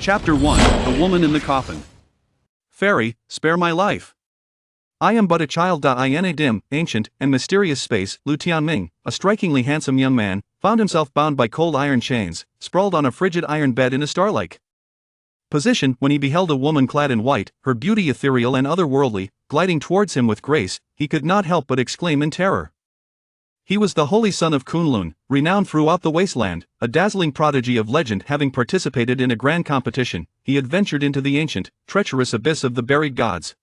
Chapter 1, The Woman in the Coffin. Fairy, spare my life. I am but a child. In a dim, ancient, and mysterious space, Lu Tianming, a strikingly handsome young man, found himself bound by cold iron chains, sprawled on a frigid iron bed in a star-like position when he beheld a woman clad in white, her beauty ethereal and otherworldly, gliding towards him with grace. He could not help but exclaim in terror. He was the holy son of Kunlun, renowned throughout the wasteland, a dazzling prodigy of legend. Having participated in a grand competition, he had ventured into the ancient, treacherous abyss of the buried gods.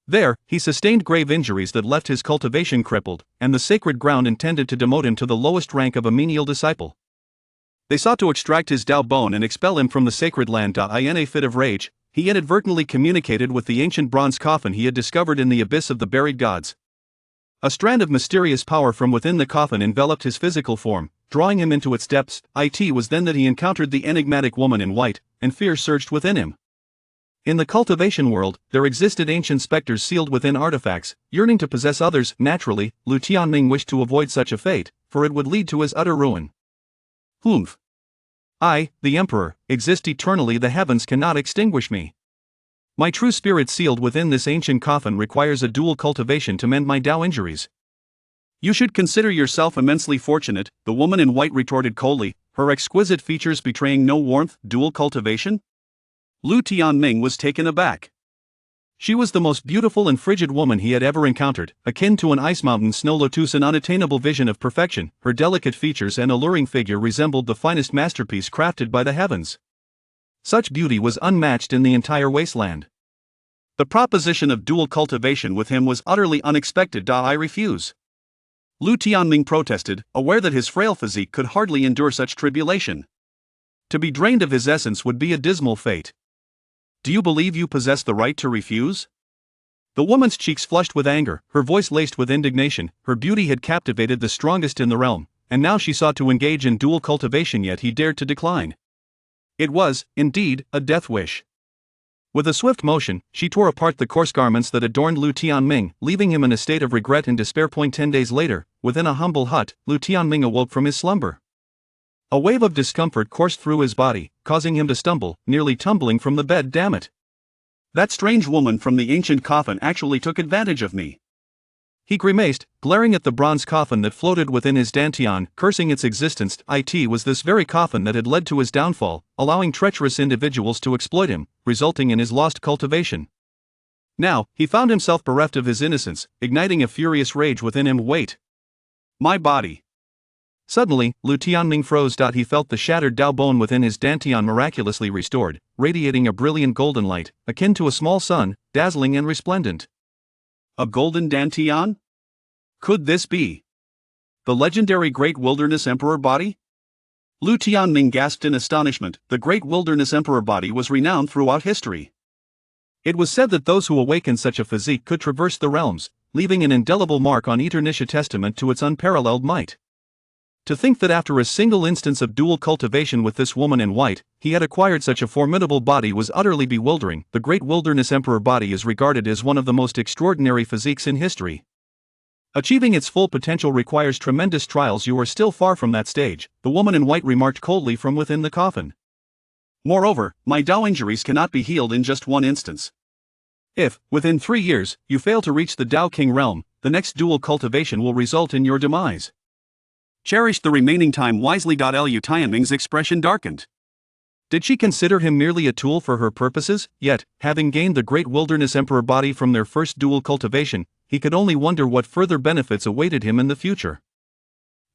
There, he sustained grave injuries that left his cultivation crippled, and the sacred ground intended to demote him to the lowest rank of a menial disciple. They sought to extract his Dao bone and expel him from the sacred land. In a fit of rage, he inadvertently communicated with the ancient bronze coffin he had discovered in the abyss of the buried gods. A strand of mysterious power from within the coffin enveloped his physical form, drawing him into its depths. It was then that he encountered the enigmatic woman in white, and fear surged within him. In the cultivation world, there existed ancient specters sealed within artifacts, yearning to possess others. Naturally, Lu Tianming wished to avoid such a fate, for it would lead to his utter ruin. Humph. I, the Emperor, exist eternally. The heavens cannot extinguish me. My true spirit sealed within this ancient coffin requires a dual cultivation to mend my Dao injuries. You should consider yourself immensely fortunate, the woman in white retorted coldly, her exquisite features betraying no warmth. Dual cultivation? Lu Tianming was taken aback. She was the most beautiful and frigid woman he had ever encountered, akin to an ice mountain snow lotus, an unattainable vision of perfection. Her delicate features and alluring figure resembled the finest masterpiece crafted by the heavens. Such beauty was unmatched in the entire wasteland. The proposition of dual cultivation with him was utterly unexpected. I refuse. Lu Tianming protested, aware that his frail physique could hardly endure such tribulation. To be drained of his essence would be a dismal fate. Do you believe you possess the right to refuse? The woman's cheeks flushed with anger, her voice laced with indignation. Her beauty had captivated the strongest in the realm, and now she sought to engage in dual cultivation, yet he dared to decline. It was, indeed, a death wish. With a swift motion, she tore apart the coarse garments that adorned Lu Tianming, leaving him in a state of regret and despair. 10 days later, within a humble hut, Lu Tianming awoke from his slumber. A wave of discomfort coursed through his body, causing him to stumble, nearly tumbling from the bed. Damn it! That strange woman from the ancient coffin actually took advantage of me. He grimaced, glaring at the bronze coffin that floated within his dantian, cursing its existence. It was this very coffin that had led to his downfall, allowing treacherous individuals to exploit him, resulting in his lost cultivation. Now, he found himself bereft of his innocence, igniting a furious rage within him. Wait. My body. Suddenly, Lu Tianming froze. He felt the shattered Dao bone within his dantian miraculously restored, radiating a brilliant golden light, akin to a small sun, dazzling and resplendent. A golden dantian? Could this be the legendary Great Wilderness Emperor Body? Lu Tianming gasped in astonishment. The Great Wilderness Emperor Body was renowned throughout history. It was said that those who awakened such a physique could traverse the realms, leaving an indelible mark on Eternish, a testament to its unparalleled might. To think that after a single instance of dual cultivation with this woman in white, he had acquired such a formidable body was utterly bewildering. The Great Wilderness Emperor Body is regarded as one of the most extraordinary physiques in history. Achieving its full potential requires tremendous trials. You are still far from that stage, the woman in white remarked coldly from within the coffin. Moreover, my Dao injuries cannot be healed in just one instance. If, within 3 years, you fail to reach the Dao King realm, the next dual cultivation will result in your demise. Cherish the remaining time wisely. Lu Tianming's expression darkened. Did she consider him merely a tool for her purposes? Yet, having gained the Great Wilderness Emperor Body from their first dual cultivation, he could only wonder what further benefits awaited him in the future.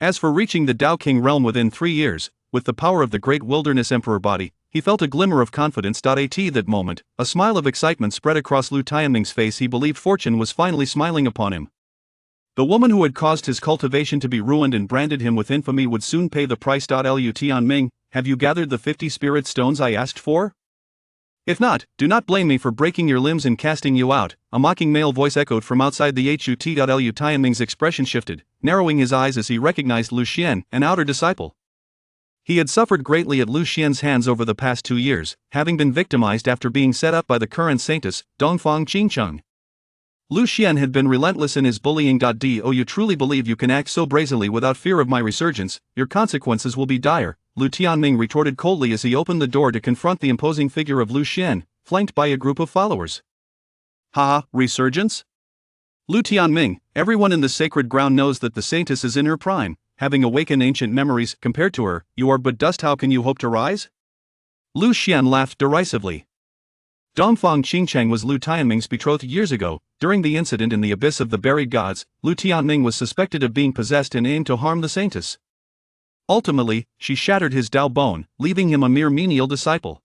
As for reaching the Dao King realm within 3 years, with the power of the Great Wilderness Emperor Body, he felt a glimmer of confidence. At that moment, a smile of excitement spread across Lu Tianming's face. He believed fortune was finally smiling upon him. The woman who had caused his cultivation to be ruined and branded him with infamy would soon pay the price. Lu Tianming, have you gathered the 50 spirit stones I asked for? If not, do not blame me for breaking your limbs and casting you out. A mocking male voice echoed from outside the hut. Lu Tianming's expression shifted, narrowing his eyes as he recognized Lu Xian, an outer disciple. He had suffered greatly at Lu Xian's hands over the past 2 years, having been victimized after being set up by the current saintess, Dongfang Qingcheng. Lu Xian had been relentless in his bullying. Do you truly believe you can act so brazenly without fear of my resurgence? Your consequences will be dire. Lu Tianming retorted coldly as he opened the door to confront the imposing figure of Lu Xian, flanked by a group of followers. Haha, resurgence? Lu Tianming, everyone in the sacred ground knows that the saintess is in her prime, having awakened ancient memories. Compared to her, you are but dust. How can you hope to rise? Lu Xian laughed derisively. Dongfang Qingcheng was Lu Tianming's betrothed years ago. During the incident in the abyss of the buried gods, Lu Tianming was suspected of being possessed and aimed to harm the saintess. Ultimately, she shattered his Dao bone, leaving him a mere menial disciple.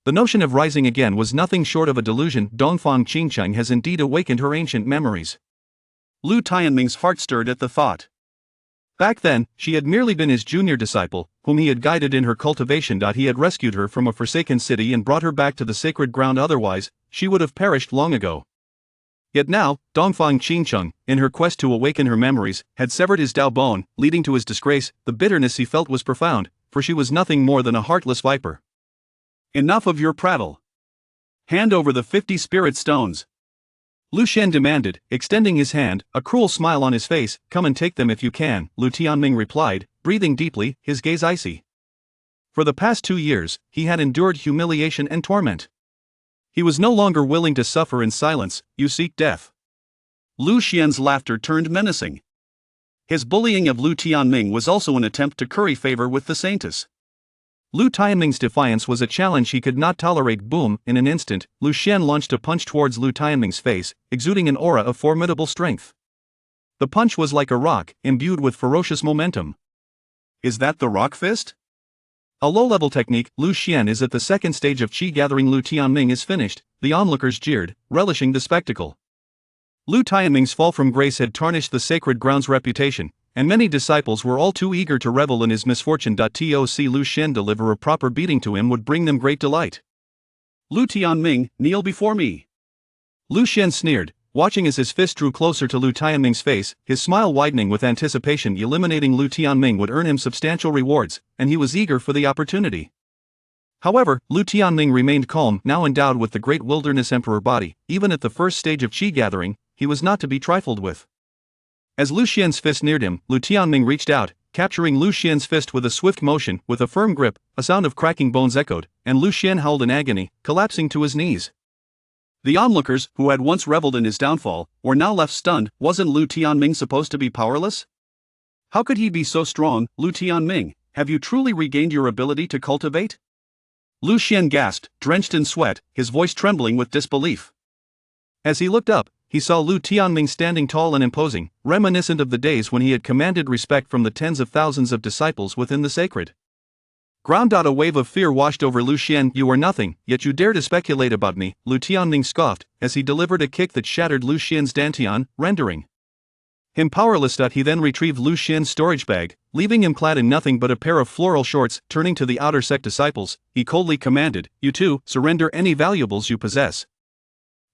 The notion of rising again was nothing short of a delusion. Dongfang Qingcheng has indeed awakened her ancient memories. Lu Tianming's heart stirred at the thought. Back then, she had merely been his junior disciple, whom he had guided in her cultivation. He had rescued her from a forsaken city and brought her back to the sacred ground. Otherwise, she would have perished long ago. Yet now, Dongfang Qingcheng, in her quest to awaken her memories, had severed his Dao bone, leading to his disgrace. The bitterness he felt was profound, for she was nothing more than a heartless viper. Enough of your prattle. Hand over the 50 spirit stones. Lu Xian demanded, extending his hand, a cruel smile on his face. Come and take them if you can, Lu Tianming replied, breathing deeply, his gaze icy. For the past 2 years, he had endured humiliation and torment. He was no longer willing to suffer in silence. You seek death. Lu Xian's laughter turned menacing. His bullying of Lu Tianming was also an attempt to curry favor with the saintess. Lu Tianming's defiance was a challenge he could not tolerate. Boom! In an instant, Lu Xian launched a punch towards Lu Tianming's face, exuding an aura of formidable strength. The punch was like a rock, imbued with ferocious momentum. Is that the rock fist? A low-level technique. Lu Xian is at the second stage of qi gathering. Lu Tianming is finished. The onlookers jeered, relishing the spectacle. Lu Tianming's fall from grace had tarnished the sacred ground's reputation, and many disciples were all too eager to revel in his misfortune. To see Lu Xian deliver a proper beating to him would bring them great delight. Lu Tianming, kneel before me. Lu Xian sneered, watching as his fist drew closer to Lu Tianming's face, his smile widening with anticipation. Eliminating Lu Tianming would earn him substantial rewards, and he was eager for the opportunity. However, Lu Tianming remained calm. Now endowed with the Great Wilderness Emperor Body, even at the first stage of qi gathering, he was not to be trifled with. As Lu Xian's fist neared him, Lu Tianming reached out, capturing Lu Xian's fist with a swift motion. With a firm grip, a sound of cracking bones echoed, and Lu Xian howled in agony, collapsing to his knees. The onlookers, who had once reveled in his downfall, were now left stunned. Wasn't Lu Tianming supposed to be powerless? How could he be so strong? Lu Tianming, have you truly regained your ability to cultivate? Lu Xian gasped, drenched in sweat, his voice trembling with disbelief. As he looked up, he saw Lu Tianming standing tall and imposing, reminiscent of the days when he had commanded respect from the tens of thousands of disciples within the sacred ground. A wave of fear washed over Lu Xian. You are nothing, yet you dare to speculate about me, Lu Tianming scoffed, as he delivered a kick that shattered Lu Xian's dantian, rendering him powerless. He then retrieved Lu Xian's storage bag, leaving him clad in nothing but a pair of floral shorts. Turning to the outer sect disciples, he coldly commanded, you too, surrender any valuables you possess.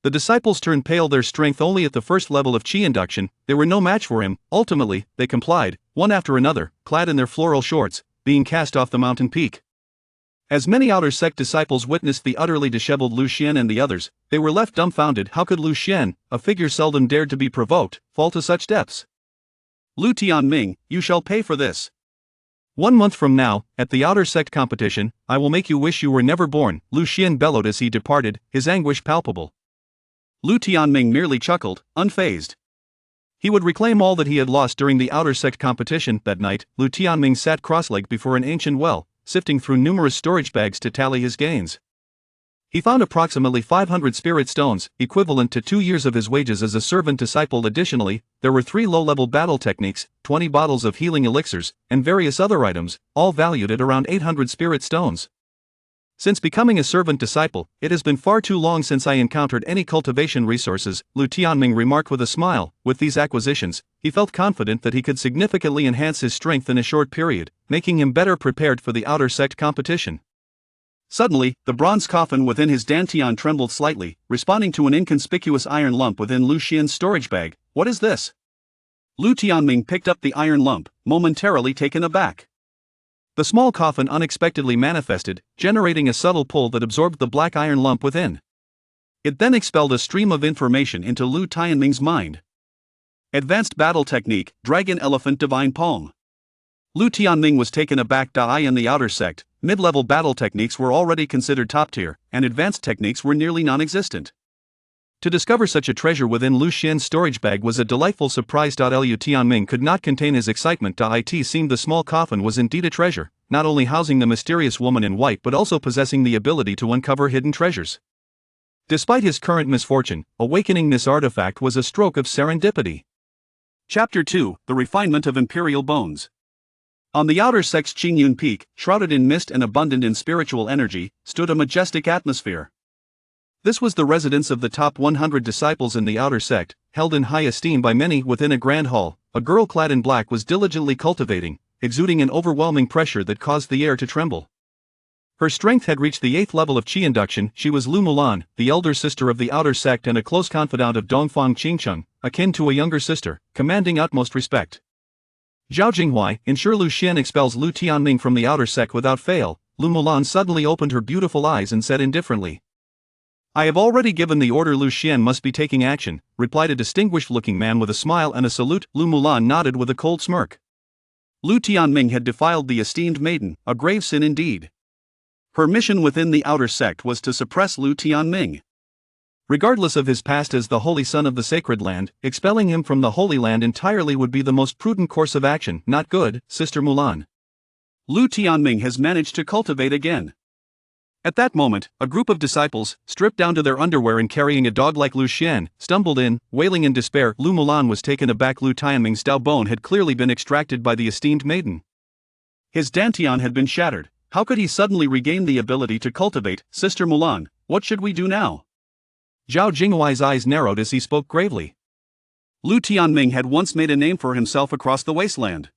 The disciples turned pale. Their strength only at the first level of qi induction, they were no match for him. Ultimately, they complied, one after another, clad in their floral shorts, being cast off the mountain peak. As many outer sect disciples witnessed the utterly disheveled Lu Xian and the others, they were left dumbfounded. How could Lu Xian, a figure seldom dared to be provoked, fall to such depths? Lu Tianming, you shall pay for this. 1 month from now, at the outer sect competition, I will make you wish you were never born, Lu Xian bellowed as he departed, his anguish palpable. Lu Tianming merely chuckled, unfazed. He would reclaim all that he had lost during the outer sect competition. That night, Lu Tianming sat cross-legged before an ancient well, sifting through numerous storage bags to tally his gains. He found approximately 500 spirit stones, equivalent to 2 years of his wages as a servant disciple. Additionally, there were 3 low-level battle techniques, 20 bottles of healing elixirs, and various other items, all valued at around 800 spirit stones. Since becoming a servant disciple, it has been far too long since I encountered any cultivation resources, Lu Tianming remarked with a smile. With these acquisitions, he felt confident that he could significantly enhance his strength in a short period, making him better prepared for the outer sect competition. Suddenly, the bronze coffin within his dantian trembled slightly, responding to an inconspicuous iron lump within Lu Xian's storage bag. What is this? Lu Tianming picked up the iron lump, momentarily taken aback. The small coffin unexpectedly manifested, generating a subtle pull that absorbed the black iron lump within. It then expelled a stream of information into Lu Tianming's mind. Advanced battle technique, Dragon Elephant Divine Palm. Lu Tianming was taken aback. In the outer sect, mid-level battle techniques were already considered top tier, and advanced techniques were nearly non-existent. To discover such a treasure within Lu Xian's storage bag was a delightful surprise. Lu Tianming could not contain his excitement. It seemed the small coffin was indeed a treasure, not only housing the mysterious woman in white but also possessing the ability to uncover hidden treasures. Despite his current misfortune, awakening this artifact was a stroke of serendipity. Chapter 2: The Refinement of Imperial Bones. On the outer sect's Qingyun Peak, shrouded in mist and abundant in spiritual energy, stood a majestic atmosphere. This was the residence of the top 100 disciples in the outer sect, held in high esteem by many. Within a grand hall, a girl clad in black was diligently cultivating, exuding an overwhelming pressure that caused the air to tremble. Her strength had reached the 8th level of Qi induction. She was Lu Mulan, the elder sister of the outer sect and a close confidant of Dongfang Qingcheng, akin to a younger sister, commanding utmost respect. Zhao Jinghuai, ensure Lu Xian expels Lu Tianming from the outer sect without fail. Lu Mulan suddenly opened her beautiful eyes and said indifferently, "I have already given the order. Lu Xian must be taking action," replied a distinguished-looking man with a smile and a salute. Lu Mulan nodded with a cold smirk. Lu Tianming had defiled the esteemed maiden, a grave sin indeed. Her mission within the outer sect was to suppress Lu Tianming. Regardless of his past as the holy son of the sacred land, expelling him from the holy land entirely would be the most prudent course of action. Not good, Sister Mulan. Lu Tianming has managed to cultivate again. At that moment, a group of disciples, stripped down to their underwear and carrying a dog like Lu Xian, stumbled in, wailing in despair. Lu Mulan was taken aback. Lu Tianming's Dao bone had clearly been extracted by the esteemed maiden. His dantian had been shattered. How could he suddenly regain the ability to cultivate? Sister Mulan, what should we do now? Zhao Jinghuai's eyes narrowed as he spoke gravely. Lu Tianming had once made a name for himself across the wasteland.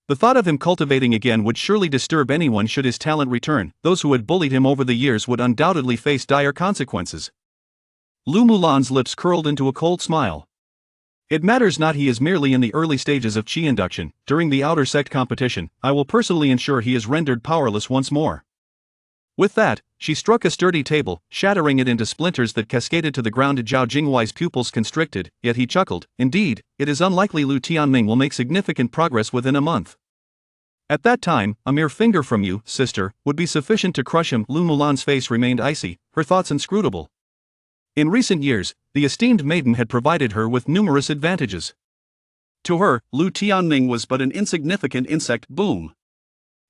The thought of him cultivating again would surely disturb anyone should his talent return. Those who had bullied him over the years would undoubtedly face dire consequences. Lu Mulan's lips curled into a cold smile. It matters not, he is merely in the early stages of Qi induction. During the outer sect competition, I will personally ensure he is rendered powerless once more. With that, she struck a sturdy table, shattering it into splinters that cascaded to the ground. Zhao Jinghuai's pupils constricted, yet he chuckled. Indeed, it is unlikely Lu Tianming will make significant progress within a month. At that time, a mere finger from you, sister, would be sufficient to crush him. Lu Mulan's face remained icy, her thoughts inscrutable. In recent years, the esteemed maiden had provided her with numerous advantages. To her, Lu Tianming was but an insignificant insect. Boom.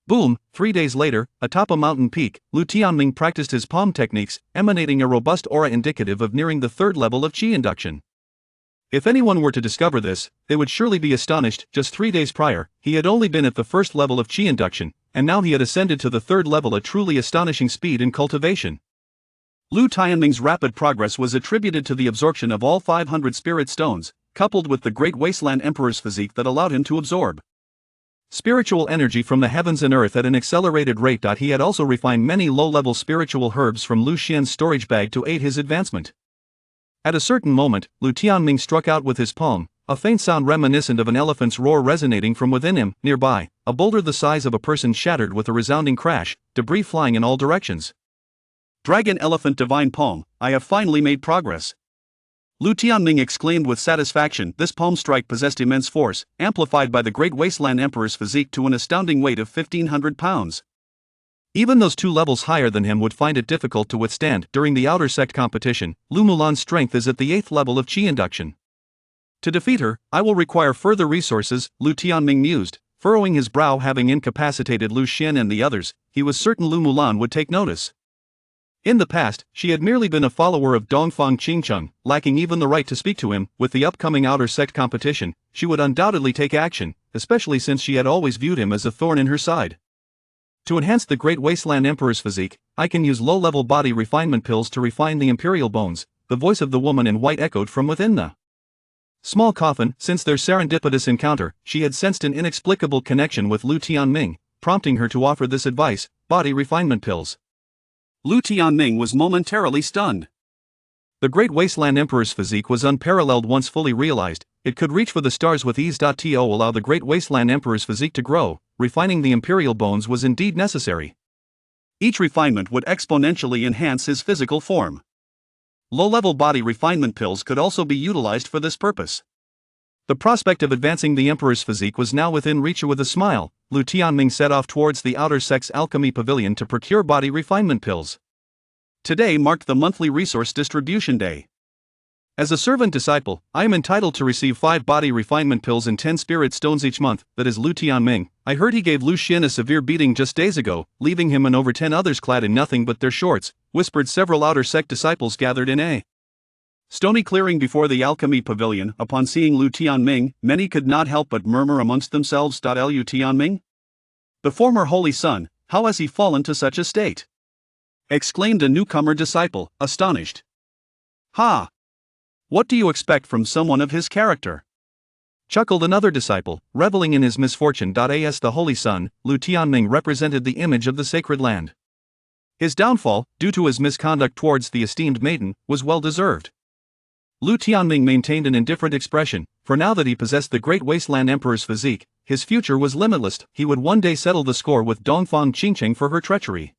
Boom. 3 days later, atop a mountain peak, Lu Tianming practiced his palm techniques, emanating a robust aura indicative of nearing the 3rd level of Qi induction. If anyone were to discover this, they would surely be astonished. Just 3 days prior, he had only been at the 1st level of Qi induction, and now he had ascended to the 3rd level, a truly astonishing speed in cultivation. Lu Tianming's rapid progress was attributed to the absorption of all 500 spirit stones, coupled with the Great Wasteland Emperor's physique that allowed him to absorb spiritual energy from the heavens and earth at an accelerated rate. He had also refined many low-level spiritual herbs from Lu Xian's storage bag to aid his advancement. At a certain moment, Lu Tianming struck out with his palm, a faint sound reminiscent of an elephant's roar resonating from within him. Nearby, a boulder the size of a person shattered with a resounding crash, debris flying in all directions. Dragon Elephant Divine Palm, I have finally made progress. Lu Tianming exclaimed with satisfaction. This palm strike possessed immense force, amplified by the Great Wasteland Emperor's physique to an astounding weight of 1,500 pounds. Even those 2 levels higher than him would find it difficult to withstand. During the outer sect competition, Lu Mulan's strength is at the 8th level of Qi induction. To defeat her, I will require further resources, Lu Tianming mused, furrowing his brow. Having incapacitated Lu Xian and the others, he was certain Lu Mulan would take notice. In the past, she had merely been a follower of Dongfang Qingcheng, lacking even the right to speak to him. With the upcoming outer sect competition, she would undoubtedly take action, especially since she had always viewed him as a thorn in her side. To enhance the Great Wasteland Emperor's physique, I can use low-level body refinement pills to refine the imperial bones. The voice of the woman in white echoed from within the small coffin. Since their serendipitous encounter, she had sensed an inexplicable connection with Lu Tianming, prompting her to offer this advice: body refinement pills. Lu Tianming was momentarily stunned. The Great Wasteland Emperor's physique was unparalleled. Once fully realized, it could reach for the stars with ease. To allow the Great Wasteland Emperor's physique to grow, refining the imperial bones was indeed necessary. Each refinement would exponentially enhance his physical form. Low-level body refinement pills could also be utilized for this purpose. The prospect of advancing the Emperor's physique was now within reach. With a smile, Lu Tianming set off towards the outer sect's alchemy pavilion to procure body refinement pills. Today marked the monthly resource distribution day. As a servant disciple, I am entitled to receive 5 body refinement pills and 10 spirit stones each month, that is Lu Tianming. I heard he gave Lu Xian a severe beating just days ago, leaving him and over 10 others clad in nothing but their shorts, whispered several outer sect disciples gathered in a stony clearing before the alchemy pavilion. Upon seeing Lu Tianming, many could not help but murmur amongst themselves.Lu Tianming? The former holy son, how has he fallen to such a state? Exclaimed a newcomer disciple, astonished. Ha! What do you expect from someone of his character? Chuckled another disciple, reveling in his misfortune. As the holy son, Lu Tianming represented the image of the sacred land. His downfall, due to his misconduct towards the esteemed maiden, was well deserved. Lu Tianming maintained an indifferent expression, for now that he possessed the Great Wasteland Emperor's physique, his future was limitless. He would one day settle the score with Dongfang Qingqing for her treachery.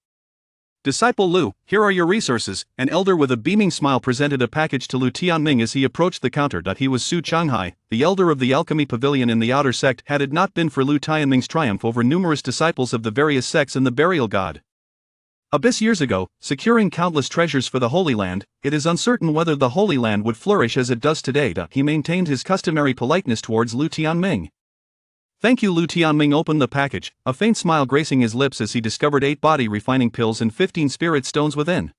Disciple Lu, here are your resources. An elder with a beaming smile presented a package to Lu Tianming as he approached the counter. He was Su Changhai, the elder of the alchemy pavilion in the outer sect. Had it not been for Lu Tianming's triumph over numerous disciples of the various sects and the burial god Abyss years ago, securing countless treasures for the Holy Land, it is uncertain whether the Holy Land would flourish as it does today. He maintained his customary politeness towards Lu Tianming. Thank you. Lu Tianming opened the package, a faint smile gracing his lips as he discovered 8 body refining pills and 15 spirit stones within.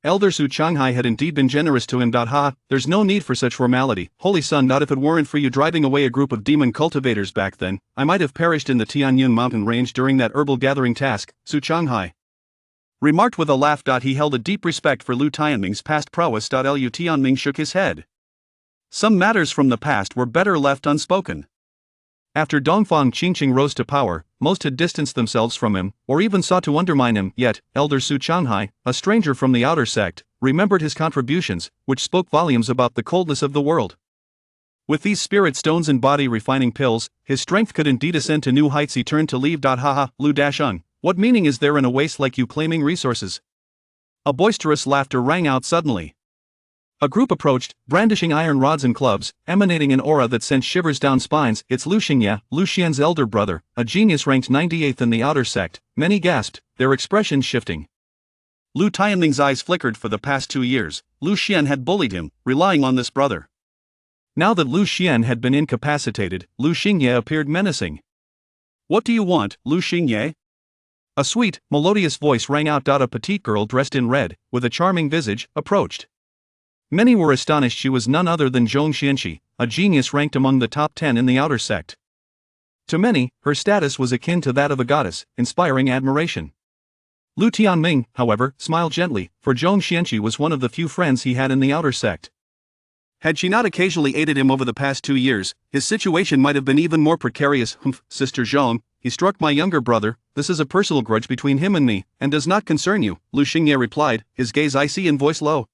Elder Su Changhai had indeed been generous to him. Ha, there's no need for such formality, holy son. If it weren't for you driving away a group of demon cultivators back then, I might have perished in the Tianyun mountain range during that herbal gathering task, Su Changhai remarked with a laugh. He held a deep respect for Lu Tianming's past prowess. Lu Tianming shook his head. Some matters from the past were better left unspoken. After Dongfang Qingqing rose to power, most had distanced themselves from him, or even sought to undermine him. Yet, Elder Su Changhai, a stranger from the outer sect, remembered his contributions, which spoke volumes about the coldness of the world. With these spirit stones and body refining pills, his strength could indeed ascend to new heights. He turned to leave. Haha, Lu-un, what meaning is there in a waste like you claiming resources? A boisterous laughter rang out suddenly. A group approached, brandishing iron rods and clubs, emanating an aura that sent shivers down spines. It's Lu Xingye, Lu Xian's elder brother, a genius ranked 98th in the outer sect. Many gasped, their expressions shifting. Lu Tianming's eyes flickered. For the past 2 years, Lu Xian had bullied him, relying on this brother. Now that Lu Xian had been incapacitated, Lu Xingye appeared menacing. What do you want, Lu Xingye? A sweet, melodious voice rang out. A petite girl dressed in red, with a charming visage, approached. Many were astonished. She was none other than Zhong Xianqi, a genius ranked among the top 10 in the outer sect. To many, her status was akin to that of a goddess, inspiring admiration. Lu Tianming, however, smiled gently, for Zhong Xianqi was one of the few friends he had in the outer sect. Had she not occasionally aided him over the past 2 years, his situation might have been even more precarious. Sister Zhong, he struck my younger brother. This is a personal grudge between him and me, and does not concern you, Lu Xingye replied, his gaze icy and voice low.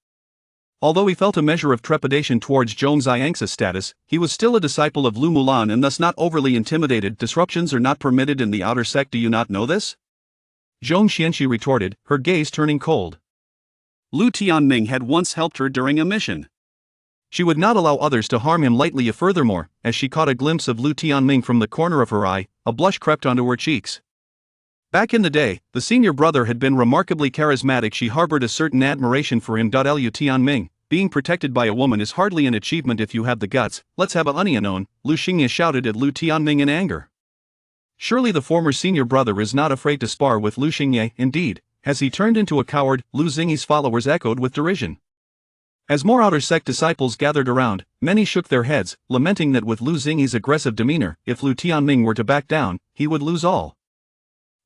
Although he felt a measure of trepidation towards Zhong Xiangxi's status, he was still a disciple of Lu Mulan and thus not overly intimidated. Disruptions are not permitted in the outer sect. Do you not know this? Zhong Xianqi retorted, her gaze turning cold. Lu Tianming had once helped her during a mission. She would not allow others to harm him lightly. Furthermore, as she caught a glimpse of Lu Tianming from the corner of her eye, a blush crept onto her cheeks. Back in the day, the senior brother had been remarkably charismatic. She harbored a certain admiration for him. Lu Tianming, being protected by a woman is hardly an achievement if you have the guts. Let's have a onion on, Lu Xingye shouted at Lu Tianming in anger. Surely the former senior brother is not afraid to spar with Lu Xingye. Indeed, has he turned into a coward? Lu Xingye's followers echoed with derision. As more outer sect disciples gathered around, many shook their heads, lamenting that with Lu Xingye's aggressive demeanor, if Lu Tianming were to back down, he would lose all.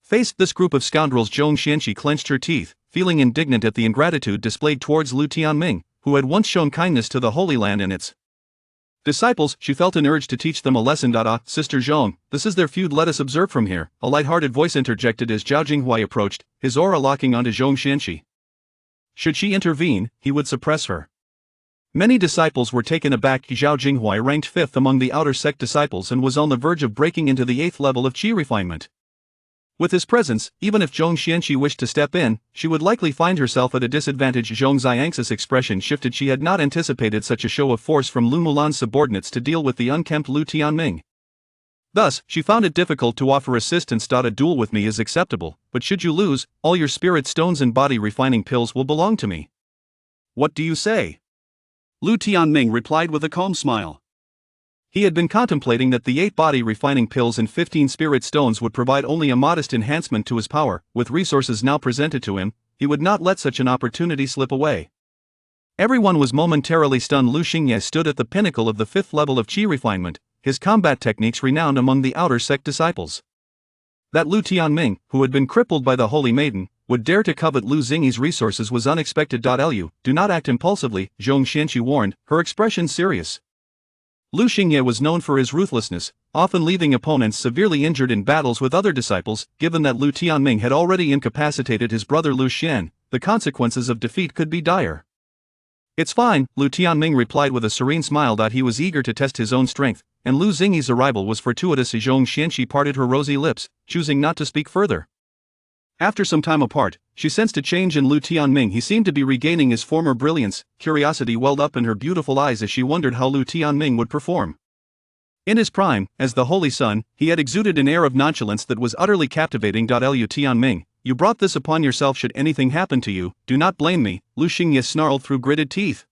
Faced this group of scoundrels, Zhong Xianqi clenched her teeth, feeling indignant at the ingratitude displayed towards Lu Tianming, who had once shown kindness to the Holy Land and its disciples. She felt an urge to teach them a lesson. Sister Zhong, this is their feud, let us observe from here, a light-hearted voice interjected as Zhao Jinghuai approached, his aura locking onto Zhong Xianqi. Should she intervene, he would suppress her. Many disciples were taken aback. Zhao Jinghuai ranked 5th among the outer sect disciples and was on the verge of breaking into the 8th level of qi refinement. With his presence, even if Zhong Xianqi wished to step in, she would likely find herself at a disadvantage. Zhong Xiangxi's expression shifted. She had not anticipated such a show of force from Lu Mulan's subordinates to deal with the unkempt Lu Tianming. Thus, she found it difficult to offer assistance. A duel with me is acceptable, but should you lose, all your spirit stones and body refining pills will belong to me. What do you say? Lu Tianming replied with a calm smile. He had been contemplating that the 8 body refining pills and 15 spirit stones would provide only a modest enhancement to his power. With resources now presented to him, he would not let such an opportunity slip away. Everyone was momentarily stunned. Lu Xingye stood at the pinnacle of the 5th level of qi refinement, his combat techniques renowned among the outer sect disciples. That Lu Tianming, who had been crippled by the Holy Maiden, would dare to covet Lu Xingye's resources was unexpected.Lu, do not act impulsively, Zhong Xianqi warned, her expression serious. Lu Xingye was known for his ruthlessness, often leaving opponents severely injured in battles with other disciples. Given that Lu Tianming had already incapacitated his brother Lu Xian, the consequences of defeat could be dire. It's fine, Lu Tianming replied with a serene smile. He was eager to test his own strength, and Lu Xingye's arrival was fortuitous. Zhong Xianqi parted her rosy lips, choosing not to speak further. After some time apart, she sensed a change in Lu Tianming. He seemed to be regaining his former brilliance. Curiosity welled up in her beautiful eyes as she wondered how Lu Tianming would perform. In his prime, as the Holy Sun, he had exuded an air of nonchalance that was utterly captivating. Lu Tianming, you brought this upon yourself. Should anything happen to you, do not blame me, Lu Xingye snarled through gritted teeth.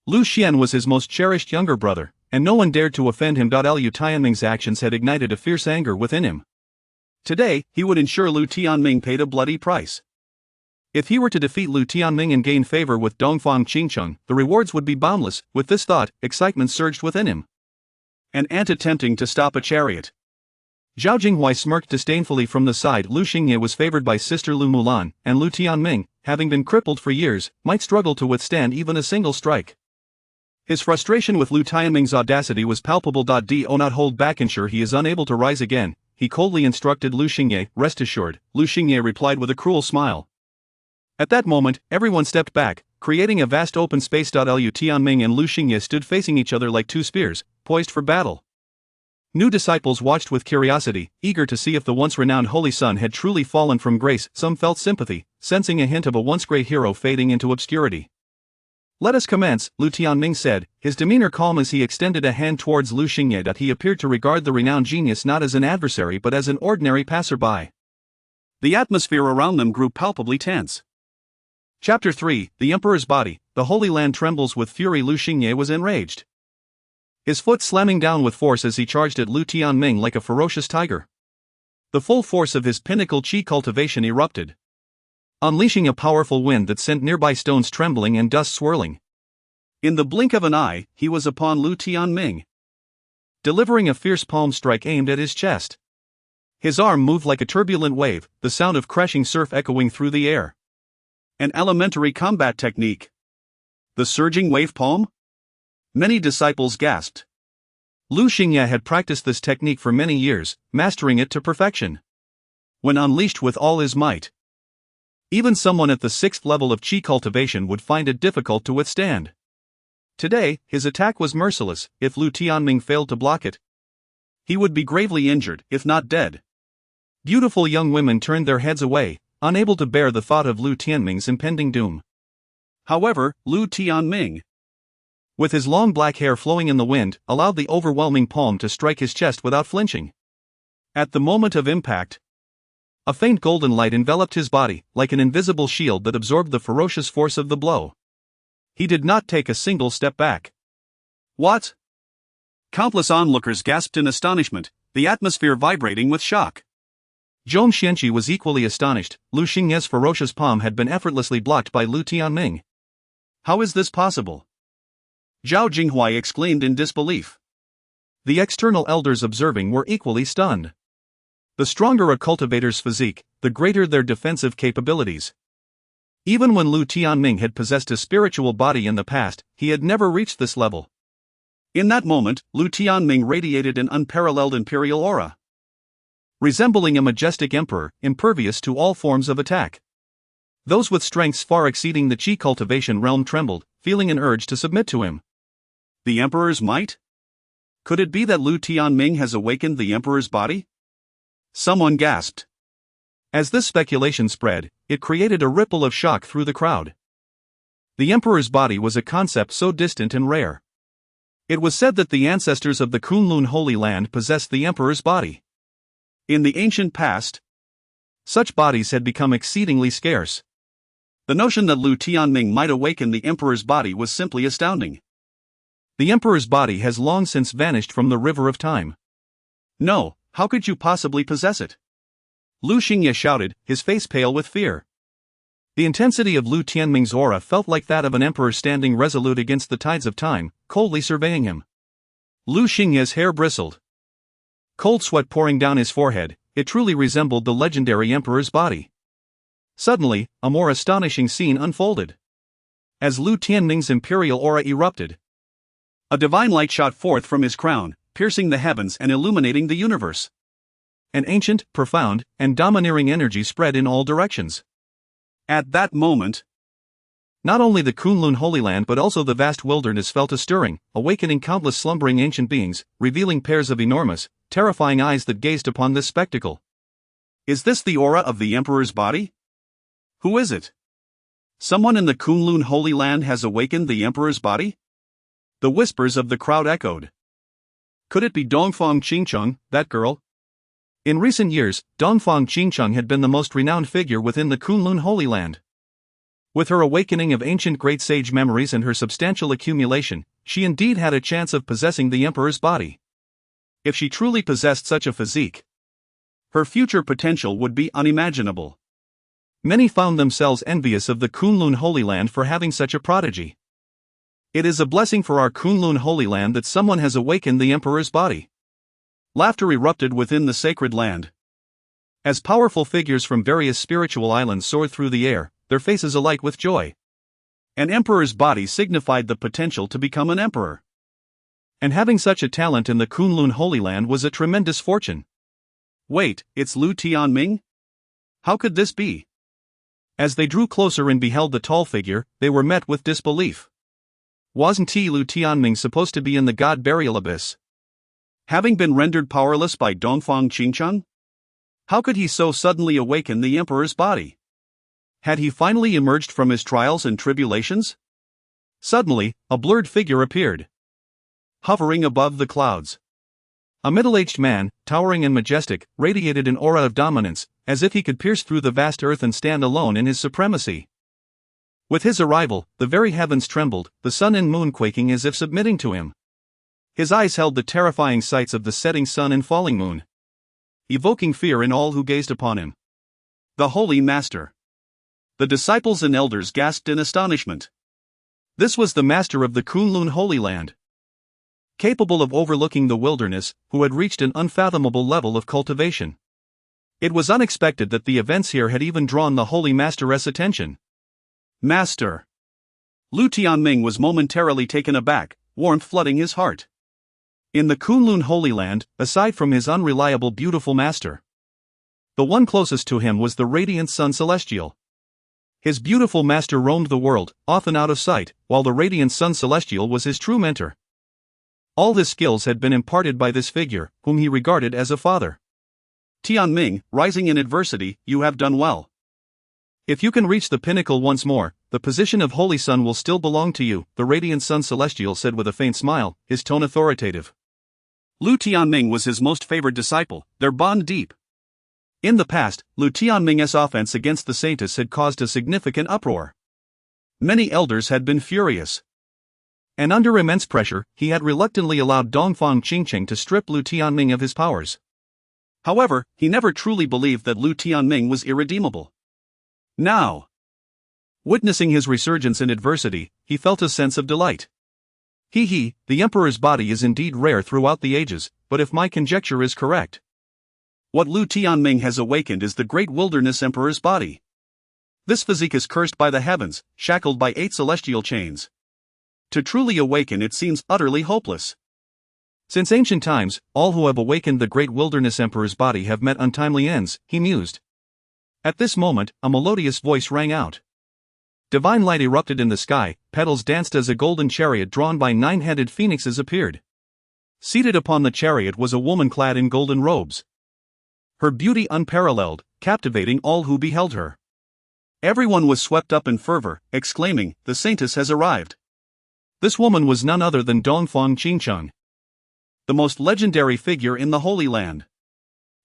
Lu Xian was his most cherished younger brother, and no one dared to offend him. Lu Tianming's actions had ignited a fierce anger within him. Today, he would ensure Lu Tianming paid a bloody price. If he were to defeat Lu Tianming and gain favor with Dongfang Qingcheng, the rewards would be boundless. With this thought, excitement surged within him. An ant attempting to stop a chariot. Zhao Jinghuai smirked disdainfully from the side. Lu Xingye was favored by sister Lu Mulan, and Lu Tianming, having been crippled for years, might struggle to withstand even a single strike. His frustration with Lu Tianming's audacity was palpable. Do not hold back. Ensure he is unable to rise again, he coldly instructed Lu Xingye. Rest assured, Lu Xingye replied with a cruel smile. At that moment, everyone stepped back, creating a vast open space. Lu Tianming and Lu Xingye stood facing each other like two spears, poised for battle. New disciples watched with curiosity, eager to see if the once renowned Holy Sun had truly fallen from grace. Some felt sympathy, sensing a hint of a once great hero fading into obscurity. Let us commence, Lu Tianming said, his demeanor calm as he extended a hand towards Lu Xingye. He appeared to regard the renowned genius not as an adversary but as an ordinary passerby. The atmosphere around them grew palpably tense. Chapter 3, The Emperor's Body. The Holy Land trembles with fury. Lu Xingye was enraged, his foot slamming down with force as he charged at Lu Tianming like a ferocious tiger. The full force of his pinnacle qi cultivation erupted, unleashing a powerful wind that sent nearby stones trembling and dust swirling. In the blink of an eye, he was upon Lu Tianming, delivering a fierce palm strike aimed at his chest. His arm moved like a turbulent wave, the sound of crashing surf echoing through the air. An elementary combat technique. The surging wave palm? Many disciples gasped. Lu Xingye had practiced this technique for many years, mastering it to perfection. When unleashed with all his might, even someone at the 6th level of qi cultivation would find it difficult to withstand. Today, his attack was merciless. If Lu Tianming failed to block it, he would be gravely injured, if not dead. Beautiful young women turned their heads away, unable to bear the thought of Lu Tianming's impending doom. However, Lu Tianming, with his long black hair flowing in the wind, allowed the overwhelming palm to strike his chest without flinching. At the moment of impact, a faint golden light enveloped his body, like an invisible shield that absorbed the ferocious force of the blow. He did not take a single step back. What? Countless onlookers gasped in astonishment, the atmosphere vibrating with shock. Zhong Xianqi was equally astonished. Lu Xingye's ferocious palm had been effortlessly blocked by Lu Tianming. How is this possible? Zhao Jinghuai exclaimed in disbelief. The external elders observing were equally stunned. The stronger a cultivator's physique, the greater their defensive capabilities. Even when Lu Tianming had possessed a spiritual body in the past, he had never reached this level. In that moment, Lu Tianming radiated an unparalleled imperial aura, resembling a majestic emperor, impervious to all forms of attack. Those with strengths far exceeding the qi cultivation realm trembled, feeling an urge to submit to him. The emperor's might? Could it be that Lu Tianming has awakened the emperor's body? Someone gasped. As this speculation spread, it created a ripple of shock through the crowd. The emperor's body was a concept so distant and rare. It was said that the ancestors of the Kunlun Holy Land possessed the emperor's body. In the ancient past, such bodies had become exceedingly scarce. The notion that Lu Tianming might awaken the emperor's body was simply astounding. The emperor's body has long since vanished from the river of time. No, how could you possibly possess it? Lu Xingye shouted, his face pale with fear. The intensity of Lu Tianming's aura felt like that of an emperor standing resolute against the tides of time, coldly surveying him. Lu Xingye's hair bristled. Cold sweat pouring down his forehead, it truly resembled the legendary emperor's body. Suddenly, a more astonishing scene unfolded. As Lu Tianming's imperial aura erupted, a divine light shot forth from his crown, piercing the heavens and illuminating the universe. An ancient, profound, and domineering energy spread in all directions. At that moment, not only the Kunlun Holy Land but also the vast wilderness felt a stirring, awakening countless slumbering ancient beings, revealing pairs of enormous, terrifying eyes that gazed upon this spectacle. Is this the aura of the emperor's body? Who is it? Someone in the Kunlun Holy Land has awakened the emperor's body? The whispers of the crowd echoed. Could it be Dongfang Qingcheng, that girl? In recent years, Dongfang Qingcheng had been the most renowned figure within the Kunlun Holy Land. With her awakening of ancient great sage memories and her substantial accumulation, she indeed had a chance of possessing the emperor's body. If she truly possessed such a physique, her future potential would be unimaginable. Many found themselves envious of the Kunlun Holy Land for having such a prodigy. It is a blessing for our Kunlun Holy Land that someone has awakened the emperor's body. Laughter erupted within the sacred land. As powerful figures from various spiritual islands soared through the air, their faces alight with joy. An emperor's body signified the potential to become an emperor. And having such a talent in the Kunlun Holy Land was a tremendous fortune. Wait, it's Lu Tianming? How could this be? As they drew closer and beheld the tall figure, they were met with disbelief. Wasn't Lu Tianming supposed to be in the god burial abyss? Having been rendered powerless by Dongfang Qingcheng? How could he so suddenly awaken the emperor's body? Had he finally emerged from his trials and tribulations? Suddenly, a blurred figure appeared, hovering above the clouds. A middle-aged man, towering and majestic, radiated an aura of dominance, as if he could pierce through the vast earth and stand alone in his supremacy. With his arrival, the very heavens trembled, the sun and moon quaking as if submitting to him. His eyes held the terrifying sights of the setting sun and falling moon, evoking fear in all who gazed upon him. The Holy Master. The disciples and elders gasped in astonishment. This was the master of the Kunlun Holy Land, capable of overlooking the wilderness, who had reached an unfathomable level of cultivation. It was unexpected that the events here had even drawn the Holy Master's attention. Master! Lu Tianming was momentarily taken aback, warmth flooding his heart. In the Kunlun Holy Land, aside from his unreliable beautiful master, the one closest to him was the radiant sun celestial. His beautiful master roamed the world, often out of sight, while the radiant sun celestial was his true mentor. All his skills had been imparted by this figure, whom he regarded as a father. Tianming, rising in adversity, you have done well. If you can reach the pinnacle once more, the position of Holy Sun will still belong to you, the radiant sun celestial said with a faint smile, his tone authoritative. Lu Tianming was his most favored disciple, their bond deep. In the past, Lu Tianming's offense against the saintess had caused a significant uproar. Many elders had been furious. And under immense pressure, he had reluctantly allowed Dongfang Qingcheng to strip Lu Tianming of his powers. However, he never truly believed that Lu Tianming was irredeemable. Now, witnessing his resurgence in adversity, he felt a sense of delight. The emperor's body is indeed rare throughout the ages, but if my conjecture is correct, what Lu Tianming has awakened is the great wilderness emperor's body. This physique is cursed by the heavens, shackled by 8 celestial chains. To truly awaken it seems utterly hopeless. Since ancient times, all who have awakened the great wilderness emperor's body have met untimely ends, he mused. At this moment, a melodious voice rang out. Divine light erupted in the sky, petals danced as a golden chariot drawn by 9-headed phoenixes appeared. Seated upon the chariot was a woman clad in golden robes. Her beauty unparalleled, captivating all who beheld her. Everyone was swept up in fervor, exclaiming, "The saintess has arrived." This woman was none other than Dongfang Qingcheng, the most legendary figure in the Holy Land.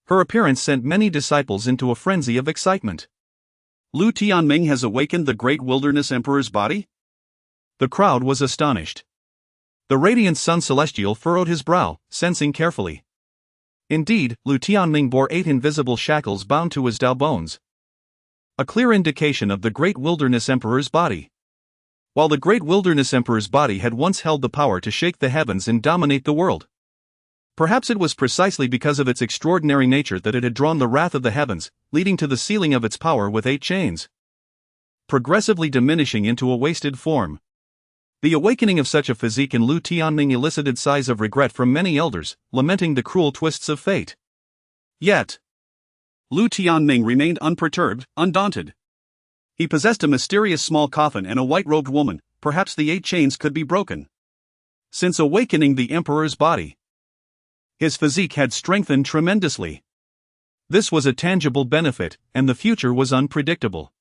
Her appearance sent many disciples into a frenzy of excitement. Lu Tianming has awakened the Great Wilderness Emperor's body? The crowd was astonished. The radiant sun celestial furrowed his brow, sensing carefully. Indeed, Lu Tianming bore 8 invisible shackles bound to his Dao bones. A clear indication of the Great Wilderness Emperor's body. While the Great Wilderness Emperor's body had once held the power to shake the heavens and dominate the world. Perhaps it was precisely because of its extraordinary nature that it had drawn the wrath of the heavens, leading to the sealing of its power with 8 chains, progressively diminishing into a wasted form. The awakening of such a physique in Lu Tianming elicited sighs of regret from many elders, lamenting the cruel twists of fate. Yet, Lu Tianming remained unperturbed, undaunted. He possessed a mysterious small coffin and a white-robed woman. Perhaps the 8 chains could be broken. Since awakening the emperor's body, his physique had strengthened tremendously. This was a tangible benefit, and the future was unpredictable.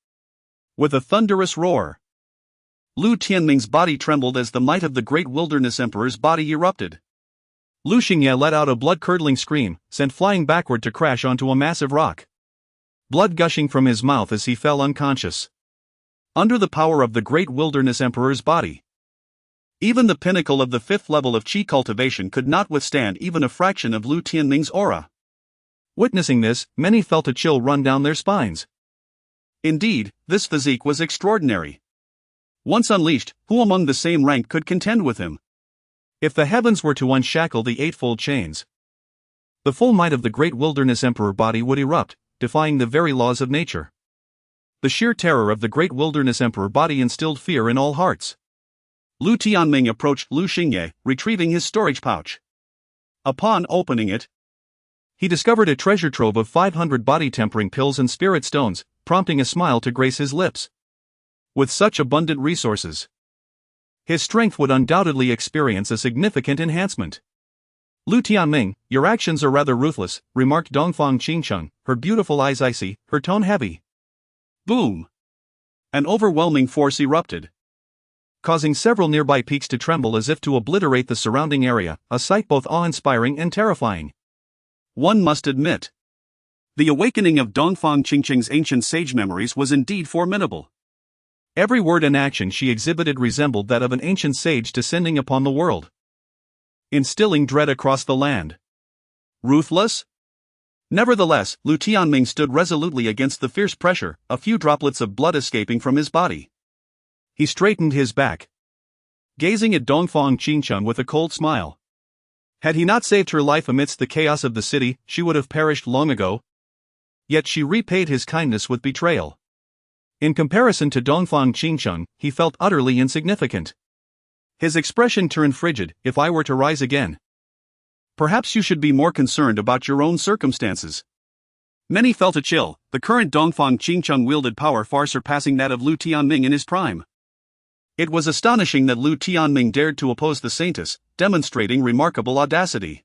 With a thunderous roar, Lu Tianming's body trembled as the might of the Great Wilderness Emperor's body erupted. Lu Xingye let out a blood-curdling scream, sent flying backward to crash onto a massive rock. Blood gushing from his mouth as he fell unconscious. Under the power of the Great Wilderness Emperor's body, even the pinnacle of the 5th level of Qi cultivation could not withstand even a fraction of Lu Tianming's aura. Witnessing this, many felt a chill run down their spines. Indeed, this physique was extraordinary. Once unleashed, who among the same rank could contend with him? If the heavens were to unshackle the 8-fold chains, the full might of the Great Wilderness Emperor Body would erupt, defying the very laws of nature. The sheer terror of the Great Wilderness Emperor Body instilled fear in all hearts. Lu Tianming approached Lu Xingye, retrieving his storage pouch. Upon opening it, he discovered a treasure trove of 500 body-tempering pills and spirit stones, prompting a smile to grace his lips. With such abundant resources, his strength would undoubtedly experience a significant enhancement. Lu Tianming, your actions are rather ruthless, remarked Dongfang Qingcheng, her beautiful eyes icy, her tone heavy. Boom! An overwhelming force erupted, causing several nearby peaks to tremble as if to obliterate the surrounding area, a sight both awe-inspiring and terrifying. One must admit, the awakening of Dongfang Qingcheng's ancient sage memories was indeed formidable. Every word and action she exhibited resembled that of an ancient sage descending upon the world, instilling dread across the land. Ruthless? Nevertheless, Lu Tianming stood resolutely against the fierce pressure, a few droplets of blood escaping from his body. He straightened his back, gazing at Dongfang Qingcheng with a cold smile. Had he not saved her life amidst the chaos of the city, she would have perished long ago. Yet she repaid his kindness with betrayal. In comparison to Dongfang Qingcheng, he felt utterly insignificant. His expression turned frigid. If I were to rise again, perhaps you should be more concerned about your own circumstances. Many felt a chill. The current Dongfang Qingcheng wielded power far surpassing that of Lu Tianming in his prime. It was astonishing that Lu Tianming dared to oppose the saintess, demonstrating remarkable audacity.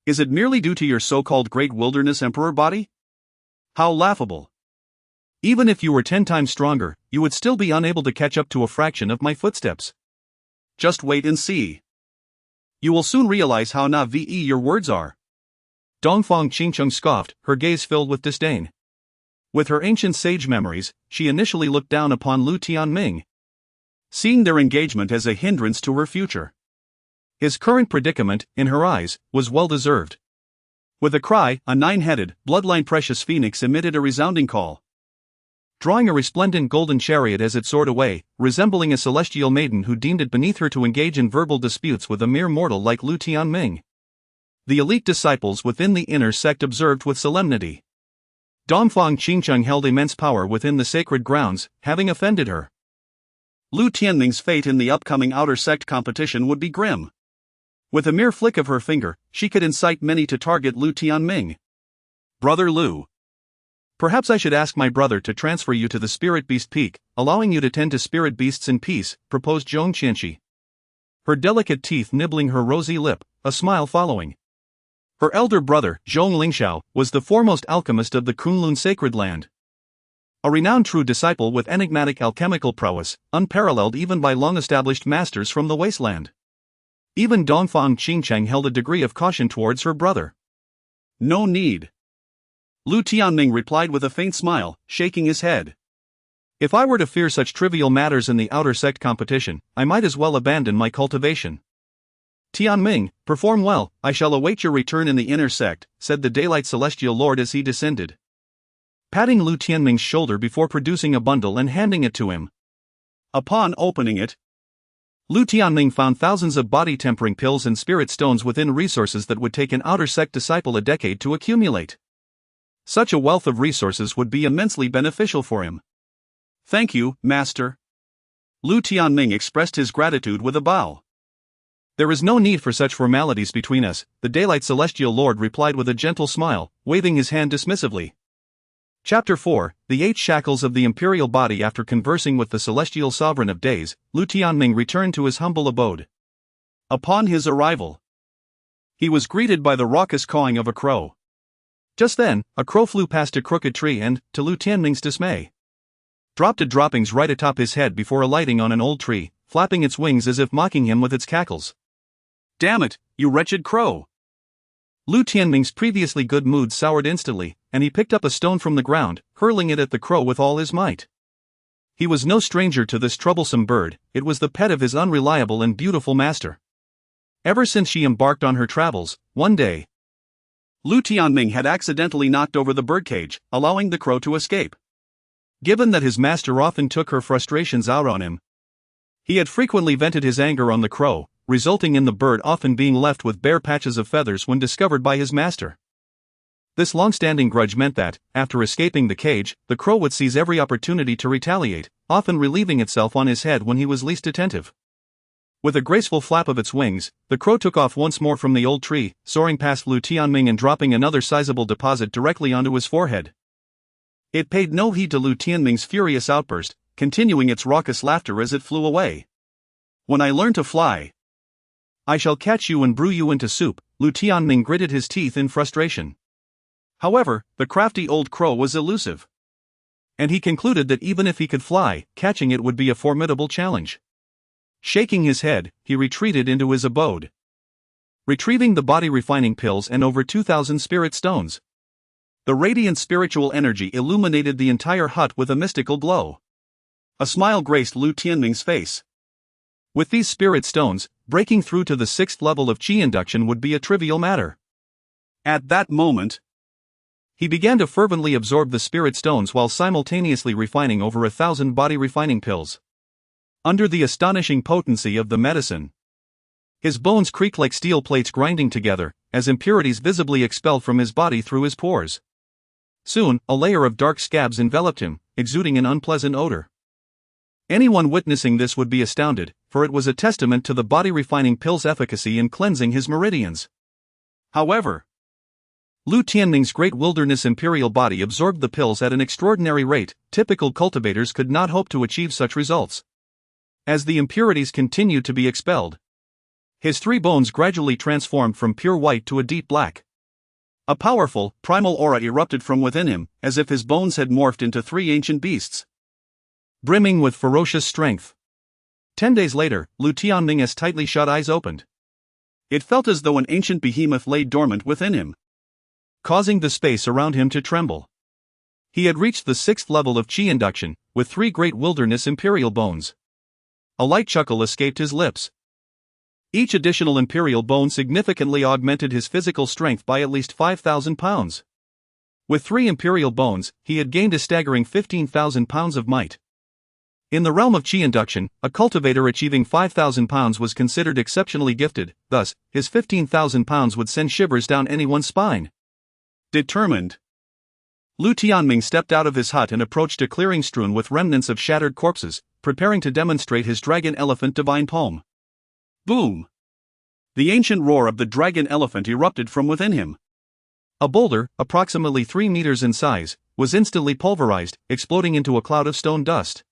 Is it merely due to your so-called Great Wilderness Emperor Body? How laughable. Even if you were 10 times stronger, you would still be unable to catch up to a fraction of my footsteps. Just wait and see. You will soon realize how naive your words are. Dongfang Qingcheng scoffed, her gaze filled with disdain. With her ancient sage memories, she initially looked down upon Lu Tianming, seeing their engagement as a hindrance to her future. His current predicament, in her eyes, was well-deserved. With a cry, a 9-headed, bloodline precious phoenix emitted a resounding call, drawing a resplendent golden chariot as it soared away, resembling a celestial maiden who deemed it beneath her to engage in verbal disputes with a mere mortal like Lu Tianming. The elite disciples within the inner sect observed with solemnity. Dongfang Qingcheng held immense power within the sacred grounds, having offended her. Lu Tianming's fate in the upcoming outer sect competition would be grim. With a mere flick of her finger, she could incite many to target Lu Tianming. Brother.Lu. Perhaps I should ask my brother to transfer you to the Spirit Beast Peak, allowing you to tend to spirit beasts in peace, proposed Zhong Qianxi. Her delicate teeth nibbling her rosy lip, a smile following. Her elder brother, Zhong Lingxiao, was the foremost alchemist of the Kunlun sacred land. A renowned true disciple with enigmatic alchemical prowess, unparalleled even by long-established masters from the wasteland. Even Dongfang Qingcheng held a degree of caution towards her brother. No need. Lu Tianming replied with a faint smile, shaking his head. If I were to fear such trivial matters in the outer sect competition, I might as well abandon my cultivation. Tianming, perform well, I shall await your return in the inner sect, said the Daylight Celestial Lord as he descended, patting Lu Tianming's shoulder before producing a bundle and handing it to him. Upon opening it, Lu Tianming found thousands of body-tempering pills and spirit stones within, resources that would take an outer sect disciple a decade to accumulate. Such a wealth of resources would be immensely beneficial for him. Thank you, Master. Lu Tianming expressed his gratitude with a bow. There is no need for such formalities between us, the Daylight Celestial Lord replied with a gentle smile, waving his hand dismissively. Chapter 4, The 8 Shackles of the Imperial Body. After conversing with the Celestial Sovereign of Days, Lu Tianming returned to his humble abode. Upon his arrival, he was greeted by the raucous cawing of a crow. Just then, a crow flew past a crooked tree and, to Lu Tianming's dismay, dropped a droppings right atop his head before alighting on an old tree, flapping its wings as if mocking him with its cackles. Damn it, you wretched crow! Lu Tianming's previously good mood soured instantly, and he picked up a stone from the ground, hurling it at the crow with all his might. He was no stranger to this troublesome bird, it was the pet of his unreliable and beautiful master. Ever since she embarked on her travels, one day, Lu Tianming had accidentally knocked over the birdcage, allowing the crow to escape. Given that his master often took her frustrations out on him, he had frequently vented his anger on the crow, resulting in the bird often being left with bare patches of feathers when discovered by his master. This long-standing grudge meant that, after escaping the cage, the crow would seize every opportunity to retaliate, often relieving itself on his head when he was least attentive. With a graceful flap of its wings, the crow took off once more from the old tree, soaring past Lu Tianming and dropping another sizable deposit directly onto his forehead. It paid no heed to Lu Tianming's furious outburst, continuing its raucous laughter as it flew away. When I learn to fly, I shall catch you and brew you into soup, Lu Tianming gritted his teeth in frustration. However, the crafty old crow was elusive, and he concluded that even if he could fly, catching it would be a formidable challenge. Shaking his head, he retreated into his abode, retrieving the body-refining pills and over 2,000 spirit stones. The radiant spiritual energy illuminated the entire hut with a mystical glow. A smile graced Lu Tianming's face. With these spirit stones, breaking through to the 6th level of Qi induction would be a trivial matter. At that moment, he began to fervently absorb the spirit stones while simultaneously refining over 1,000 body-refining pills. Under the astonishing potency of the medicine, his bones creaked like steel plates grinding together, as impurities visibly expelled from his body through his pores. Soon, a layer of dark scabs enveloped him, exuding an unpleasant odor. Anyone witnessing this would be astounded, for it was a testament to the body-refining pill's efficacy in cleansing his meridians. However, Lu Tianming's great wilderness imperial body absorbed the pills at an extraordinary rate. Typical cultivators could not hope to achieve such results. As the impurities continued to be expelled, his 3 bones gradually transformed from pure white to a deep black. A powerful, primal aura erupted from within him, as if his bones had morphed into 3 ancient beasts, brimming with ferocious strength. 10 days later, Lu Tianming's tightly shut eyes opened. It felt as though an ancient behemoth lay dormant within him, causing the space around him to tremble. He had reached the 6th level of Qi induction, with 3 great wilderness imperial bones. A light chuckle escaped his lips. Each additional imperial bone significantly augmented his physical strength by at least 5,000 pounds. With 3 imperial bones, he had gained a staggering 15,000 pounds of might. In the realm of Qi induction, a cultivator achieving 5,000 pounds was considered exceptionally gifted, thus, his 15,000 pounds would send shivers down anyone's spine. Determined, Lu Tianming stepped out of his hut and approached a clearing strewn with remnants of shattered corpses, preparing to demonstrate his dragon elephant divine palm. Boom! The ancient roar of the dragon elephant erupted from within him. A boulder, approximately 3 meters in size, was instantly pulverized, exploding into a cloud of stone dust.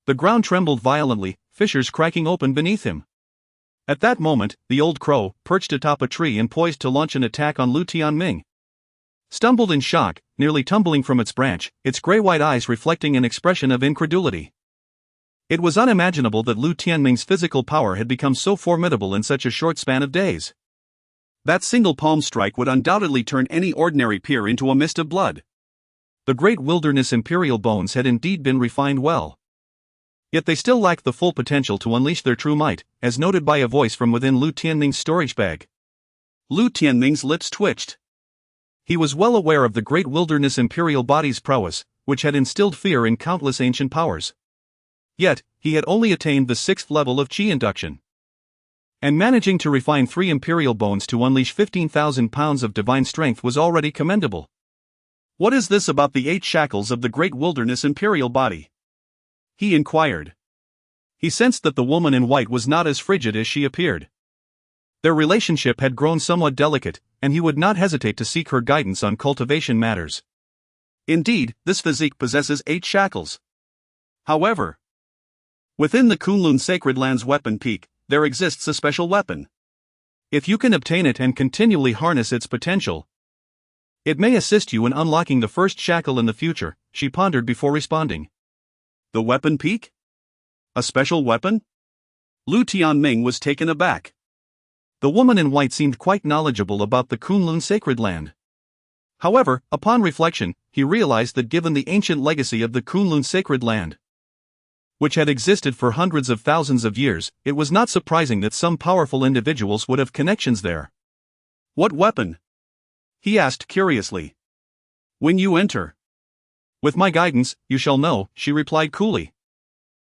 The ground trembled violently, fissures cracking open beneath him. At that moment, the old crow, perched atop a tree and poised to launch an attack on Lu Tianming, stumbled in shock, nearly tumbling from its branch, its gray-white eyes reflecting an expression of incredulity. It was unimaginable that Lu Tianming's physical power had become so formidable in such a short span of days. That single palm strike would undoubtedly turn any ordinary peer into a mist of blood. The great wilderness imperial bones had indeed been refined well. Yet they still lacked the full potential to unleash their true might, as noted by a voice from within Lu Tianming's storage bag. Lu Tianming's lips twitched. He was well aware of the great wilderness imperial body's prowess, which had instilled fear in countless ancient powers. Yet, he had only attained the 6th level of Qi induction. And managing to refine 3 imperial bones to unleash 15,000 pounds of divine strength was already commendable. What is this about the 8 shackles of the great wilderness imperial body? He inquired. He sensed that the woman in white was not as frigid as she appeared. Their relationship had grown somewhat delicate, and he would not hesitate to seek her guidance on cultivation matters. Indeed, this physique possesses 8 shackles. However, within the Kunlun Sacred Land's weapon peak, there exists a special weapon. If you can obtain it and continually harness its potential, it may assist you in unlocking the first shackle in the future, she pondered before responding. The weapon peak? A special weapon? Lu Tianming was taken aback. The woman in white seemed quite knowledgeable about the Kunlun Sacred Land. However, upon reflection, he realized that given the ancient legacy of the Kunlun Sacred Land, which had existed for hundreds of thousands of years, it was not surprising that some powerful individuals would have connections there. What weapon? He asked curiously. When you enter. With my guidance, you shall know, she replied coolly.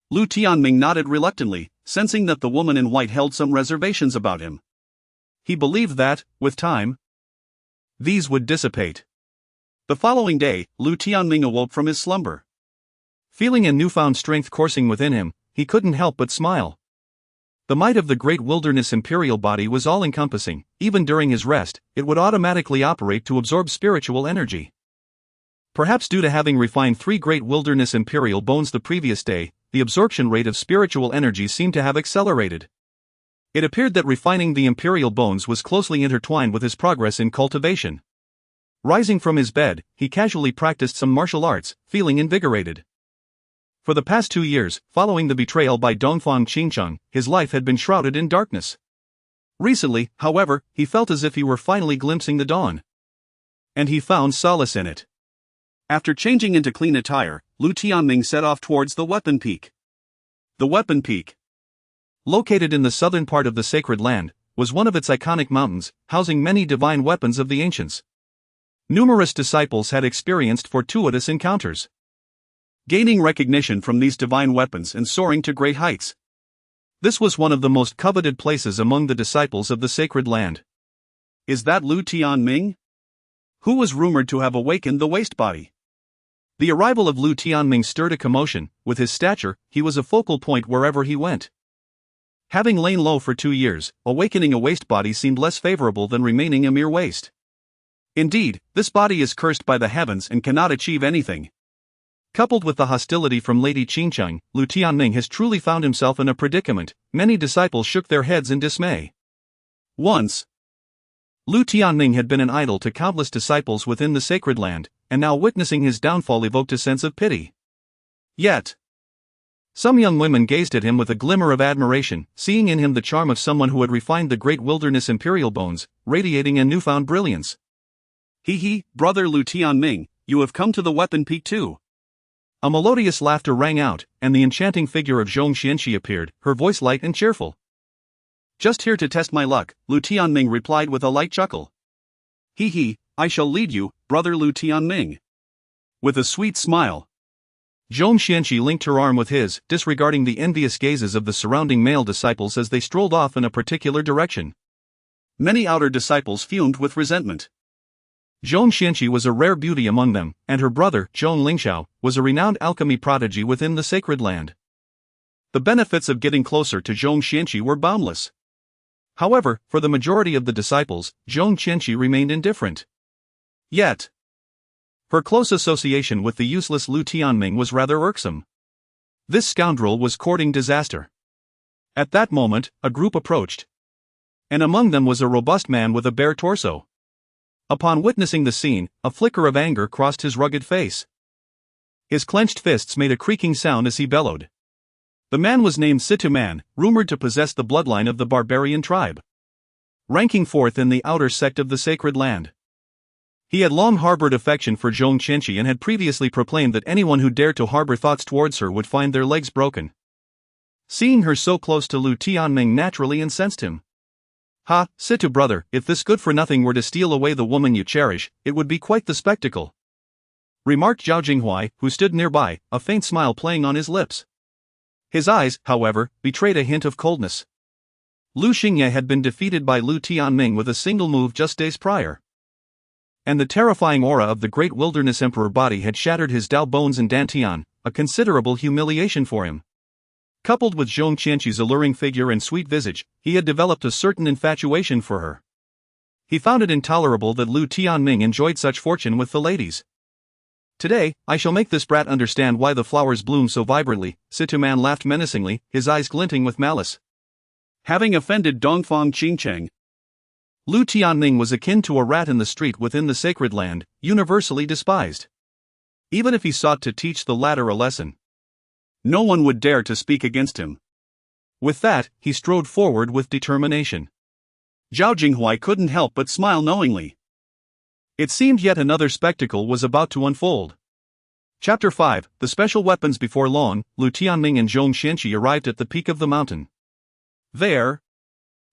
Lu Tianming nodded reluctantly, sensing that the woman in white held some reservations about him. He believed that, with time, these would dissipate. The following day, Lu Tianming awoke from his slumber. Feeling a newfound strength coursing within him, he couldn't help but smile. The might of the great wilderness imperial body was all-encompassing. Even during his rest, it would automatically operate to absorb spiritual energy. Perhaps due to having refined 3 great wilderness imperial bones the previous day, the absorption rate of spiritual energy seemed to have accelerated. It appeared that refining the imperial bones was closely intertwined with his progress in cultivation. Rising from his bed, he casually practiced some martial arts, feeling invigorated. For the past 2 years, following the betrayal by Dongfang Qingcheng, his life had been shrouded in darkness. Recently, however, he felt as if he were finally glimpsing the dawn. And he found solace in it. After changing into clean attire, Lu Tianming set off towards the weapon peak. The weapon peak, located in the southern part of the sacred land, was one of its iconic mountains, housing many divine weapons of the ancients. Numerous disciples had experienced fortuitous encounters, gaining recognition from these divine weapons and soaring to great heights. This was one of the most coveted places among the disciples of the sacred land. Is that Lu Tianming? Who was rumored to have awakened the waste body? The arrival of Lu Tianming stirred a commotion. With his stature, he was a focal point wherever he went. Having lain low for 2 years, awakening a waste body seemed less favorable than remaining a mere waste. Indeed, this body is cursed by the heavens and cannot achieve anything. Coupled with the hostility from Lady Qingcheng, Lu Tianming has truly found himself in a predicament. Many disciples shook their heads in dismay. Once, Lu Tianming had been an idol to countless disciples within the sacred land, and now witnessing his downfall evoked a sense of pity. Yet, some young women gazed at him with a glimmer of admiration, seeing in him the charm of someone who had refined the great wilderness imperial bones, radiating a newfound brilliance. Brother Lu Tianming, you have come to the weapon peak too. A melodious laughter rang out, and the enchanting figure of Zhong Xianxi appeared, her voice light and cheerful. Just here to test my luck, Lu Tianming replied with a light chuckle. I shall lead you, brother Lu Tianming. With a sweet smile, Zhong Xianxi linked her arm with his, disregarding the envious gazes of the surrounding male disciples as they strolled off in a particular direction. Many outer disciples fumed with resentment. Zhong Xianxi was a rare beauty among them, and her brother, Zhong Lingxiao, was a renowned alchemy prodigy within the sacred land. The benefits of getting closer to Zhong Xianxi were boundless. However, for the majority of the disciples, Zhong Xianxi remained indifferent. Yet, her close association with the useless Lu Tianming was rather irksome. This scoundrel was courting disaster. At that moment, a group approached. And among them was a robust man with a bare torso. Upon witnessing the scene, a flicker of anger crossed his rugged face. His clenched fists made a creaking sound as he bellowed. The man was named Situman, rumored to possess the bloodline of the barbarian tribe, ranking fourth in the outer sect of the sacred land. He had long harbored affection for Zhong Qianqi and had previously proclaimed that anyone who dared to harbor thoughts towards her would find their legs broken. Seeing her so close to Lu Tianming naturally incensed him. "Ha, Situ brother, if this good-for-nothing were to steal away the woman you cherish, it would be quite the spectacle," remarked Zhao Jinghuai, who stood nearby, a faint smile playing on his lips. His eyes, however, betrayed a hint of coldness. Lu Xingye had been defeated by Lu Tianming with a single move just days prior, and the terrifying aura of the Great Wilderness Emperor Body had shattered his Dao bones and Dantian, a considerable humiliation for him. Coupled with Zhong Qianqi's alluring figure and sweet visage, he had developed a certain infatuation for her. He found it intolerable that Lu Tianming enjoyed such fortune with the ladies. "Today, I shall make this brat understand why the flowers bloom so vibrantly," Situman laughed menacingly, his eyes glinting with malice. Having offended Dongfang Qingcheng, Lu Tianming was akin to a rat in the street within the sacred land, universally despised. Even if he sought to teach the latter a lesson, no one would dare to speak against him. With that, he strode forward with determination. Zhao Jinghuai couldn't help but smile knowingly. It seemed yet another spectacle was about to unfold. Chapter 5, The Special Weapons. Before long, Lu Tianming and Zhong Qianqi arrived at the peak of the mountain. There,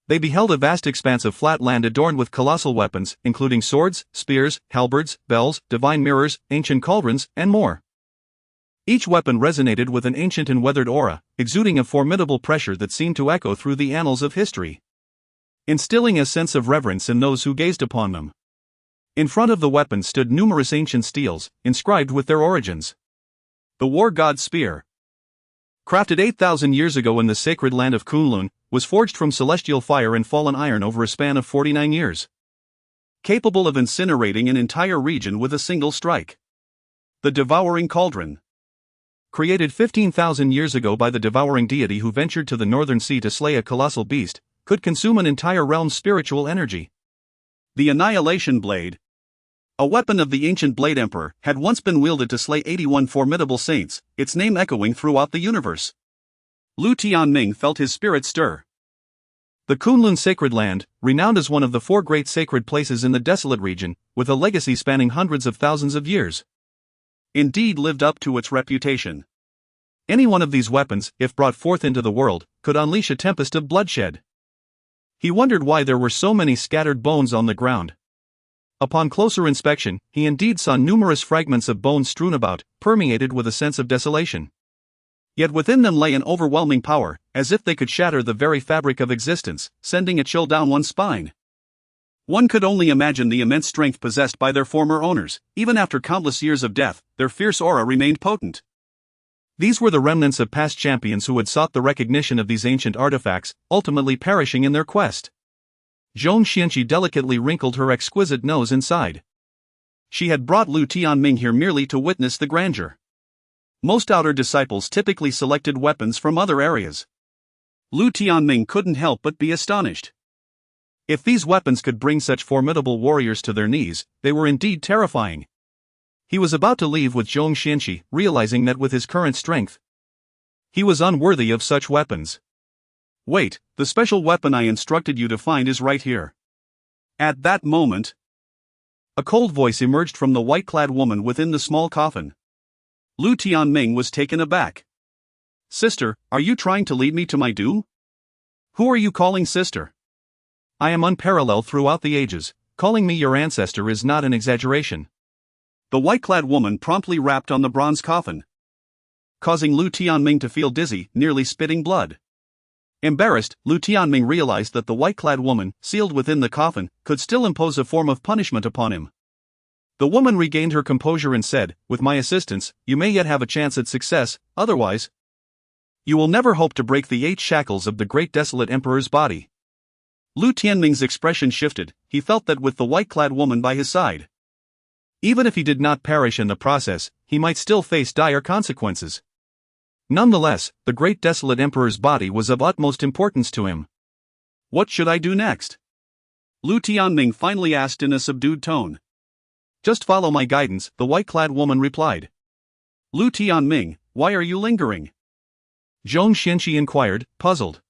they beheld a vast expanse of flat land adorned with colossal weapons, including swords, spears, halberds, bells, divine mirrors, ancient cauldrons, and more. Each weapon resonated with an ancient and weathered aura, exuding a formidable pressure that seemed to echo through the annals of history, instilling a sense of reverence in those who gazed upon them. In front of the weapons stood numerous ancient steels, inscribed with their origins. The war god's spear, crafted 8,000 years ago in the sacred land of Kunlun, was forged from celestial fire and fallen iron over a span of 49 years. Capable of incinerating an entire region with a single strike. The devouring cauldron, created 15,000 years ago by the devouring deity who ventured to the northern sea to slay a colossal beast, could consume an entire realm's spiritual energy. The annihilation blade, a weapon of the ancient Blade Emperor, had once been wielded to slay 81 formidable saints, its name echoing throughout the universe. Lu Tianming felt his spirit stir. The Kunlun sacred land, renowned as one of the 4 great sacred places in the desolate region, with a legacy spanning hundreds of thousands of years, indeed lived up to its reputation. Any one of these weapons, if brought forth into the world, could unleash a tempest of bloodshed. He wondered why there were so many scattered bones on the ground. Upon closer inspection, he indeed saw numerous fragments of bones strewn about, permeated with a sense of desolation. Yet within them lay an overwhelming power, as if they could shatter the very fabric of existence, sending a chill down one's spine. One could only imagine the immense strength possessed by their former owners. Even after countless years of death, their fierce aura remained potent. These were the remnants of past champions who had sought the recognition of these ancient artifacts, ultimately perishing in their quest. Zhong Qianqi delicately wrinkled her exquisite nose and sighed. She had brought Lu Tianming here merely to witness the grandeur. Most outer disciples typically selected weapons from other areas. Lu Tianming couldn't help but be astonished. If these weapons could bring such formidable warriors to their knees, they were indeed terrifying. He was about to leave with Zhong Qianqi, realizing that with his current strength, he was unworthy of such weapons. "Wait, the special weapon I instructed you to find is right here." At that moment, a cold voice emerged from the white-clad woman within the small coffin. Lu Tianming was taken aback. "Sister, are you trying to lead me to my doom? Who are you calling sister?" "I am unparalleled throughout the ages. Calling me your ancestor is not an exaggeration." The white-clad woman promptly rapped on the bronze coffin, causing Lu Tianming to feel dizzy, nearly spitting blood. Embarrassed, Lu Tianming realized that the white-clad woman, sealed within the coffin, could still impose a form of punishment upon him. The woman regained her composure and said, "With my assistance, you may yet have a chance at success, otherwise, you will never hope to break the 8 shackles of the Great Desolate Emperor's Body." Lu Tianming's expression shifted. He felt that with the white-clad woman by his side, even if he did not perish in the process, he might still face dire consequences. Nonetheless, the Great Desolate Emperor's Body was of utmost importance to him. What should I do next? Lu Tianming finally asked in a subdued tone. Just follow my guidance, the white-clad woman replied. Lu Tianming, why are you lingering? Zhong Xianqi inquired, puzzled.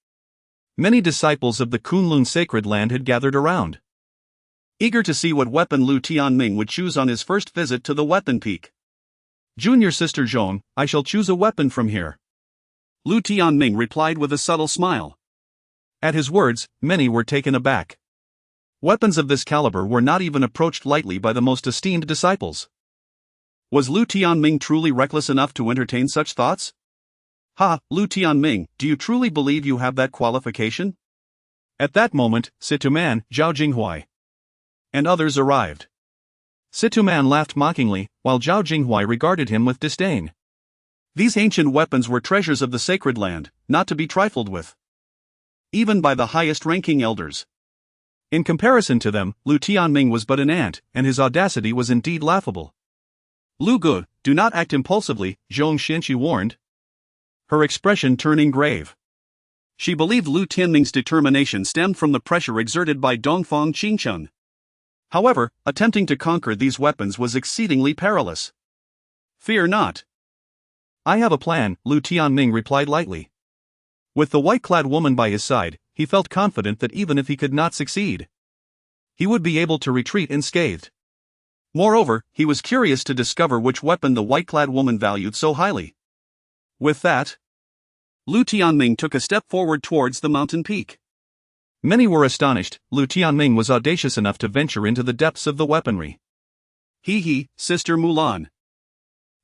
Many disciples of the Kunlun sacred land had gathered around, eager to see what weapon Lu Tianming would choose on his first visit to the weapon peak. Junior sister Zhong, I shall choose a weapon from here, Lu Tianming replied with a subtle smile. At his words, many were taken aback. Weapons of this caliber were not even approached lightly by the most esteemed disciples. Was Lu Tianming truly reckless enough to entertain such thoughts? Ha, Lu Tianming, do you truly believe you have that qualification? At that moment, Situman, Zhao Jinghuai, and others arrived. Situman laughed mockingly, while Zhao Jinghuai regarded him with disdain. These ancient weapons were treasures of the sacred land, not to be trifled with, even by the highest-ranking elders. In comparison to them, Lu Tianming was but an ant, and his audacity was indeed laughable. Lu Gu, do not act impulsively, Zhong Xianqi warned, her expression turning grave. She believed Lu Tianming's determination stemmed from the pressure exerted by Dongfang Qingcheng. However, attempting to conquer these weapons was exceedingly perilous. Fear not. I have a plan, Lu Tianming replied lightly. With the white-clad woman by his side, he felt confident that even if he could not succeed, he would be able to retreat unscathed. Moreover, he was curious to discover which weapon the white-clad woman valued so highly. With that, Lu Tianming took a step forward towards the mountain peak. Many were astonished. Lu Tianming was audacious enough to venture into the depths of the weaponry. He, Sister Mulan.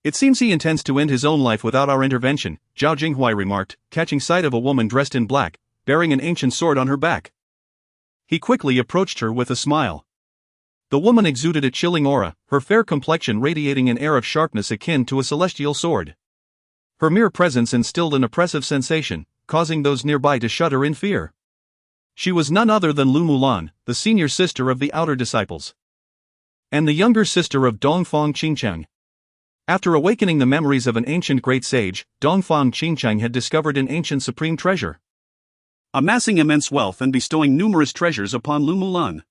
It seems he intends to end his own life without our intervention, Zhao Jinghuai remarked, catching sight of a woman dressed in black, bearing an ancient sword on her back. He quickly approached her with a smile. The woman exuded a chilling aura, her fair complexion radiating an air of sharpness akin to a celestial sword. Her mere presence instilled an oppressive sensation, causing those nearby to shudder in fear. She was none other than Lu Mulan, the senior sister of the outer disciples, and the younger sister of Dongfang Qingcheng. After awakening the memories of an ancient great sage, Dongfang Qingcheng had discovered an ancient supreme treasure, amassing immense wealth and bestowing numerous treasures upon Lu Mulan.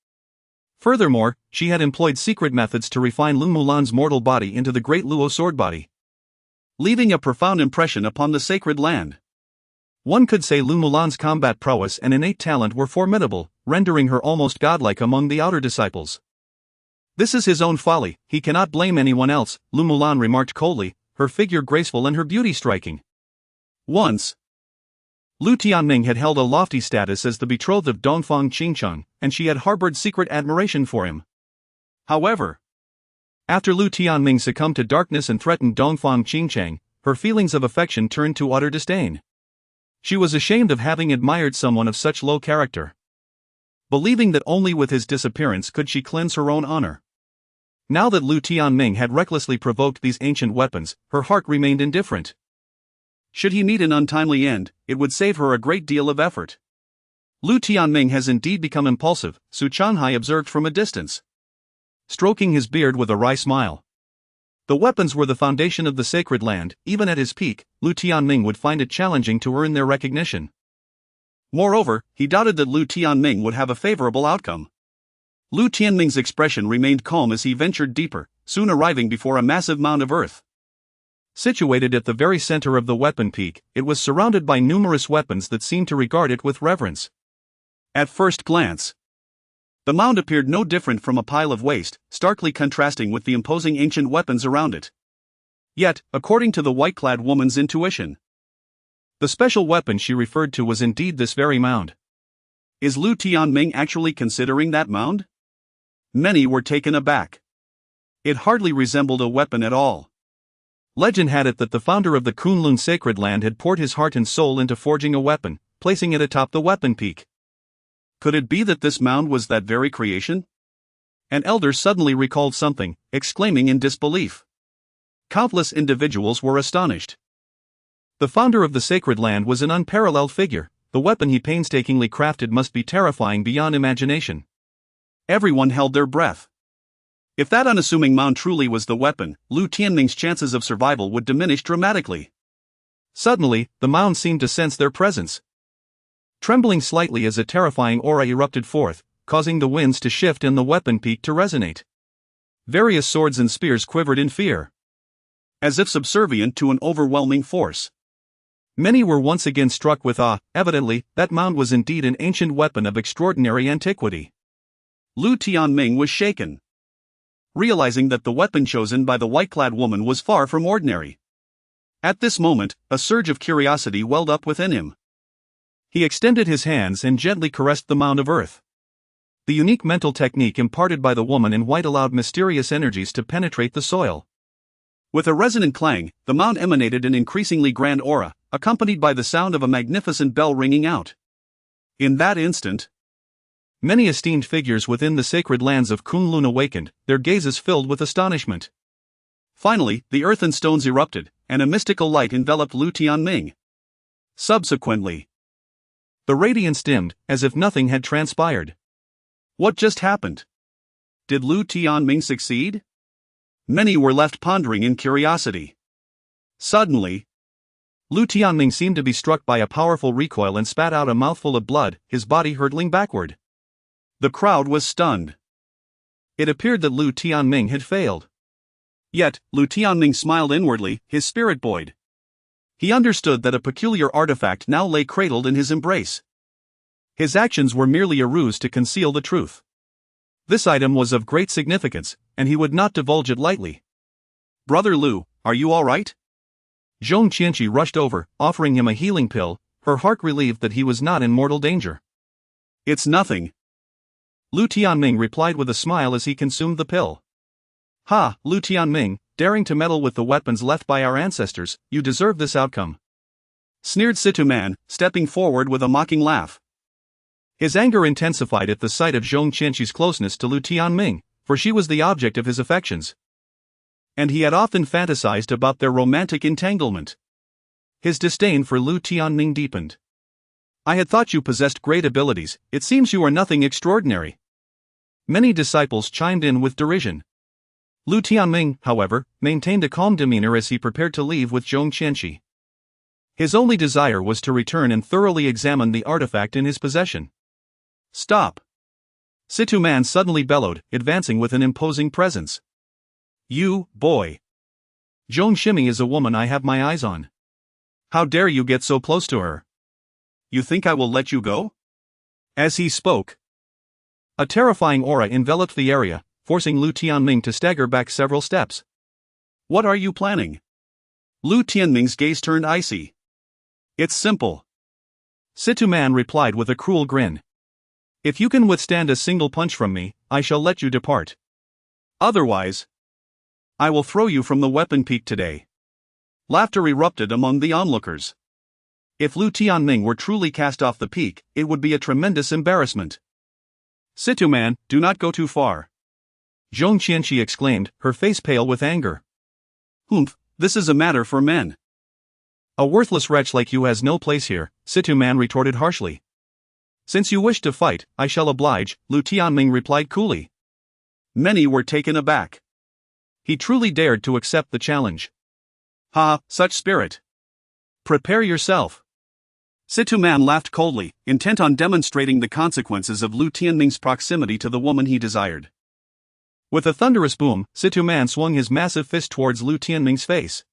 Furthermore, she had employed secret methods to refine Lu Mulan's mortal body into the great Luo sword body, leaving a profound impression upon the sacred land. One could say Lu Mulan's combat prowess and innate talent were formidable, rendering her almost godlike among the outer disciples. This is his own folly, he cannot blame anyone else, Lu Mulan remarked coldly, her figure graceful and her beauty striking. Once, Lu Tianming had held a lofty status as the betrothed of Dongfang Qingcheng, and she had harbored secret admiration for him. However, after Lu Tianming succumbed to darkness and threatened Dongfang Qingcheng, her feelings of affection turned to utter disdain. She was ashamed of having admired someone of such low character, believing that only with his disappearance could she cleanse her own honor. Now that Lu Tianming had recklessly provoked these ancient weapons, her heart remained indifferent. Should he meet an untimely end, it would save her a great deal of effort. Lu Tianming has indeed become impulsive, Su Chanhai observed from a distance, stroking his beard with a wry smile. The weapons were the foundation of the sacred land. Even at his peak, Lu Tianming would find it challenging to earn their recognition. Moreover, he doubted that Lu Tianming would have a favorable outcome. Lu Tianming's expression remained calm as he ventured deeper, soon arriving before a massive mound of earth. Situated at the very center of the weapon peak, it was surrounded by numerous weapons that seemed to regard it with reverence. At first glance, the mound appeared no different from a pile of waste, starkly contrasting with the imposing ancient weapons around it. Yet, according to the white-clad woman's intuition, the special weapon she referred to was indeed this very mound. Is Lu Tianming actually considering that mound? Many were taken aback. It hardly resembled a weapon at all. Legend had it that the founder of the Kunlun sacred land had poured his heart and soul into forging a weapon, placing it atop the weapon peak. Could it be that this mound was that very creation? An elder suddenly recalled something, exclaiming in disbelief. Countless individuals were astonished. The founder of the sacred land was an unparalleled figure. The weapon he painstakingly crafted must be terrifying beyond imagination. Everyone held their breath. If that unassuming mound truly was the weapon, Lu Tianming's chances of survival would diminish dramatically. Suddenly, the mound seemed to sense their presence. Trembling slightly as a terrifying aura erupted forth, causing the winds to shift and the weapon peak to resonate. Various swords and spears quivered in fear, as if subservient to an overwhelming force. Many were once again struck with awe. Evidently, that mound was indeed an ancient weapon of extraordinary antiquity. Lu Tianming was shaken, realizing that the weapon chosen by the white-clad woman was far from ordinary. At this moment, a surge of curiosity welled up within him. He extended his hands and gently caressed the mound of earth. The unique mental technique imparted by the woman in white allowed mysterious energies to penetrate the soil. With a resonant clang, the mound emanated an increasingly grand aura, accompanied by the sound of a magnificent bell ringing out. In that instant, many esteemed figures within the sacred lands of Kunlun awakened, their gazes filled with astonishment. Finally, the earth and stones erupted, and a mystical light enveloped Lu Tianming. Subsequently, the radiance dimmed, as if nothing had transpired. What just happened? Did Lu Tianming succeed? Many were left pondering in curiosity. Suddenly, Lu Tianming seemed to be struck by a powerful recoil and spat out a mouthful of blood, his body hurtling backward. The crowd was stunned. It appeared that Lu Tianming had failed. Yet, Lu Tianming smiled inwardly, his spirit buoyed. He understood that a peculiar artifact now lay cradled in his embrace. His actions were merely a ruse to conceal the truth. This item was of great significance, and he would not divulge it lightly. "Brother.Lu, are you all right?" Zhong Qianqi rushed over, offering him a healing pill, her heart relieved that he was not in mortal danger. "It's nothing," Lu Tianming replied with a smile as he consumed the pill. "Ha, Lu Tianming, daring to meddle with the weapons left by our ancestors, you deserve this outcome," sneered Situ Man, stepping forward with a mocking laugh. His anger intensified at the sight of Zhong Qianqi's closeness to Lu Tianming, for she was the object of his affections, and he had often fantasized about their romantic entanglement. His disdain for Lu Tianming deepened. "I had thought you possessed great abilities, it seems you are nothing extraordinary." Many disciples chimed in with derision. Lu Tianming, however, maintained a calm demeanor as he prepared to leave with Zhong Qianqi. His only desire was to return and thoroughly examine the artifact in his possession. "Stop!" Situ Man suddenly bellowed, advancing with an imposing presence. "You, boy! Zhong Shimi is a woman I have my eyes on. How dare you get so close to her? You think I will let you go?" As he spoke, a terrifying aura enveloped the area, forcing Lu Tianming to stagger back several steps. "What are you planning?" Lu Tianming's gaze turned icy. "It's simple," Situ Man replied with a cruel grin. "If you can withstand a single punch from me, I shall let you depart. Otherwise, I will throw you from the weapon peak today." Laughter erupted among the onlookers. If Lu Tianming were truly cast off the peak, it would be a tremendous embarrassment. "Situ Man, do not go too far," Zhong Qianqi exclaimed, her face pale with anger. "Humph, this is a matter for men." "A worthless wretch like you has no place here," Situ Man retorted harshly. "Since you wish to fight, I shall oblige," Lu Tianming replied coolly. Many were taken aback. He truly dared to accept the challenge. "Ha, such spirit! Prepare yourself." Situ Man laughed coldly, intent on demonstrating the consequences of Lu Tianming's proximity to the woman he desired. With a thunderous boom, Situ Man swung his massive fist towards Lu Tianming's face.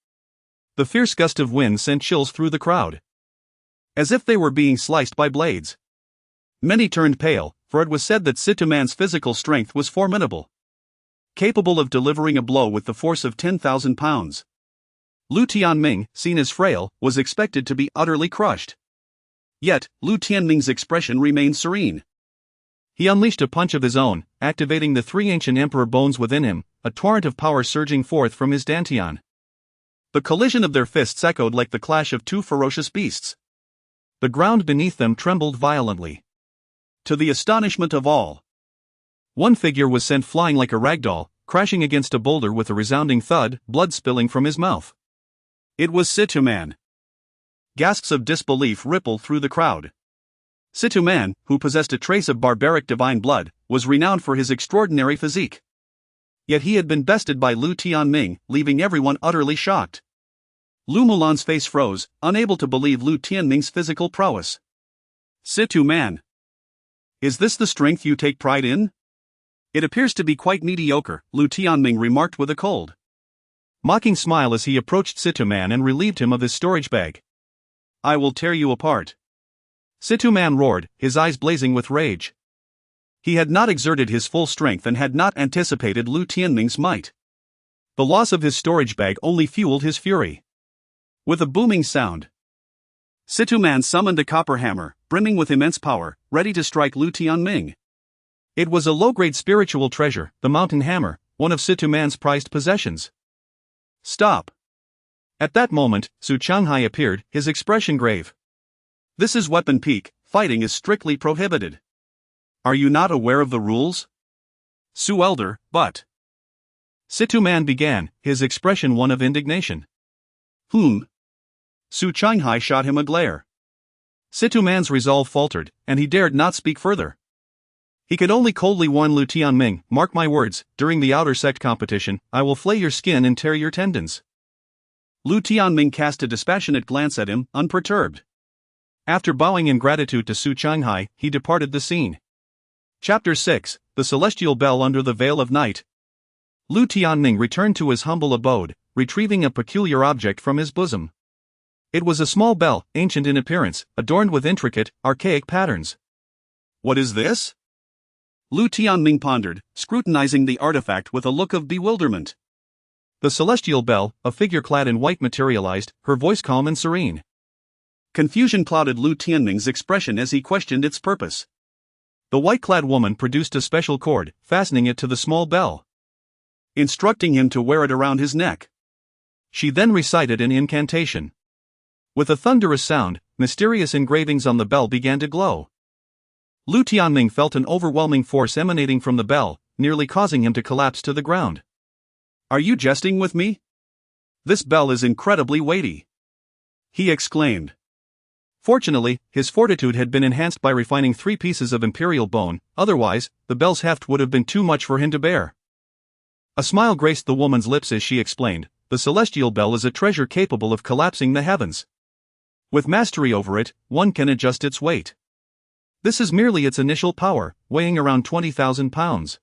The fierce gust of wind sent chills through the crowd, as if they were being sliced by blades. Many turned pale, for it was said that Situ Man's physical strength was formidable, capable of delivering a blow with the force of 10,000 pounds. Lu Tianming, seen as frail, was expected to be utterly crushed. Yet, Lu Tianming's expression remained serene. He unleashed a punch of his own, activating the three ancient emperor bones within him, a torrent of power surging forth from his dantian. The collision of their fists echoed like the clash of two ferocious beasts. The ground beneath them trembled violently. To the astonishment of all, one figure was sent flying like a ragdoll, crashing against a boulder with a resounding thud, blood spilling from his mouth. It was Situ Man. Gasps of disbelief rippled through the crowd. Situ Man, who possessed a trace of barbaric divine blood, was renowned for his extraordinary physique. Yet he had been bested by Lu Tianming, leaving everyone utterly shocked. Lu Mulan's face froze, unable to believe Lu Tianming's physical prowess. "Situ Man! Is this the strength you take pride in? It appears to be quite mediocre, Lu Tianming remarked with a cold, mocking smile as he approached Situman and relieved him of his storage bag. I will tear you apart. Situman roared, his eyes blazing with rage. He had not exerted his full strength and had not anticipated Lu Tianming's might. The loss of his storage bag only fueled his fury. With a booming sound, Situman summoned a copper hammer, brimming with immense power, ready to strike Lu Tianming. It was a low-grade spiritual treasure, the mountain hammer, one of Situman's prized possessions. Stop! At that moment, Su Changhai appeared, his expression grave. This is weapon peak, fighting is strictly prohibited. Are you not aware of the rules? Su Elder, but... Situman began, his expression one of indignation. Su Changhai shot him a glare. Situman's resolve faltered, and he dared not speak further. He could only coldly warn Lu Tianming, mark my words, during the outer sect competition, I will flay your skin and tear your tendons. Lu Tianming cast a dispassionate glance at him, unperturbed. After bowing in gratitude to Su Changhai, he departed the scene. Chapter 6, The Celestial Bell Under the Veil of Night. Lu Tianming returned to his humble abode, retrieving a peculiar object from his bosom. It was a small bell, ancient in appearance, adorned with intricate, archaic patterns. What is this? Lu Tianming pondered, scrutinizing the artifact with a look of bewilderment. The celestial bell, a figure clad in white, materialized, her voice calm and serene. Confusion clouded Lu Tianming's expression as he questioned its purpose. The white-clad woman produced a special cord, fastening it to the small bell, instructing him to wear it around his neck. She then recited an incantation. With a thunderous sound, mysterious engravings on the bell began to glow. Lu Tianming felt an overwhelming force emanating from the bell, nearly causing him to collapse to the ground. Are you jesting with me? This bell is incredibly weighty, he exclaimed. Fortunately, his fortitude had been enhanced by refining 3 pieces of imperial bone, otherwise, the bell's heft would have been too much for him to bear. A smile graced the woman's lips as she explained, the celestial bell is a treasure capable of collapsing the heavens. With mastery over it, one can adjust its weight. This is merely its initial power, weighing around 20,000 pounds.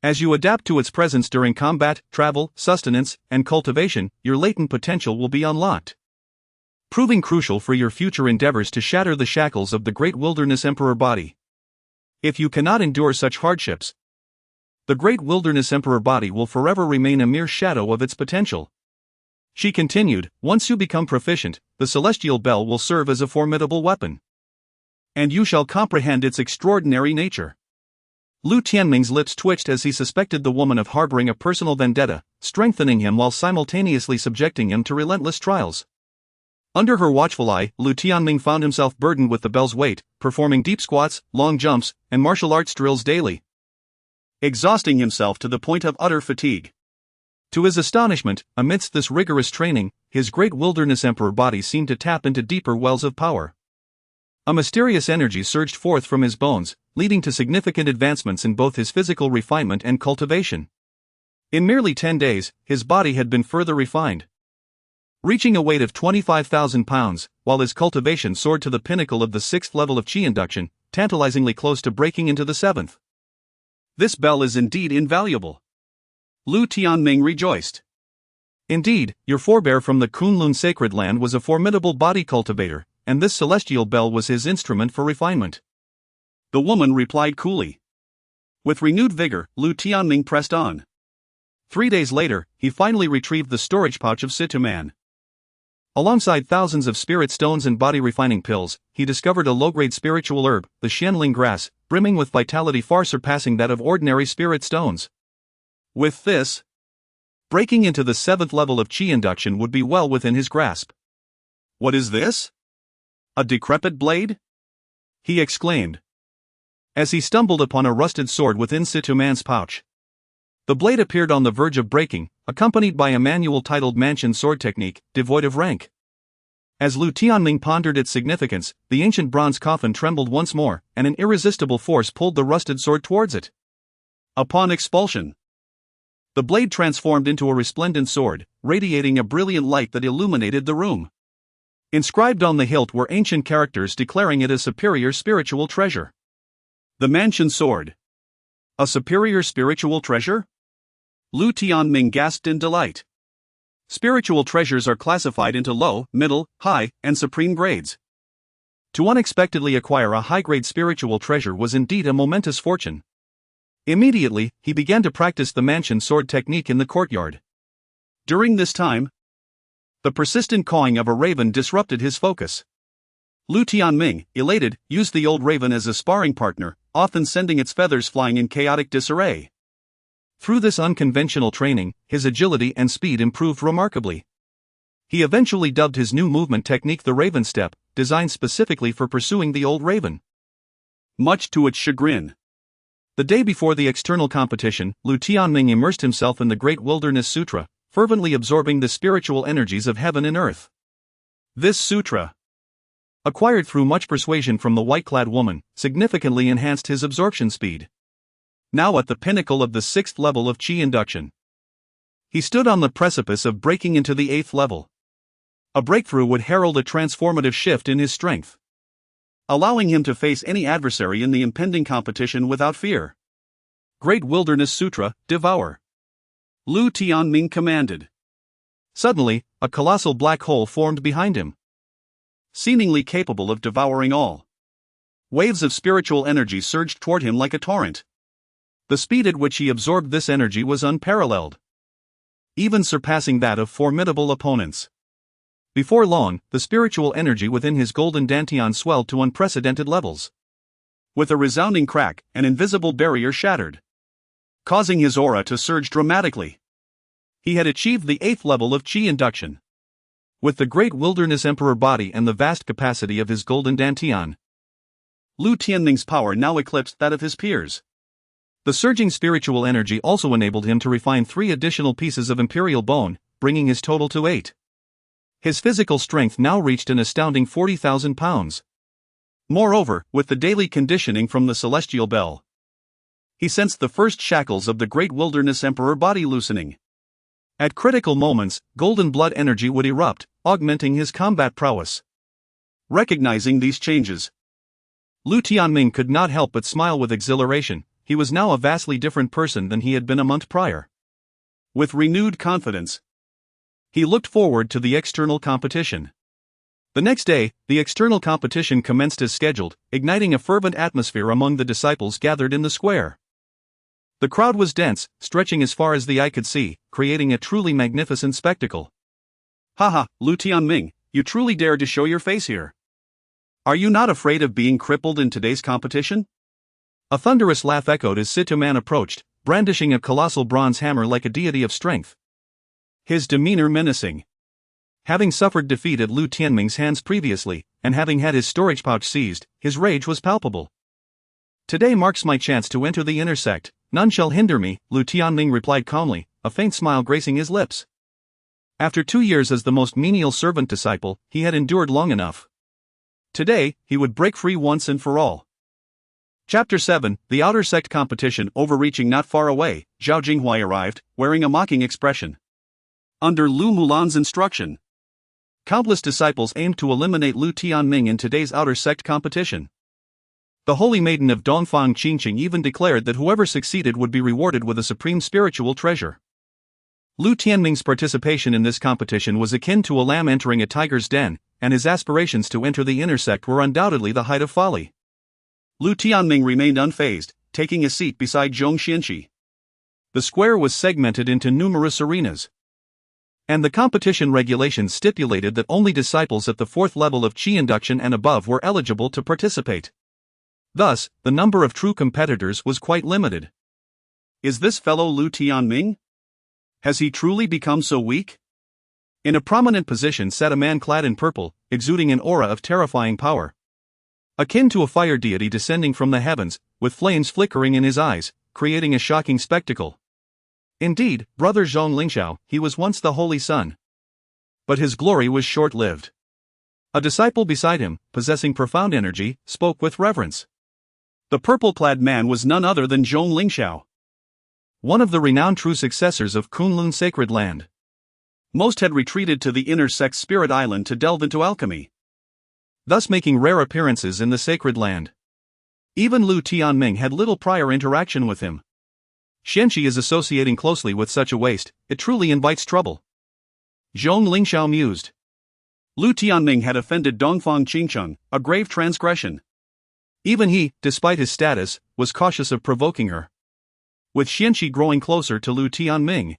As you adapt to its presence during combat, travel, sustenance, and cultivation, your latent potential will be unlocked, proving crucial for your future endeavors to shatter the shackles of the Great Wilderness Emperor Body. If you cannot endure such hardships, the Great Wilderness Emperor Body will forever remain a mere shadow of its potential. She continued, once you become proficient, the celestial bell will serve as a formidable weapon, and you shall comprehend its extraordinary nature. Lu Tianming's lips twitched as he suspected the woman of harboring a personal vendetta, strengthening him while simultaneously subjecting him to relentless trials. Under her watchful eye, Lu Tianming found himself burdened with the bell's weight, performing deep squats, long jumps, and martial arts drills daily, exhausting himself to the point of utter fatigue. To his astonishment, amidst this rigorous training, his Great Wilderness Emperor Body seemed to tap into deeper wells of power. A mysterious energy surged forth from his bones, leading to significant advancements in both his physical refinement and cultivation. In merely 10 days, his body had been further refined, reaching a weight of 25,000 pounds, while his cultivation soared to the pinnacle of the 6th level of qi induction, tantalizingly close to breaking into the 7th. This bell is indeed invaluable. Lu Tianming rejoiced. Indeed, your forebear from the Kunlun sacred land was a formidable body cultivator, and this celestial bell was his instrument for refinement. The woman replied coolly. With renewed vigor, Lu Tianming pressed on. 3 days later, he finally retrieved the storage pouch of Situman. Alongside thousands of spirit stones and body-refining pills, he discovered a low-grade spiritual herb, the Xianling grass, brimming with vitality far surpassing that of ordinary spirit stones. With this, breaking into the 7th level of qi induction would be well within his grasp. What is this? A decrepit blade? He exclaimed, as he stumbled upon a rusted sword within Situman's pouch. The blade appeared on the verge of breaking, accompanied by a manual titled Mansion Sword Technique, devoid of rank. As Lu Tianming pondered its significance, the ancient bronze coffin trembled once more, and an irresistible force pulled the rusted sword towards it. Upon expulsion, the blade transformed into a resplendent sword, radiating a brilliant light that illuminated the room. Inscribed on the hilt were ancient characters declaring it a superior spiritual treasure. The Mansion Sword. A superior spiritual treasure? Lu Tianming gasped in delight. Spiritual treasures are classified into low, middle, high, and supreme grades. To unexpectedly acquire a high-grade spiritual treasure was indeed a momentous fortune. Immediately, he began to practice the Mansion Sword technique in the courtyard. During this time, the persistent cawing of a raven disrupted his focus. Lu Tianming, elated, used the old raven as a sparring partner, often sending its feathers flying in chaotic disarray. Through this unconventional training, his agility and speed improved remarkably. He eventually dubbed his new movement technique the Raven Step, designed specifically for pursuing the old raven. Much to its chagrin, the day before the external competition, Lu Tianming immersed himself in the Great Wilderness Sutra, fervently absorbing the spiritual energies of heaven and earth. This sutra, acquired through much persuasion from the white-clad woman, significantly enhanced his absorption speed. Now at the pinnacle of the 6th level of Qi induction, he stood on the precipice of breaking into the 8th level. A breakthrough would herald a transformative shift in his strength, allowing him to face any adversary in the impending competition without fear. Great Wilderness Sutra, devour. Lu Tianming commanded. Suddenly, a colossal black hole formed behind him, seemingly capable of devouring all. Waves of spiritual energy surged toward him like a torrent. The speed at which he absorbed this energy was unparalleled, even surpassing that of formidable opponents. Before long, the spiritual energy within his golden dantian swelled to unprecedented levels. With a resounding crack, an invisible barrier shattered, causing his aura to surge dramatically. He had achieved the 8th level of Qi induction. With the Great Wilderness Emperor Body and the vast capacity of his golden dantian, Lu Tianming's power now eclipsed that of his peers. The surging spiritual energy also enabled him to refine 3 additional pieces of imperial bone, bringing his total to 8. His physical strength now reached an astounding 40,000 pounds. Moreover, with the daily conditioning from the celestial bell, he sensed the first shackles of the Great Wilderness Emperor Body loosening. At critical moments, golden blood energy would erupt, augmenting his combat prowess. Recognizing these changes, Lu Tianming could not help but smile with exhilaration. He was now a vastly different person than he had been a month prior. With renewed confidence, he looked forward to the external competition. The next day, the external competition commenced as scheduled, igniting a fervent atmosphere among the disciples gathered in the square. The crowd was dense, stretching as far as the eye could see, creating a truly magnificent spectacle. Haha, Lu Tianming, you truly dared to show your face here. Are you not afraid of being crippled in today's competition? A thunderous laugh echoed as Sito-man approached, brandishing a colossal bronze hammer like a deity of strength. His demeanor menacing. Having suffered defeat at Lu Tianming's hands previously, and having had his storage pouch seized, his rage was palpable. Today marks my chance to enter the inner sect. None shall hinder me, Lu Tianming replied calmly, a faint smile gracing his lips. After 2 years as the most menial servant disciple, he had endured long enough. Today, he would break free once and for all. Chapter 7, The Outer Sect Competition. Overreaching. Not far away, Zhao Jinghuai arrived, wearing a mocking expression. Under Lu Mulan's instruction, countless disciples aimed to eliminate Lu Tianming in today's Outer Sect competition. The Holy Maiden of Dongfang Qingqing even declared that whoever succeeded would be rewarded with a supreme spiritual treasure. Lu Tianming's participation in this competition was akin to a lamb entering a tiger's den, and his aspirations to enter the inner sect were undoubtedly the height of folly. Lu Tianming remained unfazed, taking a seat beside Zhong Xianqi. The square was segmented into numerous arenas, and the competition regulations stipulated that only disciples at the 4th level of Qi induction and above were eligible to participate. Thus, the number of true competitors was quite limited. Is this fellow Lu Tianming? Has he truly become so weak? In a prominent position sat a man clad in purple, exuding an aura of terrifying power, akin to a fire deity descending from the heavens, with flames flickering in his eyes, creating a shocking spectacle. Indeed, brother Zhong Lingxiao, he was once the Holy Sun. But his glory was short-lived. A disciple beside him, possessing profound energy, spoke with reverence. The purple-clad man was none other than Zhong Lingxiao, one of the renowned true successors of Kunlun sacred land. Most had retreated to the inner sect Spirit Island to delve into alchemy, thus making rare appearances in the sacred land. Even Lu Tianming had little prior interaction with him. Xianqi is associating closely with such a waste, it truly invites trouble. Zhong Lingxiao mused. Lu Tianming had offended Dongfang Qingcheng, a grave transgression. Even he, despite his status, was cautious of provoking her. With Xianqi growing closer to Lu Tianming,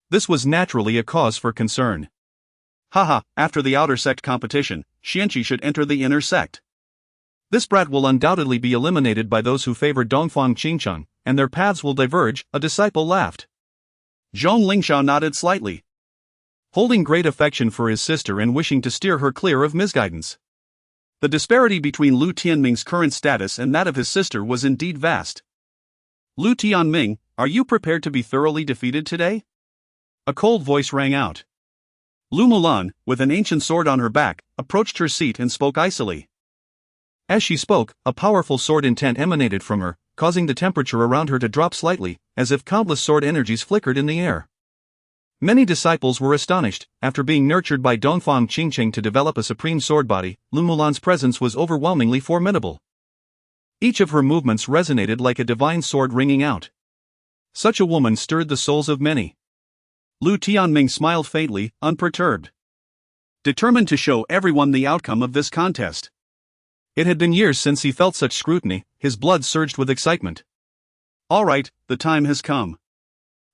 this was naturally a cause for concern. Haha, after the outer sect competition, Xianqi should enter the inner sect. This brat will undoubtedly be eliminated by those who favor Dongfang Qingcheng, and their paths will diverge, a disciple laughed. Zhong Lingxiao nodded slightly, holding great affection for his sister and wishing to steer her clear of misguidance. The disparity between Lu Tianming's current status and that of his sister was indeed vast. Lu Tianming, are you prepared to be thoroughly defeated today? A cold voice rang out. Lu Mulan, with an ancient sword on her back, approached her seat and spoke icily. As she spoke, a powerful sword intent emanated from her, causing the temperature around her to drop slightly, as if countless sword energies flickered in the air. Many disciples were astonished. After being nurtured by Dongfang Qingcheng to develop a supreme sword body, Lu Mulan's presence was overwhelmingly formidable. Each of her movements resonated like a divine sword ringing out. Such a woman stirred the souls of many. Lu Tianming smiled faintly, unperturbed, determined to show everyone the outcome of this contest. It had been years since he felt such scrutiny, his blood surged with excitement. All right, the time has come.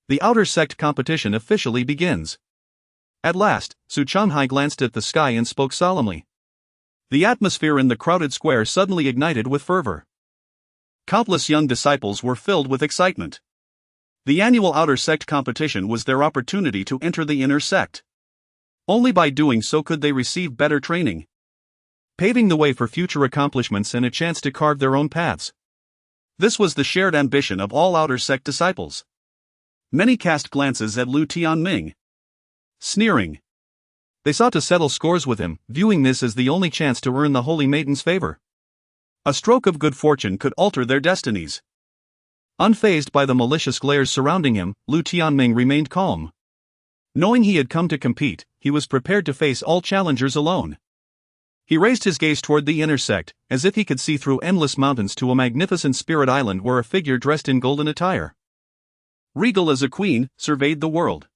The outer sect competition officially begins. At last, Su Changhai glanced at the sky and spoke solemnly. The atmosphere in the crowded square suddenly ignited with fervor. Countless young disciples were filled with excitement. The annual outer sect competition was their opportunity to enter the inner sect. Only by doing so could they receive better training, paving the way for future accomplishments and a chance to carve their own paths. This was the shared ambition of all outer sect disciples. Many cast glances at Lu Tianming, sneering. They sought to settle scores with him, viewing this as the only chance to earn the Holy Maiden's favor. A stroke of good fortune could alter their destinies. Unfazed by the malicious glares surrounding him, Lu Tianming remained calm. Knowing he had come to compete, he was prepared to face all challengers alone. He raised his gaze toward the inner sect, as if he could see through endless mountains to a magnificent spirit island where a figure dressed in golden attire, regal as a queen, surveyed the world.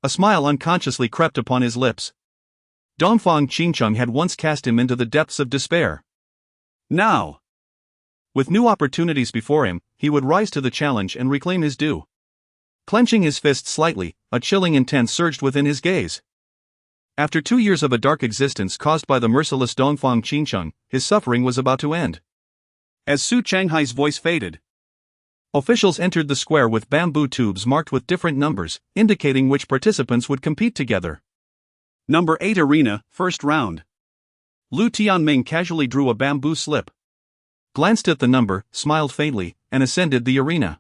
A smile unconsciously crept upon his lips. Dongfang Qingcheng had once cast him into the depths of despair. Now, with new opportunities before him, he would rise to the challenge and reclaim his due. Clenching his fist slightly, a chilling intent surged within his gaze. After 2 years of a dark existence caused by the merciless Dongfang Qingcheng, his suffering was about to end. As Su Changhai's voice faded, officials entered the square with bamboo tubes marked with different numbers, indicating which participants would compete together. Number 8 Arena, first round. Lu Tianming casually drew a bamboo slip, glanced at the number, smiled faintly, and ascended the arena.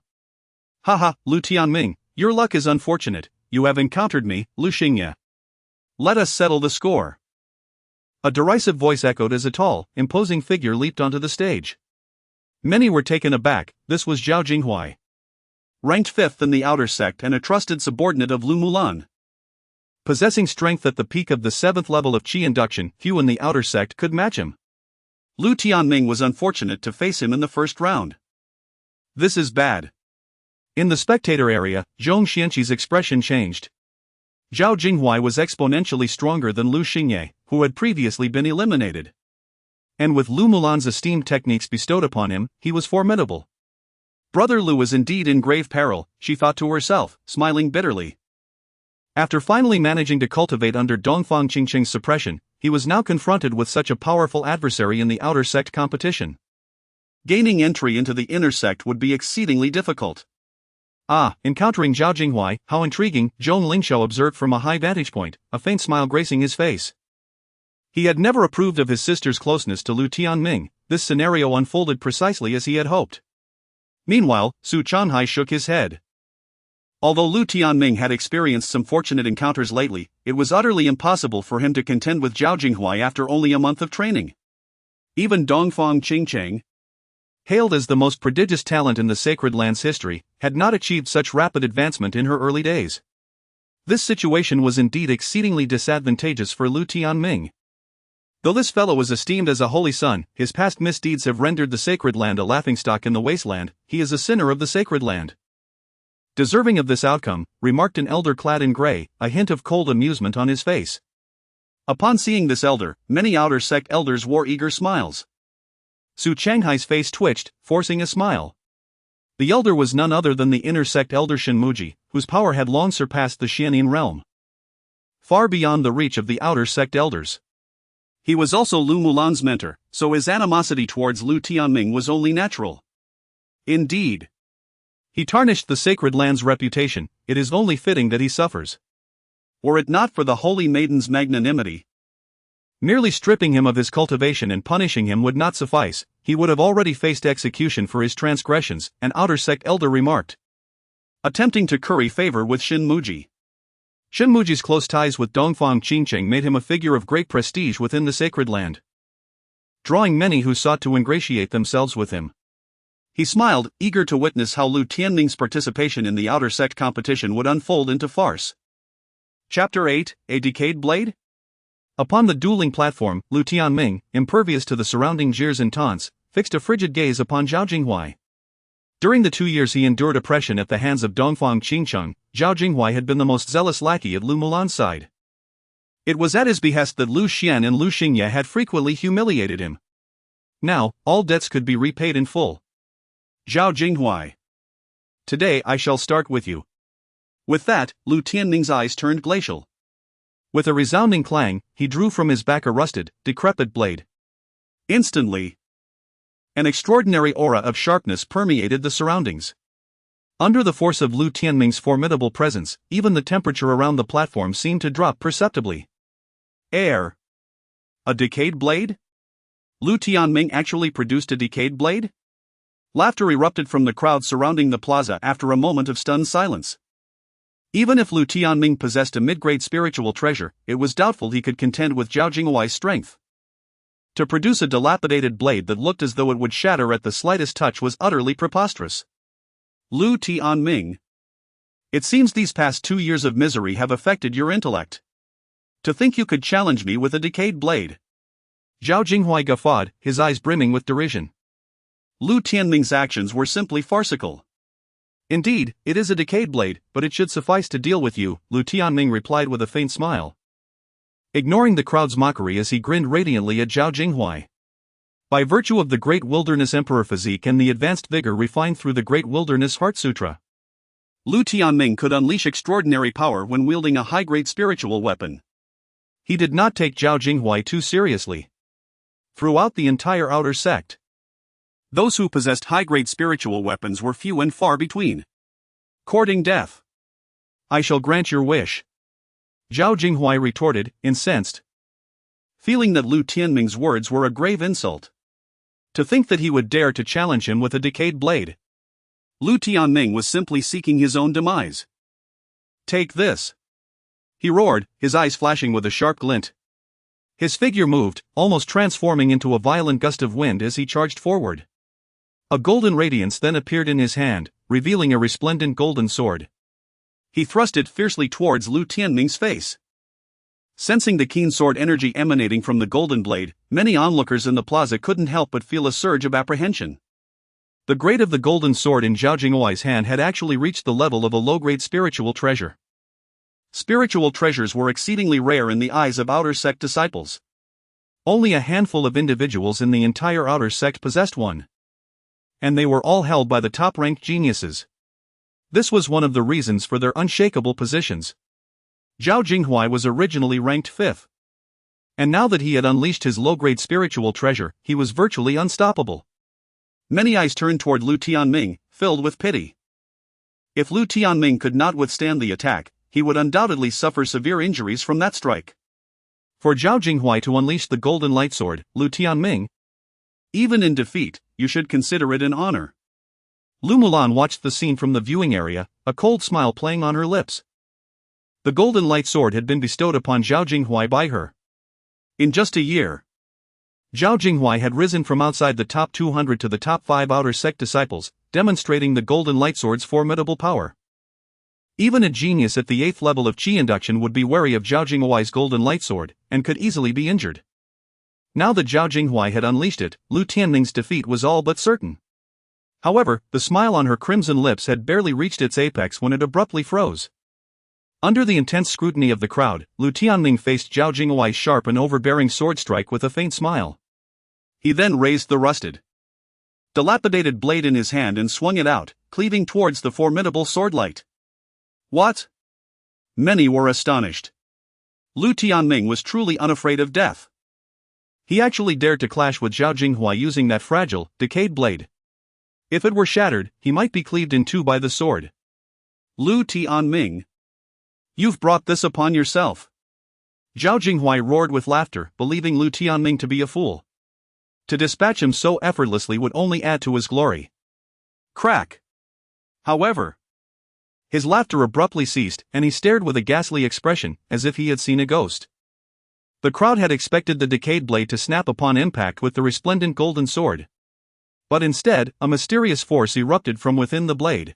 Haha, Lu Tianming, your luck is unfortunate, you have encountered me, Lu Xingye. Let us settle the score. A derisive voice echoed as a tall, imposing figure leaped onto the stage. Many were taken aback. This was Zhao Jinghuai, ranked 5th in the outer sect and a trusted subordinate of Lu Mulan. Possessing strength at the peak of the 7th level of Qi induction, few in the outer sect could match him. Lu Tianming was unfortunate to face him in the first round. This is bad. In the spectator area, Zhong Xianqi's expression changed. Zhao Jinghuai was exponentially stronger than Lu Xingye, who had previously been eliminated. And with Lu Mulan's esteemed techniques bestowed upon him, he was formidable. Brother.Lu is indeed in grave peril, she thought to herself, smiling bitterly. After finally managing to cultivate under Dongfang Qingcheng's suppression, he was now confronted with such a powerful adversary in the outer sect competition. Gaining entry into the inner sect would be exceedingly difficult. Encountering Zhao Jinghuai, how intriguing, Zhong Lingxiao observed from a high vantage point, a faint smile gracing his face. He had never approved of his sister's closeness to Lu Tianming. This scenario unfolded precisely as he had hoped. Meanwhile, Su Changhai shook his head. Although Lu Tianming had experienced some fortunate encounters lately, it was utterly impossible for him to contend with Zhao Jinghuai after only a month of training. Even Dongfang Qingcheng, hailed as the most prodigious talent in the Sacred Land's history, had not achieved such rapid advancement in her early days. This situation was indeed exceedingly disadvantageous for Lu Tianming. Though this fellow is esteemed as a holy son, his past misdeeds have rendered the sacred land a laughingstock in the wasteland. He is a sinner of the sacred land. Deserving of this outcome, remarked an elder clad in grey, a hint of cold amusement on his face. Upon seeing this elder, many outer sect elders wore eager smiles. Su Changhai's face twitched, forcing a smile. The elder was none other than the inner sect elder Shinmuji, whose power had long surpassed the Xianin realm, far beyond the reach of the outer sect elders. He was also Lu Mulan's mentor, so his animosity towards Lu Tianming was only natural. Indeed, he tarnished the sacred land's reputation. It is only fitting that he suffers. Were it not for the holy maiden's magnanimity, merely stripping him of his cultivation and punishing him would not suffice. He would have already faced execution for his transgressions, an outer sect elder remarked, attempting to curry favor with Shinmuji. Shinmuji's close ties with Dongfang Qingcheng made him a figure of great prestige within the sacred land, drawing many who sought to ingratiate themselves with him. He smiled, eager to witness how Lu Tianming's participation in the outer sect competition would unfold into farce. Chapter 8, A Decayed Blade? Upon the dueling platform, Lu Tianming, impervious to the surrounding jeers and taunts, fixed a frigid gaze upon Zhao Jinghuai. During the 2 years he endured oppression at the hands of Dongfang Qingcheng, Zhao Jinghuai had been the most zealous lackey at Lu Mulan's side. It was at his behest that Lu Xian and Lu Xingye had frequently humiliated him. Now, all debts could be repaid in full. Zhao Jinghuai, today I shall start with you. With that, Lu Tianming's eyes turned glacial. With a resounding clang, he drew from his back a rusted, decrepit blade. Instantly, an extraordinary aura of sharpness permeated the surroundings. Under the force of Lu Tianming's formidable presence, even the temperature around the platform seemed to drop perceptibly. Air. A decayed blade? Lu Tianming actually produced a decayed blade? Laughter erupted from the crowd surrounding the plaza after a moment of stunned silence. Even if Lu Tianming possessed a mid-grade spiritual treasure, it was doubtful he could contend with Zhao Jinghuai's strength. To produce a dilapidated blade that looked as though it would shatter at the slightest touch was utterly preposterous. Lu Tianming, it seems these past 2 years of misery have affected your intellect. To think you could challenge me with a decayed blade. Zhao Jinghuai guffawed, his eyes brimming with derision. Lu Tianming's actions were simply farcical. Indeed, it is a decayed blade, but it should suffice to deal with you, Lu Tianming replied with a faint smile, ignoring the crowd's mockery as he grinned radiantly at Zhao Jinghuai. By virtue of the Great Wilderness Emperor physique and the advanced vigor refined through the Great Wilderness Heart Sutra, Lu Tianming could unleash extraordinary power when wielding a high-grade spiritual weapon. He did not take Zhao Jinghuai too seriously. Throughout the entire outer sect, those who possessed high-grade spiritual weapons were few and far between. Courting death. I shall grant your wish, Zhao Jinghuai retorted, incensed, feeling that Lu Tianming's words were a grave insult. To think that he would dare to challenge him with a decayed blade. Lu Tianming was simply seeking his own demise. Take this, he roared, his eyes flashing with a sharp glint. His figure moved, almost transforming into a violent gust of wind as he charged forward. A golden radiance then appeared in his hand, revealing a resplendent golden sword. He thrust it fiercely towards Lu Tianming's face. Sensing the keen sword energy emanating from the golden blade, many onlookers in the plaza couldn't help but feel a surge of apprehension. The grade of the golden sword in Zhao Jinghuai's hand had actually reached the level of a low-grade spiritual treasure. Spiritual treasures were exceedingly rare in the eyes of outer sect disciples. Only a handful of individuals in the entire outer sect possessed one. And they were all held by the top-ranked geniuses. This was one of the reasons for their unshakable positions. Zhao Jinghuai was originally ranked 5th. And now that he had unleashed his low-grade spiritual treasure, he was virtually unstoppable. Many eyes turned toward Lu Tianming, filled with pity. If Lu Tianming could not withstand the attack, he would undoubtedly suffer severe injuries from that strike. For Zhao Jinghuai to unleash the golden light sword, Lu Tianming, even in defeat, you should consider it an honor. Lu Mulan watched the scene from the viewing area, a cold smile playing on her lips. The golden light sword had been bestowed upon Zhao Jinghuai by her. In just a year, Zhao Jinghuai had risen from outside the top 200 to the top 5 outer sect disciples, demonstrating the golden light sword's formidable power. Even a genius at the 8th level of Qi induction would be wary of Zhao Jinghuai's golden light sword, and could easily be injured. Now that Zhao Jinghuai had unleashed it, Lu Tianming's defeat was all but certain. However, the smile on her crimson lips had barely reached its apex when it abruptly froze. Under the intense scrutiny of the crowd, Lu Tianming faced Zhao Jinghuai's sharp and overbearing sword strike with a faint smile. He then raised the rusted, dilapidated blade in his hand and swung it out, cleaving towards the formidable swordlight. What? Many were astonished. Lu Tianming was truly unafraid of death. He actually dared to clash with Zhao Jinghuai using that fragile, decayed blade. If it were shattered, he might be cleaved in two by the sword. Lu Tianming, you've brought this upon yourself. Zhao Jinghuai roared with laughter, believing Lu Tianming to be a fool. To dispatch him so effortlessly would only add to his glory. Crack. However, his laughter abruptly ceased, and he stared with a ghastly expression, as if he had seen a ghost. The crowd had expected the decayed blade to snap upon impact with the resplendent golden sword. But instead, a mysterious force erupted from within the blade,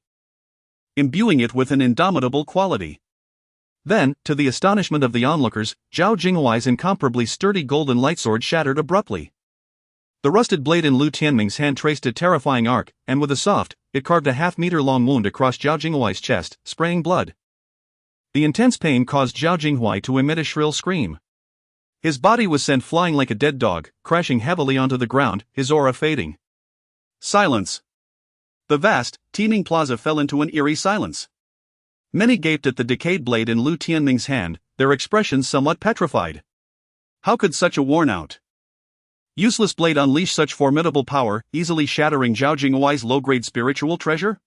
imbuing it with an indomitable quality. Then, to the astonishment of the onlookers, Zhao Jinghuai's incomparably sturdy golden lightsword shattered abruptly. The rusted blade in Lu Tianming's hand traced a terrifying arc, and with a soft, it carved a half-meter-long wound across Zhao Jinghuai's chest, spraying blood. The intense pain caused Zhao Jinghuai to emit a shrill scream. His body was sent flying like a dead dog, crashing heavily onto the ground, his aura fading. Silence. The vast, teeming plaza fell into an eerie silence. Many gaped at the decayed blade in Lu Tianming's hand, their expressions somewhat petrified. How could such a worn-out, useless blade unleash such formidable power, easily shattering Zhao Jinghuai's low-grade spiritual treasure?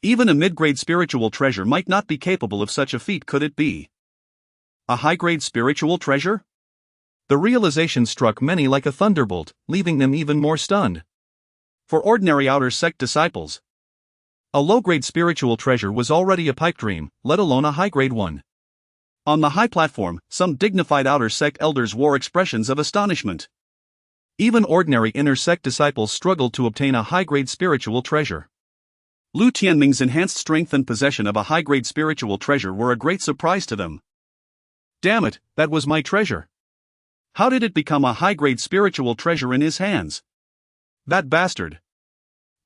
Even a mid-grade spiritual treasure might not be capable of such a feat, could it be? A high-grade spiritual treasure? The realization struck many like a thunderbolt, leaving them even more stunned. For ordinary outer sect disciples, a low-grade spiritual treasure was already a pipe dream, let alone a high-grade one. On the high platform, some dignified outer sect elders wore expressions of astonishment. Even ordinary inner sect disciples struggled to obtain a high-grade spiritual treasure. Lu Tianming's enhanced strength and possession of a high-grade spiritual treasure were a great surprise to them. Damn it, that was my treasure. How did it become a high-grade spiritual treasure in his hands? That bastard.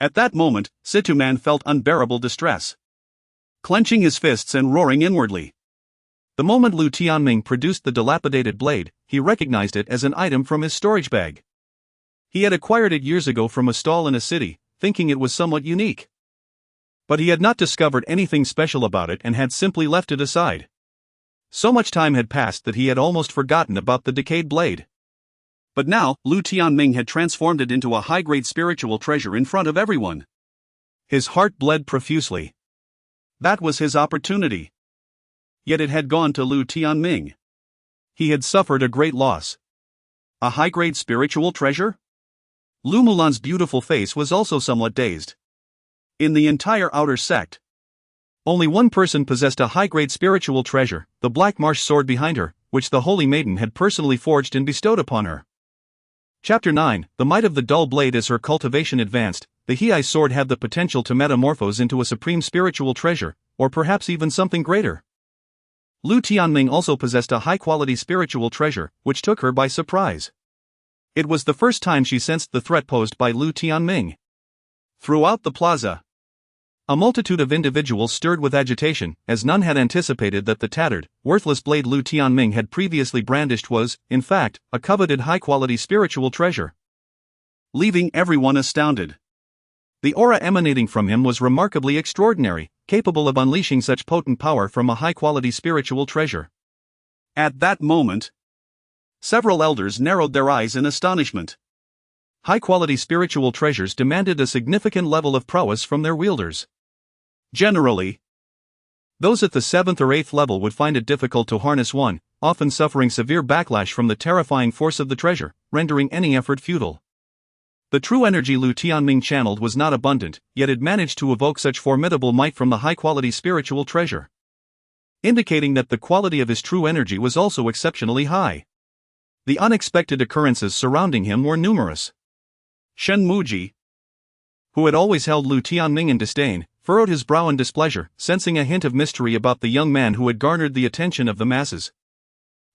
At that moment, Situman felt unbearable distress, clenching his fists and roaring inwardly. The moment Lu Tianming produced the dilapidated blade, he recognized it as an item from his storage bag. He had acquired it years ago from a stall in a city, thinking it was somewhat unique. But he had not discovered anything special about it and had simply left it aside. So much time had passed that he had almost forgotten about the decayed blade. But now, Lu Tianming had transformed it into a high-grade spiritual treasure in front of everyone. His heart bled profusely. That was his opportunity. Yet it had gone to Lu Tianming. He had suffered a great loss. A high-grade spiritual treasure? Lu Mulan's beautiful face was also somewhat dazed. In the entire outer sect, only one person possessed a high-grade spiritual treasure, the Black Marsh sword behind her, which the Holy Maiden had personally forged and bestowed upon her. Chapter 9, The Might of the Dull Blade. As her cultivation advanced, the Hei's sword had the potential to metamorphose into a supreme spiritual treasure, or perhaps even something greater. Lu Tianming also possessed a high-quality spiritual treasure, which took her by surprise. It was the first time she sensed the threat posed by Lu Tianming. Throughout the plaza, a multitude of individuals stirred with agitation, as none had anticipated that the tattered, worthless blade Lu Tianming had previously brandished was, in fact, a coveted high-quality spiritual treasure. Leaving everyone astounded. The aura emanating from him was remarkably extraordinary, capable of unleashing such potent power from a high-quality spiritual treasure. At that moment, several elders narrowed their eyes in astonishment. High-quality spiritual treasures demanded a significant level of prowess from their wielders. Generally, those at the 7th or 8th level would find it difficult to harness one, often suffering severe backlash from the terrifying force of the treasure, rendering any effort futile. The true energy Lu Tianming channeled was not abundant, yet it managed to evoke such formidable might from the high-quality spiritual treasure, indicating that the quality of his true energy was also exceptionally high. The unexpected occurrences surrounding him were numerous. Shen Muji, who had always held Lu Tianming in disdain, furrowed his brow in displeasure, sensing a hint of mystery about the young man who had garnered the attention of the masses,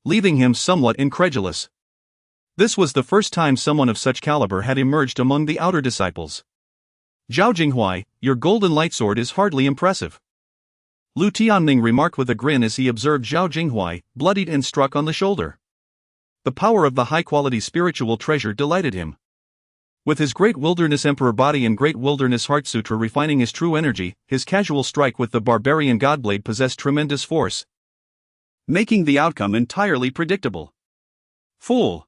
leaving him somewhat incredulous. This was the first time someone of such caliber had emerged among the outer disciples. Zhao Jinghuai, your golden light sword is hardly impressive. Lu Tianming remarked with a grin as he observed Zhao Jinghuai, bloodied and struck on the shoulder. The power of the high-quality spiritual treasure delighted him. With his Great Wilderness Emperor Body and Great Wilderness Heart Sutra refining his true energy, his casual strike with the barbarian Godblade possessed tremendous force, making the outcome entirely predictable. Fool!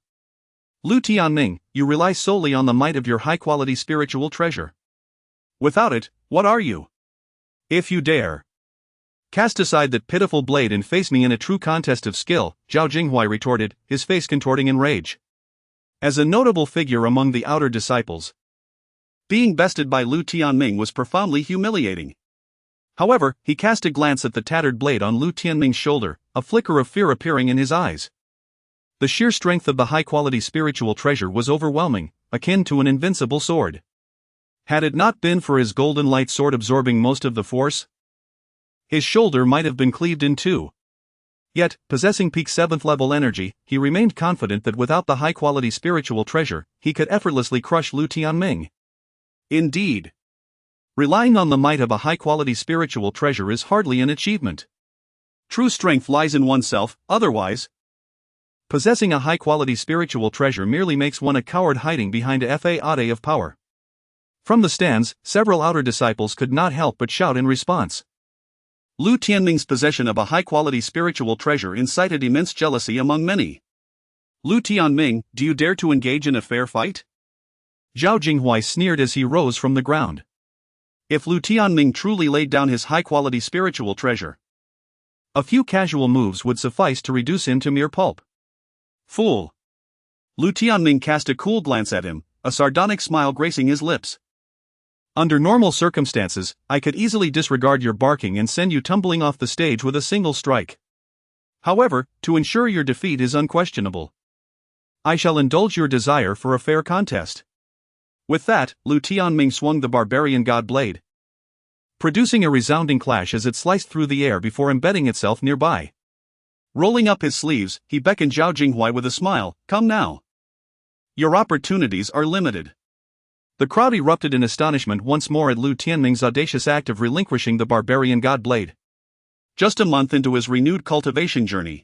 Lu Tianming, you rely solely on the might of your high-quality spiritual treasure. Without it, what are you? If you dare cast aside that pitiful blade and face me in a true contest of skill, Zhao Jinghuai retorted, his face contorting in rage. As a notable figure among the outer disciples, being bested by Lu Tianming was profoundly humiliating. However, he cast a glance at the tattered blade on Lu Tianming's shoulder, a flicker of fear appearing in his eyes. The sheer strength of the high-quality spiritual treasure was overwhelming, akin to an invincible sword. Had it not been for his golden light sword absorbing most of the force, his shoulder might have been cleaved in two. Yet, possessing peak 7th level energy, he remained confident that without the high-quality spiritual treasure, he could effortlessly crush Lu Tianming. Indeed, relying on the might of a high-quality spiritual treasure is hardly an achievement. True strength lies in oneself, otherwise, possessing a high-quality spiritual treasure merely makes one a coward hiding behind a facade of power. From the stands, several outer disciples could not help but shout in response. Lu Tianming's possession of a high-quality spiritual treasure incited immense jealousy among many. Lu Tianming, do you dare to engage in a fair fight? Zhao Jinghuai sneered as he rose from the ground. If Lu Tianming truly laid down his high-quality spiritual treasure, a few casual moves would suffice to reduce him to mere pulp. Fool! Lu Tianming cast a cool glance at him, a sardonic smile gracing his lips. Under normal circumstances, I could easily disregard your barking and send you tumbling off the stage with a single strike. However, to ensure your defeat is unquestionable, I shall indulge your desire for a fair contest. With that, Lu Tianming swung the barbarian god blade, producing a resounding clash as it sliced through the air before embedding itself nearby. Rolling up his sleeves, he beckoned Zhao Jinghuai with a smile, come now. Your opportunities are limited. The crowd erupted in astonishment once more at Lu Tianming's audacious act of relinquishing the barbarian god blade. Just a month into his renewed cultivation journey,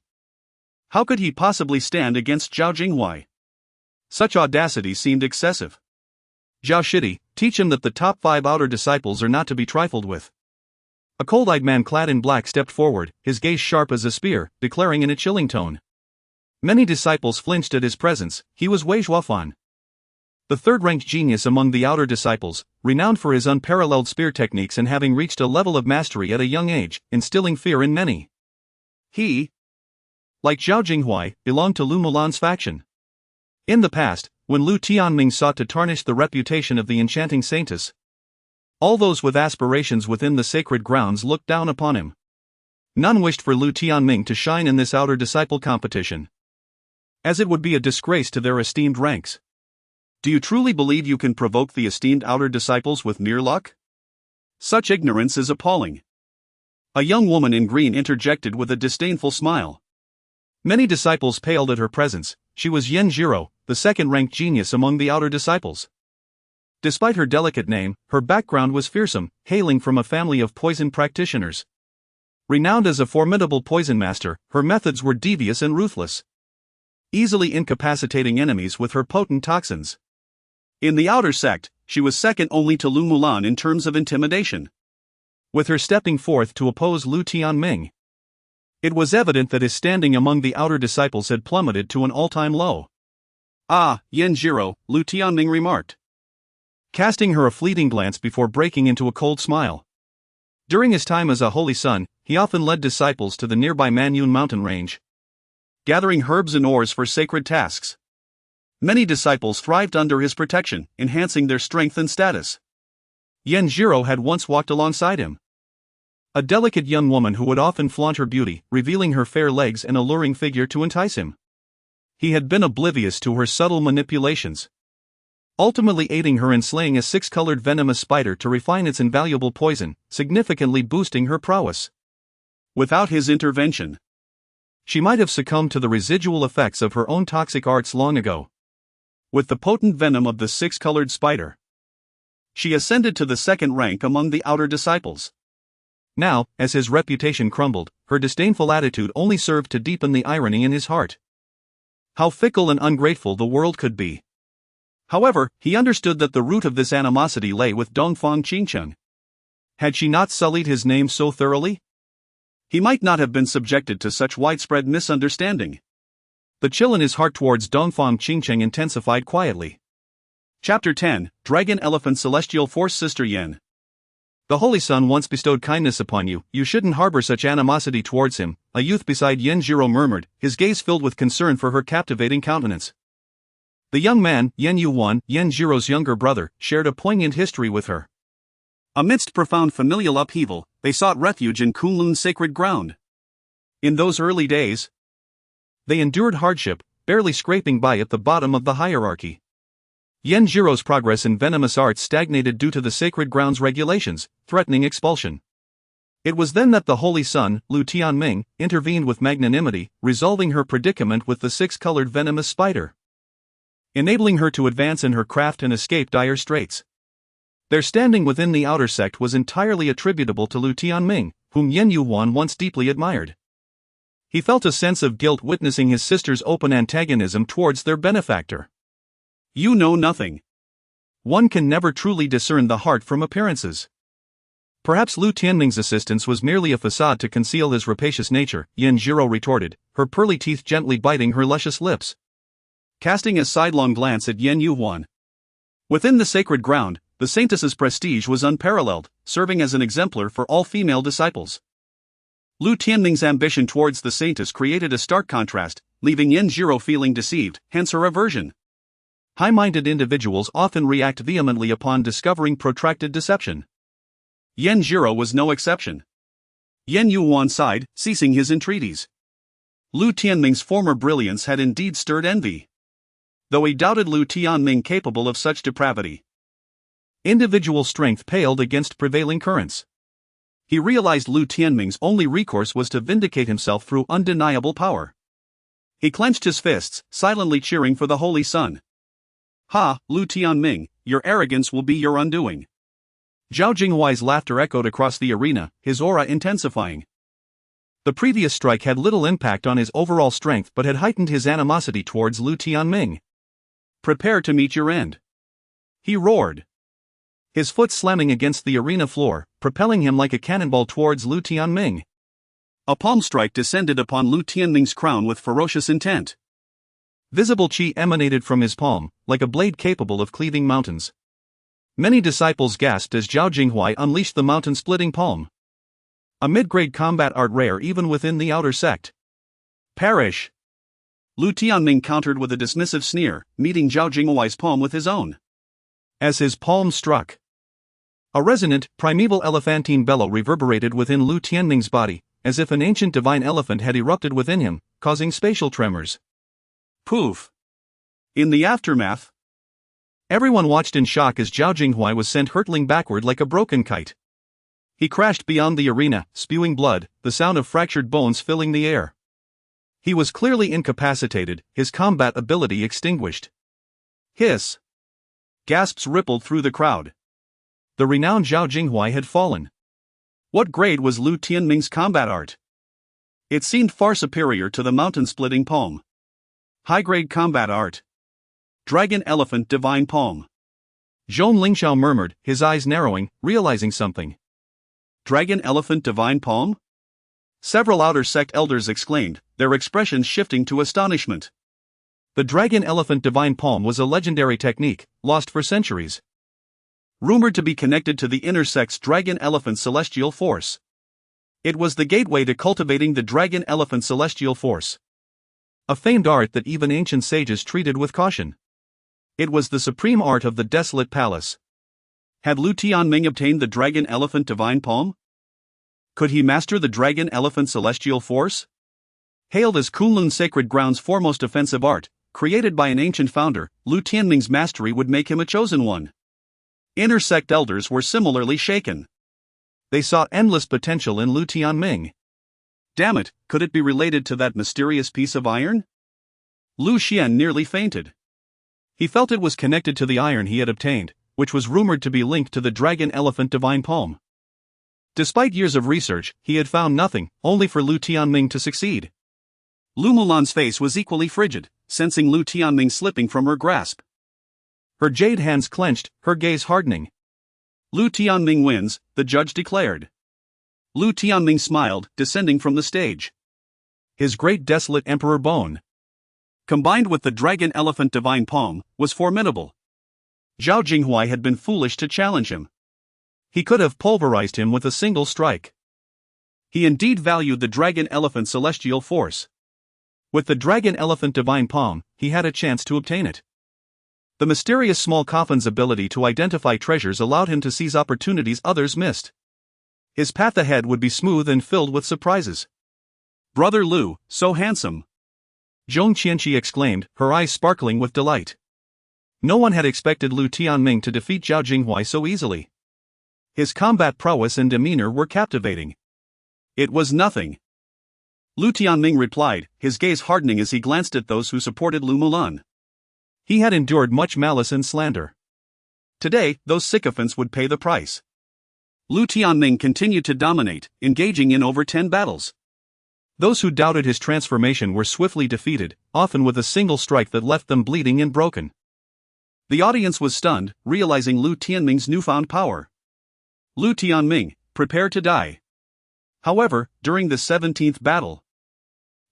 how could he possibly stand against Zhao Jinghuai? Such audacity seemed excessive. Zhao Shidi, teach him that the top 5 outer disciples are not to be trifled with. A cold-eyed man clad in black stepped forward, his gaze sharp as a spear, declaring in a chilling tone. Many disciples flinched at his presence. He was Wei Zhuofan, the third-ranked genius among the outer disciples, renowned for his unparalleled spear techniques and having reached a level of mastery at a young age, instilling fear in many. He, like Zhao Jinghuai, belonged to Lu Mulan's faction. In the past, when Lu Tianming sought to tarnish the reputation of the enchanting saintess, all those with aspirations within the sacred grounds looked down upon him. None wished for Lu Tianming to shine in this outer disciple competition, as it would be a disgrace to their esteemed ranks. Do you truly believe you can provoke the esteemed outer disciples with mere luck? Such ignorance is appalling. A young woman in green interjected with a disdainful smile. Many disciples paled at her presence. She was Yan Jiro, the second-ranked genius among the outer disciples. Despite her delicate name, her background was fearsome, hailing from a family of poison practitioners. Renowned as a formidable poison master, her methods were devious and ruthless, easily incapacitating enemies with her potent toxins. In the outer sect, she was second only to Lu Mulan in terms of intimidation. With her stepping forth to oppose Lu Tianming, it was evident that his standing among the outer disciples had plummeted to an all-time low. Ah, Yan Jiro, Lu Tianming remarked, casting her a fleeting glance before breaking into a cold smile. During his time as a holy son, he often led disciples to the nearby Manyun mountain range, gathering herbs and ores for sacred tasks. Many disciples thrived under his protection, enhancing their strength and status. Yan Jiro had once walked alongside him, a delicate young woman who would often flaunt her beauty, revealing her fair legs and alluring figure to entice him. He had been oblivious to her subtle manipulations, ultimately aiding her in slaying a 6-colored venomous spider to refine its invaluable poison, significantly boosting her prowess. Without his intervention, she might have succumbed to the residual effects of her own toxic arts long ago. with the potent venom of the six-colored spider. She ascended to the second rank among the outer disciples. Now, as his reputation crumbled, her disdainful attitude only served to deepen the irony in his heart. How fickle and ungrateful the world could be. However, he understood that the root of this animosity lay with Dongfang Qingcheng. Had she not sullied his name so thoroughly? He might not have been subjected to such widespread misunderstanding. The chill in his heart towards Dongfang Qingcheng intensified quietly. Chapter 10, Dragon Elephant Celestial Force. Sister Yen. The Holy Sun once bestowed kindness upon you, you shouldn't harbor such animosity towards him, a youth beside Yen Jiro murmured, his gaze filled with concern for her captivating countenance. The young man, Yen Yuan, Yen Jiro's younger brother, shared a poignant history with her. Amidst profound familial upheaval, they sought refuge in Kunlun's sacred ground. In those early days, they endured hardship, barely scraping by at the bottom of the hierarchy. Yen Jiro's progress in venomous arts stagnated due to the sacred ground's regulations, threatening expulsion. It was then that the Holy Sun, Lu Tianming, intervened with magnanimity, resolving her predicament with the six-colored venomous spider, enabling her to advance in her craft and escape dire straits. Their standing within the outer sect was entirely attributable to Lu Tianming, whom Yen Yuan once deeply admired. He felt a sense of guilt witnessing his sister's open antagonism towards their benefactor. You know nothing. One can never truly discern the heart from appearances. Perhaps Lu Tianming's assistance was merely a facade to conceal his rapacious nature, Yen Jiro retorted, her pearly teeth gently biting her luscious lips. Casting a sidelong glance at Yen Yuan. Within the sacred ground, the saintess's prestige was unparalleled, serving as an exemplar for all female disciples. Lu Tianming's ambition towards the saintess created a stark contrast, leaving Yen Jiro feeling deceived, hence her aversion. High-minded individuals often react vehemently upon discovering protracted deception. Yen Jiro was no exception. Yen Yuan sighed, ceasing his entreaties. Lu Tianming's former brilliance had indeed stirred envy, though he doubted Lu Tianming capable of such depravity. Individual strength paled against prevailing currents. He realized Lu Tianming's only recourse was to vindicate himself through undeniable power. He clenched his fists, silently cheering for the Holy Sun. Ha, Lu Tianming, your arrogance will be your undoing. Zhao Jinghuai's laughter echoed across the arena, his aura intensifying. The previous strike had little impact on his overall strength but had heightened his animosity towards Lu Tianming. Prepare to meet your end. He roared, his foot slamming against the arena floor, propelling him like a cannonball towards Lu Tianming. A palm strike descended upon Lu Tianming's crown with ferocious intent. Visible qi emanated from his palm, like a blade capable of cleaving mountains. Many disciples gasped as Zhao Jinghuai unleashed the mountain-splitting palm. A mid-grade combat art rare even within the outer sect. Perish! Lu Tianming countered with a dismissive sneer, meeting Zhao Jinghuai's palm with his own. As his palm struck, a resonant, primeval elephantine bellow reverberated within Lu Tianming's body, as if an ancient divine elephant had erupted within him, causing spatial tremors. Poof! In the aftermath, everyone watched in shock as Zhao Jinghuai was sent hurtling backward like a broken kite. He crashed beyond the arena, spewing blood, the sound of fractured bones filling the air. He was clearly incapacitated, his combat ability extinguished. Hiss! Gasps rippled through the crowd. The renowned Zhao Jinghuai had fallen. What grade was Lu Tianming's combat art? It seemed far superior to the mountain-splitting palm. High-grade combat art. Dragon Elephant Divine Palm. Zhong Lingxiao murmured, his eyes narrowing, realizing something. Dragon Elephant Divine Palm? Several outer sect elders exclaimed, their expressions shifting to astonishment. The Dragon Elephant Divine Palm was a legendary technique, lost for centuries. Rumored to be connected to the inner sect's Dragon Elephant Celestial Force. It was the gateway to cultivating the Dragon Elephant Celestial Force. A famed art that even ancient sages treated with caution. It was the supreme art of the Desolate Palace. Had Lu Tianming obtained the Dragon Elephant Divine Palm? Could he master the Dragon Elephant Celestial Force? Hailed as Kunlun Sacred Ground's foremost offensive art, created by an ancient founder, Lu Tianming's mastery would make him a chosen one. Inner sect elders were similarly shaken. They saw endless potential in Lu Tianming. Damn it, could it be related to that mysterious piece of iron? Lu Xian nearly fainted. He felt it was connected to the iron he had obtained, which was rumored to be linked to the dragon elephant divine palm. Despite years of research, he had found nothing, only for Lu Tianming to succeed. Lu Mulan's face was equally frigid, sensing Lu Tianming slipping from her grasp. Her jade hands clenched, her gaze hardening. Lu Tianming wins, the judge declared. Lu Tianming smiled, descending from the stage. His Great Desolate Emperor Bone, combined with the dragon elephant divine palm, was formidable. Zhao Jinghuai had been foolish to challenge him. He could have pulverized him with a single strike. He indeed valued the dragon elephant celestial force. With the dragon elephant divine palm, he had a chance to obtain it. The mysterious small coffin's ability to identify treasures allowed him to seize opportunities others missed. His path ahead would be smooth and filled with surprises. "Brother.Lu, so handsome!" Zhong Qianqi exclaimed, her eyes sparkling with delight. No one had expected Lu Tianming to defeat Zhao Jinghuai so easily. His combat prowess and demeanor were captivating. "It was nothing," Lu Tianming replied, his gaze hardening as he glanced at those who supported Lu Mulan. He had endured much malice and slander. Today, those sycophants would pay the price. Lu Tianming continued to dominate, engaging in over 10 battles. Those who doubted his transformation were swiftly defeated, often with a single strike that left them bleeding and broken. The audience was stunned, realizing Lu Tianming's newfound power. Lu Tianming, prepare to die. However, during the 17th battle,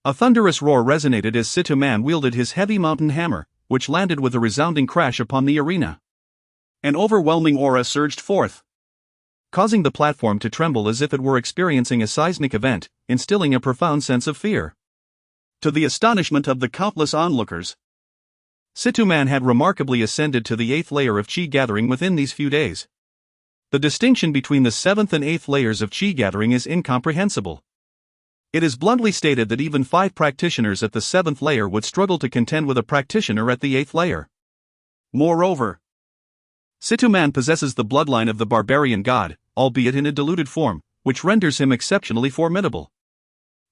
a thunderous roar resonated as Situ Man wielded his heavy mountain hammer, which landed with a resounding crash upon the arena. An overwhelming aura surged forth, causing the platform to tremble as if it were experiencing a seismic event, instilling a profound sense of fear. To the astonishment of the countless onlookers, Situ Man had remarkably ascended to the 8th layer of Qi gathering within these few days. The distinction between the 7th and 8th layers of Qi gathering is incomprehensible. It is bluntly stated that even 5 practitioners at the 7th layer would struggle to contend with a practitioner at the 8th layer. Moreover, Situ Man possesses the bloodline of the barbarian god, albeit in a diluted form, which renders him exceptionally formidable.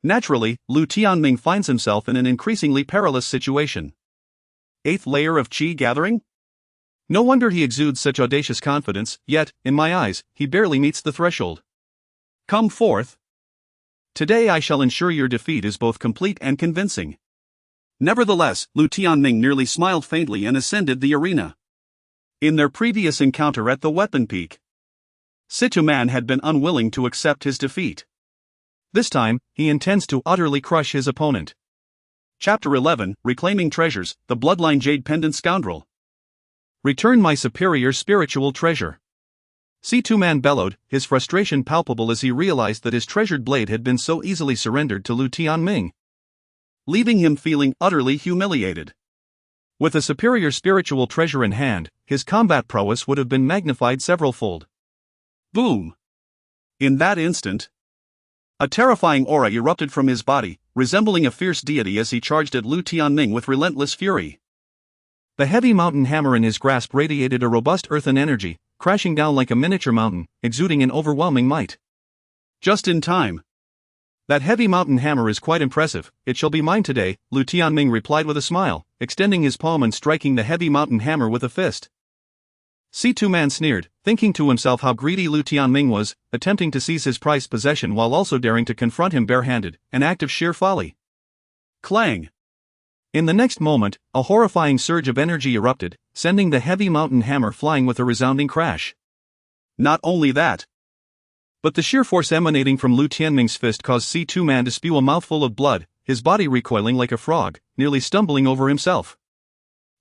Naturally, Lu Tianming finds himself in an increasingly perilous situation. 8th layer of Qi gathering? No wonder he exudes such audacious confidence, yet, in my eyes, he barely meets the threshold. Come forth. Today I shall ensure your defeat is both complete and convincing. Nevertheless, Lu Tianming merely smiled faintly and ascended the arena. In their previous encounter at the weapon peak, Situ Man had been unwilling to accept his defeat. This time, he intends to utterly crush his opponent. Chapter 11, Reclaiming Treasures, the Bloodline Jade Pendant Scoundrel. Return my superior spiritual treasure. Situ Man bellowed, his frustration palpable as he realized that his treasured blade had been so easily surrendered to Lu Tianming, leaving him feeling utterly humiliated. With a superior spiritual treasure in hand, his combat prowess would have been magnified severalfold. Boom! In that instant, a terrifying aura erupted from his body, resembling a fierce deity as he charged at Lu Tianming with relentless fury. The heavy mountain hammer in his grasp radiated a robust earthen energy, crashing down like a miniature mountain, exuding an overwhelming might. Just in time. That heavy mountain hammer is quite impressive, it shall be mine today, Lu Tianming replied with a smile, extending his palm and striking the heavy mountain hammer with a fist. Situ Man sneered, thinking to himself how greedy Lu Tianming was, attempting to seize his prized possession while also daring to confront him barehanded, an act of sheer folly. Clang! In the next moment, a horrifying surge of energy erupted, sending the heavy mountain hammer flying with a resounding crash. Not only that, but the sheer force emanating from Lu Tianming's fist caused Situ Man to spew a mouthful of blood, his body recoiling like a frog, nearly stumbling over himself.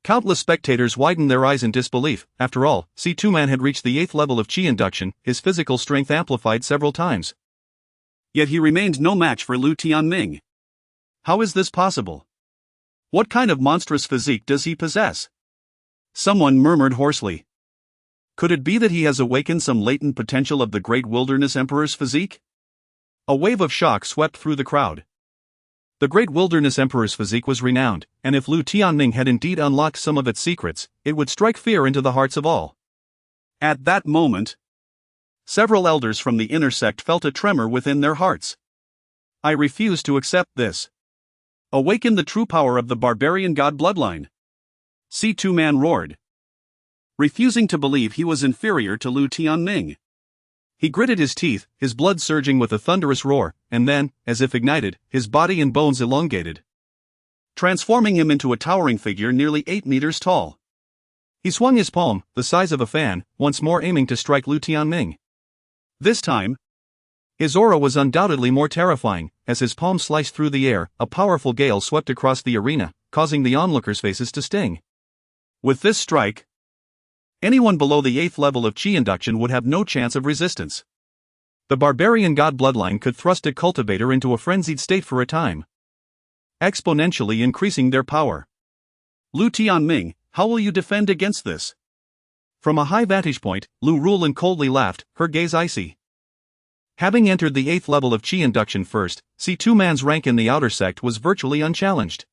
Countless spectators widened their eyes in disbelief. After all, Situ Man had reached the 8th level of Qi induction, his physical strength amplified several times. Yet he remained no match for Lu Tianming. How is this possible? What kind of monstrous physique does he possess? Someone murmured hoarsely. Could it be that he has awakened some latent potential of the Great Wilderness Emperor's physique? A wave of shock swept through the crowd. The Great Wilderness Emperor's physique was renowned, and if Lu Tianming had indeed unlocked some of its secrets, it would strike fear into the hearts of all. At that moment, several elders from the inner sect felt a tremor within their hearts. I refuse to accept this. Awaken the true power of the barbarian god bloodline. C2-man roared, refusing to believe he was inferior to Lu Tianming. He gritted his teeth, his blood surging with a thunderous roar, and then, as if ignited, his body and bones elongated, transforming him into a towering figure nearly 8 meters tall. He swung his palm, the size of a fan, once more aiming to strike Lu Tianming. This time, his aura was undoubtedly more terrifying. As his palm sliced through the air, a powerful gale swept across the arena, causing the onlookers' faces to sting. With this strike, anyone below the 8th level of Qi induction would have no chance of resistance. The barbarian god bloodline could thrust a cultivator into a frenzied state for a time, exponentially increasing their power. Lu Tianming, how will you defend against this? From a high vantage point, Lu Rulin coldly laughed, her gaze icy. Having entered the 8th level of Qi induction first, C2-man's rank in the outer sect was virtually unchallenged.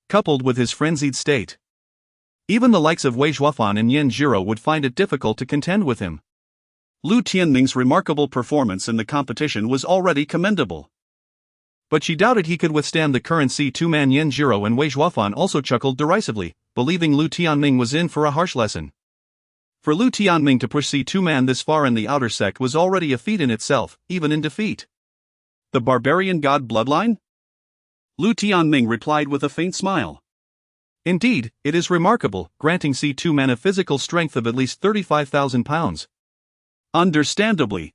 Coupled with his frenzied state, even the likes of Wei Zhuofan and Yen Jiro would find it difficult to contend with him. Lu Tianming's remarkable performance in the competition was already commendable, but she doubted he could withstand the current C2-man. Yen Jiro and Wei Zhuofan also chuckled derisively, believing Lu Tianming was in for a harsh lesson. For Lu Tianming to push C2-man this far in the outer sect was already a feat in itself, even in defeat. The barbarian god bloodline? Lu Tianming replied with a faint smile. Indeed, it is remarkable, granting C2-man a physical strength of at least 35,000 pounds. Understandably,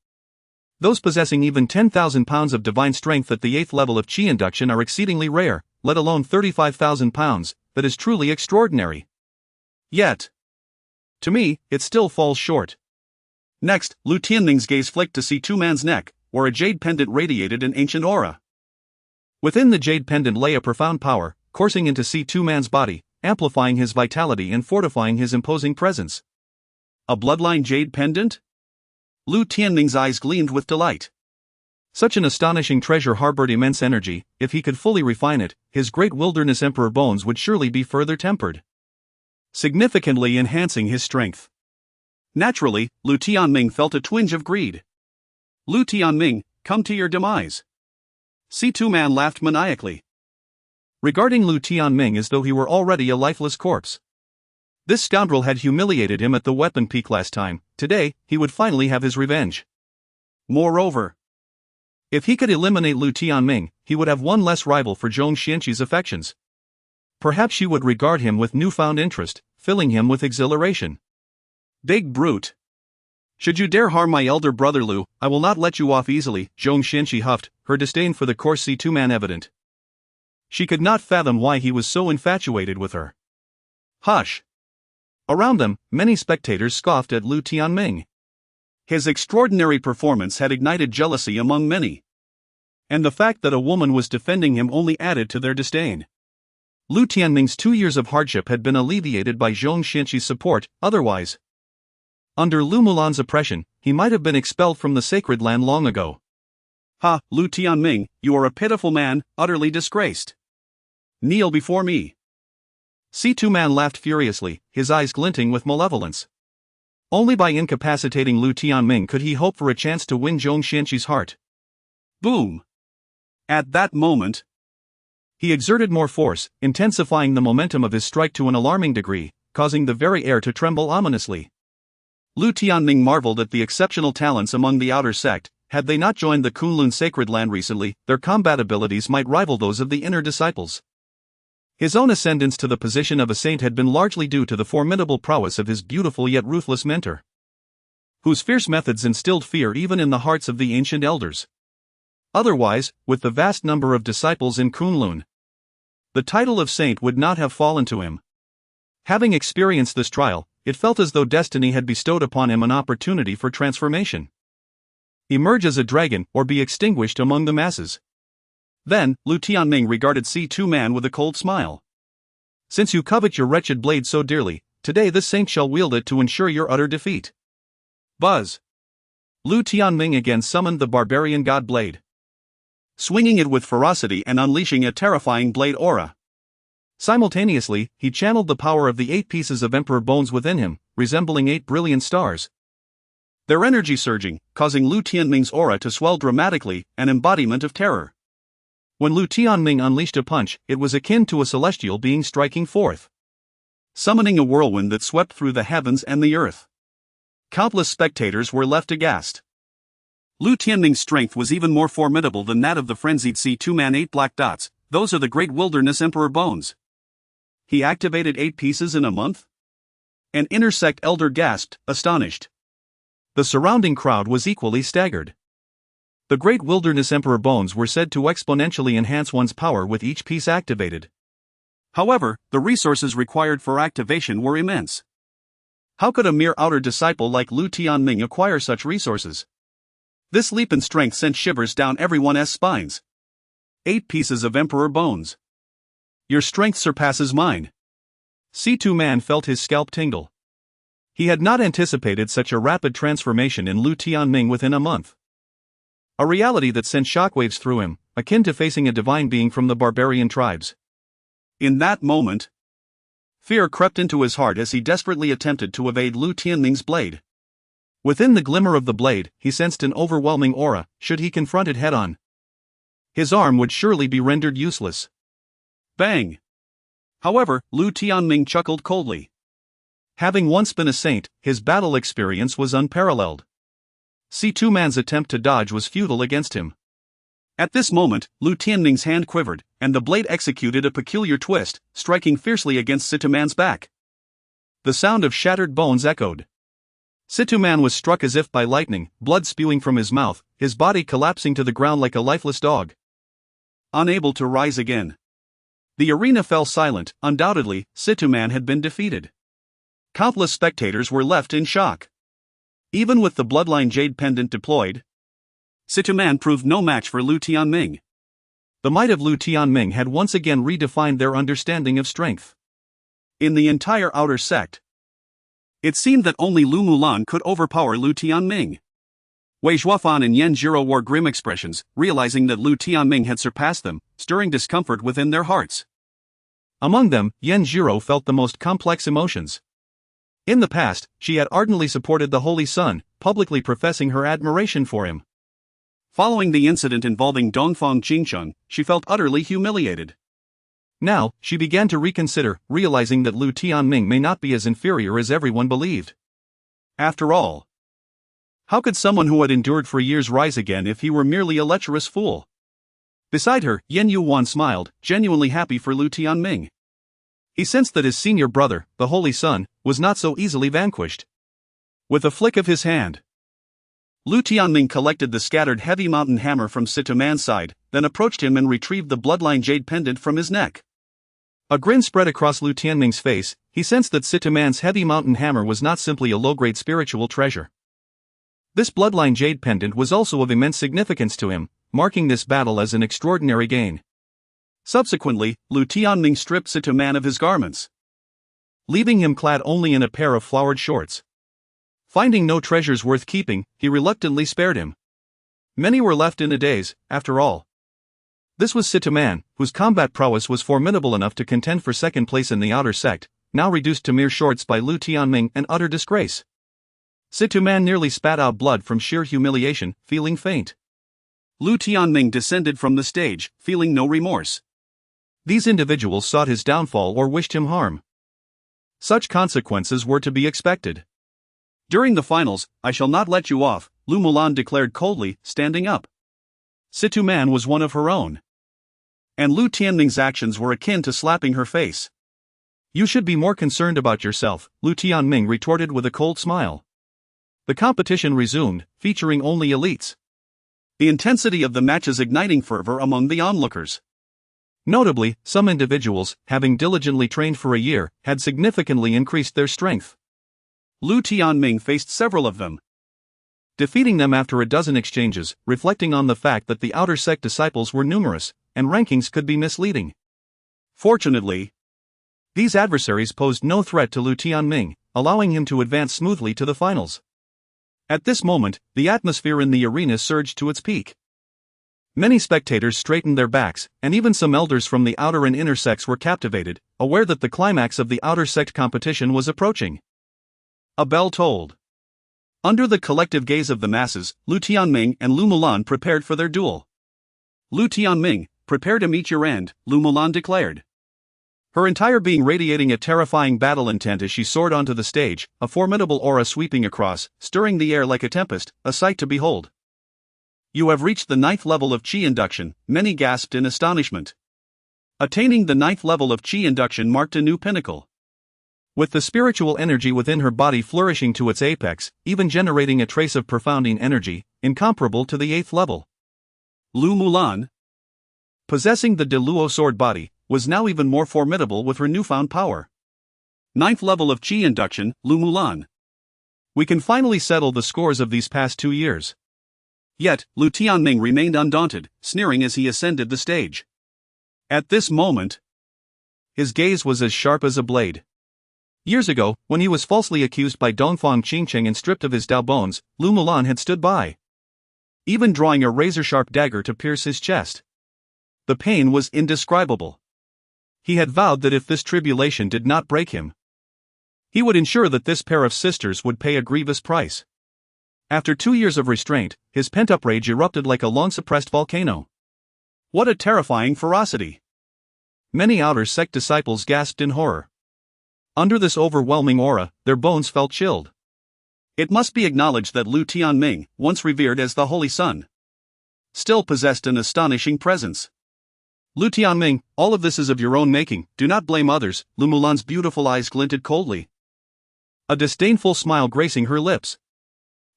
those possessing even 10,000 pounds of divine strength at the 8th level of Qi induction are exceedingly rare, let alone 35,000 pounds, that is truly extraordinary. Yet, to me, it still falls short. Next, Lu Tianming's gaze flicked to C2-man's neck, where a jade pendant radiated an ancient aura. Within the jade pendant lay a profound power, coursing into C2-man's body, amplifying his vitality and fortifying his imposing presence. A bloodline jade pendant? Lu Tianming's eyes gleamed with delight. Such an astonishing treasure harbored immense energy. If he could fully refine it, his great wilderness emperor bones would surely be further tempered, significantly enhancing his strength. Naturally, Lu Tianming felt a twinge of greed. Lu Tianming, come to your demise. C2-man laughed maniacally, regarding Lu Tianming as though he were already a lifeless corpse. This scoundrel had humiliated him at the weapon peak last time. Today, he would finally have his revenge. Moreover, if he could eliminate Lu Tianming, he would have one less rival for Zhong Xianqi's affections. Perhaps she would regard him with newfound interest, filling him with exhilaration. Big brute. Should you dare harm my elder brother Lu, I will not let you off easily, Zhong Xianqi huffed, her disdain for the coarse C2-man evident. She could not fathom why he was so infatuated with her. Hush! Around them, many spectators scoffed at Lu Tianming. His extraordinary performance had ignited jealousy among many, and the fact that a woman was defending him only added to their disdain. Lu Tianming's 2 years of hardship had been alleviated by Zhong Xianqi's support. Otherwise, under Lu Mulan's oppression, he might have been expelled from the sacred land long ago. Ha, Lu Tianming, you are a pitiful man, utterly disgraced. Kneel before me. C2-man laughed furiously, his eyes glinting with malevolence. Only by incapacitating Lu Tianming could he hope for a chance to win Zhong Xianqi's heart. Boom! At that moment, he exerted more force, intensifying the momentum of his strike to an alarming degree, causing the very air to tremble ominously. Lu Tianming marveled at the exceptional talents among the outer sect. Had they not joined the Kunlun sacred land recently, their combat abilities might rival those of the inner disciples. His own ascendance to the position of a saint had been largely due to the formidable prowess of his beautiful yet ruthless mentor, whose fierce methods instilled fear even in the hearts of the ancient elders. Otherwise, with the vast number of disciples in Kunlun, the title of saint would not have fallen to him. Having experienced this trial, it felt as though destiny had bestowed upon him an opportunity for transformation. Emerge as a dragon or be extinguished among the masses. Then, Lu Tianming regarded C2-man with a cold smile. Since you covet your wretched blade so dearly, today this saint shall wield it to ensure your utter defeat. Buzz! Lu Tianming again summoned the barbarian god blade, swinging it with ferocity and unleashing a terrifying blade aura. Simultaneously, he channeled the power of the 8 pieces of emperor bones within him, resembling 8 brilliant stars, their energy surging, causing Lu Tianming's aura to swell dramatically, an embodiment of terror. When Lu Tianming unleashed a punch, it was akin to a celestial being striking forth. summoning a whirlwind that swept through the heavens and the earth. Countless spectators were left aghast. Lu Tianming's strength was even more formidable than that of the frenzied C2-man 8 black dots. Those are the Great Wilderness Emperor bones. He activated 8 pieces in a month? An inner sect elder gasped, astonished. The surrounding crowd was equally staggered. The Great Wilderness Emperor bones were said to exponentially enhance one's power with each piece activated. However, the resources required for activation were immense. How could a mere outer disciple like Lu Tianming acquire such resources? This leap in strength sent shivers down everyone's spines. 8 pieces of Emperor bones. Your strength surpasses mine. C2-man felt his scalp tingle. He had not anticipated such a rapid transformation in Lu Tianming within a month. A reality that sent shockwaves through him, akin to facing a divine being from the barbarian tribes. In that moment, fear crept into his heart as he desperately attempted to evade Lu Tianming's blade. Within the glimmer of the blade, he sensed an overwhelming aura. Should he confront it head-on, his arm would surely be rendered useless. Bang! However, Lu Tianming chuckled coldly. Having once been a saint, his battle experience was unparalleled. C2-man's attempt to dodge was futile against him. At this moment, Lu Tianming's hand quivered, and the blade executed a peculiar twist, striking fiercely against C2-man's back. The sound of shattered bones echoed. C2-man was struck as if by lightning, blood spewing from his mouth, his body collapsing to the ground like a lifeless dog. Unable to rise again. The arena fell silent. Undoubtedly, C2-man had been defeated. Countless spectators were left in shock. Even with the bloodline jade pendant deployed, C2-man proved no match for Lu Tianming. The might of Lu Tianming had once again redefined their understanding of strength. In the entire outer sect, it seemed that only Lu Mulan could overpower Lu Tianming. Wei Zhuofan and Yan Jiro wore grim expressions, realizing that Lu Tianming had surpassed them, stirring discomfort within their hearts. Among them, Yan Jiro felt the most complex emotions. In the past, she had ardently supported the Holy Sun, publicly professing her admiration for him. Following the incident involving Dongfang Jingcheng, she felt utterly humiliated. Now, she began to reconsider, realizing that Lu Tianming may not be as inferior as everyone believed. After all, how could someone who had endured for years rise again if he were merely a lecherous fool? Beside her, Yen Yuan smiled, genuinely happy for Lu Tianming. He sensed that his senior brother, the Holy Sun, was not so easily vanquished. With a flick of his hand, Lu Tianming collected the scattered heavy mountain hammer from C2-man's side, then approached him and retrieved the bloodline jade pendant from his neck. A grin spread across Lu Tianming's face. He sensed that C2-man's heavy mountain hammer was not simply a low-grade spiritual treasure. This bloodline jade pendant was also of immense significance to him, marking this battle as an extraordinary gain. Subsequently, Lu Tianming stripped C2-man of his garments, leaving him clad only in a pair of flowered shorts. Finding no treasures worth keeping, he reluctantly spared him. Many were left in a daze, after all. This was C2-man, whose combat prowess was formidable enough to contend for second place in the outer sect, now reduced to mere shorts by Lu Tianming and utter disgrace. C2-man nearly spat out blood from sheer humiliation, feeling faint. Lu Tianming descended from the stage, feeling no remorse. These individuals sought his downfall or wished him harm. Such consequences were to be expected. During the finals, I shall not let you off, Lu Mulan declared coldly, standing up. C2-man was one of her own. And Lu Tianming's actions were akin to slapping her face. You should be more concerned about yourself, Lu Tianming retorted with a cold smile. The competition resumed, featuring only elites. The intensity of the matches igniting fervor among the onlookers. Notably, some individuals, having diligently trained for a year, had significantly increased their strength. Lu Tianming faced several of them, defeating them after a dozen exchanges, reflecting on the fact that the outer sect disciples were numerous, and rankings could be misleading. Fortunately, these adversaries posed no threat to Lu Tianming, allowing him to advance smoothly to the finals. At this moment, the atmosphere in the arena surged to its peak. Many spectators straightened their backs, and even some elders from the outer and inner sects were captivated, aware that the climax of the outer sect competition was approaching. A bell tolled. Under the collective gaze of the masses, Lu Tianming and Lu Mulan prepared for their duel. Lu Tianming, prepare to meet your end, Lu Mulan declared. her entire being radiating a terrifying battle intent as she soared onto the stage, a formidable aura sweeping across, stirring the air like a tempest, a sight to behold. "You have reached the 9th level of Qi induction," many gasped in astonishment. Attaining the 9th level of Qi induction marked a new pinnacle. With the spiritual energy within her body flourishing to its apex, even generating a trace of profounding energy, incomparable to the 8th level. Lu Mulan, possessing the de-Luo sword body, was now even more formidable with her newfound power. 9th level of Qi induction, Lu Mulan. We can finally settle the scores of these past 2 years. Yet, Lu Tianming remained undaunted, sneering as he ascended the stage. At this moment, his gaze was as sharp as a blade. Years ago, when he was falsely accused by Dongfang Qingcheng and stripped of his Dao bones, Lu Mulan had stood by, even drawing a razor-sharp dagger to pierce his chest. The pain was indescribable. He had vowed that if this tribulation did not break him, he would ensure that this pair of sisters would pay a grievous price. After 2 years of restraint, his pent-up rage erupted like a long-suppressed volcano. What a terrifying ferocity! Many outer sect disciples gasped in horror. Under this overwhelming aura, their bones felt chilled. It must be acknowledged that Lu Tianming, once revered as the Holy Sun, still possessed an astonishing presence. "Lu Tianming, all of this is of your own making, do not blame others," Lu Mulan's beautiful eyes glinted coldly, a disdainful smile gracing her lips.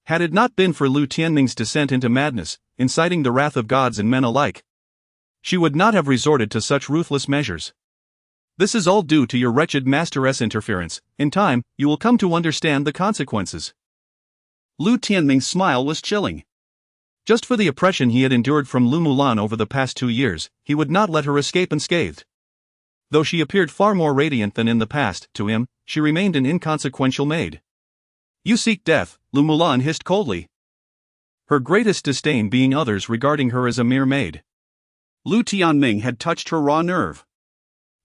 Had it not been for Lu Tianming's descent into madness, inciting the wrath of gods and men alike, she would not have resorted to such ruthless measures. "This is all due to your wretched master's interference. In time, you will come to understand the consequences." Lu Tianming's smile was chilling. Just for the oppression he had endured from Lu Mulan over the past 2 years, he would not let her escape unscathed. Though she appeared far more radiant than in the past, to him, she remained an inconsequential maid. "You seek death," Lu Mulan hissed coldly, her greatest disdain being others regarding her as a mere maid. Lu Tianming had touched her raw nerve.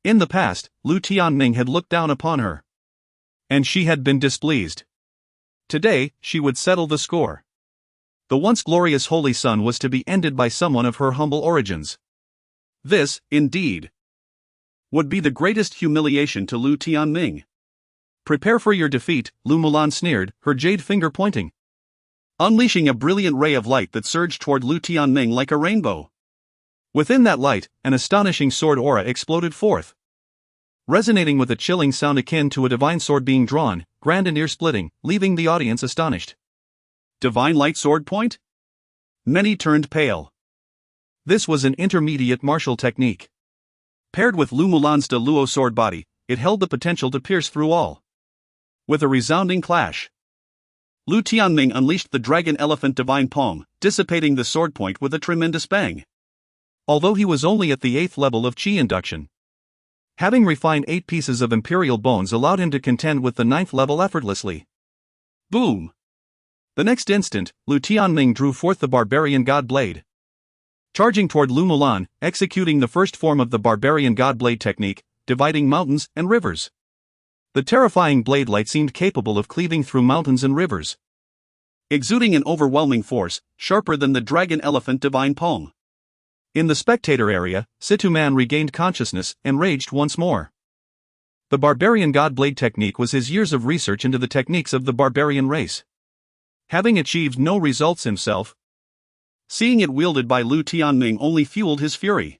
In the past, Lu Tianming had looked down upon her, and she had been displeased. Today, she would settle the score. The once glorious Holy Sun was to be ended by someone of her humble origins. This, indeed, would be the greatest humiliation to Lu Tianming. "Prepare for your defeat," Lu Mulan sneered, her jade finger pointing, unleashing a brilliant ray of light that surged toward Lu Tianming like a rainbow. Within that light, an astonishing sword aura exploded forth, resonating with a chilling sound akin to a divine sword being drawn, grand and ear-splitting, leaving the audience astonished. Divine light sword point? Many turned pale. This was an intermediate martial technique. Paired with Lu Mulan's de-Luo sword body, it held the potential to pierce through all. With a resounding clash, Lu Tianming unleashed the dragon elephant divine palm, dissipating the sword point with a tremendous bang. Although he was only at the 8th level of Qi induction, having refined 8 pieces of imperial bones allowed him to contend with the 9th level effortlessly. Boom! The next instant, Lu Tianming drew forth the barbarian god blade, charging toward Lu Mulan, executing the first form of the barbarian god blade technique, dividing mountains and rivers. The terrifying blade light seemed capable of cleaving through mountains and rivers, exuding an overwhelming force, sharper than the dragon elephant divine palm. In the spectator area, Situ Man regained consciousness and raged once more. The barbarian god blade technique was his years of research into the techniques of the barbarian race. Having achieved no results himself, seeing it wielded by Lu Tianming only fueled his fury.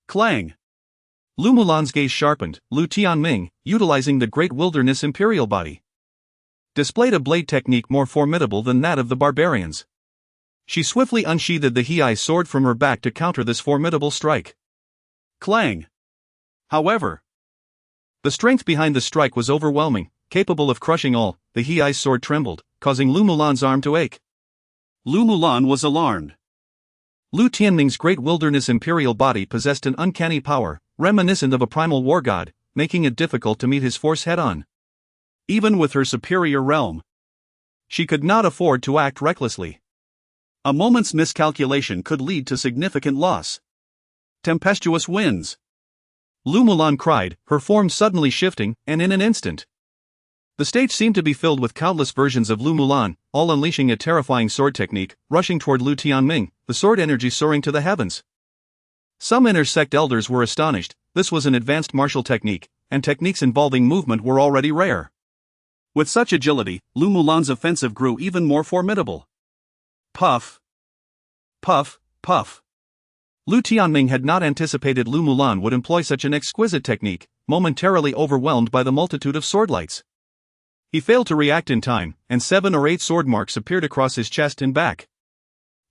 Clang! Lu Mulan's gaze sharpened. Lu Tianming, utilizing the Great Wilderness Imperial Body, displayed a blade technique more formidable than that of the barbarians. She swiftly unsheathed the Hei sword from her back to counter this formidable strike. Clang! However, the strength behind the strike was overwhelming, capable of crushing all. The Hei's sword trembled, causing Lu Mulan's arm to ache. Lu Mulan was alarmed. Lu Tianming's Great Wilderness Imperial Body possessed an uncanny power, reminiscent of a primal war god, making it difficult to meet his force head-on. Even with her superior realm, she could not afford to act recklessly. A moment's miscalculation could lead to significant loss. Tempestuous winds! Lu Mulan cried, her form suddenly shifting, and in an instant, the stage seemed to be filled with countless versions of Lu Mulan, all unleashing a terrifying sword technique, rushing toward Lu Tianming, the sword energy soaring to the heavens. Some inner sect elders were astonished, this was an advanced martial technique, and techniques involving movement were already rare. With such agility, Lu Mulan's offensive grew even more formidable. Puff. Puff, puff. Lu Tianming had not anticipated Lu Mulan would employ such an exquisite technique, momentarily overwhelmed by the multitude of swordlights. He failed to react in time, and 7 or 8 sword marks appeared across his chest and back.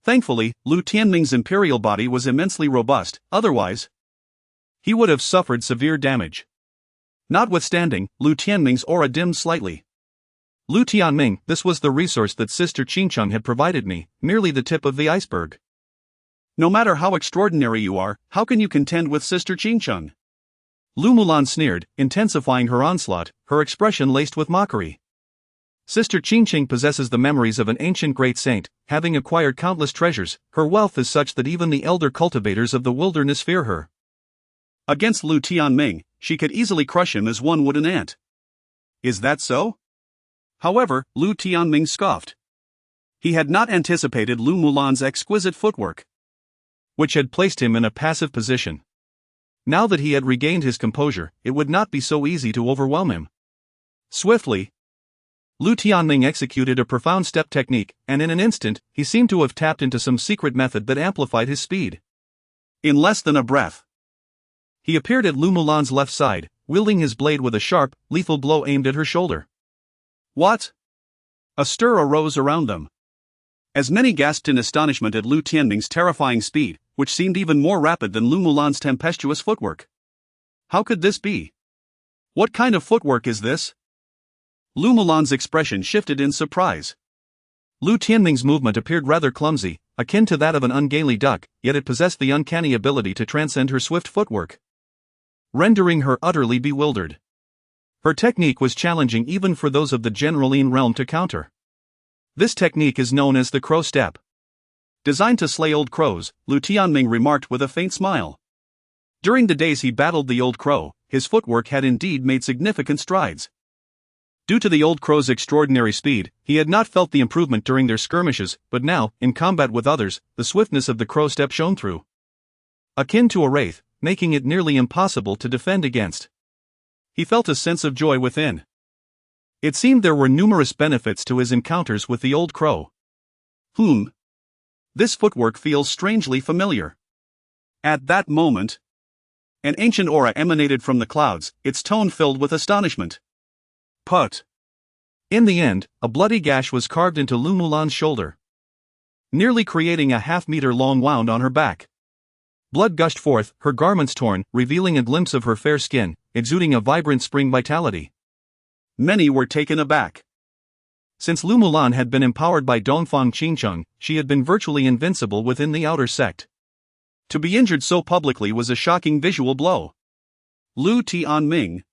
Thankfully, Lu Tianming's imperial body was immensely robust, otherwise he would have suffered severe damage. Notwithstanding, Lu Tianming's aura dimmed slightly. Lu Tianming, this was the resource that Sister Qingcheng had provided me, merely the tip of the iceberg. No matter how extraordinary you are, how can you contend with Sister Qingcheng? Lu Mulan sneered, intensifying her onslaught, her expression laced with mockery. Sister Qingcheng possesses the memories of an ancient great saint, having acquired countless treasures. Her wealth is such that even the elder cultivators of the wilderness fear her. Against Lu Tianming, she could easily crush him as one would an ant. Is that so? However, Lu Tianming scoffed. He had not anticipated Lu Mulan's exquisite footwork, which had placed him in a passive position. Now that he had regained his composure, it would not be so easy to overwhelm him. Swiftly, Lu Tianming executed a profound step technique, and in an instant, he seemed to have tapped into some secret method that amplified his speed. In less than a breath, he appeared at Lu Mulan's left side, wielding his blade with a sharp, lethal blow aimed at her shoulder. What? A stir arose around them. As many gasped in astonishment at Lu Tianming's terrifying speed, which seemed even more rapid than Lu Mulan's tempestuous footwork. How could this be? What kind of footwork is this? Lu Mulan's expression shifted in surprise. Lu Tianming's movement appeared rather clumsy, akin to that of an ungainly duck, yet it possessed the uncanny ability to transcend her swift footwork, rendering her utterly bewildered. Her technique was challenging even for those of the Generaline realm to counter. This technique is known as the crow step. Designed to slay old crows, Lu Tianming remarked with a faint smile. During the days he battled the old crow, his footwork had indeed made significant strides. Due to the old crow's extraordinary speed, he had not felt the improvement during their skirmishes, but now, in combat with others, the swiftness of the crow step shone through. Akin to a wraith, making it nearly impossible to defend against. He felt a sense of joy within. It seemed there were numerous benefits to his encounters with the old crow. This footwork feels strangely familiar. At that moment, an ancient aura emanated from the clouds, its tone filled with astonishment. Put. In the end, a bloody gash was carved into Lu Mulan's shoulder, nearly creating a half-meter-long wound on her back. Blood gushed forth, her garments torn, revealing a glimpse of her fair skin, exuding a vibrant spring vitality. Many were taken aback. Since Lu Mulan had been empowered by Dongfang Qingcheng, she had been virtually invincible within the outer sect. To be injured so publicly was a shocking visual blow. Lu Tianming,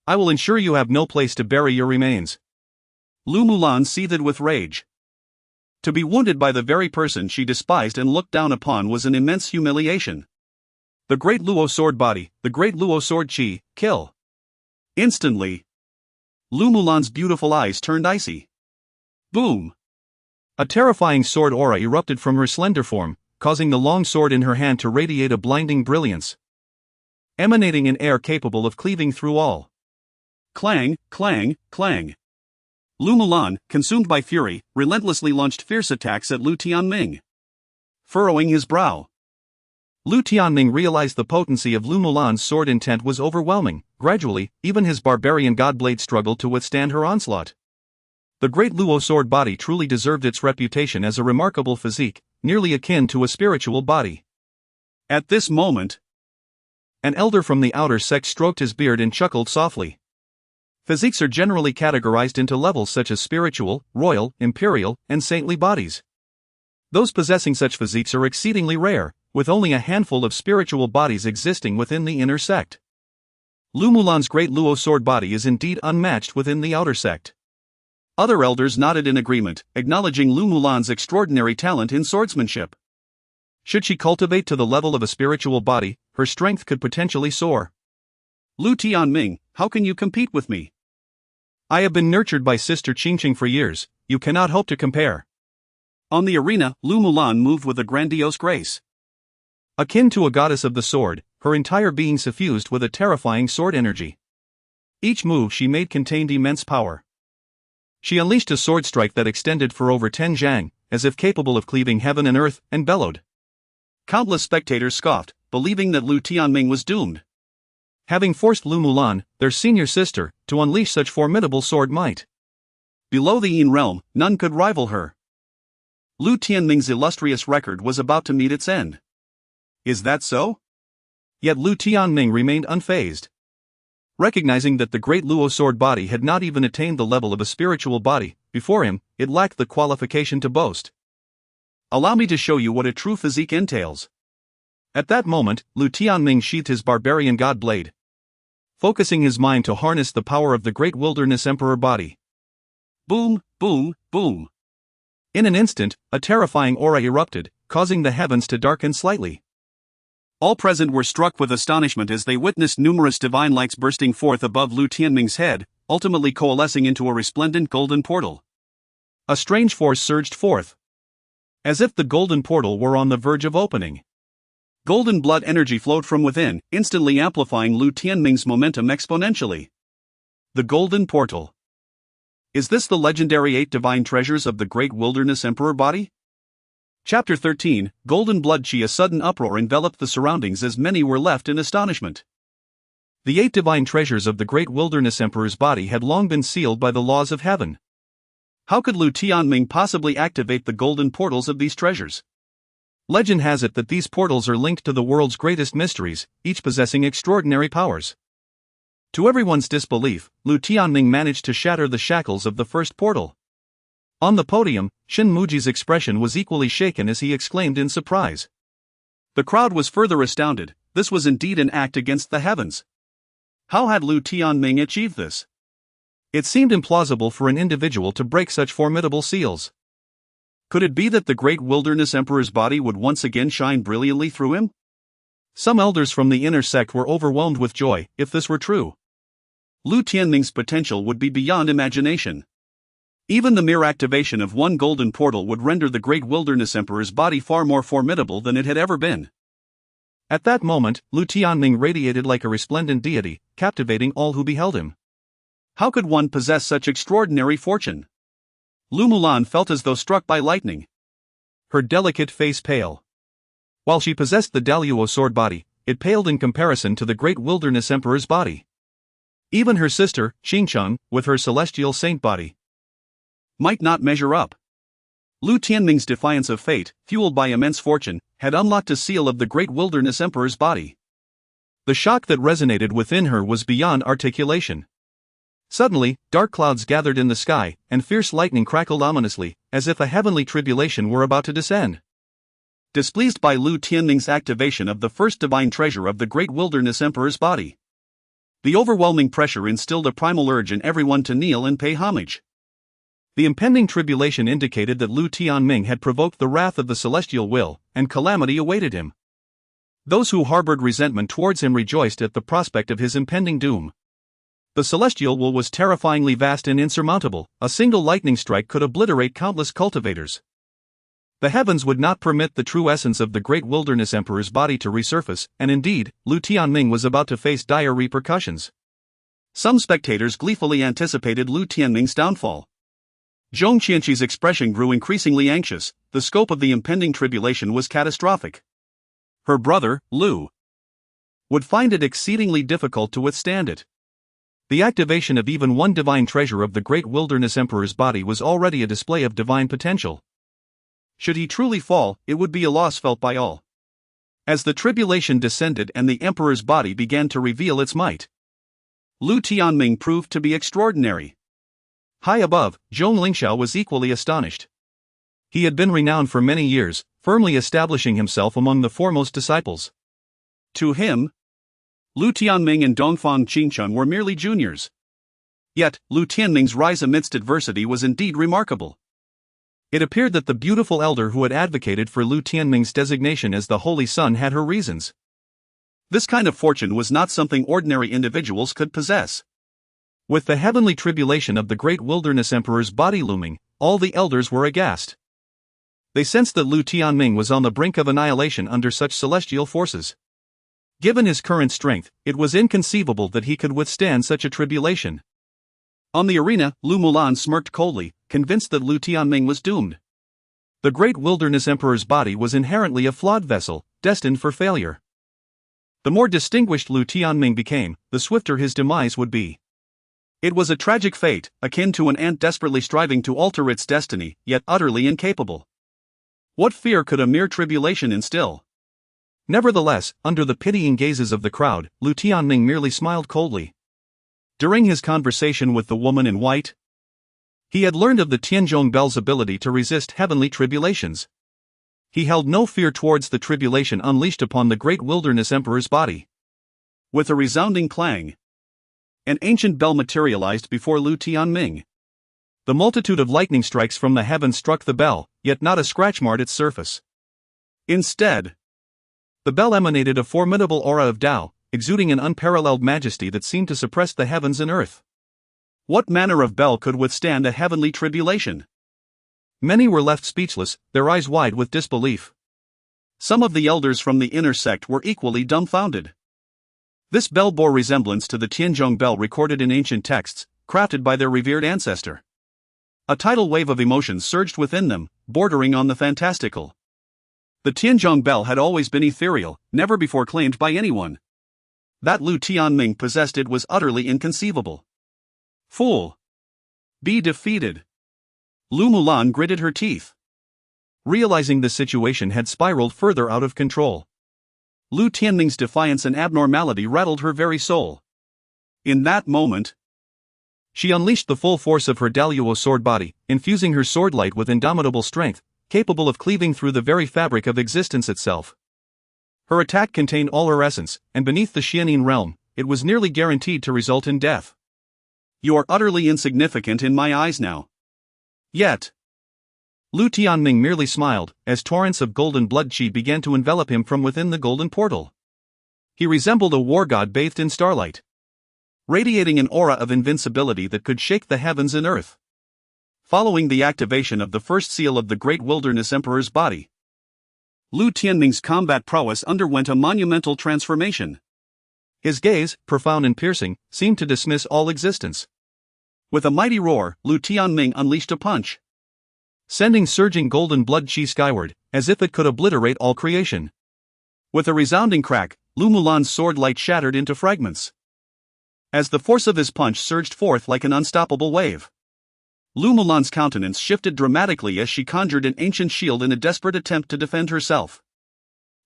I will ensure you have no place to bury your remains. Lu Mulan seethed with rage. To be wounded by the very person she despised and looked down upon was an immense humiliation. The Great Luo sword body, the Great Luo sword chi, kill. Instantly, Lu Mulan's beautiful eyes turned icy. Boom! A terrifying sword aura erupted from her slender form, causing the long sword in her hand to radiate a blinding brilliance, emanating an air capable of cleaving through all. Clang, clang, clang. Lu Mulan, consumed by fury, relentlessly launched fierce attacks at Lu Tianming, furrowing his brow. Lu Tianming realized the potency of Lu Mulan's sword intent was overwhelming. Gradually, even his barbarian godblade struggled to withstand her onslaught. The Great Luo sword body truly deserved its reputation as a remarkable physique, nearly akin to a spiritual body. At this moment, an elder from the outer sect stroked his beard and chuckled softly. Physiques are generally categorized into levels such as spiritual, royal, imperial, and saintly bodies. Those possessing such physiques are exceedingly rare, with only a handful of spiritual bodies existing within the inner sect. Lu Mulan's Great Luo sword body is indeed unmatched within the outer sect. Other elders nodded in agreement, acknowledging Lu Mulan's extraordinary talent in swordsmanship. Should she cultivate to the level of a spiritual body, her strength could potentially soar. Lu Tianming, how can you compete with me? I have been nurtured by Sister Qingcheng for years, you cannot hope to compare. On the arena, Lu Mulan moved with a grandiose grace. Akin to a goddess of the sword, her entire being suffused with a terrifying sword energy. Each move she made contained immense power. She unleashed a sword strike that extended for over 10 zhang, as if capable of cleaving heaven and earth, and bellowed. Countless spectators scoffed, believing that Lu Tianming was doomed. Having forced Lu Mulan, their senior sister, to unleash such formidable sword might. Below the Yin realm, none could rival her. Lu Tianming's illustrious record was about to meet its end. Is that so? Yet Lu Tianming remained unfazed. Recognizing that the Great Luo sword body had not even attained the level of a spiritual body, before him, it lacked the qualification to boast. Allow me to show you what a true physique entails. At that moment, Lu Tianming sheathed his barbarian god blade, focusing his mind to harness the power of the Great Wilderness Emperor Body. Boom, boom, boom. In an instant, a terrifying aura erupted, causing the heavens to darken slightly. All present were struck with astonishment as they witnessed numerous divine lights bursting forth above Lu Tianming's head, ultimately coalescing into a resplendent golden portal. A strange force surged forth, as if the golden portal were on the verge of opening. Golden blood energy flowed from within, instantly amplifying Lu Tianming's momentum exponentially. The golden portal. Is this the legendary 8 divine treasures of the Great Wilderness Emperor Body? Chapter 13, Golden Blood Chi. A sudden uproar enveloped the surroundings as many were left in astonishment. The 8 divine treasures of the Great Wilderness Emperor's Body had long been sealed by the laws of heaven. How could Lu Tianming possibly activate the golden portals of these treasures? Legend has it that these portals are linked to the world's greatest mysteries, each possessing extraordinary powers. To everyone's disbelief, Lu Tianming managed to shatter the shackles of the first portal. On the podium, Shin Muji's expression was equally shaken as he exclaimed in surprise. The crowd was further astounded. This was indeed an act against the heavens. How had Lu Tianming achieved this? It seemed implausible for an individual to break such formidable seals. Could it be that the Great Wilderness Emperor's Body would once again shine brilliantly through him? Some elders from the inner sect were overwhelmed with joy, if this were true. Lu Tianming's potential would be beyond imagination. Even the mere activation of one golden portal would render the Great Wilderness Emperor's Body far more formidable than it had ever been. At that moment, Lu Tianming radiated like a resplendent deity, captivating all who beheld him. How could one possess such extraordinary fortune? Lu Mulan felt as though struck by lightning. Her delicate face pale. While she possessed the Daluo sword body, it paled in comparison to the Great Wilderness Emperor's Body. Even her sister, Xingcheng, with her celestial saint body, might not measure up. Lu Tianming's defiance of fate, fueled by immense fortune, had unlocked a seal of the Great Wilderness Emperor's Body. The shock that resonated within her was beyond articulation. Suddenly, dark clouds gathered in the sky, and fierce lightning crackled ominously, as if a heavenly tribulation were about to descend. Displeased by Lu Tianming's activation of the first divine treasure of the Great Wilderness Emperor's Body, the overwhelming pressure instilled a primal urge in everyone to kneel and pay homage. The impending tribulation indicated that Lu Tianming had provoked the wrath of the celestial will, and calamity awaited him. Those who harbored resentment towards him rejoiced at the prospect of his impending doom. The celestial will was terrifyingly vast and insurmountable. A single lightning strike could obliterate countless cultivators. The heavens would not permit the true essence of the Great Wilderness Emperor's Body to resurface, and indeed, Lu Tianming was about to face dire repercussions. Some spectators gleefully anticipated Lu Tianming's downfall. Zhong Qianqi's expression grew increasingly anxious. The scope of the impending tribulation was catastrophic. Her brother, Lu, would find it exceedingly difficult to withstand it. The activation of even one divine treasure of the Great Wilderness Emperor's Body was already a display of divine potential. Should he truly fall, it would be a loss felt by all. As the tribulation descended and the Emperor's Body began to reveal its might, Lu Tianming proved to be extraordinary. High above, Zhong Lingxiao was equally astonished. He had been renowned for many years, firmly establishing himself among the foremost disciples. To him, Lu Tianming and Dongfang Qingcheng were merely juniors. Yet, Lu Tianming's rise amidst adversity was indeed remarkable. It appeared that the beautiful elder who had advocated for Lu Tianming's designation as the Holy Son had her reasons. This kind of fortune was not something ordinary individuals could possess. With the heavenly tribulation of the Great Wilderness Emperor's Body looming, all the elders were aghast. They sensed that Lu Tianming was on the brink of annihilation under such celestial forces. Given his current strength, it was inconceivable that he could withstand such a tribulation. On the arena, Lu Mulan smirked coldly, convinced that Lu Tianming was doomed. The Great Wilderness Emperor's body was inherently a flawed vessel, destined for failure. The more distinguished Lu Tianming became, the swifter his demise would be. It was a tragic fate, akin to an ant desperately striving to alter its destiny, yet utterly incapable. What fear could a mere tribulation instill? Nevertheless, under the pitying gazes of the crowd, Lu Tianming merely smiled coldly. During his conversation with the woman in white, he had learned of the Tianzhong Bell's ability to resist heavenly tribulations. He held no fear towards the tribulation unleashed upon the Great Wilderness Emperor's body. With a resounding clang, an ancient bell materialized before Lu Tianming. The multitude of lightning strikes from the heavens struck the bell, yet not a scratch marred its surface. Instead, the bell emanated a formidable aura of Dao, exuding an unparalleled majesty that seemed to suppress the heavens and earth. What manner of bell could withstand a heavenly tribulation? Many were left speechless, their eyes wide with disbelief. Some of the elders from the inner sect were equally dumbfounded. This bell bore resemblance to the Tianzhong bell recorded in ancient texts, crafted by their revered ancestor. A tidal wave of emotions surged within them, bordering on the fantastical. The Tianzhong bell had always been ethereal, never before claimed by anyone. That Lu Tianming possessed it was utterly inconceivable. Fool! Be defeated! Lu Mulan gritted her teeth. Realizing the situation had spiraled further out of control, Lu Tianming's defiance and abnormality rattled her very soul. In that moment, she unleashed the full force of her Dao sword body, infusing her sword light with indomitable strength, capable of cleaving through the very fabric of existence itself. Her attack contained all her essence, and beneath the Xianin realm, it was nearly guaranteed to result in death. You are utterly insignificant in my eyes now. Yet, Lu Tianming merely smiled, as torrents of golden blood qi began to envelop him from within the golden portal. He resembled a war god bathed in starlight, radiating an aura of invincibility that could shake the heavens and earth. Following the activation of the first seal of the Great Wilderness Emperor's body, Lu Tianming's combat prowess underwent a monumental transformation. His gaze, profound and piercing, seemed to dismiss all existence. With a mighty roar, Lu Tianming unleashed a punch, sending surging golden blood qi skyward, as if it could obliterate all creation. With a resounding crack, Lu Mulan's sword light shattered into fragments. As the force of his punch surged forth like an unstoppable wave, Lu Mulan's countenance shifted dramatically as she conjured an ancient shield in a desperate attempt to defend herself.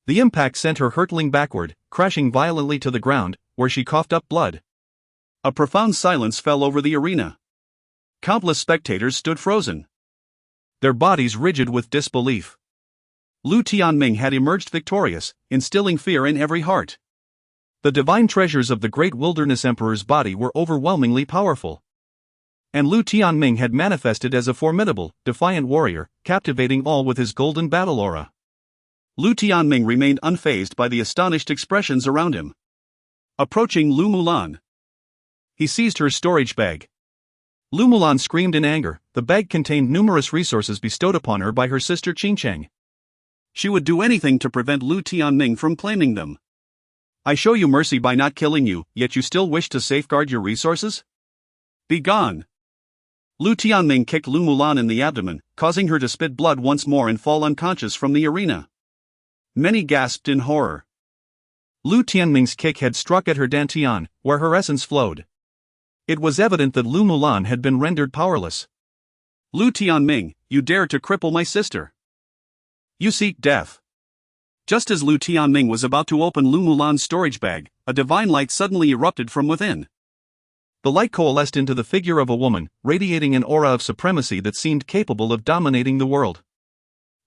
The impact sent her hurtling backward, crashing violently to the ground, where she coughed up blood. A profound silence fell over the arena. Countless spectators stood frozen, their bodies rigid with disbelief. Lu Tianming had emerged victorious, instilling fear in every heart. The divine treasures of the Great Wilderness Emperor's body were overwhelmingly powerful, and Lu Tianming had manifested as a formidable, defiant warrior, captivating all with his golden battle aura. Lu Tianming remained unfazed by the astonished expressions around him. Approaching Lu Mulan, he seized her storage bag. Lu Mulan screamed in anger. The bag contained numerous resources bestowed upon her by her sister Qingcheng. She would do anything to prevent Lu Tianming from claiming them. I show you mercy by not killing you, yet you still wish to safeguard your resources? Be gone! Lu Tianming kicked Lu Mulan in the abdomen, causing her to spit blood once more and fall unconscious from the arena. Many gasped in horror. Lu Tianming's kick had struck at her dantian, where her essence flowed. It was evident that Lu Mulan had been rendered powerless. Lu Tianming, you dare to cripple my sister. You seek death. Just as Lu Tianming was about to open Lu Mulan's storage bag, a divine light suddenly erupted from within. The light coalesced into the figure of a woman, radiating an aura of supremacy that seemed capable of dominating the world.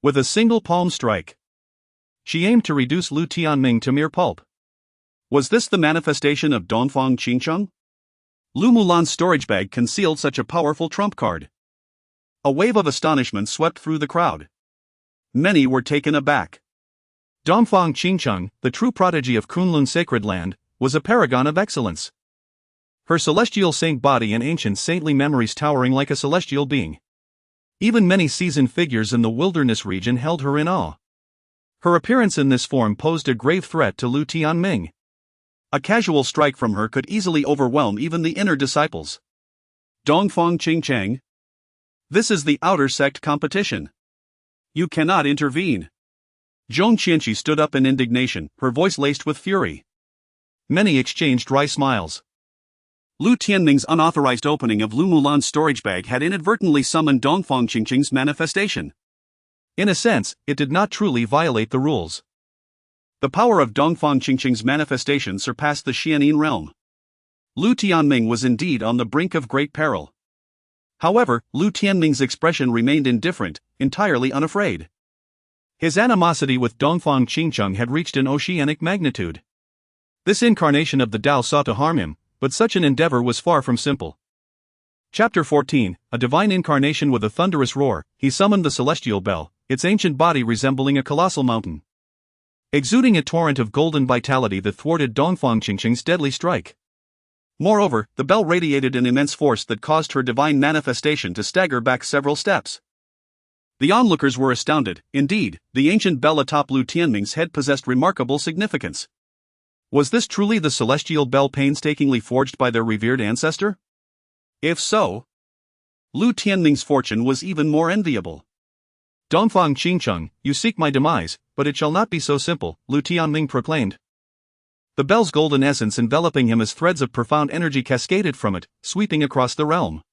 With a single palm strike, she aimed to reduce Lu Tianming to mere pulp. Was this the manifestation of Dongfang Qingcheng? Lu Mulan's storage bag concealed such a powerful trump card. A wave of astonishment swept through the crowd. Many were taken aback. Dongfang Qingcheng, the true prodigy of Kunlun sacred land, was a paragon of excellence. Her celestial saint body and ancient saintly memories towering like a celestial being. Even many seasoned figures in the wilderness region held her in awe. Her appearance in this form posed a grave threat to Lu Tianming. A casual strike from her could easily overwhelm even the inner disciples. Dongfang Qingchang. This is the outer sect competition. You cannot intervene. Zhong Qianqi stood up in indignation, her voice laced with fury. Many exchanged dry smiles. Lu Tianming's unauthorized opening of Lu Mulan's storage bag had inadvertently summoned Dongfang Qingqing's manifestation. In a sense, it did not truly violate the rules. The power of Dongfang Qingqing's manifestation surpassed the Xianin realm. Lu Tianming was indeed on the brink of great peril. However, Lu Tianming's expression remained indifferent, entirely unafraid. His animosity with Dongfang Qingcheng had reached an oceanic magnitude. This incarnation of the Tao sought to harm him, but such an endeavor was far from simple. Chapter 14, a divine incarnation with a thunderous roar, he summoned the celestial bell, its ancient body resembling a colossal mountain, exuding a torrent of golden vitality that thwarted Dongfang Qingqing's deadly strike. Moreover, the bell radiated an immense force that caused her divine manifestation to stagger back several steps. The onlookers were astounded. Indeed, the ancient bell atop Lu Tianming's head possessed remarkable significance. Was this truly the celestial bell painstakingly forged by their revered ancestor? If so, Lu Tianming's fortune was even more enviable. Dongfang Qingcheng, you seek my demise, but it shall not be so simple, Lu Tianming proclaimed. The bell's golden essence enveloping him as threads of profound energy cascaded from it, sweeping across the realm.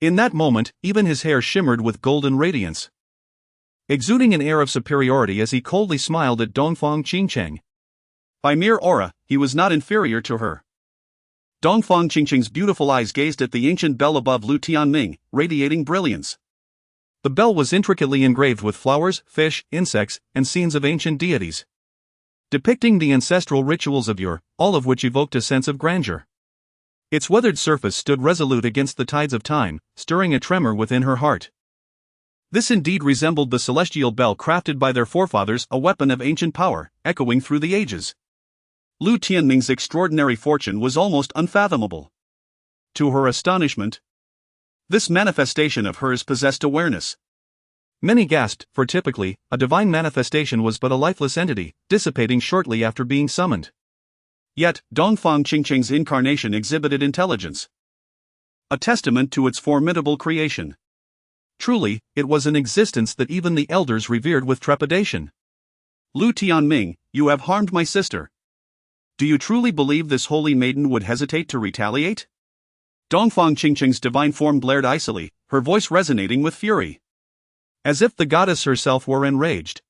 In that moment, even his hair shimmered with golden radiance, exuding an air of superiority as he coldly smiled at Dongfang Qingcheng. By mere aura, he was not inferior to her. Dongfang Qingcheng's beautiful eyes gazed at the ancient bell above Lu Tianming, radiating brilliance. The bell was intricately engraved with flowers, fish, insects, and scenes of ancient deities, depicting the ancestral rituals of yore, all of which evoked a sense of grandeur. Its weathered surface stood resolute against the tides of time, stirring a tremor within her heart. This indeed resembled the celestial bell crafted by their forefathers, a weapon of ancient power, echoing through the ages. Lu Tianming's extraordinary fortune was almost unfathomable. To her astonishment, this manifestation of hers possessed awareness. Many gasped, for typically, a divine manifestation was but a lifeless entity, dissipating shortly after being summoned. Yet, Dongfang Qingcheng's incarnation exhibited intelligence, a testament to its formidable creation. Truly, it was an existence that even the elders revered with trepidation. Lu Tianming, you have harmed my sister. Do you truly believe this holy maiden would hesitate to retaliate? Dongfang Qingcheng's divine form blared icily, her voice resonating with fury, as if the goddess herself were enraged.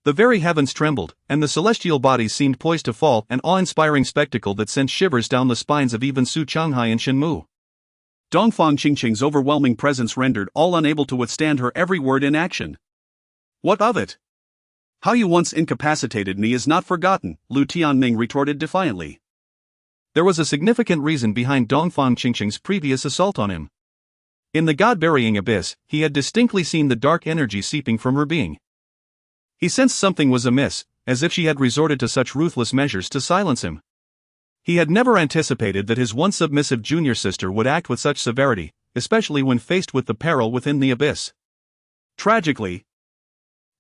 The very heavens trembled, and the celestial bodies seemed poised to fall, an awe-inspiring spectacle that sent shivers down the spines of even Su Changhai and Shenmu. Dongfang Qingcheng's overwhelming presence rendered all unable to withstand her every word in action. What of it? How you once incapacitated me is not forgotten, Lu Tianming retorted defiantly. There was a significant reason behind Dongfang Qingcheng's previous assault on him. In the god-burying abyss, he had distinctly seen the dark energy seeping from her being. He sensed something was amiss, as if she had resorted to such ruthless measures to silence him. He had never anticipated that his once submissive junior sister would act with such severity, especially when faced with the peril within the abyss. Tragically,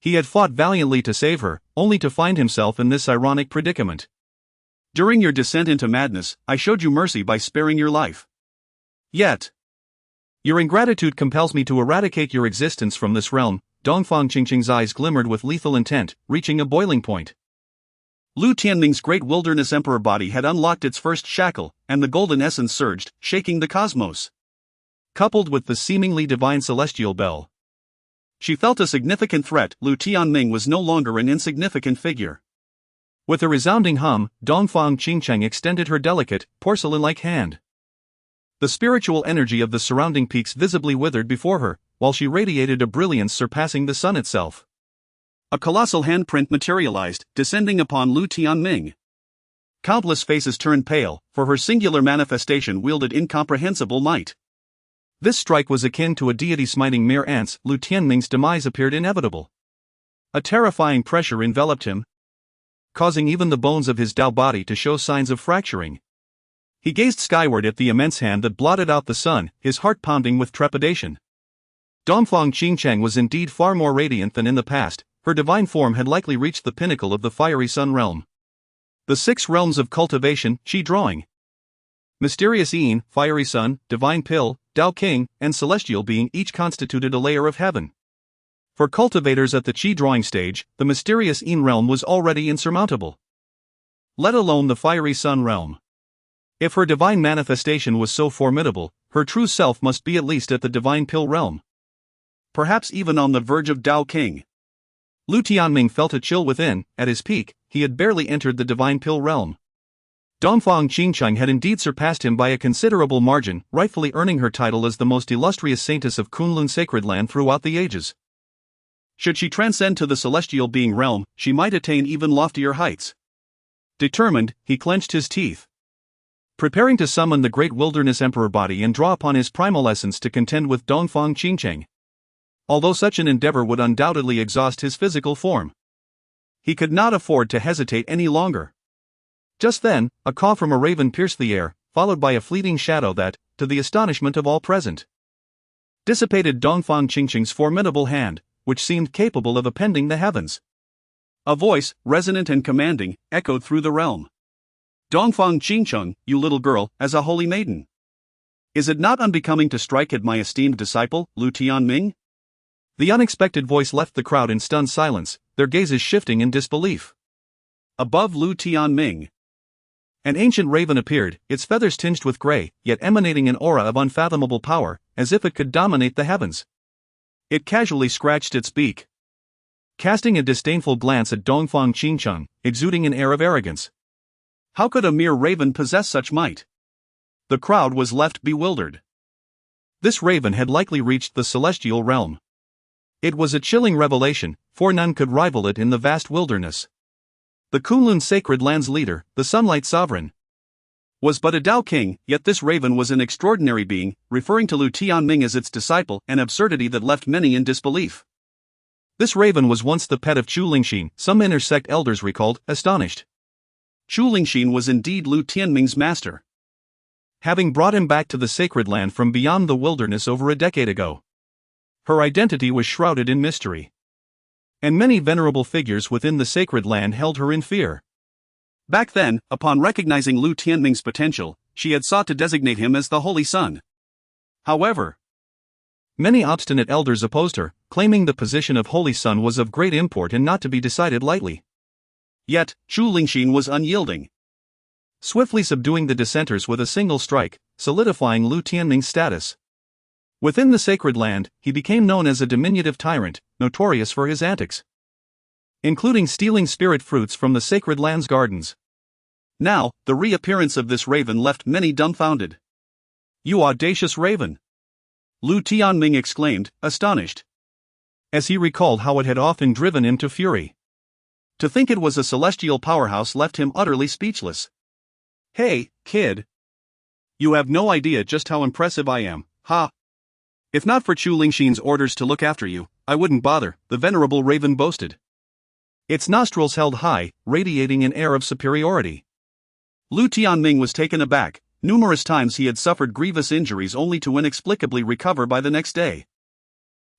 he had fought valiantly to save her, only to find himself in this ironic predicament. During your descent into madness, I showed you mercy by sparing your life. Yet, your ingratitude compels me to eradicate your existence from this realm. Dongfang Qingcheng's eyes glimmered with lethal intent, reaching a boiling point. Lu Tianming's great wilderness emperor body had unlocked its first shackle, and the golden essence surged, shaking the cosmos. Coupled with the seemingly divine celestial bell, she felt a significant threat. Lu Tianming was no longer an insignificant figure. With a resounding hum, Dongfang Qingcheng extended her delicate, porcelain-like hand. The spiritual energy of the surrounding peaks visibly withered before her, while she radiated a brilliance surpassing the sun itself. A colossal handprint materialized, descending upon Lu Tianming. Countless faces turned pale, for her singular manifestation wielded incomprehensible might. This strike was akin to a deity smiting mere ants. Lu Tianming's demise appeared inevitable. A terrifying pressure enveloped him, causing even the bones of his Tao body to show signs of fracturing. He gazed skyward at the immense hand that blotted out the sun, his heart pounding with trepidation. Dongfang Qingcheng was indeed far more radiant than in the past, her divine form had likely reached the pinnacle of the fiery sun realm. The 6 realms of cultivation, Qi drawing. Mysterious Yin, fiery sun, divine pill, Dao King, and celestial being each constituted a layer of heaven. For cultivators at the Qi drawing stage, the mysterious Yin realm was already insurmountable. Let alone the fiery sun realm. If her divine manifestation was so formidable, her true self must be at least at the divine pill realm. Perhaps even on the verge of Dao King. Lu Tianming felt a chill within. At his peak, he had barely entered the divine pill realm. Dongfang Qingcheng had indeed surpassed him by a considerable margin, rightfully earning her title as the most illustrious saintess of Kunlun sacred land throughout the ages. Should she transcend to the celestial being realm, she might attain even loftier heights. Determined, he clenched his teeth. Preparing to summon the Great Wilderness Emperor Body and draw upon his primal essence to contend with Dongfang Qingcheng. Although such an endeavor would undoubtedly exhaust his physical form, he could not afford to hesitate any longer. Just then, a caw from a raven pierced the air, followed by a fleeting shadow that, to the astonishment of all present, dissipated Dongfang Qingcheng's formidable hand, which seemed capable of upending the heavens. A voice, resonant and commanding, echoed through the realm. Dongfang Qingcheng, you little girl, as a holy maiden. Is it not unbecoming to strike at my esteemed disciple, Lu Tianming? The unexpected voice left the crowd in stunned silence, their gazes shifting in disbelief. Above Lu Tianming, an ancient raven appeared, its feathers tinged with gray, yet emanating an aura of unfathomable power, as if it could dominate the heavens. It casually scratched its beak, casting a disdainful glance at Dongfang Qingcheng, exuding an air of arrogance. How could a mere raven possess such might? The crowd was left bewildered. This raven had likely reached the celestial realm. It was a chilling revelation, for none could rival it in the vast wilderness. The Kunlun sacred land's leader, the sunlight sovereign, was but a Dao King, yet this raven was an extraordinary being, referring to Lu Tianming as its disciple, an absurdity that left many in disbelief. This raven was once the pet of Chu Lingxin, some inner sect elders recalled, astonished. Chu Lingxin was indeed Lu Tianming's master, having brought him back to the sacred land from beyond the wilderness over a decade ago. Her identity was shrouded in mystery, and many venerable figures within the sacred land held her in fear. Back then, upon recognizing Lu Tianming's potential, she had sought to designate him as the Holy Son. However, many obstinate elders opposed her, claiming the position of Holy Son was of great import and not to be decided lightly. Yet, Chu Lingxin was unyielding, swiftly subduing the dissenters with a single strike, solidifying Lu Tianming's status. Within the sacred land, he became known as a diminutive tyrant, notorious for his antics, including stealing spirit fruits from the sacred land's gardens. Now, the reappearance of this raven left many dumbfounded. You audacious raven! Lu Tianming exclaimed, astonished, as he recalled how it had often driven him to fury. To think it was a celestial powerhouse left him utterly speechless. Hey, kid! You have no idea just how impressive I am, ha! If not for Chu Lingxin's orders to look after you, I wouldn't bother, the venerable raven boasted. Its nostrils held high, radiating an air of superiority. Lu Tianming was taken aback. Numerous times he had suffered grievous injuries only to inexplicably recover by the next day.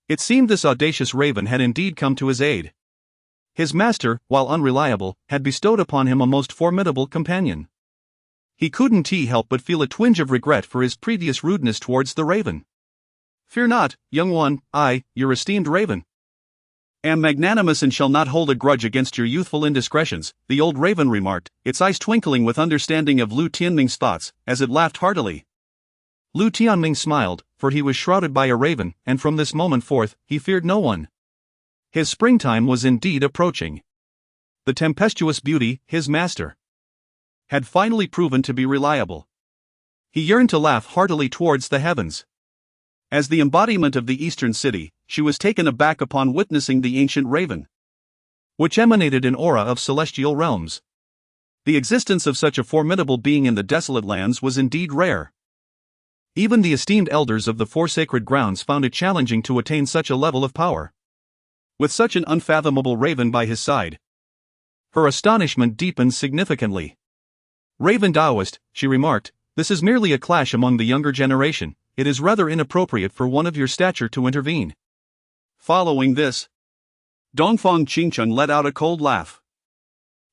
It seemed this audacious raven had indeed come to his aid. His master, while unreliable, had bestowed upon him a most formidable companion. He couldn't help but feel a twinge of regret for his previous rudeness towards the raven. Fear not, young one, I, your esteemed raven, am magnanimous and shall not hold a grudge against your youthful indiscretions, the old raven remarked, its eyes twinkling with understanding of Lu Tianming's thoughts, as it laughed heartily. Lu Tianming smiled, for he was shrouded by a raven, and from this moment forth, he feared no one. His springtime was indeed approaching. The tempestuous beauty, his master, had finally proven to be reliable. He yearned to laugh heartily towards the heavens. As the embodiment of the eastern city, she was taken aback upon witnessing the ancient raven, which emanated an aura of celestial realms. The existence of such a formidable being in the desolate lands was indeed rare. Even the esteemed elders of the 4 sacred grounds found it challenging to attain such a level of power, with such an unfathomable raven by his side. Her astonishment deepened significantly. Raven Taoist, she remarked, this is merely a clash among the younger generation. It is rather inappropriate for one of your stature to intervene. Following this, Dongfang Qingcheng let out a cold laugh.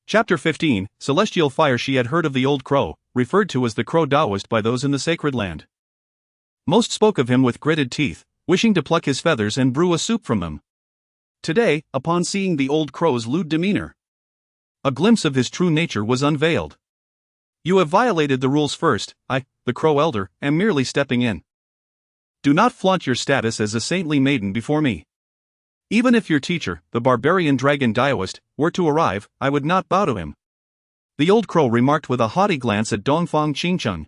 Chapter 15, Celestial Fire. She had heard of the old crow, referred to as the crow Taoist by those in the sacred land. Most spoke of him with gritted teeth, wishing to pluck his feathers and brew a soup from them. Today, upon seeing the old crow's lewd demeanor, a glimpse of his true nature was unveiled. You have violated the rules first. I, the crow elder, am merely stepping in. Do not flaunt your status as a saintly maiden before me. Even if your teacher, the barbarian dragon Taoist, were to arrive, I would not bow to him. The old crow remarked with a haughty glance at Dongfang Qingcheng.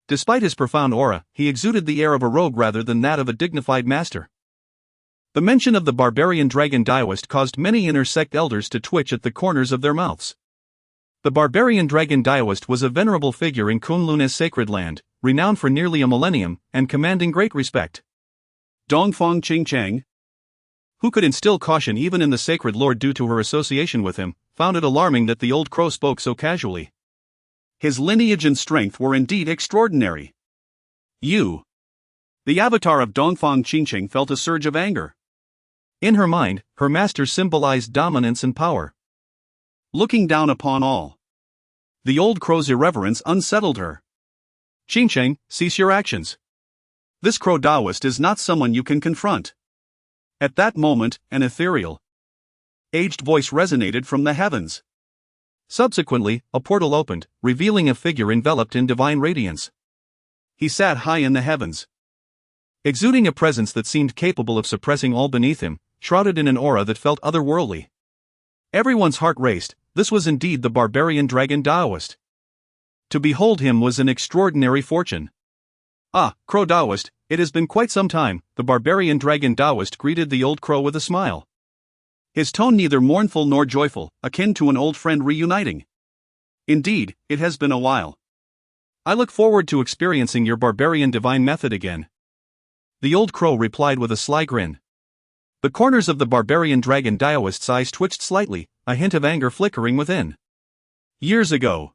Despite his profound aura, he exuded the air of a rogue rather than that of a dignified master. The mention of the barbarian dragon Taoist caused many inner sect elders to twitch at the corners of their mouths. The barbarian dragon Taoist was a venerable figure in Kunlun's sacred land, renowned for nearly a millennium, and commanding great respect. Dongfang Qingcheng, who could instill caution even in the sacred lord due to her association with him, found it alarming that the old crow spoke so casually. His lineage and strength were indeed extraordinary. You. The avatar of Dongfang Qingcheng felt a surge of anger. In her mind, her master symbolized dominance and power. Looking down upon all. The old crow's irreverence unsettled her. Qingcheng, cease your actions. This crow Taoist is not someone you can confront. At that moment, an ethereal, aged voice resonated from the heavens. Subsequently, a portal opened, revealing a figure enveloped in divine radiance. He sat high in the heavens, exuding a presence that seemed capable of suppressing all beneath him, shrouded in an aura that felt otherworldly. Everyone's heart raced. This was indeed the barbarian dragon Taoist. To behold him was an extraordinary fortune. Ah, crow Taoist, it has been quite some time, the barbarian dragon Taoist greeted the old crow with a smile. His tone neither mournful nor joyful, akin to an old friend reuniting. Indeed, it has been a while. I look forward to experiencing your barbarian divine method again. The old crow replied with a sly grin. The corners of the barbarian dragon Taoist's eyes twitched slightly, a hint of anger flickering within. Years ago,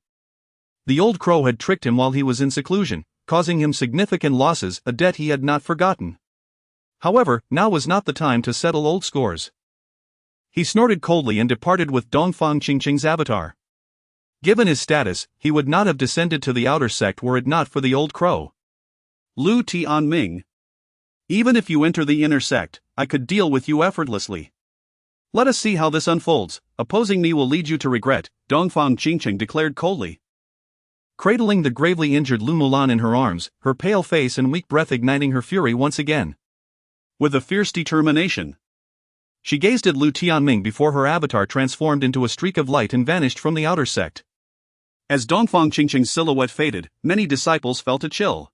the old crow had tricked him while he was in seclusion, causing him significant losses, a debt he had not forgotten. However, now was not the time to settle old scores. He snorted coldly and departed with Dongfang Qingcheng's avatar. Given his status, he would not have descended to the outer sect were it not for the old crow. Lu Tianming. Even if you enter the inner sect, I could deal with you effortlessly. Let us see how this unfolds. Opposing me will lead you to regret, Dongfang Qingcheng declared coldly. Cradling the gravely injured Lu Mulan in her arms, her pale face and weak breath igniting her fury once again. With a fierce determination, she gazed at Lu Tianming before her avatar transformed into a streak of light and vanished from the outer sect. As Dongfang Qingcheng's silhouette faded, many disciples felt a chill.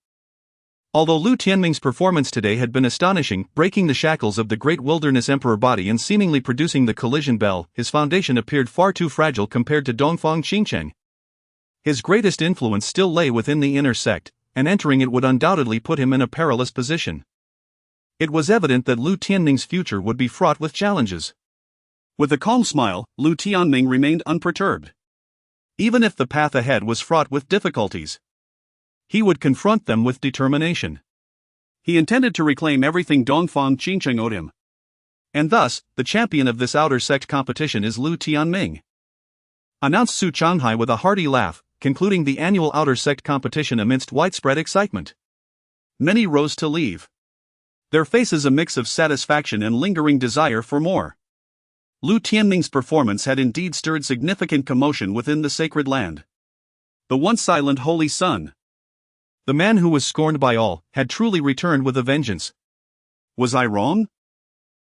Although Lu Tianming's performance today had been astonishing, breaking the shackles of the Great Wilderness Emperor Body and seemingly producing the collision bell, his foundation appeared far too fragile compared to Dongfang Qingcheng. His greatest influence still lay within the inner sect, and entering it would undoubtedly put him in a perilous position. It was evident that Lu Tianming's future would be fraught with challenges. With a calm smile, Lu Tianming remained unperturbed. Even if the path ahead was fraught with difficulties, he would confront them with determination. He intended to reclaim everything Dongfang Qingcheng owed him. And thus, the champion of this outer sect competition is Lu Tianming, announced Su Changhai with a hearty laugh, concluding the annual outer sect competition amidst widespread excitement. Many rose to leave, their faces a mix of satisfaction and lingering desire for more. Lu Tianming's performance had indeed stirred significant commotion within the sacred land. The once silent Holy Sun, the man who was scorned by all, had truly returned with a vengeance. Was I wrong?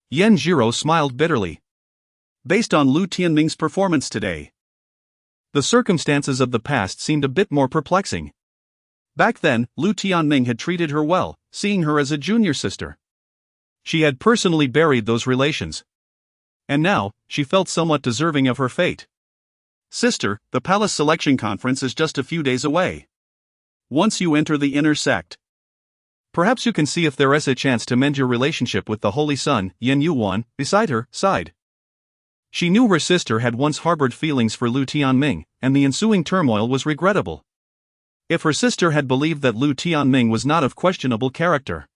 Yan Jiro smiled bitterly. Based on Lu Tianming's performance today, the circumstances of the past seemed a bit more perplexing. Back then, Lu Tianming had treated her well, seeing her as a junior sister. She had personally buried those relations. And now, she felt somewhat deserving of her fate. Sister, the Palace Selection Conference is just a few days away. Once you enter the inner sect, perhaps you can see if there is a chance to mend your relationship with the Holy Sun. Yen Yuan, beside her, sighed. She knew her sister had once harbored feelings for Lu Tianming, and the ensuing turmoil was regrettable. If her sister had believed that Lu Tianming was not of questionable character,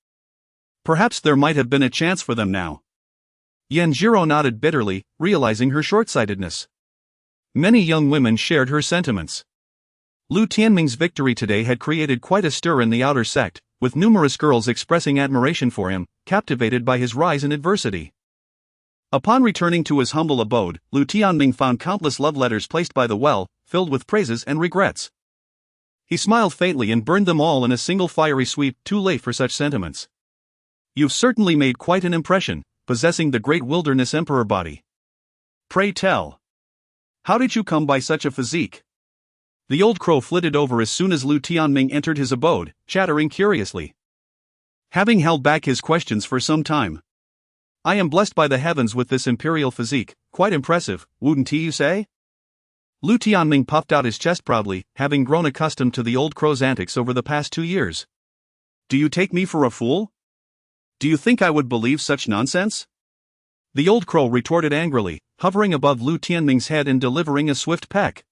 perhaps there might have been a chance for them now. Yan Jiro nodded bitterly, realizing her short-sightedness. Many young women shared her sentiments. Lu Tianming's victory today had created quite a stir in the outer sect, with numerous girls expressing admiration for him, captivated by his rise in adversity. Upon returning to his humble abode, Lu Tianming found countless love letters placed by the well, filled with praises and regrets. He smiled faintly and burned them all in a single fiery sweep, too late for such sentiments. You've certainly made quite an impression, possessing the Great Wilderness Emperor Body. Pray tell. How did you come by such a physique? The old crow flitted over as soon as Lu Tianming entered his abode, chattering curiously. Having held back his questions for some time. I am blessed by the heavens with this imperial physique, quite impressive, wouldn't you say? Lu Tianming puffed out his chest proudly, having grown accustomed to the old crow's antics over the past 2 years. Do you take me for a fool? Do you think I would believe such nonsense? The old crow retorted angrily, hovering above Lu Tianming's head and delivering a swift peck.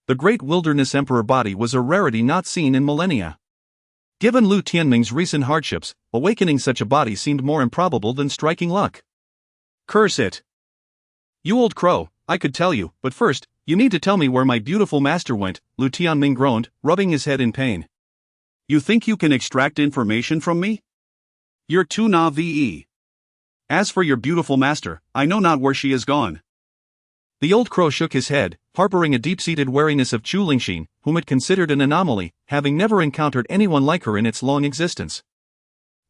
The Great Wilderness Emperor Body was a rarity not seen in millennia. Given Lu Tianming's recent hardships, awakening such a body seemed more improbable than striking luck. Curse it! You old crow, I could tell you, but first, you need to tell me where my beautiful master went, Lu Tianming groaned, rubbing his head in pain. You think you can extract information from me? You're too naive. As for your beautiful master, I know not where she is gone. The old crow shook his head, harboring a deep-seated wariness of Chu Lingxin, whom it considered an anomaly, having never encountered anyone like her in its long existence.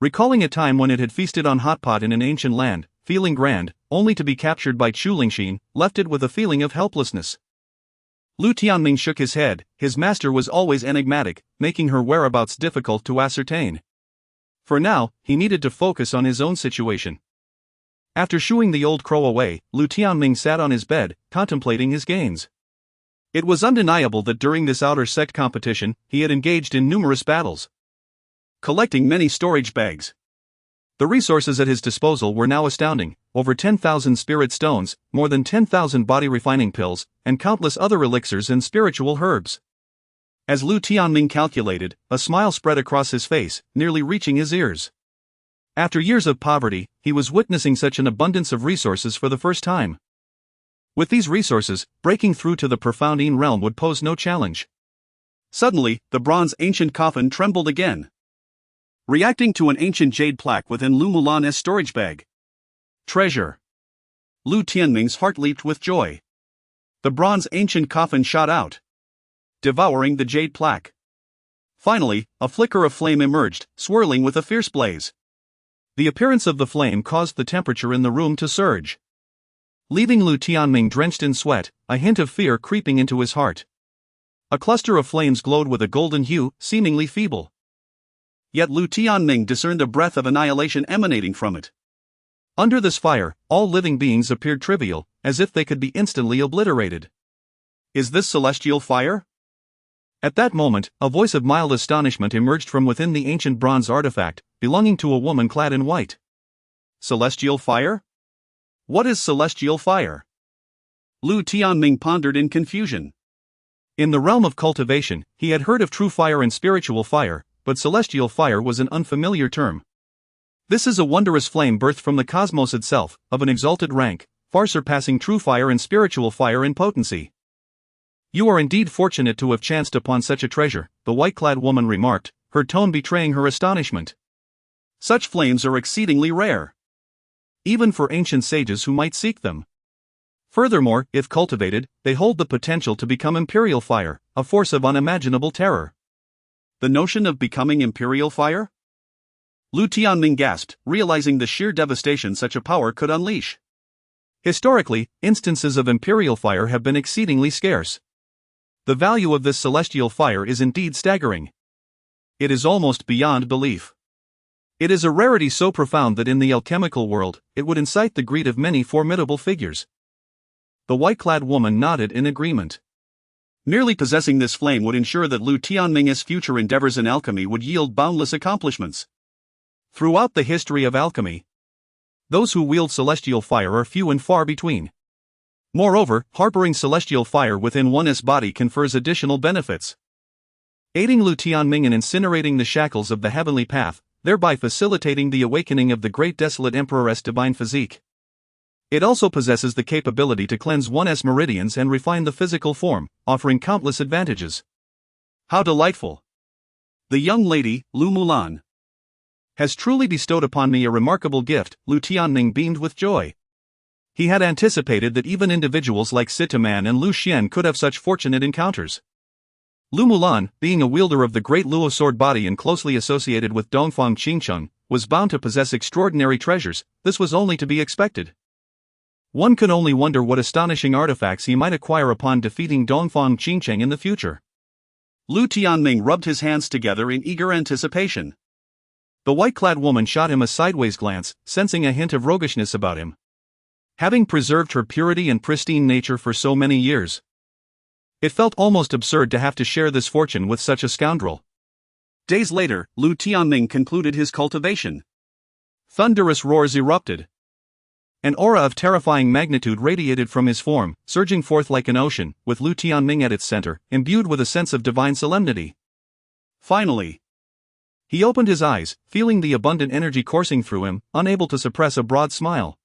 Recalling a time when it had feasted on hot pot in an ancient land, feeling grand, only to be captured by Chu Lingxin, left it with a feeling of helplessness. Lu Tianming shook his head. His master was always enigmatic, making her whereabouts difficult to ascertain. For now, he needed to focus on his own situation. After shooing the old crow away, Lu Tianming sat on his bed, contemplating his gains. It was undeniable that during this outer sect competition, he had engaged in numerous battles, collecting many storage bags. The resources at his disposal were now astounding: over 10,000 spirit stones, more than 10,000 body refining pills, and countless other elixirs and spiritual herbs. As Lu Tianming calculated, a smile spread across his face, nearly reaching his ears. After years of poverty, he was witnessing such an abundance of resources for the first time. With these resources, breaking through to the profound Yin realm would pose no challenge. Suddenly, the bronze ancient coffin trembled again, reacting to an ancient jade plaque within Lu Mulan's storage bag. Treasure! Lu Tianming's heart leaped with joy. The bronze ancient coffin shot out, devouring the jade plaque. Finally, a flicker of flame emerged, swirling with a fierce blaze. The appearance of the flame caused the temperature in the room to surge, leaving Lu Tianming drenched in sweat, a hint of fear creeping into his heart. A cluster of flames glowed with a golden hue, seemingly feeble. Yet Lu Tianming discerned a breath of annihilation emanating from it. Under this fire, all living beings appeared trivial, as if they could be instantly obliterated. Is this celestial fire? At that moment, a voice of mild astonishment emerged from within the ancient bronze artifact, belonging to a woman clad in white. Celestial fire? What is celestial fire? Lu Tianming pondered in confusion. In the realm of cultivation, he had heard of true fire and spiritual fire, but celestial fire was an unfamiliar term. This is a wondrous flame birthed from the cosmos itself, of an exalted rank, far surpassing true fire and spiritual fire in potency. You are indeed fortunate to have chanced upon such a treasure, the white-clad woman remarked, her tone betraying her astonishment. Such flames are exceedingly rare, even for ancient sages who might seek them. Furthermore, if cultivated, they hold the potential to become imperial fire, a force of unimaginable terror. The notion of becoming imperial fire? Lu Tianming gasped, realizing the sheer devastation such a power could unleash. Historically, instances of imperial fire have been exceedingly scarce. The value of this celestial fire is indeed staggering. It is almost beyond belief. It is a rarity so profound that in the alchemical world, it would incite the greed of many formidable figures. The white-clad woman nodded in agreement. Merely possessing this flame would ensure that Lu Tianming's future endeavors in alchemy would yield boundless accomplishments. Throughout the history of alchemy, those who wield celestial fire are few and far between. Moreover, harboring celestial fire within one's body confers additional benefits, aiding Lu Tianming in incinerating the shackles of the heavenly path, thereby facilitating the awakening of the Great Desolate Emperor's divine physique. It also possesses the capability to cleanse one's meridians and refine the physical form, offering countless advantages. How delightful! The young lady, Lu Mulan, has truly bestowed upon me a remarkable gift. Lu Tianming beamed with joy. He had anticipated that even individuals like Sitaman and Lu Xian could have such fortunate encounters. Lu Mulan, being a wielder of the Great Luo sword body and closely associated with Dongfang Qingcheng, was bound to possess extraordinary treasures. This was only to be expected. One could only wonder what astonishing artifacts he might acquire upon defeating Dongfang Qingcheng in the future. Lu Tianming rubbed his hands together in eager anticipation. The white-clad woman shot him a sideways glance, sensing a hint of roguishness about him. Having preserved her purity and pristine nature for so many years, it felt almost absurd to have to share this fortune with such a scoundrel. Days later, Lu Tianming concluded his cultivation. Thunderous roars erupted. An aura of terrifying magnitude radiated from his form, surging forth like an ocean, with Lu Tianming at its center, imbued with a sense of divine solemnity. Finally, he opened his eyes, feeling the abundant energy coursing through him, unable to suppress a broad smile.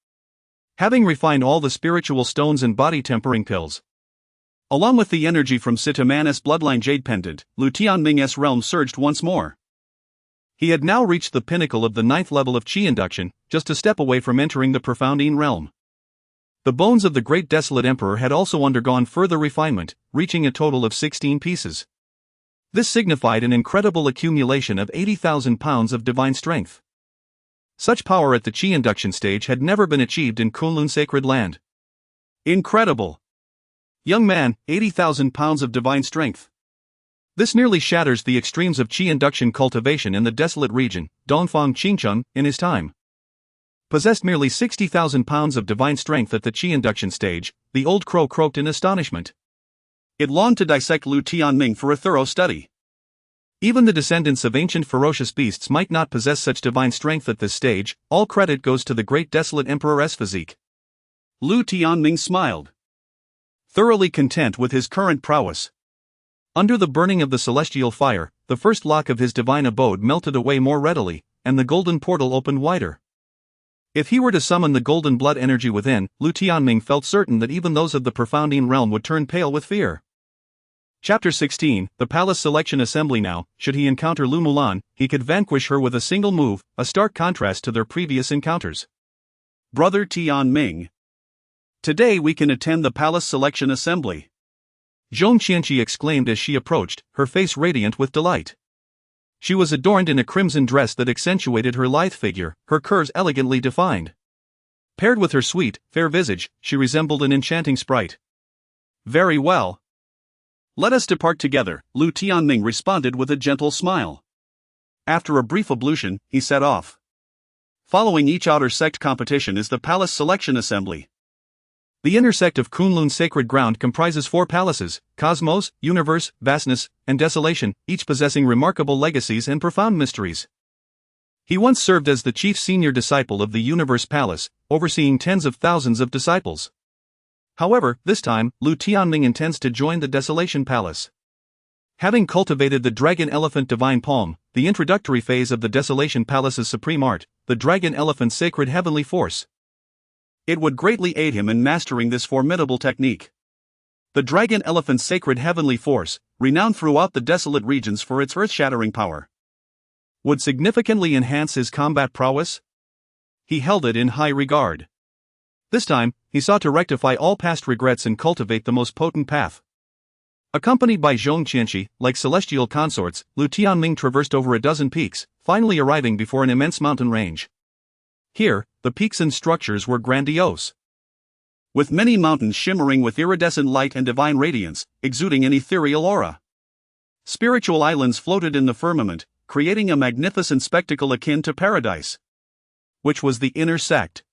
Having refined all the spiritual stones and body-tempering pills, along with the energy from Sitaman's bloodline jade pendant, Lu Tianming's realm surged once more. He had now reached the pinnacle of the 9th level of Qi induction, just a step away from entering the profoundine realm. The bones of the Great Desolate Emperor had also undergone further refinement, reaching a total of 16 pieces. This signified an incredible accumulation of 80,000 pounds of divine strength. Such power at the Qi induction stage had never been achieved in Kunlun sacred land. Incredible! Young man, 80,000 pounds of divine strength. This nearly shatters the extremes of Qi induction cultivation in the desolate region. Dongfang Qingcheng, in his time, possessed merely 60,000 pounds of divine strength at the Qi induction stage. The old crow croaked in astonishment. It longed to dissect Lu Tianming for a thorough study. Even the descendants of ancient ferocious beasts might not possess such divine strength at this stage. All credit goes to the Great Desolate Emperor's physique. Lu Tianming smiled, thoroughly content with his current prowess. Under the burning of the celestial fire, the first lock of his divine abode melted away more readily, and the golden portal opened wider. If he were to summon the golden blood energy within, Lu Tianming felt certain that even those of the profoundine realm would turn pale with fear. Chapter 16, The Palace Selection Assembly. Now, should he encounter Lu Mulan, he could vanquish her with a single move, a stark contrast to their previous encounters. Brother Tianming, today we can attend the Palace Selection Assembly, Zhong Qianqi exclaimed as she approached, her face radiant with delight. She was adorned in a crimson dress that accentuated her lithe figure, her curves elegantly defined. Paired with her sweet, fair visage, she resembled an enchanting sprite. Very well. Let us depart together, Lu Tianming responded with a gentle smile. After a brief ablution, he set off. Following each outer sect competition is the Palace Selection Assembly. The inner sect of Kunlun sacred ground comprises 4 palaces: Cosmos, Universe, Vastness, and Desolation, each possessing remarkable legacies and profound mysteries. He once served as the chief senior disciple of the Universe Palace, overseeing tens of thousands of disciples. However, this time, Lu Tianming intends to join the Desolation Palace. Having cultivated the Dragon Elephant Divine Palm, the introductory phase of the Desolation Palace's supreme art, the Dragon Elephant's sacred heavenly force, it would greatly aid him in mastering this formidable technique. The Dragon Elephant's sacred heavenly force, renowned throughout the desolate regions for its earth-shattering power, would significantly enhance his combat prowess. He held it in high regard. This time, he sought to rectify all past regrets and cultivate the most potent path. Accompanied by Zhong Qianqi, like celestial consorts, Lu Tianming traversed over a dozen peaks, finally arriving before an immense mountain range. Here, the peaks and structures were grandiose, with many mountains shimmering with iridescent light and divine radiance, exuding an ethereal aura. Spiritual islands floated in the firmament, creating a magnificent spectacle akin to paradise, which was the inner sect.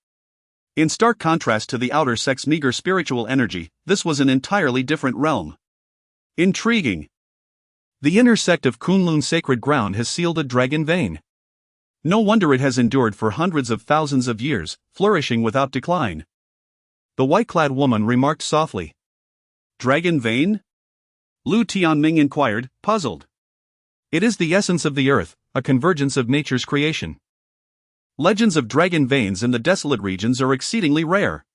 In stark contrast to the outer sect's meager spiritual energy, this was an entirely different realm. Intriguing. The inner sect of Kunlun sacred ground has sealed a dragon vein. No wonder it has endured for hundreds of thousands of years, flourishing without decline. The white-clad woman remarked softly. Dragon vein? Lu Tianming inquired, puzzled. It is the essence of the earth, a convergence of nature's creation. Legends of dragon veins in the desolate regions are exceedingly rare.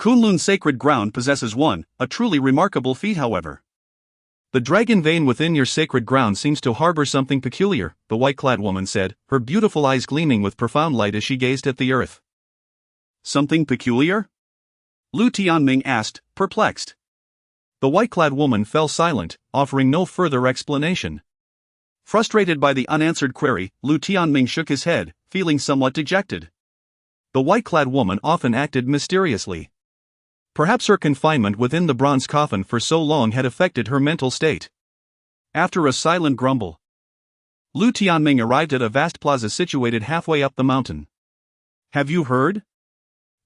Kunlun sacred ground possesses a truly remarkable feat however. The dragon vein within your sacred ground seems to harbor something peculiar, the white-clad woman said, her beautiful eyes gleaming with profound light as she gazed at the earth. Something peculiar? Lu Tianming asked, perplexed. The white-clad woman fell silent, offering no further explanation. Frustrated by the unanswered query, Lu Tianming shook his head, feeling somewhat dejected. The white-clad woman often acted mysteriously. Perhaps her confinement within the bronze coffin for so long had affected her mental state. After a silent grumble, Lu Tianming arrived at a vast plaza situated halfway up the mountain. Have you heard?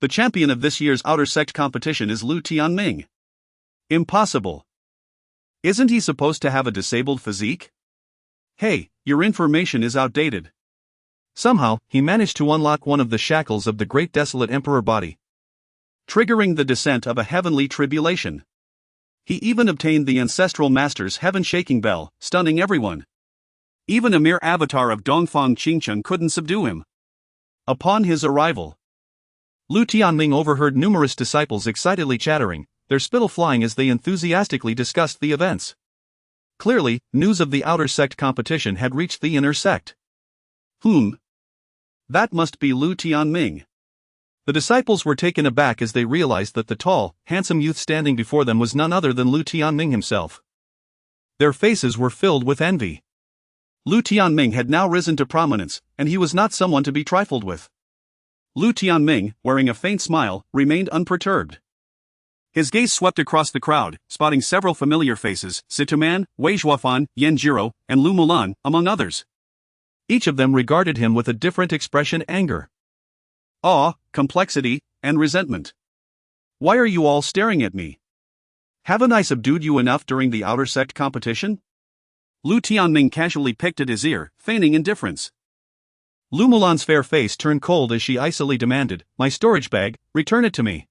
The champion of this year's outer sect competition is Lu Tianming. Impossible. Isn't he supposed to have a disabled physique? Hey, your information is outdated. Somehow, he managed to unlock one of the shackles of the Great Desolate Emperor Body, triggering the descent of a heavenly tribulation. He even obtained the ancestral master's heaven-shaking bell, stunning everyone. Even a mere avatar of Dongfang Qingcheng couldn't subdue him. Upon his arrival, Lu Tianming overheard numerous disciples excitedly chattering, their spittle flying as they enthusiastically discussed the events. Clearly, news of the outer sect competition had reached the inner sect. That must be Lu Tianming. The disciples were taken aback as they realized that the tall, handsome youth standing before them was none other than Lu Tianming himself. Their faces were filled with envy. Lu Tianming had now risen to prominence, and he was not someone to be trifled with. Lu Tianming, wearing a faint smile, remained unperturbed. His gaze swept across the crowd, spotting several familiar faces, Situman, Wei Zhuofan, Yan Jiro, and Lu Mulan, among others. Each of them regarded him with a different expression: anger, awe, complexity, and resentment. Why are you all staring at me? Haven't I subdued you enough during the outer sect competition? Lu Tianming casually picked at his ear, feigning indifference. Lu Mulan's fair face turned cold as she icily demanded, "My storage bag, return it to me."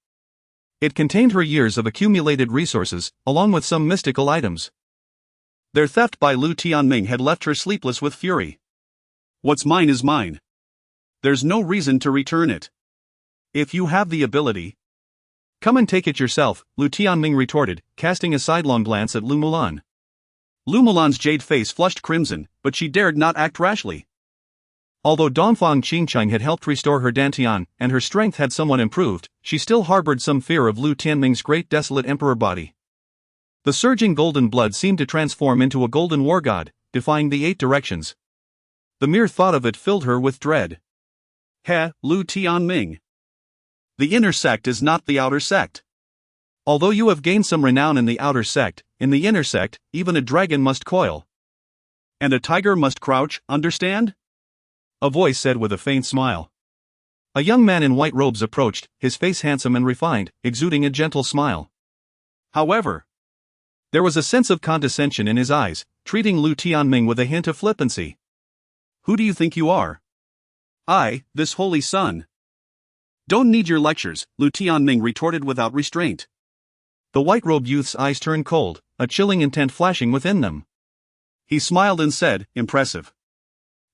It contained her years of accumulated resources, along with some mystical items. Their theft by Lu Tianming had left her sleepless with fury. What's mine is mine. There's no reason to return it. If you have the ability, come and take it yourself, Lu Tianming retorted, casting a sidelong glance at Lu Mulan. Lu Mulan's jade face flushed crimson, but she dared not act rashly. Although Dongfang Qingcheng had helped restore her dantian, and her strength had somewhat improved, she still harbored some fear of Lu Tianming's Great Desolate Emperor Body. The surging golden blood seemed to transform into a golden war god, defying the 8 directions. The mere thought of it filled her with dread. Lu Tianming. The inner sect is not the outer sect. Although you have gained some renown in the outer sect, in the inner sect, even a dragon must coil. And a tiger must crouch, understand? A voice said with a faint smile. A young man in white robes approached, his face handsome and refined, exuding a gentle smile. However, there was a sense of condescension in his eyes, treating Lu Tianming with a hint of flippancy. Who do you think you are? I, this holy son. Don't need your lectures, Lu Tianming retorted without restraint. The white-robed youth's eyes turned cold, a chilling intent flashing within them. He smiled and said, impressive.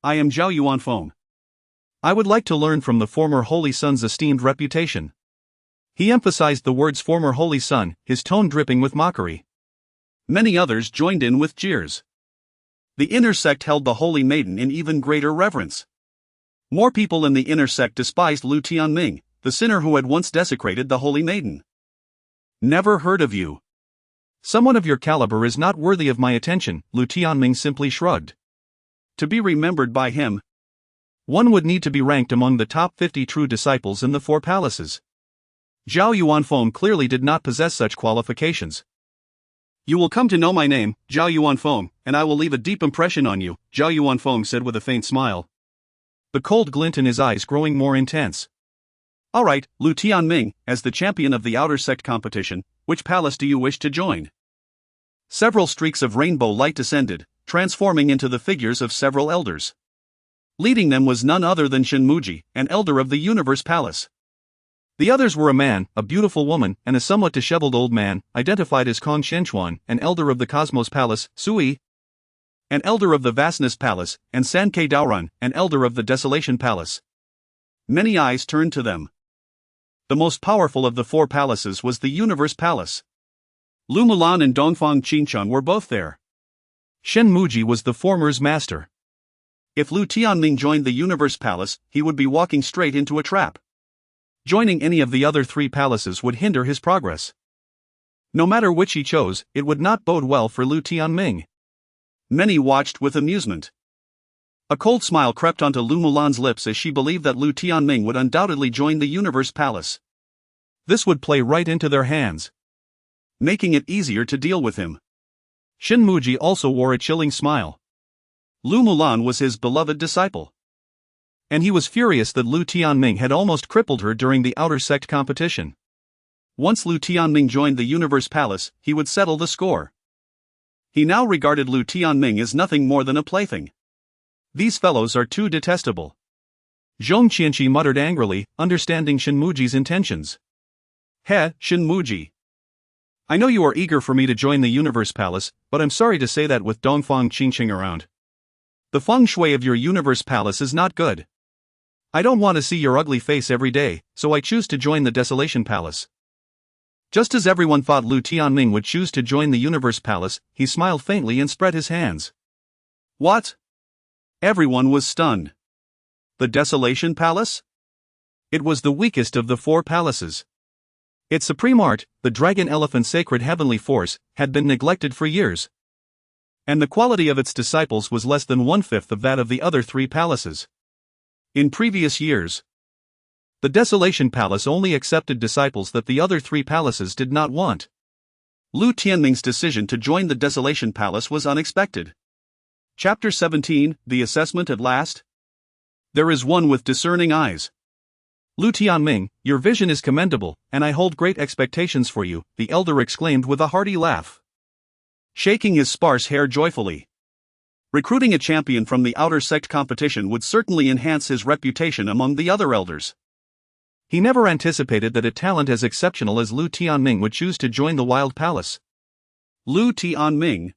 I am Zhao Yuanfeng. I would like to learn from the former holy son's esteemed reputation. He emphasized the words former holy son, his tone dripping with mockery. Many others joined in with jeers. The inner sect held the holy maiden in even greater reverence. More people in the inner sect despised Lu Tianming, the sinner who had once desecrated the holy maiden. Never heard of you. Someone of your caliber is not worthy of my attention, Lu Tianming simply shrugged. To be remembered by him, one would need to be ranked among the top 50 true disciples in the 4 palaces. Zhao Yuanfeng clearly did not possess such qualifications. You will come to know my name, Zhao Yuanfeng, and I will leave a deep impression on you, Zhao Yuanfeng said with a faint smile, the cold glint in his eyes growing more intense. All right, Lu Tianming, as the champion of the outer sect competition, which palace do you wish to join? Several streaks of rainbow light descended, transforming into the figures of several elders. Leading them was none other than Shenmuji, an elder of the Universe Palace. The others were a man, a beautiful woman, and a somewhat disheveled old man, identified as Kong Shenchuan, an elder of the Cosmos Palace, Sui, an elder of the Vastness Palace, and Sankei Daoran, an elder of the Desolation Palace. Many eyes turned to them. The most powerful of the four palaces was the Universe Palace. Lu Mulan and Dongfang Qincheng were both there. Shen Muji was the former's master. If Lu Tianming joined the Universe Palace, he would be walking straight into a trap. Joining any of the other three palaces would hinder his progress. No matter which he chose, it would not bode well for Lu Tianming. Many watched with amusement. A cold smile crept onto Lu Mulan's lips as she believed that Lu Tianming would undoubtedly join the Universe Palace. This would play right into their hands, making it easier to deal with him. Shen Muji also wore a chilling smile. Lu Mulan was his beloved disciple. And he was furious that Lu Tianming had almost crippled her during the outer sect competition. Once Lu Tianming joined the Universe Palace, he would settle the score. He now regarded Lu Tianming as nothing more than a plaything. These fellows are too detestable. Zhong Qianqi muttered angrily, understanding Shen Muji's intentions. He, Shen Muji. I know you are eager for me to join the Universe Palace, but I'm sorry to say that with Dongfang Qincheng around, the feng shui of your Universe Palace is not good. I don't want to see your ugly face every day, so I choose to join the Desolation Palace. Just as everyone thought Lu Tianming would choose to join the Universe Palace, he smiled faintly and spread his hands. What? Everyone was stunned. The Desolation Palace? It was the weakest of the four palaces. Its supreme art, the dragon elephant sacred heavenly force, had been neglected for years. And the quality of its disciples was less than 1/5 of that of the other three palaces. In previous years, the Desolation Palace only accepted disciples that the other three palaces did not want. Lu Tianming's decision to join the Desolation Palace was unexpected. Chapter 17, The Assessment at Last. There is one with discerning eyes. Lu Tianming, your vision is commendable, and I hold great expectations for you, the elder exclaimed with a hearty laugh, shaking his sparse hair joyfully. Recruiting a champion from the outer sect competition would certainly enhance his reputation among the other elders. He never anticipated that a talent as exceptional as Lu Tianming would choose to join the Wild Palace. Lu Tianming.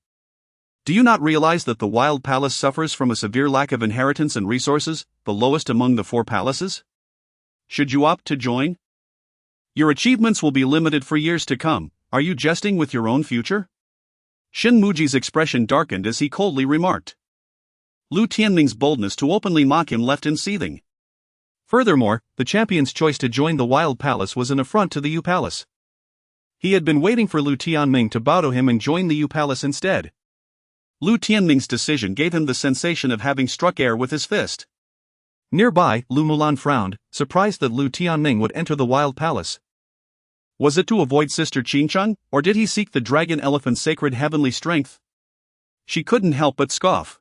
Do you not realize that the Wild Palace suffers from a severe lack of inheritance and resources, the lowest among the four palaces? Should you opt to join, your achievements will be limited for years to come. Are you jesting with your own future? Shen Muji's expression darkened as he coldly remarked. Lu Tianming's boldness to openly mock him left him seething. Furthermore, the champion's choice to join the Wild Palace was an affront to the U Palace. He had been waiting for Lu Tianming to bow to him and join the U Palace instead. Lu Tianming's decision gave him the sensation of having struck air with his fist. Nearby, Lu Mulan frowned, surprised that Lu Tianming would enter the Wild Palace. Was it to avoid Sister Qincheng, or did he seek the dragon elephant's sacred heavenly strength? She couldn't help but scoff.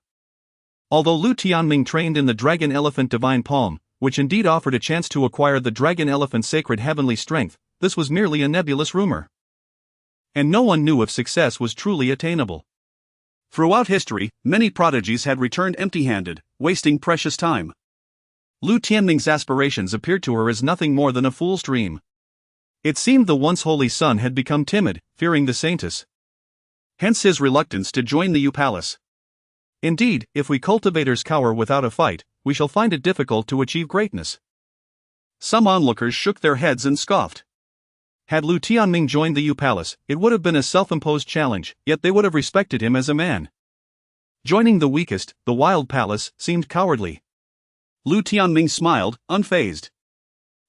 Although Lu Tianming trained in the dragon elephant divine palm, which indeed offered a chance to acquire the dragon elephant's sacred heavenly strength, this was merely a nebulous rumor. And no one knew if success was truly attainable. Throughout history, many prodigies had returned empty-handed, wasting precious time. Lu Tianming's aspirations appeared to her as nothing more than a fool's dream. It seemed the once holy son had become timid, fearing the saintess. Hence his reluctance to join the U Palace. Indeed, if we cultivators cower without a fight, we shall find it difficult to achieve greatness. Some onlookers shook their heads and scoffed. Had Lu Tianming joined the U Palace, it would have been a self-imposed challenge, yet they would have respected him as a man. Joining the weakest, the Wild Palace, seemed cowardly. Lu Tianming smiled, unfazed.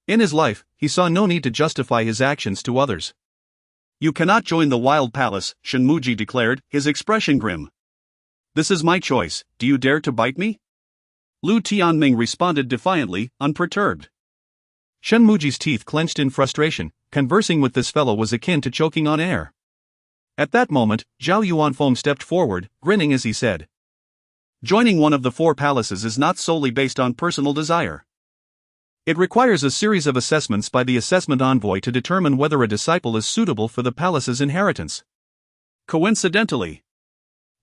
In his life, he saw no need to justify his actions to others. You cannot join the Wild Palace, Shen Muji declared, his expression grim. This is my choice, do you dare to bite me? Lu Tianming responded defiantly, unperturbed. Shen Muji's teeth clenched in frustration. Conversing with this fellow was akin to choking on air. At that moment, Zhao Yuanfeng stepped forward, grinning as he said, joining one of the four palaces is not solely based on personal desire. It requires a series of assessments by the assessment envoy to determine whether a disciple is suitable for the palace's inheritance. Coincidentally,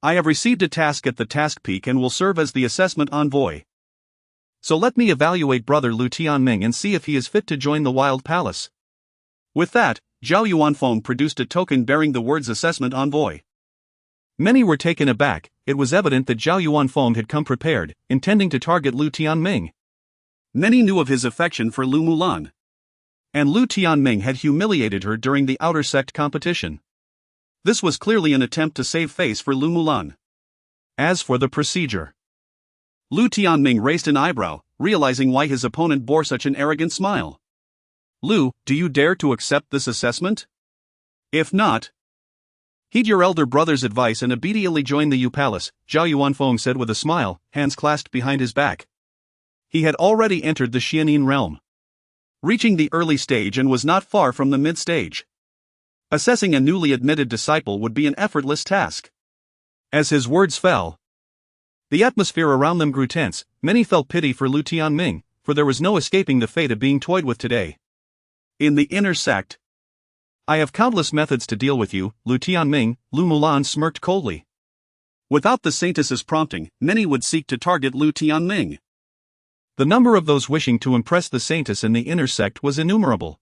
I have received a task at the task peak and will serve as the assessment envoy. So let me evaluate brother Lu Tianming and see if he is fit to join the Wild Palace. With that, Zhao Yuanfeng produced a token bearing the words assessment envoy. Many were taken aback. It was evident that Zhao Yuanfeng had come prepared, intending to target Lu Tianming. Many knew of his affection for Lu Mulan. and Lu Tianming had humiliated her during the outer sect competition. This was clearly an attempt to save face for Lu Mulan. As for the procedure, Lu Tianming raised an eyebrow, realizing why his opponent bore such an arrogant smile. Lu, do you dare to accept this assessment? If not, heed your elder brother's advice and immediately join the Yu Palace, Zhao Yuanfeng said with a smile, hands clasped behind his back. He had already entered the Xianin realm, reaching the early stage, and was not far from the mid-stage. Assessing a newly admitted disciple would be an effortless task. As his words fell, the atmosphere around them grew tense. Many felt pity for Lu Tianming, for there was no escaping the fate of being toyed with today. In the inner sect, I have countless methods to deal with you, Lu Tianming, Lu Mulan smirked coldly. Without the saintess's prompting, many would seek to target Lu Tianming. The number of those wishing to impress the saintess in the inner sect was innumerable.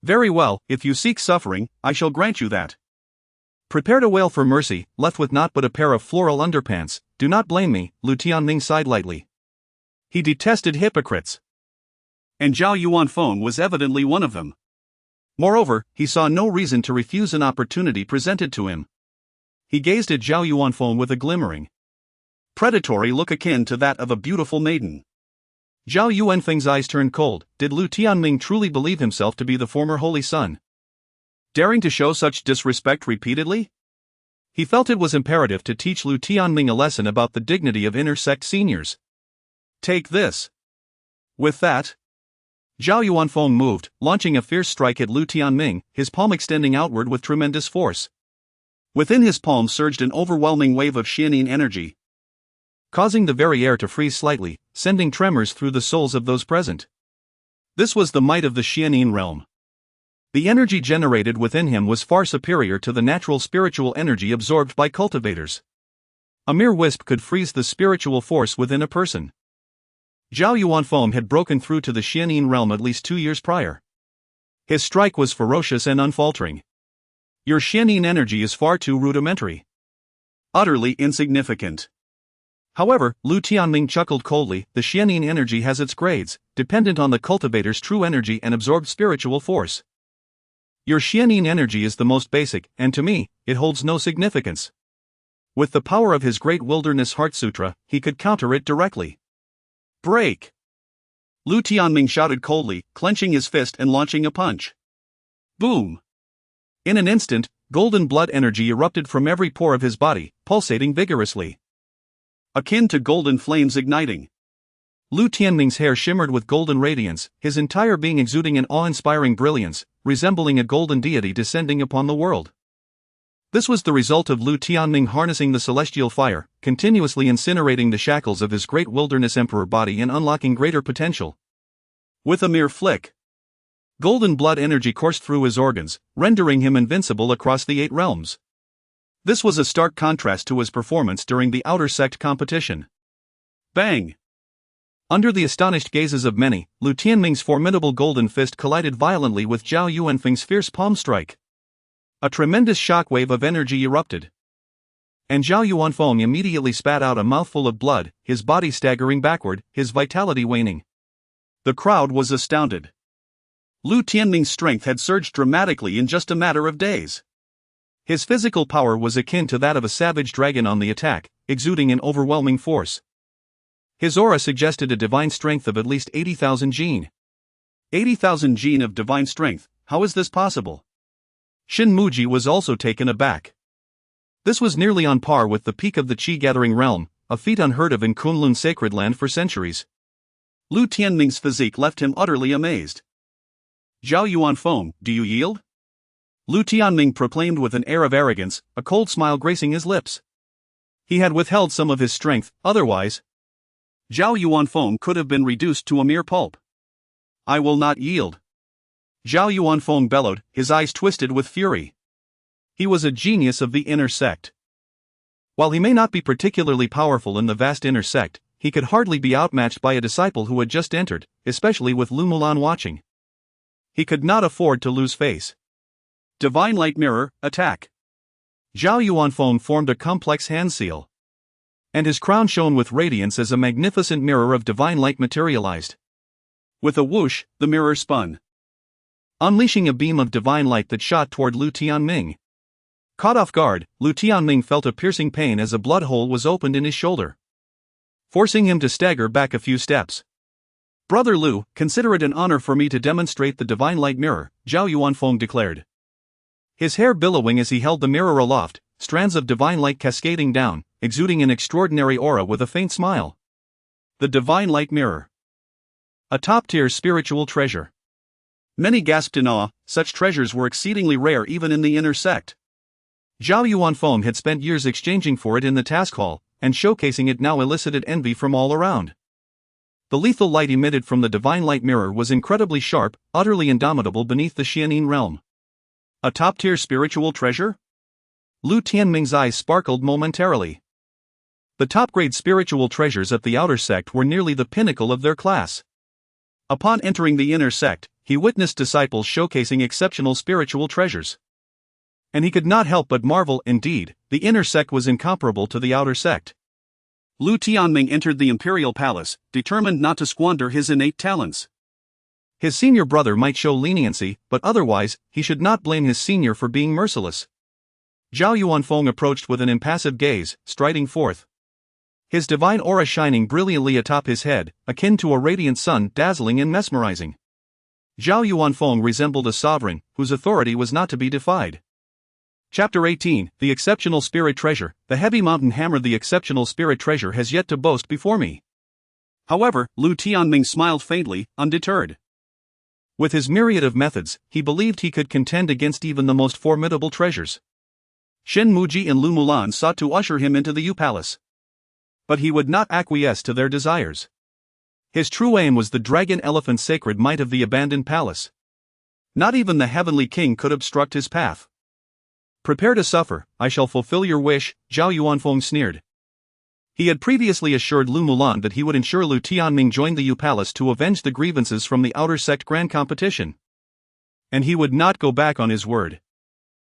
Very well, if you seek suffering, I shall grant you that. Prepare to wail for mercy, left with naught but a pair of floral underpants. Do not blame me, Lu Tianming sighed lightly. He detested hypocrites, and Zhao Yuanfeng was evidently one of them. Moreover, he saw no reason to refuse an opportunity presented to him. He gazed at Zhao Yuanfeng with a glimmering, predatory look akin to that of a beautiful maiden. Zhao Yuanfeng's eyes turned cold. Did Lu Tianming truly believe himself to be the former Holy Son, daring to show such disrespect repeatedly? He felt it was imperative to teach Lu Tianming a lesson about the dignity of inner sect seniors. Take this. With that, Zhao Yuanfeng moved, launching a fierce strike at Lu Tianming, his palm extending outward with tremendous force. Within his palm surged an overwhelming wave of Xianin energy, causing the very air to freeze slightly, sending tremors through the souls of those present. This was the might of the Xianin realm. The energy generated within him was far superior to the natural spiritual energy absorbed by cultivators. A mere wisp could freeze the spiritual force within a person. Zhao Yuanfeng had broken through to the Xianin realm at least 2 years prior. His strike was ferocious and unfaltering. Your Xianin energy is far too rudimentary, utterly insignificant. However, Lu Tianming chuckled coldly. The Xianin energy has its grades, dependent on the cultivator's true energy and absorbed spiritual force. Your Xianin energy is the most basic, and to me, it holds no significance. With the power of his great wilderness heart sutra, he could counter it directly. Break! Lu Tianming shouted coldly, clenching his fist and launching a punch. Boom! In an instant, golden blood energy erupted from every pore of his body, pulsating vigorously, akin to golden flames igniting. Lu Tianming's hair shimmered with golden radiance, his entire being exuding an awe-inspiring brilliance, resembling a golden deity descending upon the world. This was the result of Lu Tianming harnessing the celestial fire, continuously incinerating the shackles of his great wilderness emperor body and unlocking greater potential. With a mere flick, golden blood energy coursed through his organs, rendering him invincible across the 8 realms. This was a stark contrast to his performance during the outer sect competition. Bang! Under the astonished gazes of many, Lu Tianming's formidable golden fist collided violently with Zhao Yuanfeng's fierce palm strike. A tremendous shockwave of energy erupted, and Zhao Yuanfeng immediately spat out a mouthful of blood, his body staggering backward, his vitality waning. The crowd was astounded. Lu Tianming's strength had surged dramatically in just a matter of days. His physical power was akin to that of a savage dragon on the attack, exuding an overwhelming force. His aura suggested a divine strength of at least 80,000 jin. 80,000 jin of divine strength, how is this possible? Shin Muji was also taken aback. This was nearly on par with the peak of the Qi-gathering realm, a feat unheard of in Kunlun sacred land for centuries. Lu Tianming's physique left him utterly amazed. Zhao Yuanfeng, do you yield? Lu Tianming proclaimed with an air of arrogance, a cold smile gracing his lips. He had withheld some of his strength, otherwise Zhao Yuanfeng could have been reduced to a mere pulp. I will not yield. Zhao Yuanfeng bellowed, his eyes twisted with fury. He was a genius of the inner sect. While he may not be particularly powerful in the vast inner sect, he could hardly be outmatched by a disciple who had just entered, especially with Lu Mulan watching. He could not afford to lose face. Divine Light Mirror, attack! Zhao Yuanfeng formed a complex hand seal, and his crown shone with radiance as a magnificent mirror of divine light materialized. With a whoosh, the mirror spun, unleashing a beam of divine light that shot toward Lu Tianming. Caught off guard, Lu Tianming felt a piercing pain as a blood hole was opened in his shoulder, forcing him to stagger back a few steps. "Brother Lu, consider it an honor for me to demonstrate the divine light mirror," Zhao Yuanfeng declared. His hair billowing as he held the mirror aloft, strands of divine light cascading down, exuding an extraordinary aura with a faint smile. The divine light mirror. A top-tier spiritual treasure. Many gasped in awe. Such treasures were exceedingly rare even in the inner sect. Zhao Yuanfeng had spent years exchanging for it in the task hall, and showcasing it now elicited envy from all around. The lethal light emitted from the divine light mirror was incredibly sharp, utterly indomitable beneath the Xianin realm. A top-tier spiritual treasure? Lu Tianming's eyes sparkled momentarily. The top-grade spiritual treasures of the outer sect were nearly the pinnacle of their class. Upon entering the inner sect, he witnessed disciples showcasing exceptional spiritual treasures. And he could not help but marvel. Indeed, the inner sect was incomparable to the outer sect. Lu Tianming entered the imperial palace, determined not to squander his innate talents. His senior brother might show leniency, but otherwise, he should not blame his senior for being merciless. Zhao Yuanfeng approached with an impassive gaze, striding forth, his divine aura shining brilliantly atop his head, akin to a radiant sun, dazzling and mesmerizing. Zhao Yuanfeng resembled a sovereign, whose authority was not to be defied. Chapter 18, The Exceptional Spirit Treasure. The heavy mountain hammer. The exceptional spirit treasure has yet to boast before me. However, Lu Tianming smiled faintly, undeterred. With his myriad of methods, he believed he could contend against even the most formidable treasures. Shen Muji and Lu Mulan sought to usher him into the Yu Palace, but he would not acquiesce to their desires. His true aim was the dragon elephant sacred might of the abandoned palace. Not even the heavenly king could obstruct his path. "Prepare to suffer, I shall fulfill your wish," Zhao Yuanfeng sneered. He had previously assured Lu Mulan that he would ensure Lu Tianming joined the Yu Palace to avenge the grievances from the outer sect grand competition. And he would not go back on his word.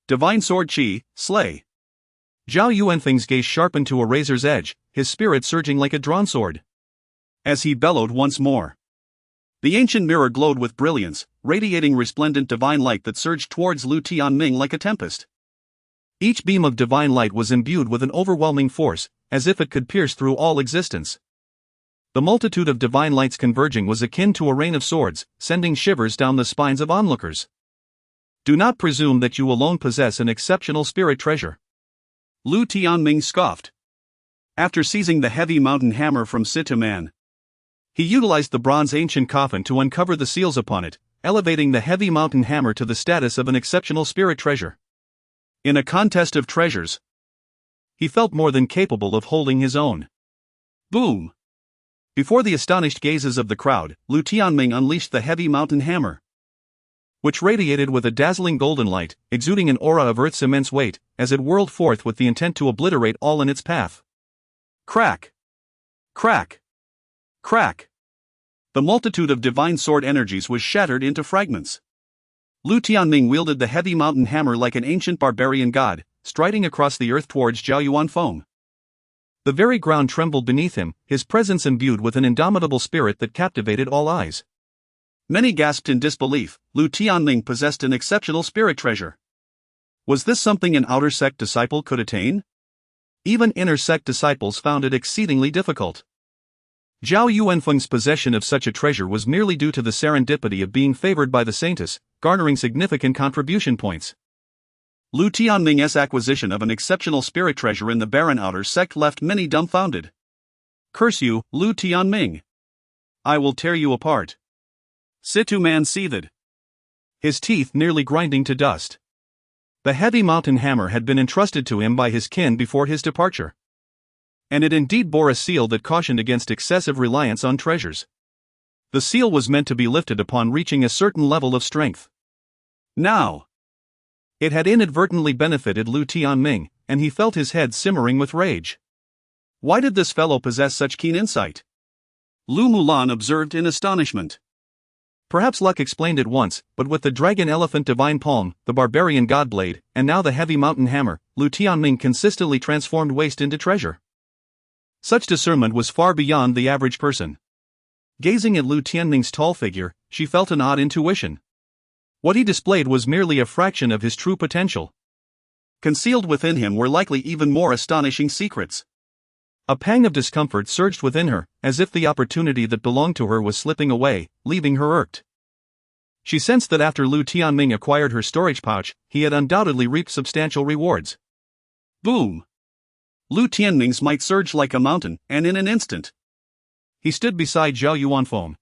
Divine sword Qi, slay. Zhao Yuanfeng's gaze sharpened to a razor's edge, his spirit surging like a drawn sword. As he bellowed once more, the ancient mirror glowed with brilliance, radiating resplendent divine light that surged towards Lu Tianming like a tempest. Each beam of divine light was imbued with an overwhelming force, as if it could pierce through all existence. The multitude of divine lights converging was akin to a rain of swords, sending shivers down the spines of onlookers. "Do not presume that you alone possess an exceptional spirit treasure," Lu Tianming scoffed. After seizing the heavy mountain hammer from Situman, he utilized the bronze ancient coffin to uncover the seals upon it, elevating the heavy mountain hammer to the status of an exceptional spirit treasure. In a contest of treasures, he felt more than capable of holding his own. Boom! Before the astonished gazes of the crowd, Lu Tianming unleashed the heavy mountain hammer, which radiated with a dazzling golden light, exuding an aura of Earth's immense weight, as it whirled forth with the intent to obliterate all in its path. Crack! Crack! Crack! The multitude of divine sword energies was shattered into fragments. Lu Tianming wielded the heavy mountain hammer like an ancient barbarian god, striding across the earth towards Zhao Yuanfeng. The very ground trembled beneath him, his presence imbued with an indomitable spirit that captivated all eyes. Many gasped in disbelief. Lu Tianming possessed an exceptional spirit treasure. Was this something an outer sect disciple could attain? Even inner sect disciples found it exceedingly difficult. Zhao Yuanfeng's possession of such a treasure was merely due to the serendipity of being favored by the saintess, garnering significant contribution points. Lu Tianming's acquisition of an exceptional spirit treasure in the barren outer sect left many dumbfounded. "Curse you, Lu Tianming! I will tear you apart." Situman seethed, his teeth nearly grinding to dust. The heavy mountain hammer had been entrusted to him by his kin before his departure, and it indeed bore a seal that cautioned against excessive reliance on treasures. The seal was meant to be lifted upon reaching a certain level of strength. Now, it had inadvertently benefited Lu Tianming, and he felt his head simmering with rage. Why did this fellow possess such keen insight? Lu Mulan observed in astonishment. Perhaps luck explained it once, but with the dragon elephant divine palm, the barbarian godblade, and now the heavy mountain hammer, Lu Tianming consistently transformed waste into treasure. Such discernment was far beyond the average person. Gazing at Lu Tianming's tall figure, she felt an odd intuition. What he displayed was merely a fraction of his true potential. Concealed within him were likely even more astonishing secrets. A pang of discomfort surged within her, as if the opportunity that belonged to her was slipping away, leaving her irked. She sensed that after Lu Tianming acquired her storage pouch, he had undoubtedly reaped substantial rewards. Boom! Lu Tianming's might surged like a mountain, and in an instant, he stood beside Zhao Yuanfeng.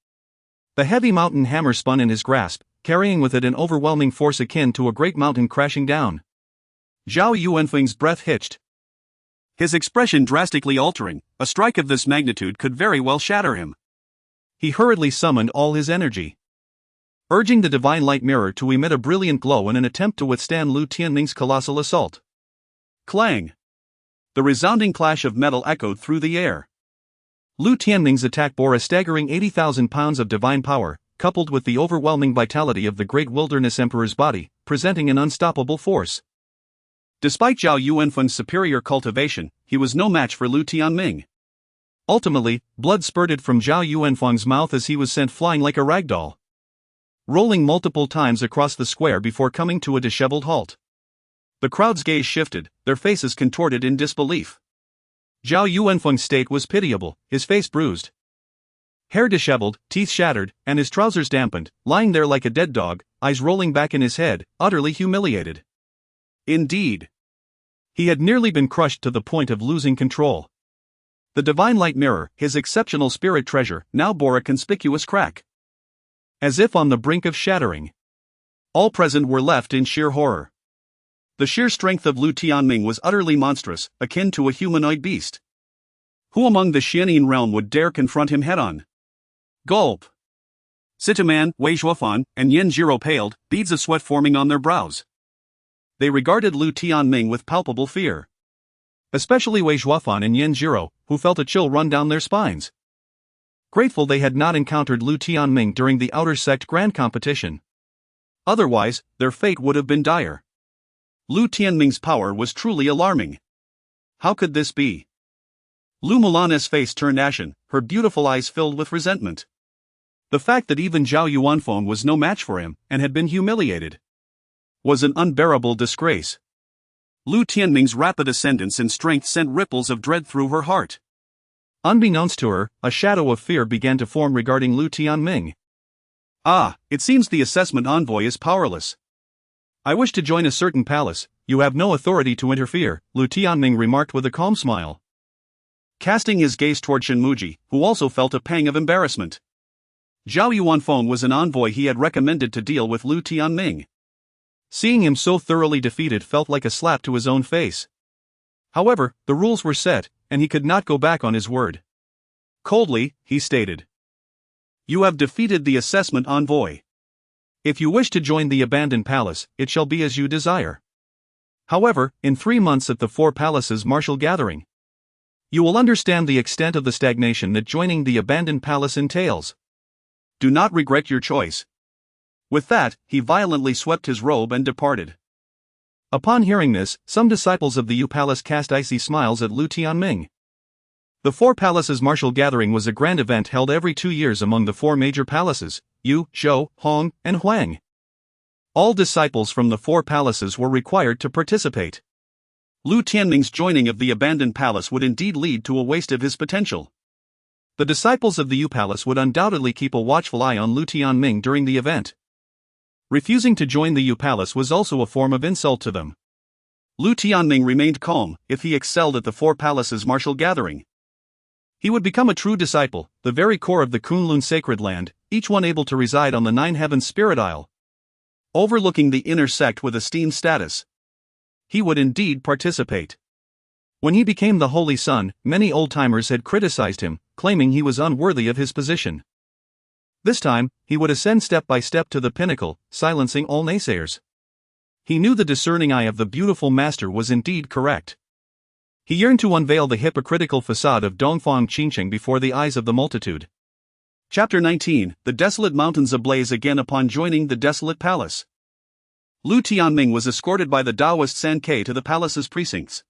The heavy mountain hammer spun in his grasp, carrying with it an overwhelming force akin to a great mountain crashing down. Zhao Yuanfeng's breath hitched, his expression drastically altering. A strike of this magnitude could very well shatter him. He hurriedly summoned all his energy, urging the divine light mirror to emit a brilliant glow in an attempt to withstand Lu Tianming's colossal assault. Clang! The resounding clash of metal echoed through the air. Lu Tianming's attack bore a staggering 80,000 pounds of divine power, coupled with the overwhelming vitality of the Great Wilderness Emperor's body, presenting an unstoppable force. Despite Zhao Yuanfeng's superior cultivation, he was no match for Lu Tianming. Ultimately, blood spurted from Zhao Yuanfeng's mouth as he was sent flying like a ragdoll, rolling multiple times across the square before coming to a disheveled halt. The crowd's gaze shifted, their faces contorted in disbelief. Zhao Yuanfeng's state was pitiable, his face bruised, hair disheveled, teeth shattered, and his trousers dampened, lying there like a dead dog, eyes rolling back in his head, utterly humiliated. Indeed, he had nearly been crushed to the point of losing control. The divine light mirror, his exceptional spirit treasure, now bore a conspicuous crack, as if on the brink of shattering. All present were left in sheer horror. The sheer strength of Lu Tianming was utterly monstrous, akin to a humanoid beast. Who among the Xianyin realm would dare confront him head-on? Gulp! Sitaman, Wei Zhuofan, and Yan Jiro paled, beads of sweat forming on their brows. They regarded Lu Tianming with palpable fear. Especially Wei Zhuofan and Yan Jiro, who felt a chill run down their spines. Grateful they had not encountered Lu Tianming during the Outer Sect Grand Competition. Otherwise, their fate would have been dire. Lu Tianming's power was truly alarming. How could this be? Lu Mulana's face turned ashen, her beautiful eyes filled with resentment. The fact that even Zhao Yuanfeng was no match for him, and had been humiliated, was an unbearable disgrace. Lu Tianming's rapid ascendance in strength sent ripples of dread through her heart. Unbeknownst to her, a shadow of fear began to form regarding Lu Tianming. Ah, it seems the assessment envoy is powerless. I wish to join a certain palace. You have no authority to interfere, Lu Tianming remarked with a calm smile, casting his gaze toward Shenmuji, who also felt a pang of embarrassment. Zhao Yuanfeng was an envoy he had recommended to deal with Lu Tianming. Seeing him so thoroughly defeated felt like a slap to his own face. However, the rules were set, and he could not go back on his word. Coldly, he stated, "You have defeated the assessment envoy. If you wish to join the abandoned palace, it shall be as you desire. However, in 3 months at the Four Palaces martial gathering, you will understand the extent of the stagnation that joining the abandoned palace entails. Do not regret your choice." With that, he violently swept his robe and departed. Upon hearing this, some disciples of the Yu Palace cast icy smiles at Lu Tianming. The Four Palaces martial gathering was a grand event held every 2 years among the 4 major palaces, Yu, Zhou, Hong, and Huang. All disciples from the 4 palaces were required to participate. Lu Tianming's joining of the abandoned palace would indeed lead to a waste of his potential. The disciples of the Yu Palace would undoubtedly keep a watchful eye on Lu Tianming during the event. Refusing to join the Yu Palace was also a form of insult to them. Lu Tianming remained calm. If he excelled at the Four Palaces martial gathering, he would become a true disciple, the very core of the Kunlun sacred land, each one able to reside on the 9 Heavens Spirit Isle, overlooking the inner sect with esteemed status. He would indeed participate. When he became the Holy Son, many old-timers had criticized him, claiming he was unworthy of his position. This time, he would ascend step by step to the pinnacle, silencing all naysayers. He knew the discerning eye of the beautiful master was indeed correct. He yearned to unveil the hypocritical facade of Dongfang Qingcheng before the eyes of the multitude. Chapter 19, The Desolate Mountains ablaze again upon joining the Desolate Palace. Lu Tianming was escorted by the Taoist San Ke to the palace's precincts.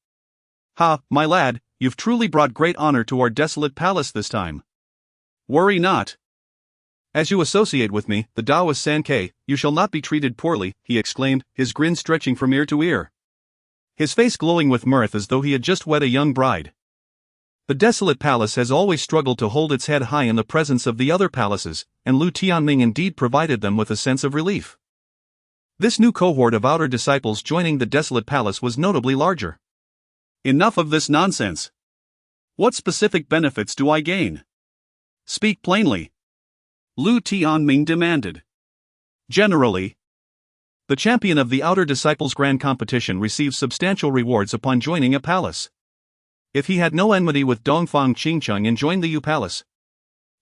"Ha, my lad, you've truly brought great honor to our desolate palace this time. Worry not. As you associate with me, the Taoist Sankei, you shall not be treated poorly, he exclaimed, his grin stretching from ear to ear. His face glowing with mirth as though he had just wed a young bride. The desolate palace has always struggled to hold its head high in the presence of the other palaces, and Lu Tianming indeed provided them with a sense of relief. This new cohort of outer disciples joining the desolate palace was notably larger. Enough of this nonsense. What specific benefits do I gain? Speak plainly. Lu Tianming demanded. Generally, the champion of the outer disciples' grand competition receives substantial rewards upon joining a palace. If he had no enmity with Dongfang Qingcheng and joined the Yu Palace,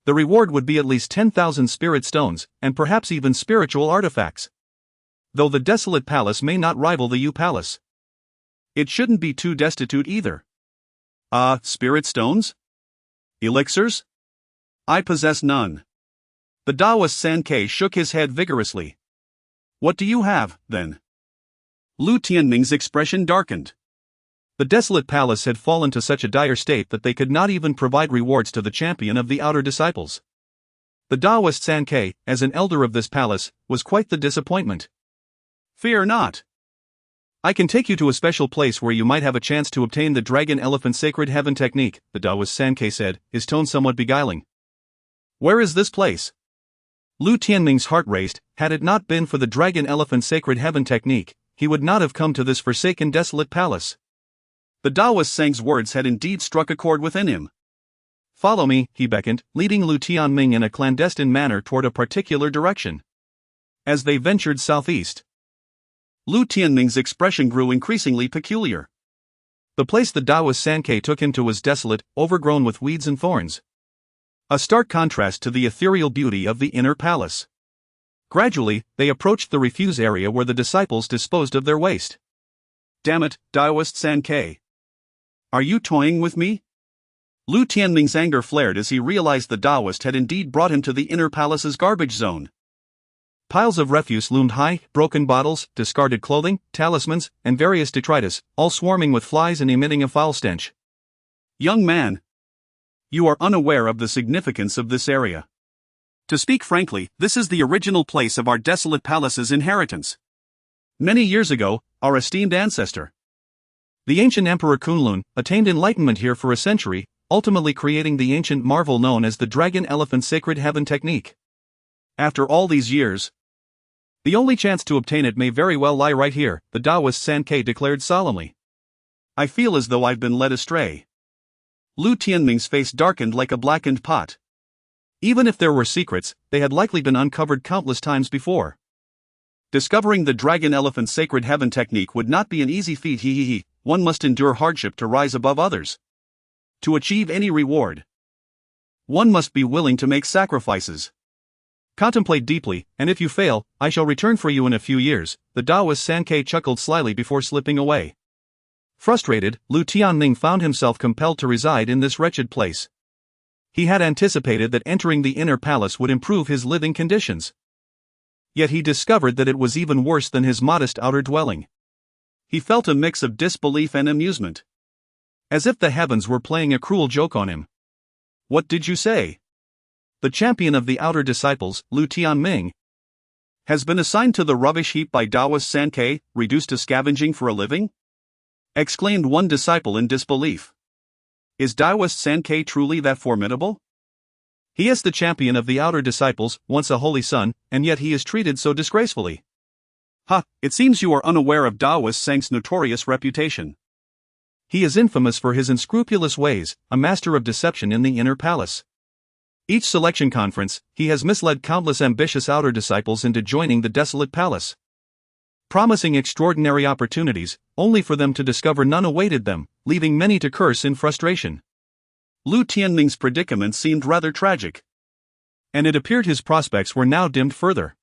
the reward would be at least 10,000 spirit stones, and perhaps even spiritual artifacts. Though the desolate palace may not rival the Yu Palace, it shouldn't be too destitute either. Spirit stones? Elixirs? I possess none. The Taoist Sankei shook his head vigorously. What do you have, then? Lu Tianming's expression darkened. The desolate palace had fallen to such a dire state that they could not even provide rewards to the champion of the outer disciples. The Taoist Sankei, as an elder of this palace, was quite the disappointment. Fear not. I can take you to a special place where you might have a chance to obtain the Dragon Elephant Sacred Heaven technique, the Taoist Sankei said, his tone somewhat beguiling. Where is this place? Lu Tianming's heart raced. Had it not been for the Dragon Elephant Sacred Heaven technique, he would not have come to this forsaken desolate palace. The Taoist Sang's words had indeed struck a chord within him. Follow me, he beckoned, leading Lu Tianming in a clandestine manner toward a particular direction. As they ventured southeast, Lu Tianming's expression grew increasingly peculiar. The place the Taoist Sankei took him to was desolate, overgrown with weeds and thorns. A stark contrast to the ethereal beauty of the inner palace. Gradually, they approached the refuse area where the disciples disposed of their waste. Damn it, Taoist Sankei. Are you toying with me? Lu Tianming's anger flared as he realized the Taoist had indeed brought him to the inner palace's garbage zone. Piles of refuse loomed high, broken bottles, discarded clothing, talismans, and various detritus, all swarming with flies and emitting a foul stench. Young man, you are unaware of the significance of this area. To speak frankly, this is the original place of our desolate palace's inheritance. Many years ago, our esteemed ancestor, the ancient Emperor Kunlun, attained enlightenment here for a century, ultimately creating the ancient marvel known as the Dragon Elephant Sacred Heaven technique. After all these years, the only chance to obtain it may very well lie right here, the Taoist Sankei declared solemnly. I feel as though I've been led astray. Lu Tianming's face darkened like a blackened pot. Even if there were secrets, they had likely been uncovered countless times before. Discovering the Dragon Elephant Sacred Heaven technique would not be an easy feat. One must endure hardship to rise above others. To achieve any reward, one must be willing to make sacrifices. Contemplate deeply, and if you fail, I shall return for you in a few years, the Taoist Sankei chuckled slyly before slipping away. Frustrated, Lu Tianming found himself compelled to reside in this wretched place. He had anticipated that entering the inner palace would improve his living conditions. Yet he discovered that it was even worse than his modest outer dwelling. He felt a mix of disbelief and amusement. As if the heavens were playing a cruel joke on him. What did you say? The champion of the outer disciples, Lu Tianming, has been assigned to the rubbish heap by Taoist Sankei, reduced to scavenging for a living? Exclaimed one disciple in disbelief. Is Taoist Sankei truly that formidable? He is the champion of the outer disciples, once a holy son, and yet he is treated so disgracefully. It seems you are unaware of Taoist Sang's notorious reputation. He is infamous for his unscrupulous ways, a master of deception in the inner palace. Each selection conference, he has misled countless ambitious outer disciples into joining the desolate palace, promising extraordinary opportunities, only for them to discover none awaited them, leaving many to curse in frustration. Lu Tianming's predicament seemed rather tragic, and it appeared his prospects were now dimmed further.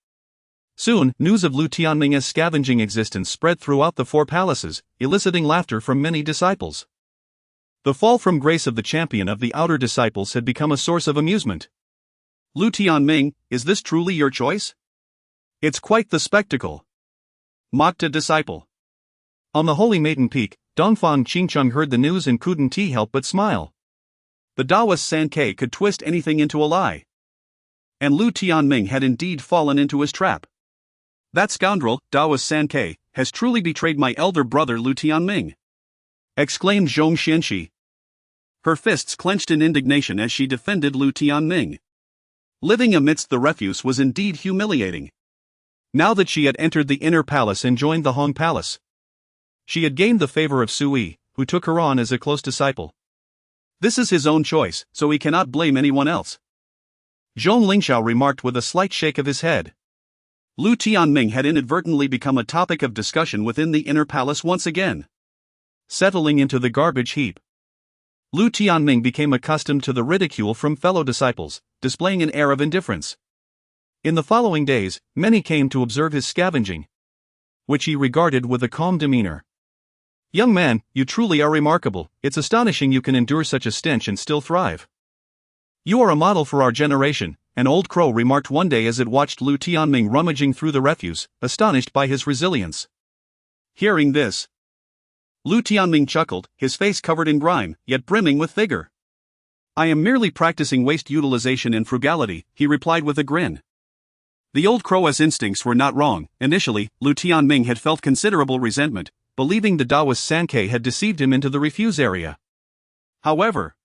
Soon, news of Lu Tianming's scavenging existence spread throughout the four palaces, eliciting laughter from many disciples. The fall from grace of the champion of the outer disciples had become a source of amusement. Lu Tianming, is this truly your choice? It's quite the spectacle, mocked a disciple. On the Holy Maiden Peak, Dongfang Qingcheng heard the news and couldn't help but smile. The Taoist Sankei could twist anything into a lie. and Lu Tianming had indeed fallen into his trap. That scoundrel, Daoist Sankei, has truly betrayed my elder brother Lu Tianming, exclaimed Zhong Xianxi, her fists clenched in indignation as she defended Lu Tianming. Living amidst the refuse was indeed humiliating. Now that she had entered the inner palace and joined the Hong Palace, she had gained the favor of Sui, who took her on as a close disciple. This is his own choice, so he cannot blame anyone else, Zhong Lingxiao remarked with a slight shake of his head. Lu Tianming had inadvertently become a topic of discussion within the inner palace once again. Settling into the garbage heap, Lu Tianming became accustomed to the ridicule from fellow disciples, displaying an air of indifference. In the following days, many came to observe his scavenging, which he regarded with a calm demeanor. "Young man, you truly are remarkable. It's astonishing you can endure such a stench and still thrive. You are a model for our generation," an old crow remarked one day as it watched Lu Tianming rummaging through the refuse, astonished by his resilience. Hearing this, Lu Tianming chuckled, his face covered in grime, yet brimming with vigor. "I am merely practicing waste utilization and frugality," he replied with a grin. The old crow's instincts were not wrong. Initially, Lu Tianming had felt considerable resentment, believing the Daoist Sankei had deceived him into the refuse area. However,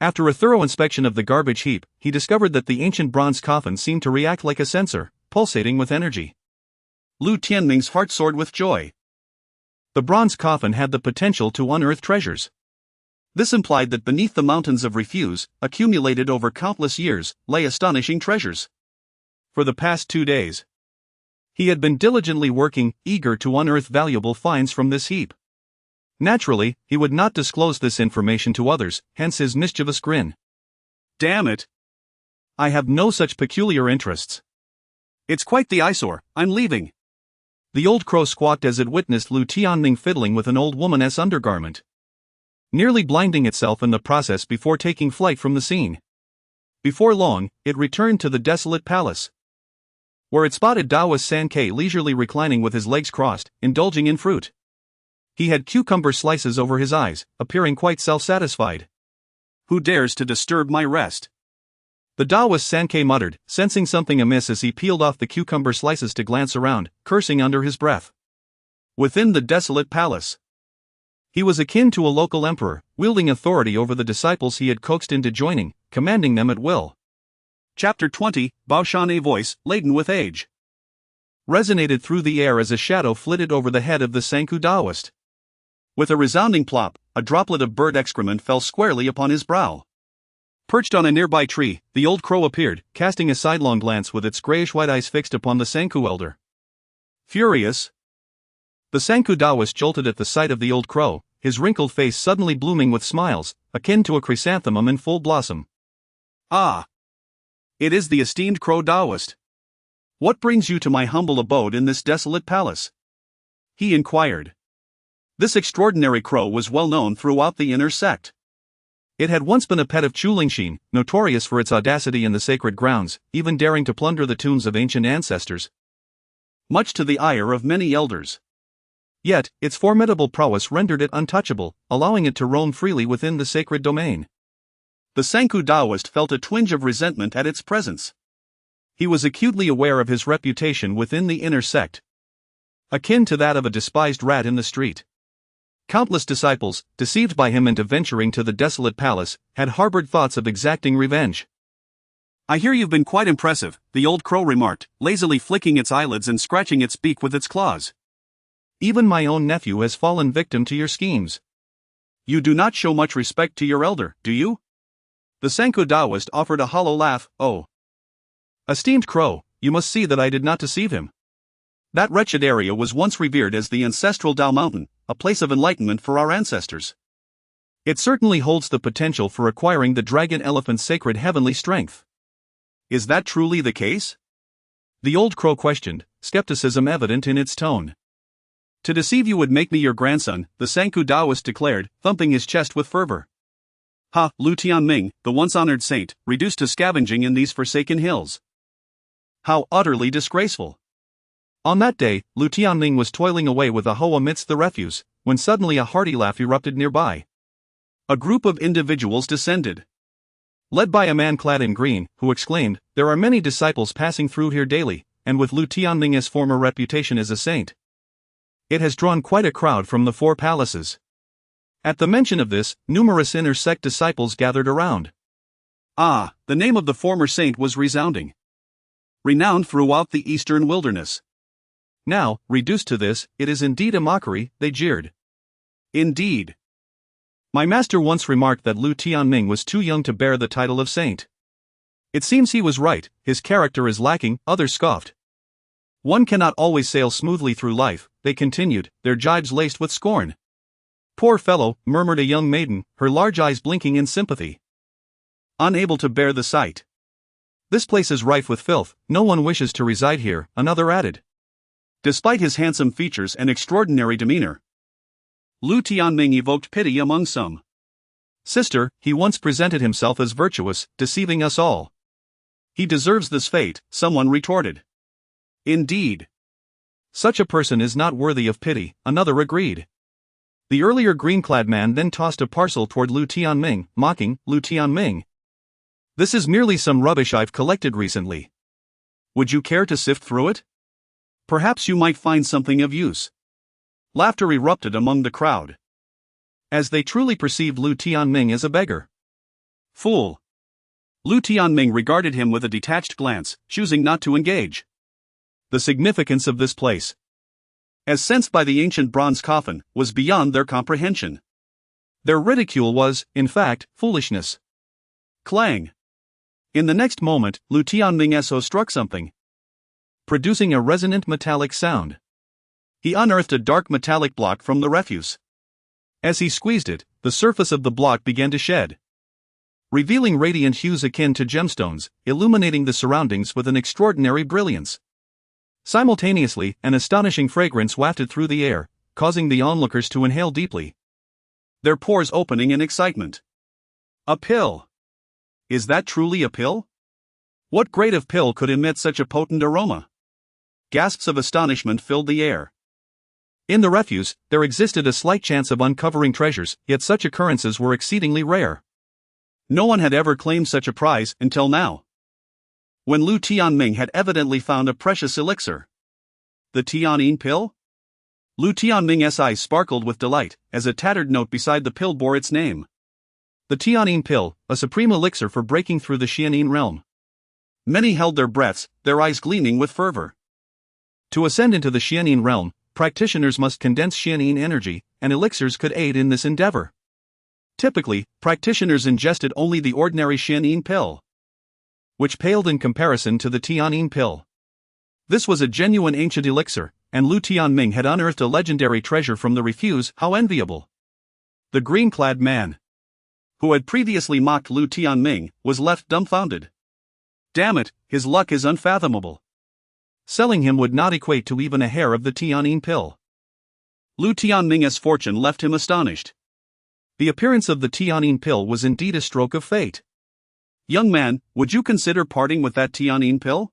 after a thorough inspection of the garbage heap, he discovered that the ancient bronze coffin seemed to react like a sensor, pulsating with energy. Lu Tianming's heart soared with joy. The bronze coffin had the potential to unearth treasures. This implied that beneath the mountains of refuse, accumulated over countless years, lay astonishing treasures. For the past 2 days, he had been diligently working, eager to unearth valuable finds from this heap. Naturally, he would not disclose this information to others, hence his mischievous grin. "Damn it! I have no such peculiar interests. It's quite the eyesore, I'm leaving." The old crow squawked as it witnessed Lu Tianming fiddling with an old woman's undergarment, nearly blinding itself in the process before taking flight from the scene. Before long, it returned to the desolate palace, where it spotted Daoist Sankei leisurely reclining with his legs crossed, indulging in fruit. He had cucumber slices over his eyes, appearing quite self-satisfied. "Who dares to disturb my rest?" the Daoist Sankei muttered, sensing something amiss as he peeled off the cucumber slices to glance around, cursing under his breath. Within the desolate palace, he was akin to a local emperor, wielding authority over the disciples he had coaxed into joining, commanding them at will. Chapter 20, Bao Shan, a voice, laden with age, resonated through the air as a shadow flitted over the head of the Sanku Daoist. With a resounding plop, a droplet of bird excrement fell squarely upon his brow. Perched on a nearby tree, the old crow appeared, casting a sidelong glance with its grayish-white eyes fixed upon the Sanku elder. Furious, the Sanku Daoist jolted at the sight of the old crow, his wrinkled face suddenly blooming with smiles, akin to a chrysanthemum in full blossom. "Ah! It is the esteemed crow Daoist. What brings you to my humble abode in this desolate palace?" he inquired. This extraordinary crow was well known throughout the inner sect. It had once been a pet of Chulingshin, notorious for its audacity in the sacred grounds, even daring to plunder the tombs of ancient ancestors, much to the ire of many elders. Yet, its formidable prowess rendered it untouchable, allowing it to roam freely within the sacred domain. The Sanku Daoist felt a twinge of resentment at its presence. He was acutely aware of his reputation within the inner sect, akin to that of a despised rat in the street. Countless disciples, deceived by him into venturing to the desolate palace, had harbored thoughts of exacting revenge. "I hear you've been quite impressive," the old crow remarked, lazily flicking its eyelids and scratching its beak with its claws. "Even my own nephew has fallen victim to your schemes. You do not show much respect to your elder, do you?" The Sanku Daoist offered a hollow laugh. "Oh, esteemed crow, you must see that I did not deceive him. That wretched area was once revered as the ancestral Dao Mountain, a place of enlightenment for our ancestors. It certainly holds the potential for acquiring the dragon elephant's sacred heavenly strength." "Is that truly the case?" the old crow questioned, skepticism evident in its tone. "To deceive you would make me your grandson," the Sanku Daoist declared, thumping his chest with fervor. "Ha, Lu Tianming, the once honored saint, reduced to scavenging in these forsaken hills. How utterly disgraceful." On that day, Lu Tianming was toiling away with a hoe amidst the refuse, when suddenly a hearty laugh erupted nearby. A group of individuals descended. led by a man clad in green, who exclaimed, "There are many disciples passing through here daily, and with Lu Tianming's former reputation as a saint, it has drawn quite a crowd from the four palaces." At the mention of this, numerous inner sect disciples gathered around. Ah, the name of the former saint was resounding, renowned throughout the eastern wilderness. Now, reduced to this, it is indeed a mockery, they jeered. Indeed. My master once remarked that Lu Tianming was too young to bear the title of saint. It seems he was right, his character is lacking, others scoffed. One cannot always sail smoothly through life, they continued, their jibes laced with scorn. Poor fellow, murmured a young maiden, her large eyes blinking in sympathy. Unable to bear the sight. This place is rife with filth, no one wishes to reside here, another added. Despite his handsome features and extraordinary demeanor, Lu Tianming evoked pity among some. Sister, he once presented himself as virtuous, deceiving us all. He deserves this fate, someone retorted. Indeed. Such a person is not worthy of pity, another agreed. The earlier green-clad man then tossed a parcel toward Lu Tianming, mocking, Lu Tianming. This is merely some rubbish I've collected recently. Would you care to sift through it? Perhaps you might find something of use. Laughter erupted among the crowd, as they truly perceived Lu Tianming as a beggar. Fool. Lu Tianming regarded him with a detached glance, choosing not to engage. The significance of this place, as sensed by the ancient bronze coffin, was beyond their comprehension. Their ridicule was, in fact, foolishness. Clang. In the next moment, Lu Tianming So struck something, producing a resonant metallic sound. He unearthed a dark metallic block from the refuse. As he squeezed it, the surface of the block began to shed, revealing radiant hues akin to gemstones, illuminating the surroundings with an extraordinary brilliance. Simultaneously, an astonishing fragrance wafted through the air, causing the onlookers to inhale deeply, their pores opening in excitement. A pill. Is that truly a pill? What grade of pill could emit such a potent aroma? Gasps of astonishment filled the air. In the refuse, there existed a slight chance of uncovering treasures, yet such occurrences were exceedingly rare. No one had ever claimed such a prize until now, when Lu Tianming had evidently found a precious elixir. The Tianming pill? Lu Tianming's eyes sparkled with delight, as a tattered note beside the pill bore its name. The Tianming pill, a supreme elixir for breaking through the Xianin realm. Many held their breaths, their eyes gleaming with fervor. To ascend into the Xianin realm, practitioners must condense Xianin energy, and elixirs could aid in this endeavor. Typically, practitioners ingested only the ordinary Xianin pill, which paled in comparison to the Tianming pill. This was a genuine ancient elixir, and Lu Tianming had unearthed a legendary treasure from the refuse. How enviable! The green-clad man, who had previously mocked Lu Tianming, was left dumbfounded. Damn it, his luck is unfathomable. Selling him would not equate to even a hair of the Tianming pill. Lu Tianming's fortune left him astonished. The appearance of the Tianming pill was indeed a stroke of fate. Young man, would you consider parting with that Tianming pill?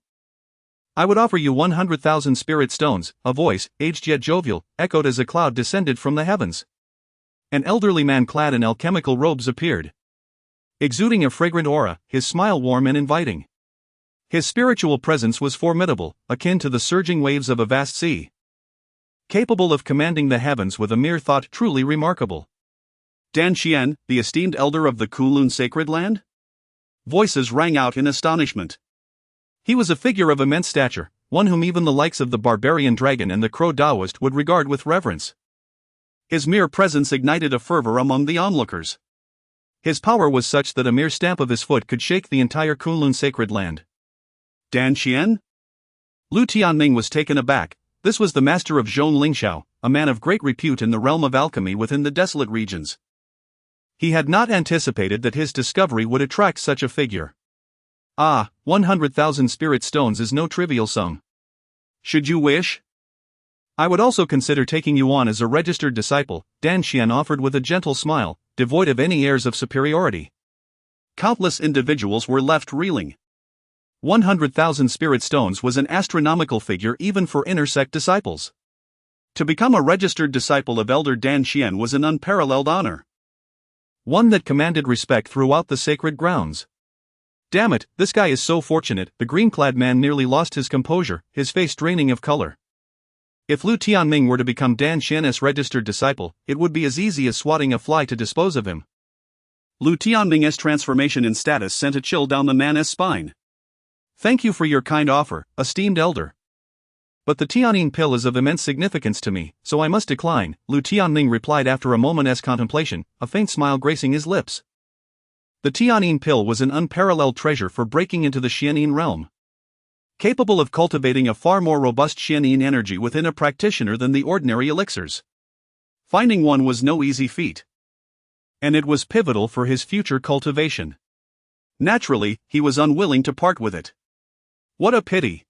I would offer you 100,000 spirit stones, a voice, aged yet jovial, echoed as a cloud descended from the heavens. An elderly man clad in alchemical robes appeared, exuding a fragrant aura, his smile warm and inviting. His spiritual presence was formidable, akin to the surging waves of a vast sea, capable of commanding the heavens with a mere thought. Truly remarkable. Dan Xian, the esteemed elder of the Kunlun sacred land? Voices rang out in astonishment. He was a figure of immense stature, one whom even the likes of the barbarian dragon and the crow Taoist would regard with reverence. His mere presence ignited a fervor among the onlookers. His power was such that a mere stamp of his foot could shake the entire Kunlun sacred land. Dan Xian? Lu Tianming was taken aback. This was the master of Zhong Lingxiao, a man of great repute in the realm of alchemy within the desolate regions. He had not anticipated that his discovery would attract such a figure. 100,000 spirit stones is no trivial sum. Should you wish, I would also consider taking you on as a registered disciple, Dan Xian offered with a gentle smile, devoid of any airs of superiority. Countless individuals were left reeling. 100,000 spirit stones was an astronomical figure even for inner sect disciples. To become a registered disciple of Elder Dan Xian was an unparalleled honor, one that commanded respect throughout the sacred grounds. Damn it, this guy is so fortunate. The green-clad man nearly lost his composure, his face draining of color. If Lu Tianming were to become Dan Xian's registered disciple, it would be as easy as swatting a fly to dispose of him. Lu Tianming's transformation in status sent a chill down the man's spine. Thank you for your kind offer, esteemed elder. But the Tianming pill is of immense significance to me, so I must decline, Lu Tianming replied after a moment's contemplation, a faint smile gracing his lips. The Tianming pill was an unparalleled treasure for breaking into the Xianyin realm. Capable of cultivating a far more robust Xianyin energy within a practitioner than the ordinary elixirs. Finding one was no easy feat. And it was pivotal for his future cultivation. Naturally, he was unwilling to part with it. What a pity.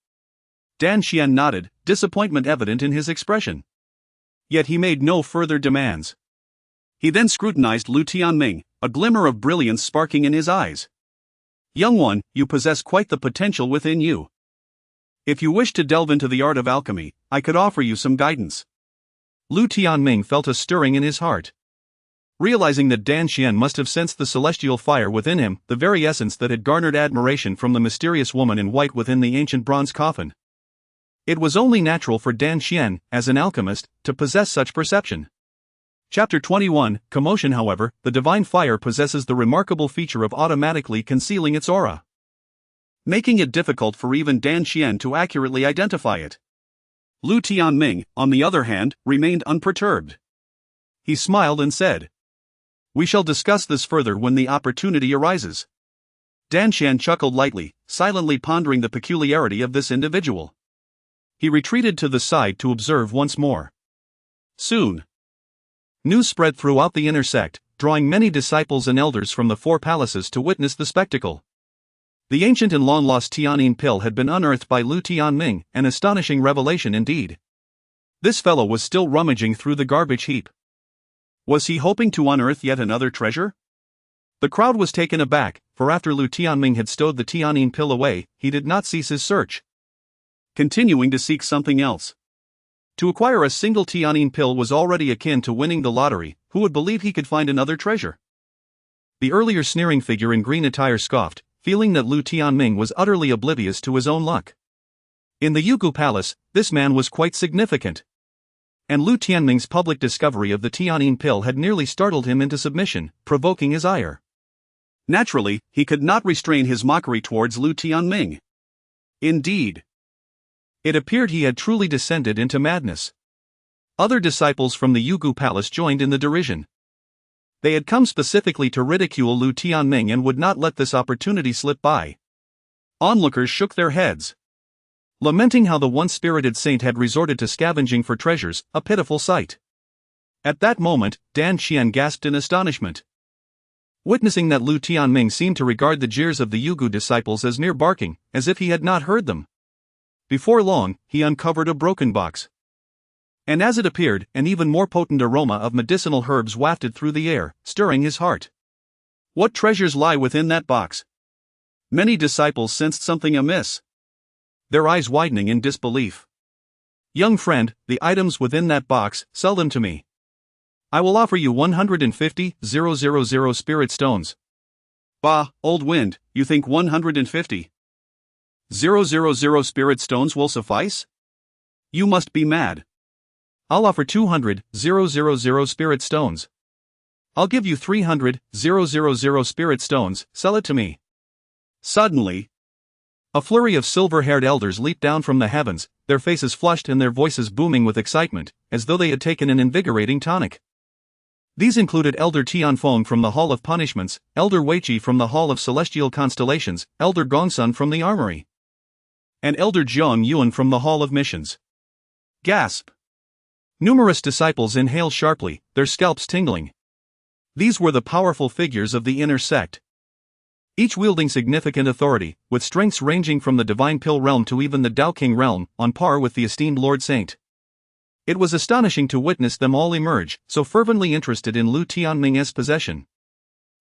Dan Xian nodded, disappointment evident in his expression. Yet he made no further demands. He then scrutinized Lu Tianming, a glimmer of brilliance sparking in his eyes. Young one, you possess quite the potential within you. If you wish to delve into the art of alchemy, I could offer you some guidance. Lu Tianming felt a stirring in his heart. Realizing that Dan Xian must have sensed the celestial fire within him, the very essence that had garnered admiration from the mysterious woman in white within the ancient bronze coffin. It was only natural for Dan Xian, as an alchemist, to possess such perception. Chapter 21, Commotion. However, the divine fire possesses the remarkable feature of automatically concealing its aura, making it difficult for even Dan Xian to accurately identify it. Lu Tianming, on the other hand, remained unperturbed. He smiled and said, "We shall discuss this further when the opportunity arises." Dan Xian chuckled lightly, silently pondering the peculiarity of this individual. He retreated to the side to observe once more. Soon, news spread throughout the inner sect, drawing many disciples and elders from the four palaces to witness the spectacle. The ancient and long-lost Tianming pill had been unearthed by Lu Tianming, an astonishing revelation indeed. This fellow was still rummaging through the garbage heap. Was he hoping to unearth yet another treasure? The crowd was taken aback, for after Lu Tianming had stowed the Tianming pill away, he did not cease his search, continuing to seek something else. To acquire a single Tianming pill was already akin to winning the lottery. Who would believe he could find another treasure? The earlier sneering figure in green attire scoffed, feeling that Lu Tianming was utterly oblivious to his own luck. In the Yugu Palace, this man was quite significant. And Lu Tianming's public discovery of the Tianming pill had nearly startled him into submission, provoking his ire. Naturally, he could not restrain his mockery towards Lu Tianming. Indeed, it appeared he had truly descended into madness. Other disciples from the Yugu Palace joined in the derision. They had come specifically to ridicule Lu Tianming and would not let this opportunity slip by. Onlookers shook their heads, lamenting how the once-spirited saint had resorted to scavenging for treasures, a pitiful sight. At that moment, Dan Xian gasped in astonishment. Witnessing that Lu Tianming seemed to regard the jeers of the Yugu disciples as mere barking, as if he had not heard them. Before long, he uncovered a broken box. And as it appeared, an even more potent aroma of medicinal herbs wafted through the air, stirring his heart. What treasures lie within that box? Many disciples sensed something amiss, their eyes widening in disbelief. Young friend, the items within that box, sell them to me. I will offer you 150,000 spirit stones. Bah, old wind, you think 150,000 spirit stones will suffice? You must be mad. I'll offer 200,000 spirit stones. I'll give you 300,000 spirit stones, sell it to me. Suddenly, a flurry of silver-haired elders leaped down from the heavens, their faces flushed and their voices booming with excitement, as though they had taken an invigorating tonic. These included Elder Tianfeng from the Hall of Punishments, Elder Weiqi from the Hall of Celestial Constellations, Elder Gongsun from the Armory, and Elder Zhong Yuan from the Hall of Missions. Gasp! Numerous disciples inhaled sharply, their scalps tingling. These were the powerful figures of the inner sect, each wielding significant authority, with strengths ranging from the divine pill realm to even the Dao King realm, on par with the esteemed Lord Saint. It was astonishing to witness them all emerge, so fervently interested in Lu Tianming's possession.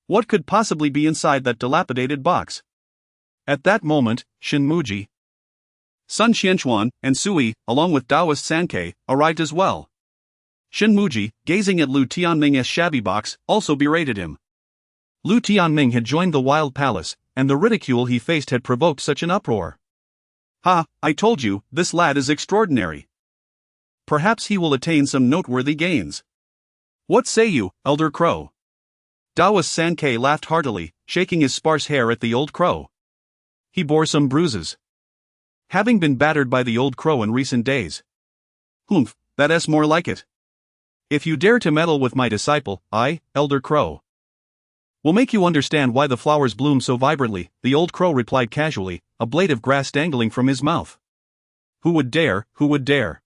What could possibly be inside that dilapidated box? At that moment, Shinmuji, Sun Xianchuan, and Sui, along with Taoist Sankei, arrived as well. Shinmuji, gazing at Lu Tianming's shabby box, also berated him. Lu Tianming had joined the Wild Palace, and the ridicule he faced had provoked such an uproar. Ha, I told you, this lad is extraordinary. Perhaps he will attain some noteworthy gains. What say you, Elder Crow? Daoist Sankei laughed heartily, shaking his sparse hair at the old crow. He bore some bruises, having been battered by the old crow in recent days. Humph, that's more like it. If you dare to meddle with my disciple, I, Elder Crow, will make you understand why the flowers bloom so vibrantly, the old crow replied casually, a blade of grass dangling from his mouth. Who would dare, who would dare?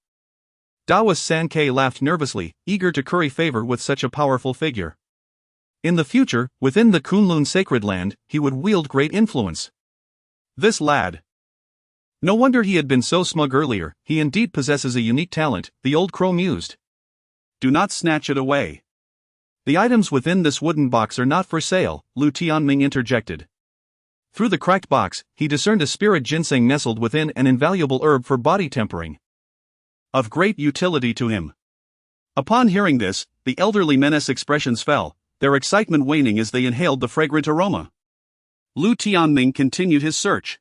Daoist Sankei laughed nervously, eager to curry favor with such a powerful figure. In the future, within the Kunlun sacred land, he would wield great influence. This lad. No wonder he had been so smug earlier, he indeed possesses a unique talent, the old crow mused. Do not snatch it away. The items within this wooden box are not for sale, Lu Tianming interjected. Through the cracked box, he discerned a spirit ginseng nestled within, an invaluable herb for body tempering, of great utility to him. Upon hearing this, the elderly men's expressions fell, their excitement waning as they inhaled the fragrant aroma. Lu Tianming continued his search,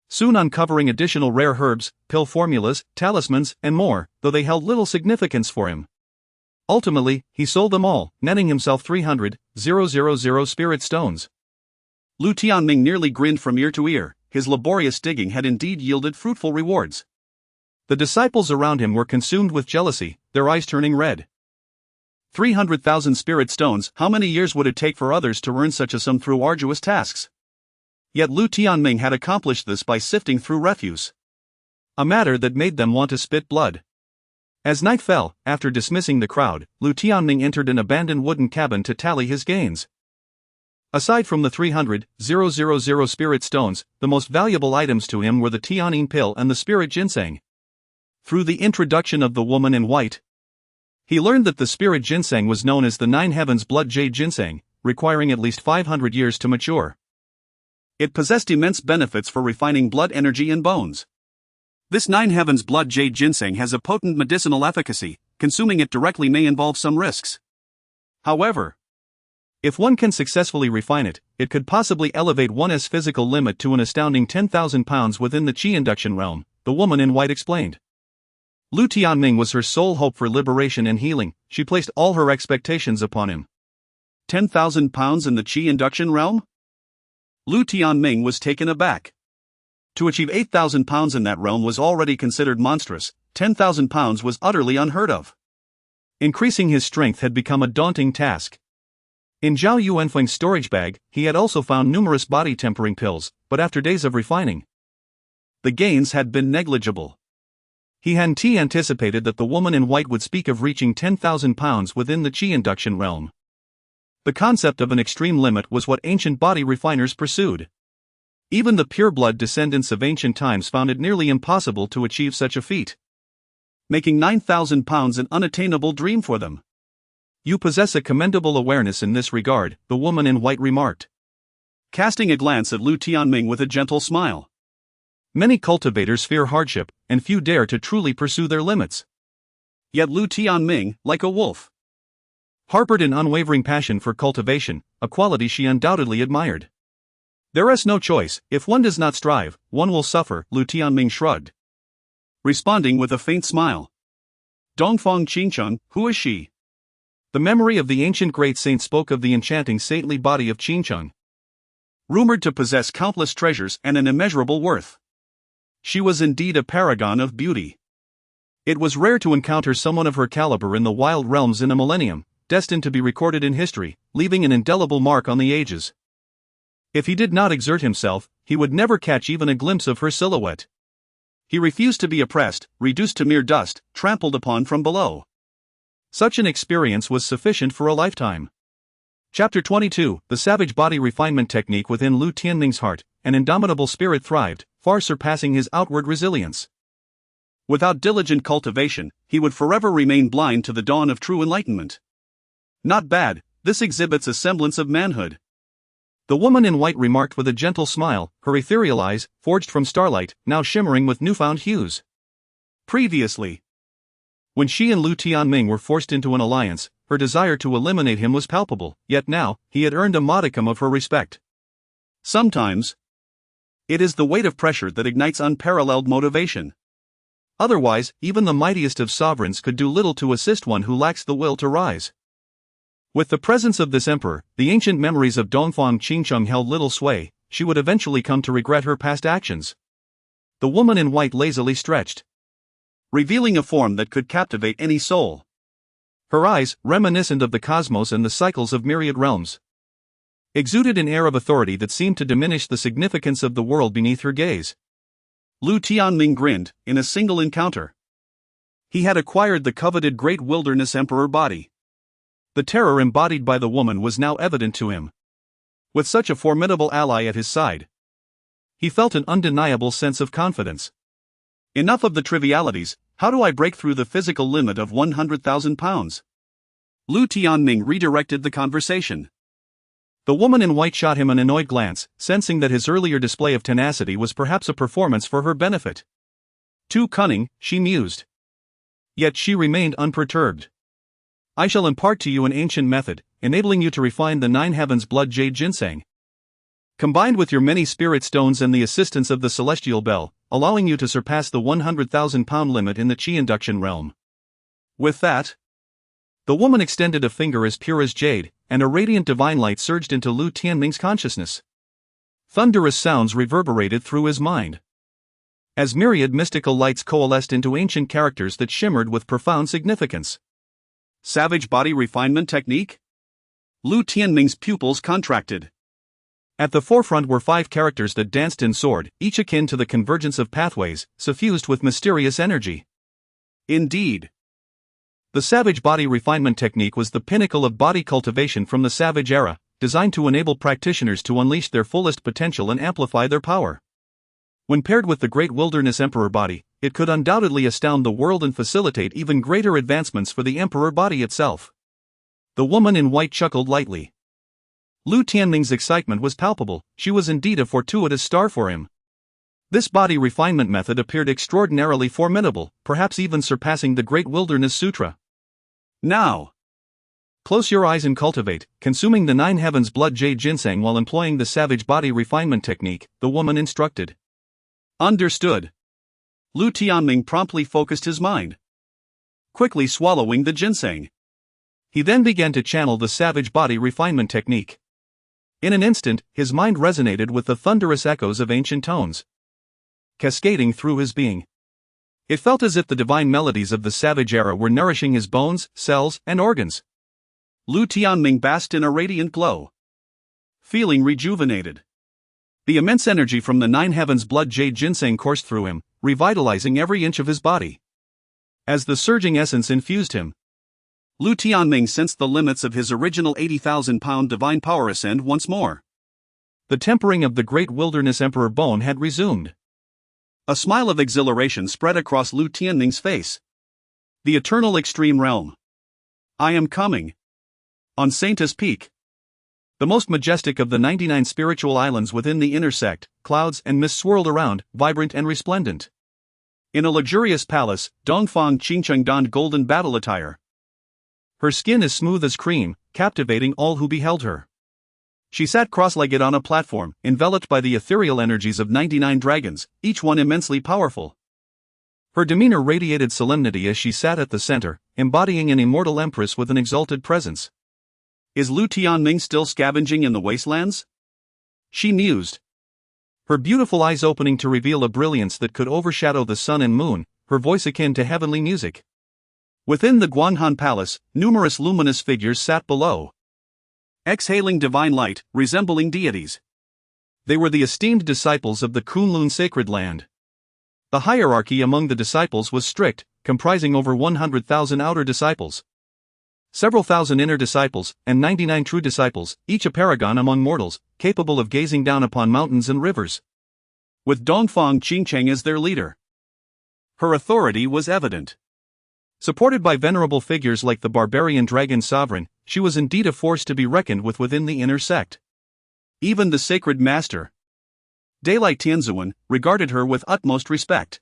soon uncovering additional rare herbs, pill formulas, talismans, and more, though they held little significance for him. Ultimately, he sold them all, netting himself 300,000 spirit stones. Lu Tianming nearly grinned from ear to ear, his laborious digging had indeed yielded fruitful rewards. The disciples around him were consumed with jealousy, their eyes turning red. 300,000 spirit stones, how many years would it take for others to earn such a sum through arduous tasks? Yet Lu Tianming had accomplished this by sifting through refuse, a matter that made them want to spit blood. As night fell, after dismissing the crowd, Lu Tianming entered an abandoned wooden cabin to tally his gains. Aside from the 300,000 spirit stones, the most valuable items to him were the Tianming pill and the spirit ginseng. Through the introduction of the woman in white, he learned that the spirit ginseng was known as the Nine Heavens Blood Jade Ginseng, requiring at least 500 years to mature. It possessed immense benefits for refining blood energy in bones. This Nine Heavens Blood Jade Ginseng has a potent medicinal efficacy, consuming it directly may involve some risks. However, if one can successfully refine it, it could possibly elevate one's physical limit to an astounding 10,000 pounds within the Qi induction realm, the woman in white explained. Lu Tianming was her sole hope for liberation and healing, she placed all her expectations upon him. 10,000 pounds in the Qi induction realm? Lu Tianming was taken aback. To achieve 8,000 pounds in that realm was already considered monstrous, 10,000 pounds was utterly unheard of. Increasing his strength had become a daunting task. In Zhao Yuanfeng's storage bag, he had also found numerous body tempering pills, but after days of refining, the gains had been negligible. He hadn't anticipated that the woman in white would speak of reaching 10,000 pounds within the Qi induction realm. The concept of an extreme limit was what ancient body refiners pursued. Even the pureblood descendants of ancient times found it nearly impossible to achieve such a feat, making 9,000 pounds an unattainable dream for them. You possess a commendable awareness in this regard, the woman in white remarked, casting a glance at Lu Tianming with a gentle smile. Many cultivators fear hardship, and few dare to truly pursue their limits. Yet Lu Tianming, like a wolf, harbored an unwavering passion for cultivation, a quality she undoubtedly admired. There is no choice, if one does not strive, one will suffer, Lu Tianming shrugged, responding with a faint smile. Dongfang Qingcheng, who is she? The memory of the ancient great saint spoke of the enchanting saintly body of Qingcheng, rumored to possess countless treasures and an immeasurable worth. She was indeed a paragon of beauty. It was rare to encounter someone of her caliber in the wild realms in a millennium, destined to be recorded in history, leaving an indelible mark on the ages. If he did not exert himself, he would never catch even a glimpse of her silhouette. He refused to be oppressed, reduced to mere dust, trampled upon from below. Such an experience was sufficient for a lifetime. Chapter 22, The Savage Body Refinement Technique within Lu Tianming's heart, an indomitable spirit thrived, far surpassing his outward resilience. Without diligent cultivation, he would forever remain blind to the dawn of true enlightenment. Not bad, this exhibits a semblance of manhood. The woman in white remarked with a gentle smile, her ethereal eyes, forged from starlight, now shimmering with newfound hues. Previously, when she and Lu Tianming were forced into an alliance, her desire to eliminate him was palpable, yet now, he had earned a modicum of her respect. Sometimes, it is the weight of pressure that ignites unparalleled motivation. Otherwise, even the mightiest of sovereigns could do little to assist one who lacks the will to rise. With the presence of this emperor, the ancient memories of Dongfang Qingcheng held little sway. She would eventually come to regret her past actions. The woman in white lazily stretched, revealing a form that could captivate any soul. Her eyes, reminiscent of the cosmos and the cycles of myriad realms, exuded an air of authority that seemed to diminish the significance of the world beneath her gaze. Lu Tianming grinned, in a single encounter. He had acquired the coveted Great Wilderness Emperor Body. The terror embodied by the woman was now evident to him. With such a formidable ally at his side, he felt an undeniable sense of confidence. Enough of the trivialities. How do I break through the physical limit of 100,000 pounds? Lu Tianming redirected the conversation. The woman in white shot him an annoyed glance, sensing that his earlier display of tenacity was perhaps a performance for her benefit. Too cunning, she mused. Yet she remained unperturbed. I shall impart to you an ancient method, enabling you to refine the 9 heavens blood jade ginseng. Combined with your many spirit stones and the assistance of the celestial bell, allowing you to surpass the 100,000 pound limit in the chi induction realm. With that, the woman extended a finger as pure as jade, and a radiant divine light surged into Lu Tianming's consciousness. Thunderous sounds reverberated through his mind, as myriad mystical lights coalesced into ancient characters that shimmered with profound significance. Savage body refinement technique? Lu Tianming's pupils contracted. At the forefront were 5 characters that danced and soared, each akin to the convergence of pathways, suffused with mysterious energy. Indeed, the savage body refinement technique was the pinnacle of body cultivation from the Savage era, designed to enable practitioners to unleash their fullest potential and amplify their power. When paired with the Great Wilderness Emperor Body, it could undoubtedly astound the world and facilitate even greater advancements for the Emperor Body itself. The woman in white chuckled lightly. Lu Tianming's excitement was palpable. She was indeed a fortuitous star for him. This body refinement method appeared extraordinarily formidable, perhaps even surpassing the Great Wilderness Sutra. Now, close your eyes and cultivate, consuming the 9 heavens blood jade ginseng while employing the savage body refinement technique, the woman instructed. Understood. Lu Tianming promptly focused his mind, quickly swallowing the ginseng. He then began to channel the savage body refinement technique. In an instant, his mind resonated with the thunderous echoes of ancient tones, cascading through his being. It felt as if the divine melodies of the Savage era were nourishing his bones, cells, and organs. Lu Tianming basked in a radiant glow, feeling rejuvenated. The immense energy from the 9 heavens blood jade ginseng coursed through him, revitalizing every inch of his body. As the surging essence infused him, Lu Tianming sensed the limits of his original 80,000 pound divine power ascend once more. The tempering of the Great Wilderness Emperor bone had resumed. A smile of exhilaration spread across Lu Tianming's face. The eternal extreme realm. I am coming. On Saintus Peak, the most majestic of the 99 spiritual islands within the inner sect, clouds and mist swirled around, vibrant and resplendent. In a luxurious palace, Dongfang Qingcheng donned golden battle attire. Her skin as smooth as cream, captivating all who beheld her. She sat cross-legged on a platform, enveloped by the ethereal energies of 99 dragons, each one immensely powerful. Her demeanor radiated solemnity as she sat at the center, embodying an immortal empress with an exalted presence. Is Lu Tianming still scavenging in the wastelands? She mused. Her beautiful eyes opening to reveal a brilliance that could overshadow the sun and moon, her voice akin to heavenly music. Within the Guanhan Palace, numerous luminous figures sat below, exhaling divine light, resembling deities. They were the esteemed disciples of the Kunlun sacred land. The hierarchy among the disciples was strict, comprising over 100,000 outer disciples, several thousand inner disciples, and 99 true disciples, each a paragon among mortals, capable of gazing down upon mountains and rivers. With Dongfang Qingcheng as their leader, her authority was evident. Supported by venerable figures like the barbarian dragon sovereign, she was indeed a force to be reckoned with within the inner sect. Even the sacred master, Daylight Tianzuan, regarded her with utmost respect.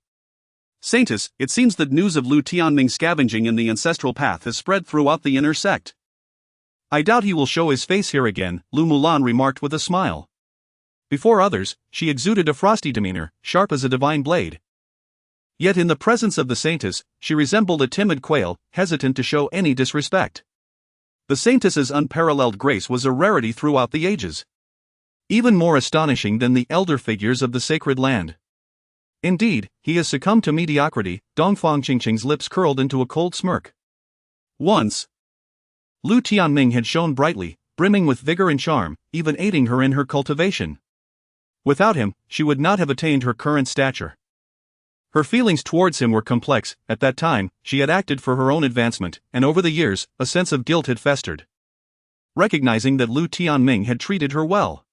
Saintess, it seems that news of Lu Tianming scavenging in the ancestral path has spread throughout the inner sect. I doubt he will show his face here again, Lu Mulan remarked with a smile. Before others, she exuded a frosty demeanor, sharp as a divine blade. Yet in the presence of the saintess, she resembled a timid quail, hesitant to show any disrespect. The saintess's unparalleled grace was a rarity throughout the ages. Even more astonishing than the elder figures of the sacred land. Indeed, he has succumbed to mediocrity. Dongfang Qingqing's lips curled into a cold smirk. Once, Lu Tianming had shone brightly, brimming with vigor and charm, even aiding her in her cultivation. Without him, she would not have attained her current stature. Her feelings towards him were complex. At that time, she had acted for her own advancement, and over the years, a sense of guilt had festered. Recognizing that Lu Tianming had treated her well.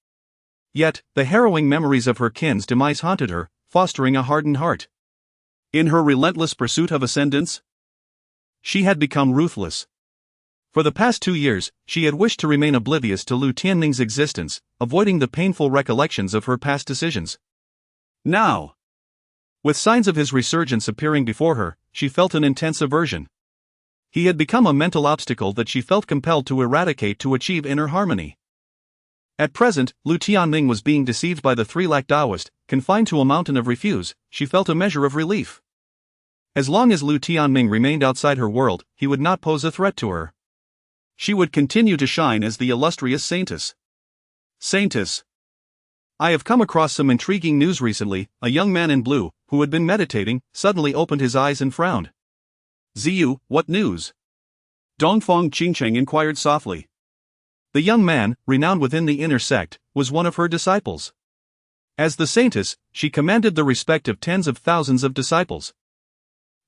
Yet, the harrowing memories of her kin's demise haunted her, fostering a hardened heart. In her relentless pursuit of ascendance, she had become ruthless. For the past 2 years, she had wished to remain oblivious to Lu Tianming's existence, avoiding the painful recollections of her past decisions. Now, with signs of his resurgence appearing before her, she felt an intense aversion. He had become a mental obstacle that she felt compelled to eradicate to achieve inner harmony. At present, Lu Tianming was being deceived by the three-lakh Taoist, confined to a mountain of refuse. She felt a measure of relief. As long as Lu Tianming remained outside her world, he would not pose a threat to her. She would continue to shine as the illustrious saintess. Saintess. I have come across some intriguing news recently. A young man in blue, who had been meditating, suddenly opened his eyes and frowned. Ziyu, what news? Dongfang Qingqing inquired softly. The young man, renowned within the inner sect, was one of her disciples. As the saintess, she commanded the respect of tens of thousands of disciples,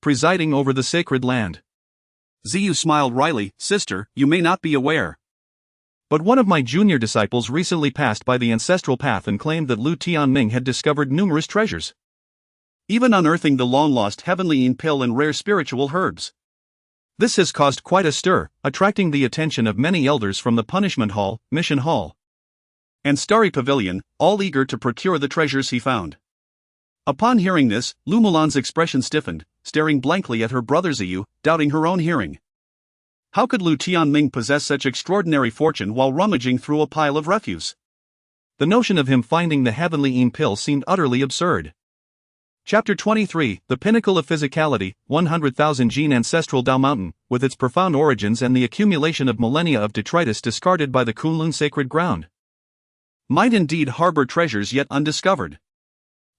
presiding over the sacred land. Ziyu smiled wryly. Sister, you may not be aware, but one of my junior disciples recently passed by the ancestral path and claimed that Lu Tianming had discovered numerous treasures, even unearthing the long-lost heavenly pill and rare spiritual herbs. This has caused quite a stir, attracting the attention of many elders from the Punishment Hall, Mission Hall, and Starry Pavilion, all eager to procure the treasures he found. Upon hearing this, Lu Mulan's expression stiffened, staring blankly at her brother Ziyu, doubting her own hearing. How could Lu Tianming possess such extraordinary fortune while rummaging through a pile of refuse? The notion of him finding the heavenly pill seemed utterly absurd. Chapter 23, The Pinnacle of Physicality, 100,000 Gene Ancestral Dao Mountain, with its profound origins and the accumulation of millennia of detritus discarded by the Kunlun sacred ground, might indeed harbor treasures yet undiscovered.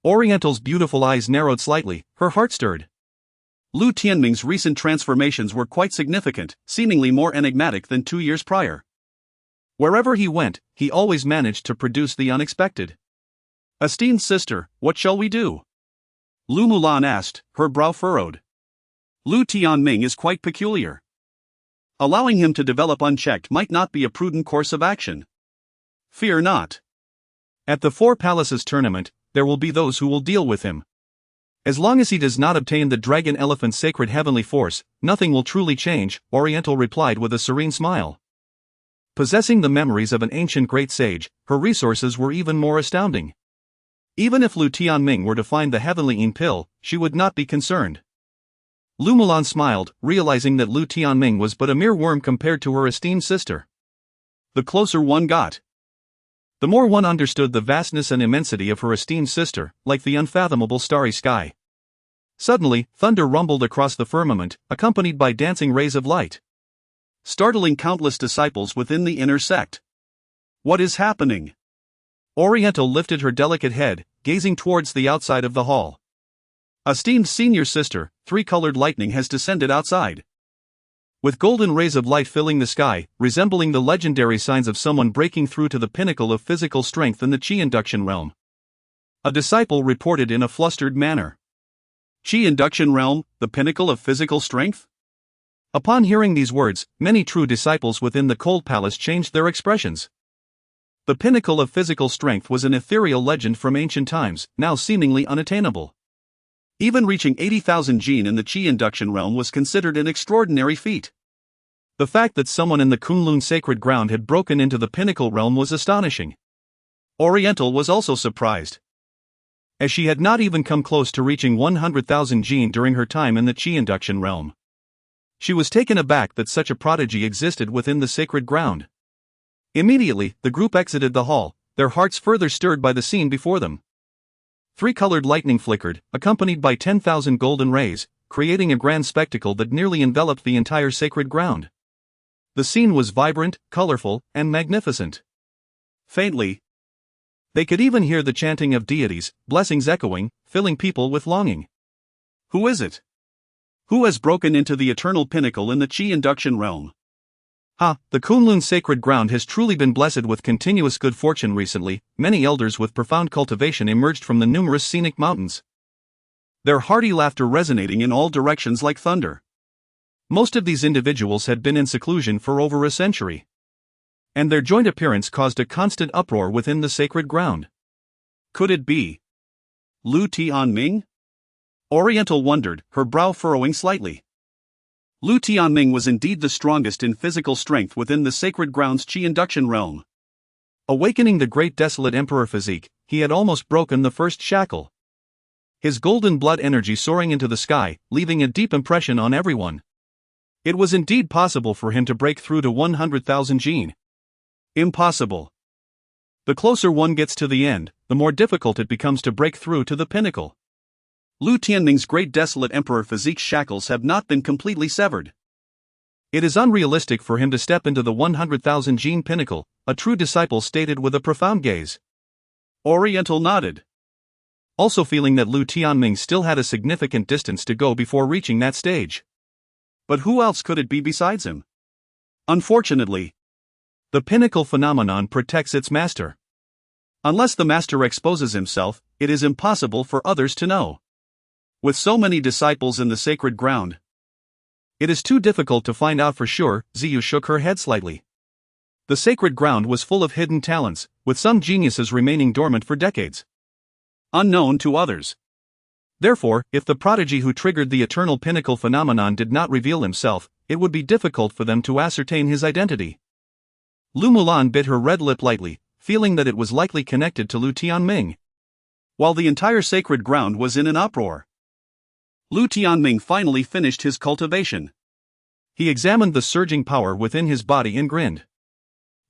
Oriental's beautiful eyes narrowed slightly, her heart stirred. Lu Tianming's recent transformations were quite significant, seemingly more enigmatic than 2 years prior. Wherever he went, he always managed to produce the unexpected. Esteemed sister, what shall we do? Lu Mulan asked, her brow furrowed. Lu Tianming is quite peculiar. Allowing him to develop unchecked might not be a prudent course of action. Fear not. At the Four Palaces tournament, there will be those who will deal with him. As long as he does not obtain the dragon elephant's sacred heavenly force, nothing will truly change, Oriental replied with a serene smile. Possessing the memories of an ancient great sage, her resources were even more astounding. Even if Lu Tianming were to find the heavenly pill, she would not be concerned. Lu Mulan smiled, realizing that Lu Tianming was but a mere worm compared to her esteemed sister. The closer one got, the more one understood the vastness and immensity of her esteemed sister, like the unfathomable starry sky. Suddenly, thunder rumbled across the firmament, accompanied by dancing rays of light, startling countless disciples within the inner sect. What is happening? Oriental lifted her delicate head, gazing towards the outside of the hall. Esteemed senior sister, three-colored lightning has descended outside, with golden rays of light filling the sky, resembling the legendary signs of someone breaking through to the pinnacle of physical strength in the Qi induction realm. A disciple reported in a flustered manner. Qi induction realm, the pinnacle of physical strength? Upon hearing these words, many true disciples within the Cold Palace changed their expressions. The pinnacle of physical strength was an ethereal legend from ancient times, now seemingly unattainable. Even reaching 80,000 Gene in the Qi induction realm was considered an extraordinary feat. The fact that someone in the Kunlun sacred ground had broken into the pinnacle realm was astonishing. Oriental was also surprised. as she had not even come close to reaching 100,000 Jin during her time in the Qi induction realm. She was taken aback that such a prodigy existed within the sacred ground. Immediately, the group exited the hall, their hearts further stirred by the scene before them. Three-colored lightning flickered, accompanied by 10,000 golden rays, creating a grand spectacle that nearly enveloped the entire sacred ground. The scene was vibrant, colorful, and magnificent. Faintly, they could even hear the chanting of deities, blessings echoing, filling people with longing. Who is it? Who has broken into the eternal pinnacle in the Qi induction realm? The Kunlun sacred ground has truly been blessed with continuous good fortune recently. Many elders with profound cultivation emerged from the numerous scenic mountains, their hearty laughter resonating in all directions like thunder. Most of these individuals had been in seclusion for over a century, and their joint appearance caused a constant uproar within the sacred ground. Could it be Lu Tianming? Oriental wondered, her brow furrowing slightly. Lu Tianming was indeed the strongest in physical strength within the sacred ground's Qi induction realm. Awakening the Great Desolate Emperor physique, he had almost broken the first shackle, his golden blood energy soaring into the sky, leaving a deep impression on everyone. It was indeed possible for him to break through to 100,000 Jin. Impossible. The closer one gets to the end, the more difficult it becomes to break through to the pinnacle. Lu Tianming's Great Desolate Emperor physique's shackles have not been completely severed. It is unrealistic for him to step into the 100,000 Jin pinnacle, a true disciple stated with a profound gaze. Oriental nodded, also feeling that Lu Tianming still had a significant distance to go before reaching that stage. But who else could it be besides him? Unfortunately, the pinnacle phenomenon protects its master. Unless the master exposes himself, it is impossible for others to know. With so many disciples in the sacred ground, it is too difficult to find out for sure. Ziyu shook her head slightly. The sacred ground was full of hidden talents, with some geniuses remaining dormant for decades, unknown to others. Therefore, if the prodigy who triggered the eternal pinnacle phenomenon did not reveal himself, it would be difficult for them to ascertain his identity. Lu Mulan bit her red lip lightly, feeling that it was likely connected to Lu Tianming. While the entire sacred ground was in an uproar, Lu Tianming finally finished his cultivation. He examined the surging power within his body and grinned.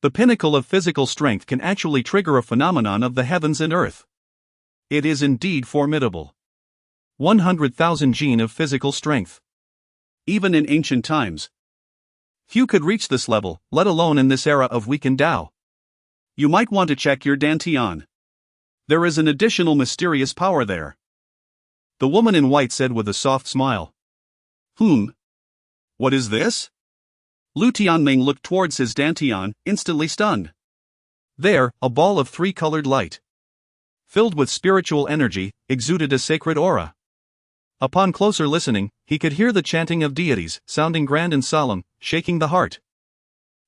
The pinnacle of physical strength can actually trigger a phenomenon of the heavens and earth. It is indeed formidable. 100,000 Jin of physical strength. Even in ancient times, few could reach this level, let alone in this era of weakened Dao. You might want to check your Dantian. There is an additional mysterious power there, the woman in white said with a soft smile. What is this? Lu Tianming looked towards his Dantian, instantly stunned. There, a ball of three-colored light, filled with spiritual energy, exuded a sacred aura. Upon closer listening, he could hear the chanting of deities, sounding grand and solemn, shaking the heart.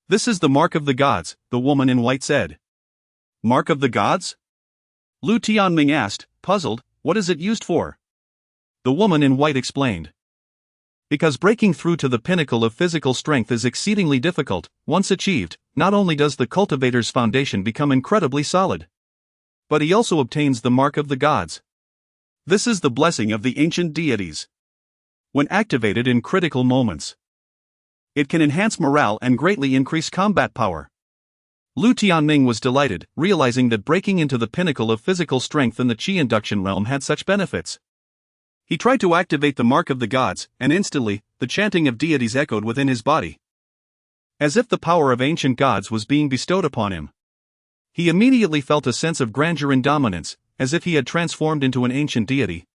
This is the mark of the gods, the woman in white said. Mark of the gods? Lu Tianming asked, puzzled, what is it used for? The woman in white explained. Because breaking through to the pinnacle of physical strength is exceedingly difficult. Once achieved, not only does the cultivator's foundation become incredibly solid, but he also obtains the mark of the gods. This is the blessing of the ancient deities. When activated in critical moments, it can enhance morale and greatly increase combat power. Lu Tianming was delighted, realizing that breaking into the pinnacle of physical strength in the Qi induction realm had such benefits. He tried to activate the mark of the gods, and instantly, the chanting of deities echoed within his body, as if the power of ancient gods was being bestowed upon him. He immediately felt a sense of grandeur and dominance, as if he had transformed into an ancient deity,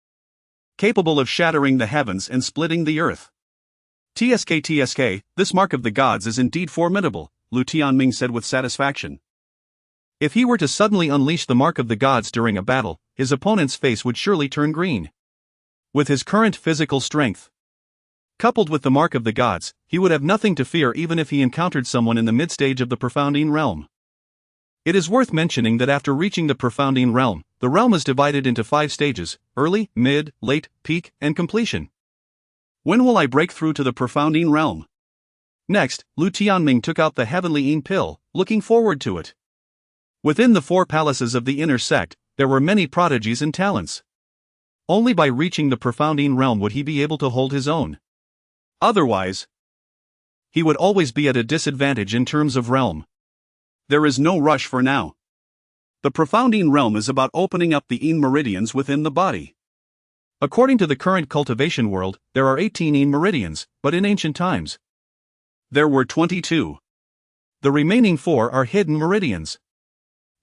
capable of shattering the heavens and splitting the earth. TSK, this mark of the gods is indeed formidable, Lu Tianming said with satisfaction. If he were to suddenly unleash the mark of the gods during a battle, his opponent's face would surely turn green. With his current physical strength, coupled with the mark of the gods, he would have nothing to fear even if he encountered someone in the mid-stage of the profounding realm. It is worth mentioning that after reaching the profounding realm, the realm is divided into 5 stages: early, mid, late, peak, and completion. When will I break through to the profounding realm? Next, Lu Tianming took out the heavenly Yin pill, looking forward to it. Within the 4 palaces of the inner sect, there were many prodigies and talents. Only by reaching the profoundine realm would he be able to hold his own. Otherwise, he would always be at a disadvantage in terms of realm. There is no rush for now. The profoundine realm is about opening up the Yin meridians within the body. According to the current cultivation world, there are 18 Yin meridians, but in ancient times, there were 22. The remaining 4 are hidden meridians.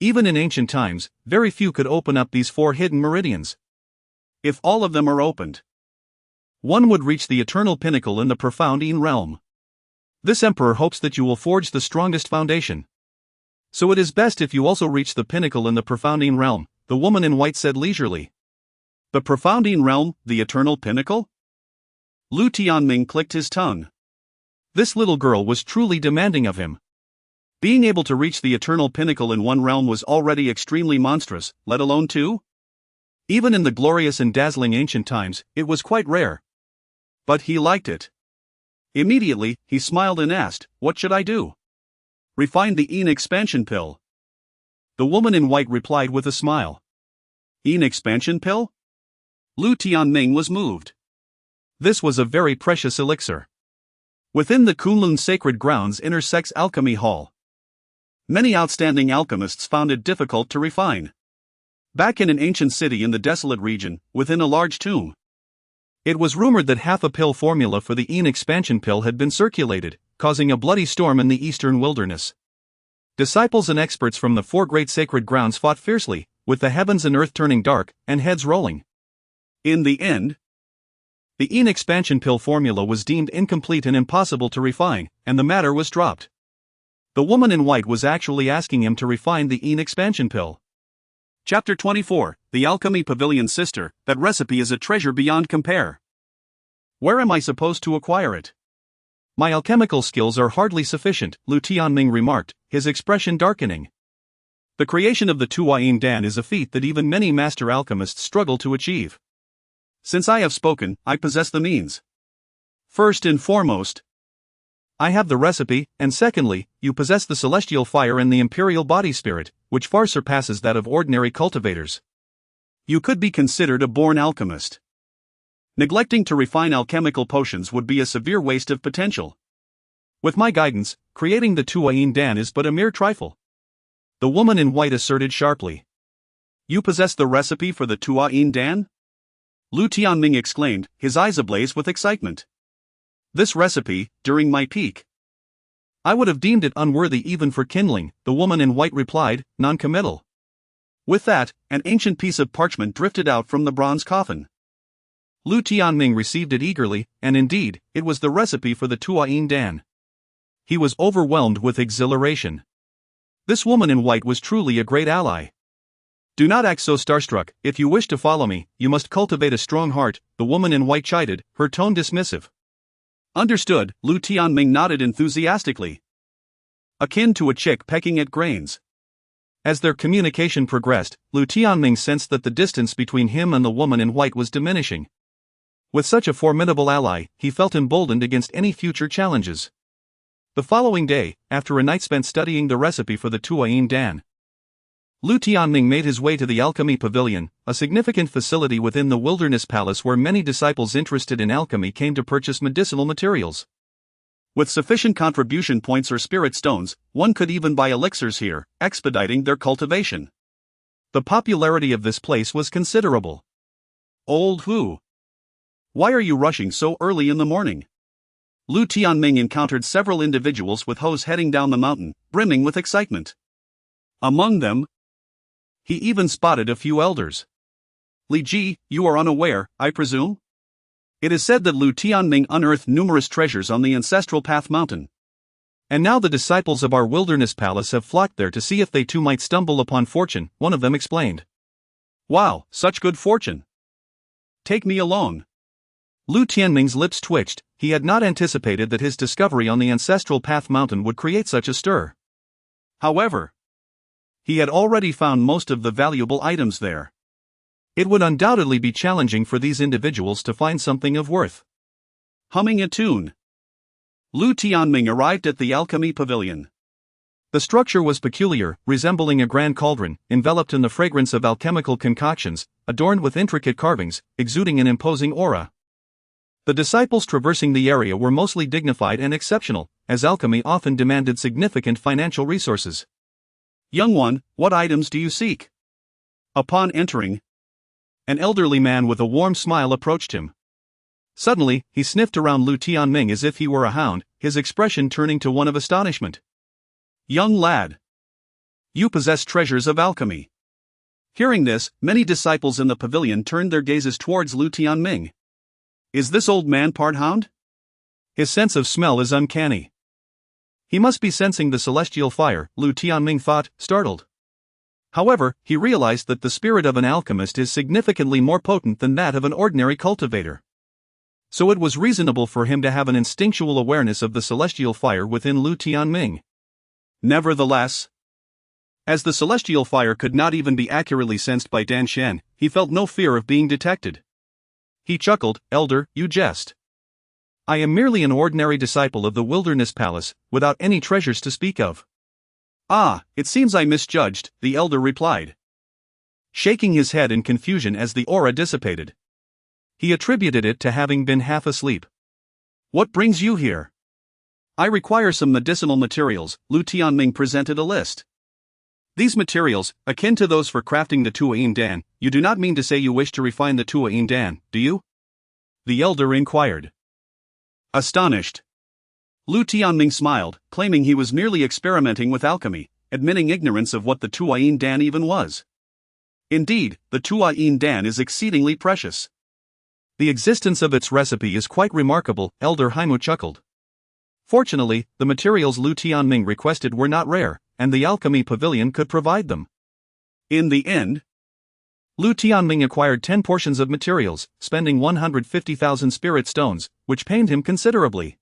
Even in ancient times, very few could open up these 4 hidden meridians. If all of them are opened, one would reach the eternal pinnacle in the profound Yin realm. This emperor hopes that you will forge the strongest foundation. So it is best if you also reach the pinnacle in the profound Yin realm, the woman in white said leisurely. The profound Yin realm, the eternal pinnacle? Lu Tianming clicked his tongue. This little girl was truly demanding of him. Being able to reach the eternal pinnacle in one realm was already extremely monstrous, let alone 2? Even in the glorious and dazzling ancient times, it was quite rare. But he liked it. Immediately, he smiled and asked, "What should I do?" "Refine the Yin expansion pill." The woman in white replied with a smile. "Yin expansion pill?" Lu Tianming was moved. This was a very precious elixir. Within the Kunlun sacred grounds intersects alchemy hall. Many outstanding alchemists found it difficult to refine. Back in an ancient city in the desolate region, within a large tomb, it was rumored that half a pill formula for the Yin expansion pill had been circulated, causing a bloody storm in the eastern wilderness. Disciples and experts from the 4 great sacred grounds fought fiercely, with the heavens and earth turning dark, and heads rolling. In the end, the Yin expansion pill formula was deemed incomplete and impossible to refine, and the matter was dropped. The woman in white was actually asking him to refine the Yin expansion pill. Chapter 24, The Alchemy Pavilion Sister, that recipe is a treasure beyond compare. Where am I supposed to acquire it? My alchemical skills are hardly sufficient, Lu Tianming remarked, his expression darkening. The creation of the Yin Dan is a feat that even many master alchemists struggle to achieve. Since I have spoken, I possess the means. First and foremost, I have the recipe, and secondly, you possess the celestial fire and the imperial body spirit, which far surpasses that of ordinary cultivators. You could be considered a born alchemist. Neglecting to refine alchemical potions would be a severe waste of potential. With my guidance, creating the Yin Dan is but a mere trifle. The woman in white asserted sharply. You possess the recipe for the Yin Dan? Lu Tianming exclaimed, his eyes ablaze with excitement. This recipe, during my peak, I would have deemed it unworthy even for kindling, the woman in white replied, non-committal. With that, an ancient piece of parchment drifted out from the bronze coffin. Lu Tianming received it eagerly, and indeed, it was the recipe for the Yin Dan. He was overwhelmed with exhilaration. This woman in white was truly a great ally. Do not act so starstruck. If you wish to follow me, you must cultivate a strong heart, the woman in white chided, her tone dismissive. Understood, Lu Tianming nodded enthusiastically. Akin to a chick pecking at grains. As their communication progressed, Lu Tianming sensed that the distance between him and the woman in white was diminishing. With such a formidable ally, he felt emboldened against any future challenges. The following day, after a night spent studying the recipe for the Yin Dan, Lu Tianming made his way to the Alchemy Pavilion, a significant facility within the Wilderness Palace where many disciples interested in alchemy came to purchase medicinal materials. With sufficient contribution points or spirit stones, one could even buy elixirs here, expediting their cultivation. The popularity of this place was considerable. Old who? Why are you rushing so early in the morning? Lu Tianming encountered several individuals with hoes heading down the mountain, brimming with excitement. Among them, he even spotted a few elders. Li Ji, you are unaware, I presume? It is said that Lu Tianming unearthed numerous treasures on the ancestral Path Mountain. And now the disciples of our wilderness palace have flocked there to see if they too might stumble upon fortune, one of them explained. Wow, such good fortune. Take me along. Lu Tianming's lips twitched. He had not anticipated that his discovery on the ancestral Path Mountain would create such a stir. However, he had already found most of the valuable items there. It would undoubtedly be challenging for these individuals to find something of worth. Humming a tune, Lu Tianming arrived at the Alchemy Pavilion. The structure was peculiar, resembling a grand cauldron, enveloped in the fragrance of alchemical concoctions, adorned with intricate carvings, exuding an imposing aura. The disciples traversing the area were mostly dignified and exceptional, as alchemy often demanded significant financial resources. "Young one, what items do you seek?" Upon entering, an elderly man with a warm smile approached him. Suddenly, he sniffed around Lu Tianming as if he were a hound, his expression turning to one of astonishment. "Young lad, you possess treasures of alchemy." Hearing this, many disciples in the pavilion turned their gazes towards Lu Tianming. Is this old man part hound? His sense of smell is uncanny. He must be sensing the celestial fire, Lu Tianming thought, startled. However, he realized that the spirit of an alchemist is significantly more potent than that of an ordinary cultivator. So it was reasonable for him to have an instinctual awareness of the celestial fire within Lu Tianming. Nevertheless, as the celestial fire could not even be accurately sensed by Dan Shen, he felt no fear of being detected. He chuckled, "Elder, you jest. I am merely an ordinary disciple of the Wilderness Palace, without any treasures to speak of." "Ah, it seems I misjudged," the elder replied, shaking his head in confusion as the aura dissipated. He attributed it to having been half asleep. "What brings you here?" "I require some medicinal materials." Lu Tianming presented a list. "These materials, akin to those for crafting the Tuayin Dan, you do not mean to say you wish to refine the Tuayin Dan, do you?" the elder inquired. Astonished, Lu Tianming smiled, claiming he was merely experimenting with alchemy, admitting ignorance of what the Tuayin Dan even was. Indeed, the Tuayin Dan is exceedingly precious. The existence of its recipe is quite remarkable, Elder Haimu chuckled. Fortunately, the materials Lu Tianming requested were not rare, and the alchemy pavilion could provide them. In the end, Lu Tianming acquired 10 portions of materials, spending 150,000 spirit stones, which pained him considerably.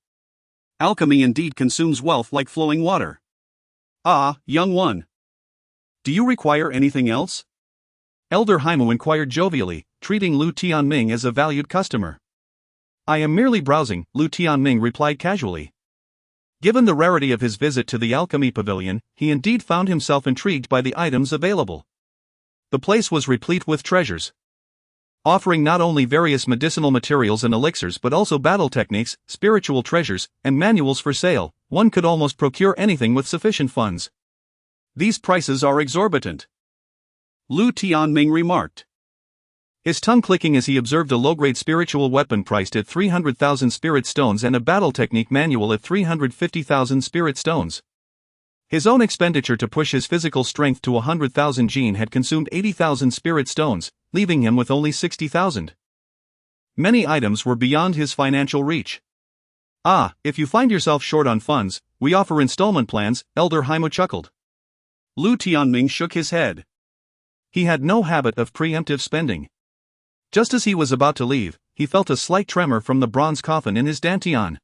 Alchemy indeed consumes wealth like flowing water. "Ah, young one, do you require anything else?" Elder Haimu inquired jovially, treating Lu Tianming as a valued customer. "I am merely browsing," Lu Tianming replied casually. Given the rarity of his visit to the alchemy pavilion, he indeed found himself intrigued by the items available. The place was replete with treasures, offering not only various medicinal materials and elixirs but also battle techniques, spiritual treasures, and manuals for sale. One could almost procure anything with sufficient funds. "These prices are exorbitant," Lu Tianming remarked, his tongue clicking as he observed a low-grade spiritual weapon priced at 300,000 spirit stones and a battle technique manual at 350,000 spirit stones. His own expenditure to push his physical strength to 100,000 gene had consumed 80,000 spirit stones, leaving him with only 60,000. Many items were beyond his financial reach. "Ah, if you find yourself short on funds, we offer installment plans," Elder Haimu chuckled. Lu Tianming shook his head. He had no habit of preemptive spending. Just as he was about to leave, he felt a slight tremor from the bronze coffin in his dantian.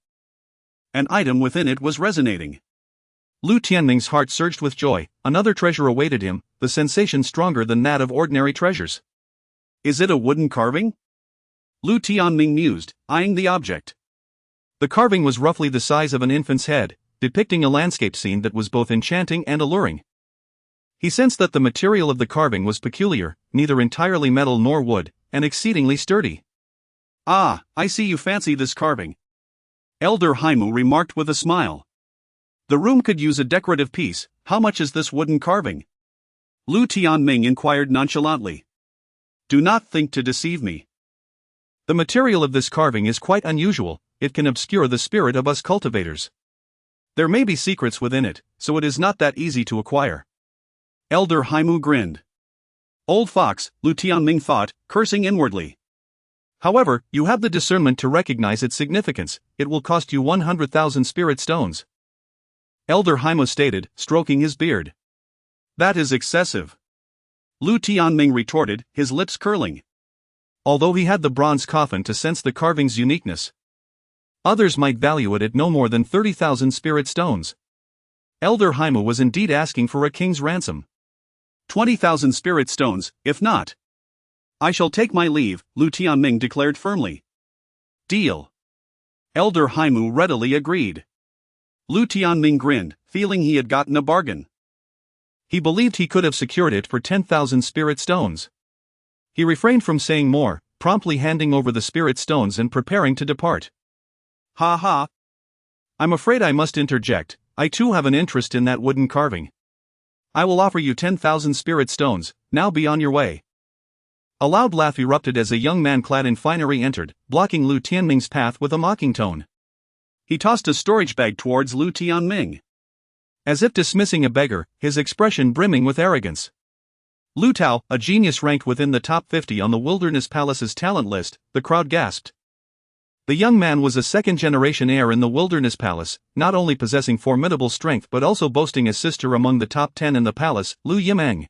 An item within it was resonating. Lu Tianming's heart surged with joy. Another treasure awaited him, the sensation stronger than that of ordinary treasures. "Is it a wooden carving?" Lu Tianming mused, eyeing the object. The carving was roughly the size of an infant's head, depicting a landscape scene that was both enchanting and alluring. He sensed that the material of the carving was peculiar, neither entirely metal nor wood, and exceedingly sturdy. "Ah, I see you fancy this carving," Elder Haimu remarked with a smile. "The room could use a decorative piece. How much is this wooden carving?" Lu Tianming inquired nonchalantly. "Do not think to deceive me." The material of this carving is quite unusual. It can obscure the spirit of us cultivators. There may be secrets within it, so it is not that easy to acquire. Elder Haimu grinned. "Old fox," Lu Tianming thought, cursing inwardly. "However, you have the discernment to recognize its significance. It will cost you 100,000 spirit stones," Elder Haimu stated, stroking his beard. "That is excessive," Lu Tianming retorted, his lips curling. Although he had the bronze coffin to sense the carving's uniqueness, others might value it at no more than 30,000 spirit stones. Elder Haimu was indeed asking for a king's ransom. 20,000 spirit stones, if not. "I shall take my leave," Lu Tianming declared firmly. "Deal." Elder Haimu readily agreed. Lu Tianming grinned, feeling he had gotten a bargain. He believed he could have secured it for 10,000 spirit stones. He refrained from saying more, promptly handing over the spirit stones and preparing to depart. Ha ha. I'm afraid I must interject, I too have an interest in that wooden carving. I will offer you 10,000 spirit stones, now be on your way. A loud laugh erupted as a young man clad in finery entered, blocking Lu Tianming's path with a mocking tone. He tossed a storage bag towards Lu Tianming. As if dismissing a beggar, his expression brimming with arrogance. Lu Tao, a genius ranked within the top 50 on the Wilderness Palace's talent list, the crowd gasped. The young man was a second-generation heir in the Wilderness Palace, not only possessing formidable strength but also boasting a sister among the top 10 in the palace, Lu Yimeng.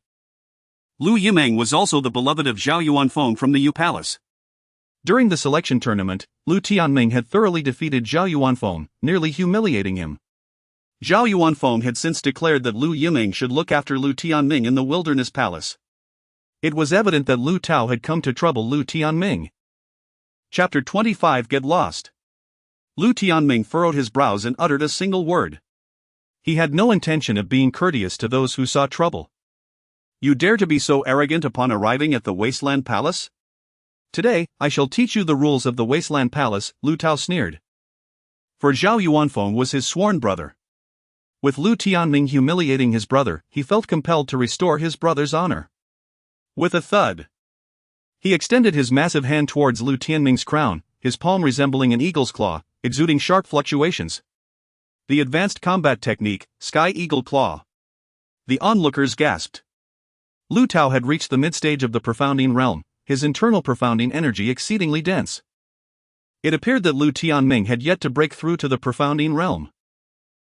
Lu Yimeng was also the beloved of Zhao Yuanfeng from the Yu Palace. During the selection tournament, Lu Tianming had thoroughly defeated Zhao Yuanfeng, nearly humiliating him. Zhao Yuanfeng had since declared that Lu Yimeng should look after Lu Tianming in the Wilderness Palace. It was evident that Lu Tao had come to trouble Lu Tianming. Chapter 25 Get Lost. Lu Tianming furrowed his brows and uttered a single word. He had no intention of being courteous to those who sought trouble. You dare to be so arrogant upon arriving at the Wasteland Palace? Today, I shall teach you the rules of the Wasteland Palace, Lu Tao sneered. For Zhao Yuanfeng was his sworn brother. With Lu Tianming humiliating his brother, he felt compelled to restore his brother's honor. With a thud, he extended his massive hand towards Lu Tianming's crown, his palm resembling an eagle's claw, exuding sharp fluctuations. The advanced combat technique, Sky Eagle Claw. The onlookers gasped. Lu Tao had reached the mid-stage of the profounding realm, his internal profounding energy exceedingly dense. It appeared that Lu Tianming had yet to break through to the profounding realm.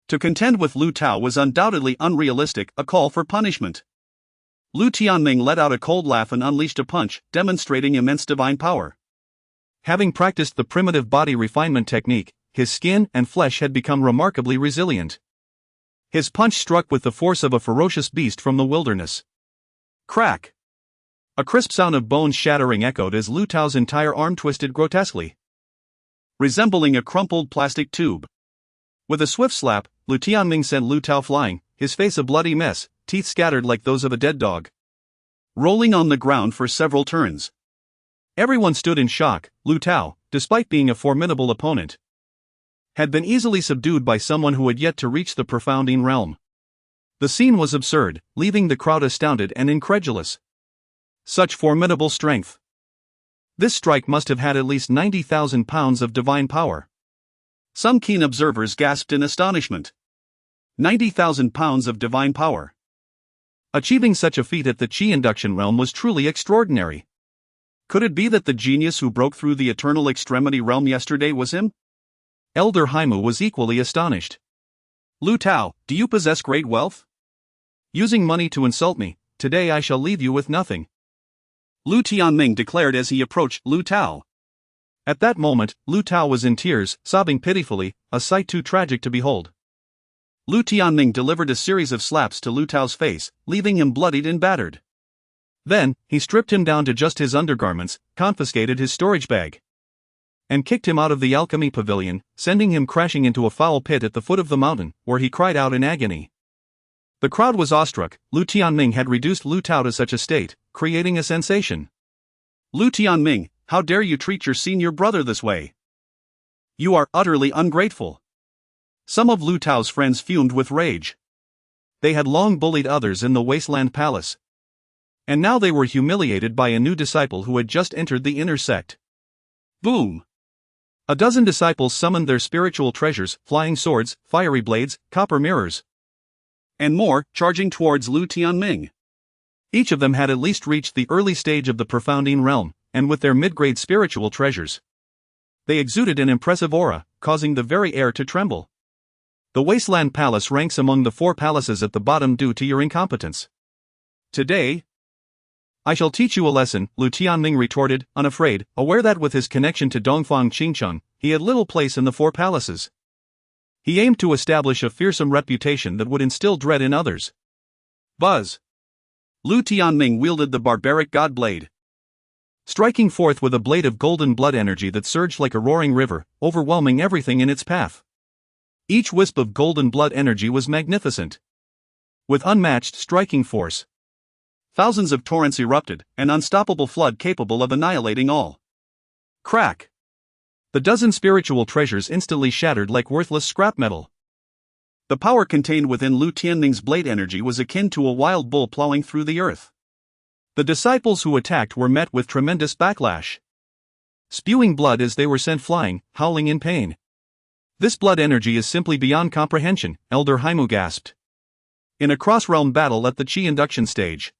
To contend with Lu Tao was undoubtedly unrealistic, a call for punishment. Lu Tianming let out a cold laugh and unleashed a punch, demonstrating immense divine power. Having practiced the primitive body refinement technique, his skin and flesh had become remarkably resilient. His punch struck with the force of a ferocious beast from the wilderness. Crack! A crisp sound of bones shattering echoed as Lu Tao's entire arm twisted grotesquely, resembling a crumpled plastic tube. With a swift slap, Lu Tianming sent Lu Tao flying, his face a bloody mess, teeth scattered like those of a dead dog, rolling on the ground for several turns. Everyone stood in shock. Lu Tao, despite being a formidable opponent, had been easily subdued by someone who had yet to reach the profounding realm. The scene was absurd, leaving the crowd astounded and incredulous. Such formidable strength. This strike must have had at least 90,000 pounds of divine power. Some keen observers gasped in astonishment. 90,000 pounds of divine power. Achieving such a feat at the Qi induction realm was truly extraordinary. Could it be that the genius who broke through the eternal extremity realm yesterday was him? Elder Haimu was equally astonished. Lu Tao, do you possess great wealth? Using money to insult me, today I shall leave you with nothing. Lu Tianming declared as he approached Lu Tao. At that moment, Lu Tao was in tears, sobbing pitifully, a sight too tragic to behold. Lu Tianming delivered a series of slaps to Lu Tao's face, leaving him bloodied and battered. Then, he stripped him down to just his undergarments, confiscated his storage bag, and kicked him out of the alchemy pavilion, sending him crashing into a foul pit at the foot of the mountain, where he cried out in agony. The crowd was awestruck. Lu Tianming had reduced Lu Tao to such a state, creating a sensation. Lu Tianming, how dare you treat your senior brother this way? You are utterly ungrateful. Some of Lu Tao's friends fumed with rage. They had long bullied others in the Wasteland Palace, and now they were humiliated by a new disciple who had just entered the inner sect. Boom! A dozen disciples summoned their spiritual treasures, flying swords, fiery blades, copper mirrors, and more, charging towards Lu Tianming. Each of them had at least reached the early stage of the profounding realm, and with their mid-grade spiritual treasures, they exuded an impressive aura, causing the very air to tremble. The Wasteland Palace ranks among the 4 palaces at the bottom due to your incompetence. Today, I shall teach you a lesson, Lu Tianming retorted, unafraid, aware that with his connection to Dongfang Qingcheng, he had little place in the 4 palaces. He aimed to establish a fearsome reputation that would instill dread in others. Buzz! Lu Tianming wielded the barbaric god blade, striking forth with a blade of golden blood energy that surged like a roaring river, overwhelming everything in its path. Each wisp of golden blood energy was magnificent. With unmatched striking force, thousands of torrents erupted, an unstoppable flood capable of annihilating all. Crack! The dozen spiritual treasures instantly shattered like worthless scrap metal. The power contained within Lu Tianming's blade energy was akin to a wild bull plowing through the earth. The disciples who attacked were met with tremendous backlash, spewing blood as they were sent flying, howling in pain. This blood energy is simply beyond comprehension, Elder Haimu gasped. In a cross-realm battle at the Qi induction stage,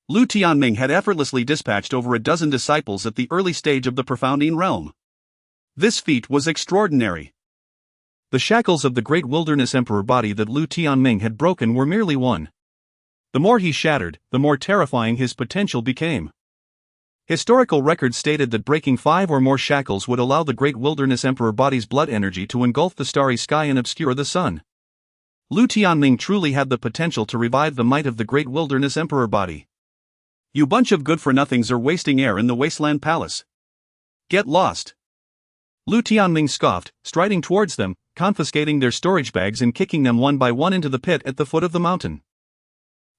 Lu Tianming had effortlessly dispatched over a dozen disciples at the early stage of the profounding realm. This feat was extraordinary. The shackles of the Great Wilderness Emperor Body that Lu Tianming had broken were merely one. The more he shattered, the more terrifying his potential became. Historical records stated that breaking 5 or more shackles would allow the Great Wilderness Emperor Body's blood energy to engulf the starry sky and obscure the sun. Lu Tianming truly had the potential to revive the might of the Great Wilderness Emperor Body. You bunch of good-for-nothings are wasting air in the Wasteland Palace. Get lost! Lu Tianming scoffed, striding towards them, confiscating their storage bags and kicking them one by one into the pit at the foot of the mountain.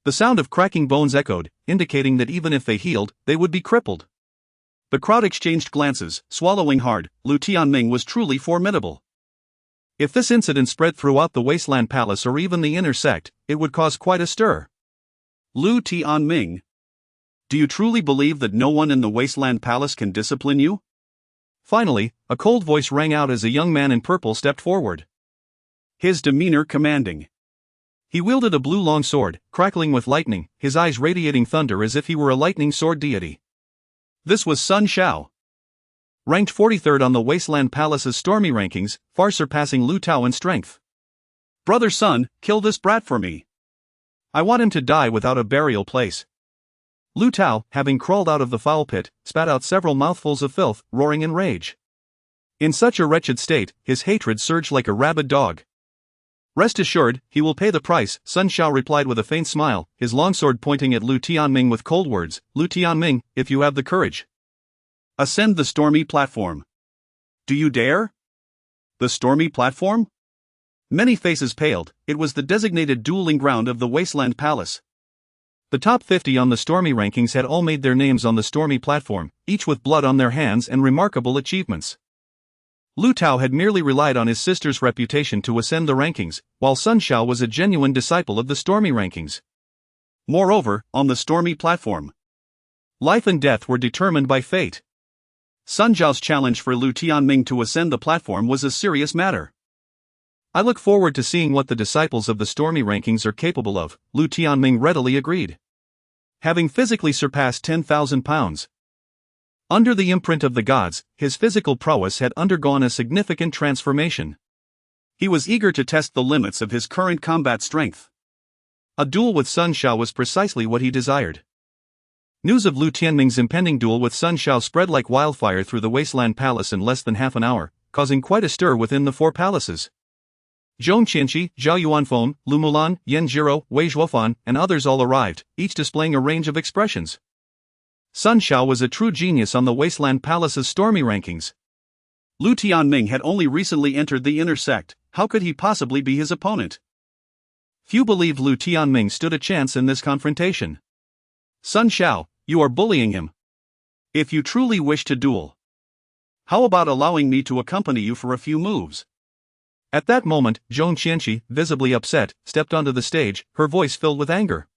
The sound of cracking bones echoed, indicating that even if they healed, they would be crippled. The crowd exchanged glances, swallowing hard. Lu Tianming was truly formidable. If this incident spread throughout the Wasteland Palace or even the inner sect, it would cause quite a stir. Lu Tianming, do you truly believe that no one in the Wasteland Palace can discipline you? Finally, a cold voice rang out as a young man in purple stepped forward. His demeanor commanding. He wielded a blue long sword, crackling with lightning, his eyes radiating thunder as if he were a lightning sword deity. This was Sun Xiao. Ranked 43rd on the Wasteland Palace's stormy rankings, far surpassing Lu Tao in strength. Brother Sun, kill this brat for me. I want him to die without a burial place. Lu Tao, having crawled out of the foul pit, spat out several mouthfuls of filth, roaring in rage. In such a wretched state, his hatred surged like a rabid dog. Rest assured, he will pay the price, Sun Xiao replied with a faint smile, his longsword pointing at Lu Tianming with cold words. Lu Tianming, if you have the courage, ascend the stormy platform. Do you dare? The stormy platform? Many faces paled. It was the designated dueling ground of the Wasteland Palace. The top 50 on the Stormy rankings had all made their names on the Stormy platform, each with blood on their hands and remarkable achievements. Lu Tao had merely relied on his sister's reputation to ascend the rankings, while Sun Xiao was a genuine disciple of the Stormy rankings. Moreover, on the Stormy platform, life and death were determined by fate. Sun Xiao's challenge for Lu Tianming to ascend the platform was a serious matter. I look forward to seeing what the disciples of the Stormy rankings are capable of, Lu Tianming readily agreed. Having physically surpassed 10,000 pounds. Under the imprint of the gods, his physical prowess had undergone a significant transformation. He was eager to test the limits of his current combat strength. A duel with Sun Xiao was precisely what he desired. News of Lu Tianming's impending duel with Sun Xiao spread like wildfire through the Wasteland Palace in less than half an hour, causing quite a stir within the 4 palaces. Zhong Qianqi, Zhao Yuanfeng, Lu Mulan, Yan Zhiro, Wei Zhuofan, and others all arrived, each displaying a range of expressions. Sun Xiao was a true genius on the Wasteland Palace's Stormy rankings. Lu Tianming had only recently entered the inner sect. How could he possibly be his opponent? Few believed Lu Tianming stood a chance in this confrontation. Sun Xiao, you are bullying him. If you truly wish to duel, how about allowing me to accompany you for a few moves? At that moment, Zhong Qianqi, visibly upset, stepped onto the stage, her voice filled with anger.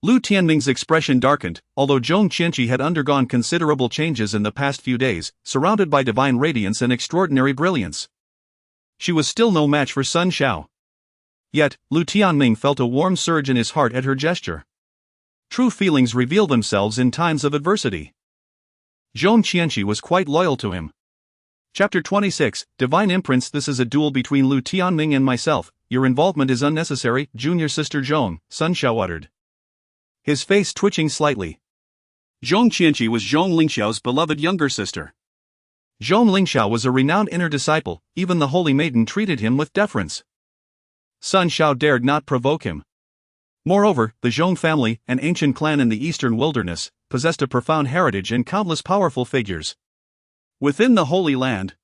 Lu Tianming's expression darkened, although Zhong Qianqi had undergone considerable changes in the past few days, surrounded by divine radiance and extraordinary brilliance. She was still no match for Sun Xiao. Yet, Lu Tianming felt a warm surge in his heart at her gesture. True feelings reveal themselves in times of adversity. Zhong Qianqi was quite loyal to him. Chapter 26, Divine Imprints. This is a duel between Lu Tianming and myself. Your involvement is unnecessary, junior sister Zhong, Sun Xiao uttered, his face twitching slightly. Zhong Qianqi was Zhong Lingxiao's beloved younger sister. Zhong Lingxiao was a renowned inner disciple, even the Holy Maiden treated him with deference. Sun Xiao dared not provoke him. Moreover, the Zhong family, an ancient clan in the eastern wilderness, possessed a profound heritage and countless powerful figures within the Holy Land.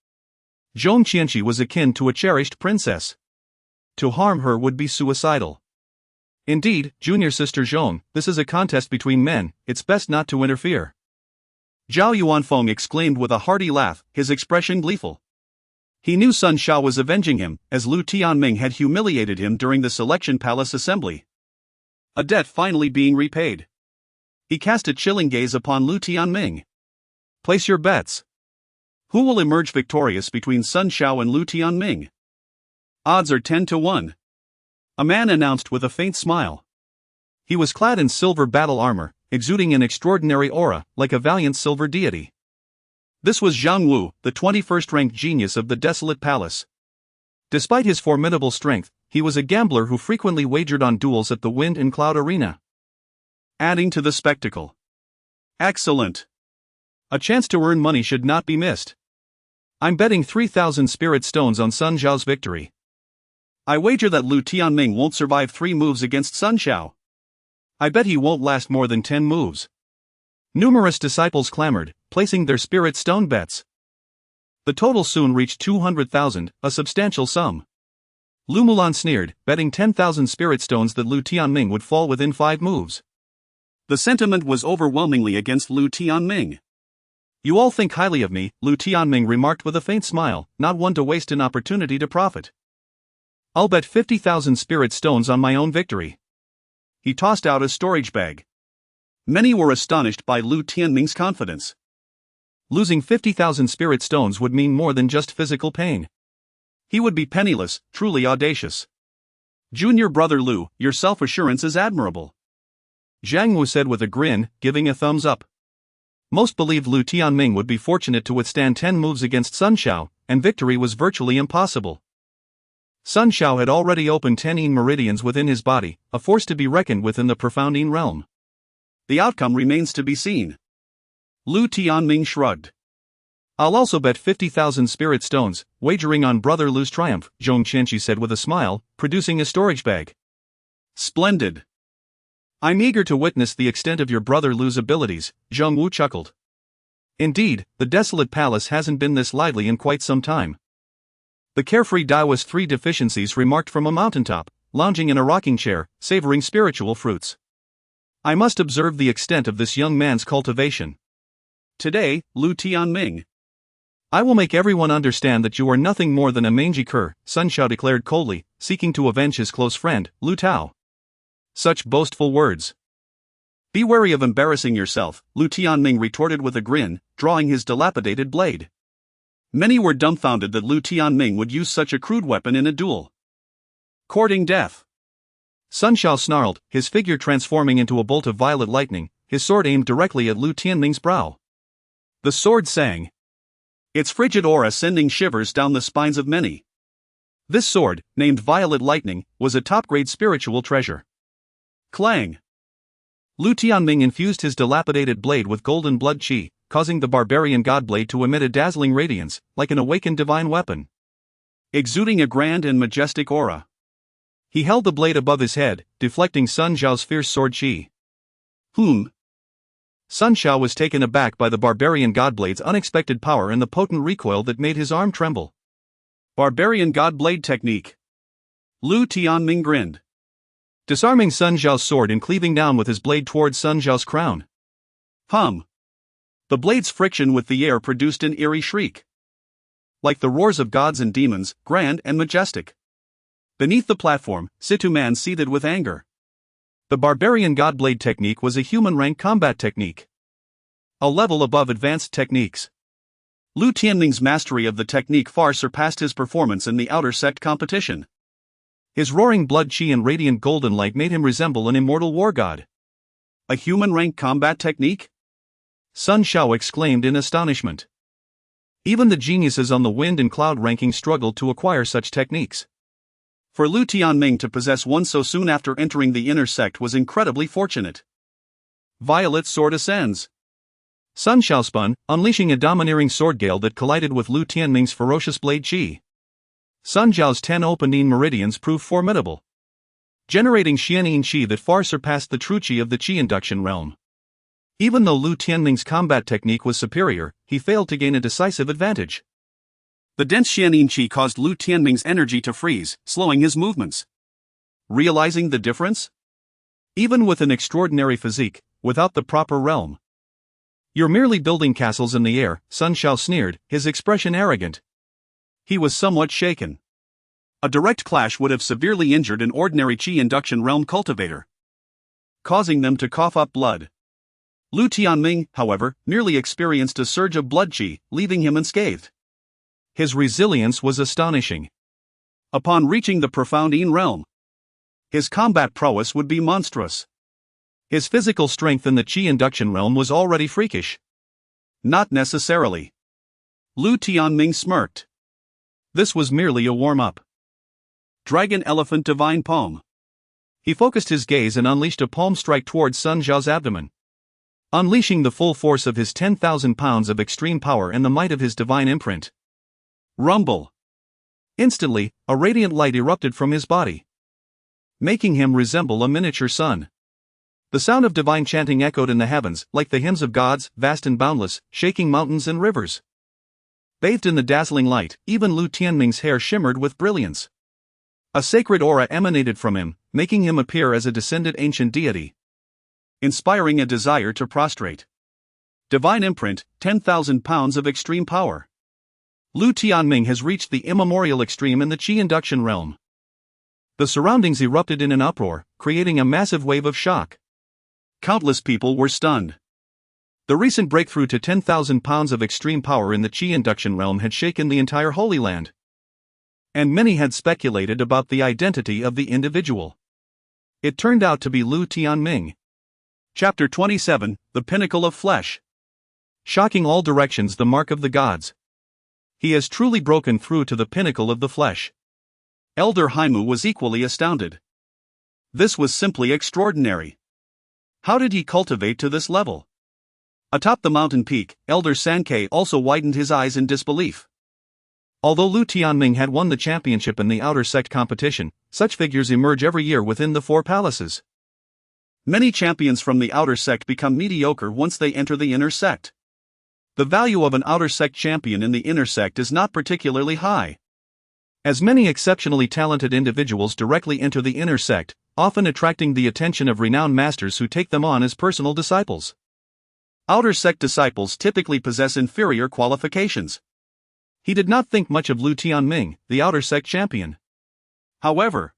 Zhong Qianqi was akin to a cherished princess. To harm her would be suicidal. Indeed, junior sister Zhong, this is a contest between men, it's best not to interfere. Zhao Yuanfeng exclaimed with a hearty laugh, his expression gleeful. He knew Sun Shao was avenging him, as Lu Tianming had humiliated him during the Selection Palace assembly. A debt finally being repaid. He cast a chilling gaze upon Lu Tianming. Place your bets. Who will emerge victorious between Sun Shao and Lu Tianming? Odds are 10 to 1. A man announced with a faint smile. He was clad in silver battle armor, exuding an extraordinary aura, like a valiant silver deity. This was Zhang Wu, the 21st-ranked genius of the Desolate Palace. Despite his formidable strength, he was a gambler who frequently wagered on duels at the Wind and Cloud Arena. Adding to the spectacle. Excellent. A chance to earn money should not be missed. I'm betting 3,000 spirit stones on Sun Zhao's victory. I wager that Lu Tianming won't survive 3 moves against Sun Shao. I bet he won't last more than 10 moves. Numerous disciples clamored, placing their spirit stone bets. The total soon reached 200,000, a substantial sum. Lu Mulan sneered, betting 10,000 spirit stones that Lu Tianming would fall within 5 moves. The sentiment was overwhelmingly against Lu Tianming. You all think highly of me, Lu Tianming remarked with a faint smile, not one to waste an opportunity to profit. I'll bet 50,000 spirit stones on my own victory. He tossed out a storage bag. Many were astonished by Lu Tianming's confidence. Losing 50,000 spirit stones would mean more than just physical pain. He would be penniless, truly audacious. Junior brother Lu, your self-assurance is admirable. Zhang Wu said with a grin, giving a thumbs up. Most believed Lu Tianming would be fortunate to withstand 10 moves against Sun Shao, and victory was virtually impossible. Sun Shao had already opened 10 Yin meridians within his body, a force to be reckoned with in the profound Yin realm. The outcome remains to be seen. Lu Tianming shrugged. I'll also bet 50,000 spirit stones, wagering on brother Lu's triumph, Zhong Qianqi said with a smile, producing a storage bag. Splendid. I'm eager to witness the extent of your brother Lu's abilities, Zhang Wu chuckled. Indeed, the Desolate Palace hasn't been this lively in quite some time. The carefree Daoist 3 deficiencies remarked from a mountaintop, lounging in a rocking chair, savoring spiritual fruits. I must observe the extent of this young man's cultivation. Today, Lu Tianming. I will make everyone understand that you are nothing more than a mangy cur, Sun Shao declared coldly, seeking to avenge his close friend, Lu Tao. Such boastful words. Be wary of embarrassing yourself, Lu Tianming retorted with a grin, drawing his dilapidated blade. Many were dumbfounded that Lu Tianming would use such a crude weapon in a duel. Courting death. Sun Shao snarled, his figure transforming into a bolt of violet lightning, his sword aimed directly at Lu Tianming's brow. The sword sang. Its frigid aura sending shivers down the spines of many. This sword, named Violet Lightning, was a top-grade spiritual treasure. Clang! Lu Tianming infused his dilapidated blade with golden blood qi, causing the barbarian godblade to emit a dazzling radiance, like an awakened divine weapon. Exuding a grand and majestic aura. He held the blade above his head, deflecting Sun Zhao's fierce sword qi. Sun Shao was taken aback by the barbarian godblade's unexpected power and the potent recoil that made his arm tremble. Barbarian godblade technique. Lu Tianming grinned. Disarming Sun Zhao's sword and cleaving down with his blade towards Sun Zhao's crown. Hum. The blade's friction with the air produced an eerie shriek. Like the roars of gods and demons, grand and majestic. Beneath the platform, Situ Man seethed with anger. The barbarian godblade technique was a human-rank combat technique. A level above advanced techniques. Lu Tianming's mastery of the technique far surpassed his performance in the outer sect competition. His roaring blood qi and radiant golden light made him resemble an immortal war god. A human-rank combat technique? Sun Shao exclaimed in astonishment. Even the geniuses on the wind and cloud ranking struggled to acquire such techniques. For Lu Tianming to possess one so soon after entering the inner sect was incredibly fortunate. Violet sword ascends. Sun Shao spun, unleashing a domineering sword gale that collided with Lu Tianming's ferocious blade qi. Sun Zhao's 10 open Yin meridians proved formidable, generating Xian Yin qi that far surpassed the true qi of the qi induction realm. Even though Lu Tianming's combat technique was superior, he failed to gain a decisive advantage. The dense Xianin qi caused Lu Tianming's energy to freeze, slowing his movements. Realizing the difference? Even with an extraordinary physique, without the proper realm. You're merely building castles in the air, Sun Shao sneered, his expression arrogant. He was somewhat shaken. A direct clash would have severely injured an ordinary qi induction realm cultivator, causing them to cough up blood. Lu Tianming, however, merely experienced a surge of blood qi, leaving him unscathed. His resilience was astonishing. Upon reaching the profound Yin realm, his combat prowess would be monstrous. His physical strength in the qi induction realm was already freakish. Not necessarily. Lu Tianming smirked. This was merely a warm-up. Dragon Elephant Divine Palm. He focused his gaze and unleashed a palm strike towards Sun Zhao's abdomen. Unleashing the full force of his 10,000 pounds of extreme power and the might of his divine imprint. Rumble. Instantly, a radiant light erupted from his body, making him resemble a miniature sun. The sound of divine chanting echoed in the heavens, like the hymns of gods, vast and boundless, shaking mountains and rivers. Bathed in the dazzling light, even Lu Tianming's hair shimmered with brilliance. A sacred aura emanated from him, making him appear as a descended ancient deity, inspiring a desire to prostrate. Divine imprint, 10,000 pounds of extreme power. Lu Tianming has reached the immemorial extreme in the qi induction realm. The surroundings erupted in an uproar, creating a massive wave of shock. Countless people were stunned. The recent breakthrough to 10,000 pounds of extreme power in the qi induction realm had shaken the entire Holy Land. And many had speculated about the identity of the individual. It turned out to be Lu Tianming. Chapter 27, The Pinnacle of Flesh. Shocking all directions, the mark of the gods. He has truly broken through to the pinnacle of the flesh. Elder Haimu was equally astounded. This was simply extraordinary. How did he cultivate to this level? Atop the mountain peak, Elder Sankei also widened his eyes in disbelief. Although Lu Tianming had won the championship in the outer sect competition, such figures emerge every year within the four palaces. Many champions from the outer sect become mediocre once they enter the inner sect. The value of an outer sect champion in the inner sect is not particularly high, as many exceptionally talented individuals directly enter the inner sect, often attracting the attention of renowned masters who take them on as personal disciples. Outer sect disciples typically possess inferior qualifications. He did not think much of Lu Tianming, the outer sect champion. However,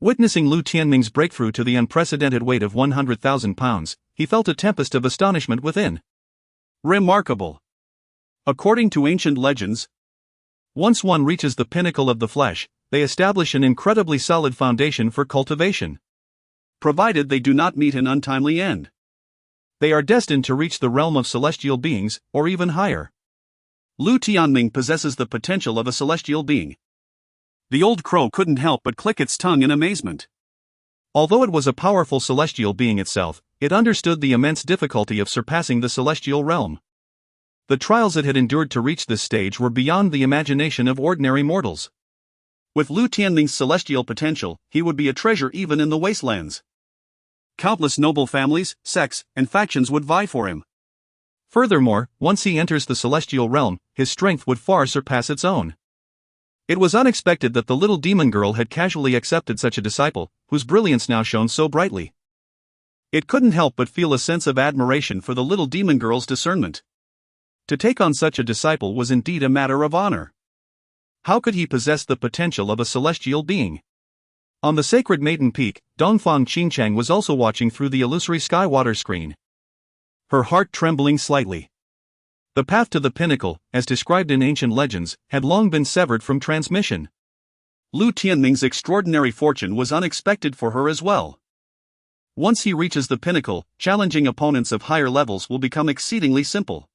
witnessing Lu Tianming's breakthrough to the unprecedented weight of 100,000 pounds, he felt a tempest of astonishment within. Remarkable. According to ancient legends, once one reaches the pinnacle of the flesh, they establish an incredibly solid foundation for cultivation. Provided they do not meet an untimely end, they are destined to reach the realm of celestial beings, or even higher. Lu Tianming possesses the potential of a celestial being. The old crow couldn't help but click its tongue in amazement. Although it was a powerful celestial being itself, it understood the immense difficulty of surpassing the celestial realm. The trials it had endured to reach this stage were beyond the imagination of ordinary mortals. With Lu Tianming's celestial potential, he would be a treasure even in the wastelands. Countless noble families, sects, and factions would vie for him. Furthermore, once he enters the celestial realm, his strength would far surpass its own. It was unexpected that the little demon girl had casually accepted such a disciple, whose brilliance now shone so brightly. It couldn't help but feel a sense of admiration for the little demon girl's discernment. To take on such a disciple was indeed a matter of honor. How could he possess the potential of a celestial being? On the sacred Maiden Peak, Dongfang Qingchang was also watching through the illusory sky water screen, her heart trembling slightly. The path to the pinnacle, as described in ancient legends, had long been severed from transmission. Lu Tianming's extraordinary fortune was unexpected for her as well. Once he reaches the pinnacle, challenging opponents of higher levels will become exceedingly simple.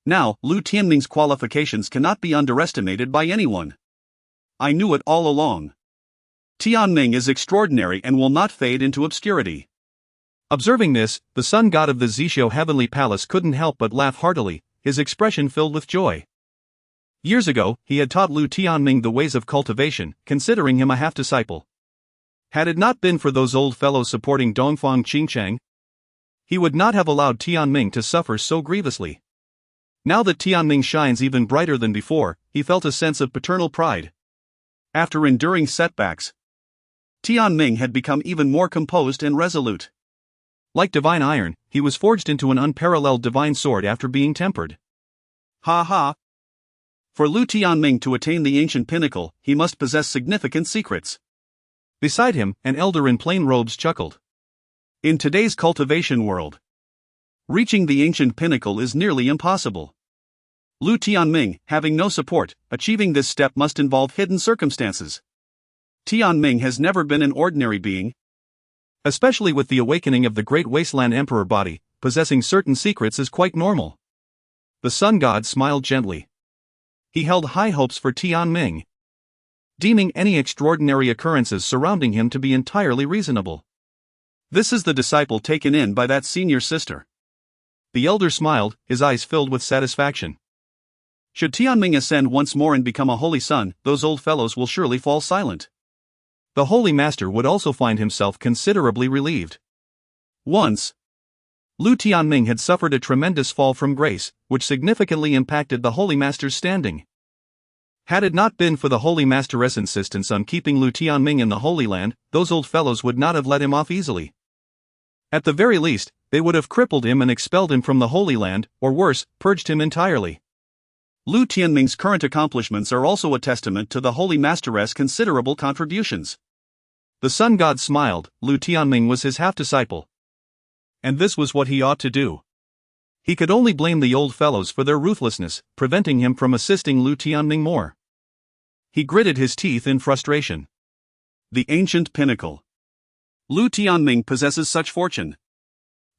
Now, Lu Tianming's qualifications cannot be underestimated by anyone. I knew it all along. Tianming is extraordinary and will not fade into obscurity. Observing this, the sun god of the Zixio heavenly palace couldn't help but laugh heartily, his expression filled with joy. Years ago, he had taught Lu Tianming the ways of cultivation, considering him a half-disciple. Had it not been for those old fellows supporting Dongfang Qingchang, he would not have allowed Tianming to suffer so grievously. Now that Tianming shines even brighter than before, he felt a sense of paternal pride. After enduring setbacks, Tianming had become even more composed and resolute. Like divine iron, he was forged into an unparalleled divine sword after being tempered. Ha ha! For Lu Tianming to attain the ancient pinnacle, he must possess significant secrets. Beside him, an elder in plain robes chuckled. In today's cultivation world, reaching the ancient pinnacle is nearly impossible. Lu Tianming, having no support, achieving this step must involve hidden circumstances. Tianming has never been an ordinary being. Especially with the awakening of the Great Wasteland Emperor Body, possessing certain secrets is quite normal. The sun god smiled gently. He held high hopes for Tianming, deeming any extraordinary occurrences surrounding him to be entirely reasonable. This is the disciple taken in by that senior sister. The elder smiled, his eyes filled with satisfaction. Should Tianming ascend once more and become a holy son, those old fellows will surely fall silent. The holy master would also find himself considerably relieved. Once, Lu Tianming had suffered a tremendous fall from grace, which significantly impacted the holy master's standing. Had it not been for the holy master's insistence on keeping Lu Tianming in the Holy Land, those old fellows would not have let him off easily. At the very least, they would have crippled him and expelled him from the Holy Land, or worse, purged him entirely. Lu Tianming's current accomplishments are also a testament to the holy master's considerable contributions. The sun god smiled. Lu Tianming was his half-disciple, and this was what he ought to do. He could only blame the old fellows for their ruthlessness, preventing him from assisting Lu Tianming more. He gritted his teeth in frustration. The ancient pinnacle. Lu Tianming possesses such fortune.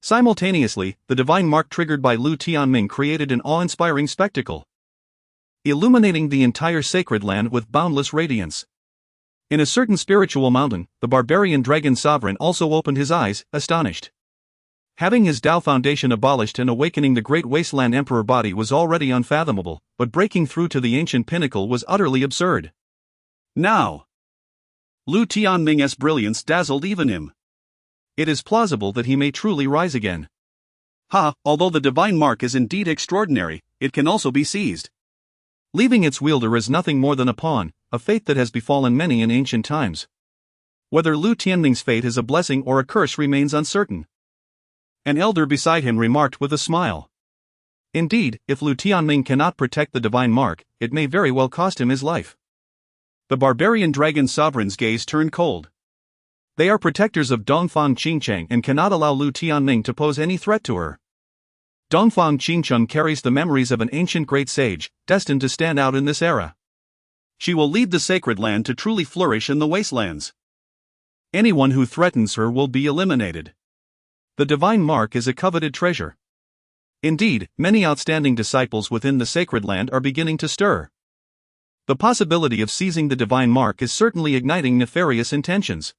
Simultaneously, the divine mark triggered by Lu Tianming created an awe-inspiring spectacle, illuminating the entire sacred land with boundless radiance. In a certain spiritual mountain, the barbarian dragon sovereign also opened his eyes, astonished. Having his Dao foundation abolished and awakening the Great Wasteland Emperor Body was already unfathomable, but breaking through to the ancient pinnacle was utterly absurd. Now, Lu Tianming's brilliance dazzled even him. It is plausible that he may truly rise again. Although the divine mark is indeed extraordinary, it can also be seized, leaving its wielder as nothing more than a pawn, a fate that has befallen many in ancient times. Whether Lu Tianming's fate is a blessing or a curse remains uncertain. An elder beside him remarked with a smile. Indeed, if Lu Tianming cannot protect the divine mark, it may very well cost him his life. The barbarian dragon sovereign's gaze turned cold. They are protectors of Dongfang Qingcheng and cannot allow Lu Tianming to pose any threat to her. Dongfang Qingcheng carries the memories of an ancient great sage, destined to stand out in this era. She will lead the sacred land to truly flourish in the wastelands. Anyone who threatens her will be eliminated. The divine mark is a coveted treasure. Indeed, many outstanding disciples within the sacred land are beginning to stir. The possibility of seizing the divine mark is certainly igniting nefarious intentions.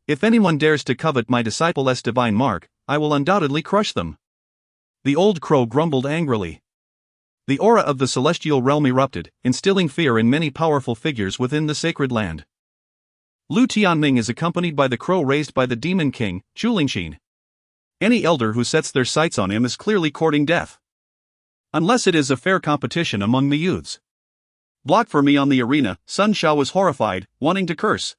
If anyone dares to covet my disciple's divine mark, I will undoubtedly crush them. The old crow grumbled angrily. The aura of the celestial realm erupted, instilling fear in many powerful figures within the sacred land. Lu Tianming is accompanied by the crow raised by the demon king, Chulingshin. Any elder who sets their sights on him is clearly courting death. Unless it is a fair competition among the youths. Block for me on the arena. Sun Shao was horrified, wanting to curse,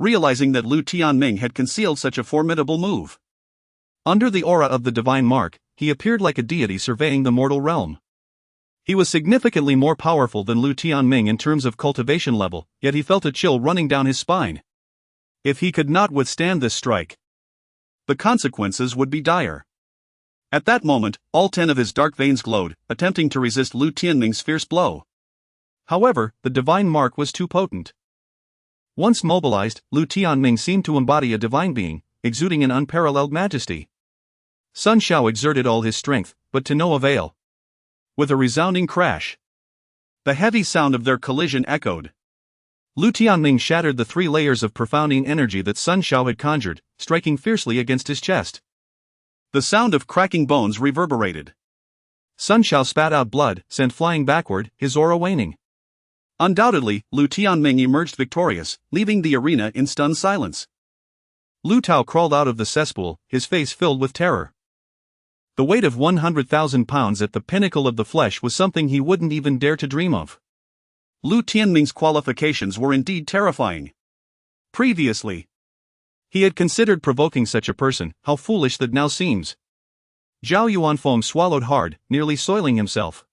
realizing that Lu Tianming had concealed such a formidable move. Under the aura of the divine mark, he appeared like a deity surveying the mortal realm. He was significantly more powerful than Lu Tianming in terms of cultivation level, yet he felt a chill running down his spine. If he could not withstand this strike, the consequences would be dire. At that moment, all 10 of his dark veins glowed, attempting to resist Lu Tianming's fierce blow. However, the divine mark was too potent. Once mobilized, Lu Tianming seemed to embody a divine being, exuding an unparalleled majesty. Sun Shao exerted all his strength, but to no avail. With a resounding crash, the heavy sound of their collision echoed. Lu Tianming shattered the 3 layers of profounding energy that Sun Shao had conjured, striking fiercely against his chest. The sound of cracking bones reverberated. Sun Shao spat out blood, sent flying backward, his aura waning. Undoubtedly, Lu Tianming emerged victorious, leaving the arena in stunned silence. Lu Tao crawled out of the cesspool, his face filled with terror. The weight of 100,000 pounds at the pinnacle of the flesh was something he wouldn't even dare to dream of. Lu Tianming's qualifications were indeed terrifying. Previously, he had considered provoking such a person. How foolish that now seems. Zhao Yuanfeng swallowed hard, nearly soiling himself.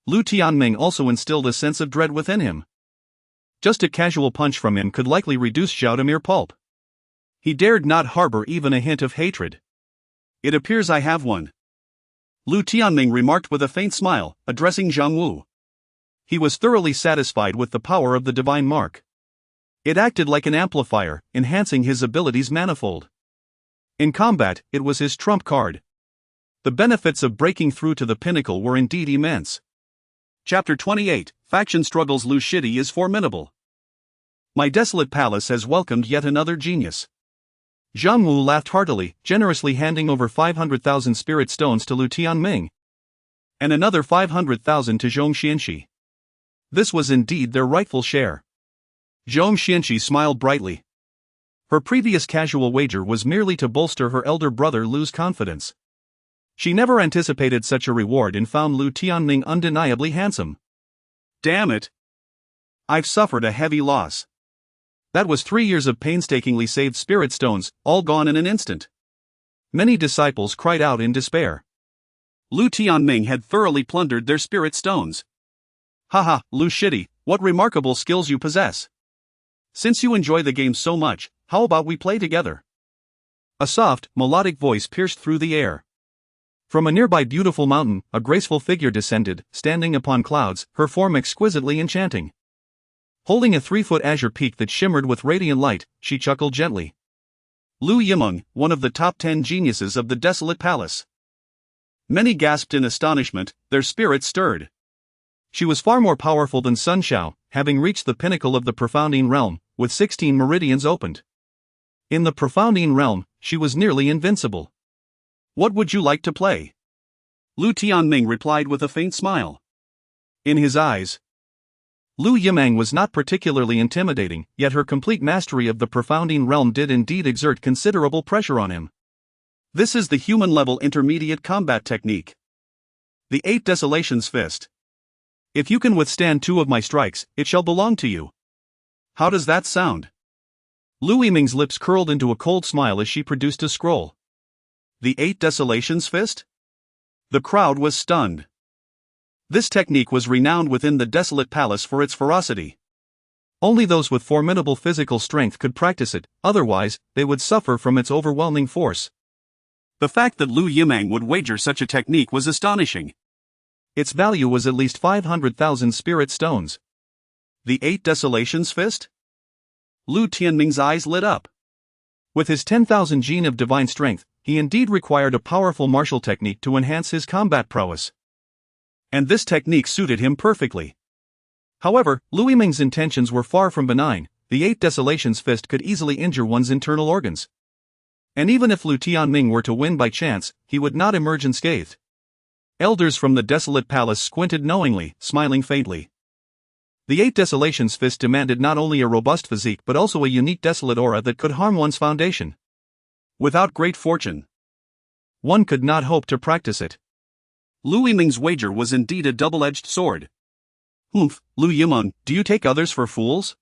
Lu Tianming also instilled a sense of dread within him. Just a casual punch from him could likely reduce Zhao to mere pulp. He dared not harbor even a hint of hatred. "It appears I have one," Lu Tianming remarked with a faint smile, addressing Zhang Wu. He was thoroughly satisfied with the power of the divine mark. It acted like an amplifier, enhancing his abilities manifold. In combat, it was his trump card. The benefits of breaking through to the pinnacle were indeed immense. Chapter 28, Faction Struggles. Lu Shidi is formidable. My desolate palace has welcomed yet another genius. Zhang Wu laughed heartily, generously handing over 500,000 spirit stones to Lu Tianming. And another 500,000 to Zhong Xianxi. This was indeed their rightful share. Zhong Xianxi smiled brightly. Her previous casual wager was merely to bolster her elder brother Lu's confidence. She never anticipated such a reward and found Lu Tianming undeniably handsome. Damn it! I've suffered a heavy loss. That was 3 years of painstakingly saved spirit stones, all gone in an instant. Many disciples cried out in despair. Lu Tianming had thoroughly plundered their spirit stones. Haha, Lu Shidi, what remarkable skills you possess. Since you enjoy the game so much, how about we play together? A soft, melodic voice pierced through the air. From a nearby beautiful mountain, a graceful figure descended, standing upon clouds, her form exquisitely enchanting. Holding a 3-foot azure peak that shimmered with radiant light, she chuckled gently. Lu Yimeng, one of the top 10 geniuses of the desolate palace. Many gasped in astonishment, their spirits stirred. She was far more powerful than Sun Shao, having reached the pinnacle of the Profounding Realm, with 16 meridians opened. In the Profounding Realm, she was nearly invincible. What would you like to play? Lu Tianming replied with a faint smile. In his eyes, Lu Yimeng was not particularly intimidating, yet her complete mastery of the Profounding Realm did indeed exert considerable pressure on him. This is the human-level intermediate combat technique. The 8 Desolations Fist. If you can withstand 2 of my strikes, it shall belong to you. How does that sound? Lu Yimeng's lips curled into a cold smile as she produced a scroll. The 8 Desolations Fist? The crowd was stunned. This technique was renowned within the desolate palace for its ferocity. Only those with formidable physical strength could practice it, otherwise, they would suffer from its overwhelming force. The fact that Lu Yimeng would wager such a technique was astonishing. Its value was at least 500,000 spirit stones. The 8 Desolations Fist? Lu Tianming's eyes lit up. With his 10,000 gene of divine strength, he indeed required a powerful martial technique to enhance his combat prowess. And this technique suited him perfectly. However, Lu Yimeng's intentions were far from benign. The 8 Desolations Fist could easily injure one's internal organs. And even if Lu Tianming were to win by chance, he would not emerge unscathed. Elders from the desolate palace squinted knowingly, smiling faintly. The 8 Desolations Fist demanded not only a robust physique but also a unique desolate aura that could harm one's foundation. Without great fortune, one could not hope to practice it. Lu Yimeng's wager was indeed a double-edged sword. Humph, Lu Yimeng, do you take others for fools?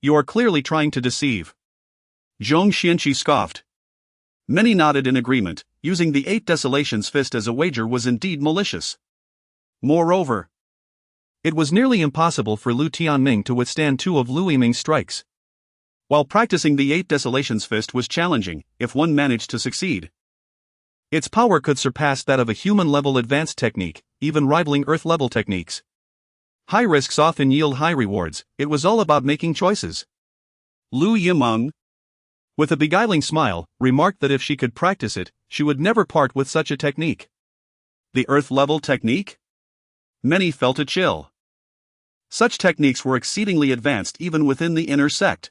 You are clearly trying to deceive. Zhong Xianxi scoffed. Many nodded in agreement. Using the 8 Desolations Fist as a wager was indeed malicious. Moreover, it was nearly impossible for Lu Tianming to withstand 2 of Lu Yimeng's strikes. While practicing the 8 Desolations Fist was challenging, if one managed to succeed, its power could surpass that of a human-level advanced technique, even rivaling Earth-level techniques. High risks often yield high rewards. It was all about making choices. Lu Yimeng, with a beguiling smile, remarked that if she could practice it, she would never part with such a technique. The Earth-level technique? Many felt a chill. Such techniques were exceedingly advanced even within the inner sect.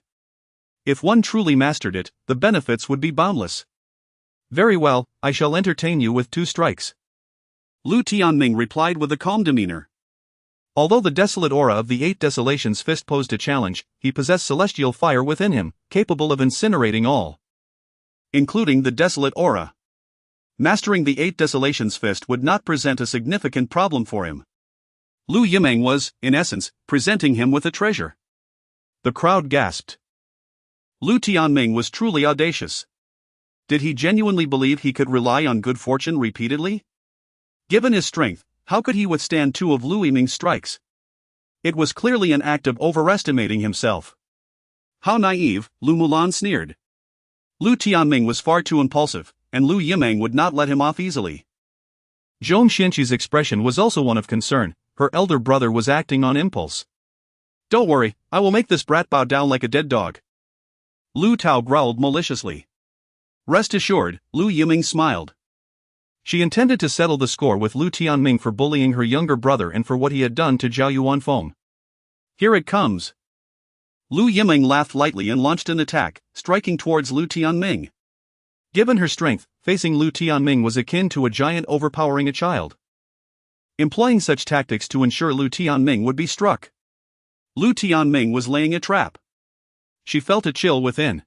If one truly mastered it, the benefits would be boundless. Very well, I shall entertain you with 2 strikes. Lu Tianming replied with a calm demeanor. Although the desolate aura of the 8 Desolations Fist posed a challenge, he possessed celestial fire within him, capable of incinerating all, including the desolate aura. Mastering the 8 Desolations fist would not present a significant problem for him. Lu Yimeng was, in essence, presenting him with a treasure. The crowd gasped. Lu Tianming was truly audacious. Did he genuinely believe he could rely on good fortune repeatedly? Given his strength, how could he withstand 2 of Lu Yimeng's strikes? It was clearly an act of overestimating himself. How naive, Lu Mulan sneered. Lu Tianming was far too impulsive, and Lu Yimeng would not let him off easily. Zhong Xianqi's expression was also one of concern. Her elder brother was acting on impulse. Don't worry, I will make this brat bow down like a dead dog. Lu Tao growled maliciously. Rest assured, Lu Yimeng smiled. She intended to settle the score with Lu Tianming for bullying her younger brother and for what he had done to Zhao Yuanfeng. Here it comes. Lu Yimeng laughed lightly and launched an attack, striking towards Lu Tianming. Given her strength, facing Lu Tianming was akin to a giant overpowering a child. Employing such tactics to ensure Lu Tianming would be struck. Lu Tianming was laying a trap. She felt a chill within.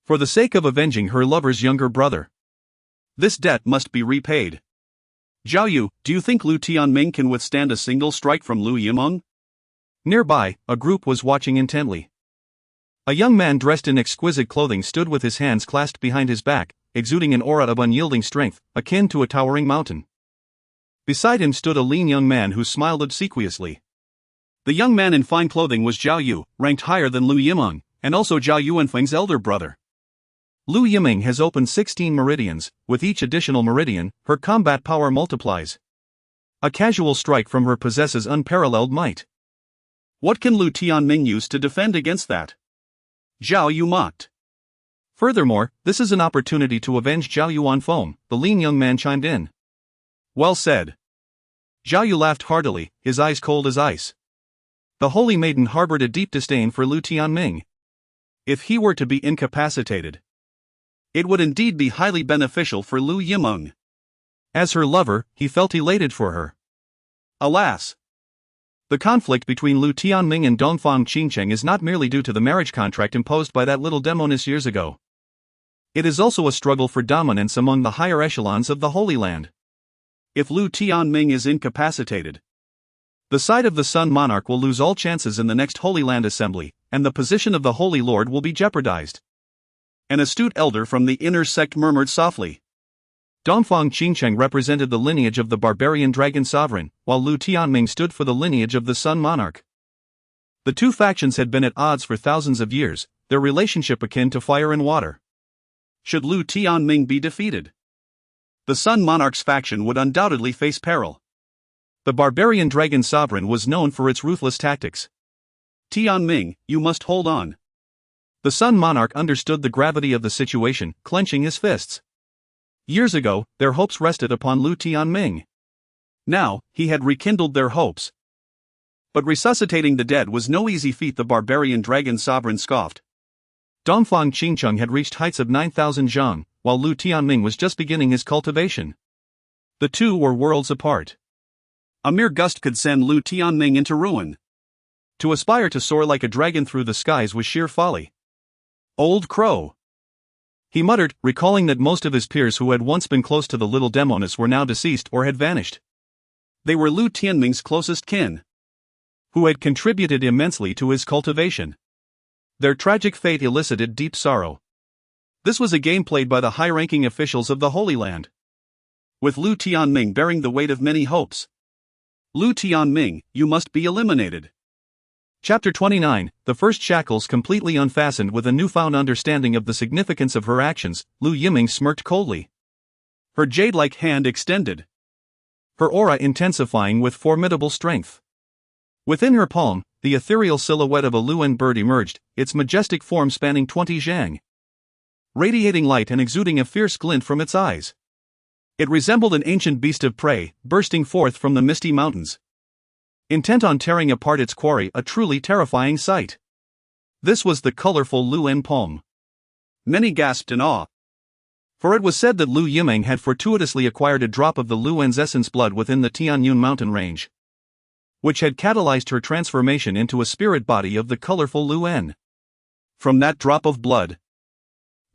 For the sake of avenging her lover's younger brother, this debt must be repaid. Zhao Yu, do you think Lu Tianming can withstand a single strike from Lu Yimeng? Nearby, a group was watching intently. A young man dressed in exquisite clothing stood with his hands clasped behind his back, exuding an aura of unyielding strength, akin to a towering mountain. Beside him stood a lean young man who smiled obsequiously. The young man in fine clothing was Zhao Yu, ranked higher than Lu Yimeng, and also Zhao Yuanfeng's elder brother. Lu Yimeng has opened 16 meridians. With each additional meridian, her combat power multiplies. A casual strike from her possesses unparalleled might. What can Lu Tianming use to defend against that? Zhao Yu mocked. Furthermore, this is an opportunity to avenge Zhao Yuanfeng, the lean young man chimed in. Well said. Zhao Yu laughed heartily, his eyes cold as ice. The holy maiden harbored a deep disdain for Lu Tianming. If he were to be incapacitated, it would indeed be highly beneficial for Lu Yimeng. As her lover, he felt elated for her. Alas! The conflict between Lu Tianming and Dongfang Qingcheng is not merely due to the marriage contract imposed by that little demoness years ago. It is also a struggle for dominance among the higher echelons of the Holy Land. If Lu Tianming is incapacitated, the side of the Sun Monarch will lose all chances in the next Holy Land Assembly, and the position of the Holy Lord will be jeopardized. An astute elder from the inner sect murmured softly. Dongfang Qingcheng represented the lineage of the barbarian dragon sovereign, while Lu Tianming stood for the lineage of the Sun Monarch. The two factions had been at odds for thousands of years, their relationship akin to fire and water. Should Lu Tianming be defeated, the Sun Monarch's faction would undoubtedly face peril. The barbarian dragon sovereign was known for its ruthless tactics. Tianming, you must hold on. The Sun Monarch understood the gravity of the situation, clenching his fists. Years ago, their hopes rested upon Lu Tianming. Now, he had rekindled their hopes. But resuscitating the dead was no easy feat, the barbarian dragon sovereign scoffed. Dongfang Qingcheng had reached heights of 9,000 zhang, while Lu Tianming was just beginning his cultivation. The two were worlds apart. A mere gust could send Lu Tianming into ruin. To aspire to soar like a dragon through the skies was sheer folly. Old crow, he muttered, recalling that most of his peers who had once been close to the little demoness were now deceased or had vanished. They were Lu Tianming's closest kin, who had contributed immensely to his cultivation. Their tragic fate elicited deep sorrow. This was a game played by the high-ranking officials of the Holy Land, with Lu Tianming bearing the weight of many hopes. Lu Tianming, you must be eliminated. Chapter 29, the first shackles completely unfastened. With a newfound understanding of the significance of her actions, Lu Yimeng smirked coldly. Her jade-like hand extended, her aura intensifying with formidable strength. Within her palm, the ethereal silhouette of a Luan bird emerged, its majestic form spanning 20 zhang, radiating light and exuding a fierce glint from its eyes. It resembled an ancient beast of prey, bursting forth from the misty mountains, intent on tearing apart its quarry, a truly terrifying sight. This was the colorful Luan palm. Many gasped in awe, for it was said that Lu Yimeng had fortuitously acquired a drop of the Luan's essence blood within the Tianyun mountain range, which had catalyzed her transformation into a spirit body of the colorful Luan. From that drop of blood,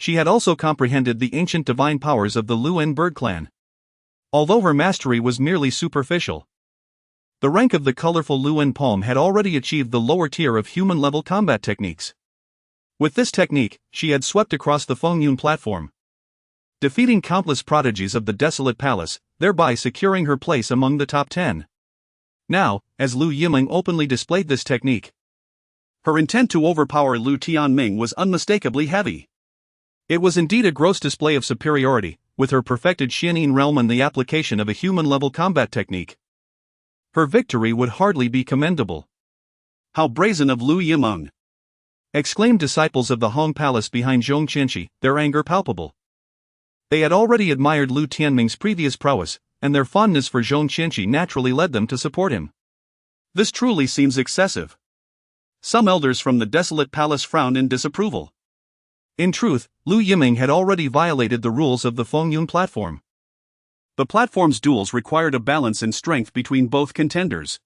she had also comprehended the ancient divine powers of the Lu bird clan. Although her mastery was merely superficial, the rank of the colorful Lu palm had already achieved the lower tier of human-level combat techniques. With this technique, she had swept across the Fengyun platform, defeating countless prodigies of the Desolate Palace, thereby securing her place among the top 10. Now, as Lu Yimeng openly displayed this technique, her intent to overpower Lu Tianming was unmistakably heavy. It was indeed a gross display of superiority, with her perfected Xianyin realm and the application of a human-level combat technique. Her victory would hardly be commendable. How brazen of Lu Yimeng! Exclaimed disciples of the Hong Palace behind Zhong Qianxi, their anger palpable. They had already admired Lu Tianming's previous prowess, and their fondness for Zhong Qianxi naturally led them to support him. This truly seems excessive. Some elders from the Desolate Palace frowned in disapproval. In truth, Lu Yimeng had already violated the rules of the Fengyun platform. The platform's duels required a balance in strength between both contenders.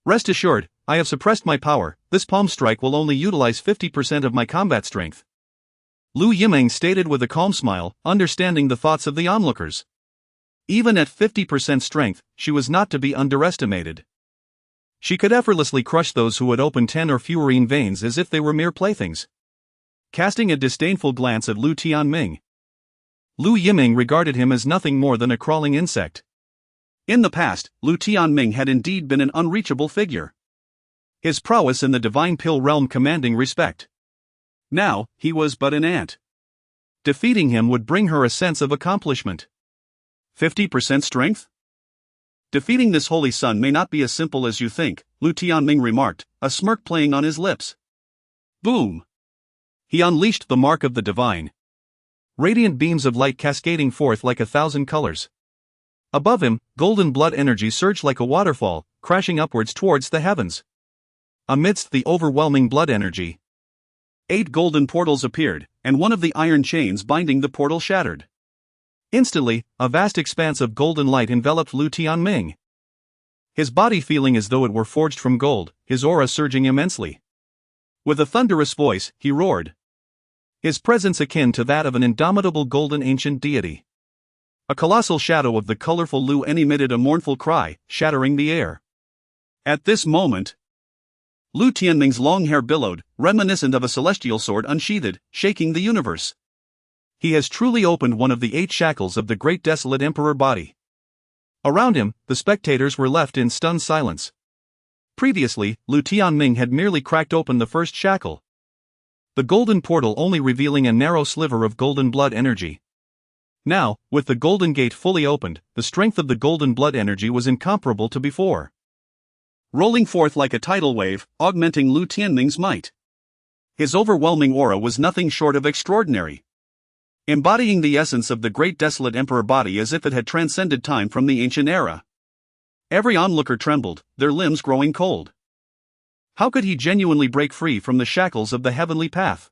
Rest assured, I have suppressed my power. This palm strike will only utilize 50% of my combat strength. Lu Yimeng stated with a calm smile, understanding the thoughts of the onlookers. Even at 50% strength, she was not to be underestimated. She could effortlessly crush those who had opened 10 or fewer veins as if they were mere playthings. Casting a disdainful glance at Lu Tianming, Lu Yimeng regarded him as nothing more than a crawling insect. In the past, Lu Tianming had indeed been an unreachable figure, his prowess in the divine pill realm commanding respect. Now, he was but an ant. Defeating him would bring her a sense of accomplishment. 50% strength? Defeating this holy son may not be as simple as you think, Lu Tianming remarked, a smirk playing on his lips. Boom! He unleashed the mark of the divine. Radiant beams of light cascading forth like 1,000 colors. Above him, golden blood energy surged like a waterfall, crashing upwards towards the heavens. Amidst the overwhelming blood energy, 8 golden portals appeared, and one of the iron chains binding the portal shattered. Instantly, a vast expanse of golden light enveloped Lu Tianming. His body feeling as though it were forged from gold, his aura surging immensely. With a thunderous voice, he roared, his presence akin to that of an indomitable golden ancient deity. A colossal shadow of the colorful Lu emitted a mournful cry, shattering the air. At this moment, Lu Tianming's long hair billowed, reminiscent of a celestial sword unsheathed, shaking the universe. He has truly opened one of the 8 shackles of the Great Desolate Emperor Body. Around him, the spectators were left in stunned silence. Previously, Lu Tianming had merely cracked open the first shackle, the golden portal only revealing a narrow sliver of golden blood energy. Now, with the golden gate fully opened, the strength of the golden blood energy was incomparable to before, rolling forth like a tidal wave, augmenting Lu Tianming's might. His overwhelming aura was nothing short of extraordinary, embodying the essence of the Great Desolate Emperor Body as if it had transcended time from the ancient era. Every onlooker trembled, their limbs growing cold. How could he genuinely break free from the shackles of the heavenly path?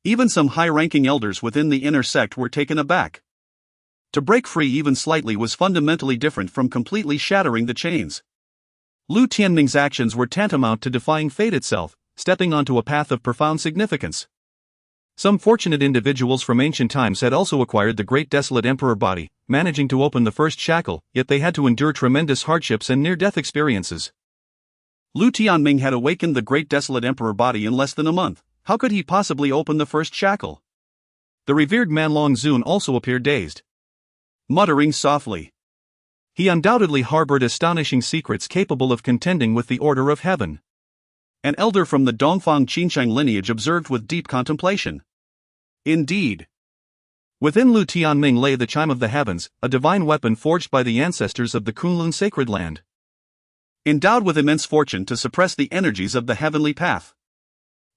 Even some high-ranking elders within the inner sect were taken aback. To break free even slightly was fundamentally different from completely shattering the chains. Lu Tianming's actions were tantamount to defying fate itself, stepping onto a path of profound significance. Some fortunate individuals from ancient times had also acquired the Great Desolate Emperor Body, managing to open the first shackle, yet they had to endure tremendous hardships and near-death experiences. Lu Tianming had awakened the Great Desolate Emperor Body in less than a month. How could he possibly open the first shackle? The revered Manlong Zun also appeared dazed, muttering softly. He undoubtedly harbored astonishing secrets capable of contending with the order of heaven. An elder from the Dongfang Qinshang lineage observed with deep contemplation. Indeed. Within Lu Tianming lay the chime of the heavens, a divine weapon forged by the ancestors of the Kunlun sacred land, endowed with immense fortune to suppress the energies of the heavenly path.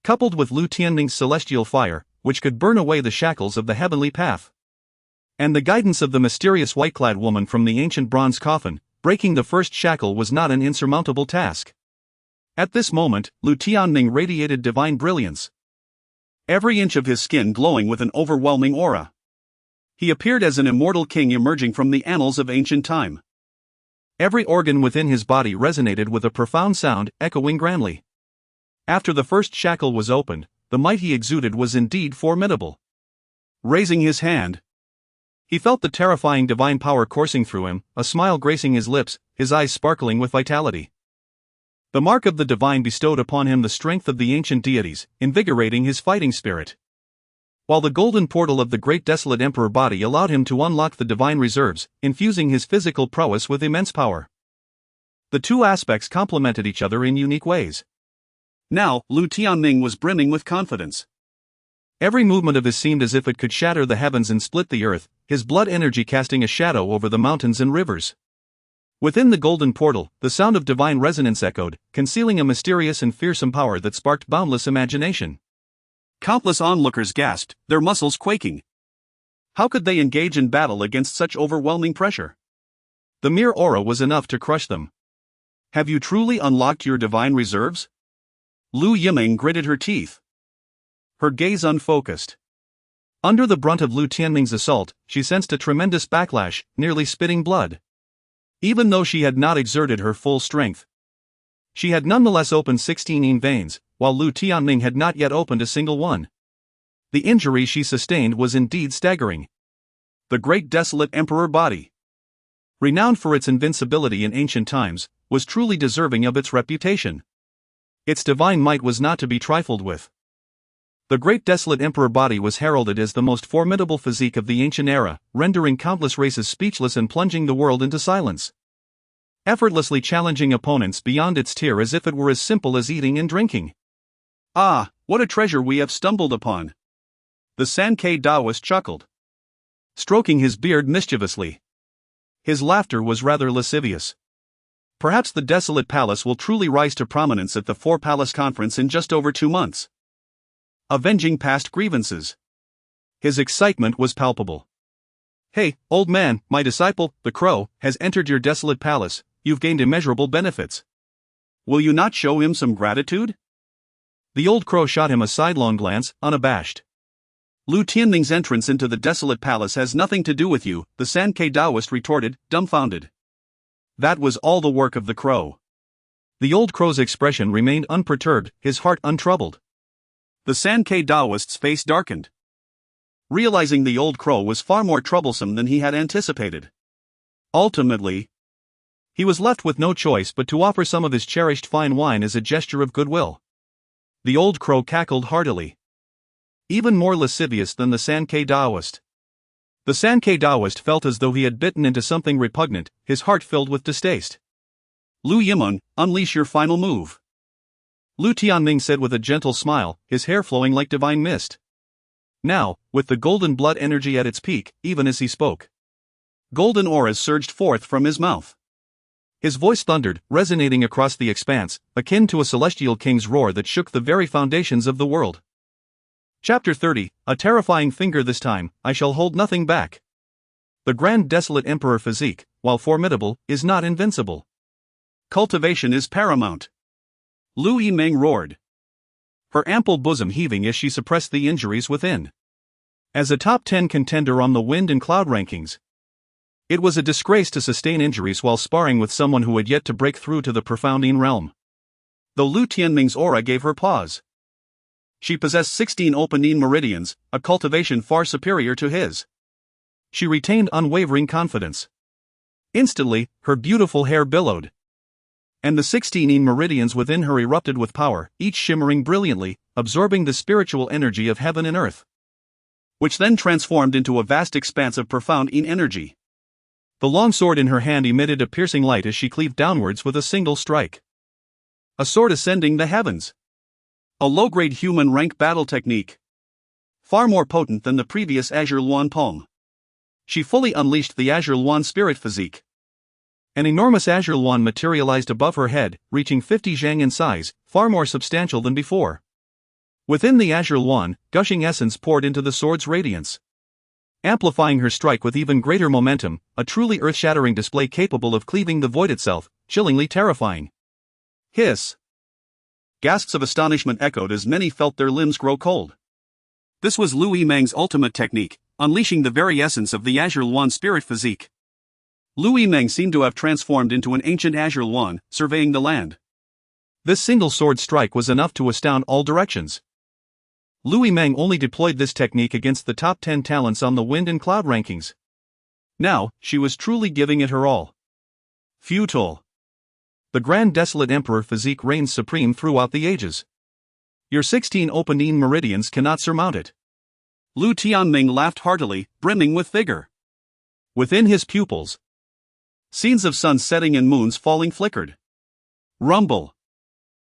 Coupled with Lu Tianming's celestial fire, which could burn away the shackles of the heavenly path, and the guidance of the mysterious white-clad woman from the ancient bronze coffin, breaking the first shackle was not an insurmountable task. At this moment, Lu Tianming radiated divine brilliance, every inch of his skin glowing with an overwhelming aura. He appeared as an immortal king emerging from the annals of ancient time. Every organ within his body resonated with a profound sound, echoing grandly. After the first shackle was opened, the might he exuded was indeed formidable. Raising his hand, he felt the terrifying divine power coursing through him, a smile gracing his lips, his eyes sparkling with vitality. The mark of the divine bestowed upon him the strength of the ancient deities, invigorating his fighting spirit. While the golden portal of the Great Desolate Emperor Body allowed him to unlock the divine reserves, infusing his physical prowess with immense power. The two aspects complemented each other in unique ways. Now, Lu Tianming was brimming with confidence. Every movement of his seemed as if it could shatter the heavens and split the earth, his blood energy casting a shadow over the mountains and rivers. Within the golden portal, the sound of divine resonance echoed, concealing a mysterious and fearsome power that sparked boundless imagination. Countless onlookers gasped, their muscles quaking. How could they engage in battle against such overwhelming pressure? The mere aura was enough to crush them. Have you truly unlocked your divine reserves? Lu Yiming gritted her teeth, her gaze unfocused. Under the brunt of Lu Tianming's assault, she sensed a tremendous backlash, nearly spitting blood. Even though she had not exerted her full strength, she had nonetheless opened 16 veins, while Lu Tianming had not yet opened a single one. The injury she sustained was indeed staggering. The Great Desolate Emperor Body, renowned for its invincibility in ancient times, was truly deserving of its reputation. Its divine might was not to be trifled with. The Great Desolate Emperor Body was heralded as the most formidable physique of the ancient era, rendering countless races speechless and plunging the world into silence. Effortlessly challenging opponents beyond its tier as if it were as simple as eating and drinking. Ah, what a treasure we have stumbled upon! The Sankei Taoist chuckled, stroking his beard mischievously. His laughter was rather lascivious. Perhaps the Desolate Palace will truly rise to prominence at the Four Palace Conference in just over 2 months. Avenging past grievances. His excitement was palpable. Hey, old man, my disciple, the crow, has entered your desolate palace. You've gained immeasurable benefits. Will you not show him some gratitude? The old crow shot him a sidelong glance, unabashed. Lu Tianming's entrance into the desolate palace has nothing to do with you, the Sankei Taoist retorted, dumbfounded. That was all the work of the crow. The old crow's expression remained unperturbed, his heart untroubled. The Sankei Taoist's face darkened, realizing the old crow was far more troublesome than he had anticipated. Ultimately, he was left with no choice but to offer some of his cherished fine wine as a gesture of goodwill. The old crow cackled heartily, even more lascivious than the Sankei Taoist. The Sankei Taoist felt as though he had bitten into something repugnant, his heart filled with distaste. Lu Yimeng, unleash your final move. Lu Tianming said with a gentle smile, his hair flowing like divine mist. Now, with the golden blood energy at its peak, even as he spoke, golden auras surged forth from his mouth. His voice thundered, resonating across the expanse, akin to a celestial king's roar that shook the very foundations of the world. Chapter 30, a terrifying finger this time, I shall hold nothing back. The Grand Desolate Emperor physique, while formidable, is not invincible. Cultivation is paramount. Lu Yimeng roared, her ample bosom heaving as she suppressed the injuries within. As a top 10 contender on the wind and cloud rankings, it was a disgrace to sustain injuries while sparring with someone who had yet to break through to the profoundine realm. Though Lu Tianming's aura gave her pause, she possessed 16 open meridians, a cultivation far superior to his. She retained unwavering confidence. Instantly, her beautiful hair billowed, and the 16 meridians within her erupted with power, each shimmering brilliantly, absorbing the spiritual energy of heaven and earth, which then transformed into a vast expanse of profound energy. The long sword in her hand emitted a piercing light as she cleaved downwards with a single strike. A sword ascending the heavens. A low-grade human-rank battle technique, far more potent than the previous Azure Luan Pong. She fully unleashed the Azure Luan spirit physique. An enormous Azure Luan materialized above her head, reaching 50 zhang in size, far more substantial than before. Within the Azure Luan, gushing essence poured into the sword's radiance, amplifying her strike with even greater momentum, a truly earth-shattering display capable of cleaving the void itself, chillingly terrifying. Hiss! Gasps of astonishment echoed as many felt their limbs grow cold. This was Lu Yimeng's ultimate technique, unleashing the very essence of the Azure Luan spirit physique. Lu Yimeng seemed to have transformed into an ancient Azure Luan, surveying the land. This single sword strike was enough to astound all directions. Lu Meng only deployed this technique against the top 10 talents on the Wind and Cloud rankings. Now, she was truly giving it her all. Futile. The Great Desolate Emperor physique reigns supreme throughout the ages. Your 16 opening meridians cannot surmount it. Lu Tianming laughed heartily, brimming with vigor. Within his pupils, scenes of sun setting and moons falling flickered. Rumble.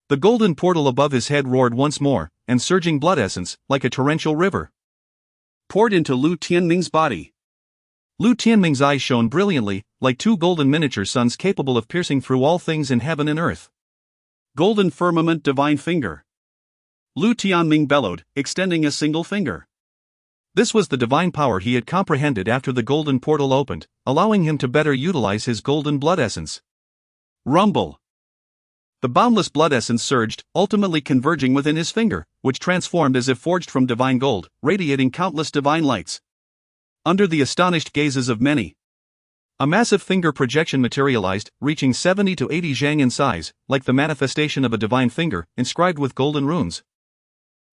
The golden portal above his head roared once more, and surging blood essence, like a torrential river, poured into Lu Tianming's body. Lu Tianming's eyes shone brilliantly, like two golden miniature suns capable of piercing through all things in heaven and earth. Golden firmament, divine finger. Lu Tianming bellowed, extending a single finger. This was the divine power he had comprehended after the golden portal opened, allowing him to better utilize his golden blood essence. Rumble. The boundless blood essence surged, ultimately converging within his finger, which transformed as if forged from divine gold, radiating countless divine lights. Under the astonished gazes of many, a massive finger projection materialized, reaching 70 to 80 zhang in size, like the manifestation of a divine finger, inscribed with golden runes,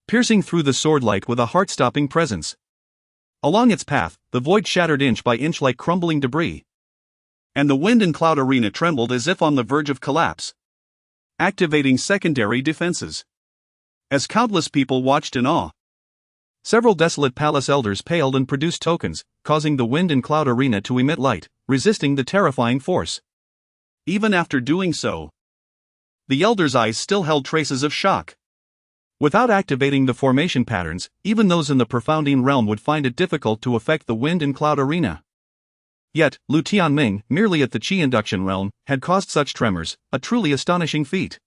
piercing through the sword light with a heart-stopping presence. Along its path, the void shattered inch by inch like crumbling debris, and the Wind and Cloud arena trembled as if on the verge of collapse, activating secondary defenses. As countless people watched in awe, several desolate palace elders paled and produced tokens, causing the Wind and Cloud arena to emit light, resisting the terrifying force. Even after doing so, the elders' eyes still held traces of shock. Without activating the formation patterns, even those in the profounding realm would find it difficult to affect the Wind and Cloud arena. Yet, Lu Tianming, merely at the Qi induction realm, had caused such tremors, a truly astonishing feat.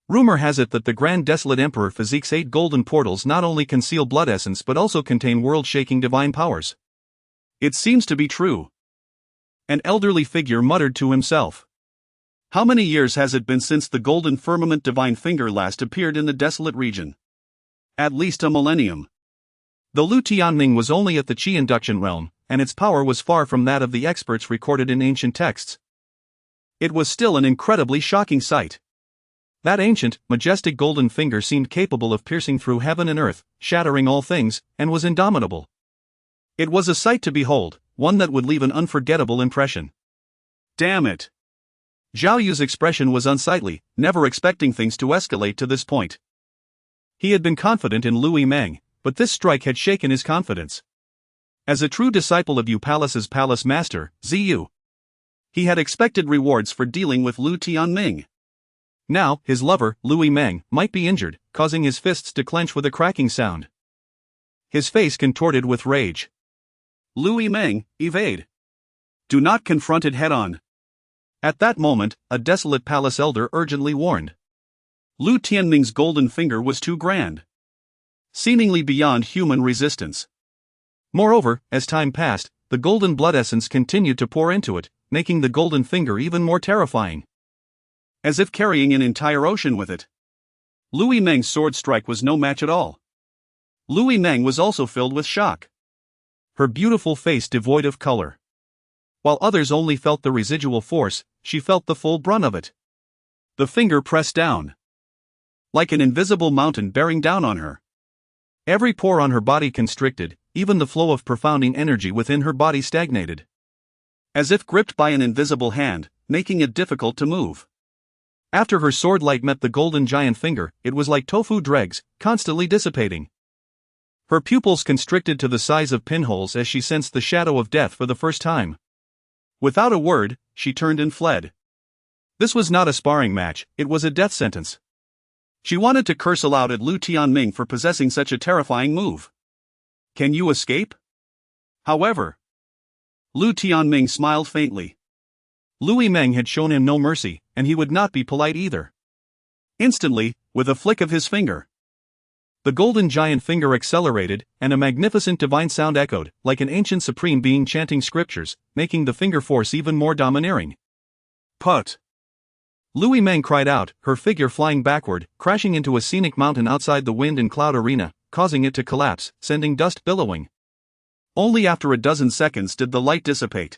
Rumor has it that the Great Desolate Emperor physique's 8 golden portals not only conceal blood essence but also contain world-shaking divine powers. It seems to be true. An elderly figure muttered to himself. How many years has it been since the golden firmament divine finger last appeared in the desolate region? At least a millennium. The Lu Tianming was only at the Qi induction realm, and its power was far from that of the experts recorded in ancient texts. It was still an incredibly shocking sight. That ancient, majestic golden finger seemed capable of piercing through heaven and earth, shattering all things, and was indomitable. It was a sight to behold, one that would leave an unforgettable impression. Damn it! Zhao Yu's expression was unsightly, never expecting things to escalate to this point. He had been confident in Lu Meng, but this strike had shaken his confidence. As a true disciple of Yu Palace's palace master, Ziyu, he had expected rewards for dealing with Lu Tianming. Now, his lover, Lu Meng, might be injured, causing his fists to clench with a cracking sound. His face contorted with rage. Lu Meng, evade. Do not confront it head-on. At that moment, a desolate palace elder urgently warned. Lu Tianming's golden finger was too grand, seemingly beyond human resistance. Moreover, as time passed, the golden blood essence continued to pour into it, making the golden finger even more terrifying. As if carrying an entire ocean with it. Lu Meng's sword strike was no match at all. Lu Meng was also filled with shock. Her beautiful face devoid of color. While others only felt the residual force, she felt the full brunt of it. The finger pressed down, like an invisible mountain bearing down on her. Every pore on her body constricted, even the flow of profounding energy within her body stagnated. As if gripped by an invisible hand, making it difficult to move. After her sword light met the golden giant finger, it was like tofu dregs, constantly dissipating. Her pupils constricted to the size of pinholes as she sensed the shadow of death for the first time. Without a word, she turned and fled. This was not a sparring match, it was a death sentence. She wanted to curse aloud at Lu Tianming for possessing such a terrifying move. Can you escape? However, Lu Tianming smiled faintly. Lu Meng had shown him no mercy, and he would not be polite either. Instantly, with a flick of his finger, the golden giant finger accelerated, and a magnificent divine sound echoed, like an ancient supreme being chanting scriptures, making the finger force even more domineering. Put! Lu Meng cried out, her figure flying backward, crashing into a scenic mountain outside the Wind and Cloud arena, causing it to collapse, sending dust billowing. Only after a dozen seconds did the light dissipate.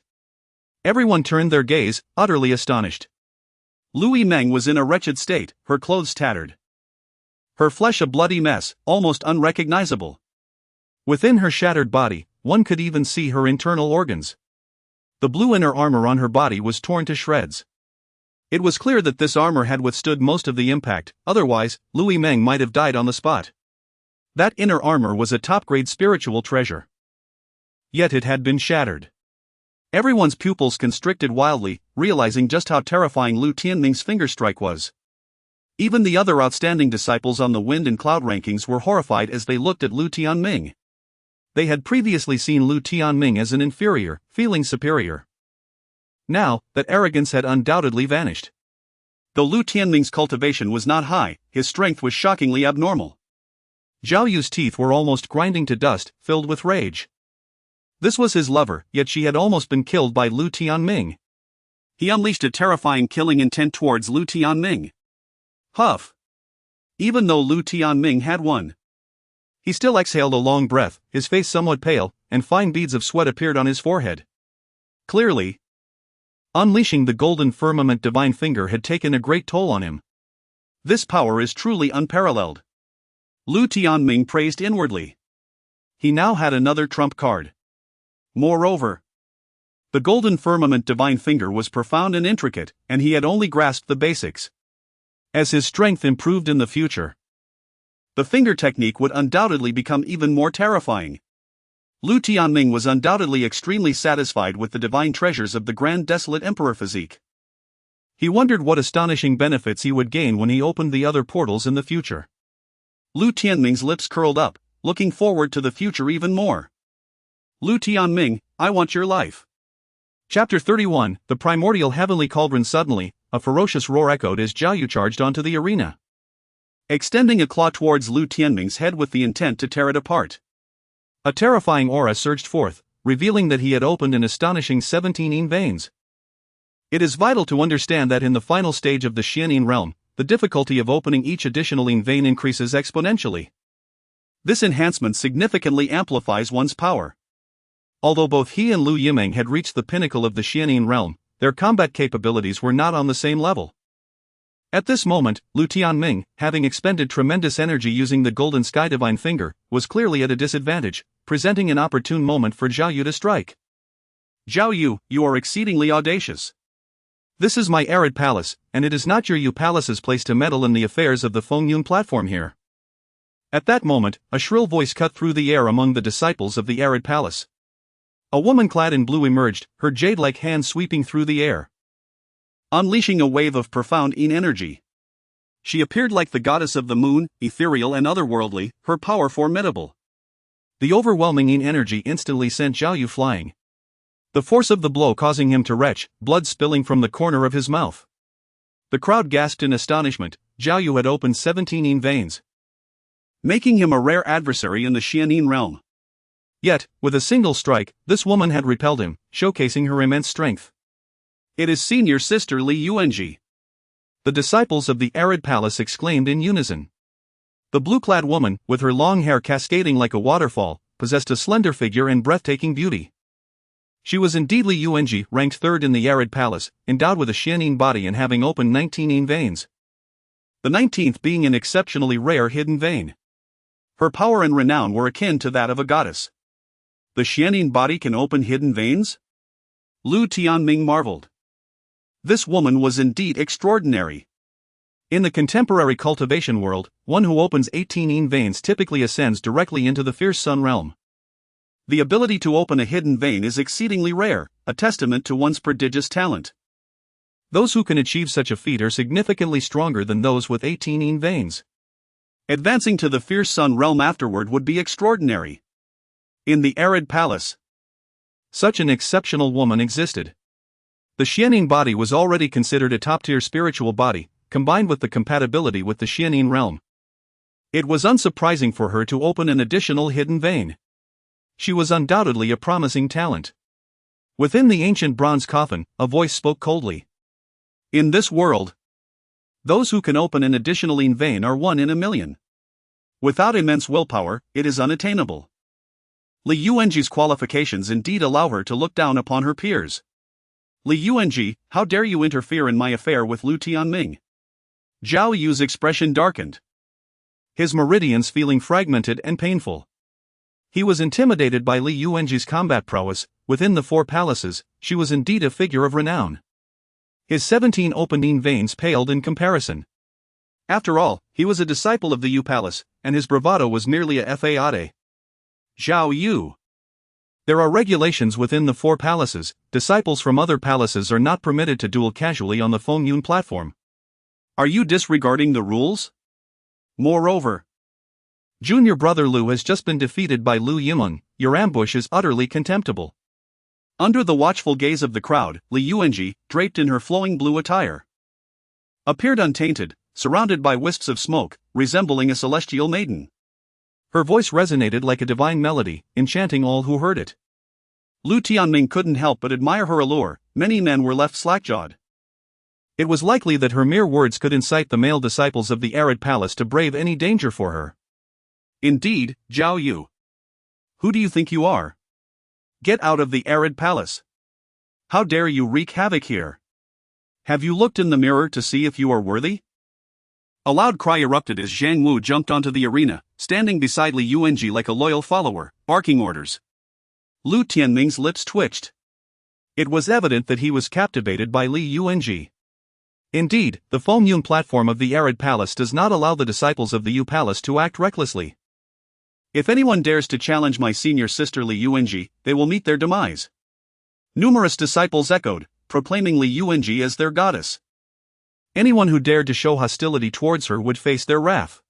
Everyone turned their gaze, utterly astonished. Lu Meng was in a wretched state, her clothes tattered. Her flesh a bloody mess, almost unrecognizable. Within her shattered body, one could even see her internal organs. The blue inner armor on her body was torn to shreds. It was clear that this armor had withstood most of the impact, otherwise, Lu Yimeng might have died on the spot. That inner armor was a top-grade spiritual treasure. Yet it had been shattered. Everyone's pupils constricted wildly, realizing just how terrifying Lu Tianming's finger strike was. Even the other outstanding disciples on the wind and cloud rankings were horrified as they looked at Lu Tianming. They had previously seen Lu Tianming as an inferior, feeling superior. Now, that arrogance had undoubtedly vanished. Though Lu Tianming's cultivation was not high, his strength was shockingly abnormal. Zhao Yu's teeth were almost grinding to dust, filled with rage. This was his lover, yet she had almost been killed by Lu Tianming. He unleashed a terrifying killing intent towards Lu Tianming. Huff! Even though Lu Tianming had won, he still exhaled a long breath, his face somewhat pale, and fine beads of sweat appeared on his forehead. Clearly, unleashing the golden firmament divine finger had taken a great toll on him. This power is truly unparalleled. Lu Tianming praised inwardly. He now had another trump card. Moreover, the golden firmament divine finger was profound and intricate, and he had only grasped the basics. As his strength improved in the future, the finger technique would undoubtedly become even more terrifying. Lu Tianming was undoubtedly extremely satisfied with the divine treasures of the Great Desolate Emperor physique. He wondered what astonishing benefits he would gain when he opened the other portals in the future. Lu Tianming's lips curled up, looking forward to the future even more. Lu Tianming, I want your life. Chapter 31, The Primordial Heavenly Cauldron. Suddenly, a ferocious roar echoed as Zhao Yu charged onto the arena, extending a claw towards Lu Tianming's head with the intent to tear it apart. A terrifying aura surged forth, revealing that he had opened an astonishing 17 veins. It is vital to understand that in the final stage of the Xianin realm, the difficulty of opening each additional vein increases exponentially. This enhancement significantly amplifies one's power. Although both he and Lu Yimeng had reached the pinnacle of the Xianin realm, their combat capabilities were not on the same level. At this moment, Lu Tianming, having expended tremendous energy using the golden sky divine finger, was clearly at a disadvantage, presenting an opportune moment for Zhao Yu to strike. Zhao Yu, you are exceedingly audacious. This is my arid palace, and it is not your Yu Palace's place to meddle in the affairs of the Fengyun platform here. At that moment, a shrill voice cut through the air among the disciples of the arid palace. A woman clad in blue emerged, her jade-like hands sweeping through the air, unleashing a wave of profound energy. She appeared like the goddess of the moon, ethereal and otherworldly, her power formidable. The overwhelming energy instantly sent Zhao Yu flying, the force of the blow causing him to retch, blood spilling from the corner of his mouth. The crowd gasped in astonishment. Zhao Yu had opened 17 veins, making him a rare adversary in the Xianin realm. Yet, with a single strike, this woman had repelled him, showcasing her immense strength. It is senior sister Li Yuanji. The disciples of the arid palace exclaimed in unison. The blue-clad woman, with her long hair cascading like a waterfall, possessed a slender figure and breathtaking beauty. She was indeed Li Yuanji, ranked third in the arid palace, endowed with a Xianin body and having opened 19 veins. The 19th being an exceptionally rare hidden vein. Her power and renown were akin to that of a goddess. The Xianin body can open hidden veins? Lu Tianming marveled. This woman was indeed extraordinary. In the contemporary cultivation world, one who opens 18 veins typically ascends directly into the fierce sun realm. The ability to open a hidden vein is exceedingly rare, a testament to one's prodigious talent. Those who can achieve such a feat are significantly stronger than those with 18 veins. Advancing to the fierce sun realm afterward would be extraordinary. In the arid palace, such an exceptional woman existed. The Xianin body was already considered a top-tier spiritual body, combined with the compatibility with the Xianin realm. It was unsurprising for her to open an additional hidden vein. She was undoubtedly a promising talent. Within the ancient bronze coffin, a voice spoke coldly. In this world, those who can open an additional vein are 1 in a million. Without immense willpower, it is unattainable. Li Yuanji's qualifications indeed allow her to look down upon her peers. Li Yuanji, how dare you interfere in my affair with Lu Tianming? Zhao Yu's expression darkened. his meridians feeling fragmented and painful. He was intimidated by Li Yuanji's combat prowess. Within the four palaces, she was indeed a figure of renown. His 17 opening veins paled in comparison. After all, he was a disciple of the Yu Palace, and his bravado was merely a fade. Zhao Yu. There are regulations within the four palaces. Disciples from other palaces are not permitted to duel casually on the Fengyun platform. Are you disregarding the rules? Moreover, Junior Brother Lu has just been defeated by Lu Yimeng. Your ambush is utterly contemptible. Under the watchful gaze of the crowd, Li Yuanji, draped in her flowing blue attire, appeared untainted, surrounded by wisps of smoke, resembling a celestial maiden. Her voice resonated like a divine melody, enchanting all who heard it. Lu Tianming couldn't help but admire her allure. Many men were left slack-jawed. It was likely that her mere words could incite the male disciples of the arid palace to brave any danger for her. Indeed, Zhao Yu. Who do you think you are? Get out of the arid palace. How dare you wreak havoc here? Have you looked in the mirror to see if you are worthy? A loud cry erupted as Zhang Wu jumped onto the arena, standing beside Li Yuanji like a loyal follower, barking orders. Lu Tianming's lips twitched. It was evident that he was captivated by Li Yuanji. Indeed, the Fengyun platform of the arid palace does not allow the disciples of the Yu Palace to act recklessly. If anyone dares to challenge my senior sister Li Yuanji, they will meet their demise. Numerous disciples echoed, proclaiming Li Yuanji as their goddess. Anyone who dared to show hostility towards her would face their wrath.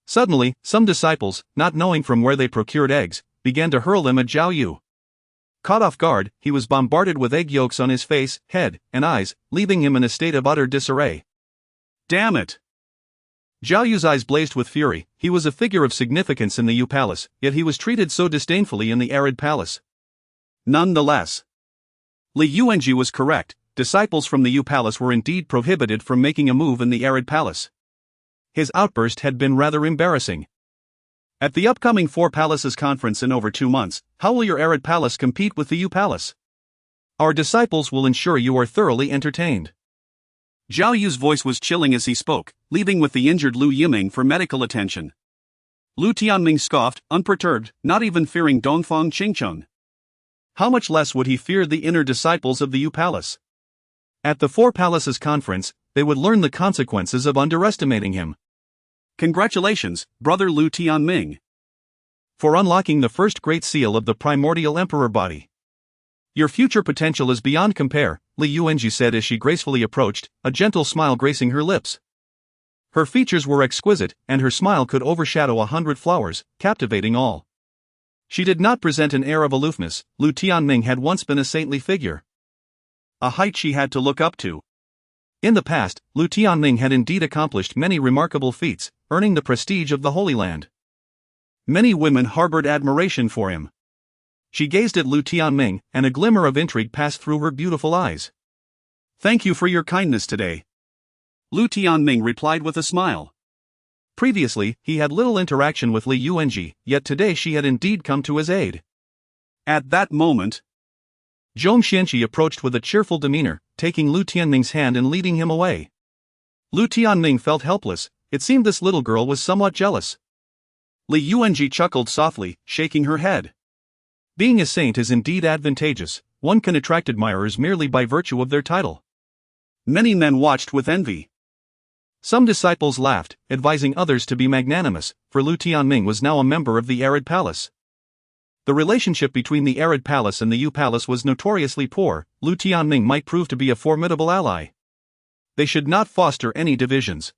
Suddenly, some disciples, not knowing from where they procured eggs, began to hurl them at Zhao Yu. Caught off guard, he was bombarded with egg yolks on his face, head, and eyes, leaving him in a state of utter disarray. Damn it! Zhao Yu's eyes blazed with fury. He was a figure of significance in the Yu Palace, yet he was treated so disdainfully in the arid palace. Nonetheless, Li Yuanji was correct. Disciples from the Yu Palace were indeed prohibited from making a move in the arid palace. His outburst had been rather embarrassing. At the upcoming Four Palaces conference in over 2 months, how will your arid palace compete with the Yu Palace? Our disciples will ensure you are thoroughly entertained. Zhao Yu's voice was chilling as he spoke, leaving with the injured Lu Yimeng for medical attention. Lu Tianming scoffed, unperturbed, not even fearing Dongfang Qingcheng. How much less would he fear the inner disciples of the Yu Palace? At the Four Palaces conference, they would learn the consequences of underestimating him. Congratulations, brother Lu Tianming, for unlocking the first great seal of the primordial Emperor Body. Your future potential is beyond compare, Li Yuanji said as she gracefully approached, a gentle smile gracing her lips. Her features were exquisite, and her smile could overshadow 100 flowers, captivating all. She did not present an air of aloofness. Lu Tianming had once been a saintly figure, a height she had to look up to. In the past, Lu Tianming had indeed accomplished many remarkable feats, earning the prestige of the Holy Land. Many women harbored admiration for him. She gazed at Lu Tianming, and a glimmer of intrigue passed through her beautiful eyes. Thank you for your kindness today, Lu Tianming replied with a smile. Previously, he had little interaction with Li Yuanji, yet today she had indeed come to his aid. At that moment, Zhong Xianqi approached with a cheerful demeanor, taking Lu Tianming's hand and leading him away. Lu Tianming felt helpless. It seemed this little girl was somewhat jealous. Li Yuanji chuckled softly, shaking her head. Being a saint is indeed advantageous. One can attract admirers merely by virtue of their title. Many men watched with envy. Some disciples laughed, advising others to be magnanimous, for Lu Tianming was now a member of the arid palace. The relationship between the arid palace and the Yu Palace was notoriously poor. Lu Tianming might prove to be a formidable ally. They should not foster any divisions.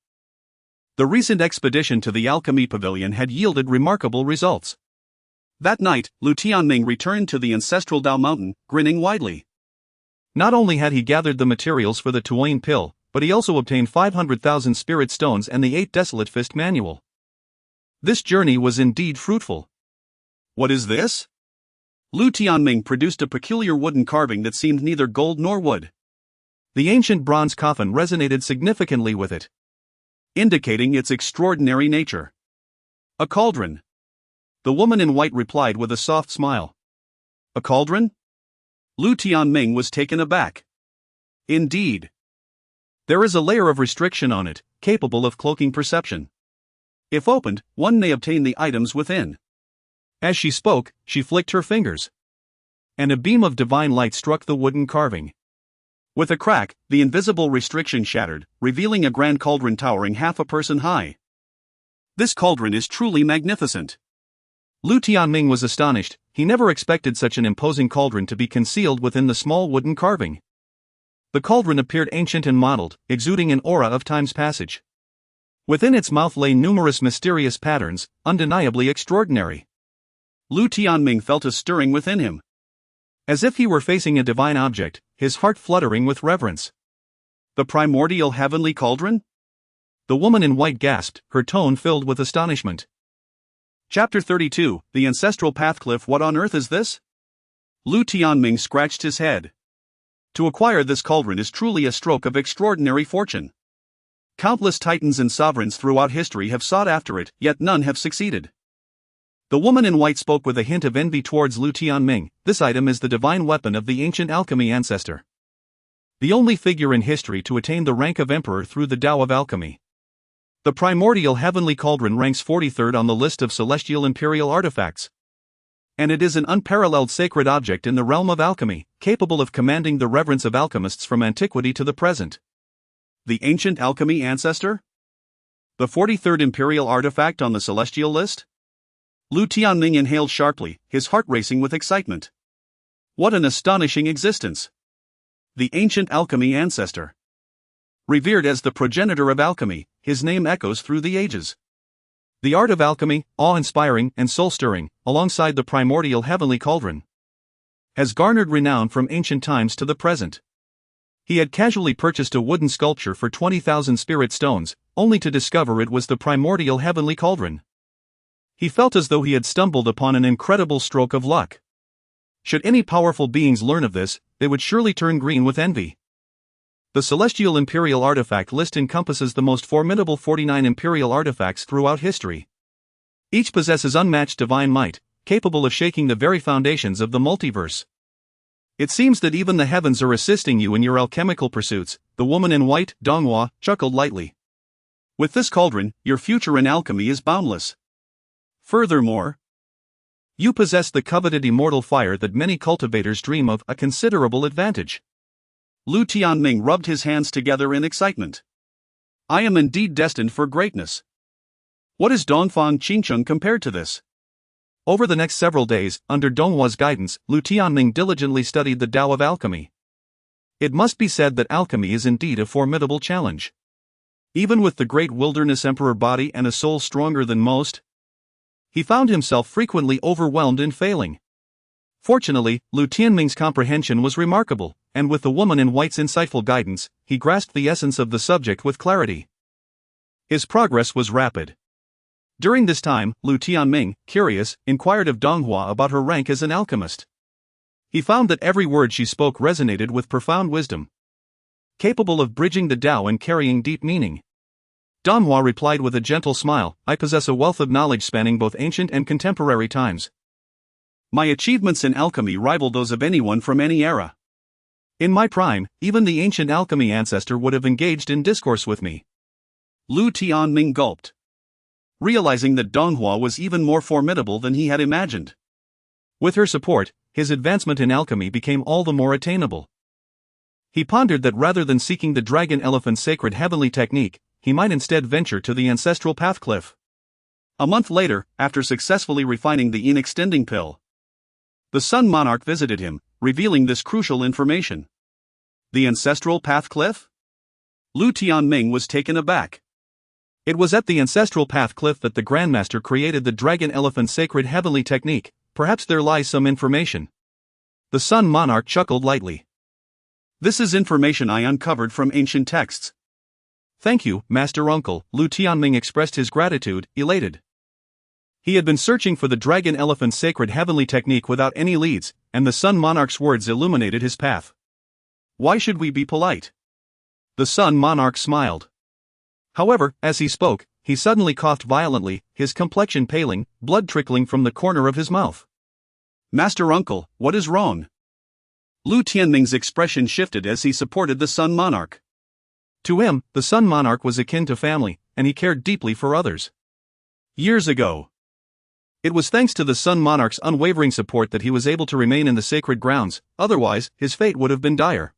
The recent expedition to the Alchemy Pavilion had yielded remarkable results. That night, Lu Tianming returned to the ancestral Dao Mountain, grinning widely. Not only had he gathered the materials for the Tuoyin pill, but he also obtained 500,000 spirit stones and the 8 Desolate Fist manual. This journey was indeed fruitful. What is this? Lu Tianming produced a peculiar wooden carving that seemed neither gold nor wood. The ancient bronze coffin resonated significantly with it, indicating its extraordinary nature. A cauldron. The woman in white replied with a soft smile. A cauldron? Lu Tianming was taken aback. Indeed. There is a layer of restriction on it, capable of cloaking perception. If opened, one may obtain the items within. As she spoke, she flicked her fingers, and a beam of divine light struck the wooden carving. With a crack, the invisible restriction shattered, revealing a grand cauldron towering half a person high. This cauldron is truly magnificent. Lu Tianming was astonished. He never expected such an imposing cauldron to be concealed within the small wooden carving. The cauldron appeared ancient and mottled, exuding an aura of time's passage. Within its mouth lay numerous mysterious patterns, undeniably extraordinary. Lu Tianming felt a stirring within him. As if he were facing a divine object, his heart fluttering with reverence. The primordial heavenly cauldron? The woman in white gasped, her tone filled with astonishment. Chapter 32, The Ancestral Pathcliff. What on earth is this? Lu Tianming scratched his head. To acquire this cauldron is truly a stroke of extraordinary fortune. Countless titans and sovereigns throughout history have sought after it, yet none have succeeded. The woman in white spoke with a hint of envy towards Lu Tianming. This item is the divine weapon of the ancient alchemy ancestor. The only figure in history to attain the rank of emperor through the Tao of alchemy. The primordial heavenly cauldron ranks 43rd on the list of celestial imperial artifacts. And it is an unparalleled sacred object in the realm of alchemy, capable of commanding the reverence of alchemists from antiquity to the present. The ancient alchemy ancestor? The 43rd imperial artifact on the celestial list? Lu Tianming inhaled sharply, his heart racing with excitement. What an astonishing existence! The ancient alchemy ancestor. Revered as the progenitor of alchemy, his name echoes through the ages. The art of alchemy, awe-inspiring and soul-stirring, alongside the primordial heavenly cauldron, has garnered renown from ancient times to the present. He had casually purchased a wooden sculpture for 20,000 spirit stones, only to discover it was the primordial heavenly cauldron. He felt as though he had stumbled upon an incredible stroke of luck. Should any powerful beings learn of this, they would surely turn green with envy. The Celestial Imperial Artifact list encompasses the most formidable 49 imperial artifacts throughout history. Each possesses unmatched divine might, capable of shaking the very foundations of the multiverse. It seems that even the heavens are assisting you in your alchemical pursuits, the woman in white, Donghua, chuckled lightly. With this cauldron, your future in alchemy is boundless. Furthermore, you possess the coveted immortal fire that many cultivators dream of, a considerable advantage. Lu Tianming rubbed his hands together in excitement. I am indeed destined for greatness. What is Dongfang Qingcheng compared to this? Over the next several days, under Donghua's guidance, Lu Tianming diligently studied the Tao of alchemy. It must be said that alchemy is indeed a formidable challenge. Even with the Great Wilderness Emperor Body and a soul stronger than most, he found himself frequently overwhelmed and failing. Fortunately, Lu Tianming's comprehension was remarkable, and with the woman in white's insightful guidance, he grasped the essence of the subject with clarity. His progress was rapid. During this time, Lu Tianming, curious, inquired of Donghua about her rank as an alchemist. He found that every word she spoke resonated with profound wisdom, capable of bridging the Tao and carrying deep meaning. Donghua replied with a gentle smile, I possess a wealth of knowledge spanning both ancient and contemporary times. My achievements in alchemy rival those of anyone from any era. In my prime, even the ancient alchemy ancestor would have engaged in discourse with me. Lu Tianming gulped, realizing that Donghua was even more formidable than he had imagined. With her support, his advancement in alchemy became all the more attainable. He pondered that rather than seeking the dragon elephant's sacred heavenly technique, he might instead venture to the ancestral pathcliff. A month later, after successfully refining the yin-extending pill, the Sun Monarch visited him, revealing this crucial information. The ancestral pathcliff? Lu Tianming was taken aback. It was at the ancestral pathcliff that the Grandmaster created the dragon elephant sacred heavenly technique. Perhaps there lies some information. The Sun Monarch chuckled lightly. This is information I uncovered from ancient texts. Thank you, Master Uncle, Lu Tianming expressed his gratitude, elated. He had been searching for the dragon elephant's sacred heavenly technique without any leads, and the Sun Monarch's words illuminated his path. Why should we be polite? The Sun Monarch smiled. However, as he spoke, he suddenly coughed violently, his complexion paling, blood trickling from the corner of his mouth. Master Uncle, what is wrong? Lu Tianming's expression shifted as he supported the Sun Monarch. To him, the Sun Monarch was akin to family, and he cared deeply for others. Years ago. It was thanks to the Sun Monarch's unwavering support that he was able to remain in the sacred grounds, otherwise, his fate would have been dire.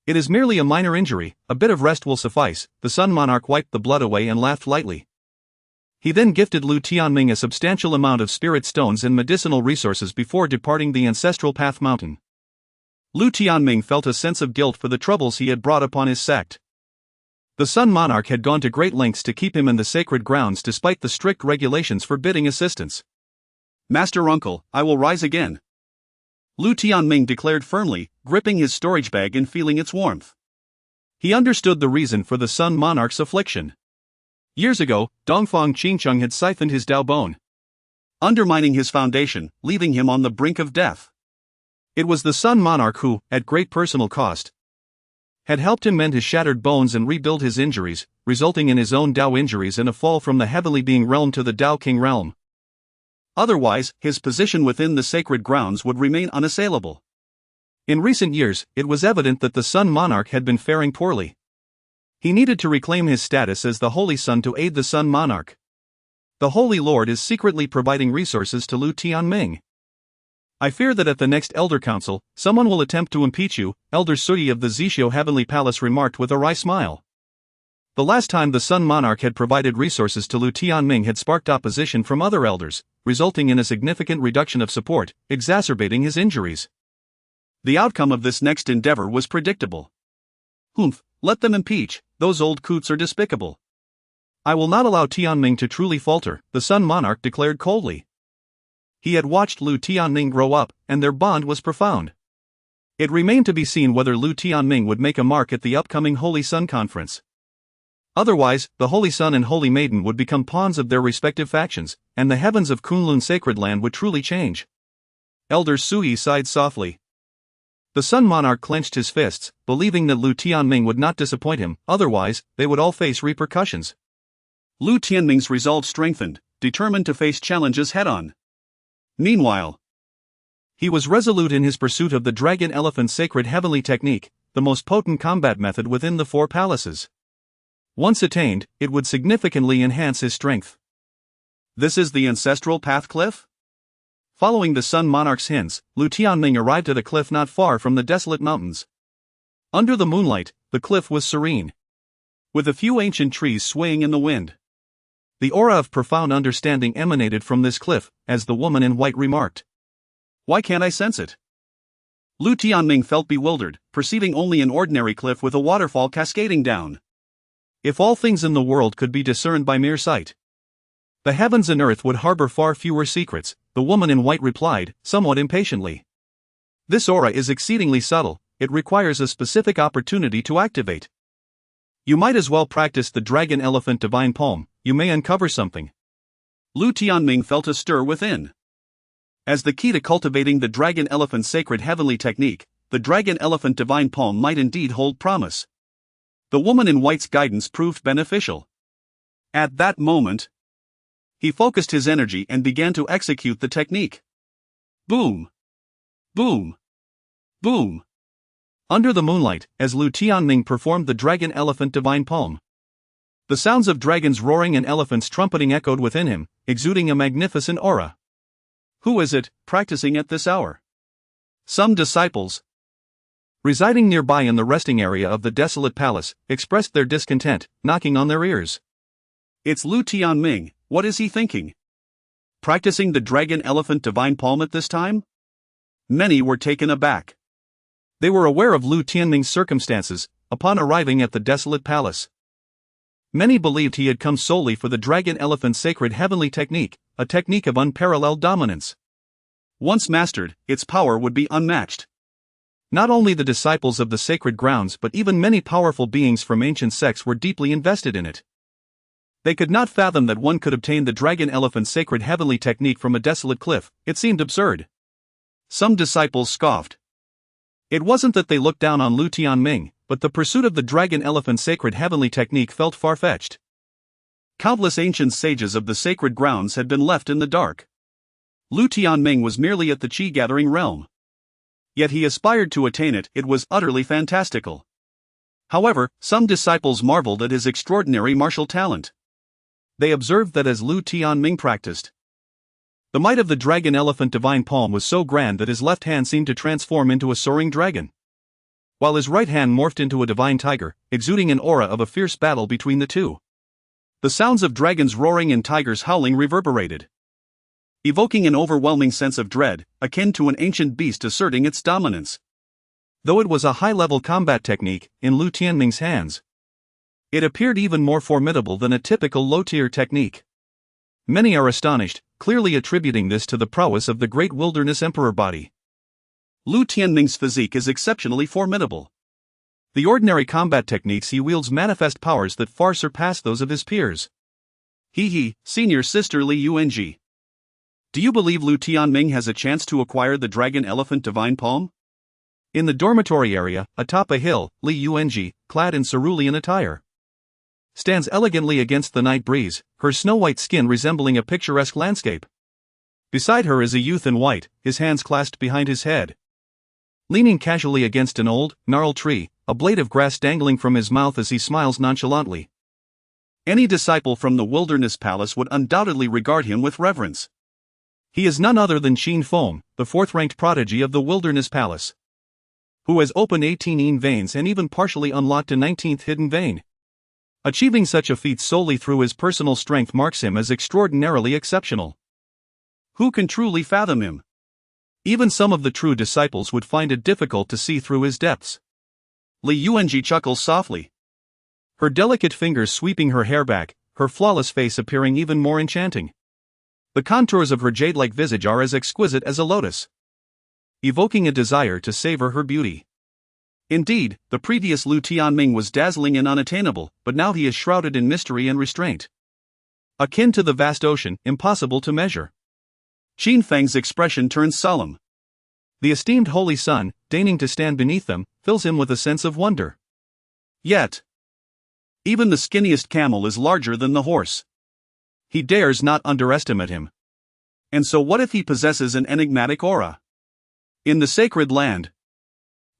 It is merely a minor injury, a bit of rest will suffice, the Sun Monarch wiped the blood away and laughed lightly. He then gifted Lu Tianming a substantial amount of spirit stones and medicinal resources before departing the ancestral path mountain. Lu Tianming felt a sense of guilt for the troubles he had brought upon his sect. The Sun Monarch had gone to great lengths to keep him in the sacred grounds despite the strict regulations forbidding assistance. "Master Uncle, I will rise again," Lu Tianming declared firmly, gripping his storage bag and feeling its warmth. He understood the reason for the Sun Monarch's affliction. Years ago, Dongfang Qingcheng had siphoned his Dao bone, undermining his foundation, leaving him on the brink of death. It was the Sun Monarch who, at great personal cost, had helped him mend his shattered bones and rebuild his injuries, resulting in his own Dao injuries and a fall from the heavenly being realm to the Dao King realm. Otherwise, his position within the sacred grounds would remain unassailable. In recent years, it was evident that the Sun Monarch had been faring poorly. He needed to reclaim his status as the Holy Sun to aid the Sun Monarch. The Holy Lord is secretly providing resources to Lu Tianming. "I fear that at the next Elder Council, someone will attempt to impeach you," Elder Sui of the Zixio Heavenly Palace remarked with a wry smile. The last time the Sun Monarch had provided resources to Lu Tianming had sparked opposition from other elders, resulting in a significant reduction of support, exacerbating his injuries. The outcome of this next endeavor was predictable. "Humph, let them impeach, those old coots are despicable. I will not allow Tianming to truly falter," the Sun Monarch declared coldly. He had watched Lu Tianming grow up, and their bond was profound. It remained to be seen whether Lu Tianming would make a mark at the upcoming Holy Sun Conference. Otherwise, the Holy Sun and Holy Maiden would become pawns of their respective factions, and the heavens of Kunlun sacred land would truly change. Elder Sui sighed softly. The Sun Monarch clenched his fists, believing that Lu Tianming would not disappoint him, otherwise, they would all face repercussions. Lu Tianming's resolve strengthened, determined to face challenges head-on. Meanwhile, he was resolute in his pursuit of the Dragon Elephant Sacred Heavenly Technique, the most potent combat method within the four palaces. Once attained, it would significantly enhance his strength. "This is the ancestral path cliff?" Following the Sun Monarch's hints, Lu Tianming arrived at a cliff not far from the desolate mountains. Under the moonlight, the cliff was serene, with a few ancient trees swaying in the wind. The aura of profound understanding emanated from this cliff, as the woman in white remarked. "Why can't I sense it?" Lu Tianming felt bewildered, perceiving only an ordinary cliff with a waterfall cascading down. If all things in the world could be discerned by mere sight, the heavens and earth would harbor far fewer secrets, the woman in white replied, somewhat impatiently. "This aura is exceedingly subtle, it requires a specific opportunity to activate. You might as well practice the Dragon Elephant Divine Palm, you may uncover something." Lu Tianming felt a stir within. As the key to cultivating the Dragon Elephant Sacred Heavenly Technique, the Dragon Elephant Divine Palm might indeed hold promise. The woman in white's guidance proved beneficial. At that moment, he focused his energy and began to execute the technique. Boom! Boom! Boom! Under the moonlight, as Lu Tianming performed the Dragon Elephant Divine Palm, the sounds of dragons roaring and elephants trumpeting echoed within him, exuding a magnificent aura. "Who is it, practicing at this hour?" Some disciples, residing nearby in the resting area of the desolate palace, expressed their discontent, knocking on their ears. "It's Lu Tianming, what is he thinking? Practicing the Dragon Elephant Divine Palm at this time?" Many were taken aback. They were aware of Lu Tianming's circumstances, upon arriving at the desolate palace. Many believed he had come solely for the Dragon Elephant Sacred Heavenly Technique, a technique of unparalleled dominance. Once mastered, its power would be unmatched. Not only the disciples of the sacred grounds but even many powerful beings from ancient sects were deeply invested in it. They could not fathom that one could obtain the Dragon Elephant Sacred Heavenly Technique from a desolate cliff, it seemed absurd. Some disciples scoffed. It wasn't that they looked down on Lu Tianming, but the pursuit of the Dragon Elephant Sacred Heavenly Technique felt far-fetched. Countless ancient sages of the sacred grounds had been left in the dark. Lu Tianming was merely at the chi-gathering realm. Yet he aspired to attain it, it was utterly fantastical. However, some disciples marveled at his extraordinary martial talent. They observed that as Lu Tianming practiced, the might of the dragon elephant divine palm was so grand that his left hand seemed to transform into a soaring dragon, while his right hand morphed into a divine tiger, exuding an aura of a fierce battle between the two. The sounds of dragons roaring and tigers howling reverberated, evoking an overwhelming sense of dread, akin to an ancient beast asserting its dominance. Though it was a high-level combat technique in Lu Tianming's hands, it appeared even more formidable than a typical low-tier technique. Many are astonished, clearly attributing this to the prowess of the Great Wilderness Emperor Body. Lu Tianming's physique is exceptionally formidable. The ordinary combat techniques he wields manifest powers that far surpass those of his peers. Senior Sister Li Yung. Do you believe Lu Tianming has a chance to acquire the Dragon Elephant Divine Palm? In the dormitory area, atop a hill, Li Yung, clad in cerulean attire, stands elegantly against the night breeze, her snow-white skin resembling a picturesque landscape. Beside her is a youth in white, his hands clasped behind his head, leaning casually against an old, gnarled tree, a blade of grass dangling from his mouth as he smiles nonchalantly. Any disciple from the Wilderness Palace would undoubtedly regard him with reverence. He is none other than Qin Feng, the fourth-ranked prodigy of the Wilderness Palace, who has opened 18 veins and even partially unlocked a 19th hidden vein. Achieving such a feat solely through his personal strength marks him as extraordinarily exceptional. Who can truly fathom him? Even some of the true disciples would find it difficult to see through his depths. Li Yung chuckles softly, her delicate fingers sweeping her hair back, her flawless face appearing even more enchanting. The contours of her jade-like visage are as exquisite as a lotus, evoking a desire to savor her beauty. Indeed, the previous Lu Tianming was dazzling and unattainable, but now he is shrouded in mystery and restraint, akin to the vast ocean, impossible to measure. Qin Feng's expression turns solemn. The esteemed Holy Sun, deigning to stand beneath them, fills him with a sense of wonder. Yet, even the skinniest camel is larger than the horse. He dares not underestimate him. And so what if he possesses an enigmatic aura? In the sacred land,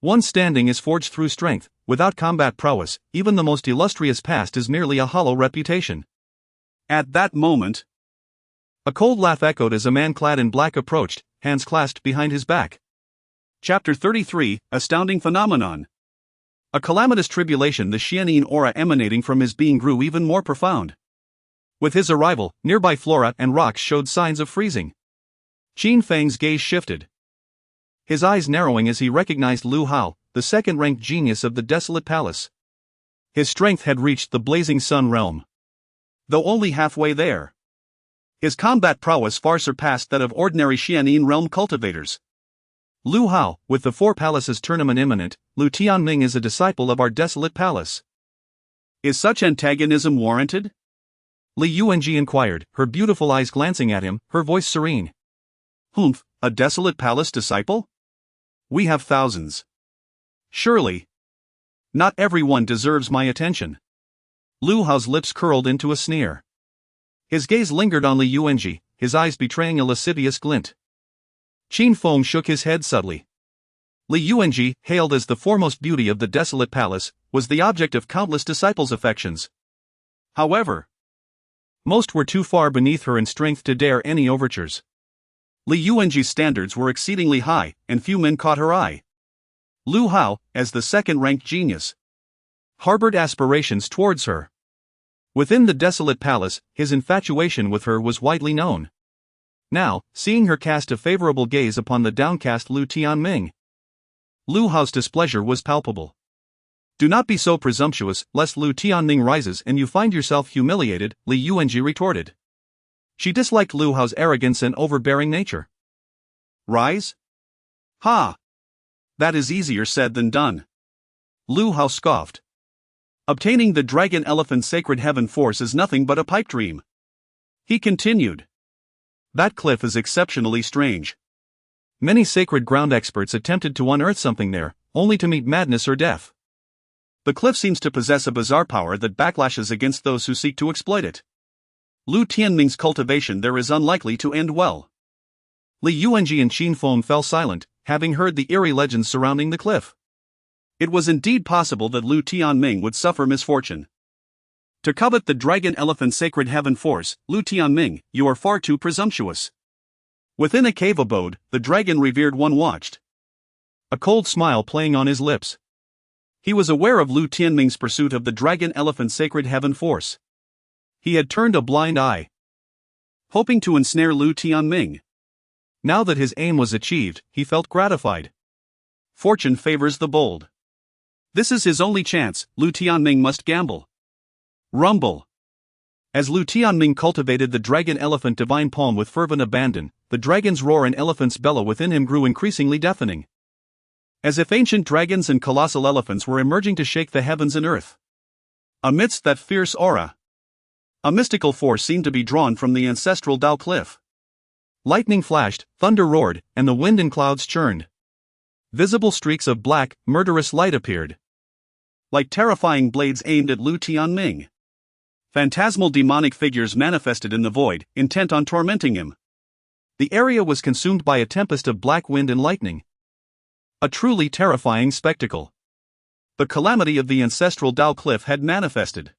one's standing is forged through strength. Without combat prowess, even the most illustrious past is merely a hollow reputation. At that moment, a cold laugh echoed as a man clad in black approached, hands clasped behind his back. Chapter 33, Astounding Phenomenon. A calamitous tribulation, the Xianyin aura emanating from his being grew even more profound. With his arrival, nearby flora and rocks showed signs of freezing. Qin Feng's gaze shifted, his eyes narrowing as he recognized Lu Hao, the second-ranked genius of the Desolate Palace. His strength had reached the blazing sun realm, though only halfway there. His combat prowess far surpassed that of ordinary Xianyin realm cultivators. Lu Hao, with the Four Palaces tournament imminent, Lu Tianming is a disciple of our Desolate Palace. Is such antagonism warranted? Li Yung inquired, her beautiful eyes glancing at him, her voice serene. A Desolate Palace disciple? We have thousands. Surely, not everyone deserves my attention. Lu Hao's lips curled into a sneer. His gaze lingered on Li Yung, his eyes betraying a lascivious glint. Qin Feng shook his head subtly. Li Yung, hailed as the foremost beauty of the Desolate Palace, was the object of countless disciples' affections. However, most were too far beneath her in strength to dare any overtures. Li Yung's standards were exceedingly high, and few men caught her eye. Lu Hao, as the second-ranked genius, harbored aspirations towards her. Within the Desolate Palace, his infatuation with her was widely known. Now, seeing her cast a favorable gaze upon the downcast Lu Tianming, Lu Hao's displeasure was palpable. Do not be so presumptuous, lest Lu Tianming rises and you find yourself humiliated, Li Yung retorted. She disliked Lu Hao's arrogance and overbearing nature. Rise? Ha! That is easier said than done. Lu Hao scoffed. Obtaining the Dragon Elephant's sacred heaven force is nothing but a pipe dream. He continued. That cliff is exceptionally strange. Many sacred ground experts attempted to unearth something there, only to meet madness or death. The cliff seems to possess a bizarre power that backlashes against those who seek to exploit it. Lu Tianming's cultivation there is unlikely to end well. Li Yung and Qin Feng fell silent, having heard the eerie legends surrounding the cliff. It was indeed possible that Lu Tianming would suffer misfortune. To covet the dragon-elephant sacred heaven force, Lu Tianming, you are far too presumptuous. Within a cave abode, the dragon-revered one watched, a cold smile playing on his lips. He was aware of Lu Tianming's pursuit of the dragon-elephant sacred heaven force. He had turned a blind eye, hoping to ensnare Lu Tianming. Now that his aim was achieved, he felt gratified. Fortune favors the bold. This is his only chance. Lu Tianming must gamble. Rumble. As Lu Tianming cultivated the dragon-elephant divine palm with fervent abandon, the dragon's roar and elephant's bellow within him grew increasingly deafening, as if ancient dragons and colossal elephants were emerging to shake the heavens and earth. Amidst that fierce aura, a mystical force seemed to be drawn from the ancestral Dao cliff. Lightning flashed, thunder roared, and the wind and clouds churned. Visible streaks of black, murderous light appeared, like terrifying blades aimed at Lu Tianming. Phantasmal demonic figures manifested in the void, intent on tormenting him. The area was consumed by a tempest of black wind and lightning. A truly terrifying spectacle. The calamity of the ancestral Dao cliff had manifested.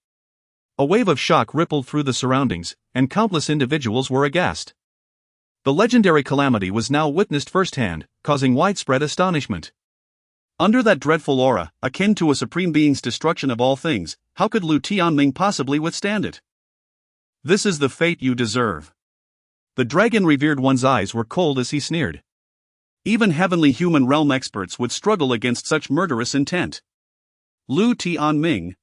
A wave of shock rippled through the surroundings, and countless individuals were aghast. The legendary calamity was now witnessed firsthand, causing widespread astonishment. Under that dreadful aura, akin to a supreme being's destruction of all things, how could Lu Tianming possibly withstand it? This is the fate you deserve. The dragon-revered one's eyes were cold as he sneered. Even heavenly human realm experts would struggle against such murderous intent. Lu Tianming,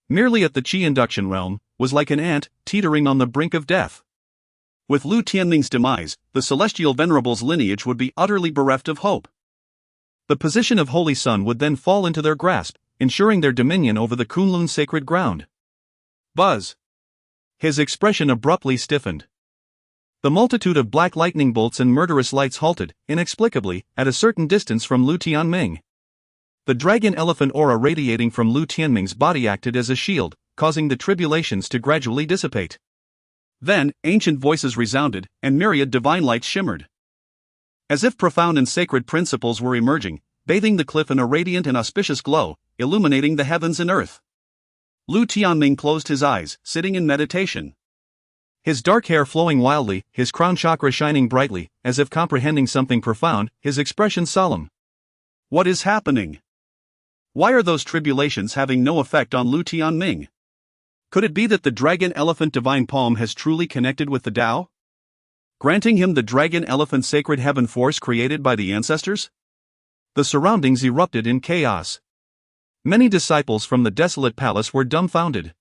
merely at the Qi induction realm, was like an ant, teetering on the brink of death. With Lu Tianming's demise, the celestial venerable's lineage would be utterly bereft of hope. The position of Holy Sun would then fall into their grasp, ensuring their dominion over the Kunlun sacred ground. Buzz. His expression abruptly stiffened. The multitude of black lightning bolts and murderous lights halted, inexplicably, at a certain distance from Lu Tianming. The dragon-elephant aura radiating from Lu Tianming's body acted as a shield, causing the tribulations to gradually dissipate. Then, ancient voices resounded, and myriad divine lights shimmered. As if profound and sacred principles were emerging, bathing the cliff in a radiant and auspicious glow, illuminating the heavens and earth. Lu Tianming closed his eyes, sitting in meditation. His dark hair flowing wildly, his crown chakra shining brightly, as if comprehending something profound, his expression solemn. What is happening? Why are those tribulations having no effect on Lu Tianming? Could it be that the dragon-elephant divine palm has truly connected with the Dao, granting him the dragon-elephant sacred heaven force created by the ancestors? The surroundings erupted in chaos. Many disciples from the desolate palace were dumbfounded.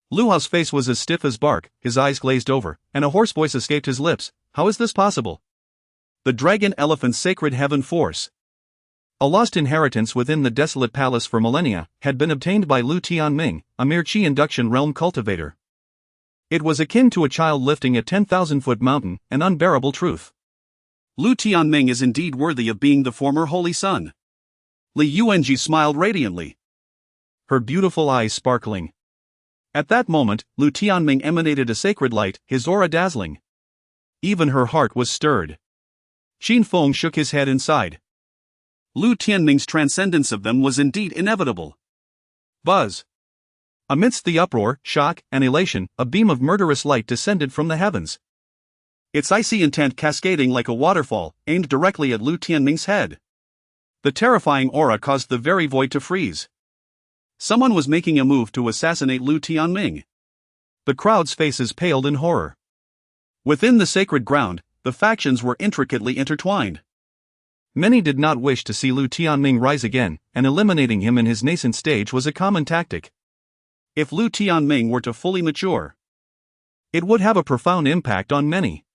Luha's face was as stiff as bark, his eyes glazed over, and a hoarse voice escaped his lips. How is this possible? The dragon-elephant's sacred heaven force, a lost inheritance within the desolate palace for millennia, had been obtained by Lu Tianming, a mere Qi induction realm cultivator. It was akin to a child lifting a 10,000-foot mountain, an unbearable truth. Lu Tianming is indeed worthy of being the former Holy Sun. Li Yuanji smiled radiantly, her beautiful eyes sparkling. At that moment, Lu Tianming emanated a sacred light, his aura dazzling. Even her heart was stirred. Qin Feng shook his head and sighed. Lu Tianming's transcendence of them was indeed inevitable. Buzz. Amidst the uproar, shock, and elation, a beam of murderous light descended from the heavens. Its icy intent cascading like a waterfall, aimed directly at Lu Tianming's head. The terrifying aura caused the very void to freeze. Someone was making a move to assassinate Lu Tianming. The crowd's faces paled in horror. Within the sacred ground, the factions were intricately intertwined. Many did not wish to see Lu Tianming rise again, and eliminating him in his nascent stage was a common tactic. If Lu Tianming were to fully mature, it would have a profound impact on many.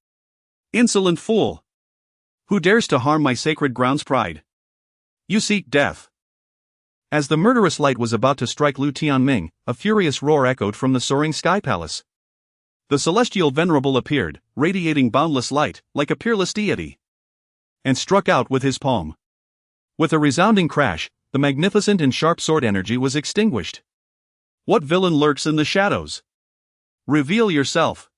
Insolent fool! Who dares to harm my sacred ground's pride? You seek death. As the murderous light was about to strike Lu Tianming, a furious roar echoed from the soaring sky palace. The celestial venerable appeared, radiating boundless light, like a peerless deity, and struck out with his palm. With a resounding crash, the magnificent and sharp sword energy was extinguished. What villain lurks in the shadows? Reveal yourself.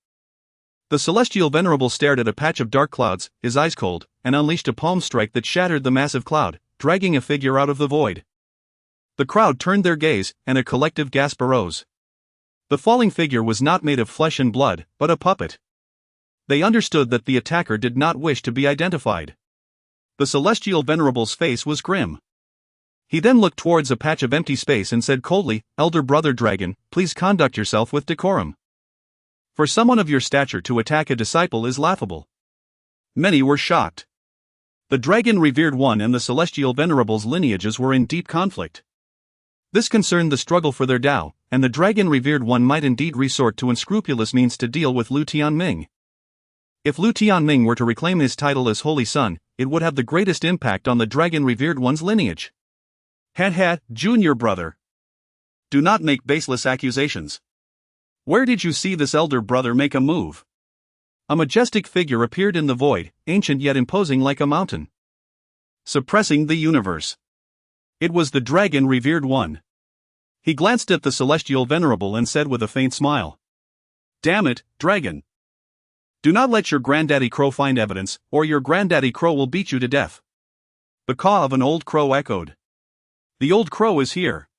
The celestial venerable stared at a patch of dark clouds, his eyes cold, and unleashed a palm strike that shattered the massive cloud, dragging a figure out of the void. The crowd turned their gaze, and a collective gasp arose. The falling figure was not made of flesh and blood, but a puppet. They understood that the attacker did not wish to be identified. The celestial venerable's face was grim. He then looked towards a patch of empty space and said coldly, "Elder brother dragon, please conduct yourself with decorum. For someone of your stature to attack a disciple is laughable." Many were shocked. The dragon revered one and the celestial venerable's lineages were in deep conflict. This concerned the struggle for their Dao, and the dragon revered one might indeed resort to unscrupulous means to deal with Lu Tianming. If Lu Tianming were to reclaim his title as Holy Son, it would have the greatest impact on the dragon revered one's lineage. Junior brother. Do not make baseless accusations. Where did you see this elder brother make a move? A majestic figure appeared in the void, ancient yet imposing like a mountain. Suppressing the universe. It was the dragon revered one. He glanced at the celestial venerable and said with a faint smile, "Damn it, dragon. Do not let your granddaddy crow find evidence, or your granddaddy crow will beat you to death." The caw of an old crow echoed. The old crow is here.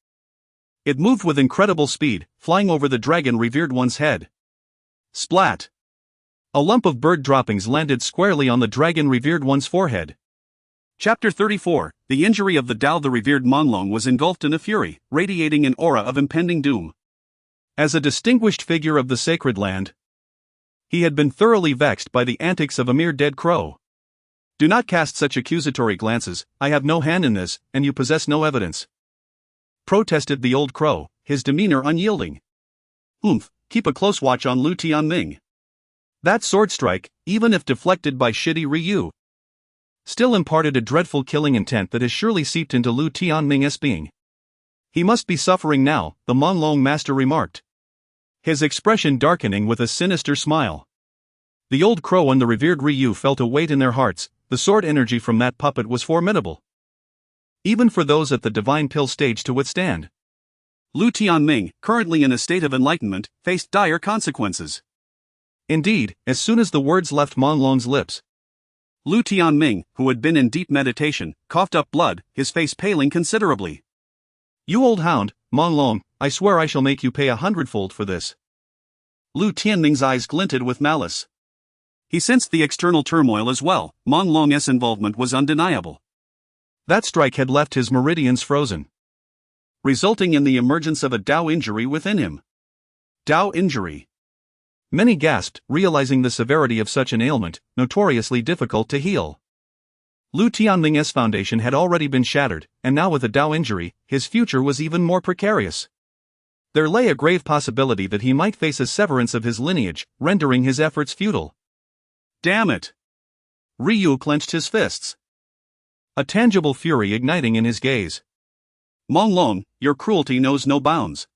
It moved with incredible speed, flying over the dragon revered one's head. Splat! A lump of bird droppings landed squarely on the dragon revered one's forehead. Chapter 34, The injury of the Dao. The revered Monlong was engulfed in a fury, radiating an aura of impending doom. As a distinguished figure of the sacred land, he had been thoroughly vexed by the antics of a mere dead crow. "Do not cast such accusatory glances, I have no hand in this, and you possess no evidence," protested the old crow, his demeanor unyielding. Keep a close watch on Lu Tianming. That sword strike, even if deflected by shitty Ryu, still imparted a dreadful killing intent that has surely seeped into Lu Tianming's being. He must be suffering now, the Monlong master remarked, his expression darkening with a sinister smile. The old crow and the revered Ryu felt a weight in their hearts. The sword energy from that puppet was formidable, even for those at the divine pill stage to withstand. Lu Tianming, currently in a state of enlightenment, faced dire consequences. Indeed, as soon as the words left Monlong's lips, Lu Tianming, who had been in deep meditation, coughed up blood, his face paling considerably. "You old hound, Monlong, I swear I shall make you pay 100-fold for this." Lu Tianming's eyes glinted with malice. He sensed the external turmoil as well. Monlong's involvement was undeniable. That strike had left his meridians frozen, resulting in the emergence of a Dao injury within him. Dao injury. Many gasped, realizing the severity of such an ailment, notoriously difficult to heal. Lu Tianming's foundation had already been shattered, and now with a Dao injury, his future was even more precarious. There lay a grave possibility that he might face a severance of his lineage, rendering his efforts futile. Damn it! Ryu clenched his fists, a tangible fury igniting in his gaze. "Monlong, your cruelty knows no bounds."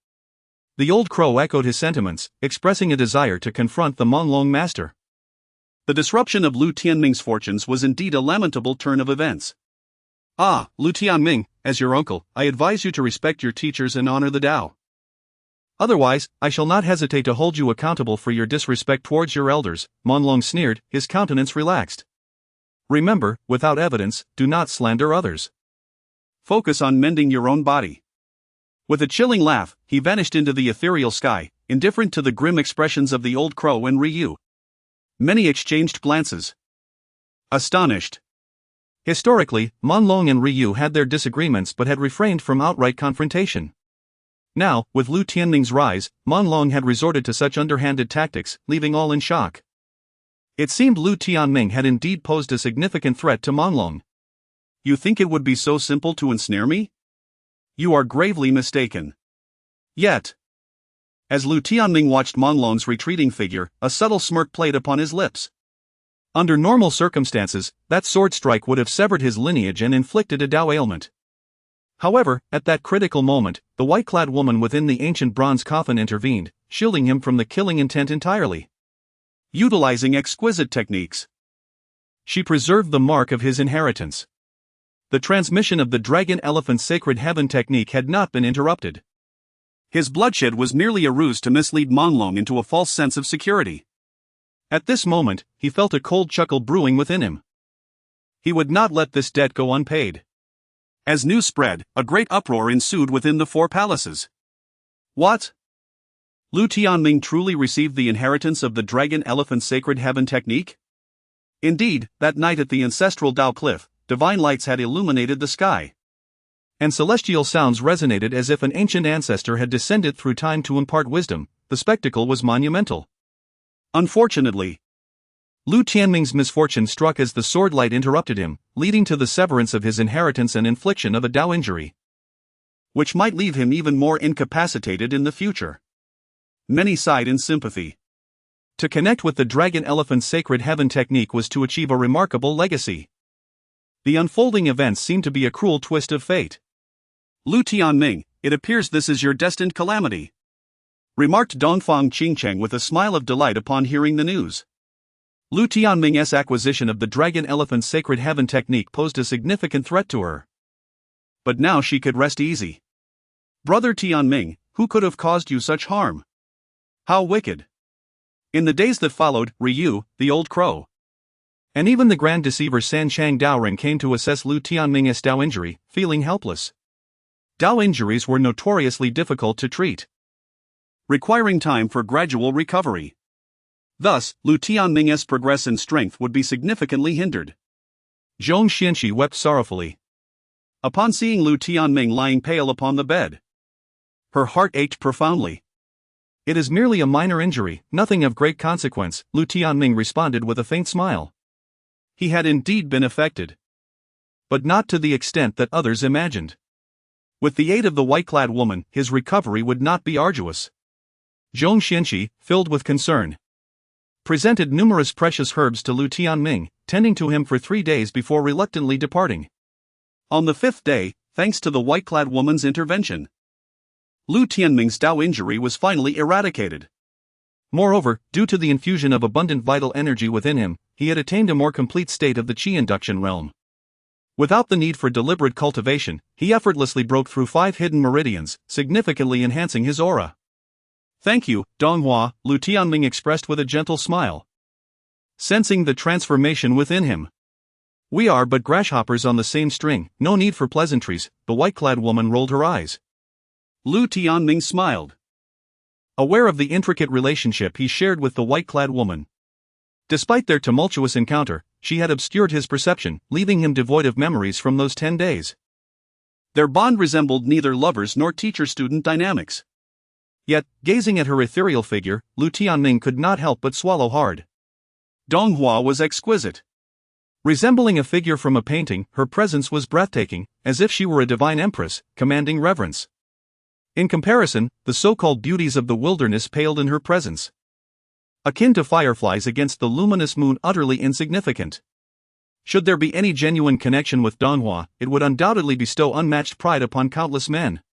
The old crow echoed his sentiments, expressing a desire to confront the Monlong master. The disruption of Lu Tianming's fortunes was indeed a lamentable turn of events. Lu Tianming, as your uncle, I advise you to respect your teachers and honor the Dao. Otherwise, I shall not hesitate to hold you accountable for your disrespect towards your elders," Monlong sneered, his countenance relaxed. "Remember, without evidence, do not slander others. Focus on mending your own body." With a chilling laugh, he vanished into the ethereal sky, indifferent to the grim expressions of the old crow and Ryu. Many exchanged glances, astonished. Historically, Monlong and Ryu had their disagreements but had refrained from outright confrontation. Now, with Lu Tianming's rise, Monlong had resorted to such underhanded tactics, leaving all in shock. It seemed Lu Tianming had indeed posed a significant threat to Monlong. "You think it would be so simple to ensnare me? You are gravely mistaken." Yet, as Lu Tianming watched Monlong's retreating figure, a subtle smirk played upon his lips. Under normal circumstances, that sword strike would have severed his lineage and inflicted a Dao ailment. However, at that critical moment, the white-clad woman within the ancient bronze coffin intervened, shielding him from the killing intent entirely. Utilizing exquisite techniques, she preserved the mark of his inheritance. The transmission of the dragon elephant's sacred heaven technique had not been interrupted. His bloodshed was merely a ruse to mislead Monlong into a false sense of security. At this moment, he felt a cold chuckle brewing within him. He would not let this debt go unpaid. As news spread, a great uproar ensued within the four palaces. What? Lu Tianming truly received the inheritance of the Dragon Elephant Sacred Heaven technique? Indeed, that night at the ancestral Dao Cliff, divine lights had illuminated the sky, and celestial sounds resonated as if an ancient ancestor had descended through time to impart wisdom. The spectacle was monumental. Unfortunately, Lu Tianming's misfortune struck as the sword light interrupted him, leading to the severance of his inheritance and infliction of a Dao injury, which might leave him even more incapacitated in the future. Many sighed in sympathy. To connect with the Dragon Elephant Sacred Heaven technique was to achieve a remarkable legacy. The unfolding events seemed to be a cruel twist of fate. Lu Tianming, it appears this is your destined calamity, remarked Dongfang Qingcheng with a smile of delight upon hearing the news. Lu Tianming's acquisition of the Dragon Elephant Sacred Heaven technique posed a significant threat to her. But now she could rest easy. Brother Tianming, who could have caused you such harm? How wicked! In the days that followed, Ryu, the old crow, and even the Grand Deceiver San Chang Daoring came to assess Lu Tianming's Dao injury, feeling helpless. Dao injuries were notoriously difficult to treat, requiring time for gradual recovery. Thus, Lu Tianming's progress in strength would be significantly hindered. Zhong Xianxi wept sorrowfully upon seeing Lu Tianming lying pale upon the bed. Her heart ached profoundly. "It is merely a minor injury, nothing of great consequence," Lu Tianming responded with a faint smile. He had indeed been affected, but not to the extent that others imagined. With the aid of the white-clad woman, his recovery would not be arduous. Zhong Xianxi, filled with concern, presented numerous precious herbs to Lu Tianming, tending to him for 3 days before reluctantly departing. On the 5th day, thanks to the white-clad woman's intervention, Lu Tianming's Dao injury was finally eradicated. Moreover, due to the infusion of abundant vital energy within him, he had attained a more complete state of the Qi induction realm. Without the need for deliberate cultivation, he effortlessly broke through 5 hidden meridians, significantly enhancing his aura. "Thank you, Donghua," Lu Tianming expressed with a gentle smile, sensing the transformation within him. "We are but grasshoppers on the same string, no need for pleasantries," the white-clad woman rolled her eyes. Lu Tianming smiled, aware of the intricate relationship he shared with the white-clad woman. Despite their tumultuous encounter, she had obscured his perception, leaving him devoid of memories from those 10 days. Their bond resembled neither lovers nor teacher-student dynamics. Yet, gazing at her ethereal figure, Lu Tianming could not help but swallow hard. Donghua was exquisite. Resembling a figure from a painting, her presence was breathtaking, as if she were a divine empress, commanding reverence. In comparison, the so-called beauties of the wilderness paled in her presence, akin to fireflies against the luminous moon, utterly insignificant. Should there be any genuine connection with Donghua, it would undoubtedly bestow unmatched pride upon countless men.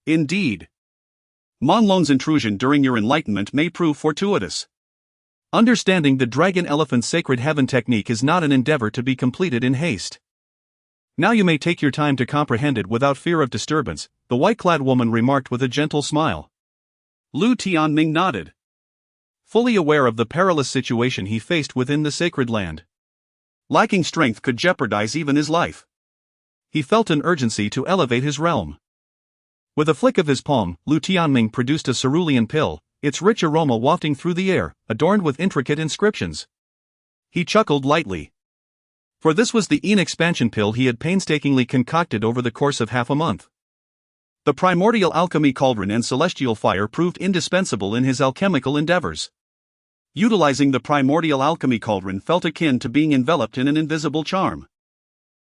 Indeed, Monlon's intrusion during your enlightenment may prove fortuitous. Understanding the Dragon Elephant Sacred Heaven technique is not an endeavor to be completed in haste. Now you may take your time to comprehend it without fear of disturbance, the white-clad woman remarked with a gentle smile. Lu Tianming nodded, fully aware of the perilous situation he faced within the sacred land. Lacking strength could jeopardize even his life. He felt an urgency to elevate his realm. With a flick of his palm, Lu Tianming produced a cerulean pill, its rich aroma wafting through the air, adorned with intricate inscriptions. He chuckled lightly. For this was the Yin expansion pill he had painstakingly concocted over the course of half a month. The primordial alchemy cauldron and celestial fire proved indispensable in his alchemical endeavors. Utilizing the primordial alchemy cauldron felt akin to being enveloped in an invisible charm,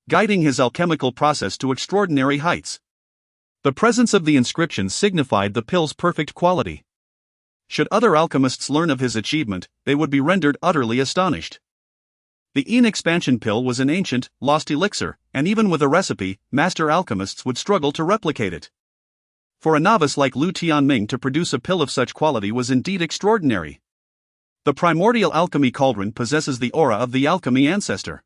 guiding his alchemical process to extraordinary heights. The presence of the inscriptions signified the pill's perfect quality. Should other alchemists learn of his achievement, they would be rendered utterly astonished. The Yin expansion pill was an ancient, lost elixir, and even with a recipe, master alchemists would struggle to replicate it. For a novice like Lu Tianming to produce a pill of such quality was indeed extraordinary. The primordial alchemy cauldron possesses the aura of the alchemy ancestor,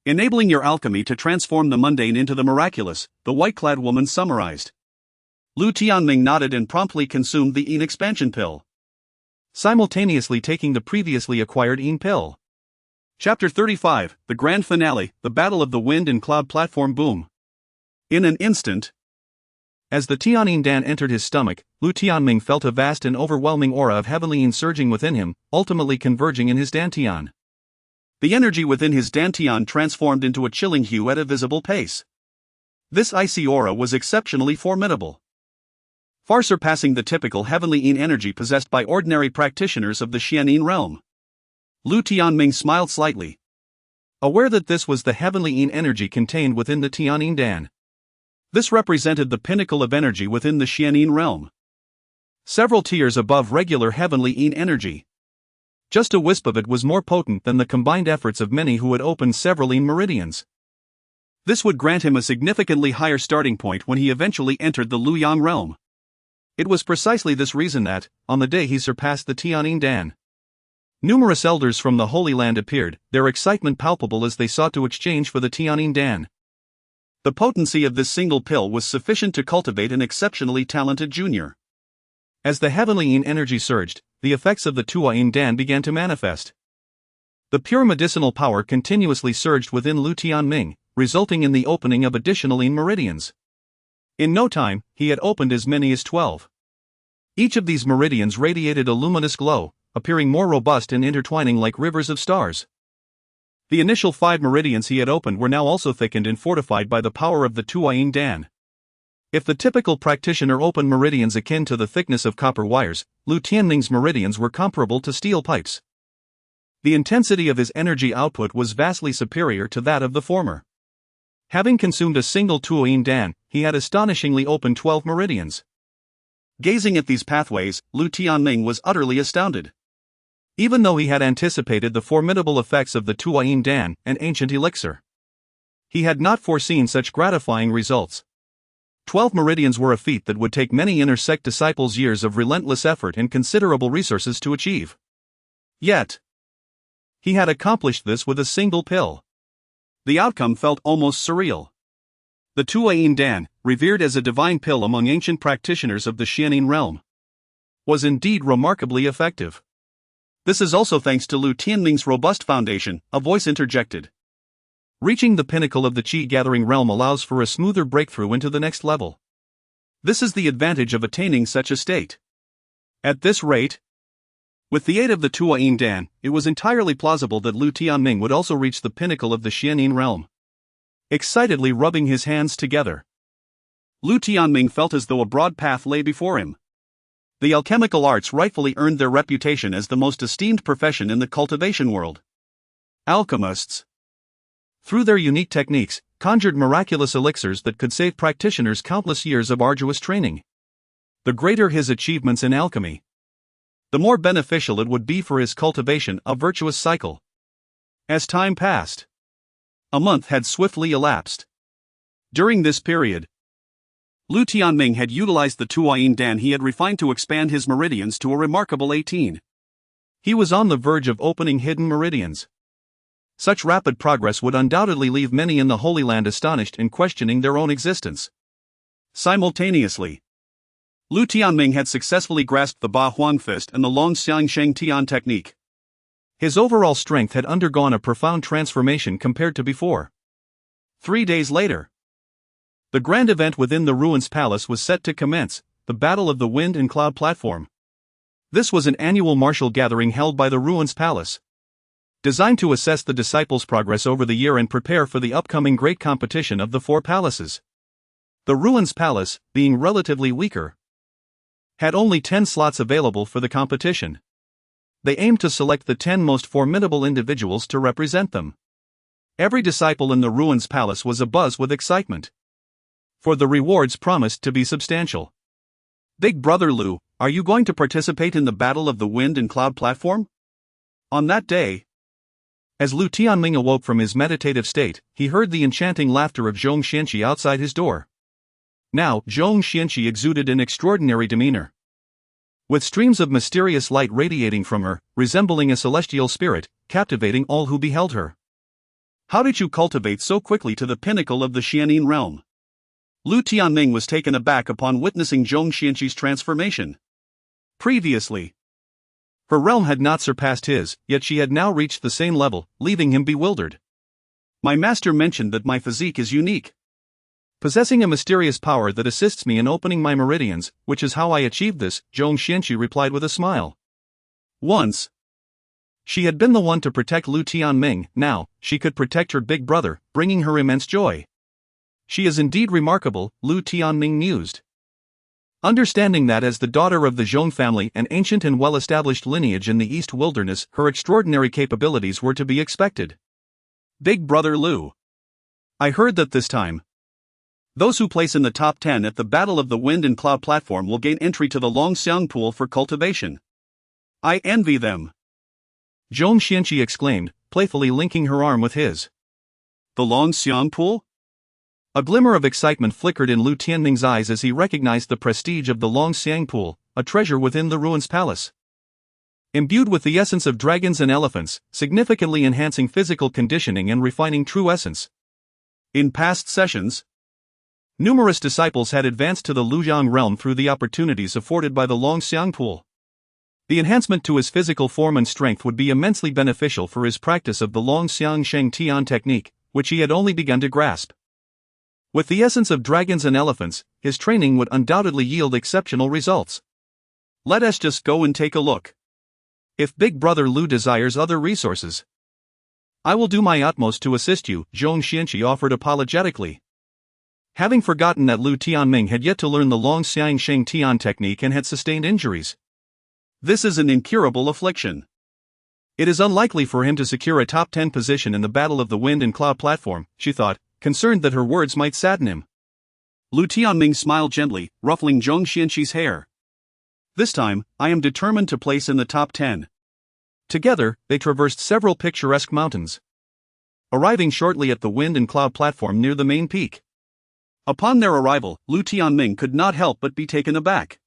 enabling your alchemy to transform the mundane into the miraculous, the white-clad woman summarized. Lu Tianming nodded and promptly consumed the Yin expansion pill, simultaneously taking the previously acquired Yin pill. Chapter 35, the grand finale, the battle of the wind and cloud platform boom. In an instant, As the Tianming Dan entered his stomach, Lu Tianming felt a vast and overwhelming aura of heavenly yin surging within him, ultimately converging in his dantian. The energy within his dantian transformed into a chilling hue at a visible pace. This icy aura was exceptionally formidable, far surpassing the typical heavenly yin energy possessed by ordinary practitioners of the Xianyin realm. Lu Tianming smiled slightly, aware that this was the heavenly yin energy contained within the Tianming Dan. This represented the pinnacle of energy within the Xianyin realm, several tiers above regular heavenly yin energy. Just a wisp of it was more potent than the combined efforts of many who had opened several yin meridians. This would grant him a significantly higher starting point when he eventually entered the Luyang realm. It was precisely this reason that, on the day he surpassed the Tianming Dan, numerous elders from the Holy Land appeared, their excitement palpable as they sought to exchange for the Tianming Dan. The potency of this single pill was sufficient to cultivate an exceptionally talented junior. As the heavenly yin energy surged, the effects of the Tua Yin Dan began to manifest. The pure medicinal power continuously surged within Lu Tianming, resulting in the opening of additional yin meridians. In no time, he had opened as many as 12. Each of these meridians radiated a luminous glow, appearing more robust and intertwining like rivers of stars. The initial 5 meridians he had opened were now also thickened and fortified by the power of the Tua Yin Dan. If the typical practitioner opened meridians akin to the thickness of copper wires, Lu Tianming's meridians were comparable to steel pipes. The intensity of his energy output was vastly superior to that of the former. Having consumed a single Tua Yin Dan, he had astonishingly opened 12 meridians. Gazing at these pathways, Lu Tianming was utterly astounded. Even though he had anticipated the formidable effects of the Tua Yin Dan, an ancient elixir, he had not foreseen such gratifying results. 12 meridians were a feat that would take many inner sect disciples years of relentless effort and considerable resources to achieve. Yet, he had accomplished this with a single pill. The outcome felt almost surreal. The Tua Yin Dan, revered as a divine pill among ancient practitioners of the Xianyin realm, was indeed remarkably effective. This is also thanks to Lu Tianming's robust foundation, a voice interjected. Reaching the pinnacle of the qi-gathering realm allows for a smoother breakthrough into the next level. This is the advantage of attaining such a state. At this rate, with the aid of the Tua Yin Dan, it was entirely plausible that Lu Tianming would also reach the pinnacle of the Xianyin realm. Excitedly rubbing his hands together, Lu Tianming felt as though a broad path lay before him. The alchemical arts rightfully earned their reputation as the most esteemed profession in the cultivation world. Alchemists, through their unique techniques, conjured miraculous elixirs that could save practitioners countless years of arduous training. The greater his achievements in alchemy, the more beneficial it would be for his cultivation, a virtuous cycle. As time passed, a month had swiftly elapsed. During this period, Lu Tianming had utilized the Tua Yin Dan he had refined to expand his meridians to a remarkable 18. He was on the verge of opening hidden meridians. Such rapid progress would undoubtedly leave many in the Holy Land astonished and questioning their own existence. Simultaneously, Lu Tianming had successfully grasped the Ba Huang Fist and the Long Xiang Sheng Tian technique. His overall strength had undergone a profound transformation compared to before. 3 days later, the grand event within the Ruins Palace was set to commence, the Battle of the Wind and Cloud Platform. This was an annual martial gathering held by the Ruins Palace, designed to assess the disciples' progress over the year and prepare for the upcoming great competition of the 4 palaces. The Ruins Palace, being relatively weaker, had only 10 slots available for the competition. They aimed to select the 10 most formidable individuals to represent them. Every disciple in the Ruins Palace was abuzz with excitement, for the rewards promised to be substantial. Big brother.Lu, are you going to participate in the Battle of the Wind and Cloud Platform? On that day, as Lu Tianming awoke from his meditative state, he heard the enchanting laughter of Zhong Xianqi outside his door. Now, Zhong Xianqi exuded an extraordinary demeanor, with streams of mysterious light radiating from her, resembling a celestial spirit, captivating all who beheld her. How did you cultivate so quickly to the pinnacle of the Xianyin realm? Lu Tianming was taken aback upon witnessing Zhong Xianqi's transformation. Previously, her realm had not surpassed his, yet she had now reached the same level, leaving him bewildered. My master mentioned that my physique is unique. Possessing a mysterious power that assists me in opening my meridians, which is how I achieved this, Zhong Xianqi replied with a smile. Once, she had been the one to protect Lu Tianming, now, she could protect her big brother, bringing her immense joy. She is indeed remarkable, Lu Tianming mused. Understanding that as the daughter of the Zhong family, an ancient and well-established lineage in the East Wilderness, her extraordinary capabilities were to be expected. Big brother Lu. I heard that this time, those who place in the top 10 at the Battle of the Wind and Cloud platform will gain entry to the Longxiang pool for cultivation. I envy them. Zhong Xianqi exclaimed, playfully linking her arm with his. The Longxiang pool? A glimmer of excitement flickered in Lu Tianming's eyes as he recognized the prestige of the Longxiang pool, a treasure within the ruins palace. Imbued with the essence of dragons and elephants, significantly enhancing physical conditioning and refining true essence. In past sessions, numerous disciples had advanced to the Lujiang realm through the opportunities afforded by the Longxiang pool. The enhancement to his physical form and strength would be immensely beneficial for his practice of the Longxiang Sheng Tian technique, which he had only begun to grasp. With the essence of dragons and elephants, his training would undoubtedly yield exceptional results. Let us just go and take a look. If Big Brother Lu desires other resources, I will do my utmost to assist you, Zhong Xianqi offered apologetically. Having forgotten that Lu Tianming had yet to learn the Longxiang Sheng Tian technique and had sustained injuries. This is an incurable affliction. It is unlikely for him to secure a top 10 position in the Battle of the Wind and Cloud platform, she thought, concerned that her words might sadden him. Lu Tianming smiled gently, ruffling Zhong Xianqi's hair. This time, I am determined to place in the top 10. Together, they traversed several picturesque mountains, arriving shortly at the Wind and Cloud platform near the main peak. Upon their arrival, Lu Tianming could not help but be taken aback.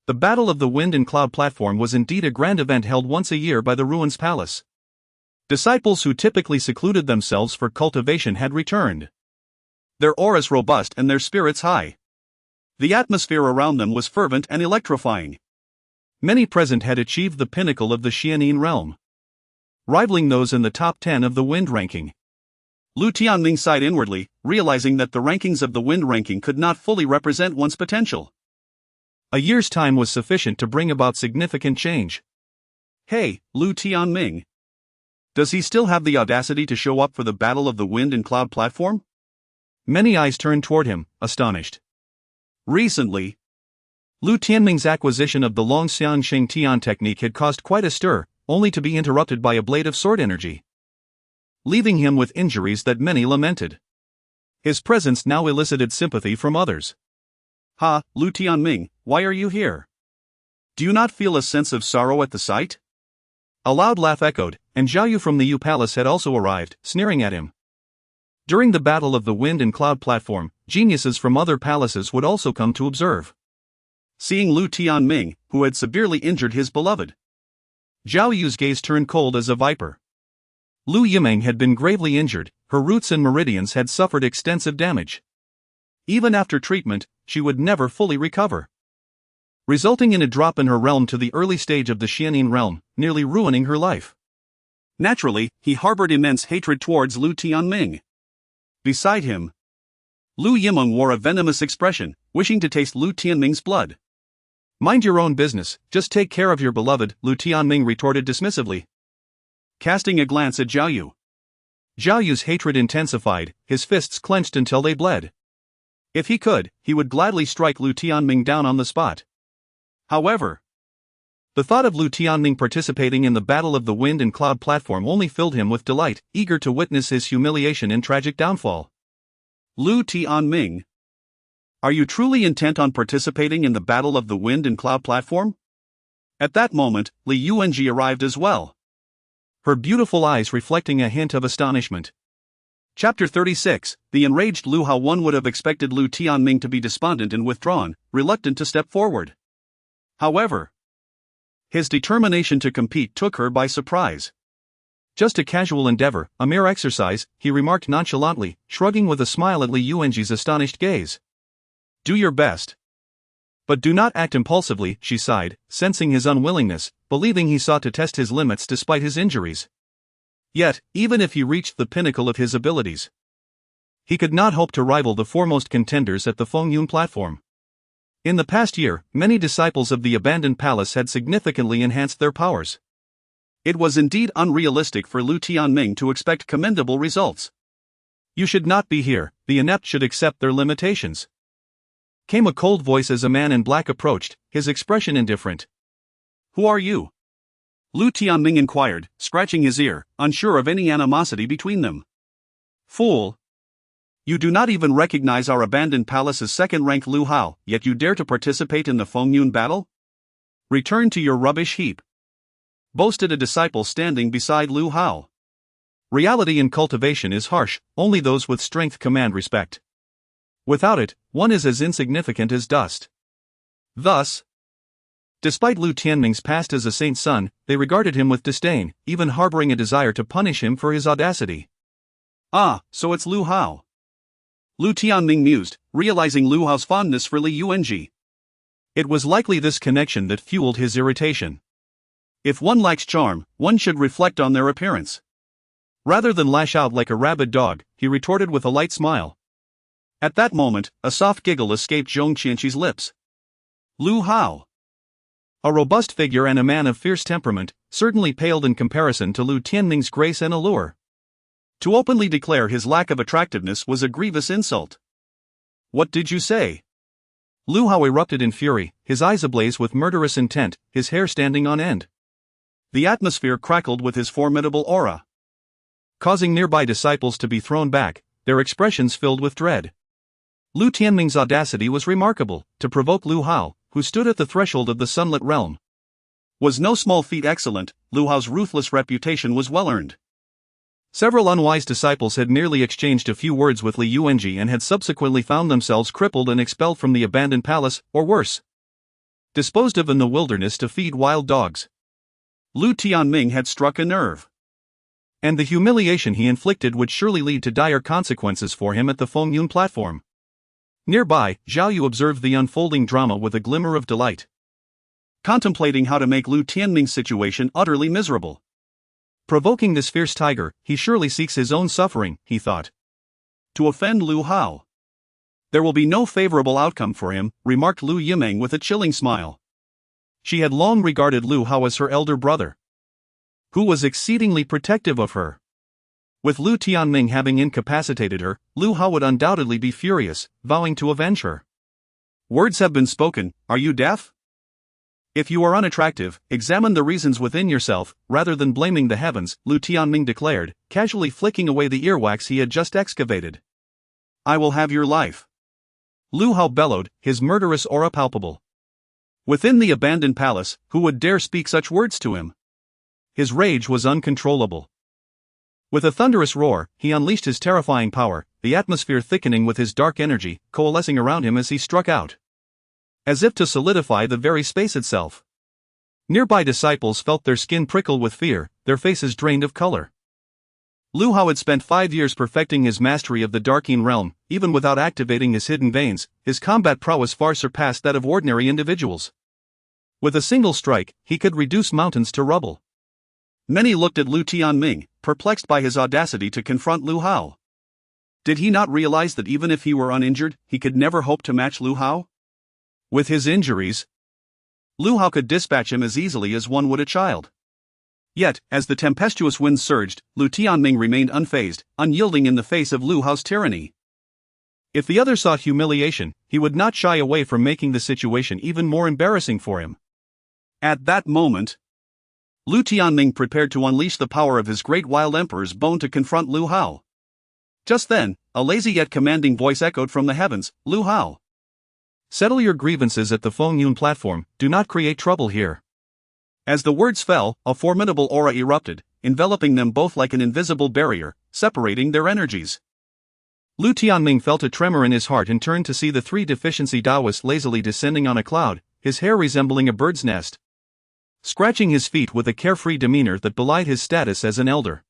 The Battle of the Wind and Cloud platform was indeed a grand event held once a year by the Ruins Palace. Disciples who typically secluded themselves for cultivation had returned. Their auras robust and their spirits high. The atmosphere around them was fervent and electrifying. Many present had achieved the pinnacle of the Xianin realm, rivaling those in the top 10 of the Wind ranking. Lu Tianming sighed inwardly, realizing that the rankings of the Wind ranking could not fully represent one's potential. A year's time was sufficient to bring about significant change. Hey, Lu Tianming. Does he still have the audacity to show up for the Battle of the Wind and Cloud platform? Many eyes turned toward him, astonished. Recently, Lu Tianming's acquisition of the Longxiang Sheng Tian technique had caused quite a stir, only to be interrupted by a blade of sword energy, leaving him with injuries that many lamented. His presence now elicited sympathy from others. Ha, Lu Tianming, why are you here? Do you not feel a sense of sorrow at the sight? A loud laugh echoed, and Zhao Yu from the Yu Palace had also arrived, sneering at him. During the Battle of the Wind and Cloud platform, geniuses from other palaces would also come to observe. Seeing Lu Tianming, who had severely injured his beloved, Zhao Yu's gaze turned cold as a viper. Lu Yimeng had been gravely injured, her roots and meridians had suffered extensive damage. Even after treatment, she would never fully recover, resulting in a drop in her realm to the early stage of the Xianin realm, nearly ruining her life. Naturally, he harbored immense hatred towards Lu Tianming. Beside him, Lu Yimeng wore a venomous expression, wishing to taste Lu Tianming's blood. Mind your own business, just take care of your beloved, Lu Tianming retorted dismissively, casting a glance at Zhao Yu. Zhao Yu's hatred intensified, his fists clenched until they bled. If he could, he would gladly strike Lu Tianming down on the spot. However, the thought of Lu Tianming participating in the Battle of the Wind and Cloud platform only filled him with delight, eager to witness his humiliation and tragic downfall. Lu Tianming, are you truly intent on participating in the Battle of the Wind and Cloud platform? At that moment, Li Yuanji arrived as well, her beautiful eyes reflecting a hint of astonishment. Chapter 36, The enraged Lu. How one would have expected Lu Tianming to be despondent and withdrawn, reluctant to step forward. However, his determination to compete took her by surprise. Just a casual endeavor, a mere exercise, he remarked nonchalantly, shrugging with a smile at Li Yuanji's astonished gaze. Do your best. But do not act impulsively, she sighed, sensing his unwillingness, believing he sought to test his limits despite his injuries. Yet, even if he reached the pinnacle of his abilities, He could not hope to rival the foremost contenders at the Fengyun platform. In the past year, many disciples of the abandoned palace had significantly enhanced their powers. It was indeed unrealistic for Lu Tianming to expect commendable results. "You should not be here, the inept should accept their limitations," came a cold voice as a man in black approached, his expression indifferent. "Who are you?" Lu Tianming inquired, scratching his ear, unsure of any animosity between them. "Fool! You do not even recognize our abandoned palace's second-rank Lu Hao, yet you dare to participate in the Fengyun battle? Return to your rubbish heap," boasted a disciple standing beside Lu Hao. Reality in cultivation is harsh, only those with strength command respect. Without it, one is as insignificant as dust. Thus, despite Lu Tianming's past as a saint's son, they regarded him with disdain, even harboring a desire to punish him for his audacity. "Ah, so it's Lu Hao," Lu Tianming mused, realizing Lu Hao's fondness for Li Yuanji. It was likely this connection that fueled his irritation. If one lacks charm, one should reflect on their appearance. Rather than lash out like a rabid dog, he retorted with a light smile. At that moment, a soft giggle escaped Zhong Qianqi's lips. Lu Hao, a robust figure and a man of fierce temperament, certainly paled in comparison to Lu Tianming's grace and allure. To openly declare his lack of attractiveness was a grievous insult. "What did you say?" Lu Hao erupted in fury, his eyes ablaze with murderous intent, his hair standing on end. The atmosphere crackled with his formidable aura, causing nearby disciples to be thrown back, their expressions filled with dread. Lu Tianming's audacity was remarkable. To provoke Lu Hao, who stood at the threshold of the sunlit realm, was no small feat. Excellent, Lu Hao's ruthless reputation was well earned. Several unwise disciples had merely exchanged a few words with Li Yuanji and had subsequently found themselves crippled and expelled from the abandoned palace, or worse, disposed of in the wilderness to feed wild dogs. Lu Tianming had struck a nerve, and the humiliation he inflicted would surely lead to dire consequences for him at the Fengyun platform. Nearby, Zhao Yu observed the unfolding drama with a glimmer of delight, contemplating how to make Lu Tianming's situation utterly miserable. Provoking this fierce tiger, he surely seeks his own suffering, he thought. To offend Lu Hao, there will be no favorable outcome for him, remarked Lu Yimeng with a chilling smile. She had long regarded Lu Hao as her elder brother, who was exceedingly protective of her. With Lu Tianming having incapacitated her, Lu Hao would undoubtedly be furious, vowing to avenge her. "Words have been spoken, are you deaf? If you are unattractive, examine the reasons within yourself, rather than blaming the heavens," Lu Tianming declared, casually flicking away the earwax he had just excavated. "I will have your life," Lu Hao bellowed, his murderous aura palpable. Within the abandoned palace, who would dare speak such words to him? His rage was uncontrollable. With a thunderous roar, he unleashed his terrifying power, the atmosphere thickening with his dark energy, coalescing around him as he struck out, as if to solidify the very space itself. Nearby disciples felt their skin prickle with fear, their faces drained of color. Lu Hao had spent 5 years perfecting his mastery of the Darkine realm. Even without activating his hidden veins, his combat prowess far surpassed that of ordinary individuals. With a single strike, he could reduce mountains to rubble. Many looked at Lu Tianming, perplexed by his audacity to confront Lu Hao. Did he not realize that even if he were uninjured, he could never hope to match Lu Hao? With his injuries, Lu Hao could dispatch him as easily as one would a child. Yet, as the tempestuous winds surged, Lu Tianming remained unfazed, unyielding in the face of Lu Hao's tyranny. If the other sought humiliation, he would not shy away from making the situation even more embarrassing for him. At that moment, Lu Tianming prepared to unleash the power of his great wild emperor's bone to confront Lu Hao. Just then, a lazy yet commanding voice echoed from the heavens, "Lu Hao, settle your grievances at the Fengyun platform, do not create trouble here." As the words fell, a formidable aura erupted, enveloping them both like an invisible barrier, separating their energies. Lu Tianming felt a tremor in his heart and turned to see the 3 deficiency Taoists lazily descending on a cloud, his hair resembling a bird's nest, scratching his feet with a carefree demeanor that belied his status as an elder.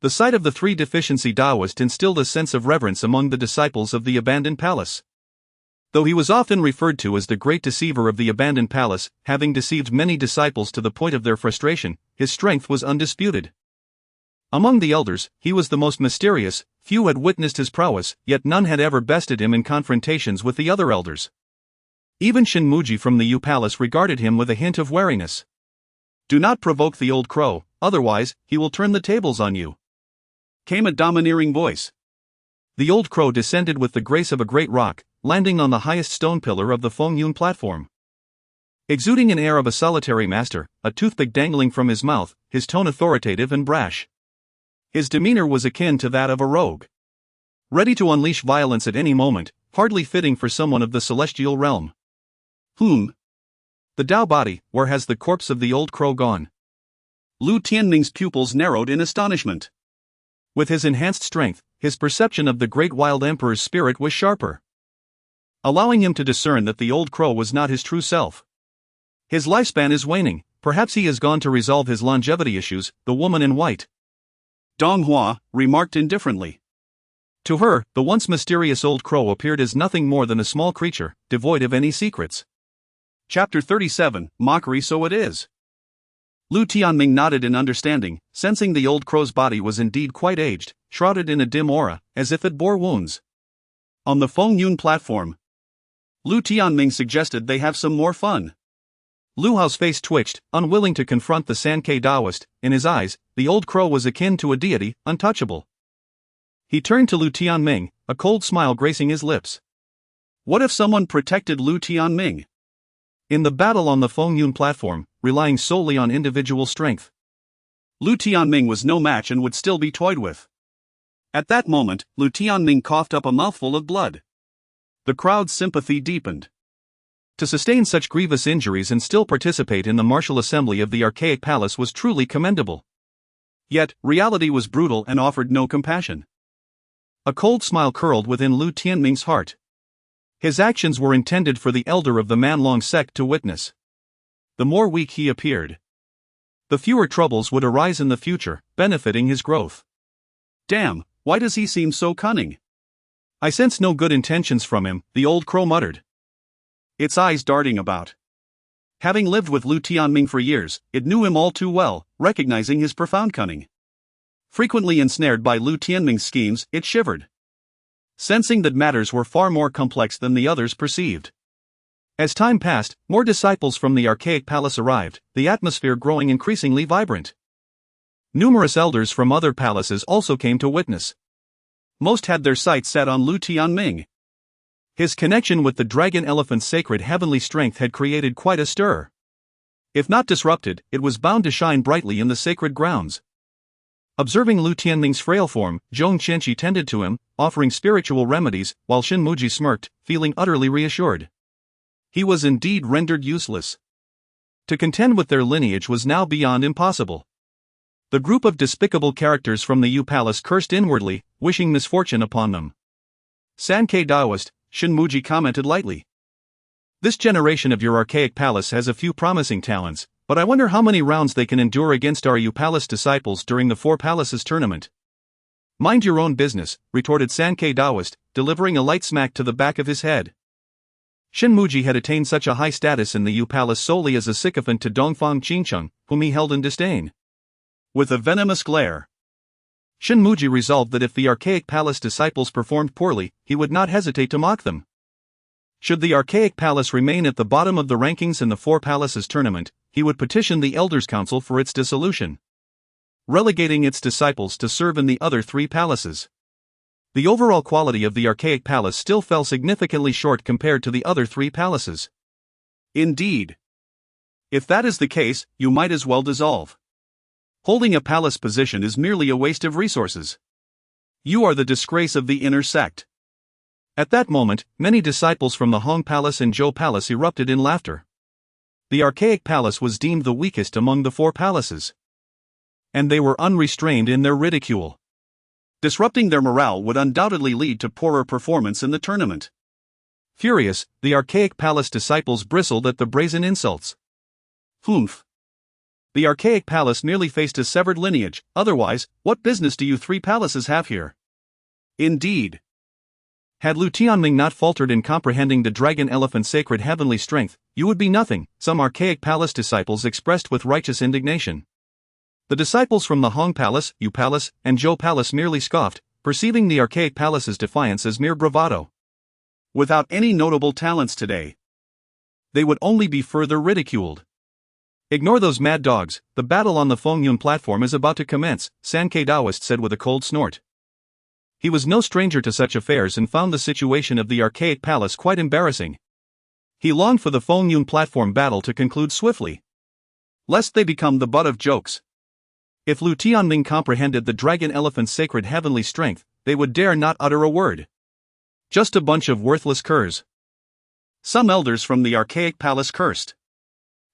The sight of the 3 deficiency Taoist instilled a sense of reverence among the disciples of the abandoned palace. Though he was often referred to as the great deceiver of the abandoned palace, having deceived many disciples to the point of their frustration, his strength was undisputed. Among the elders, he was the most mysterious. Few had witnessed his prowess, yet none had ever bested him in confrontations with the other elders. Even Shinmuji from the Yu Palace regarded him with a hint of wariness. "Do not provoke the old crow, otherwise, he will turn the tables on you," came a domineering voice. The old crow descended with the grace of a great rock, landing on the highest stone pillar of the Fengyun platform. Exuding an air of a solitary master, a toothpick dangling from his mouth, his tone authoritative and brash. His demeanor was akin to that of a rogue, ready to unleash violence at any moment, hardly fitting for someone of the celestial realm. The Dao body, where has the corpse of the old crow gone? Lu Tianming's pupils narrowed in astonishment. With his enhanced strength, his perception of the great wild emperor's spirit was sharper, allowing him to discern that the old crow was not his true self. "His lifespan is waning, perhaps he has gone to resolve his longevity issues," the woman in white, Dong Hua, remarked indifferently. To her, the once mysterious old crow appeared as nothing more than a small creature, devoid of any secrets. Chapter 37, Mockery. So it is. Lu Tianming nodded in understanding, sensing the old crow's body was indeed quite aged, shrouded in a dim aura, as if it bore wounds. On the Fengyun platform, Lu Tianming suggested they have some more fun. Lu Hao's face twitched, unwilling to confront the Sankei Taoist. In his eyes, the old crow was akin to a deity, untouchable. He turned to Lu Tianming, a cold smile gracing his lips. What if someone protected Lu Tianming in the battle on the Fengyun platform, relying solely on individual strength? Lu Tianming was no match and would still be toyed with. At that moment, Lu Tianming coughed up a mouthful of blood. The crowd's sympathy deepened. To sustain such grievous injuries and still participate in the martial assembly of the archaic palace was truly commendable. Yet, reality was brutal and offered no compassion. A cold smile curled within Lu Tianming's heart. His actions were intended for the elder of the Man-Long sect to witness. The more weak he appeared, the fewer troubles would arise in the future, benefiting his growth. "Damn, why does he seem so cunning? I sense no good intentions from him," the old crow muttered, its eyes darting about. Having lived with Lu Tianming for years, it knew him all too well, recognizing his profound cunning. Frequently ensnared by Lu Tianming's schemes, it shivered, sensing that matters were far more complex than the others perceived. As time passed, more disciples from the archaic palace arrived, the atmosphere growing increasingly vibrant. Numerous elders from other palaces also came to witness. Most had their sights set on Lu Tianming. His connection with the dragon elephant's sacred heavenly strength had created quite a stir. If not disrupted, it was bound to shine brightly in the sacred grounds. Observing Lu Tianming's frail form, Zhong Qianqi tended to him, offering spiritual remedies, while Shinmuji smirked, feeling utterly reassured. He was indeed rendered useless. To contend with their lineage was now beyond impossible. The group of despicable characters from the Yu Palace cursed inwardly, wishing misfortune upon them. Sankei Taoist, Shinmuji commented lightly. "This generation of your archaic palace has a few promising talents, but I wonder how many rounds they can endure against our Yu Palace disciples during the Four Palaces tournament." "Mind your own business," retorted Sankei Taoist, delivering a light smack to the back of his head. Shinmuji had attained such a high status in the Yu Palace solely as a sycophant to Dongfang Qingcheng, whom he held in disdain. With a venomous glare, Shinmuji resolved that if the archaic palace disciples performed poorly, he would not hesitate to mock them. Should the archaic palace remain at the bottom of the rankings in the Four Palaces tournament, he would petition the Elders' Council for its dissolution, relegating its disciples to serve in the other three palaces. The overall quality of the archaic palace still fell significantly short compared to the other three palaces. Indeed. If that is the case, you might as well dissolve. Holding a palace position is merely a waste of resources. You are the disgrace of the inner sect. At that moment, many disciples from the Hong Palace and Zhou Palace erupted in laughter. The archaic palace was deemed the weakest among the four palaces, and they were unrestrained in their ridicule. Disrupting their morale would undoubtedly lead to poorer performance in the tournament. Furious, the archaic palace disciples bristled at the brazen insults. The archaic palace merely faced a severed lineage, otherwise, what business do you three palaces have here? Indeed. Had Lu Tianming not faltered in comprehending the dragon elephant's sacred heavenly strength, you would be nothing, some archaic palace disciples expressed with righteous indignation. The disciples from the Hong Palace, Yu Palace, and Zhou Palace merely scoffed, perceiving the archaic palace's defiance as mere bravado. Without any notable talents today, they would only be further ridiculed. Ignore those mad dogs, the battle on the Fengyun platform is about to commence, Sankei Daoist said with a cold snort. He was no stranger to such affairs and found the situation of the archaic palace quite embarrassing. He longed for the Fengyun platform battle to conclude swiftly, lest they become the butt of jokes. If Lu Tianming comprehended the dragon elephant's sacred heavenly strength, they would dare not utter a word. Just a bunch of worthless curs. Some elders from the archaic palace cursed.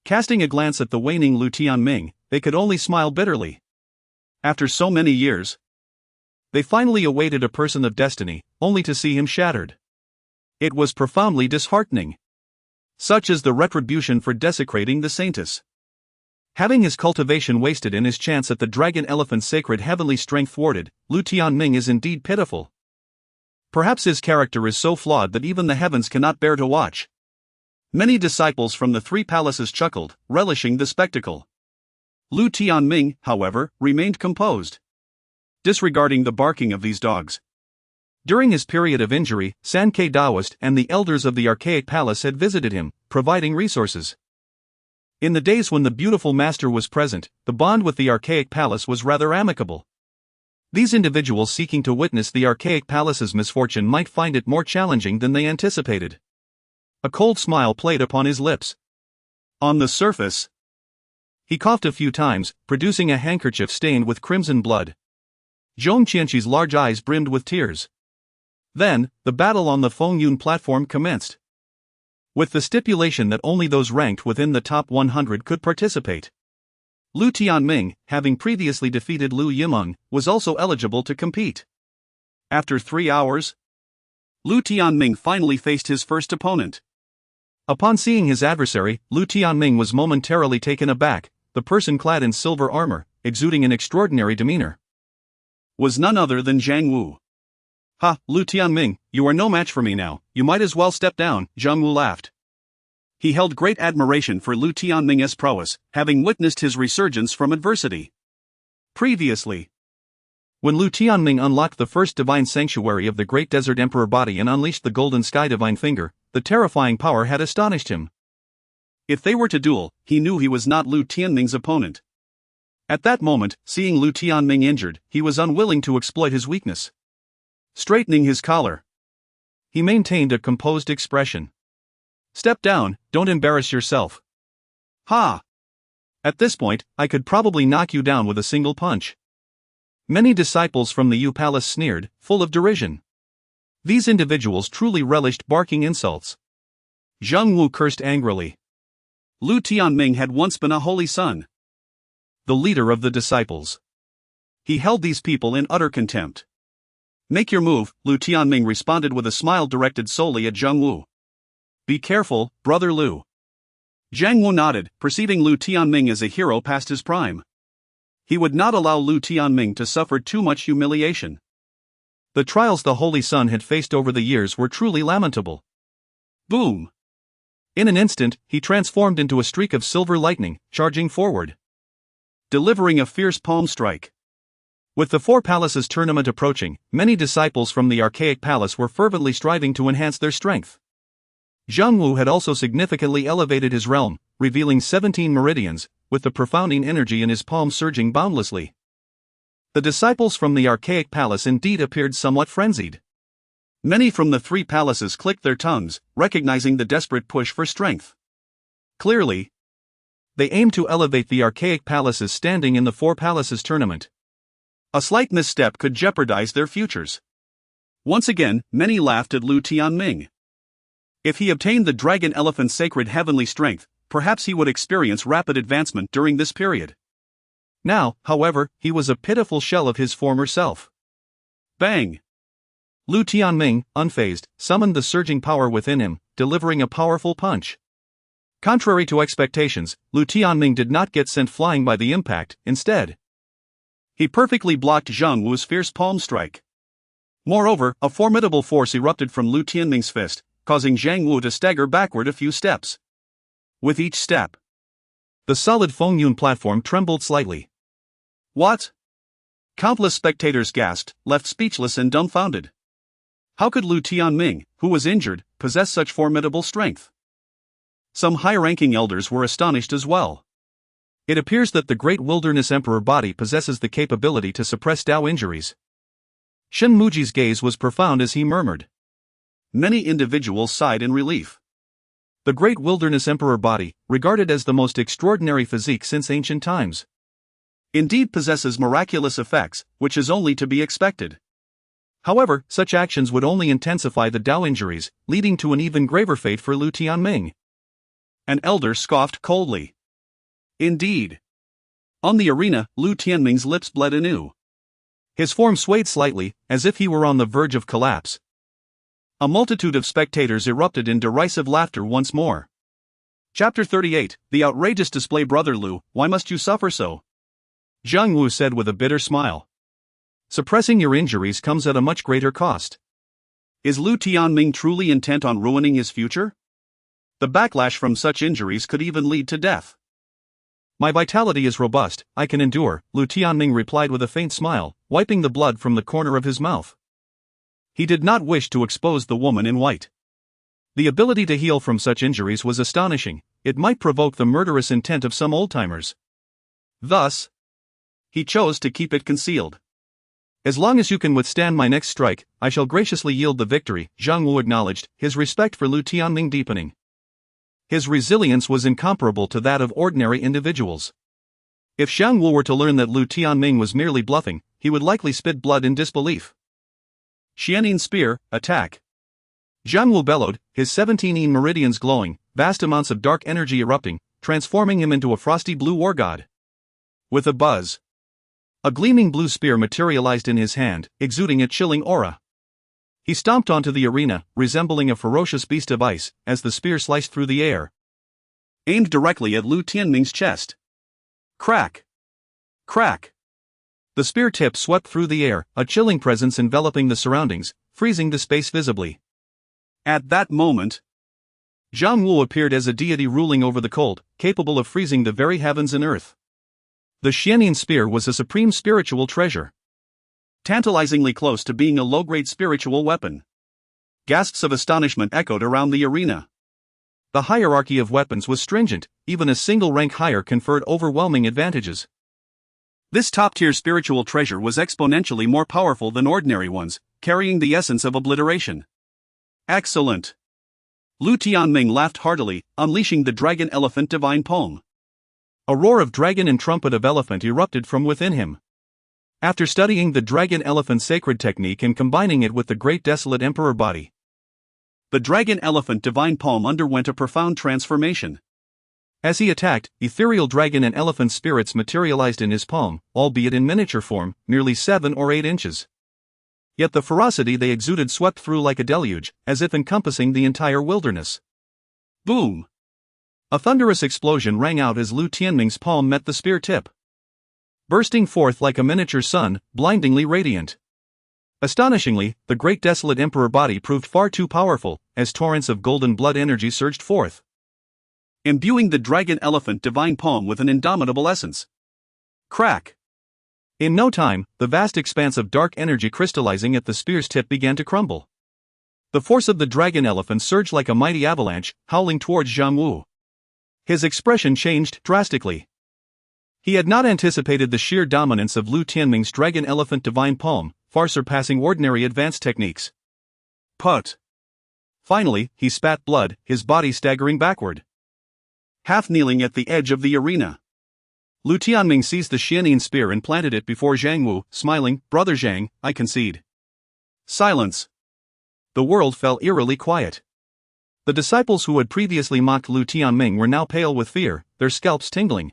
Casting a glance at the waning Lu Tianming, they could only smile bitterly. After so many years, they finally awaited a person of destiny, only to see him shattered. It was profoundly disheartening. Such is the retribution for desecrating the saintess. Having his cultivation wasted and his chance at the dragon elephant's sacred heavenly strength thwarted, Lu Tianming is indeed pitiful. Perhaps his character is so flawed that even the heavens cannot bear to watch. Many disciples from the three palaces chuckled, relishing the spectacle. Lu Tianming, however, remained composed, disregarding the barking of these dogs. During his period of injury, Sankei Daoist and the elders of the archaic palace had visited him, providing resources. In the days when the beautiful master was present, the bond with the archaic palace was rather amicable. These individuals seeking to witness the archaic palace's misfortune might find it more challenging than they anticipated. A cold smile played upon his lips. On the surface, he coughed a few times, producing a handkerchief stained with crimson blood. Zhong Qianqi's large eyes brimmed with tears. Then, the battle on the Fengyun platform commenced, with the stipulation that only those ranked within the top 100 could participate. Lu Tianming, having previously defeated Lu Yimeng, was also eligible to compete. After 3 hours, Lu Tianming finally faced his first opponent. Upon seeing his adversary, Lu Tianming was momentarily taken aback. The person clad in silver armor, exuding an extraordinary demeanor, was none other than Zhang Wu. "Ha, Lu Tianming, you are no match for me now, you might as well step down," Zhang Wu laughed. He held great admiration for Lu Tianming's prowess, having witnessed his resurgence from adversity. Previously, when Lu Tianming unlocked the first divine sanctuary of the Great Desolate Emperor Body and unleashed the Golden Sky Divine Finger, the terrifying power had astonished him. If they were to duel, he knew he was not Lu Tianming's opponent. At that moment, seeing Lu Tianming injured, he was unwilling to exploit his weakness. Straightening his collar, he maintained a composed expression. "Step down, don't embarrass yourself." "Ha! At this point, I could probably knock you down with a single punch." Many disciples from the Yu Palace sneered, full of derision. These individuals truly relished barking insults. Zhang Wu cursed angrily. Lu Tianming had once been a holy son, the leader of the disciples. He held these people in utter contempt. "Make your move," Lu Tianming responded with a smile directed solely at Zhang Wu. "Be careful, brother.Lu." Zhang Wu nodded, perceiving Lu Tianming as a hero past his prime. He would not allow Lu Tianming to suffer too much humiliation. The trials the Holy Son had faced over the years were truly lamentable. Boom! In an instant, he transformed into a streak of silver lightning, charging forward, delivering a fierce palm strike. With the Four Palaces tournament approaching, many disciples from the archaic palace were fervently striving to enhance their strength. Zhang Wu had also significantly elevated his realm, revealing 17 meridians, with the profounding energy in his palm surging boundlessly. The disciples from the archaic palace indeed appeared somewhat frenzied. Many from the three palaces clicked their tongues, recognizing the desperate push for strength. Clearly, they aimed to elevate the archaic palace's standing in the Four Palaces tournament. A slight misstep could jeopardize their futures. Once again, many laughed at Lu Tianming. If he obtained the dragon elephant's sacred heavenly strength, perhaps he would experience rapid advancement during this period. Now, however, he was a pitiful shell of his former self. Bang! Lu Tianming, unfazed, summoned the surging power within him, delivering a powerful punch. Contrary to expectations, Lu Tianming did not get sent flying by the impact. Instead, he perfectly blocked Zhang Wu's fierce palm strike. Moreover, a formidable force erupted from Lu Tianming's fist, causing Zhang Wu to stagger backward a few steps. With each step, the solid Fengyun platform trembled slightly. What? Countless spectators gasped, left speechless and dumbfounded. How could Lu Tianming, who was injured, possess such formidable strength? Some high-ranking elders were astonished as well. It appears that the Great Wilderness Emperor Body possesses the capability to suppress Dao injuries. Shen Muji's gaze was profound as he murmured. Many individuals sighed in relief. The Great Wilderness Emperor Body, regarded as the most extraordinary physique since ancient times, indeed possesses miraculous effects, which is only to be expected. However, such actions would only intensify the Dao injuries, leading to an even graver fate for Lu Tianming. An elder scoffed coldly. Indeed. On the arena, Lu Tianming's lips bled anew. His form swayed slightly, as if he were on the verge of collapse. A multitude of spectators erupted in derisive laughter once more. Chapter 38, The Outrageous Display. Brother.Lu, why must you suffer so? Zhang Wu said with a bitter smile. Suppressing your injuries comes at a much greater cost. Is Lu Tianming truly intent on ruining his future? The backlash from such injuries could even lead to death. My vitality is robust, I can endure, Lu Tianming replied with a faint smile, wiping the blood from the corner of his mouth. He did not wish to expose the woman in white. The ability to heal from such injuries was astonishing, it might provoke the murderous intent of some old-timers. Thus, he chose to keep it concealed. As long as you can withstand my next strike, I shall graciously yield the victory, Zhang Wu acknowledged, his respect for Lu Tianming deepening. His resilience was incomparable to that of ordinary individuals. If Zhang Wu were to learn that Lu Tianming was merely bluffing, he would likely spit blood in disbelief. Xianin Spear, attack! Zhang Wu bellowed, his 17 meridians glowing, vast amounts of dark energy erupting, transforming him into a frosty blue war god. With a buzz, a gleaming blue spear materialized in his hand, exuding a chilling aura. He stomped onto the arena, resembling a ferocious beast of ice, as the spear sliced through the air, aimed directly at Lu Tianming's chest. Crack! Crack! The spear tip swept through the air, a chilling presence enveloping the surroundings, freezing the space visibly. At that moment, Zhang Wu appeared as a deity ruling over the cold, capable of freezing the very heavens and earth. The Xianin spear was a supreme spiritual treasure, tantalizingly close to being a low-grade spiritual weapon. Gasps of astonishment echoed around the arena. The hierarchy of weapons was stringent, even a single rank higher conferred overwhelming advantages. This top-tier spiritual treasure was exponentially more powerful than ordinary ones, carrying the essence of obliteration. Excellent! Lu Tianming laughed heartily, unleashing the Dragon Elephant Divine Poem. A roar of dragon and trumpet of elephant erupted from within him. After studying the Dragon Elephant Sacred Technique and combining it with the Great Desolate Emperor Body, the Dragon Elephant Divine Poem underwent a profound transformation. As he attacked, ethereal dragon and elephant spirits materialized in his palm, albeit in miniature form, nearly 7 or 8 inches. Yet the ferocity they exuded swept through like a deluge, as if encompassing the entire wilderness. Boom! A thunderous explosion rang out as Lu Tianming's palm met the spear tip, bursting forth like a miniature sun, blindingly radiant. Astonishingly, the Great Desolate Emperor Body proved far too powerful, as torrents of golden blood energy surged forth, imbuing the Dragon Elephant Divine Poem with an indomitable essence. Crack! In no time, the vast expanse of dark energy crystallizing at the spear's tip began to crumble. The force of the Dragon Elephant surged like a mighty avalanche, howling towards Zhang Wu. His expression changed drastically. He had not anticipated the sheer dominance of Lu Tianming's Dragon Elephant Divine Poem, far surpassing ordinary advanced techniques. Put! Finally, he spat blood, his body staggering backward, half kneeling at the edge of the arena. Lu Tianming seized the Xianin spear and planted it before Zhang Wu, smiling, Brother Zhang, I concede. Silence! The world fell eerily quiet. The disciples who had previously mocked Lu Tianming were now pale with fear, their scalps tingling.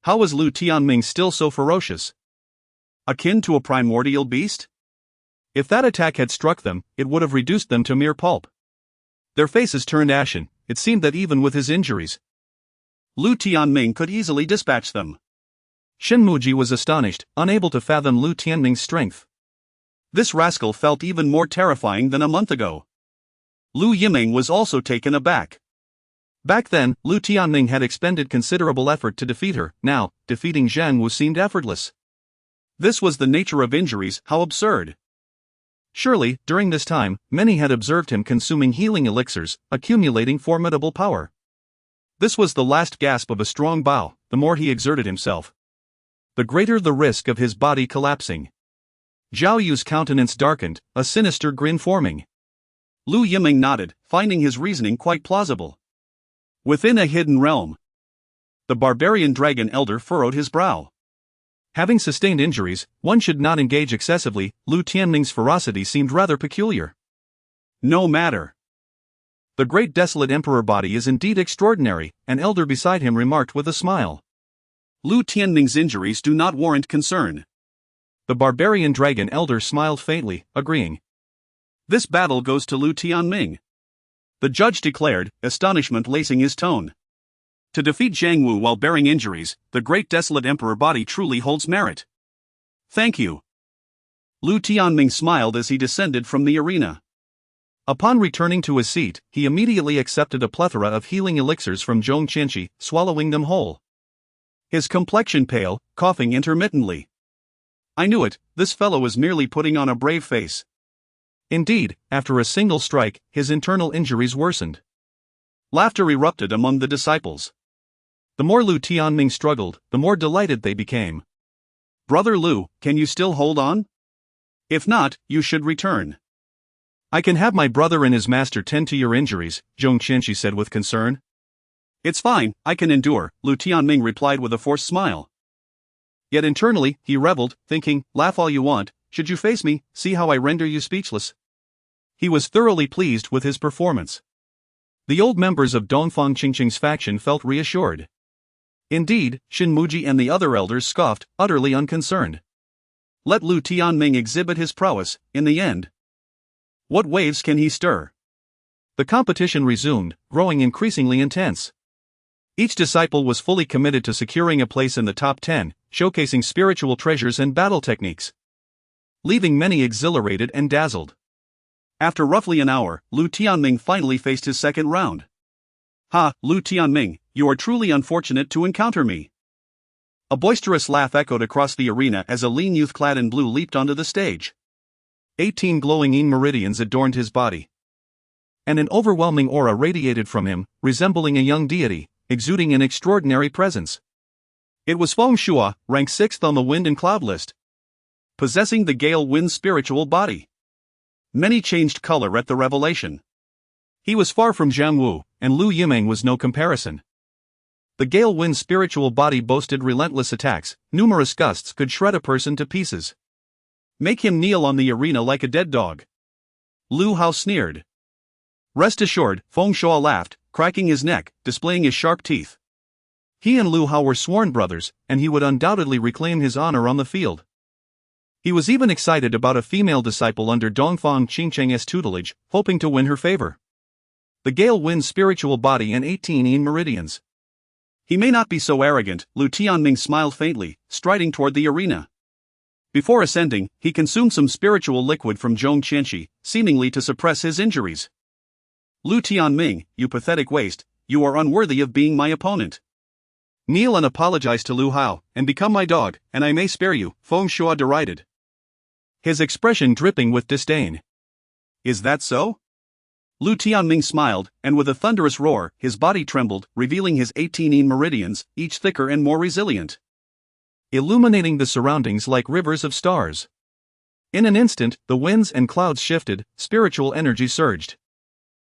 How was Lu Tianming still so ferocious? Akin to a primordial beast? If that attack had struck them, it would have reduced them to mere pulp. Their faces turned ashen, it seemed that even with his injuries, Lu Tianming could easily dispatch them. Shen Muji was astonished, unable to fathom Lu Tianming's strength. This rascal felt even more terrifying than a month ago. Lu Yiming was also taken aback. Back then, Lu Tianming had expended considerable effort to defeat her, now, defeating Zhang Wu seemed effortless. This was the nature of injuries, how absurd. Surely, during this time, many had observed him consuming healing elixirs, accumulating formidable power. This was the last gasp of a strong Bao. The more he exerted himself, the greater the risk of his body collapsing. Zhao Yu's countenance darkened, a sinister grin forming. Lu Yiming nodded, finding his reasoning quite plausible. Within a hidden realm, the barbarian dragon elder furrowed his brow. Having sustained injuries, one should not engage excessively. Lu Tianming's ferocity seemed rather peculiar. No matter. The Great Desolate Emperor Body is indeed extraordinary, an elder beside him remarked with a smile. Lu Tianming's injuries do not warrant concern. The barbarian dragon elder smiled faintly, agreeing. This battle goes to Lu Tianming. The judge declared, astonishment lacing his tone. To defeat Zhang Wu while bearing injuries, the Great Desolate Emperor Body truly holds merit. Thank you. Lu Tianming smiled as he descended from the arena. Upon returning to his seat, he immediately accepted a plethora of healing elixirs from Zhong Qianqi, swallowing them whole. His complexion pale, coughing intermittently. I knew it, this fellow is merely putting on a brave face. Indeed, after a single strike, his internal injuries worsened. Laughter erupted among the disciples. The more Lu Tianming struggled, the more delighted they became. Brother Lu, can you still hold on? If not, you should return. I can have my brother and his master tend to your injuries, Zhong Qianqi said with concern. It's fine, I can endure, Lu Tianming replied with a forced smile. Yet internally, he reveled, thinking, laugh all you want, should you face me, see how I render you speechless. He was thoroughly pleased with his performance. The old members of Dongfang Qingqing's faction felt reassured. Indeed, Xin Muji and the other elders scoffed, utterly unconcerned. Let Lu Tianming exhibit his prowess, in the end. What waves can he stir? The competition resumed, growing increasingly intense. Each disciple was fully committed to securing a place in the top 10, showcasing spiritual treasures and battle techniques, leaving many exhilarated and dazzled. After roughly an hour, Lu Tianming finally faced his second round. Ha, Lu Tianming, you are truly unfortunate to encounter me. A boisterous laugh echoed across the arena as a lean youth clad in blue leaped onto the stage. 18 glowing yin meridians adorned his body, and an overwhelming aura radiated from him, resembling a young deity, exuding an extraordinary presence. It was Feng Shua, ranked 6th on the wind and cloud list, possessing the gale wind's spiritual body. Many changed color at the revelation. He was far from Zhang Wu, and Lu Yiming was no comparison. The gale wind's spiritual body boasted relentless attacks, numerous gusts could shred a person to pieces. Make him kneel on the arena like a dead dog. Lu Hao sneered. Rest assured, Feng Shua laughed, cracking his neck, displaying his sharp teeth. He and Lu Hao were sworn brothers, and he would undoubtedly reclaim his honor on the field. He was even excited about a female disciple under Dongfang Qingqing's tutelage, hoping to win her favor. The gale wind's spiritual body and 18 yin meridians. He may not be so arrogant, Lu Tianming smiled faintly, striding toward the arena. Before ascending, he consumed some spiritual liquid from Zhong Qianqi, seemingly to suppress his injuries. Lu Tianming, you pathetic waste, you are unworthy of being my opponent. Kneel and apologize to Lu Hao, and become my dog, and I may spare you, Feng Shua derided, his expression dripping with disdain. Is that so? Lu Tianming smiled, and with a thunderous roar, his body trembled, revealing his 18 yin meridians, each thicker and more resilient, illuminating the surroundings like rivers of stars. In an instant, the winds and clouds shifted, spiritual energy surged.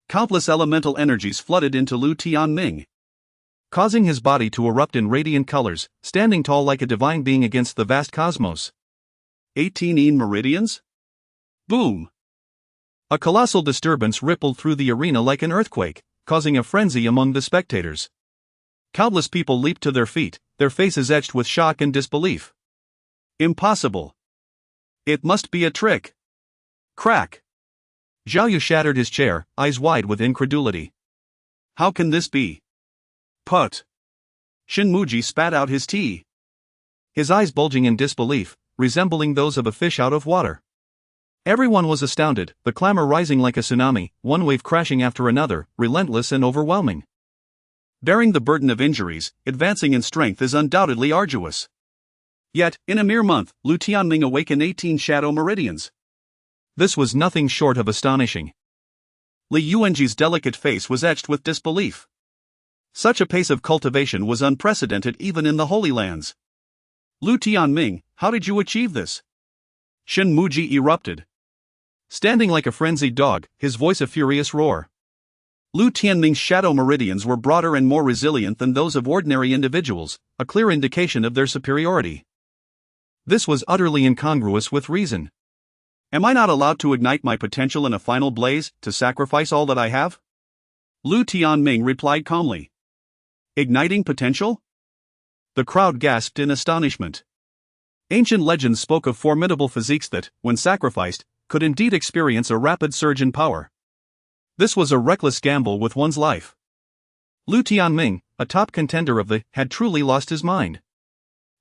Countless elemental energies flooded into Lu Tianming, causing his body to erupt in radiant colors, standing tall like a divine being against the vast cosmos. 18 yin meridians? Boom! A colossal disturbance rippled through the arena like an earthquake, causing a frenzy among the spectators. Countless people leaped to their feet, their faces etched with shock and disbelief. Impossible! It must be a trick! Crack! Zhao Yu shattered his chair, eyes wide with incredulity. How can this be? Put! Xin Muji spat out his tea, his eyes bulging in disbelief, resembling those of a fish out of water. Everyone was astounded, the clamor rising like a tsunami, one wave crashing after another, relentless and overwhelming. Bearing the burden of injuries, advancing in strength is undoubtedly arduous. Yet, in a mere month, Lu Tianming awakened 18 shadow meridians. This was nothing short of astonishing. Li Yuanji's delicate face was etched with disbelief. Such a pace of cultivation was unprecedented even in the Holy Lands. Lu Tianming, how did you achieve this? Shen Muji erupted. Standing like a frenzied dog, his voice a furious roar. Lu Tianming's shadow meridians were broader and more resilient than those of ordinary individuals, a clear indication of their superiority. This was utterly incongruous with reason. Am I not allowed to ignite my potential in a final blaze, to sacrifice all that I have? Lu Tianming replied calmly. Igniting potential? The crowd gasped in astonishment. Ancient legends spoke of formidable physiques that, when sacrificed, could indeed experience a rapid surge in power. This was a reckless gamble with one's life. Lu Tianming, a top contender of the, had truly lost his mind.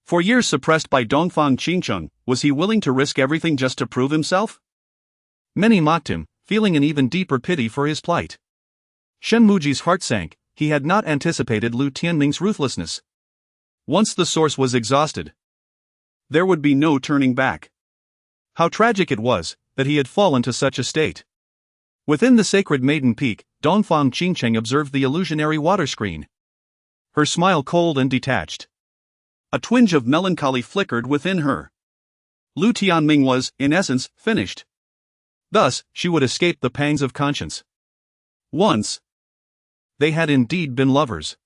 For years suppressed by Dongfang Qingcheng, was he willing to risk everything just to prove himself? Many mocked him, feeling an even deeper pity for his plight. Shen Muji's heart sank, he had not anticipated Lu Tianming's ruthlessness. Once the source was exhausted, there would be no turning back. How tragic it was, that he had fallen to such a state. Within the sacred Maiden Peak, Dongfang Qingcheng observed the illusionary water screen. Her smile cold and detached. A twinge of melancholy flickered within her. Lu Tianming was, in essence, finished. Thus, she would escape the pangs of conscience. Once, they had indeed been lovers.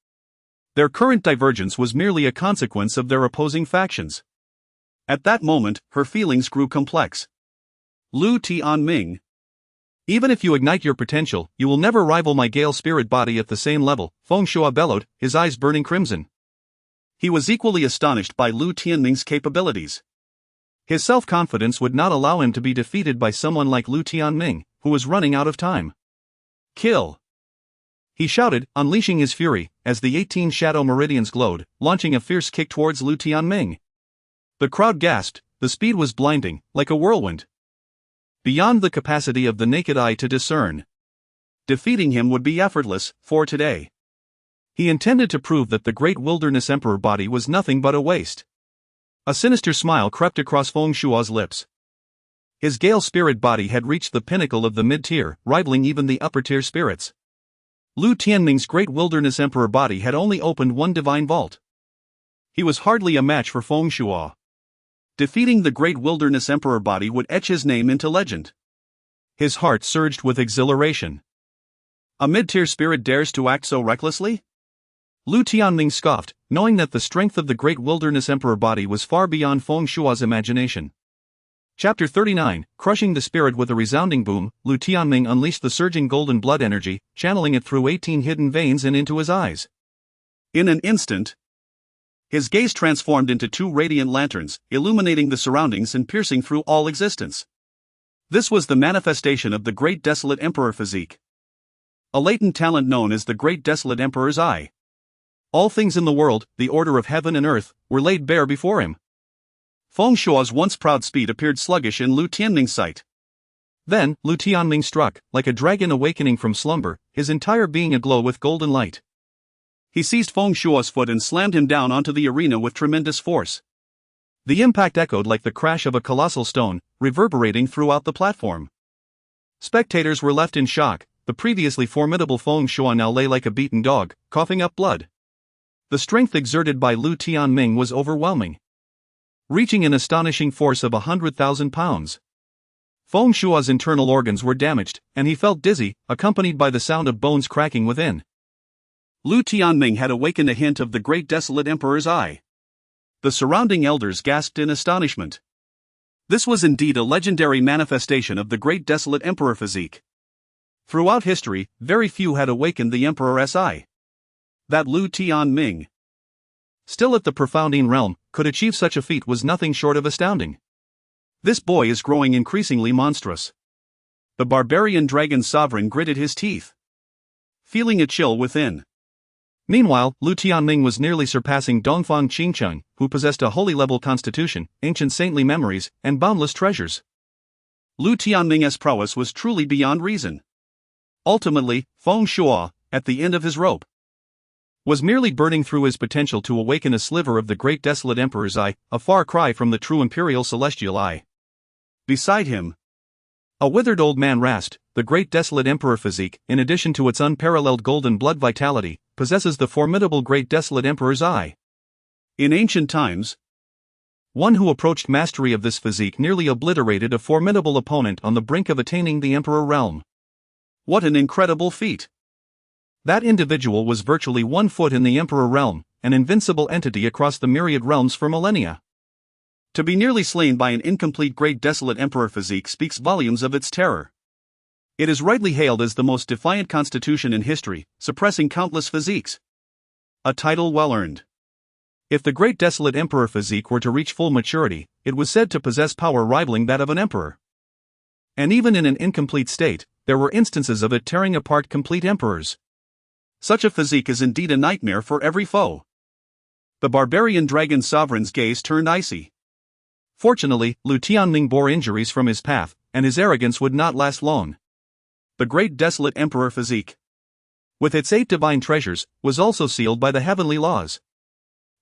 Their current divergence was merely a consequence of their opposing factions. At that moment, her feelings grew complex. Lu Tianming. Even if you ignite your potential, you will never rival my Gale spirit body at the same level, Feng Shuo bellowed, his eyes burning crimson. He was equally astonished by Lu Tianming's capabilities. His self-confidence would not allow him to be defeated by someone like Lu Tianming, who was running out of time. Kill! He shouted, unleashing his fury, as the 18 shadow meridians glowed, launching a fierce kick towards Lu Tianming. The crowd gasped, the speed was blinding, like a whirlwind. Beyond the capacity of the naked eye to discern. Defeating him would be effortless, for today. He intended to prove that the Great Wilderness Emperor Body was nothing but a waste. A sinister smile crept across Feng Shuo's lips. His Gale spirit body had reached the pinnacle of the mid-tier, rivaling even the upper-tier spirits. Lu Tianming's Great Wilderness Emperor Body had only opened one divine vault. He was hardly a match for Feng Shuo. Defeating the Great Wilderness Emperor Body would etch his name into legend. His heart surged with exhilaration. A mid-tier spirit dares to act so recklessly? Lu Tianming scoffed, knowing that the strength of the Great Wilderness Emperor Body was far beyond Feng Shuo's imagination. Chapter 39, Crushing the Spirit with a resounding boom, Lu Tianming unleashed the surging golden blood energy, channeling it through 18 hidden veins and into his eyes. In an instant, his gaze transformed into 2 radiant lanterns, illuminating the surroundings and piercing through all existence. This was the manifestation of the Great Desolate Emperor physique. A latent talent known as the Great Desolate Emperor's Eye. All things in the world, the order of heaven and earth, were laid bare before him. Feng Shuo's once proud speed appeared sluggish in Lu Tianming's sight. Then, Lu Tianming struck, like a dragon awakening from slumber, his entire being aglow with golden light. He seized Feng Shuo's foot and slammed him down onto the arena with tremendous force. The impact echoed like the crash of a colossal stone, reverberating throughout the platform. Spectators were left in shock. The previously formidable Feng Shuo now lay like a beaten dog, coughing up blood. The strength exerted by Lu Tianming was overwhelming, reaching an astonishing force of 100,000 pounds. Feng Shuo's internal organs were damaged, and he felt dizzy, accompanied by the sound of bones cracking within. Lu Tianming had awakened a hint of the Great Desolate Emperor's Eye. The surrounding elders gasped in astonishment. This was indeed a legendary manifestation of the Great Desolate Emperor physique. Throughout history, very few had awakened the Emperor's Eye. That Lu Tianming, still at the profounding realm, could achieve such a feat was nothing short of astounding. This boy is growing increasingly monstrous. The barbarian dragon sovereign gritted his teeth, feeling a chill within. Meanwhile, Lu Tianming was nearly surpassing Dongfang Qingcheng, who possessed a holy-level constitution, ancient saintly memories, and boundless treasures. Lu Tianming's prowess was truly beyond reason. Ultimately, Feng Shuo, at the end of his rope, was merely burning through his potential to awaken a sliver of the Great Desolate Emperor's eye, a far cry from the true imperial celestial eye. Beside him, a withered old man rasped, the Great Desolate Emperor physique, in addition to its unparalleled golden blood vitality, possesses the formidable Great Desolate Emperor's eye. In ancient times, one who approached mastery of this physique nearly obliterated a formidable opponent on the brink of attaining the Emperor realm. What an incredible feat! That individual was virtually 1 foot in the Emperor realm, an invincible entity across the myriad realms for millennia. To be nearly slain by an incomplete Great Desolate Emperor physique speaks volumes of its terror. It is rightly hailed as the most defiant constitution in history, suppressing countless physiques. A title well earned. If the Great Desolate Emperor physique were to reach full maturity, it was said to possess power rivaling that of an emperor. And even in an incomplete state, there were instances of it tearing apart complete emperors. Such a physique is indeed a nightmare for every foe. The barbarian dragon sovereign's gaze turned icy. Fortunately, Lu Tianming bore injuries from his path, and his arrogance would not last long. The Great Desolate Emperor physique, with its 8 divine treasures, was also sealed by the heavenly laws.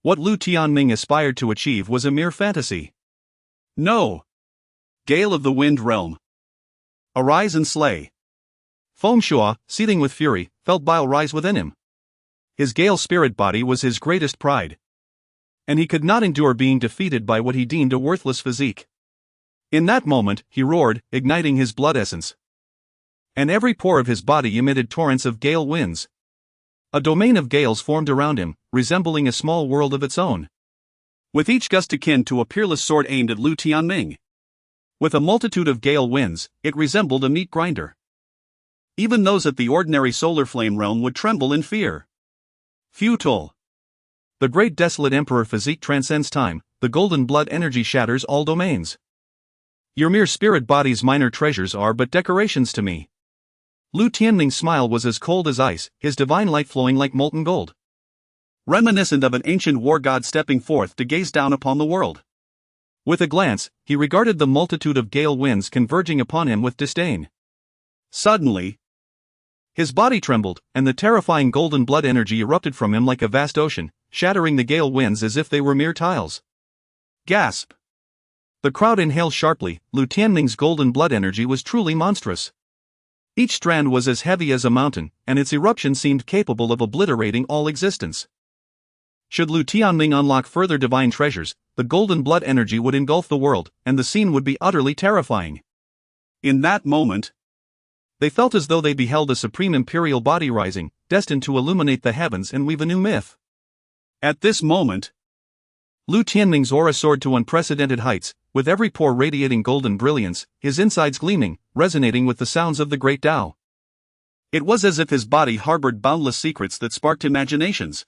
What Lu Tianming aspired to achieve was a mere fantasy. No! Gale of the Wind Realm, arise and slay. Feng Shuo, seething with fury, felt bile rise within him. His Gale spirit body was his greatest pride, and he could not endure being defeated by what he deemed a worthless physique. In that moment, he roared, igniting his blood essence. And every pore of his body emitted torrents of Gale winds. A domain of gales formed around him, resembling a small world of its own, with each gust akin to a peerless sword aimed at Lu Tianming. With a multitude of Gale winds, it resembled a meat grinder. Even those at the ordinary solar flame realm would tremble in fear. Futile. The Great Desolate Emperor physique transcends time, the golden blood energy shatters all domains. Your mere spirit body's minor treasures are but decorations to me. Lu Tianming's smile was as cold as ice, his divine light flowing like molten gold, reminiscent of an ancient war god stepping forth to gaze down upon the world. With a glance, he regarded the multitude of Gale winds converging upon him with disdain. Suddenly, his body trembled, and the terrifying golden blood energy erupted from him like a vast ocean, shattering the Gale winds as if they were mere tiles. Gasp! The crowd inhaled sharply. Lu Tianming's golden blood energy was truly monstrous. Each strand was as heavy as a mountain, and its eruption seemed capable of obliterating all existence. Should Lu Tianming unlock further divine treasures, the golden blood energy would engulf the world, and the scene would be utterly terrifying. In that moment, they felt as though they beheld a supreme imperial body rising, destined to illuminate the heavens and weave a new myth. At this moment, Lu Tianming's aura soared to unprecedented heights, with every pore radiating golden brilliance, his insides gleaming, resonating with the sounds of the great Tao. It was as if his body harbored boundless secrets that sparked imaginations.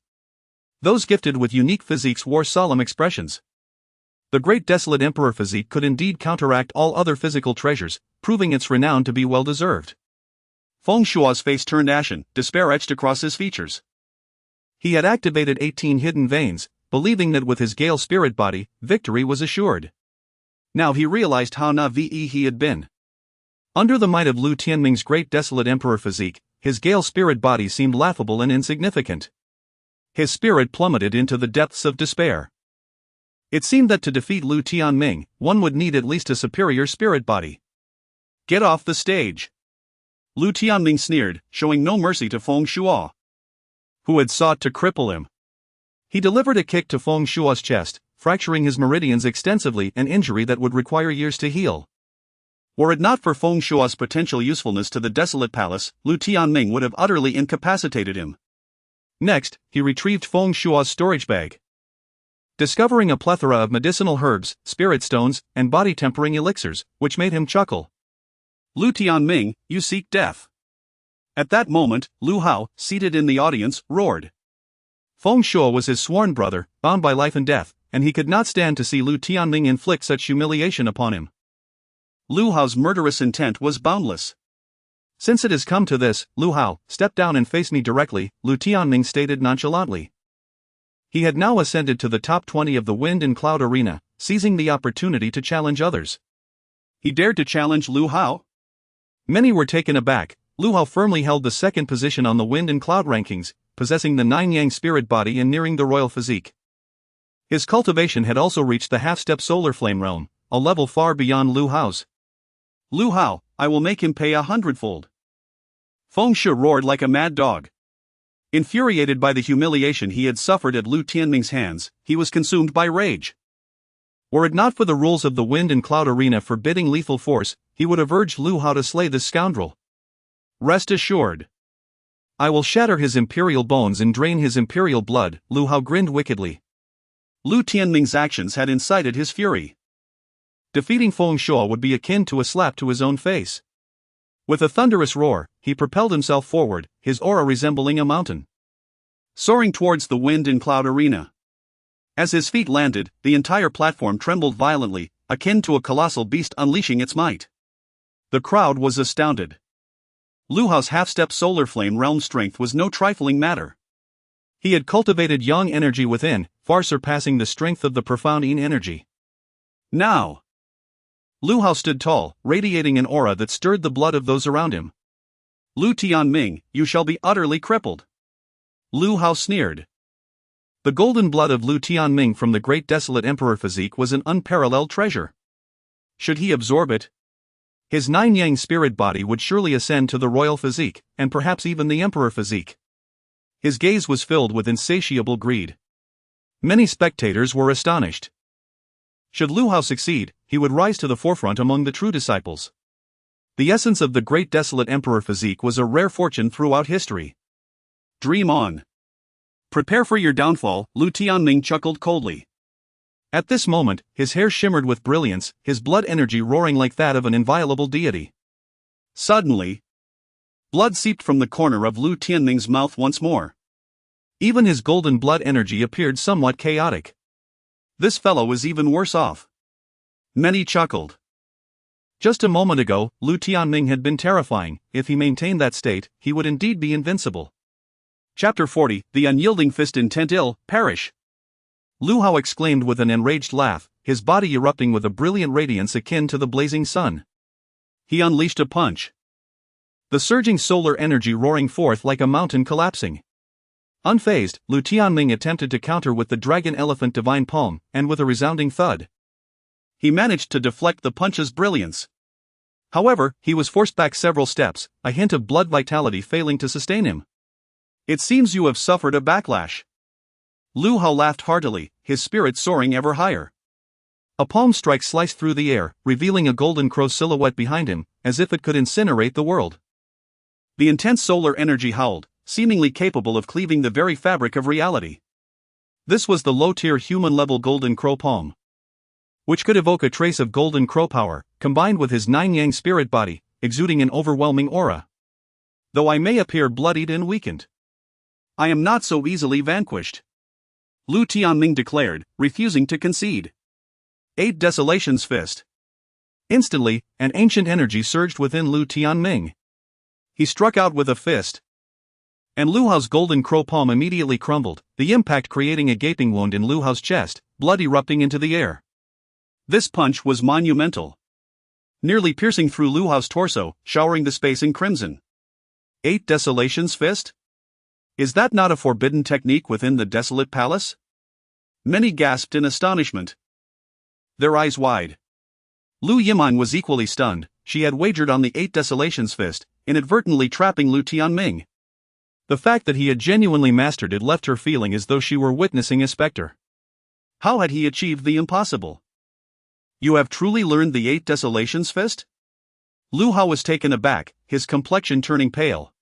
Those gifted with unique physiques wore solemn expressions. The Great Desolate Emperor physique could indeed counteract all other physical treasures, proving its renown to be well-deserved. Feng Shuo's face turned ashen, despair etched across his features. He had activated 18 hidden veins, believing that with his Gale spirit body, victory was assured. Now he realized how naive he had been. Under the might of Lu Tianming's Great Desolate Emperor physique, his Gale spirit body seemed laughable and insignificant. His spirit plummeted into the depths of despair. It seemed that to defeat Lu Tianming, one would need at least a superior spirit body. Get off the stage! Lu Tianming sneered, showing no mercy to Feng Shuo, who had sought to cripple him. He delivered a kick to Feng Shuo's chest, fracturing his meridians extensively, an injury that would require years to heal. Were it not for Feng Shuo's potential usefulness to the Desolate Palace, Lu Tianming would have utterly incapacitated him. Next, he retrieved Feng Shuo's storage bag, discovering a plethora of medicinal herbs, spirit stones, and body-tempering elixirs, which made him chuckle. Lu Tianming, you seek death. At that moment, Lu Hao, seated in the audience, roared. Feng Shuo was his sworn brother, bound by life and death, and he could not stand to see Lu Tianming inflict such humiliation upon him. Lu Hao's murderous intent was boundless. Since it has come to this, Lu Hao, step down and face me directly, Lu Tianming stated nonchalantly. He had now ascended to the top 20 of the Wind and Cloud arena, seizing the opportunity to challenge others. He dared to challenge Lu Hao? Many were taken aback. Lu Hao firmly held the second position on the Wind and Cloud rankings, possessing the 9-yang spirit body and nearing the royal physique. His cultivation had also reached the half-step solar flame realm, a level far beyond Lu Hao's. "Lu Hao, I will make him pay 100-fold." Feng Shi roared like a mad dog. Infuriated by the humiliation he had suffered at Lu Tianming's hands, he was consumed by rage. Were it not for the rules of the wind and cloud arena forbidding lethal force, he would have urged Lu Hao to slay this scoundrel. "Rest assured. I will shatter his imperial bones and drain his imperial blood," Lu Hao grinned wickedly. Lu Tianming's actions had incited his fury. Defeating Feng Shuo would be akin to a slap to his own face. With a thunderous roar, he propelled himself forward, his aura resembling a mountain, soaring towards the wind and cloud arena. As his feet landed, the entire platform trembled violently, akin to a colossal beast unleashing its might. The crowd was astounded. Lu Hao's half-step solar flame realm strength was no trifling matter. He had cultivated yang energy within, far surpassing the strength of the profound yin energy. Now, Lu Hao stood tall, radiating an aura that stirred the blood of those around him. "Lu Tianming, you shall be utterly crippled." Lu Hao sneered. The golden blood of Lu Tianming from the Great Desolate Emperor physique was an unparalleled treasure. Should he absorb it, his 9-yang spirit body would surely ascend to the royal physique, and perhaps even the emperor physique. His gaze was filled with insatiable greed. Many spectators were astonished. Should Lu Hao succeed, he would rise to the forefront among the true disciples. The essence of the Great Desolate Emperor physique was a rare fortune throughout history. "Dream on. Prepare for your downfall," Lu Tianming chuckled coldly. At this moment, his hair shimmered with brilliance, his blood energy roaring like that of an inviolable deity. Suddenly, blood seeped from the corner of Lu Tianming's mouth once more. Even his golden blood energy appeared somewhat chaotic. This fellow was even worse off. Many chuckled. Just a moment ago, Lu Tianming had been terrifying. If he maintained that state, he would indeed be invincible. Chapter 40, The Unyielding Fist Intent Ill, Perish. Lu Hao exclaimed with an enraged laugh, his body erupting with a brilliant radiance akin to the blazing sun. He unleashed a punch. The surging solar energy roaring forth like a mountain collapsing. Unfazed, Lu Tianming attempted to counter with the Dragon Elephant Divine Palm, and with a resounding thud, he managed to deflect the punch's brilliance. However, he was forced back several steps, a hint of blood vitality failing to sustain him. "It seems you have suffered a backlash." Lu Hao laughed heartily, his spirit soaring ever higher. A palm strike sliced through the air, revealing a golden crow silhouette behind him, as if it could incinerate the world. The intense solar energy howled, seemingly capable of cleaving the very fabric of reality. This was the low-tier human-level golden crow palm, which could evoke a trace of golden crow power, combined with his 9-yang spirit body, exuding an overwhelming aura. "Though I may appear bloodied and weakened, I am not so easily vanquished," Lu Tianming declared, refusing to concede. 8 Desolation's Fist. Instantly, an ancient energy surged within Lu Tianming. He struck out with a fist, and Lu Hao's golden crow palm immediately crumbled, the impact creating a gaping wound in Lu Hao's chest, blood erupting into the air. This punch was monumental, nearly piercing through Lu Hao's torso, showering the space in crimson. 8 Desolation's Fist? Is that not a forbidden technique within the Desolate Palace? Many gasped in astonishment, their eyes wide. Lu Yimang was equally stunned. She had wagered on the 8 Desolation's Fist, inadvertently trapping Lu Tianming. The fact that he had genuinely mastered it left her feeling as though she were witnessing a specter. How had he achieved the impossible? "You have truly learned the 8 Desolation's Fist?" Lu Hao was taken aback, his complexion turning pale.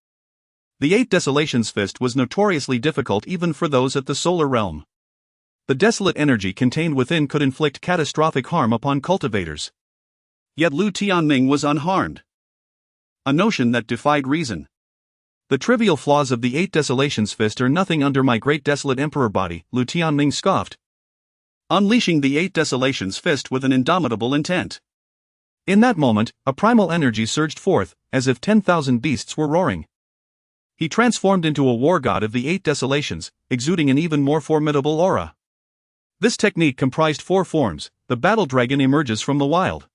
The 8 Desolation's Fist was notoriously difficult even for those at the solar realm. The desolate energy contained within could inflict catastrophic harm upon cultivators. Yet Lu Tianming was unharmed. A notion that defied reason. "The trivial flaws of the 8 Desolation's Fist are nothing under my Great Desolate Emperor Body," Lu Tianming scoffed, unleashing the 8 Desolation's Fist with an indomitable intent. In that moment, a primal energy surged forth, as if 10,000 beasts were roaring. He transformed into a war god of the 8 Desolations, exuding an even more formidable aura. This technique comprised 4 forms. The battle dragon emerges from the wild.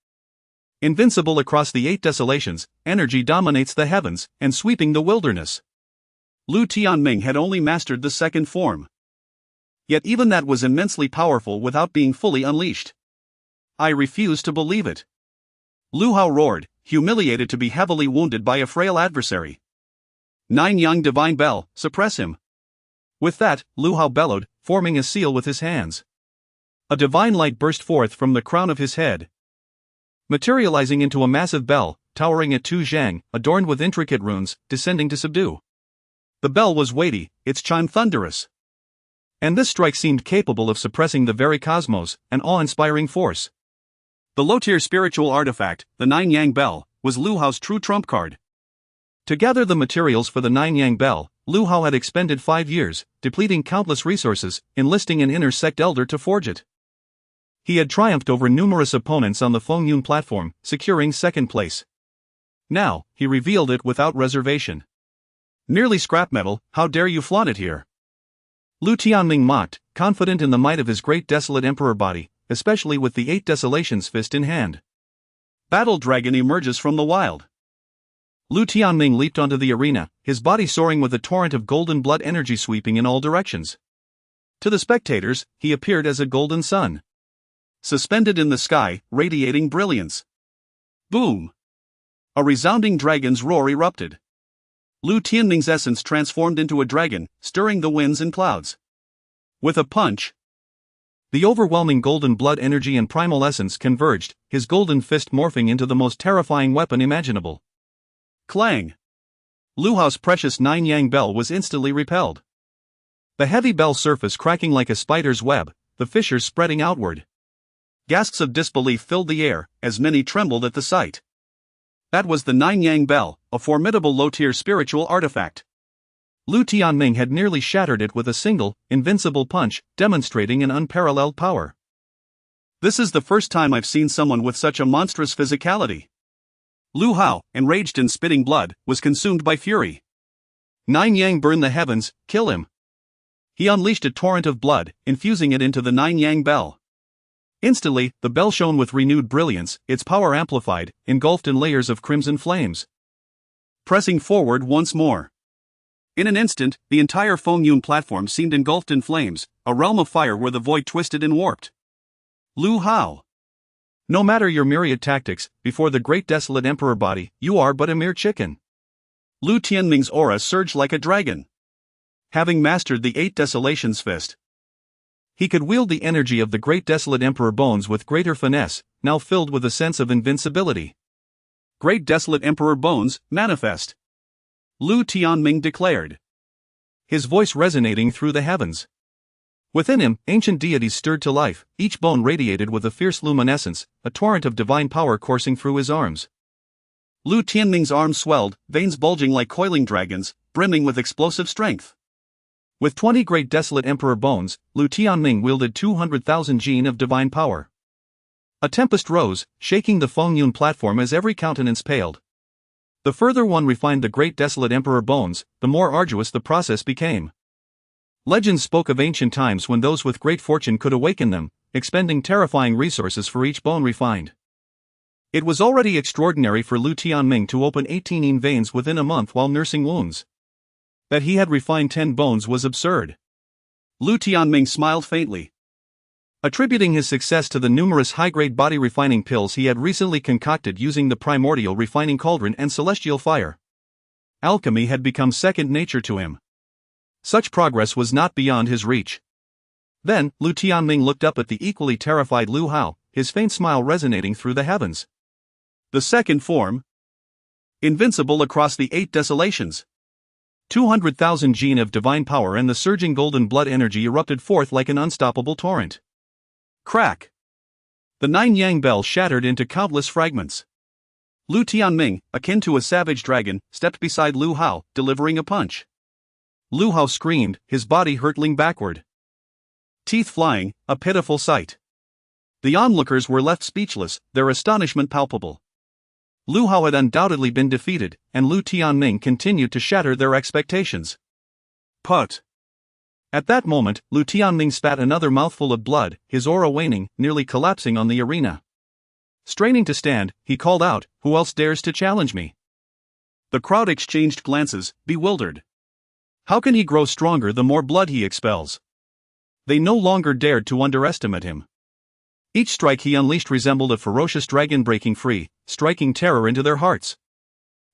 Invincible across the 8 Desolations, energy dominates the heavens, and sweeping the wilderness. Lu Tianming had only mastered the second form. Yet even that was immensely powerful without being fully unleashed. I refuse to believe it. Lu Hao roared, humiliated to be heavily wounded by a frail adversary. Nine Yang Divine Bell, suppress him. With that, Lu Hao bellowed, forming a seal with his hands. A divine light burst forth from the crown of his head, materializing into a massive bell, towering at 2 zhang, adorned with intricate runes, descending to subdue. The bell was weighty, its chime thunderous. And this strike seemed capable of suppressing the very cosmos, an awe-inspiring force. The low-tier spiritual artifact, the Nine Yang Bell, was Lu Hao's true trump card. To gather the materials for the Nine Yang Bell, Lu Hao had expended 5 years, depleting countless resources, enlisting an inner sect elder to forge it. He had triumphed over numerous opponents on the Fengyun platform, securing second place. Now, he revealed it without reservation. Merely scrap metal, how dare you flaunt it here? Lu Tianming mocked, confident in the might of his Great Desolate Emperor Body, especially with the 8 Desolations fist in hand. Battle Dragon emerges from the wild. Lu Tianming leaped onto the arena, his body soaring with a torrent of golden blood energy sweeping in all directions. To the spectators, he appeared as a golden sun, suspended in the sky, radiating brilliance. Boom! A resounding dragon's roar erupted. Lu Tianming's essence transformed into a dragon, stirring the winds and clouds. With a punch, the overwhelming golden blood energy and primal essence converged, his golden fist morphing into the most terrifying weapon imaginable. Clang! Lu Hao's precious Nine Yang Bell was instantly repelled. The heavy bell surface cracking like a spider's web, the fissures spreading outward. Gasps of disbelief filled the air, as many trembled at the sight. That was the Nine Yang Bell, a formidable low-tier spiritual artifact. Lu Tianming had nearly shattered it with a single, invincible punch, demonstrating an unparalleled power. This is the first time I've seen someone with such a monstrous physicality. Lu Hao, enraged and spitting blood, was consumed by fury. Nine Yang burn the heavens, kill him. He unleashed a torrent of blood, infusing it into the Nine Yang Bell. Instantly, the bell shone with renewed brilliance, its power amplified, engulfed in layers of crimson flames. Pressing forward once more. In an instant, the entire Fengyun platform seemed engulfed in flames, a realm of fire where the void twisted and warped. Lu Hao. No matter your myriad tactics, before the Great Desolate Emperor Body, you are but a mere chicken. Lu Tianming's aura surged like a dragon. Having mastered the 8 Desolations fist, he could wield the energy of the Great Desolate Emperor Bones with greater finesse, now filled with a sense of invincibility. Great Desolate Emperor Bones, manifest! Lu Tianming declared, his voice resonating through the heavens. Within him, ancient deities stirred to life, each bone radiated with a fierce luminescence, a torrent of divine power coursing through his arms. Lu Tianming's arms swelled, veins bulging like coiling dragons, brimming with explosive strength. With 20 Great Desolate Emperor Bones, Lu Tianming wielded 200,000 jin of divine power. A tempest rose, shaking the Fengyun platform as every countenance paled. The further one refined the Great Desolate Emperor Bones, the more arduous the process became. Legends spoke of ancient times when those with great fortune could awaken them, expending terrifying resources for each bone refined. It was already extraordinary for Lu Tianming to open 18 yin veins within a month while nursing wounds. That he had refined 10 bones was absurd. Lu Tianming smiled faintly, attributing his success to the numerous high-grade body refining pills he had recently concocted using the primordial refining cauldron and celestial fire. Alchemy had become second nature to him. Such progress was not beyond his reach. Then, Lu Tianming looked up at the equally terrified Lu Hao, his faint smile resonating through the heavens. The second form, invincible across the 8 desolations. 200,000 jin of divine power and the surging golden blood energy erupted forth like an unstoppable torrent. Crack! The Nine Yang Bell shattered into countless fragments. Lu Tianming, akin to a savage dragon, stepped beside Lu Hao, delivering a punch. Lu Hao screamed, his body hurtling backward. Teeth flying, a pitiful sight. The onlookers were left speechless, their astonishment palpable. Lu Hao had undoubtedly been defeated, and Lu Tianming continued to shatter their expectations. Put! At that moment, Lu Tianming spat another mouthful of blood, his aura waning, nearly collapsing on the arena. Straining to stand, he called out, "Who else dares to challenge me?" The crowd exchanged glances, bewildered. How can he grow stronger the more blood he expels? They no longer dared to underestimate him. Each strike he unleashed resembled a ferocious dragon breaking free, striking terror into their hearts.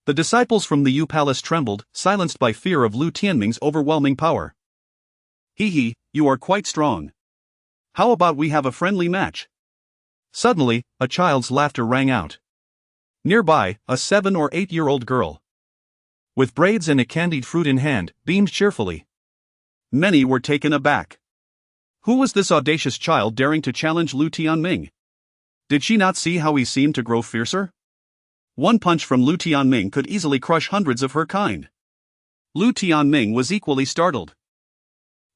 The disciples from the Yu Palace trembled, silenced by fear of Lu Tianming's overwhelming power. "He, you are quite strong. How about we have a friendly match?" Suddenly, a child's laughter rang out. Nearby, a 7 or 8-year-old girl, with braids and a candied fruit in hand, beamed cheerfully. Many were taken aback. Who was this audacious child daring to challenge Lu Tianming? Did she not see how he seemed to grow fiercer? One punch from Lu Tianming could easily crush hundreds of her kind. Lu Tianming was equally startled.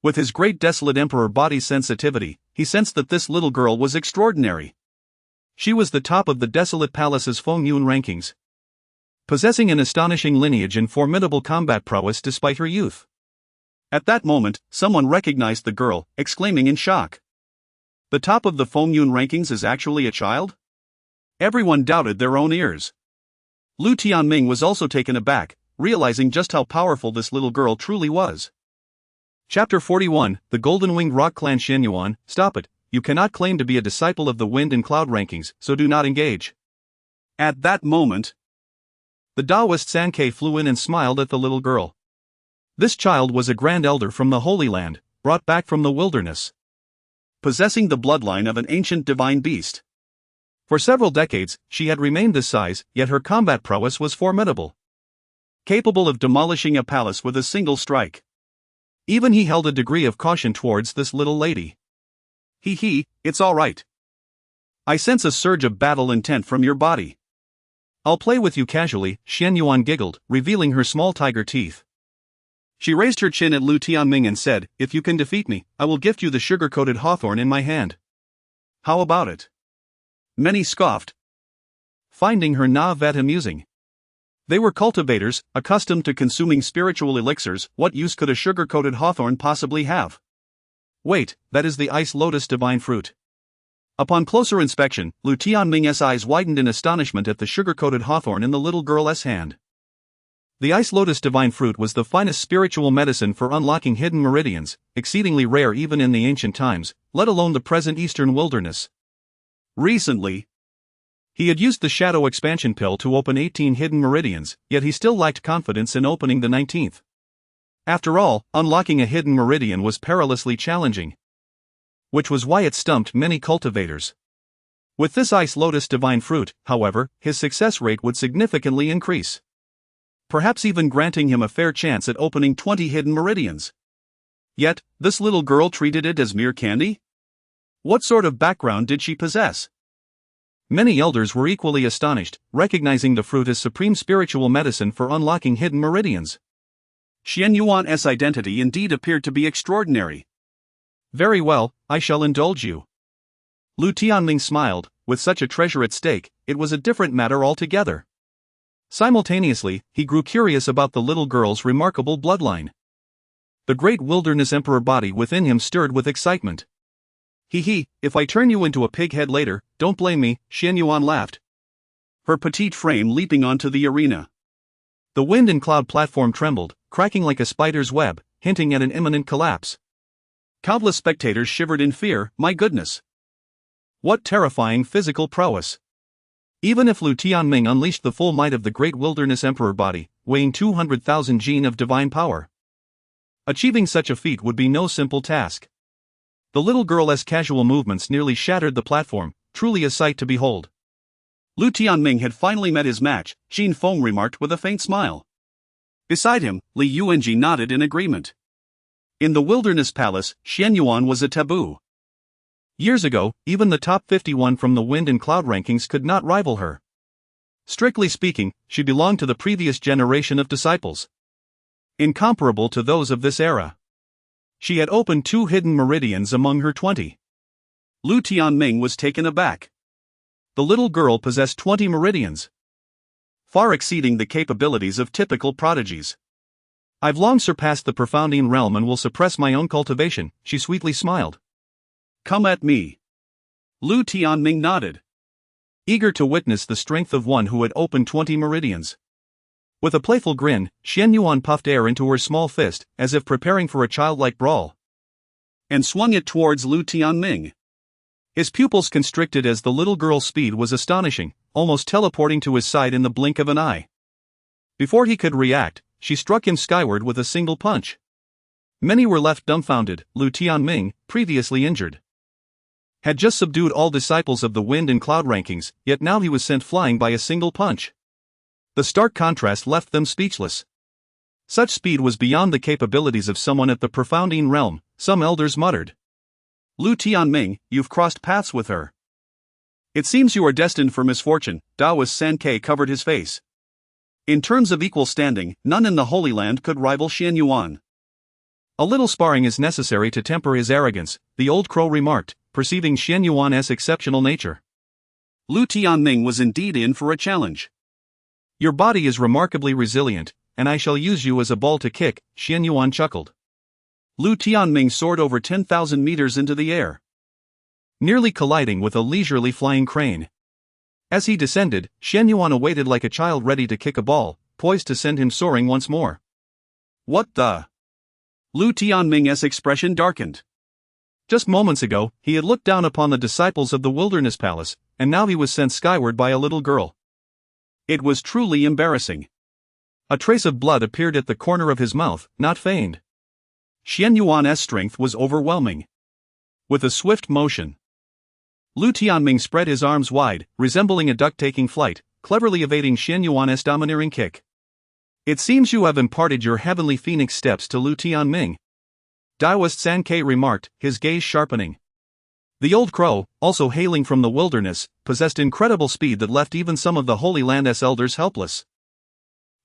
With his Great Desolate Emperor Body sensitivity, he sensed that this little girl was extraordinary. She was the top of the Desolate Palace's Fengyun rankings, possessing an astonishing lineage and formidable combat prowess despite her youth. At that moment, someone recognized the girl, exclaiming in shock. The top of the Fengyun rankings is actually a child? Everyone doubted their own ears. Lu Tianming was also taken aback, realizing just how powerful this little girl truly was. Chapter 41, The Golden-Winged Rock Clan Xianyuan. Stop it, you cannot claim to be a disciple of the Wind and Cloud rankings, so do not engage. At that moment, the Taoist Sankei flew in and smiled at the little girl. This child was a grand elder from the Holy Land, brought back from the wilderness, possessing the bloodline of an ancient divine beast. For several decades, she had remained this size, yet her combat prowess was formidable, capable of demolishing a palace with a single strike. Even he held a degree of caution towards this little lady. It's all right. I sense a surge of battle intent from your body. I'll play with you casually, Xianyuan giggled, revealing her small tiger teeth. She raised her chin at Lu Tianming and said, "If you can defeat me, I will gift you the sugar-coated hawthorn in my hand. How about it?" Many scoffed, finding her naivete amusing. They were cultivators, accustomed to consuming spiritual elixirs. What use could a sugar-coated hawthorn possibly have? Wait, that is the ice lotus divine fruit. Upon closer inspection, Lu Tianming's eyes widened in astonishment at the sugar-coated hawthorn in the little girl's hand. The ice lotus divine fruit was the finest spiritual medicine for unlocking hidden meridians, exceedingly rare even in the ancient times, let alone the present eastern wilderness. Recently, he had used the shadow expansion pill to open 18 hidden meridians, yet he still lacked confidence in opening the 19th. After all, unlocking a hidden meridian was perilously challenging, which was why it stumped many cultivators. With this ice lotus divine fruit, however, his success rate would significantly increase, perhaps even granting him a fair chance at opening 20 hidden meridians. Yet, this little girl treated it as mere candy? What sort of background did she possess? Many elders were equally astonished, recognizing the fruit as supreme spiritual medicine for unlocking hidden meridians. Xianyuan's identity indeed appeared to be extraordinary. Very well, I shall indulge you. Lu Tianming smiled. With such a treasure at stake, it was a different matter altogether. Simultaneously, he grew curious about the little girl's remarkable bloodline. The great wilderness emperor body within him stirred with excitement. If I turn you into a pig head later, don't blame me, Xianyuan laughed, her petite frame leaping onto the arena. The wind and cloud platform trembled, cracking like a spider's web, hinting at an imminent collapse. Countless spectators shivered in fear. My goodness! What terrifying physical prowess! Even if Lu Tianming unleashed the full might of the great wilderness emperor body, weighing 200,000 jin of divine power, achieving such a feat would be no simple task. The little girl's casual movements nearly shattered the platform, truly a sight to behold. Lu Tianming had finally met his match, Jin Feng remarked with a faint smile. Beside him, Li Yuanji nodded in agreement. In the wilderness palace, Xianyuan was a taboo. Years ago, even the top 51 from the wind and cloud rankings could not rival her. Strictly speaking, she belonged to the previous generation of disciples, incomparable to those of this era. She had opened 2 hidden meridians among her 20. Lu Tianming was taken aback. The little girl possessed 20 meridians, far exceeding the capabilities of typical prodigies. I've long surpassed the profoundine realm and will suppress my own cultivation, she sweetly smiled. Come at me. Lu Tianming nodded, eager to witness the strength of one who had opened 20 meridians. With a playful grin, Xian Yuan puffed air into her small fist, as if preparing for a childlike brawl, and swung it towards Lu Tianming. His pupils constricted as the little girl's speed was astonishing, almost teleporting to his side in the blink of an eye. Before he could react, she struck him skyward with a single punch. Many were left dumbfounded. Lu Tianming, previously injured, had just subdued all disciples of the wind and cloud rankings, yet now he was sent flying by a single punch. The stark contrast left them speechless. Such speed was beyond the capabilities of someone at the profoundine realm, some elders muttered. Lu Tianming, you've crossed paths with her. It seems you are destined for misfortune. Daoist Sankei covered his face. In terms of equal standing, none in the Holy Land could rival Xian Yuan. A little sparring is necessary to temper his arrogance, the old crow remarked, perceiving Xian Yuan's exceptional nature. Lu Tianming was indeed in for a challenge. Your body is remarkably resilient, and I shall use you as a ball to kick, Xian Yuan chuckled. Lu Tianming soared over 10,000 meters into the air, nearly colliding with a leisurely flying crane. As he descended, Xian Yuan awaited like a child ready to kick a ball, poised to send him soaring once more. What the? Lu Tianming's expression darkened. Just moments ago, he had looked down upon the disciples of the Wilderness Palace, and now he was sent skyward by a little girl. It was truly embarrassing. A trace of blood appeared at the corner of his mouth, not feigned. Xian Yuan's strength was overwhelming. With a swift motion, Lu Tianming spread his arms wide, resembling a duck taking flight, cleverly evading Xian Yuan's domineering kick. It seems you have imparted your heavenly phoenix steps to Lu Tianming, Daoist Sankei remarked, his gaze sharpening. The old crow, also hailing from the wilderness, possessed incredible speed that left even some of the Holy Land's elders helpless.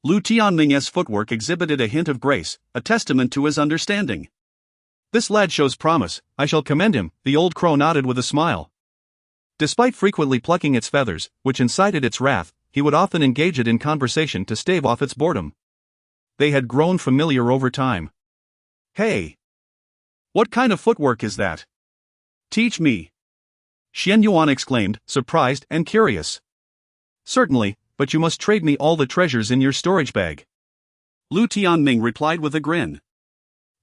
Lu Tianming's footwork exhibited a hint of grace, a testament to his understanding. This lad shows promise, I shall commend him, the old crow nodded with a smile. Despite frequently plucking its feathers, which incited its wrath, he would often engage it in conversation to stave off its boredom. They had grown familiar over time. Hey! What kind of footwork is that? Teach me! Xian Yuan exclaimed, surprised and curious. Certainly, but you must trade me all the treasures in your storage bag. Lu Tianming replied with a grin.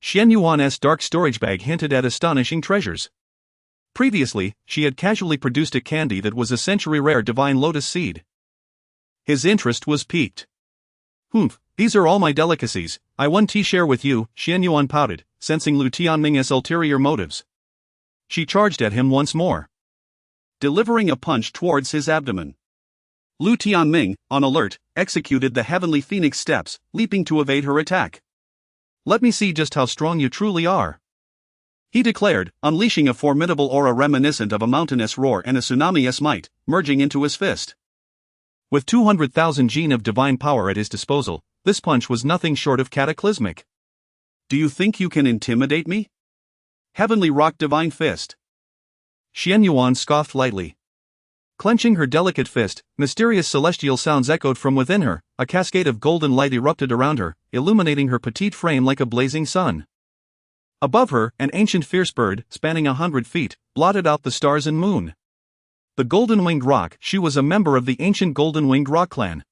Xian Yuan's dark storage bag hinted at astonishing treasures. Previously, she had casually produced a candy that was a century-rare divine lotus seed. His interest was piqued. Humph, these are all my delicacies, I want to share with you, Xian Yuan pouted, sensing Lu Tianming's ulterior motives. She charged at him once more, delivering a punch towards his abdomen. Lu Tianming, on alert, executed the heavenly phoenix steps, leaping to evade her attack. Let me see just how strong you truly are, he declared, unleashing a formidable aura reminiscent of a mountainous roar and a tsunami's might, merging into his fist. With 200,000 gene of divine power at his disposal, this punch was nothing short of cataclysmic. Do you think you can intimidate me? Heavenly rock divine fist. Xian Yuan scoffed lightly. Clenching her delicate fist, mysterious celestial sounds echoed from within her, a cascade of golden light erupted around her, illuminating her petite frame like a blazing sun. Above her, an ancient fierce bird, spanning 100 feet, blotted out the stars and moon. The golden-winged rock, she was a member of the ancient golden-winged rock clan.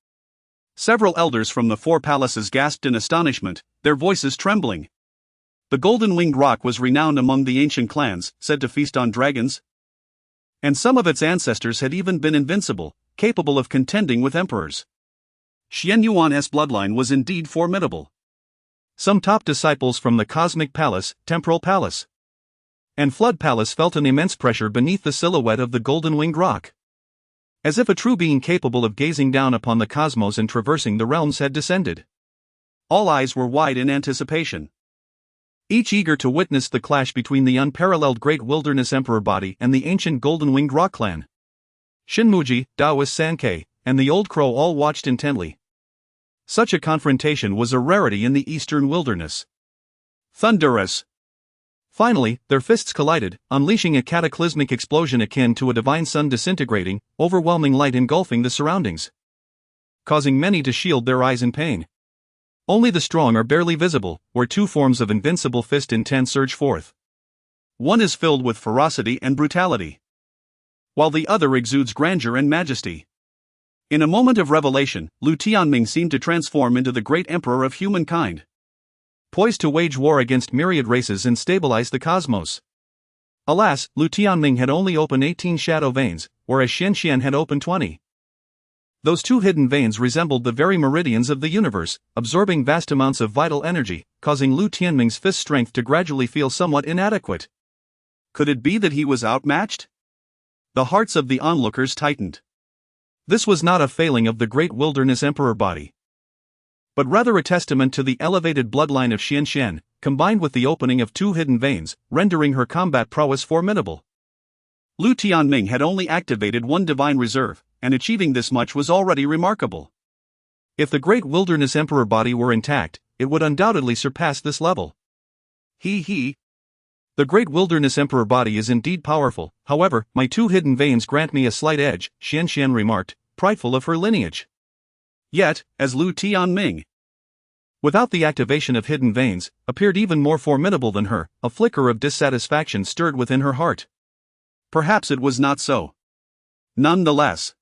Several elders from the four palaces gasped in astonishment, their voices trembling. The golden-winged rock was renowned among the ancient clans, said to feast on dragons. And some of its ancestors had even been invincible, capable of contending with emperors. Xian Yuan's bloodline was indeed formidable. Some top disciples from the Cosmic Palace, Temporal Palace, and Flood Palace felt an immense pressure beneath the silhouette of the golden-winged rock. As if a true being capable of gazing down upon the cosmos and traversing the realms had descended. All eyes were wide in anticipation, each eager to witness the clash between the unparalleled Great Wilderness Emperor Body and the ancient golden-winged rock clan. Shinmuji, Daoist Sankei, and the old crow all watched intently. Such a confrontation was a rarity in the eastern wilderness. Thunderous! Finally, their fists collided, unleashing a cataclysmic explosion akin to a divine sun disintegrating, overwhelming light engulfing the surroundings, causing many to shield their eyes in pain. Only the strong are barely visible, where two forms of invincible fist intent surge forth. One is filled with ferocity and brutality, while the other exudes grandeur and majesty. In a moment of revelation, Lu Tianming seemed to transform into the great emperor of humankind, poised to wage war against myriad races and stabilize the cosmos. Alas, Lu Tianming had only opened 18 shadow veins, whereas Xianxian had opened 20. Those two hidden veins resembled the very meridians of the universe, absorbing vast amounts of vital energy, causing Lu Tianming's fist strength to gradually feel somewhat inadequate. Could it be that he was outmatched? The hearts of the onlookers tightened. This was not a failing of the Great Wilderness Emperor Body, but rather a testament to the elevated bloodline of Xianxian, combined with the opening of two hidden veins, rendering her combat prowess formidable. Lu Tianming had only activated one divine reserve, and achieving this much was already remarkable. If the Great Wilderness Emperor Body were intact, it would undoubtedly surpass this level. The Great Wilderness Emperor Body is indeed powerful, however, my two hidden veins grant me a slight edge, Xianxian remarked, prideful of her lineage. Yet, as Lu Tianming, without the activation of hidden veins, appeared even more formidable than her, a flicker of dissatisfaction stirred within her heart. Perhaps it was not so. Nonetheless,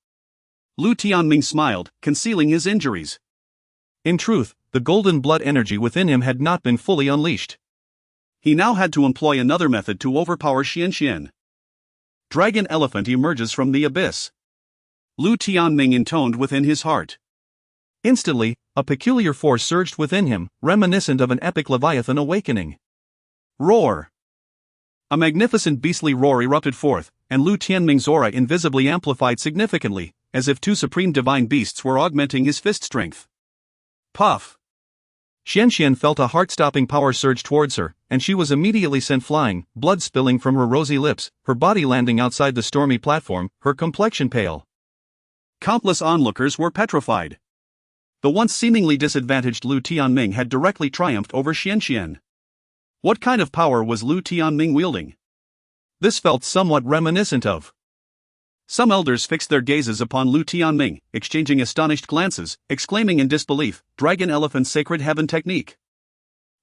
Lu Tianming smiled, concealing his injuries. In truth, the golden blood energy within him had not been fully unleashed. He now had to employ another method to overpower Xianxian. Dragon elephant emerges from the abyss, Lu Tianming intoned within his heart. Instantly, a peculiar force surged within him, reminiscent of an epic leviathan awakening. Roar! A magnificent beastly roar erupted forth, and Lu Tianming's aura invisibly amplified significantly, as if two supreme divine beasts were augmenting his fist strength. Puff! Xianxian felt a heart-stopping power surge towards her, and she was immediately sent flying, blood spilling from her rosy lips, her body landing outside the stormy platform, her complexion pale. Countless onlookers were petrified. The once seemingly disadvantaged Lu Tianming had directly triumphed over Xianxian. What kind of power was Lu Tianming wielding? This felt somewhat reminiscent of. Some elders fixed their gazes upon Lu Tianming, exchanging astonished glances, exclaiming in disbelief, Dragon Elephant's Sacred Heaven Technique.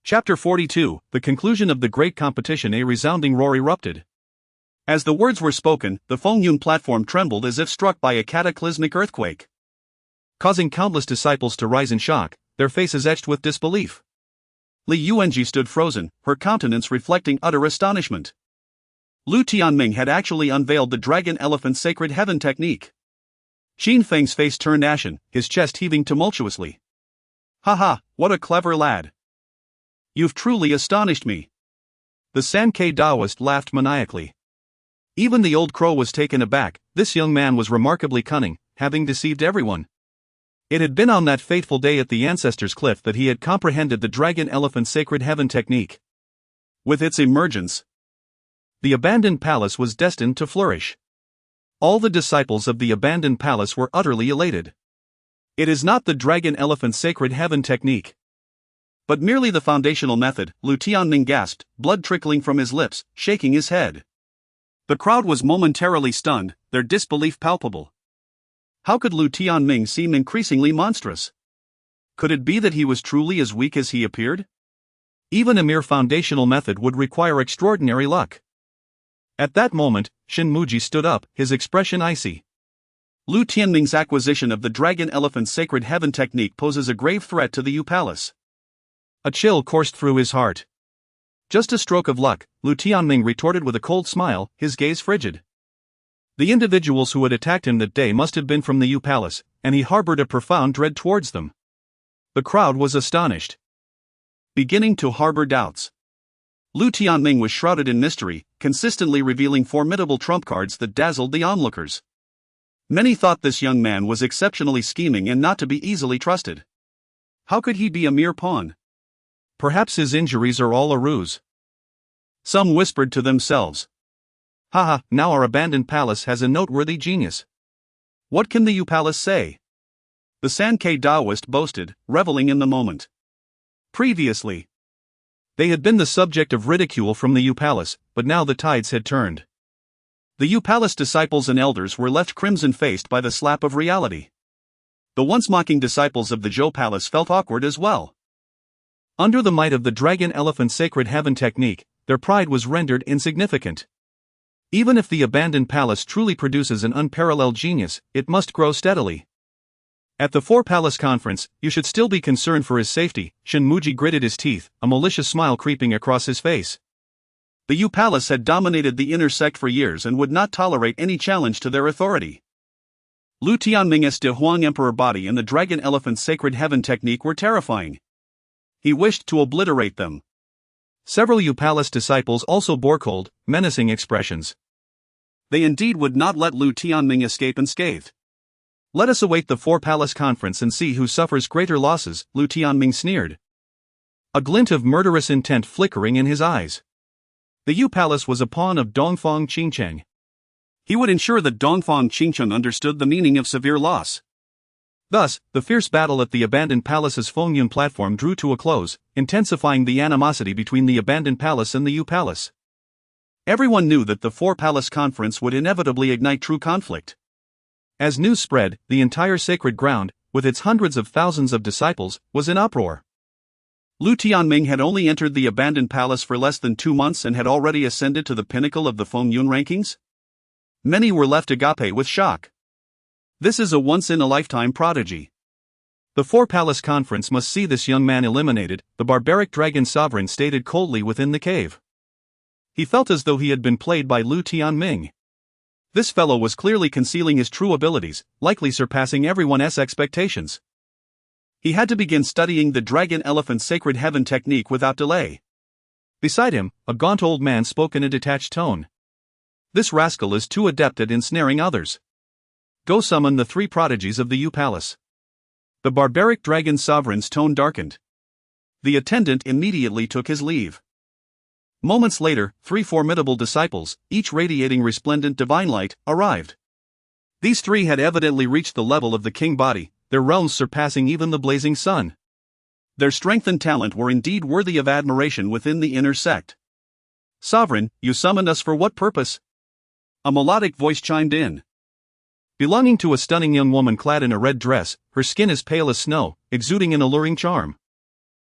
Chapter 42, The Conclusion of the Great Competition. A resounding roar erupted. As the words were spoken, the Fengyun platform trembled as if struck by a cataclysmic earthquake, causing countless disciples to rise in shock, their faces etched with disbelief. Li Yuanji stood frozen, her countenance reflecting utter astonishment. Lu Tianming had actually unveiled the Dragon Elephant's Sacred Heaven Technique. Xin Feng's face turned ashen, his chest heaving tumultuously. Haha, what a clever lad. You've truly astonished me. The Sankei Daoist laughed maniacally. Even the old crow was taken aback. This young man was remarkably cunning, having deceived everyone. It had been on that fateful day at the Ancestors' Cliff that he had comprehended the Dragon Elephant's Sacred Heaven Technique. With its emergence, the abandoned palace was destined to flourish. All the disciples of the abandoned palace were utterly elated. It is not the Dragon Elephant's Sacred Heaven Technique, but merely the foundational method, Lu Tianming gasped, blood trickling from his lips, shaking his head. The crowd was momentarily stunned, their disbelief palpable. How could Lu Tianming seem increasingly monstrous? Could it be that he was truly as weak as he appeared? Even a mere foundational method would require extraordinary luck. At that moment, Shin Muji stood up, his expression icy. Lu Tianming's acquisition of the Dragon Elephant's Sacred Heaven Technique poses a grave threat to the Yu Palace. A chill coursed through his heart. Just a stroke of luck, Lu Tianming retorted with a cold smile, his gaze frigid. The individuals who had attacked him that day must have been from the Yu Palace, and he harbored a profound dread towards them. The crowd was astonished, beginning to harbor doubts. Lu Tianming was shrouded in mystery, consistently revealing formidable trump cards that dazzled the onlookers. Many thought this young man was exceptionally scheming and not to be easily trusted. How could he be a mere pawn? Perhaps his injuries are all a ruse. Some whispered to themselves. Haha, now our abandoned palace has a noteworthy genius. What can the Yu Palace say? The Sankei Daoist boasted, reveling in the moment. Previously, they had been the subject of ridicule from the Yu Palace, but now the tides had turned. The Yu Palace disciples and elders were left crimson-faced by the slap of reality. The once mocking disciples of the Zhou Palace felt awkward as well. Under the might of the Dragon Elephant's Sacred Heaven Technique, their pride was rendered insignificant. Even if the abandoned palace truly produces an unparalleled genius, it must grow steadily. At the Four Palace Conference, you should still be concerned for his safety, Shinmuji gritted his teeth, a malicious smile creeping across his face. The Yu Palace had dominated the inner sect for years and would not tolerate any challenge to their authority. Lu Tianming's De Huang Emperor Body and the Dragon Elephant's Sacred Heaven technique were terrifying. He wished to obliterate them. Several Yu Palace disciples also bore cold, menacing expressions. They indeed would not let Lu Tianming escape unscathed. Let us await the Four Palace Conference and see who suffers greater losses, Lu Tianming sneered, a glint of murderous intent flickering in his eyes. The Yu Palace was a pawn of Dongfang Qingcheng. He would ensure that Dongfang Qingcheng understood the meaning of severe loss. Thus, the fierce battle at the abandoned palace's Fengyun platform drew to a close, intensifying the animosity between the abandoned palace and the Yu Palace. Everyone knew that the Four Palace Conference would inevitably ignite true conflict. As news spread, the entire sacred ground, with its hundreds of thousands of disciples, was in uproar. Lu Tianming had only entered the abandoned palace for less than 2 months and had already ascended to the pinnacle of the Fengyun rankings? Many were left agape with shock. This is a once-in-a-lifetime prodigy. The Four Palace Conference must see this young man eliminated, the barbaric dragon sovereign stated coldly within the cave. He felt as though he had been played by Lu Tianming. This fellow was clearly concealing his true abilities, likely surpassing everyone's expectations. He had to begin studying the Dragon Elephant's Sacred Heaven technique without delay. Beside him, a gaunt old man spoke in a detached tone. This rascal is too adept at ensnaring others. Go summon the 3 prodigies of the Yu Palace. The barbaric dragon sovereign's tone darkened. The attendant immediately took his leave. Moments later, 3 formidable disciples, each radiating resplendent divine light, arrived. These 3 had evidently reached the level of the king body, their realms surpassing even the blazing sun. Their strength and talent were indeed worthy of admiration within the inner sect. Sovereign, you summoned us for what purpose? A melodic voice chimed in. Belonging to a stunning young woman clad in a red dress, her skin as pale as snow, exuding an alluring charm.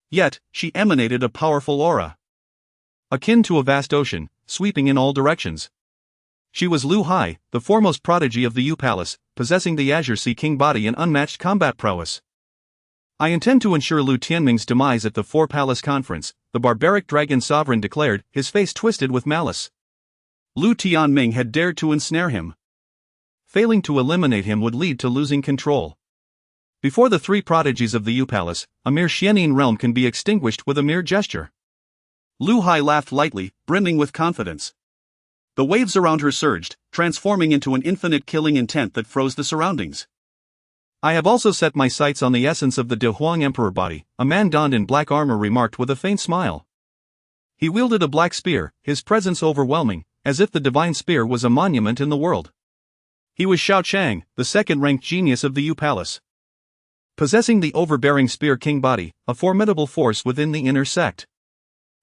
Yet, she emanated a powerful aura, akin to a vast ocean, sweeping in all directions. She was Lu Hai, the foremost prodigy of the Yu Palace, possessing the Azure Sea King body and unmatched combat prowess. I intend to ensure Lu Tianming's demise at the Four Palace Conference, the barbaric dragon sovereign declared, his face twisted with malice. Lu Tianming had dared to ensnare him. Failing to eliminate him would lead to losing control. Before the 3 prodigies of the Yu Palace, a mere Xianyin realm can be extinguished with a mere gesture. Lu Hai laughed lightly, brimming with confidence. The waves around her surged, transforming into an infinite killing intent that froze the surroundings. I have also set my sights on the essence of the De Huang Emperor Body, a man donned in black armor remarked with a faint smile. He wielded a black spear, his presence overwhelming, as if the divine spear was a monument in the world. He was Xiao Chang, the second-ranked genius of the Yu Palace. Possessing the overbearing spear king body, a formidable force within the inner sect.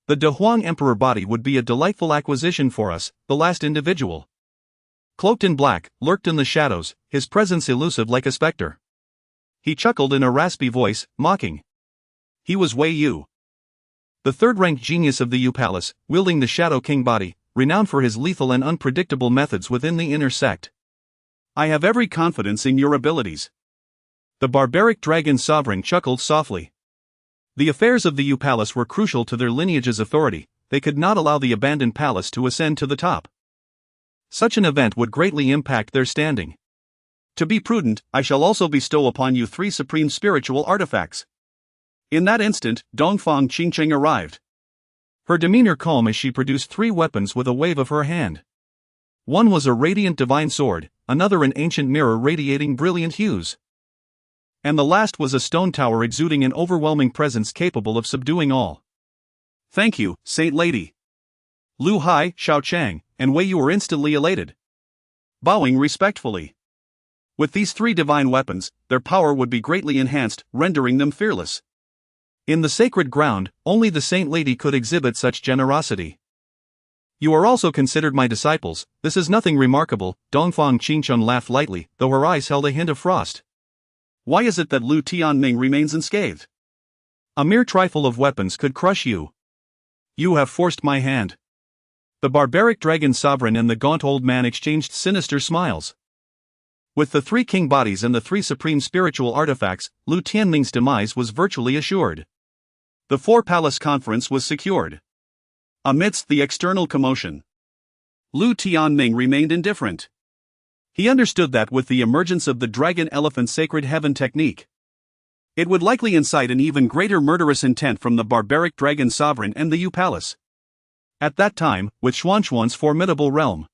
The De Huang Emperor Body would be a delightful acquisition for us, the last individual. Cloaked in black, lurked in the shadows, his presence elusive like a specter. He chuckled in a raspy voice, mocking. He was Wei Yu, the third-ranked genius of the Yu Palace, wielding the Shadow King body, renowned for his lethal and unpredictable methods within the inner sect. I have every confidence in your abilities. The barbaric dragon sovereign chuckled softly. The affairs of the Yu Palace were crucial to their lineage's authority, they could not allow the abandoned palace to ascend to the top. Such an event would greatly impact their standing. To be prudent, I shall also bestow upon you 3 supreme spiritual artifacts. In that instant, Dongfang Qingcheng arrived. Her demeanor calm as she produced 3 weapons with a wave of her hand. One was a radiant divine sword, another an ancient mirror radiating brilliant hues. And the last was a stone tower exuding an overwhelming presence capable of subduing all. Thank you, Saint Lady. Lu Hai, Xiao Chang, and Wei Yu were instantly elated, bowing respectfully. With these 3 divine weapons, their power would be greatly enhanced, rendering them fearless. In the sacred ground, only the Saint Lady could exhibit such generosity. You are also considered my disciples, this is nothing remarkable, Dongfang Qingcheng laughed lightly, though her eyes held a hint of frost. Why is it that Lu Tianming remains unscathed? A mere trifle of weapons could crush you. You have forced my hand. The barbaric dragon sovereign and the gaunt old man exchanged sinister smiles. With the 3 king bodies and the 3 supreme spiritual artifacts, Lu Tianming's demise was virtually assured. The 4 palace conference was secured. Amidst the external commotion, Lu Tianming remained indifferent. He understood that with the emergence of the dragon-elephant sacred heaven technique, it would likely incite an even greater murderous intent from the barbaric dragon sovereign and the Yu Palace. At that time, with Xuanxuan's formidable realm,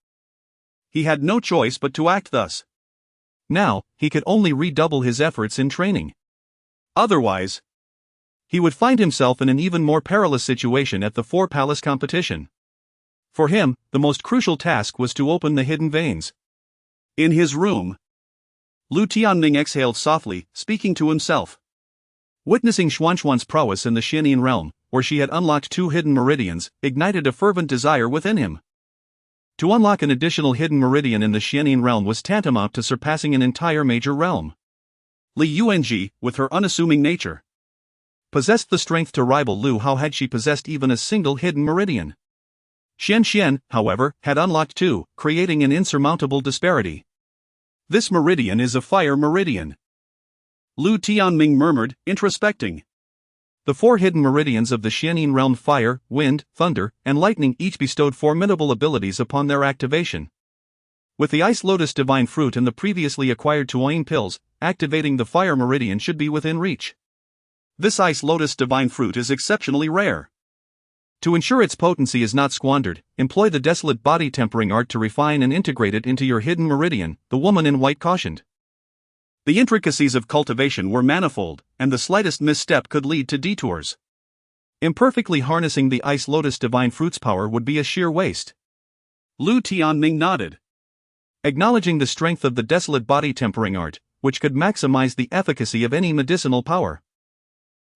he had no choice but to act thus. Now, he could only redouble his efforts in training. Otherwise, he would find himself in an even more perilous situation at the 4 palace competition. For him, the most crucial task was to open the hidden veins. In his room, Lu Tianming exhaled softly, speaking to himself. Witnessing Xuanxuan's prowess in the Xianyin realm, where she had unlocked 2 hidden meridians, ignited a fervent desire within him. To unlock an additional hidden meridian in the Xianyin realm was tantamount to surpassing an entire major realm. Li Yuanji, with her unassuming nature, possessed the strength to rival Lu. How had she possessed even a single hidden meridian? Xian, however, had unlocked 2, creating an insurmountable disparity. This meridian is a fire meridian, Lu Tianming murmured, introspecting. The 4 hidden meridians of the Xianyin realm, fire, wind, thunder, and lightning, each bestowed formidable abilities upon their activation. With the Ice Lotus Divine Fruit and the previously acquired Tuoyin pills, activating the fire meridian should be within reach. This Ice Lotus Divine Fruit is exceptionally rare. To ensure its potency is not squandered, employ the Desolate Body tempering art to refine and integrate it into your hidden meridian, the woman in white cautioned. The intricacies of cultivation were manifold, and the slightest misstep could lead to detours. Imperfectly harnessing the Ice Lotus Divine Fruit's power would be a sheer waste. Lu Tianming nodded, acknowledging the strength of the Desolate Body tempering art, which could maximize the efficacy of any medicinal power.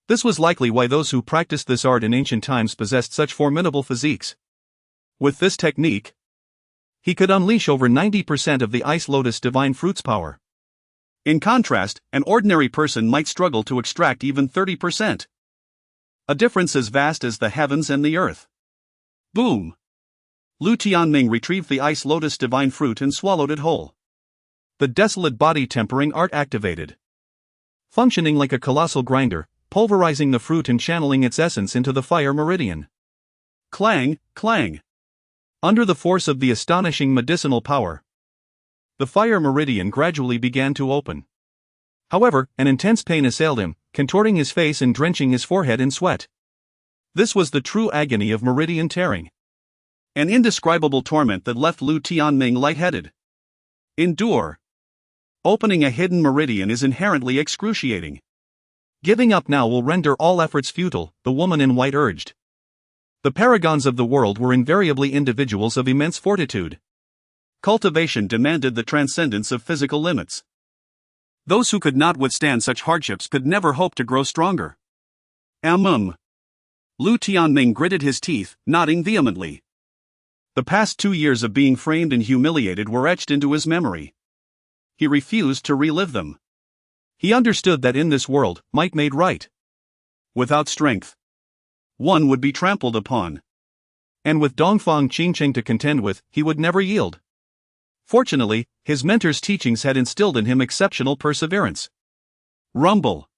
This was likely why those who practiced this art in ancient times possessed such formidable physiques. With this technique, he could unleash over 90% of the Ice Lotus Divine Fruit's power. In contrast, an ordinary person might struggle to extract even 30%. A difference as vast as the heavens and the earth. Boom! Lu Tianming retrieved the Ice Lotus Divine Fruit and swallowed it whole. The Desolate Body tempering art activated. Functioning like a colossal grinder, pulverizing the fruit and channeling its essence into the fire meridian. Clang, clang. Under the force of the astonishing medicinal power, the fire meridian gradually began to open. However, an intense pain assailed him, contorting his face and drenching his forehead in sweat. This was the true agony of meridian tearing. An indescribable torment that left Lu Tianming lightheaded. Endure. Opening a hidden meridian is inherently excruciating. Giving up now will render all efforts futile, the woman in white urged. The paragons of the world were invariably individuals of immense fortitude. Cultivation demanded the transcendence of physical limits. Those who could not withstand such hardships could never hope to grow stronger. Lu Tianming gritted his teeth, nodding vehemently. The past 2 years of being framed and humiliated were etched into his memory. He refused to relive them. He understood that in this world, might made right. Without strength, one would be trampled upon. And with Dongfang Qingcheng to contend with, he would never yield. Fortunately, his mentor's teachings had instilled in him exceptional perseverance. Rumble.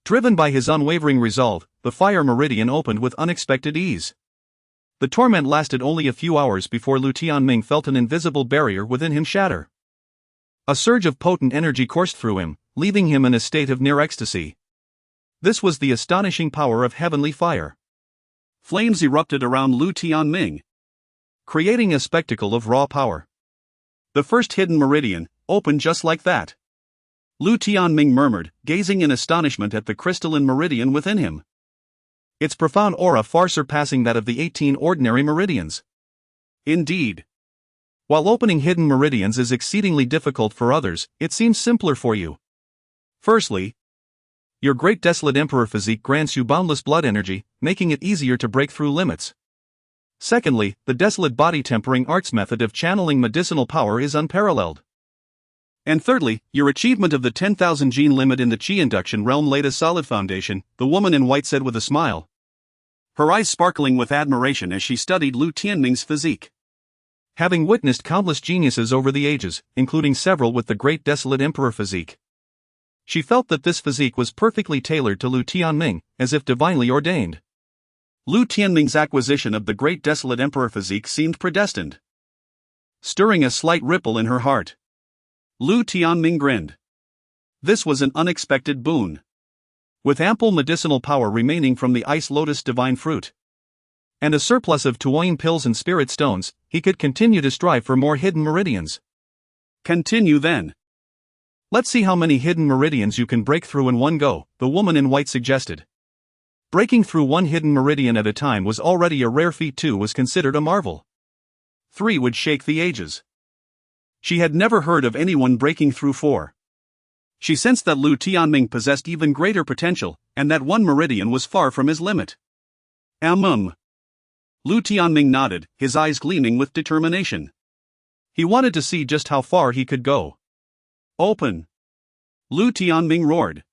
Driven by his unwavering resolve, the fire meridian opened with unexpected ease. The torment lasted only a few hours before Lu Tianming felt an invisible barrier within him shatter. A surge of potent energy coursed through him, leaving him in a state of near ecstasy. This was the astonishing power of heavenly fire. Flames erupted around Lu Tianming, creating a spectacle of raw power. The first hidden meridian opened just like that. Lu Tianming murmured, gazing in astonishment at the crystalline meridian within him. Its profound aura far surpassing that of the 18 ordinary meridians. Indeed. While opening hidden meridians is exceedingly difficult for others, it seems simpler for you. Firstly, your Great Desolate Emperor physique grants you boundless blood energy, making it easier to break through limits. Secondly, the Desolate Body tempering arts method of channeling medicinal power is unparalleled. And thirdly, your achievement of the 10,000 gene limit in the Qi induction realm laid a solid foundation, the woman in white said with a smile, her eyes sparkling with admiration as she studied Lu Tianming's physique. Having witnessed countless geniuses over the ages, including several with the Great Desolate Emperor physique, she felt that this physique was perfectly tailored to Lu Tianming, as if divinely ordained. Lu Tianming's acquisition of the Great Desolate Emperor physique seemed predestined. Stirring a slight ripple in her heart, Lu Tianming grinned. This was an unexpected boon. With ample medicinal power remaining from the ice lotus divine fruit, and a surplus of Tuoyin pills and spirit stones, he could continue to strive for more hidden meridians. Continue then. Let's see how many hidden meridians you can break through in one go, the woman in white suggested. Breaking through one hidden meridian at a time was already a rare feat. 2 was considered a marvel. 3 would shake the ages. She had never heard of anyone breaking through 4. She sensed that Lu Tianming possessed even greater potential, and that one meridian was far from his limit. Lu Tianming nodded, his eyes gleaming with determination. He wanted to see just how far he could go. Open! Lu Tianming roared,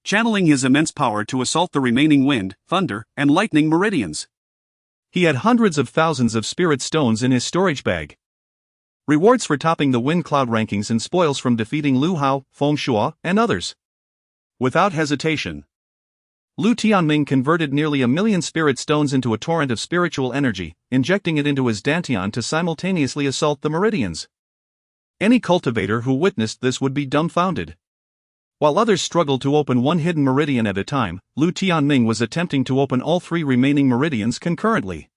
channeling his immense power to assault the remaining wind, thunder, and lightning meridians. He had hundreds of thousands of spirit stones in his storage bag. Rewards for topping the wind cloud rankings and spoils from defeating Lu Hao, Feng Shuo, and others. Without hesitation, Lu Tianming converted nearly 1,000,000 spirit stones into a torrent of spiritual energy, injecting it into his dantian to simultaneously assault the meridians. Any cultivator who witnessed this would be dumbfounded. While others struggled to open one hidden meridian at a time, Lu Tianming was attempting to open all 3 remaining meridians concurrently.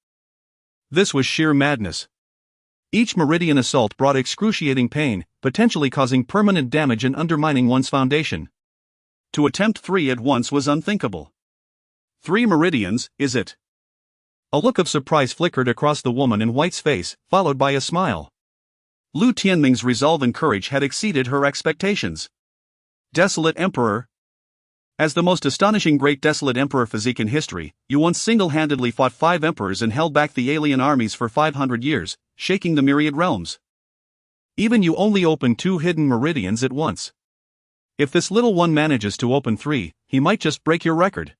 This was sheer madness. Each meridian assault brought excruciating pain, potentially causing permanent damage and undermining one's foundation. To attempt 3 at once was unthinkable. 3 meridians, is it? A look of surprise flickered across the woman in white's face, followed by a smile. Lu Tianming's resolve and courage had exceeded her expectations. Desolate Emperor. As the most astonishing Great Desolate Emperor physique in history, you once single-handedly fought 5 emperors and held back the alien armies for 500 years, shaking the myriad realms. Even you only opened 2 hidden meridians at once. If this little one manages to open 3, he might just break your record.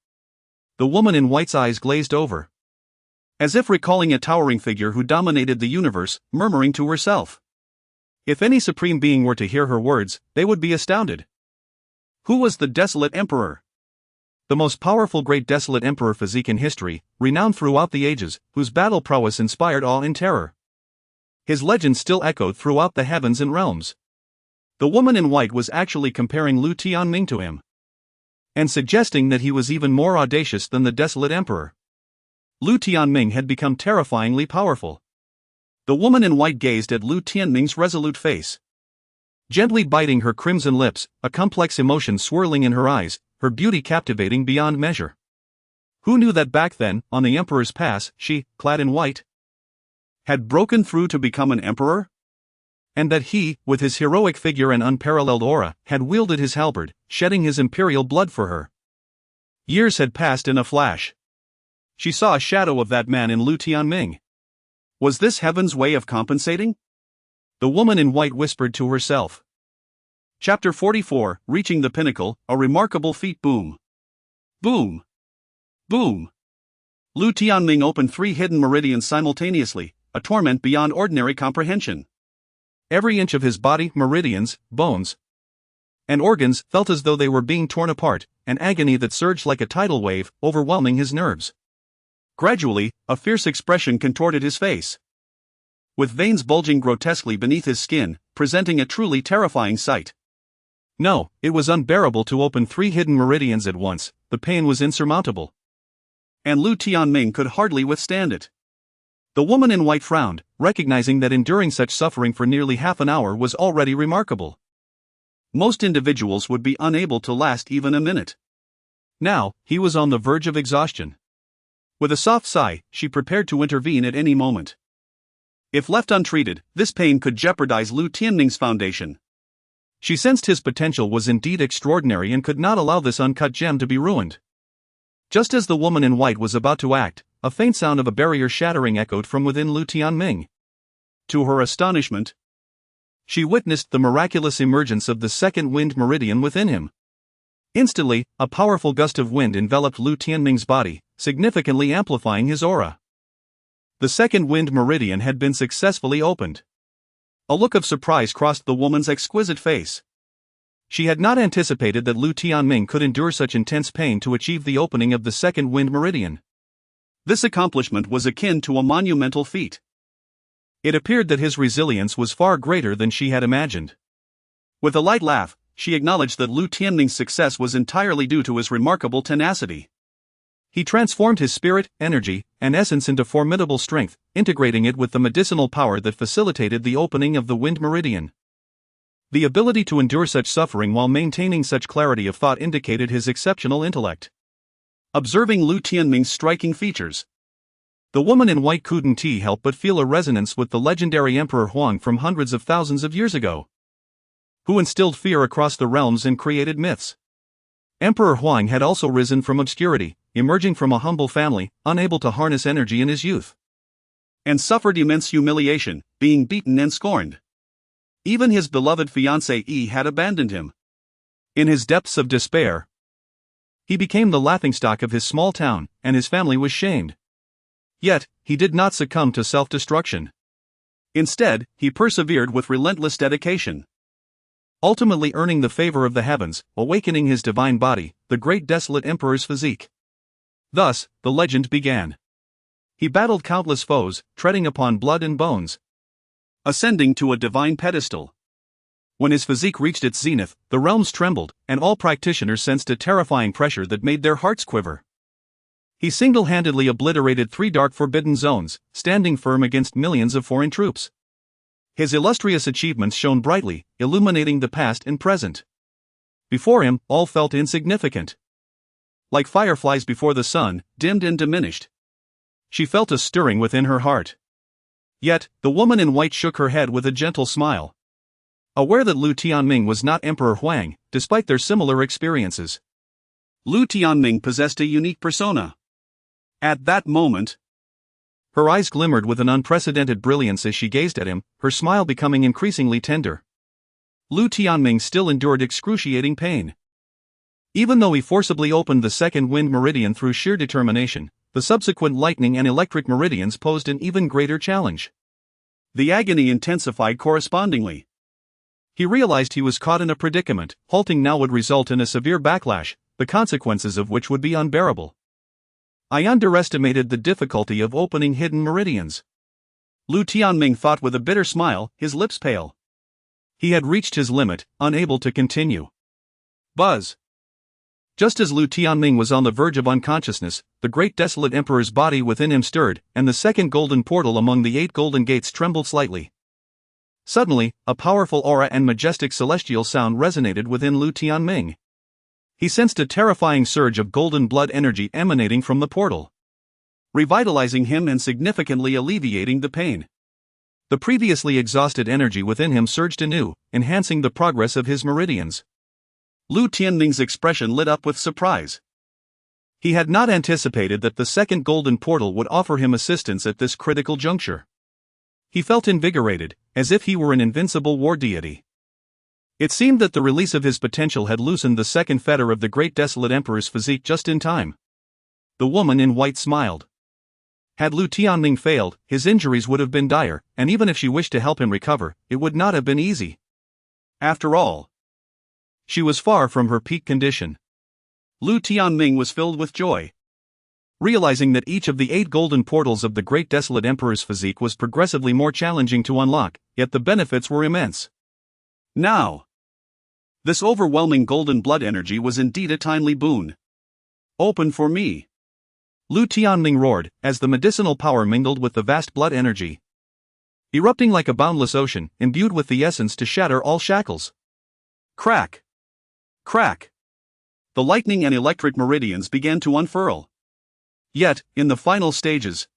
The woman in white's eyes glazed over, as if recalling a towering figure who dominated the universe, murmuring to herself. If any supreme being were to hear her words, they would be astounded. Who was the Desolate Emperor? The most powerful Great Desolate Emperor physique in history, renowned throughout the ages, whose battle prowess inspired awe and terror. His legend still echoed throughout the heavens and realms. The woman in white was actually comparing Lu Tianming to him, and suggesting that he was even more audacious than the Desolate Emperor. Lu Tianming had become terrifyingly powerful. The woman in white gazed at Lu Tianming's resolute face, gently biting her crimson lips, a complex emotion swirling in her eyes, her beauty captivating beyond measure. Who knew that back then, on the Emperor's Pass, she, clad in white, had broken through to become an emperor? And that he, with his heroic figure and unparalleled aura, had wielded his halberd, shedding his imperial blood for her. Years had passed in a flash. She saw a shadow of that man in Lu Tianming. Was this heaven's way of compensating? The woman in white whispered to herself. Chapter 44, Reaching the Pinnacle, a Remarkable Feat. Boom. Boom. Boom. Lu Tianming opened 3 hidden meridians simultaneously, a torment beyond ordinary comprehension. Every inch of his body, meridians, bones, and organs felt as though they were being torn apart, an agony that surged like a tidal wave, overwhelming his nerves. Gradually, a fierce expression contorted his face, with veins bulging grotesquely beneath his skin, presenting a truly terrifying sight. No, it was unbearable to open 3 hidden meridians at once, the pain was insurmountable. And Lu Tianming could hardly withstand it. The woman in white frowned, recognizing that enduring such suffering for nearly half an hour was already remarkable. Most individuals would be unable to last even a minute. Now, he was on the verge of exhaustion. With a soft sigh, she prepared to intervene at any moment. If left untreated, this pain could jeopardize Lu Tianming's foundation. She sensed his potential was indeed extraordinary and could not allow this uncut gem to be ruined. Just as the woman in white was about to act, a faint sound of a barrier shattering echoed from within Lu Tianming. To her astonishment, she witnessed the miraculous emergence of the second wind meridian within him. Instantly, a powerful gust of wind enveloped Lu Tianming's body, significantly amplifying his aura. The second wind meridian had been successfully opened. A look of surprise crossed the woman's exquisite face. She had not anticipated that Lu Tianming could endure such intense pain to achieve the opening of the second wind meridian. This accomplishment was akin to a monumental feat. It appeared that his resilience was far greater than she had imagined. With a light laugh, she acknowledged that Lu Tianming's success was entirely due to his remarkable tenacity. He transformed his spirit, energy, and essence into formidable strength, integrating it with the medicinal power that facilitated the opening of the wind meridian. The ability to endure such suffering while maintaining such clarity of thought indicated his exceptional intellect. Observing Lu Tianming's striking features, the woman in white couldn't help but feel a resonance with the legendary Emperor Huang from hundreds of thousands of years ago, who instilled fear across the realms and created myths. Emperor Huang had also risen from obscurity, emerging from a humble family, unable to harness energy in his youth, and suffered immense humiliation, being beaten and scorned. Even his beloved fiancée had abandoned him. In his depths of despair, he became the laughingstock of his small town, and his family was shamed. Yet, he did not succumb to self-destruction. Instead, he persevered with relentless dedication, ultimately earning the favor of the heavens, awakening his divine body, the Great Desolate Emperor's physique. Thus, the legend began. He battled countless foes, treading upon blood and bones, ascending to a divine pedestal. When his physique reached its zenith, the realms trembled, and all practitioners sensed a terrifying pressure that made their hearts quiver. He single-handedly obliterated 3 dark forbidden zones, standing firm against millions of foreign troops. His illustrious achievements shone brightly, illuminating the past and present. Before him, all felt insignificant. Like fireflies before the sun, dimmed and diminished. She felt a stirring within her heart. Yet, the woman in white shook her head with a gentle smile, aware that Lu Tianming was not Emperor Huang, despite their similar experiences. Lu Tianming possessed a unique persona. At that moment, her eyes glimmered with an unprecedented brilliance as she gazed at him, her smile becoming increasingly tender. Lu Tianming still endured excruciating pain. Even though he forcibly opened the second wind meridian through sheer determination, the subsequent lightning and electric meridians posed an even greater challenge. The agony intensified correspondingly. He realized he was caught in a predicament. Halting now would result in a severe backlash, the consequences of which would be unbearable. I underestimated the difficulty of opening hidden meridians. Lu Tianming thought with a bitter smile, his lips pale. He had reached his limit, unable to continue. Buzz. Just as Lu Tianming was on the verge of unconsciousness, the Great Desolate Emperor's body within him stirred, and the second golden portal among the 8 golden gates trembled slightly. Suddenly, a powerful aura and majestic celestial sound resonated within Lu Tianming. He sensed a terrifying surge of golden blood energy emanating from the portal, revitalizing him and significantly alleviating the pain. The previously exhausted energy within him surged anew, enhancing the progress of his meridians. Lu Tianming's expression lit up with surprise. He had not anticipated that the second golden portal would offer him assistance at this critical juncture. He felt invigorated, as if he were an invincible war deity. It seemed that the release of his potential had loosened the second fetter of the Great Desolate Emperor's physique just in time. The woman in white smiled. Had Lu Tianming failed, his injuries would have been dire, and even if she wished to help him recover, it would not have been easy. After all, she was far from her peak condition. Lu Tianming was filled with joy, realizing that each of the 8 golden portals of the Great Desolate Emperor's physique was progressively more challenging to unlock, yet the benefits were immense. Now, this overwhelming golden blood energy was indeed a timely boon. Open for me. Lu Tianming roared, as the medicinal power mingled with the vast blood energy, erupting like a boundless ocean, imbued with the essence to shatter all shackles. Crack! Crack! The lightning and electric meridians began to unfurl. Yet, in the final stages,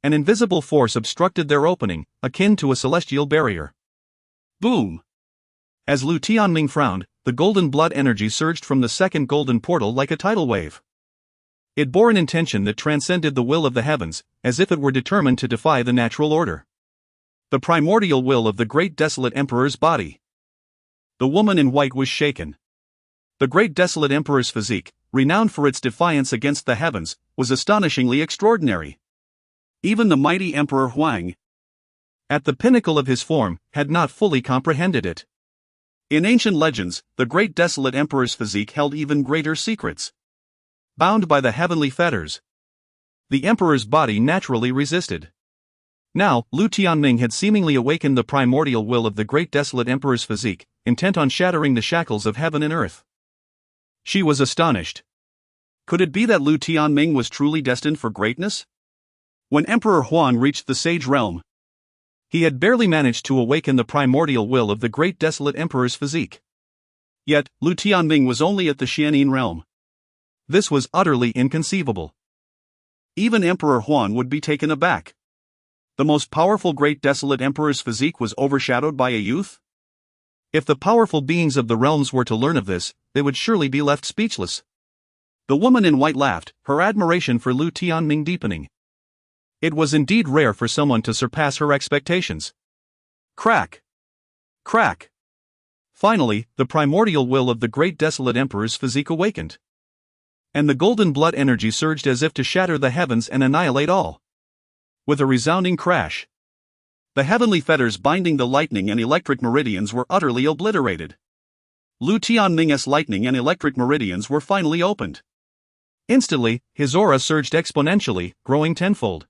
an invisible force obstructed their opening, akin to a celestial barrier. Boom! As Lu Tianming frowned, the golden blood energy surged from the second golden portal like a tidal wave. It bore an intention that transcended the will of the heavens, as if it were determined to defy the natural order. The primordial will of the Great Desolate Emperor's body. The woman in white was shaken. The Great Desolate Emperor's physique, renowned for its defiance against the heavens, was astonishingly extraordinary. Even the mighty Emperor Huang, at the pinnacle of his form, had not fully comprehended it. In ancient legends, the Great Desolate Emperor's physique held even greater secrets. Bound by the heavenly fetters, the emperor's body naturally resisted. Now, Lu Tianming had seemingly awakened the primordial will of the Great Desolate Emperor's physique, intent on shattering the shackles of heaven and earth. She was astonished. Could it be that Lu Tianming was truly destined for greatness? When Emperor Huan reached the Sage Realm, he had barely managed to awaken the primordial will of the Great Desolate Emperor's physique. Yet, Lu Tianming was only at the Xianin realm. This was utterly inconceivable. Even Emperor Huan would be taken aback. The most powerful Great Desolate Emperor's physique was overshadowed by a youth? If the powerful beings of the realms were to learn of this, they would surely be left speechless. The woman in white laughed, her admiration for Lu Tianming deepening. It was indeed rare for someone to surpass her expectations. Crack! Crack! Finally, the primordial will of the Great Desolate Emperor's physique awakened. And the golden blood energy surged as if to shatter the heavens and annihilate all. With a resounding crash, the heavenly fetters binding the lightning and electric meridians were utterly obliterated. Lu Tianming's lightning and electric meridians were finally opened. Instantly, his aura surged exponentially, growing tenfold.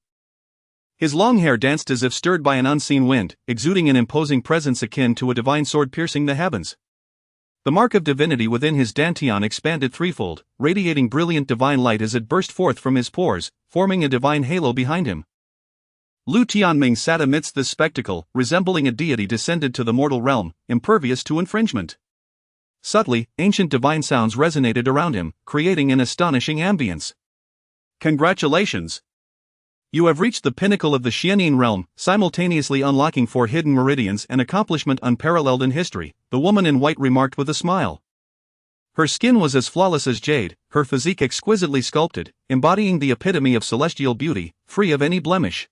His long hair danced as if stirred by an unseen wind, exuding an imposing presence akin to a divine sword piercing the heavens. The mark of divinity within his dantian expanded threefold, radiating brilliant divine light as it burst forth from his pores, forming a divine halo behind him. Lu Tianming sat amidst this spectacle, resembling a deity descended to the mortal realm, impervious to infringement. Subtly, ancient divine sounds resonated around him, creating an astonishing ambience. Congratulations! You have reached the pinnacle of the Xianin realm, simultaneously unlocking 4 hidden meridians, an accomplishment unparalleled in history, the woman in white remarked with a smile. Her skin was as flawless as jade, her physique exquisitely sculpted, embodying the epitome of celestial beauty, free of any blemish.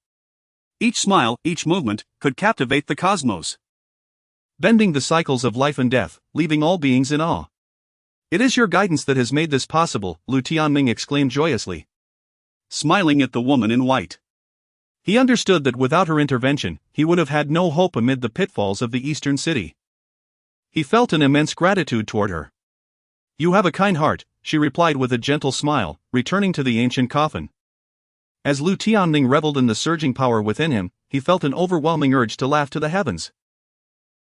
Each smile, each movement, could captivate the cosmos, bending the cycles of life and death, leaving all beings in awe. It is your guidance that has made this possible, Lu Tianming exclaimed joyously, smiling at the woman in white. He understood that without her intervention, he would have had no hope amid the pitfalls of the eastern city. He felt an immense gratitude toward her. You have a kind heart, she replied with a gentle smile, returning to the ancient coffin. As Lu Tianming reveled in the surging power within him, he felt an overwhelming urge to laugh to the heavens.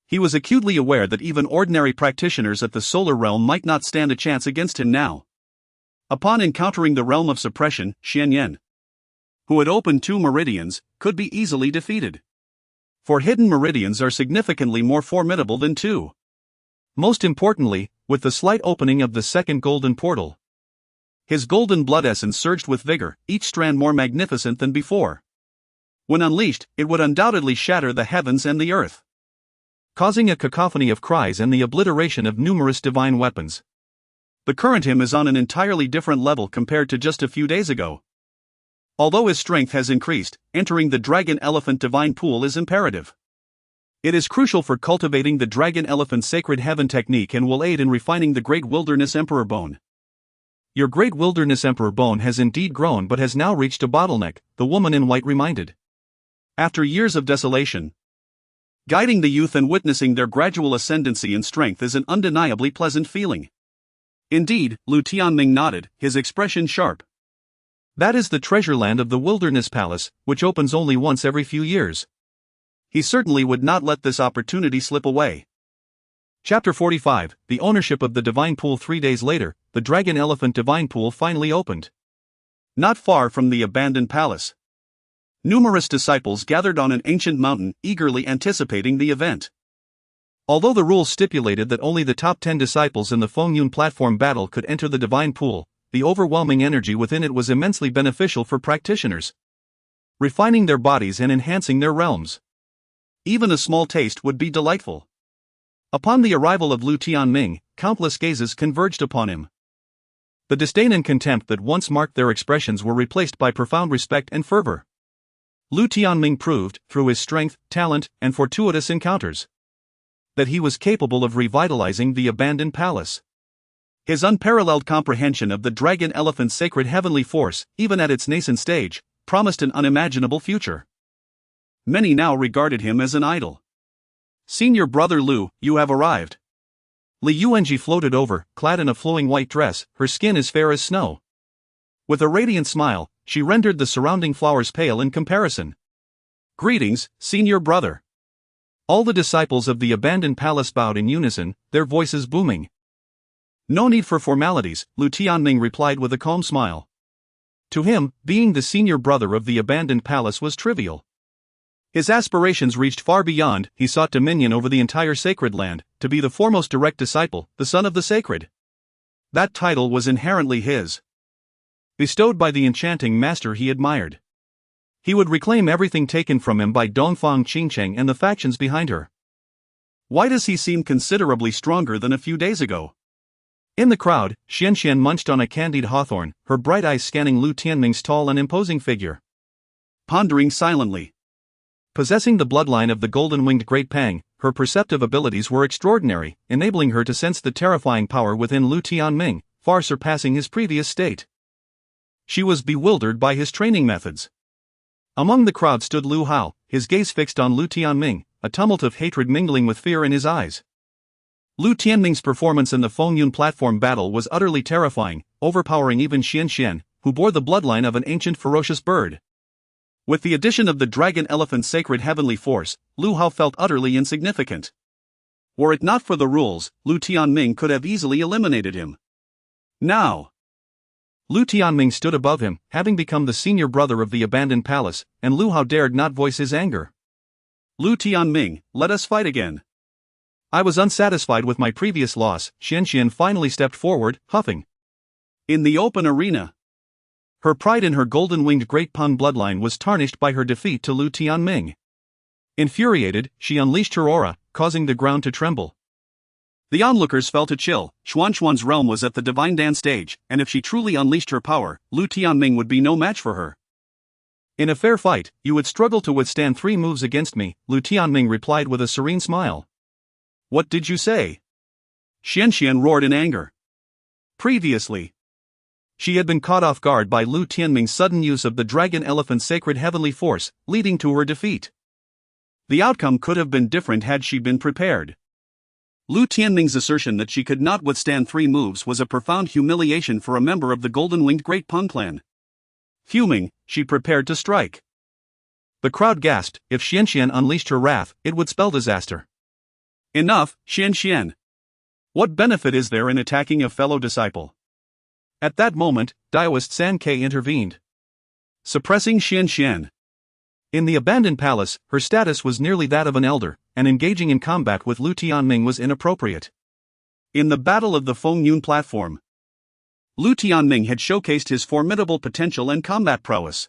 He was acutely aware that even ordinary practitioners at the solar realm might not stand a chance against him now. Upon encountering the realm of suppression, Xianyan, who had opened 2 meridians, could be easily defeated. For hidden meridians are significantly more formidable than 2. Most importantly, with the slight opening of the second golden portal, his golden blood essence surged with vigor, each strand more magnificent than before. When unleashed, it would undoubtedly shatter the heavens and the earth, causing a cacophony of cries and the obliteration of numerous divine weapons. The current him is on an entirely different level compared to just a few days ago. Although his strength has increased, entering the Dragon Elephant Divine Pool is imperative. It is crucial for cultivating the Dragon Elephant Sacred Heaven technique and will aid in refining the Great Wilderness Emperor Bone. Your Great Wilderness Emperor Bone has indeed grown but has now reached a bottleneck, the woman in white reminded. After years of desolation, guiding the youth and witnessing their gradual ascendancy in strength is an undeniably pleasant feeling. Indeed, Lu Tianming nodded, his expression sharp. That is the treasure land of the Wilderness Palace, which opens only once every few years. He certainly would not let this opportunity slip away. Chapter 45, The Ownership of the Divine Pool. 3 days later, the Dragon Elephant Divine Pool finally opened. Not far from the abandoned palace, numerous disciples gathered on an ancient mountain, eagerly anticipating the event. Although the rules stipulated that only the top 10 disciples in the Fengyun platform battle could enter the divine pool, the overwhelming energy within it was immensely beneficial for practitioners, refining their bodies and enhancing their realms. Even a small taste would be delightful. Upon the arrival of Lu Tianming, countless gazes converged upon him. The disdain and contempt that once marked their expressions were replaced by profound respect and fervor. Lu Tianming proved, through his strength, talent, and fortuitous encounters, that he was capable of revitalizing the abandoned palace. His unparalleled comprehension of the Dragon Elephant's sacred heavenly force, even at its nascent stage, promised an unimaginable future. Many now regarded him as an idol. "Senior brother Lu, you have arrived." Li Yuanji floated over, clad in a flowing white dress, her skin as fair as snow. With a radiant smile, she rendered the surrounding flowers pale in comparison. "Greetings, senior brother." All the disciples of the abandoned palace bowed in unison, their voices booming. "No need for formalities," Lu Tianming replied with a calm smile. To him, being the senior brother of the abandoned palace was trivial. His aspirations reached far beyond. He sought dominion over the entire sacred land, to be the foremost direct disciple, the son of the sacred. That title was inherently his, bestowed by the enchanting master he admired. He would reclaim everything taken from him by Dongfang Qingcheng and the factions behind her. Why does he seem considerably stronger than a few days ago? In the crowd, Xianxian munched on a candied hawthorn, her bright eyes scanning Lu Tianming's tall and imposing figure. Pondering silently. Possessing the bloodline of the golden-winged Great Pang, her perceptive abilities were extraordinary, enabling her to sense the terrifying power within Lu Tianming, far surpassing his previous state. She was bewildered by his training methods. Among the crowd stood Lu Hao, his gaze fixed on Lu Tianming, a tumult of hatred mingling with fear in his eyes. Lu Tianming's performance in the Fengyun platform battle was utterly terrifying, overpowering even Xianxian, who bore the bloodline of an ancient ferocious bird. With the addition of the dragon elephant's sacred heavenly force, Lu Hao felt utterly insignificant. Were it not for the rules, Lu Tianming could have easily eliminated him. Now, Lu Tianming stood above him, having become the senior brother of the abandoned palace, and Lu Hao dared not voice his anger. "Lu Tianming, let us fight again." I was unsatisfied with my previous loss. Xianxian finally stepped forward, huffing. In the open arena. Her pride in her golden-winged Great Pang bloodline was tarnished by her defeat to Lu Tianming. Infuriated, she unleashed her aura, causing the ground to tremble. The onlookers felt a chill. Xuanxuan's realm was at the divine dance stage, and if she truly unleashed her power, Lu Tianming would be no match for her. "In a fair fight, you would struggle to withstand 3 moves against me," Lu Tianming replied with a serene smile. "What did you say?" Xianxian roared in anger. Previously, she had been caught off guard by Lu Tianming's sudden use of the dragon elephant's sacred heavenly force, leading to her defeat. The outcome could have been different had she been prepared. Lu Tianming's assertion that she could not withstand 3 moves was a profound humiliation for a member of the golden-winged Great Pang clan. Fuming, she prepared to strike. The crowd gasped. If Xianxian unleashed her wrath, it would spell disaster. "Enough, Xianxian. What benefit is there in attacking a fellow disciple?" At that moment, Daoist San Ke intervened, suppressing Xianxian. In the abandoned palace, her status was nearly that of an elder, and engaging in combat with Lu Tianming was inappropriate. In the battle of the Fengyun platform, Lu Tianming had showcased his formidable potential and combat prowess.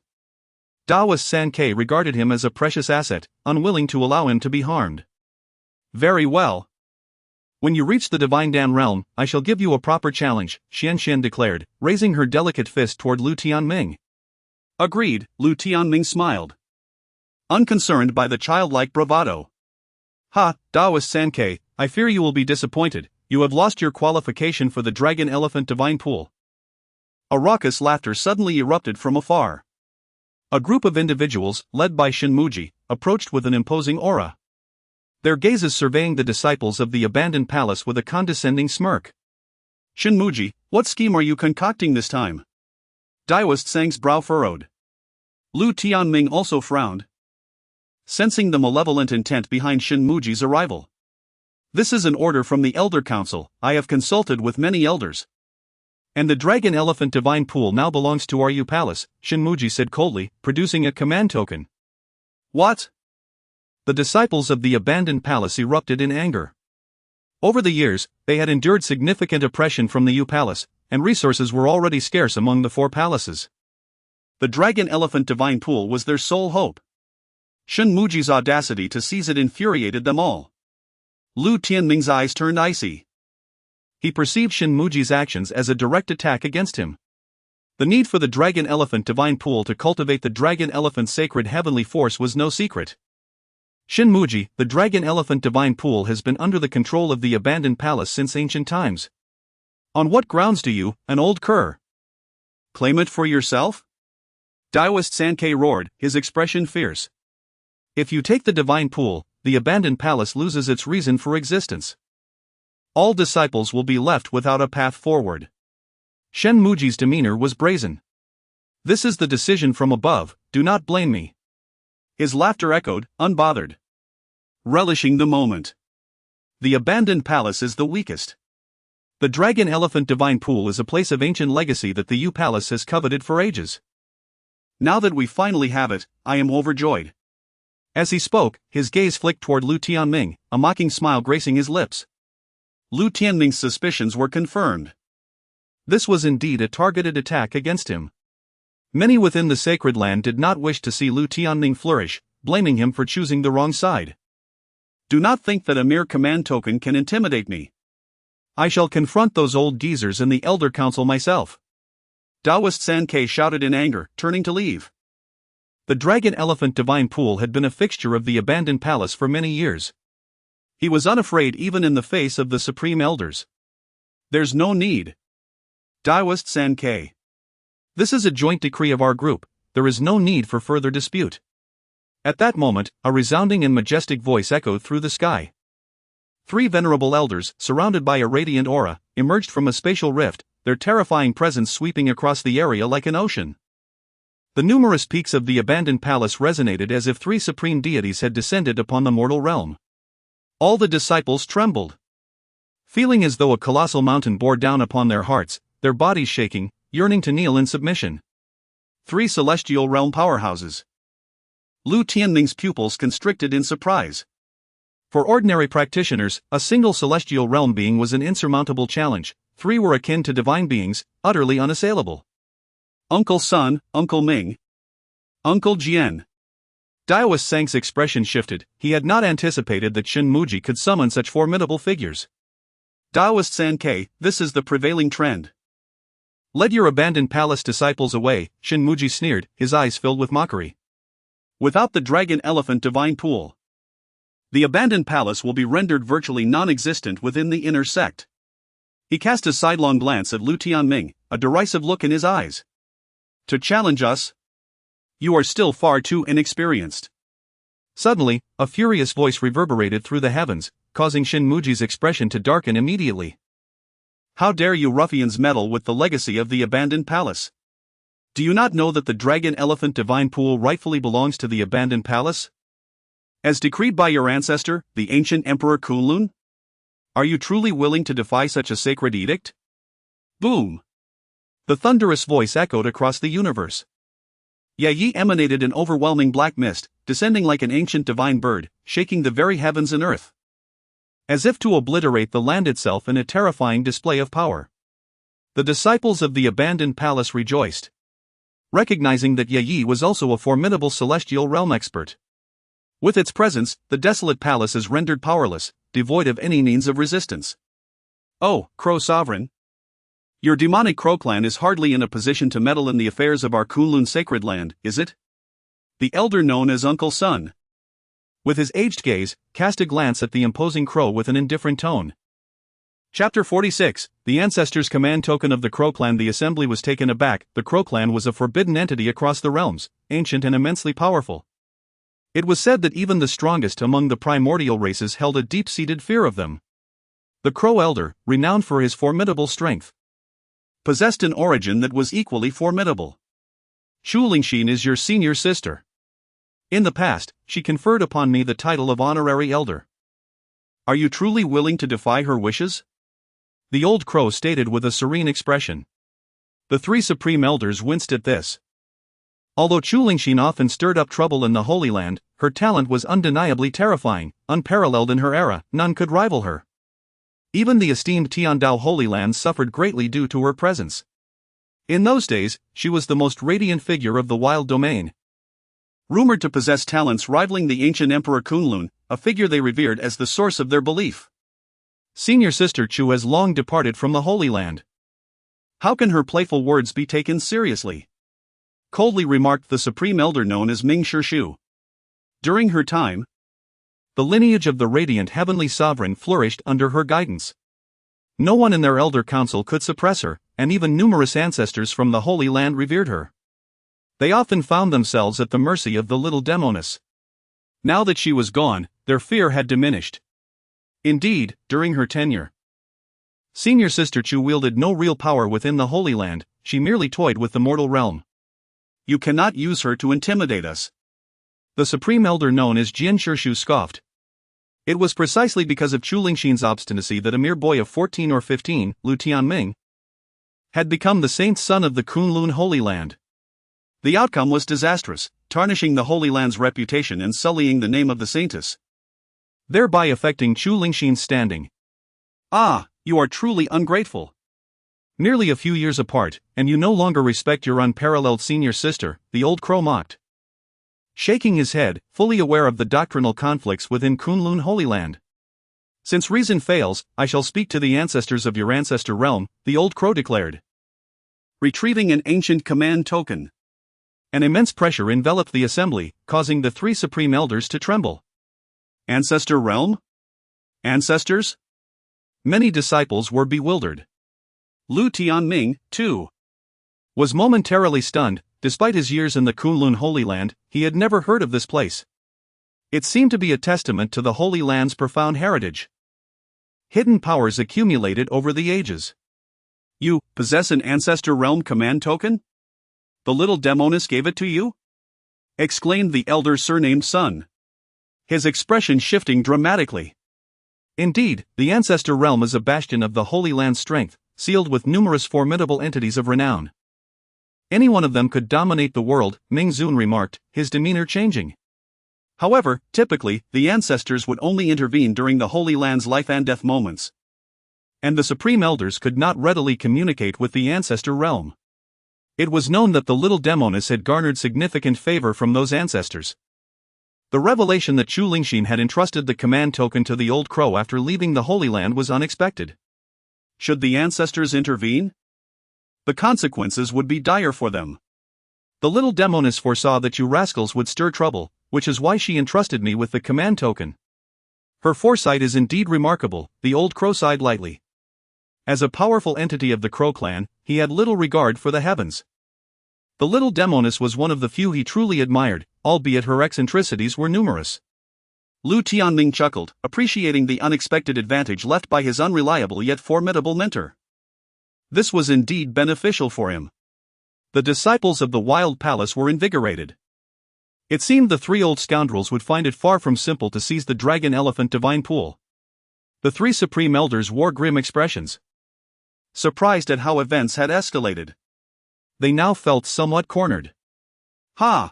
Daoist San Ke regarded him as a precious asset, unwilling to allow him to be harmed. "Very well. When you reach the Divine Dan realm, I shall give you a proper challenge," Xianxian declared, raising her delicate fist toward Lu Tianming. "Agreed," Lu Tianming smiled, unconcerned by the childlike bravado. "Ha, Daoist San Ke, I fear you will be disappointed. You have lost your qualification for the Dragon Elephant Divine Pool." A raucous laughter suddenly erupted from afar. A group of individuals, led by Shinmuji, approached with an imposing aura, their gazes surveying the disciples of the abandoned palace with a condescending smirk. "Shinmuji, what scheme are you concocting this time?" Daoist Sang's brow furrowed. Lu Tianming also frowned, sensing the malevolent intent behind Shinmuji's arrival. "This is an order from the Elder Council. I have consulted with many elders." "And the Dragon Elephant Divine Pool now belongs to Ru Palace," Shinmuji said coldly, producing a command token. "What?" The disciples of the abandoned palace erupted in anger. Over the years, they had endured significant oppression from the U Palace, and resources were already scarce among the 4 palaces. The Dragon Elephant Divine Pool was their sole hope. Shinmuji's audacity to seize it infuriated them all. Lu Tianming's eyes turned icy. He perceived Shinmuji's actions as a direct attack against him. The need for the Dragon Elephant Divine Pool to cultivate the Dragon Elephant's sacred heavenly force was no secret. "Shinmuji, the Dragon Elephant Divine Pool has been under the control of the abandoned palace since ancient times. On what grounds do you, an old cur, claim it for yourself?" Daoist Sankei roared, his expression fierce. If you take the divine pool, the abandoned palace loses its reason for existence. All disciples will be left without a path forward. Shen Muji's demeanor was brazen. This is the decision from above, do not blame me. His laughter echoed, unbothered. Relishing the moment. The abandoned palace is the weakest. The Dragon Elephant Divine Pool is a place of ancient legacy that the Yu Palace has coveted for ages. Now that we finally have it, I am overjoyed. As he spoke, his gaze flicked toward Lu Tianming, a mocking smile gracing his lips. Lu Tianming's suspicions were confirmed. This was indeed a targeted attack against him. Many within the sacred land did not wish to see Lu Tianming flourish, blaming him for choosing the wrong side. Do not think that a mere command token can intimidate me. I shall confront those old geezers in the Elder Council myself. Daoist Sankei shouted in anger, turning to leave. The Dragon Elephant Divine Pool had been a fixture of the abandoned palace for many years. He was unafraid even in the face of the Supreme Elders. There's no need. Daoist Sankei. This is a joint decree of our group, there is no need for further dispute. At that moment, a resounding and majestic voice echoed through the sky. 3 venerable elders, surrounded by a radiant aura, emerged from a spatial rift, their terrifying presence sweeping across the area like an ocean. The numerous peaks of the abandoned palace resonated as if 3 supreme deities had descended upon the mortal realm. All the disciples trembled. Feeling as though a colossal mountain bore down upon their hearts, their bodies shaking, yearning to kneel in submission. 3 celestial realm powerhouses. Lu Tianming's pupils constricted in surprise. For ordinary practitioners, a single celestial realm being was an insurmountable challenge, 3 were akin to divine beings, utterly unassailable. Uncle Sun, Uncle Ming. Uncle Jian. Daoist Sang's expression shifted, he had not anticipated that Shen Muji could summon such formidable figures. Daoist Sankei, this is the prevailing trend. Lead your abandoned palace disciples away, Shen Muji sneered, his eyes filled with mockery. Without the Dragon Elephant Divine Pool, the abandoned palace will be rendered virtually non-existent within the inner sect. He cast a sidelong glance at Lu Tianming, a derisive look in his eyes. To challenge us? You are still far too inexperienced. Suddenly, a furious voice reverberated through the heavens, causing Shen Muji's expression to darken immediately. How dare you ruffians meddle with the legacy of the abandoned palace? Do you not know that the Dragon Elephant Divine Pool rightfully belongs to the abandoned palace? As decreed by your ancestor, the ancient Emperor Kunlun? Are you truly willing to defy such a sacred edict? Boom! The thunderous voice echoed across the universe. Yi emanated an overwhelming black mist, descending like an ancient divine bird, shaking the very heavens and earth. As if to obliterate the land itself in a terrifying display of power. The disciples of the abandoned palace rejoiced, recognizing that Yi was also a formidable celestial realm expert. With its presence, the desolate palace is rendered powerless, devoid of any means of resistance. Oh, Crow Sovereign! Your demonic Crow clan is hardly in a position to meddle in the affairs of our Kunlun sacred land, is it? The elder known as Uncle Sun, with his aged gaze, cast a glance at the imposing crow with an indifferent tone. Chapter 46, The Ancestors' Command Token of the Crow Clan. The assembly was taken aback. The Crow Clan was a forbidden entity across the realms, ancient and immensely powerful. It was said that even the strongest among the primordial races held a deep-seated fear of them. The Crow Elder, renowned for his formidable strength, possessed an origin that was equally formidable. Chu Lingxin is your senior sister. In the past, she conferred upon me the title of honorary elder. Are you truly willing to defy her wishes? The old crow stated with a serene expression. The 3 supreme elders winced at this. Although Chu Lingxin often stirred up trouble in the Holy Land, her talent was undeniably terrifying, unparalleled in her era, none could rival her. Even the esteemed Tiandao Holy Land suffered greatly due to her presence. In those days, she was the most radiant figure of the wild domain. Rumored to possess talents rivaling the ancient Emperor Kunlun, a figure they revered as the source of their belief. Senior Sister Chu has long departed from the Holy Land. How can her playful words be taken seriously? Coldly remarked the supreme elder known as Ming Shishu. During her time, the lineage of the radiant heavenly sovereign flourished under her guidance. No one in their elder council could suppress her, and even numerous ancestors from the Holy Land revered her. They often found themselves at the mercy of the little demoness. Now that she was gone, their fear had diminished. Indeed, during her tenure, Senior Sister Chu wielded no real power within the Holy Land, she merely toyed with the mortal realm. You cannot use her to intimidate us, the Supreme Elder known as Jian Shirshu scoffed. It was precisely because of Chu Lingxin's obstinacy that a mere boy of 14 or 15, Lu Tianming, had become the saint's son of the Kunlun Holy Land. The outcome was disastrous, tarnishing the Holy Land's reputation and sullying the name of the saintess, thereby affecting Chu Lingxin's standing. Ah, you are truly ungrateful. Merely a few years apart, and you no longer respect your unparalleled senior sister, the old crow mocked, shaking his head, fully aware of the doctrinal conflicts within Kunlun Holy Land. Since reason fails, I shall speak to the ancestors of your ancestor realm, the old crow declared, retrieving an ancient command token. An immense pressure enveloped the assembly, causing the three supreme elders to tremble. Ancestor realm? Ancestors? Many disciples were bewildered. Lu Tianming, too, was momentarily stunned. Despite his years in the Kunlun Holy Land, he had never heard of this place. It seemed to be a testament to the Holy Land's profound heritage. Hidden powers accumulated over the ages. You possess an ancestor realm command token? The little demoness gave it to you? Exclaimed the elder's surnamed son, his expression shifting dramatically. Indeed, the ancestor realm is a bastion of the Holy Land's strength, sealed with numerous formidable entities of renown. Any one of them could dominate the world, Ming Zun remarked, his demeanor changing. However, typically, the ancestors would only intervene during the Holy Land's life and death moments, and the supreme elders could not readily communicate with the ancestor realm. It was known that the little demoness had garnered significant favor from those ancestors. The revelation that Chu Lingxin had entrusted the command token to the old crow after leaving the Holy Land was unexpected. Should the ancestors intervene? The consequences would be dire for them. The little demoness foresaw that you rascals would stir trouble, which is why she entrusted me with the command token. Her foresight is indeed remarkable, the old crow sighed lightly. As a powerful entity of the Crow clan, he had little regard for the heavens. The little demoness was one of the few he truly admired, albeit her eccentricities were numerous. Lu Tianming chuckled, appreciating the unexpected advantage left by his unreliable yet formidable mentor. This was indeed beneficial for him. The disciples of the Wild Palace were invigorated. It seemed the three old scoundrels would find it far from simple to seize the dragon-elephant divine pool. The three supreme elders wore grim expressions, surprised at how events had escalated. They now felt somewhat cornered. Ha!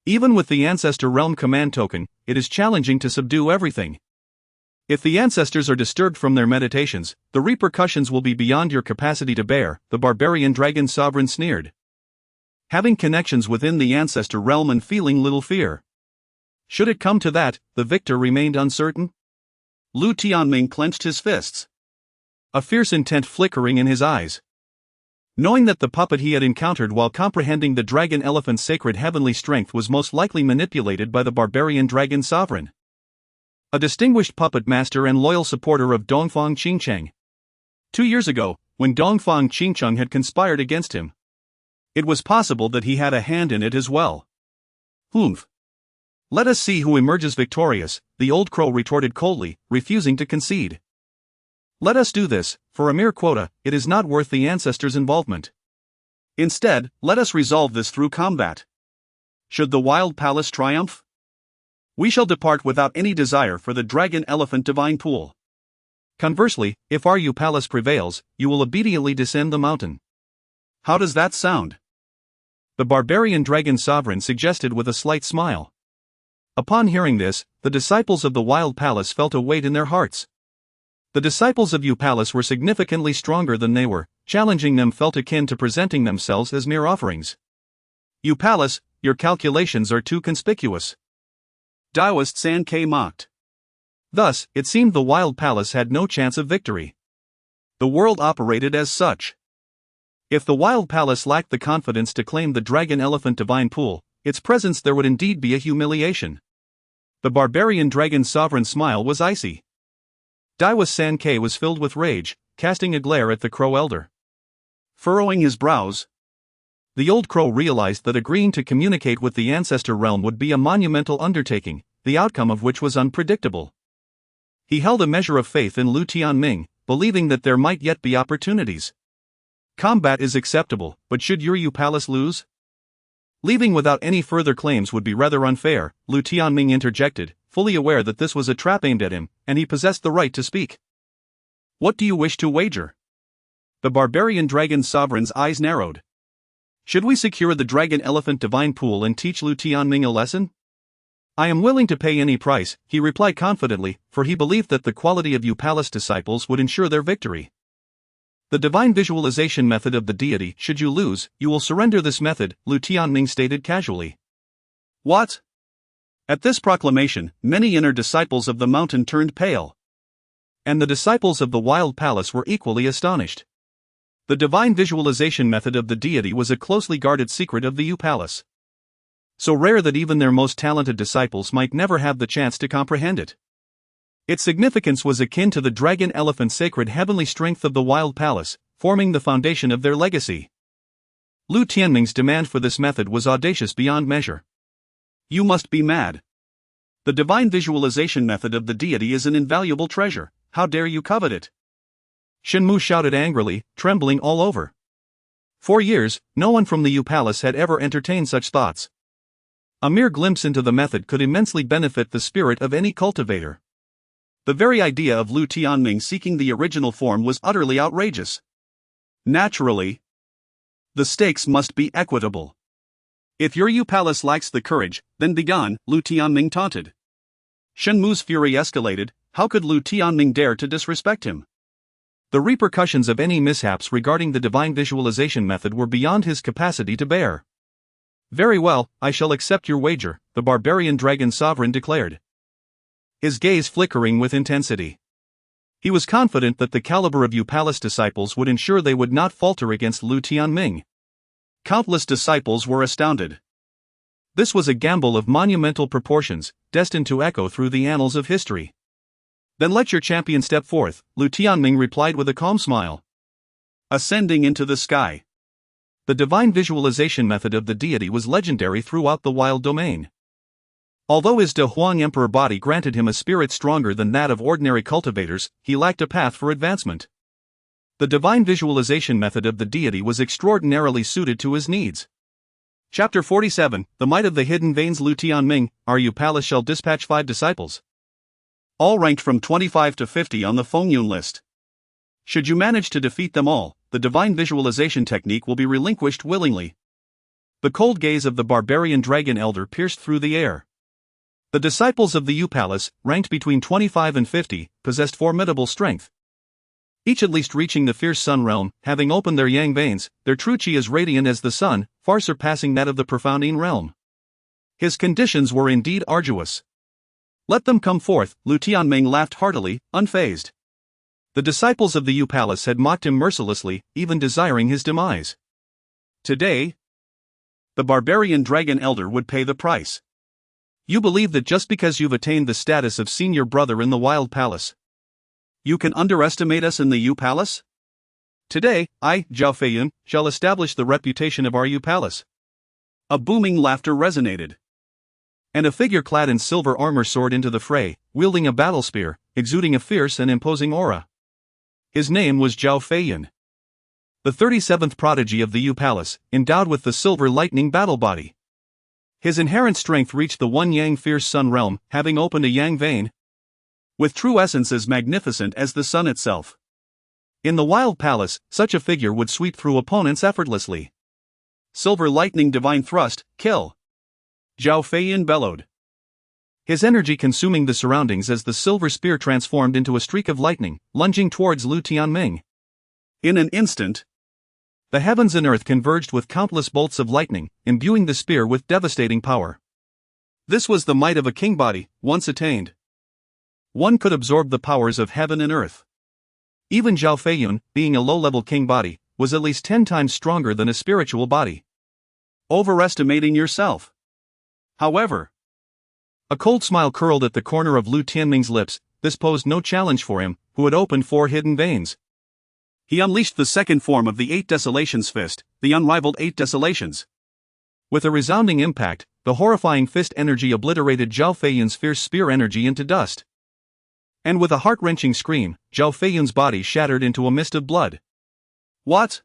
Even with the Ancestor Realm command token, it is challenging to subdue everything. If the ancestors are disturbed from their meditations, the repercussions will be beyond your capacity to bear, the barbarian dragon sovereign sneered. Having connections within the ancestor realm and feeling little fear. Should it come to that, the victor remained uncertain. Lu Tianming clenched his fists, a fierce intent flickering in his eyes. Knowing that the puppet he had encountered while comprehending the dragon elephant's sacred heavenly strength was most likely manipulated by the barbarian dragon sovereign, a distinguished puppet master and loyal supporter of Dongfang Qingcheng. 2 years ago, when Dongfang Qingcheng had conspired against him, it was possible that he had a hand in it as well. Humph. Let us see who emerges victorious, the old crow retorted coldly, refusing to concede. Let us do this, for a mere quota, it is not worth the ancestors' involvement. Instead, let us resolve this through combat. Should the Wild Palace triumph, we shall depart without any desire for the dragon elephant divine pool. Conversely, if our Palace prevails, you will obediently descend the mountain. How does that sound? The barbarian dragon sovereign suggested with a slight smile. Upon hearing this, the disciples of the Wild Palace felt a weight in their hearts. The disciples of Palace were significantly stronger than they were, challenging them felt akin to presenting themselves as mere offerings. Palace, your calculations are too conspicuous, Daoist San Ke mocked. Thus, it seemed the Wild Palace had no chance of victory. The world operated as such. If the Wild Palace lacked the confidence to claim the dragon elephant divine pool, its presence there would indeed be a humiliation. The barbarian dragon sovereign's smile was icy. Daoist San Ke was filled with rage, casting a glare at the crow elder. Furrowing his brows, The old crow realized that agreeing to communicate with the ancestor realm would be a monumental undertaking, the outcome of which was unpredictable. He held a measure of faith in Lu Tianming, believing that there might yet be opportunities. Combat is acceptable, but should your Palace lose? Leaving without any further claims would be rather unfair, Lu Tianming interjected, fully aware that this was a trap aimed at him, and he possessed the right to speak. What do you wish to wager? The barbarian dragon sovereign's eyes narrowed. Should we secure the dragon elephant divine pool and teach Lu Tianming a lesson? I am willing to pay any price, he replied confidently, for he believed that the quality of Palace disciples would ensure their victory. The divine visualization method of the deity. Should you lose, you will surrender this method, Lu Tianming stated casually. What? At this proclamation, many inner disciples of the mountain turned pale. And the disciples of the wild palace were equally astonished. The divine visualization method of the deity was a closely guarded secret of the Palace. So rare that even their most talented disciples might never have the chance to comprehend it. Its significance was akin to the dragon elephant sacred heavenly strength of the wild palace, forming the foundation of their legacy. Lu Tianming's demand for this method was audacious beyond measure. You must be mad. The divine visualization method of the deity is an invaluable treasure, how dare you covet it? Shenmu shouted angrily, trembling all over. For years, no one from the Palace had ever entertained such thoughts. A mere glimpse into the method could immensely benefit the spirit of any cultivator. The very idea of Lu Tianming seeking the original form was utterly outrageous. Naturally, the stakes must be equitable. If your Palace lacks the courage, then begone, Lu Tianming taunted. Shenmu's fury escalated. How could Lu Tianming dare to disrespect him? The repercussions of any mishaps regarding the divine visualization method were beyond his capacity to bear. Very well, I shall accept your wager, the barbarian dragon sovereign declared, his gaze flickering with intensity. He was confident that the caliber of Palace disciples would ensure they would not falter against Lu Tianming. Countless disciples were astounded. This was a gamble of monumental proportions, destined to echo through the annals of history. Then let your champion step forth, Lu Tianming replied with a calm smile. Ascending into the sky. The divine visualization method of the deity was legendary throughout the wild domain. Although his Dao Emperor Body granted him a spirit stronger than that of ordinary cultivators, he lacked a path for advancement. The divine visualization method of the deity was extraordinarily suited to his needs. Chapter 47, The Might of the Hidden Veins. Lu Tianming, our Palace shall dispatch 5 disciples. All ranked from 25 to 50 on the Fengyun list. Should you manage to defeat them all, the divine visualization technique will be relinquished willingly. The cold gaze of the barbarian dragon elder pierced through the air. The disciples of the Palace, ranked between 25 and 50, possessed formidable strength. Each at least reaching the fierce sun realm, having opened their yang veins, their true chi as radiant as the sun, far surpassing that of the profound Yin realm. His conditions were indeed arduous. Let them come forth, Lu Tianming laughed heartily, unfazed. The disciples of the Palace had mocked him mercilessly, even desiring his demise. Today, the barbarian dragon elder would pay the price. You believe that just because you've attained the status of senior brother in the wild palace, you can underestimate us in the Palace? Today, I, Zhao Feiyun, shall establish the reputation of our Palace. A booming laughter resonated. And a figure clad in silver armor soared into the fray, wielding a battle spear, exuding a fierce and imposing aura. His name was Zhao Feiyun, the 37th prodigy of the Palace, endowed with the silver lightning battle body. His inherent strength reached the one yang fierce sun realm, having opened a yang vein, with true essence as magnificent as the sun itself. In the wild palace, such a figure would sweep through opponents effortlessly. Silver lightning divine thrust, kill! Zhao Feiyun bellowed, his energy consuming the surroundings as the silver spear transformed into a streak of lightning, lunging towards Lu Tianming. In an instant, the heavens and earth converged with countless bolts of lightning, imbuing the spear with devastating power. This was the might of a king body, once attained. One could absorb the powers of heaven and earth. Even Zhao Feiyun, being a low-level king body, was at least 10 times stronger than a spiritual body. Overestimating yourself. However, a cold smile curled at the corner of Lu Tianming's lips. This posed no challenge for him, who had opened 4 hidden veins. He unleashed the second form of the Eight Desolations fist, the unrivaled Eight Desolations. With a resounding impact, the horrifying fist energy obliterated Zhao Feiyun's fierce spear energy into dust. And with a heart-wrenching scream, Zhao Feiyun's body shattered into a mist of blood. What?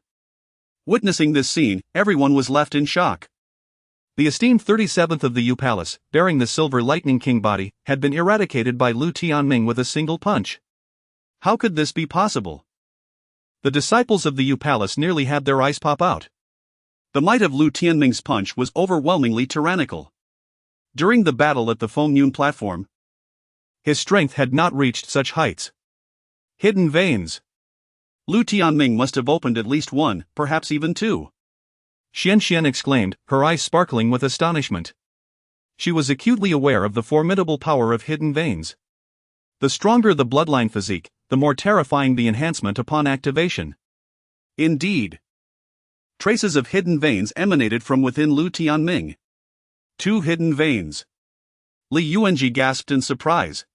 Witnessing this scene, everyone was left in shock. The esteemed 37th of the Yu Palace, bearing the silver Lightning King body, had been eradicated by Lu Tianming with a single punch. How could this be possible? The disciples of the Yu Palace nearly had their eyes pop out. The might of Lu Tianming's punch was overwhelmingly tyrannical. During the battle at the Fengyun platform, his strength had not reached such heights. Hidden veins. Lu Tianming must have opened at least one, perhaps even two. Xian exclaimed, her eyes sparkling with astonishment. She was acutely aware of the formidable power of hidden veins. The stronger the bloodline physique, the more terrifying the enhancement upon activation. Indeed. Traces of hidden veins emanated from within Lu Tianming. 2 hidden veins. Li Yuanji gasped in surprise.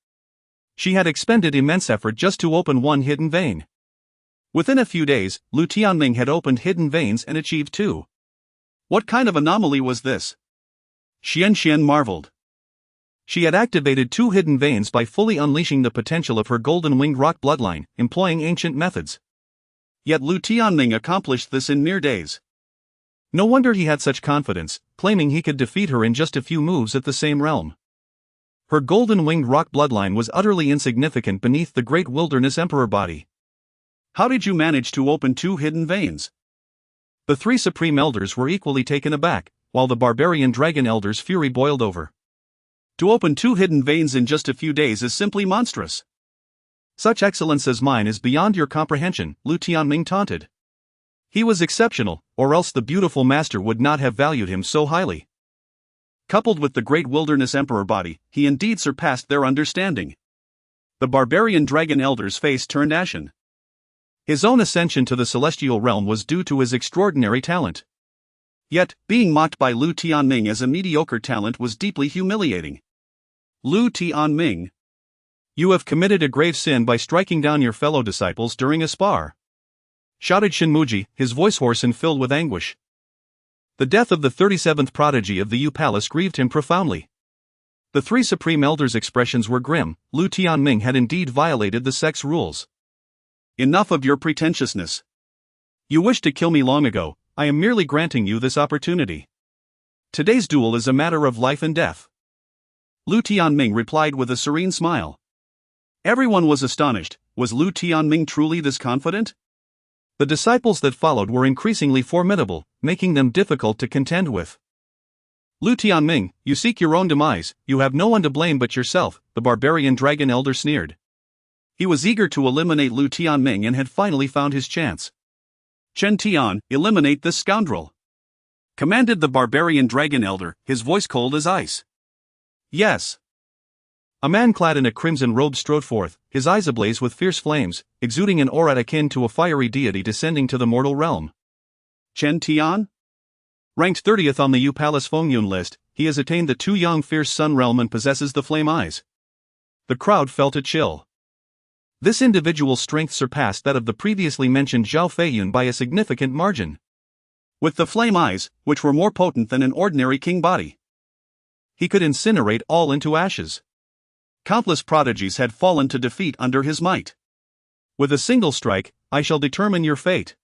She had expended immense effort just to open one hidden vein. Within a few days, Lu Tianming had opened hidden veins and achieved 2. What kind of anomaly was this? Xian marveled. She had activated 2 hidden veins by fully unleashing the potential of her golden-winged rock bloodline, employing ancient methods. Yet Lu Tianming accomplished this in mere days. No wonder he had such confidence, claiming he could defeat her in just a few moves at the same realm. Her golden-winged rock bloodline was utterly insignificant beneath the Great Wilderness Emperor Body. How did you manage to open 2 hidden veins? The 3 Supreme Elders were equally taken aback, while the Barbarian Dragon Elder's fury boiled over. To open 2 hidden veins in just a few days is simply monstrous. Such excellence as mine is beyond your comprehension, Lu Tianming taunted. He was exceptional, or else the beautiful master would not have valued him so highly. Coupled with the Great Wilderness Emperor Body, he indeed surpassed their understanding. The Barbarian Dragon Elder's face turned ashen. His own ascension to the celestial realm was due to his extraordinary talent. Yet, being mocked by Lu Tianming as a mediocre talent was deeply humiliating. Lu Tianming, you have committed a grave sin by striking down your fellow disciples during a spar. Shouted Shinmuji, his voice hoarse and filled with anguish. The death of the 37th prodigy of the Yu Palace grieved him profoundly. The 3 Supreme Elders' expressions were grim. Lu Tianming had indeed violated the sect's rules. Enough of your pretentiousness. You wished to kill me long ago, I am merely granting you this opportunity. Today's duel is a matter of life and death. Lu Tianming replied with a serene smile. Everyone was astonished. Was Lu Tianming truly this confident? The disciples that followed were increasingly formidable, making them difficult to contend with. Lu Tianming, you seek your own demise, you have no one to blame but yourself, the Barbarian Dragon Elder sneered. He was eager to eliminate Lu Tianming and had finally found his chance. Chen Tian, eliminate this scoundrel, commanded the Barbarian Dragon Elder, his voice cold as ice. Yes. A man clad in a crimson robe strode forth, his eyes ablaze with fierce flames, exuding an aura akin to a fiery deity descending to the mortal realm. Chen Tian? Ranked 30th on the Yu Palace Fengyun list, he has attained the Tu Yang Fierce Sun realm and possesses the flame eyes. The crowd felt a chill. This individual's strength surpassed that of the previously mentioned Zhao Feiyun by a significant margin. With the flame eyes, which were more potent than an ordinary king body, he could incinerate all into ashes. Countless prodigies had fallen to defeat under his might. With a single strike, I shall determine your fate.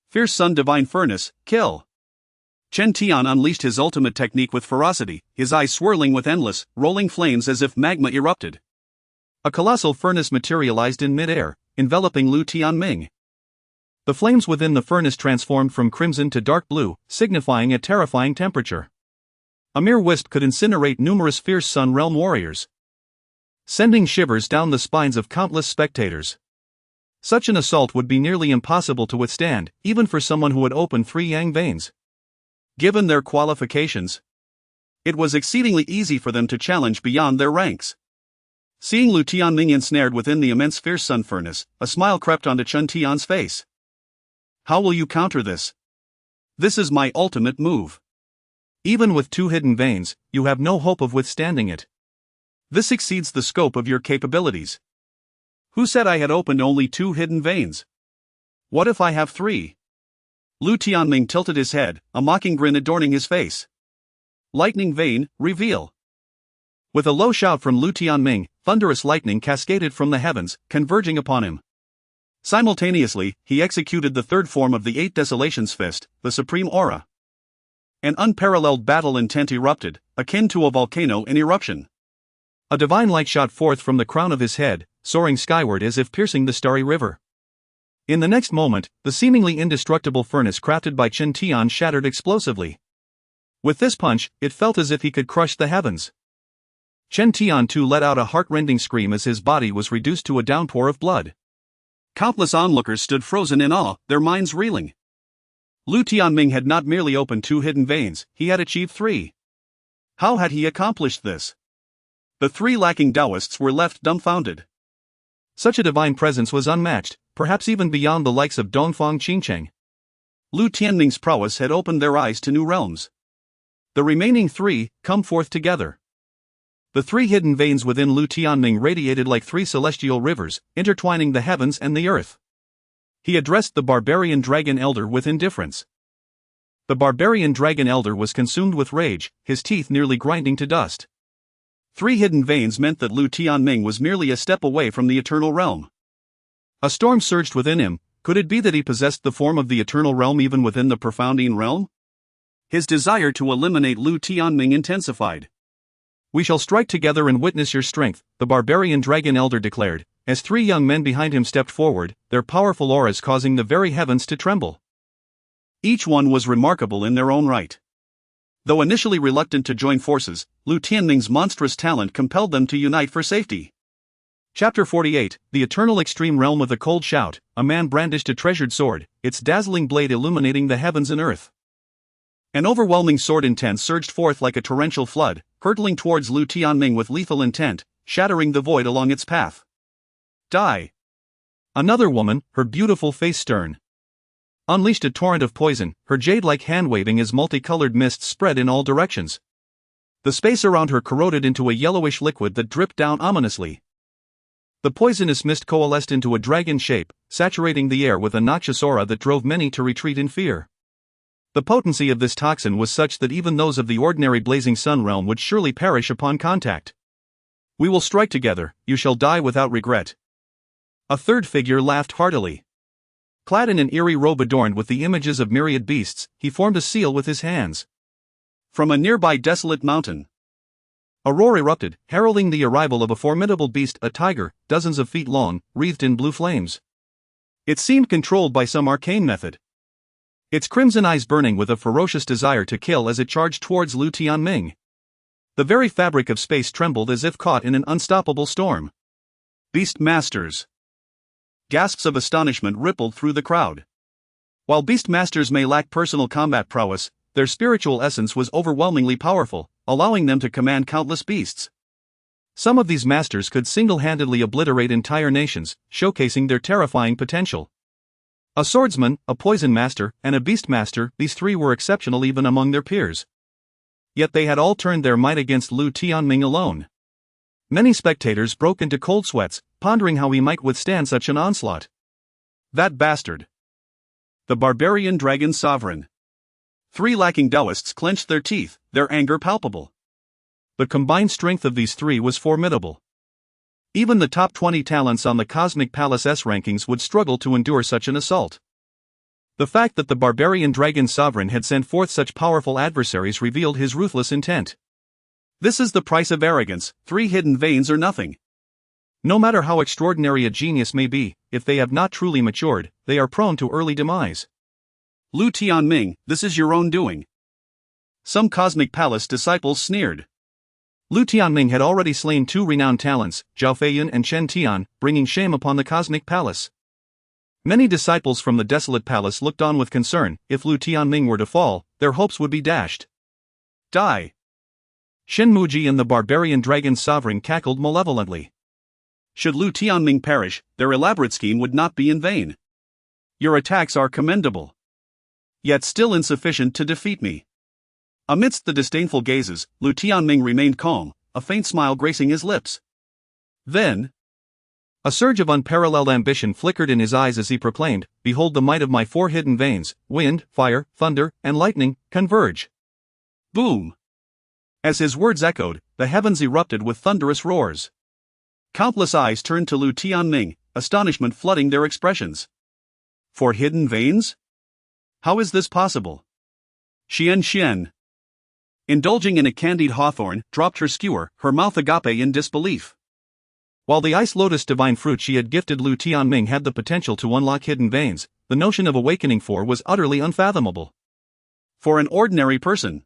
Fierce Sun Divine Furnace, kill. Chen Tian unleashed his ultimate technique with ferocity, his eyes swirling with endless, rolling flames as if magma erupted. A colossal furnace materialized in mid-air, enveloping Lu Tianming. The flames within the furnace transformed from crimson to dark blue, signifying a terrifying temperature. A mere wisp could incinerate numerous fierce Sun Realm warriors, sending shivers down the spines of countless spectators. Such an assault would be nearly impossible to withstand, even for someone who had opened 3 Yang veins. Given their qualifications, it was exceedingly easy for them to challenge beyond their ranks. Seeing Lu Tianming ensnared within the immense fierce sun furnace, a smile crept onto Chen Tian's face. How will you counter this? This is my ultimate move. Even with 2 hidden veins, you have no hope of withstanding it. This exceeds the scope of your capabilities. Who said I had opened only 2 hidden veins? What if I have 3? Lu Tianming tilted his head, a mocking grin adorning his face. Lightning vein, reveal. With a low shout from Lu Tianming, thunderous lightning cascaded from the heavens, converging upon him. Simultaneously, he executed the third form of the 8 Desolations Fist, the Supreme Aura. An unparalleled battle intent erupted, akin to a volcano in eruption. A divine light shot forth from the crown of his head, soaring skyward as if piercing the starry river. In the next moment, the seemingly indestructible furnace crafted by Chen Tian shattered explosively. With this punch, it felt as if he could crush the heavens. Chen Tian too let out a heart-rending scream as his body was reduced to a downpour of blood. Countless onlookers stood frozen in awe, their minds reeling. Lu Tianming had not merely opened 2 hidden veins, he had achieved 3. How had he accomplished this? The 3 lacking Taoists were left dumbfounded. Such a divine presence was unmatched, perhaps even beyond the likes of Dongfang Qingcheng. Lu Tianming's prowess had opened their eyes to new realms. The remaining 3 come forth together. The 3 hidden veins within Lu Tianming radiated like 3 celestial rivers, intertwining the heavens and the earth. He addressed the barbarian dragon elder with indifference. The barbarian dragon elder was consumed with rage, his teeth nearly grinding to dust. 3 hidden veins meant that Lu Tianming was merely a step away from the eternal realm. A storm surged within him. Could it be that he possessed the form of the eternal realm even within the profounding realm? His desire to eliminate Lu Tianming intensified. We shall strike together and witness your strength, the barbarian dragon elder declared, as 3 young men behind him stepped forward, their powerful auras causing the very heavens to tremble. Each one was remarkable in their own right. Though initially reluctant to join forces, Lu Tianming's monstrous talent compelled them to unite for safety. Chapter 48, The Eternal Extreme Realm. With a cold shout, a man brandished a treasured sword, its dazzling blade illuminating the heavens and earth. An overwhelming sword intent surged forth like a torrential flood, hurtling towards Lu Tianming with lethal intent, shattering the void along its path. Die! Another woman, her beautiful face stern, unleashed a torrent of poison, her jade-like hand waving as multicolored mists spread in all directions. The space around her corroded into a yellowish liquid that dripped down ominously. The poisonous mist coalesced into a dragon shape, saturating the air with a noxious aura that drove many to retreat in fear. The potency of this toxin was such that even those of the ordinary blazing sun realm would surely perish upon contact. We will strike together, you shall die without regret. A third figure laughed heartily. Clad in an eerie robe adorned with the images of myriad beasts, he formed a seal with his hands. From a nearby desolate mountain, a roar erupted, heralding the arrival of a formidable beast, a tiger, dozens of feet long, wreathed in blue flames. It seemed controlled by some arcane method. Its crimson eyes burning with a ferocious desire to kill as it charged towards Lu Tianming. The very fabric of space trembled as if caught in an unstoppable storm. Beast Masters! Gasps of astonishment rippled through the crowd. While Beast Masters may lack personal combat prowess, their spiritual essence was overwhelmingly powerful, allowing them to command countless beasts. Some of these masters could single-handedly obliterate entire nations, showcasing their terrifying potential. A swordsman, a poison master, and a beast master, these 3 were exceptional even among their peers. Yet they had all turned their might against Lu Tianming alone. Many spectators broke into cold sweats, pondering how he might withstand such an onslaught. That bastard! The barbarian dragon sovereign. 3 lacking Taoists clenched their teeth, their anger palpable. The combined strength of these 3 was formidable. Even the top 20 talents on the Cosmic Palace S rankings would struggle to endure such an assault. The fact that the barbarian dragon sovereign had sent forth such powerful adversaries revealed his ruthless intent. This is the price of arrogance, 3 hidden veins or nothing. No matter how extraordinary a genius may be, if they have not truly matured, they are prone to early demise. Lu Tianming, this is your own doing. Some Cosmic Palace disciples sneered. Lu Tianming had already slain 2 renowned talents, Zhao Feiyan and Chen Tian, bringing shame upon the Cosmic Palace. Many disciples from the Desolate Palace looked on with concern. If Lu Tianming were to fall, their hopes would be dashed. Die! Shen Muji and the barbarian dragon sovereign cackled malevolently. Should Lu Tianming perish, their elaborate scheme would not be in vain. Your attacks are commendable, yet still insufficient to defeat me. Amidst the disdainful gazes, Lu Tianming remained calm, a faint smile gracing his lips. Then, A surge of unparalleled ambition flickered in his eyes as he proclaimed, "Behold the might of my four hidden veins, wind, fire, thunder, and lightning, converge." Boom! As his words echoed, the heavens erupted with thunderous roars. Countless eyes turned to Lu Tianming, astonishment flooding their expressions. "Four hidden veins? How is this possible?" Xian, indulging in a candied hawthorn, dropped her skewer, her mouth agape in disbelief. While the ice lotus divine fruit she had gifted Lu Tianming had the potential to unlock hidden veins, the notion of awakening four was utterly unfathomable. For an ordinary person,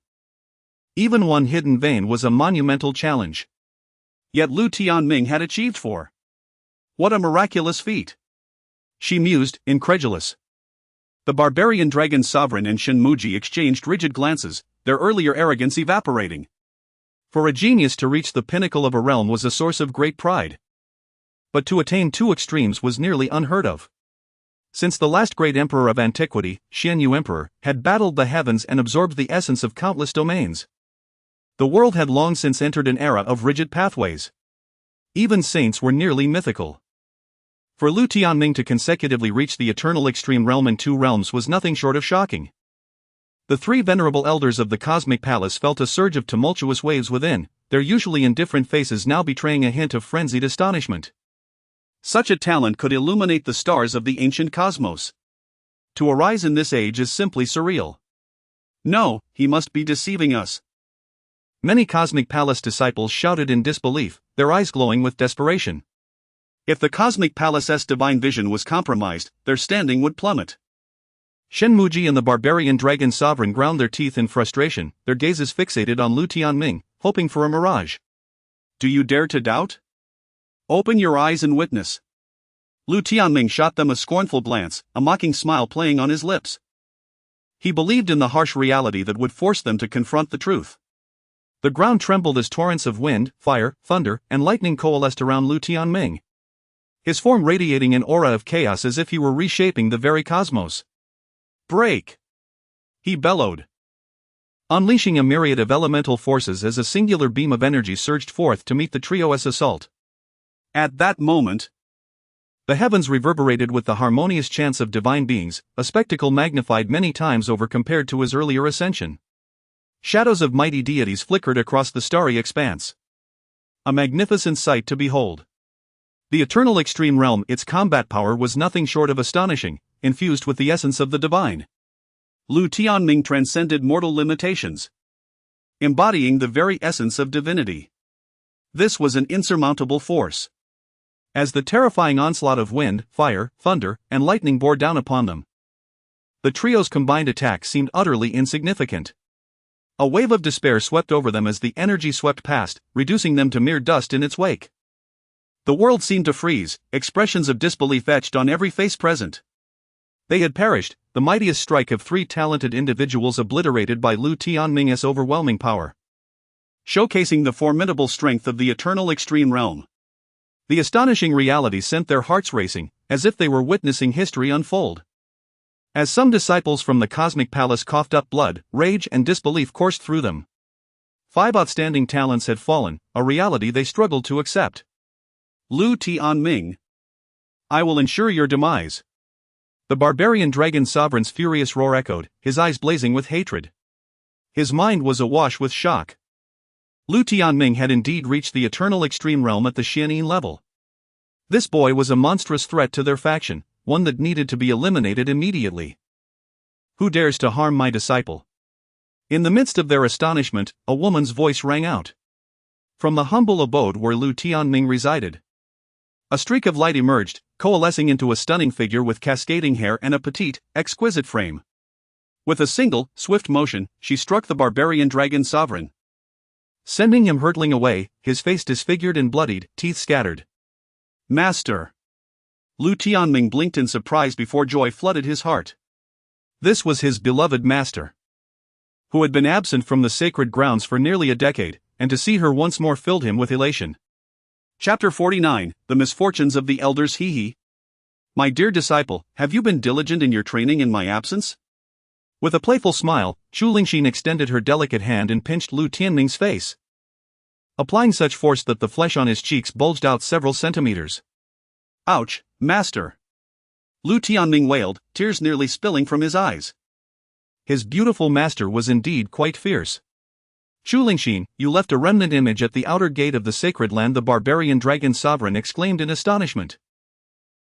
even one hidden vein was a monumental challenge. Yet Lu Tianming had achieved four. What a miraculous feat! She mused, incredulous. The barbarian dragon sovereign and Shenmuji exchanged rigid glances, their earlier arrogance evaporating. For a genius to reach the pinnacle of a realm was a source of great pride. But to attain two extremes was nearly unheard of. Since the last great emperor of antiquity, Xianyu Emperor, had battled the heavens and absorbed the essence of countless domains, the world had long since entered an era of rigid pathways. Even saints were nearly mythical. For Lu Tianming to consecutively reach the eternal extreme realm in two realms was nothing short of shocking. The three venerable elders of the cosmic palace felt a surge of tumultuous waves within, their usually indifferent faces now betraying a hint of frenzied astonishment. Such a talent could illuminate the stars of the ancient cosmos. To arise in this age is simply surreal. No, he must be deceiving us. Many cosmic palace disciples shouted in disbelief, their eyes glowing with desperation. If the cosmic palace's divine vision was compromised, their standing would plummet. Shenmuji and the barbarian dragon sovereign ground their teeth in frustration, their gazes fixated on Lu Tianming, hoping for a mirage. "Do you dare to doubt? Open your eyes and witness." Lu Tianming shot them a scornful glance, a mocking smile playing on his lips. He believed in the harsh reality that would force them to confront the truth. The ground trembled as torrents of wind, fire, thunder, and lightning coalesced around Lu Tianming, his form radiating an aura of chaos as if he were reshaping the very cosmos. "Break!" he bellowed, unleashing a myriad of elemental forces as a singular beam of energy surged forth to meet the trio's assault. At that moment, the heavens reverberated with the harmonious chants of divine beings, a spectacle magnified many times over compared to his earlier ascension. Shadows of mighty deities flickered across the starry expanse. A magnificent sight to behold. The eternal extreme realm, its combat power was nothing short of astonishing, infused with the essence of the divine. Lu Tianming transcended mortal limitations, embodying the very essence of divinity. This was an insurmountable force. As the terrifying onslaught of wind, fire, thunder, and lightning bore down upon them, the trio's combined attack seemed utterly insignificant. A wave of despair swept over them as the energy swept past, reducing them to mere dust in its wake. The world seemed to freeze, expressions of disbelief etched on every face present. They had perished, the mightiest strike of three talented individuals obliterated by Lu Tianming's overwhelming power, showcasing the formidable strength of the eternal extreme realm. The astonishing reality sent their hearts racing, as if they were witnessing history unfold. As some disciples from the cosmic palace coughed up blood, rage and disbelief coursed through them. 5 outstanding talents had fallen, a reality they struggled to accept. Lu Tianming, I will ensure your demise. The barbarian dragon sovereign's furious roar echoed, his eyes blazing with hatred. His mind was awash with shock. Lu Tianming had indeed reached the eternal extreme realm at the Xianyin level. This boy was a monstrous threat to their faction, one that needed to be eliminated immediately. "Who dares to harm my disciple?" In the midst of their astonishment, a woman's voice rang out. From the humble abode where Lu Tianming resided, a streak of light emerged, coalescing into a stunning figure with cascading hair and a petite, exquisite frame. With a single, swift motion, she struck the barbarian dragon sovereign, sending him hurtling away, his face disfigured and bloodied, teeth scattered. "Master!" Lu Tianming blinked in surprise before joy flooded his heart. This was his beloved master, who had been absent from the sacred grounds for nearly a decade, and to see her once more filled him with elation. Chapter 49, The Misfortunes of the Elders. He. "My dear disciple, have you been diligent in your training in my absence?" With a playful smile, Chu Lingxin extended her delicate hand and pinched Lu Tianming's face, applying such force that the flesh on his cheeks bulged out several centimeters. Ouch, master! Lu Tianming wailed, tears nearly spilling from his eyes. His beautiful master was indeed quite fierce. Chu Lingxin, you left a remnant image at the outer gate of the sacred land, the barbarian dragon sovereign exclaimed in astonishment.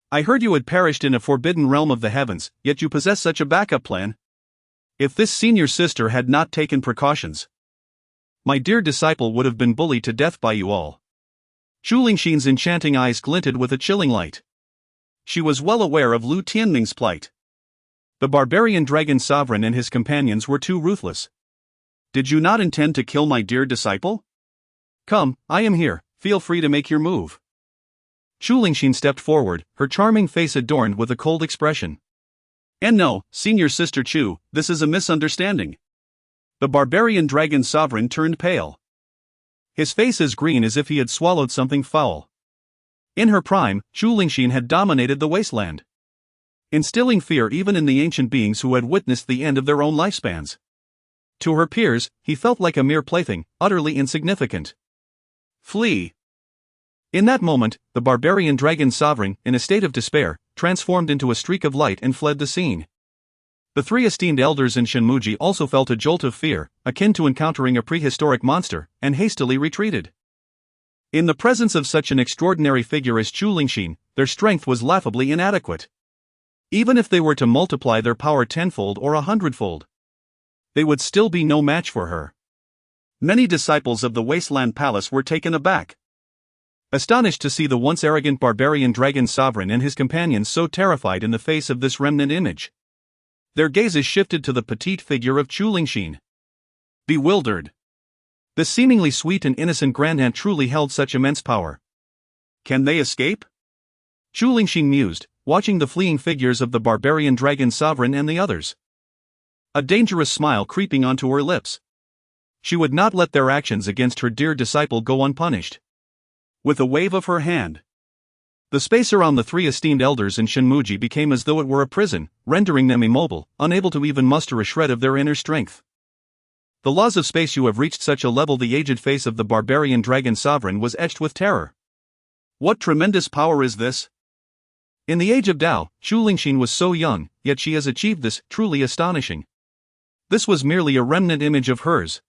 I heard you had perished in a forbidden realm of the heavens, yet you possess such a backup plan? If this senior sister had not taken precautions, my dear disciple would have been bullied to death by you all. Chu Lingxin's enchanting eyes glinted with a chilling light. She was well aware of Lu Tianming's plight. The barbarian dragon sovereign and his companions were too ruthless. Did you not intend to kill my dear disciple? Come, I am here, feel free to make your move. Chu Lingxin stepped forward, her charming face adorned with a cold expression. And no, senior sister Chu, this is a misunderstanding. The barbarian dragon sovereign turned pale. His face as green as if he had swallowed something foul. In her prime, Chu Lingxin had dominated the wasteland, instilling fear even in the ancient beings who had witnessed the end of their own lifespans. To her peers, he felt like a mere plaything, utterly insignificant. Flee! In that moment, the barbarian dragon sovereign, in a state of despair, transformed into a streak of light and fled the scene. The three esteemed elders in Shenmuji also felt a jolt of fear, akin to encountering a prehistoric monster, and hastily retreated. In the presence of such an extraordinary figure as Chu Lingxin, their strength was laughably inadequate. Even if they were to multiply their power tenfold or 100-fold, they would still be no match for her. Many disciples of the Wasteland Palace were taken aback, astonished to see the once arrogant barbarian dragon sovereign and his companions so terrified in the face of this remnant image. Their gazes shifted to the petite figure of Chu Lingxin. Bewildered. The seemingly sweet and innocent grandaunt truly held such immense power. Can they escape? Chu Lingxin mused, watching the fleeing figures of the barbarian dragon sovereign and the others. A dangerous smile creeping onto her lips. She would not let their actions against her dear disciple go unpunished. With a wave of her hand, the space around the three esteemed elders in Shenmuji became as though it were a prison, rendering them immobile, unable to even muster a shred of their inner strength. The laws of space, you have reached such a level. The aged face of the barbarian dragon sovereign was etched with terror. What tremendous power is this? In the age of Dao, Chu Lingxin was so young, yet she has achieved this, truly astonishing. This was merely a remnant image of hers.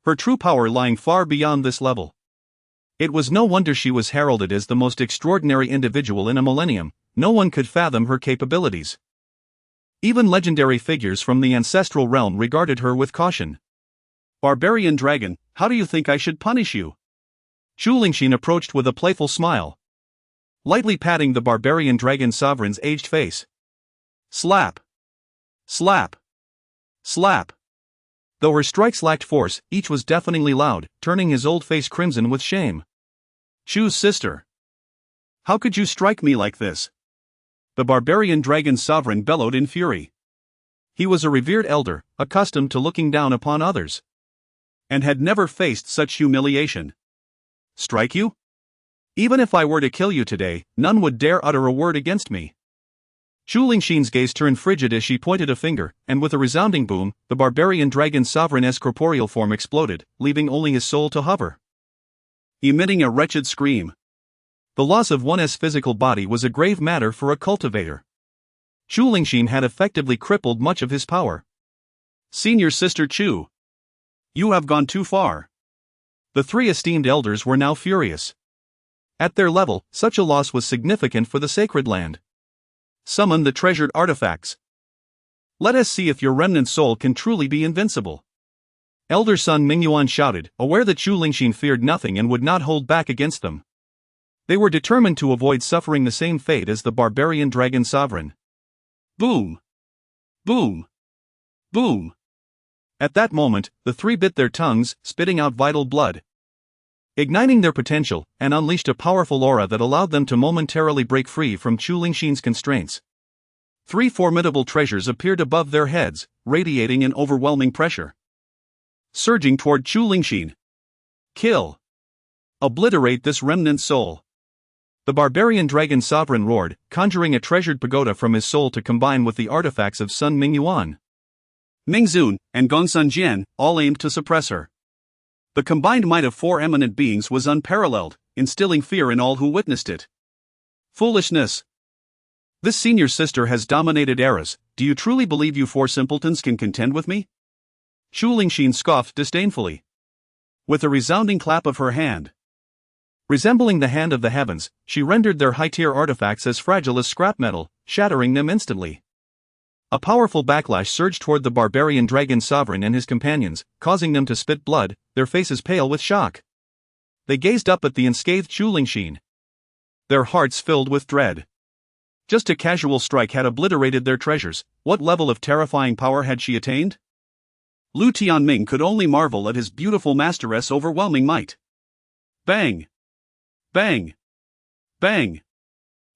Her true power lying far beyond this level. It was no wonder she was heralded as the most extraordinary individual in a millennium. No one could fathom her capabilities. Even legendary figures from the ancestral realm regarded her with caution. Barbarian dragon, how do you think I should punish you? Chu Lingxin approached with a playful smile, lightly patting the barbarian dragon sovereign's aged face. Slap! Slap! Slap! Though her strikes lacked force, each was deafeningly loud, turning his old face crimson with shame. Chu's sister! How could you strike me like this? The barbarian dragon sovereign bellowed in fury. He was a revered elder, accustomed to looking down upon others, and had never faced such humiliation. Strike you? Even if I were to kill you today, none would dare utter a word against me. Chu Lingxin's gaze turned frigid as she pointed a finger, and with a resounding boom, the barbarian dragon sovereign's corporeal form exploded, leaving only his soul to hover, emitting a wretched scream. The loss of one's physical body was a grave matter for a cultivator. Chu Lingxin had effectively crippled much of his power. Senior sister Chu, you have gone too far. The three esteemed elders were now furious. At their level, such a loss was significant for the sacred land. Summon the treasured artifacts. Let us see if your remnant soul can truly be invincible. Elder son Mingyuan shouted, aware that Chu Lingxin feared nothing and would not hold back against them. They were determined to avoid suffering the same fate as the barbarian dragon sovereign. Boom! Boom! Boom! At that moment, the three bit their tongues, spitting out vital blood, igniting their potential, and unleashed a powerful aura that allowed them to momentarily break free from Chu Lingxin's constraints. Three formidable treasures appeared above their heads, radiating an overwhelming pressure, surging toward Chu Lingxin. Kill! Obliterate this remnant soul! The barbarian dragon sovereign roared, conjuring a treasured pagoda from his soul to combine with the artifacts of Sun Mingyuan, Mingzun, and Gongsun Jian, all aimed to suppress her. The combined might of four eminent beings was unparalleled, instilling fear in all who witnessed it. Foolishness. This senior sister has dominated eras. Do you truly believe you four simpletons can contend with me? Zhu Lingxin scoffed disdainfully. With a resounding clap of her hand, resembling the hand of the heavens, she rendered their high-tier artifacts as fragile as scrap metal, shattering them instantly. A powerful backlash surged toward the barbarian dragon sovereign and his companions, causing them to spit blood, their faces pale with shock. They gazed up at the unscathed Zhu Lingxin, their hearts filled with dread. Just a casual strike had obliterated their treasures. What level of terrifying power had she attained? Lu Tianming could only marvel at his beautiful masteress' overwhelming might. Bang! Bang! Bang!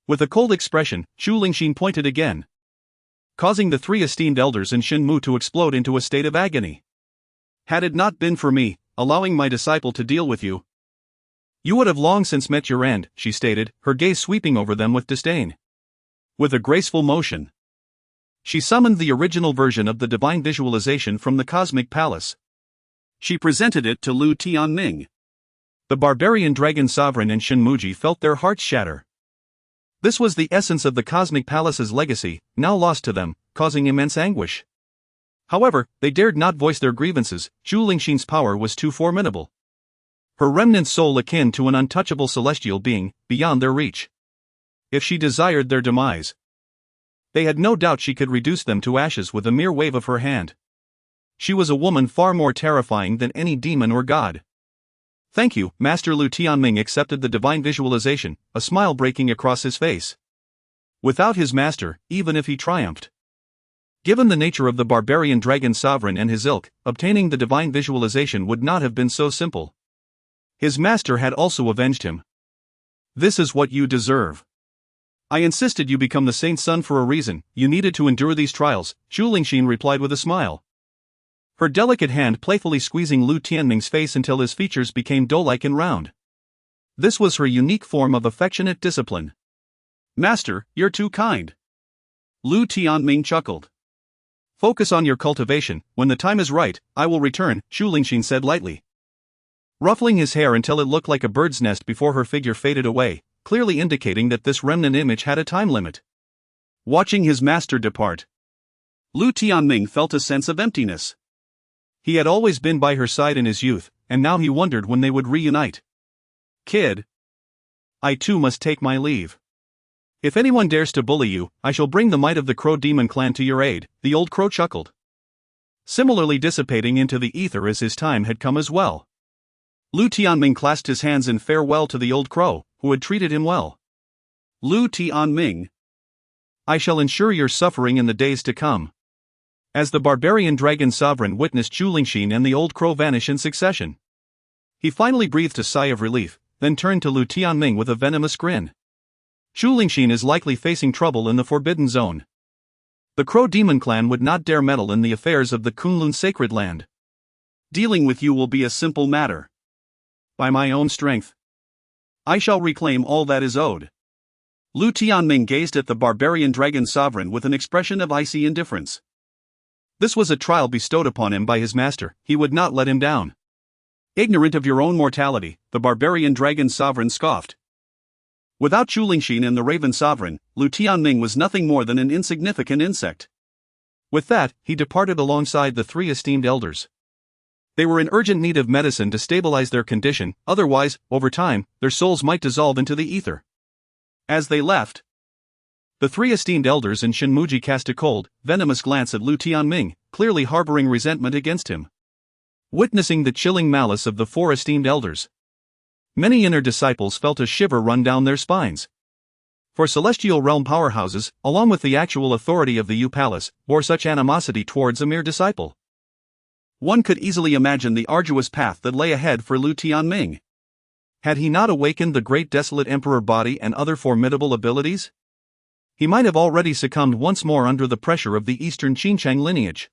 With a cold expression, Zhu Lingxin pointed again, causing the three esteemed elders in Shenmu to explode into a state of agony. Had it not been for me, allowing my disciple to deal with you, you would have long since met your end, she stated, her gaze sweeping over them with disdain. With a graceful motion, she summoned the original version of the divine visualization from the cosmic palace. She presented it to Lu Tianming. The barbarian dragon sovereign and Shenmuji felt their hearts shatter. This was the essence of the cosmic palace's legacy, now lost to them, causing immense anguish. However, they dared not voice their grievances. Zhu Lingxin's power was too formidable. Her remnant soul akin to an untouchable celestial being, beyond their reach. If she desired their demise, they had no doubt she could reduce them to ashes with a mere wave of her hand. She was a woman far more terrifying than any demon or god. Thank you, Master. Lu Tianming accepted the divine visualization, a smile breaking across his face. Without his master, even if he triumphed, given the nature of the barbarian dragon sovereign and his ilk, obtaining the divine visualization would not have been so simple. His master had also avenged him. This is what you deserve. I insisted you become the saint's son for a reason. You needed to endure these trials, Zhu Lingxin replied with a smile, her delicate hand playfully squeezing Lu Tianming's face until his features became dough-like and round. This was her unique form of affectionate discipline. Master, you're too kind. Lu Tianming chuckled. Focus on your cultivation. When the time is right, I will return, Zhu Lingxin said lightly, ruffling his hair until it looked like a bird's nest before her figure faded away, clearly indicating that this remnant image had a time limit. Watching his master depart, Lu Tianming felt a sense of emptiness. He had always been by her side in his youth, and now he wondered when they would reunite. Kid, I too must take my leave. If anyone dares to bully you, I shall bring the might of the Crow Demon clan to your aid, the old crow chuckled, similarly dissipating into the ether as his time had come as well. Lu Tianming clasped his hands in farewell to the old crow, who had treated him well. Lu Tianming, I shall ensure your suffering in the days to come. As the barbarian dragon sovereign witnessed Zhu Lingxin and the old crow vanish in succession, he finally breathed a sigh of relief, then turned to Lu Tianming with a venomous grin. Zhu Lingxin is likely facing trouble in the Forbidden Zone. The Crow Demon clan would not dare meddle in the affairs of the Kunlun sacred land. Dealing with you will be a simple matter. By my own strength, I shall reclaim all that is owed. Lu Tianming gazed at the barbarian dragon sovereign with an expression of icy indifference. This was a trial bestowed upon him by his master, he would not let him down. Ignorant of your own mortality, the barbarian dragon sovereign scoffed. Without Zhu Lingxin and the raven sovereign, Lu Tianming was nothing more than an insignificant insect. With that, he departed alongside the three esteemed elders. They were in urgent need of medicine to stabilize their condition, otherwise, over time, their souls might dissolve into the ether. As they left, the three esteemed elders in Shenmuji cast a cold, venomous glance at Lu Tianming, clearly harboring resentment against him. Witnessing the chilling malice of the four esteemed elders, many inner disciples felt a shiver run down their spines. For celestial realm powerhouses, along with the actual authority of the Yu Palace, bore such animosity towards a mere disciple. One could easily imagine the arduous path that lay ahead for Lu Tianming. Had he not awakened the Great Desolate Emperor Body and other formidable abilities, he might have already succumbed once more under the pressure of the Eastern Qincheng lineage.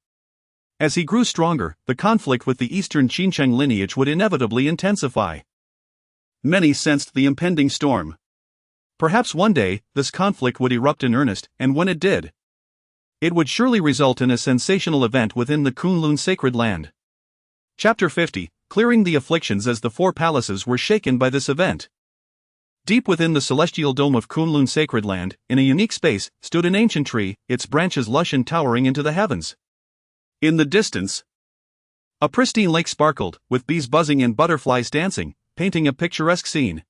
As he grew stronger, the conflict with the Eastern Qincheng lineage would inevitably intensify. Many sensed the impending storm. Perhaps one day, this conflict would erupt in earnest, and when it did, it would surely result in a sensational event within the Kunlun sacred land. Chapter 50, Clearing the Afflictions. As the four palaces were shaken by this event, Deep within the celestial dome of Kunlun sacred land, in a unique space, stood an ancient tree, its branches lush and towering into the heavens. In the distance, a pristine lake sparkled, with bees buzzing and butterflies dancing, painting a picturesque scene.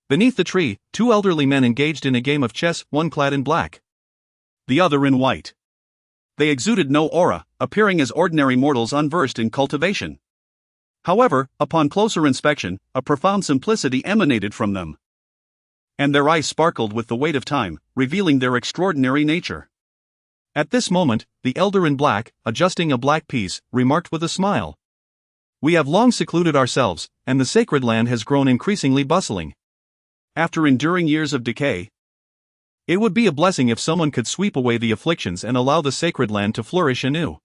Beneath the tree, two elderly men engaged in a game of chess, one clad in black, the other in white. They exuded no aura, appearing as ordinary mortals unversed in cultivation. However, upon closer inspection, a profound simplicity emanated from them. And their eyes sparkled with the weight of time, revealing their extraordinary nature. At this moment, the elder in black, adjusting a black piece, remarked with a smile, "We have long secluded ourselves, and the sacred land has grown increasingly bustling. After enduring years of decay, it would be a blessing if someone could sweep away the afflictions and allow the sacred land to flourish anew."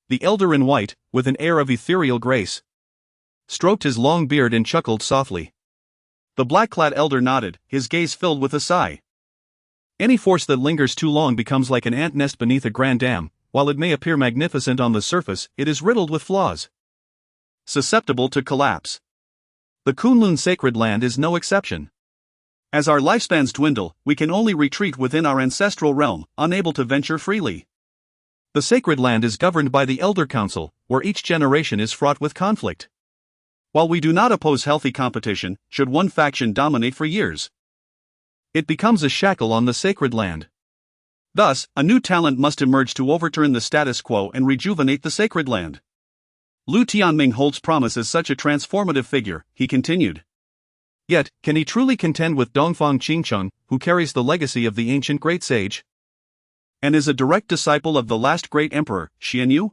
The elder in white, with an air of ethereal grace, stroked his long beard and chuckled softly. The black-clad elder nodded, his gaze filled with a sigh. Any force that lingers too long becomes like an ant nest beneath a grand dam. While it may appear magnificent on the surface, it is riddled with flaws, susceptible to collapse. The Kunlun sacred land is no exception. As our lifespans dwindle, we can only retreat within our ancestral realm, unable to venture freely. The sacred land is governed by the Elder Council, where each generation is fraught with conflict. While we do not oppose healthy competition, should one faction dominate for years, it becomes a shackle on the sacred land. Thus, a new talent must emerge to overturn the status quo and rejuvenate the sacred land. Lu Tianming holds promise as such a transformative figure, he continued. Yet, can he truly contend with Dongfang Qingcheng, who carries the legacy of the ancient great sage, and is a direct disciple of the last great emperor, Xianyu?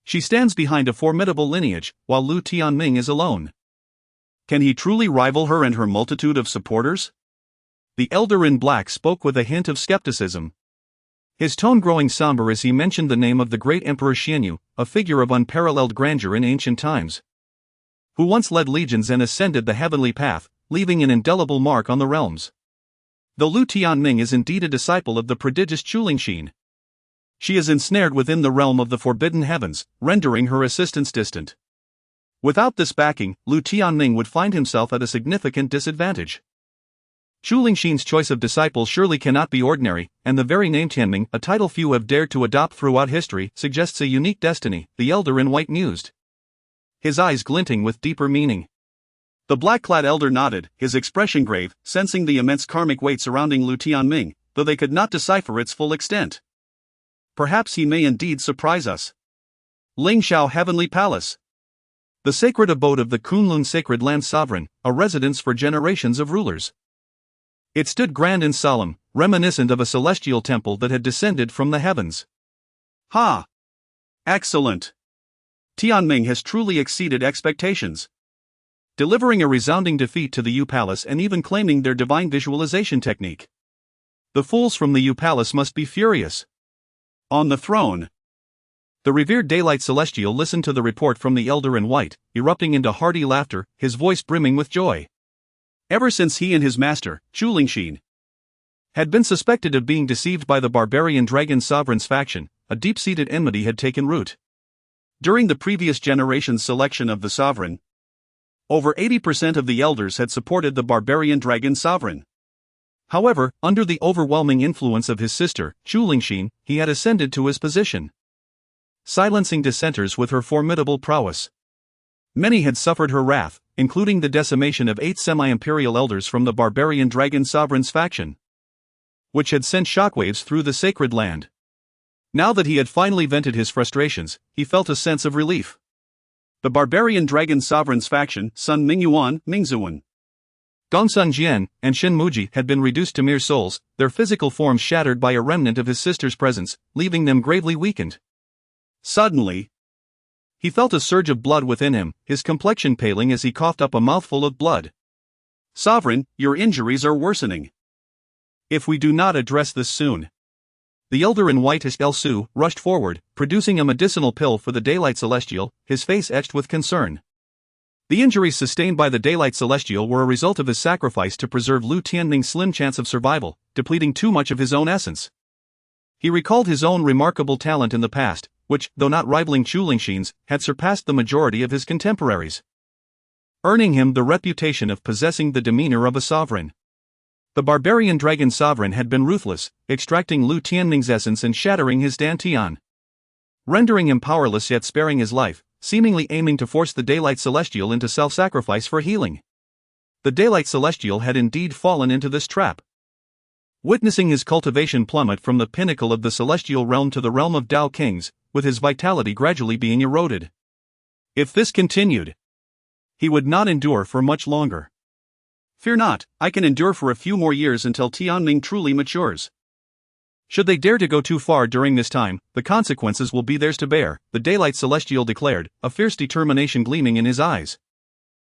She stands behind a formidable lineage, while Lu Tianming is alone. Can he truly rival her and her multitude of supporters? The elder in black spoke with a hint of skepticism, his tone growing somber as he mentioned the name of the great emperor Xianyu, a figure of unparalleled grandeur in ancient times, who once led legions and ascended the heavenly path, leaving an indelible mark on the realms. Though Lu Tianming is indeed a disciple of the prodigious Qulingxin, she is ensnared within the realm of the forbidden heavens, rendering her assistance distant. Without this backing, Lu Tianming would find himself at a significant disadvantage. Qulingxin's choice of disciples surely cannot be ordinary, and the very name Tianming, a title few have dared to adopt throughout history, suggests a unique destiny, the elder in white mused, his eyes glinting with deeper meaning. The black-clad elder nodded, his expression grave, sensing the immense karmic weight surrounding Lu Tianming, though they could not decipher its full extent. Perhaps he may indeed surprise us. Lingxiao Heavenly Palace, the sacred abode of the Kunlun sacred land sovereign, a residence for generations of rulers. It stood grand and solemn, reminiscent of a celestial temple that had descended from the heavens. Ha! Excellent! Tianming has truly exceeded expectations, delivering a resounding defeat to the Yu Palace and even claiming their divine visualization technique. The fools from the Yu Palace must be furious. On the throne, the revered daylight celestial listened to the report from the elder in white, erupting into hearty laughter, his voice brimming with joy. Ever since he and his master, Qulingxin, had been suspected of being deceived by the barbarian dragon sovereign's faction, a deep-seated enmity had taken root. During the previous generation's selection of the sovereign, over 80% of the elders had supported the barbarian dragon sovereign. However, under the overwhelming influence of his sister, Qulingxin, he had ascended to his position, silencing dissenters with her formidable prowess. Many had suffered her wrath, including the decimation of 8 semi-imperial elders from the barbarian dragon sovereign's faction, which had sent shockwaves through the sacred land. Now that he had finally vented his frustrations, he felt a sense of relief. The barbarian dragon sovereign's faction, Sun Mingyuan, Mingzuan, Gongsun Jian, and Shen Muji had been reduced to mere souls, their physical forms shattered by a remnant of his sister's presence, leaving them gravely weakened. Suddenly, he felt a surge of blood within him, his complexion paling as he coughed up a mouthful of blood. "Sovereign, your injuries are worsening. If we do not address this soon." The elder in white Su rushed forward, producing a medicinal pill for the daylight celestial, his face etched with concern. The injuries sustained by the daylight celestial were a result of his sacrifice to preserve Lu Tianming's slim chance of survival, depleting too much of his own essence. He recalled his own remarkable talent in the past, which, though not rivaling Qulingxin's, had surpassed the majority of his contemporaries. earning him the reputation of possessing the demeanor of a sovereign. The barbarian dragon sovereign had been ruthless, extracting Lu Tianming's essence and shattering his dantian, rendering him powerless yet sparing his life, seemingly aiming to force the Daylight Celestial into self-sacrifice for healing. The Daylight Celestial had indeed fallen into this trap. Witnessing his cultivation plummet from the pinnacle of the celestial realm to the realm of Dao Kings, with his vitality gradually being eroded. If this continued, he would not endure for much longer. Fear not, I can endure for a few more years until Tianming truly matures. Should they dare to go too far during this time, the consequences will be theirs to bear, the Daylight Celestial declared, a fierce determination gleaming in his eyes.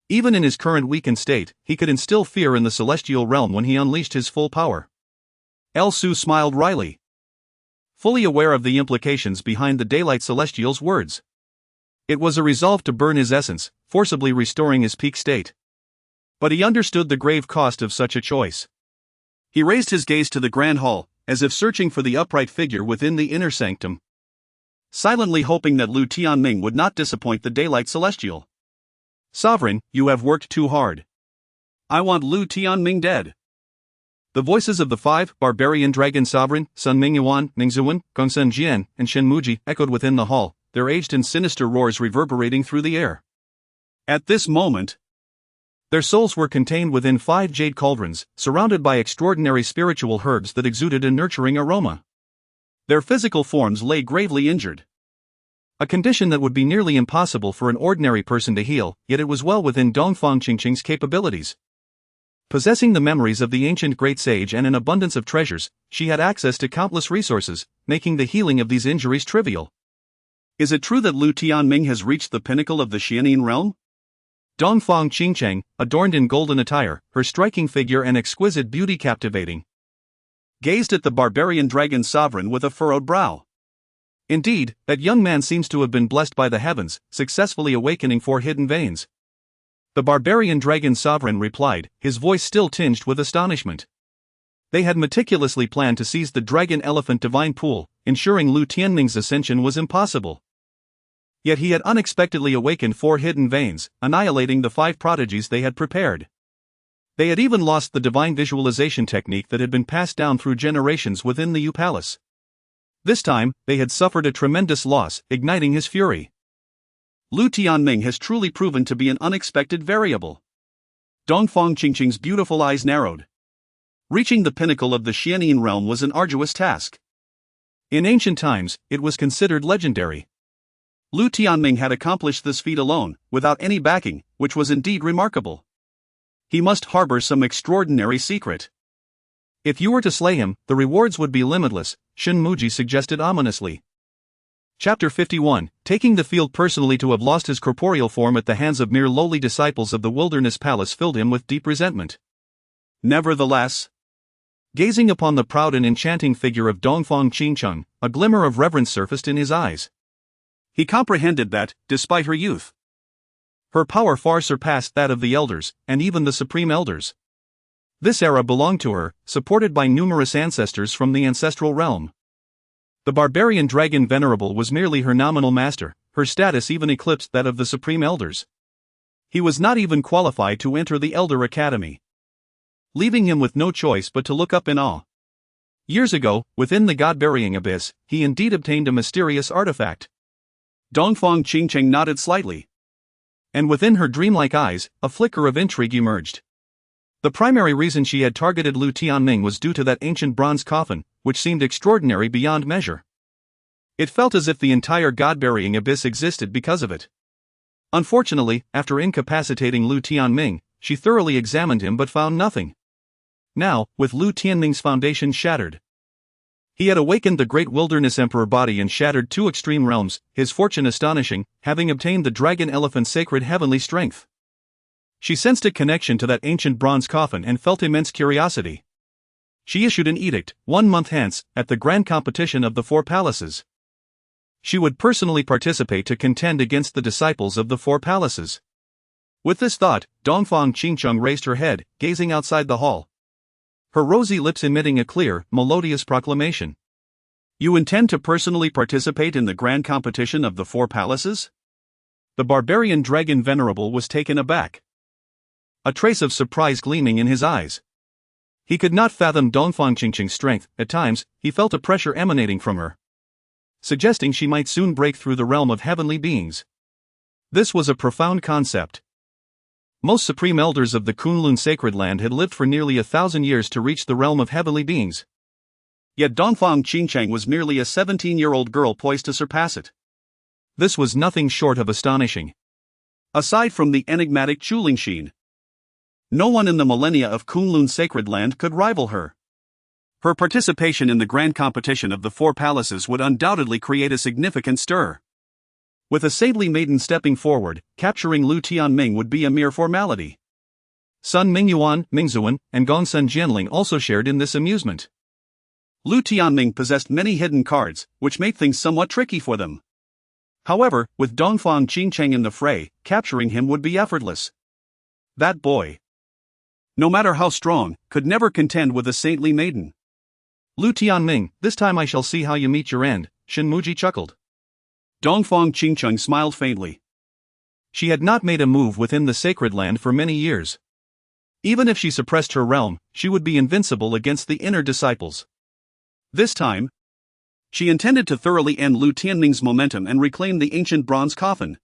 Even in his current weakened state, he could instill fear in the celestial realm when he unleashed his full power. Su smiled wryly, fully aware of the implications behind the Daylight Celestial's words. It was a resolve to burn his essence, forcibly restoring his peak state. But he understood the grave cost of such a choice. He raised his gaze to the grand hall, as if searching for the upright figure within the inner sanctum, silently hoping that Lu Tianming would not disappoint the Daylight Celestial. Sovereign, you have worked too hard. I want Lu Tianming dead. The voices of the five, Barbarian Dragon Sovereign, Sun Mingyuan, Ningzuan, Gongsun Jian, and Shenmuji, echoed within the hall, their aged and sinister roars reverberating through the air. At this moment, their souls were contained within 5 jade cauldrons, surrounded by extraordinary spiritual herbs that exuded a nurturing aroma. Their physical forms lay gravely injured, a condition that would be nearly impossible for an ordinary person to heal, yet it was well within Dongfang Qingqing's capabilities. Possessing the memories of the ancient great sage and an abundance of treasures, she had access to countless resources, making the healing of these injuries trivial. Is it true that Lu Tianming has reached the pinnacle of the Xianin realm? Dongfang Qingqing, adorned in golden attire, her striking figure and exquisite beauty captivating, gazed at the barbarian dragon sovereign with a furrowed brow. Indeed, that young man seems to have been blessed by the heavens, successfully awakening 4 hidden veins. The barbarian dragon sovereign replied, his voice still tinged with astonishment. They had meticulously planned to seize the dragon elephant divine pool, ensuring Lu Tianming's ascension was impossible. Yet he had unexpectedly awakened 4 hidden veins, annihilating the 5 prodigies they had prepared. They had even lost the divine visualization technique that had been passed down through generations within the Yu Palace. This time, they had suffered a tremendous loss, igniting his fury. Lu Tianming has truly proven to be an unexpected variable. Dongfang Qingqing's beautiful eyes narrowed. Reaching the pinnacle of the Xianin realm was an arduous task. In ancient times, it was considered legendary. Lu Tianming had accomplished this feat alone, without any backing, which was indeed remarkable. He must harbor some extraordinary secret. If you were to slay him, the rewards would be limitless, Shenmuji suggested ominously. Chapter 51, taking the field personally to have lost his corporeal form at the hands of mere lowly disciples of the wilderness palace filled him with deep resentment. Nevertheless, gazing upon the proud and enchanting figure of Dongfang Qingqing, a glimmer of reverence surfaced in his eyes. He comprehended that, despite her youth, her power far surpassed that of the elders, and even the supreme elders. This era belonged to her, supported by numerous ancestors from the ancestral realm. The barbarian dragon venerable was merely her nominal master, her status even eclipsed that of the supreme elders. He was not even qualified to enter the Elder Academy, leaving him with no choice but to look up in awe. Years ago, within the god-burying abyss, he indeed obtained a mysterious artifact. Dongfang Qingqing nodded slightly, and within her dreamlike eyes, a flicker of intrigue emerged. The primary reason she had targeted Lu Tianming was due to that ancient bronze coffin, which seemed extraordinary beyond measure. It felt as if the entire god-burying abyss existed because of it. Unfortunately, after incapacitating Lu Tianming, she thoroughly examined him but found nothing. Now, with Lu Tianming's foundation shattered, he had awakened the Great Wilderness Emperor Body and shattered 2 extreme realms, his fortune astonishing, having obtained the dragon elephant's sacred heavenly strength. She sensed a connection to that ancient bronze coffin and felt immense curiosity. She issued an edict, 1 month hence, at the grand competition of the 4 palaces. She would personally participate to contend against the disciples of the 4 palaces. With this thought, Dongfang Qingqing raised her head, gazing outside the hall, her rosy lips emitting a clear, melodious proclamation. You intend to personally participate in the grand competition of the 4 palaces? The barbarian dragon venerable was taken aback. a trace of surprise gleaming in his eyes. He could not fathom Dongfang Qingqing's strength. At times, he felt a pressure emanating from her, suggesting she might soon break through the realm of heavenly beings. This was a profound concept. Most supreme elders of the Kunlun sacred land had lived for nearly 1,000 years to reach the realm of heavenly beings. Yet Dongfang Qingqing was merely a 17-year-old girl poised to surpass it. This was nothing short of astonishing. Aside from the enigmatic Chulingshin, no one in the millennia of Kunlun sacred land could rival her. Her participation in the grand competition of the four palaces would undoubtedly create a significant stir. With a saintly maiden stepping forward, capturing Lu Tianming would be a mere formality. Sun Mingyuan, Mingzuan, and Gongsun Jianling also shared in this amusement. Lu Tianming possessed many hidden cards, which made things somewhat tricky for them. However, with Dongfang Qingqing in the fray, capturing him would be effortless. That boy, no matter how strong, could never contend with a saintly maiden. Lu Tianming, this time I shall see how you meet your end, Shinmuji chuckled. Dongfang Qingqing smiled faintly. She had not made a move within the sacred land for many years. Even if she suppressed her realm, she would be invincible against the inner disciples. This time, she intended to thoroughly end Lu Tianming's momentum and reclaim the ancient bronze coffin.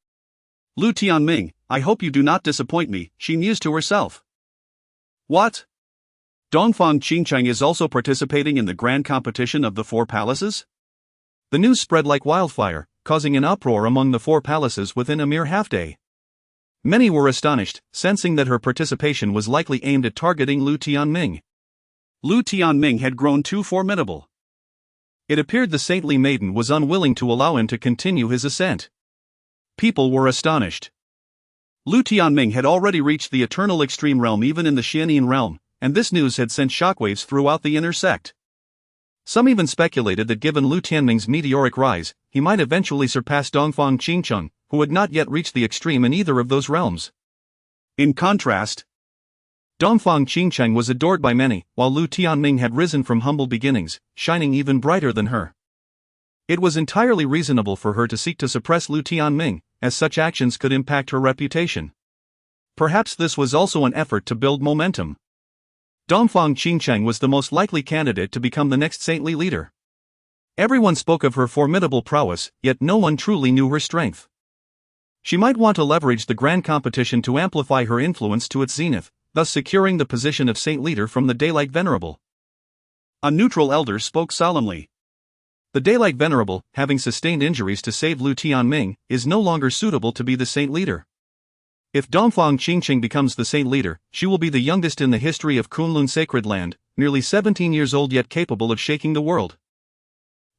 Lu Tianming, I hope you do not disappoint me, she mused to herself. What? Dongfang Qingqing is also participating in the grand competition of the four palaces? The news spread like wildfire, causing an uproar among the four palaces within a mere half-day. Many were astonished, sensing that her participation was likely aimed at targeting Lu Tianming. Lu Tianming had grown too formidable. It appeared the saintly maiden was unwilling to allow him to continue his ascent. People were astonished. Lu Tianming had already reached the eternal extreme realm even in the Xianin realm, and this news had sent shockwaves throughout the inner sect. Some even speculated that given Lu Tianming's meteoric rise, he might eventually surpass Dongfang Qingqing, who had not yet reached the extreme in either of those realms. In contrast, Dongfang Qingqing was adored by many, while Lu Tianming had risen from humble beginnings, shining even brighter than her. It was entirely reasonable for her to seek to suppress Lu Tianming, as such actions could impact her reputation. Perhaps this was also an effort to build momentum. Dongfang Qingqing was the most likely candidate to become the next saintly leader. Everyone spoke of her formidable prowess, yet no one truly knew her strength. She might want to leverage the grand competition to amplify her influence to its zenith, thus securing the position of saint leader from the Daylight Venerable. A neutral elder spoke solemnly. The Daylight Venerable, having sustained injuries to save Lu Tianming, is no longer suitable to be the saint leader. If Dongfang Qingqing becomes the saint leader, she will be the youngest in the history of Kunlun sacred land, nearly 17 years old yet capable of shaking the world.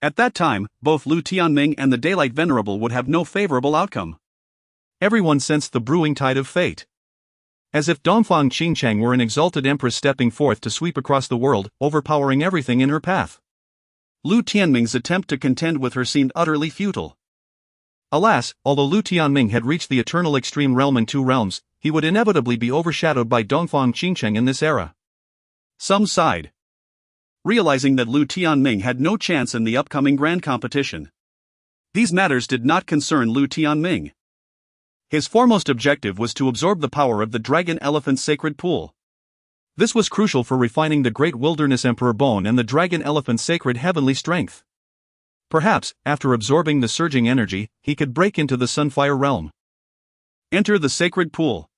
At that time, both Lu Tianming and the Daylight Venerable would have no favorable outcome. Everyone sensed the brewing tide of fate. As if Dongfang Qingqing were an exalted empress stepping forth to sweep across the world, overpowering everything in her path. Lu Tianming's attempt to contend with her seemed utterly futile. Alas, although Lu Tianming had reached the eternal extreme realm in two realms, he would inevitably be overshadowed by Dongfang Qingqing in this era. Some sighed, realizing that Lu Tianming had no chance in the upcoming grand competition. These matters did not concern Lu Tianming. His foremost objective was to absorb the power of the Dragon Elephant's sacred pool. This was crucial for refining the Great Wilderness Emperor Bone and the Dragon Elephant's sacred heavenly strength. Perhaps, after absorbing the surging energy, he could break into the Sunfire realm. Enter the sacred pool.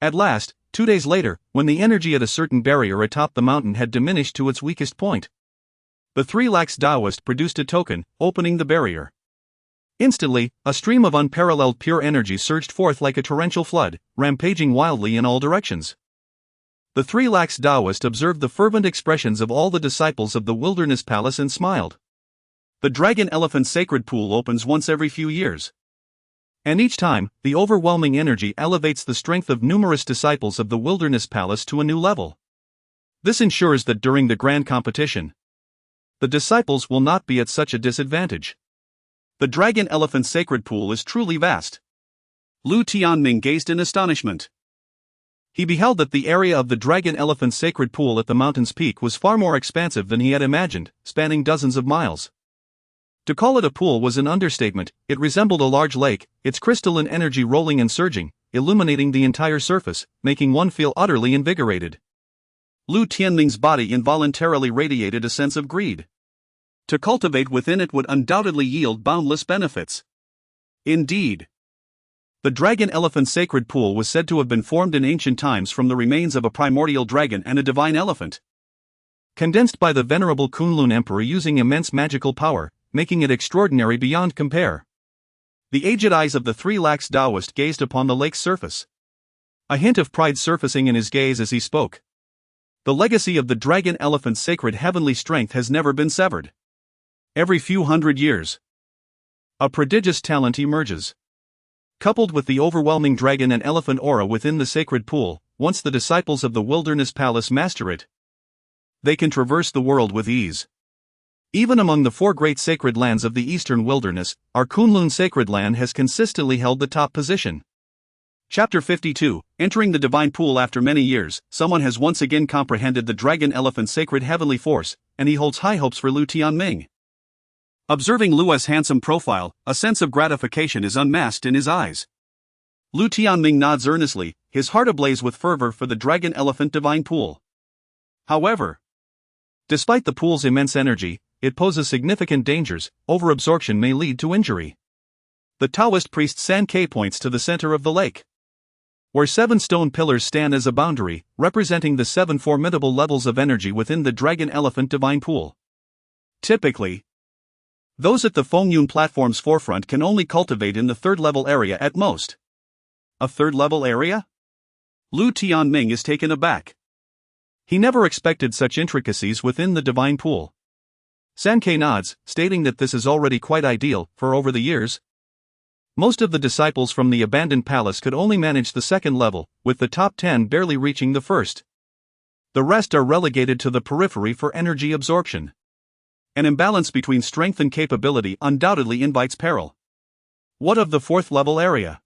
At last, 2 days later, when the energy at a certain barrier atop the mountain had diminished to its weakest point, the 3 lax Taoist produced a token, opening the barrier. Instantly, a stream of unparalleled pure energy surged forth like a torrential flood, rampaging wildly in all directions. The 3 lax Taoist observed the fervent expressions of all the disciples of the Wilderness Palace and smiled. The Dragon Elephant sacred pool opens once every few years. And each time, the overwhelming energy elevates the strength of numerous disciples of the Wilderness Palace to a new level. This ensures that during the grand competition, the disciples will not be at such a disadvantage. The Dragon Elephant sacred pool is truly vast. Lu Tianming gazed in astonishment. He beheld that the area of the Dragon Elephant sacred pool at the mountain's peak was far more expansive than he had imagined, spanning dozens of miles. To call it a pool was an understatement. It resembled a large lake, its crystalline energy rolling and surging, illuminating the entire surface, making one feel utterly invigorated. Lu Tianming's body involuntarily radiated a sense of greed. To cultivate within it would undoubtedly yield boundless benefits. Indeed, the dragon elephant sacred pool was said to have been formed in ancient times from the remains of a primordial dragon and a divine elephant, condensed by the venerable Kunlun emperor using immense magical power, making it extraordinary beyond compare. The aged eyes of the 3 lax Taoist gazed upon the lake's surface, a hint of pride surfacing in his gaze as he spoke. The legacy of the dragon elephant's sacred heavenly strength has never been severed. Every few hundred years, a prodigious talent emerges. Coupled with the overwhelming dragon and elephant aura within the sacred pool, once the disciples of the wilderness palace master it, they can traverse the world with ease. Even among the 4 great sacred lands of the eastern wilderness, our Kunlun sacred land has consistently held the top position. Chapter 52, Entering the Divine Pool. After many years, someone has once again comprehended the dragon elephant's sacred heavenly force, and he holds high hopes for Lu Tianming. Observing Lu's handsome profile, a sense of gratification is unmasked in his eyes. Lu Tianming nods earnestly, his heart ablaze with fervor for the dragon elephant divine pool. However, despite the pool's immense energy, it poses significant dangers. Overabsorption may lead to injury. The Taoist priest Sankei points to the center of the lake, where 7 stone pillars stand as a boundary, representing the 7 formidable levels of energy within the dragon elephant divine pool. Typically, those at the Fengyun platform's forefront can only cultivate in the 3rd level area at most. A 3rd level area? Lu Tianming is taken aback. He never expected such intricacies within the divine pool. Sankei nods, stating that this is already quite ideal. For over the years, most of the disciples from the abandoned palace could only manage the 2nd level, with the top 10 barely reaching the 1st. The rest are relegated to the periphery for energy absorption. An imbalance between strength and capability undoubtedly invites peril. What of the 4th level area?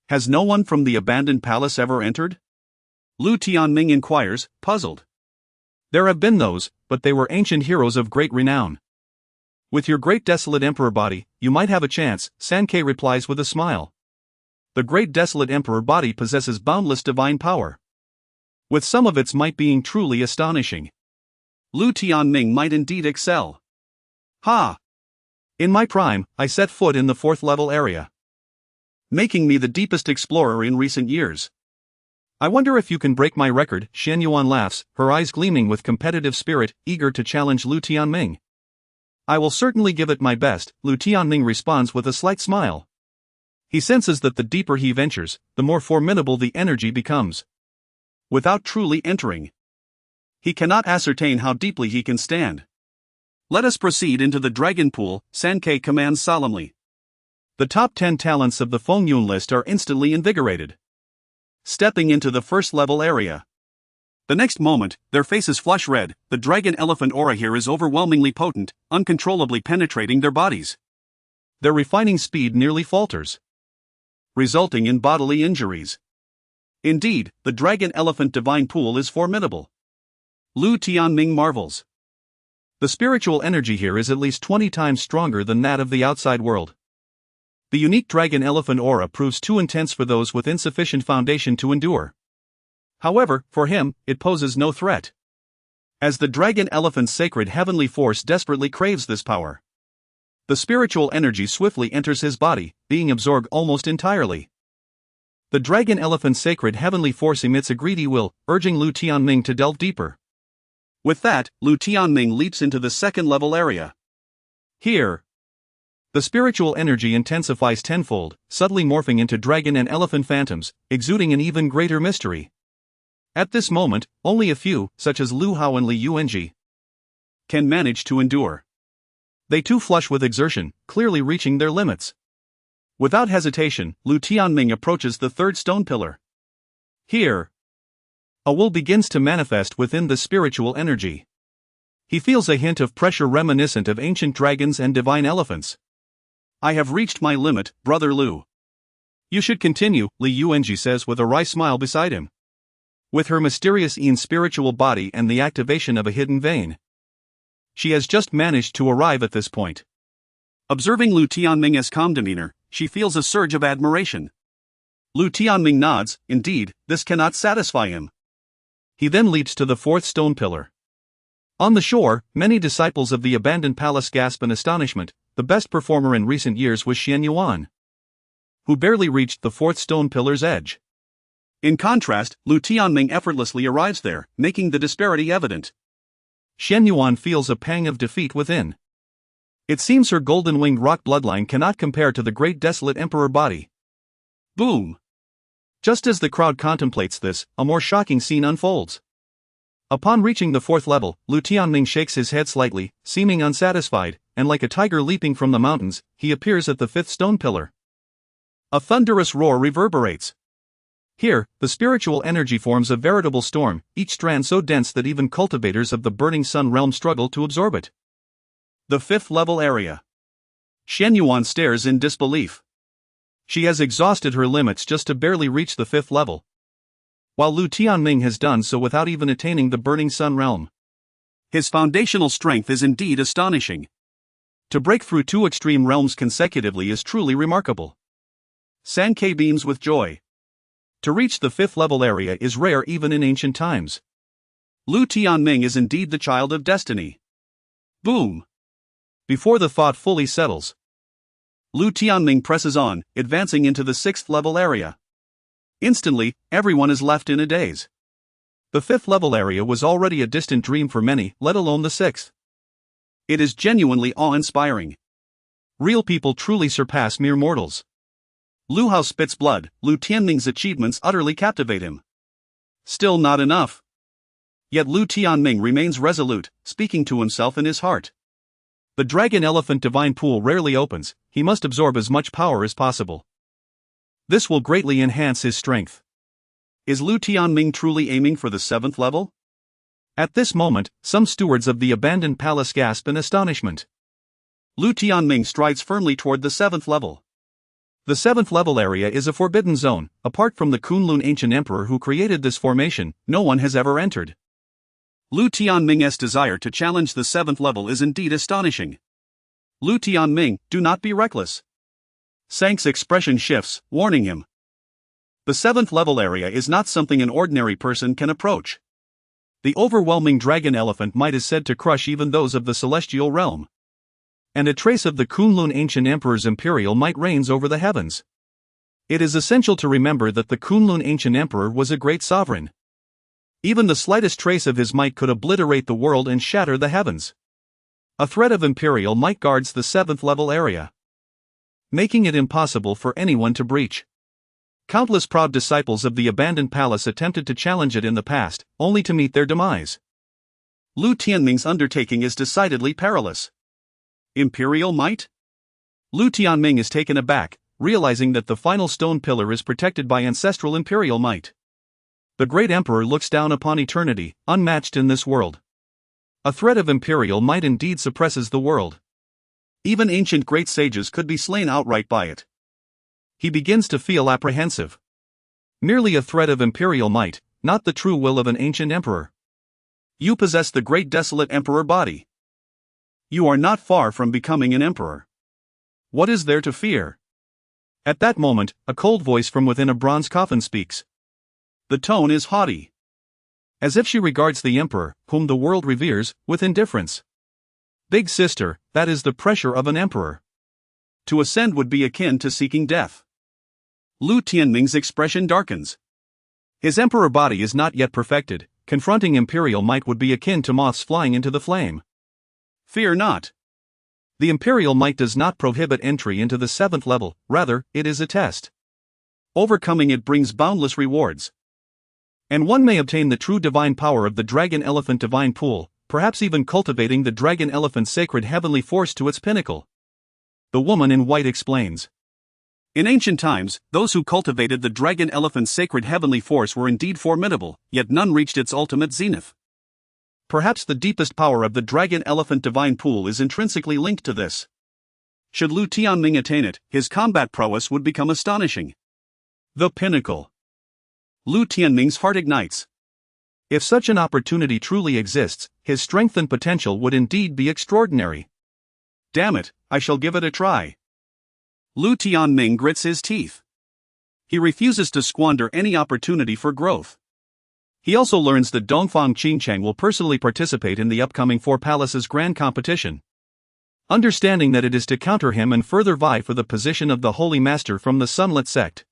Has no one from the abandoned palace ever entered? Lu Tianming inquires, puzzled. There have been those, but they were ancient heroes of great renown. With your Great Desolate Emperor Body, you might have a chance, Sankei replies with a smile. The Great Desolate Emperor Body possesses boundless divine power, with some of its might being truly astonishing. Lu Tianming might indeed excel. Ha! In my prime, I set foot in the 4th level area, making me the deepest explorer in recent years. I wonder if you can break my record. Shen Yuan laughs, her eyes gleaming with competitive spirit, eager to challenge Lu Tianming. I will certainly give it my best, Lu Tianming responds with a slight smile. He senses that the deeper he ventures, the more formidable the energy becomes. Without truly entering, he cannot ascertain how deeply he can stand. Let us proceed into the dragon pool, Sankei commands solemnly. The top 10 talents of the Fengyun list are instantly invigorated, stepping into the 1st level area. The next moment, their faces flush red. The dragon elephant aura here is overwhelmingly potent, uncontrollably penetrating their bodies. Their refining speed nearly falters, resulting in bodily injuries. Indeed, the dragon elephant divine pool is formidable. Lu Tianming marvels. The spiritual energy here is at least 20 times stronger than that of the outside world. The unique dragon elephant aura proves too intense for those with insufficient foundation to endure. However, for him, it poses no threat, as the dragon elephant's sacred heavenly force desperately craves this power. The spiritual energy swiftly enters his body, being absorbed almost entirely. The dragon elephant's sacred heavenly force emits a greedy will, urging Lu Tianming to delve deeper. With that, Lu Tianming leaps into the 2nd level area. Here, the spiritual energy intensifies tenfold, subtly morphing into dragon and elephant phantoms, exuding an even greater mystery. At this moment, only a few, such as Lu Hao and Li Yuanji, can manage to endure. They too flush with exertion, clearly reaching their limits. Without hesitation, Lu Tianming approaches the 3rd stone pillar. Here, a will begins to manifest within the spiritual energy. He feels a hint of pressure reminiscent of ancient dragons and divine elephants. I have reached my limit, brother.Lu. You should continue, Li Yuanji says with a wry smile beside him. With her mysterious spiritual body and the activation of a hidden vein, she has just managed to arrive at this point. Observing Lu Tianming's calm demeanor, she feels a surge of admiration. Lu Tianming nods. Indeed, this cannot satisfy him. He then leaps to the fourth stone pillar. On the shore, many disciples of the abandoned palace gasp in astonishment. The best performer in recent years was Xian Yuan, who barely reached the fourth stone pillar's edge. In contrast, Lu Tianming effortlessly arrives there, making the disparity evident. Xian Yuan feels a pang of defeat within. It seems her golden-winged rock bloodline cannot compare to the Great Desolate Emperor Body. Boom! Just as the crowd contemplates this, a more shocking scene unfolds. Upon reaching the fourth level, Lu Tianming shakes his head slightly, seeming unsatisfied, and like a tiger leaping from the mountains, he appears at the fifth stone pillar. A thunderous roar reverberates. Here, the spiritual energy forms a veritable storm, each strand so dense that even cultivators of the burning sun realm struggle to absorb it. The fifth level area. Xian Yuan stares in disbelief. She has exhausted her limits just to barely reach the fifth level, while Lu Tianming has done so without even attaining the burning sun realm. His foundational strength is indeed astonishing. To break through two extreme realms consecutively is truly remarkable. Sankei beams with joy. To reach the fifth level area is rare even in ancient times. Lu Tianming is indeed the child of destiny. Boom! Before the thought fully settles, Lu Tianming presses on, advancing into the sixth level area. Instantly, everyone is left in a daze. The fifth level area was already a distant dream for many, let alone the sixth. It is genuinely awe-inspiring. Real people truly surpass mere mortals. Lu Hao spits blood. Lu Tianming's achievements utterly captivate him. Still not enough. Yet Lu Tianming remains resolute, speaking to himself in his heart. The dragon elephant divine pool rarely opens, he must absorb as much power as possible. This will greatly enhance his strength. Is Lu Tianming truly aiming for the seventh level? At this moment, some stewards of the abandoned palace gasp in astonishment. Lu Tianming strides firmly toward the seventh level. The seventh level area is a forbidden zone. Apart from the Kunlun ancient emperor who created this formation, no one has ever entered. Lu Tianming's desire to challenge the seventh level is indeed astonishing. Lu Tianming, do not be reckless. Sank's expression shifts, warning him. The seventh level area is not something an ordinary person can approach. The overwhelming dragon elephant might is said to crush even those of the celestial realm. And a trace of the Kunlun ancient emperor's imperial might reigns over the heavens. It is essential to remember that the Kunlun ancient emperor was a great sovereign. Even the slightest trace of his might could obliterate the world and shatter the heavens. A threat of imperial might guards the seventh level area, making it impossible for anyone to breach. Countless proud disciples of the abandoned palace attempted to challenge it in the past, only to meet their demise. Lu Tianming's undertaking is decidedly perilous. Imperial might? Lu Tianming is taken aback, realizing that the final stone pillar is protected by ancestral imperial might. The great emperor looks down upon eternity, unmatched in this world. A threat of imperial might indeed suppresses the world. Even ancient great sages could be slain outright by it. He begins to feel apprehensive. Merely a threat of imperial might, not the true will of an ancient emperor. You possess the Great Desolate Emperor Body. You are not far from becoming an emperor. What is there to fear? At that moment, a cold voice from within a bronze coffin speaks. The tone is haughty, as if she regards the emperor, whom the world reveres, with indifference. Big sister, that is the pressure of an emperor. To ascend would be akin to seeking death. Lu Tianming's expression darkens. His emperor body is not yet perfected. Confronting imperial might would be akin to moths flying into the flame. Fear not. The imperial might does not prohibit entry into the seventh level, rather, it is a test. Overcoming it brings boundless rewards. And one may obtain the true divine power of the dragon elephant divine pool, perhaps even cultivating the dragon elephant sacred heavenly force to its pinnacle. The woman in white explains. In ancient times, those who cultivated the dragon elephant's sacred heavenly force were indeed formidable, yet none reached its ultimate zenith. Perhaps the deepest power of the dragon elephant divine pool is intrinsically linked to this. Should Lu Tianming attain it, his combat prowess would become astonishing. The pinnacle. Lu Tianming's heart ignites. If such an opportunity truly exists, his strength and potential would indeed be extraordinary. Damn it, I shall give it a try. Lu Tianming grits his teeth. He refuses to squander any opportunity for growth. He also learns that Dongfang Qingchang will personally participate in the upcoming Four Palaces Grand Competition. Understanding that it is to counter him and further vie for the position of the Holy Master from the Sunlit sect,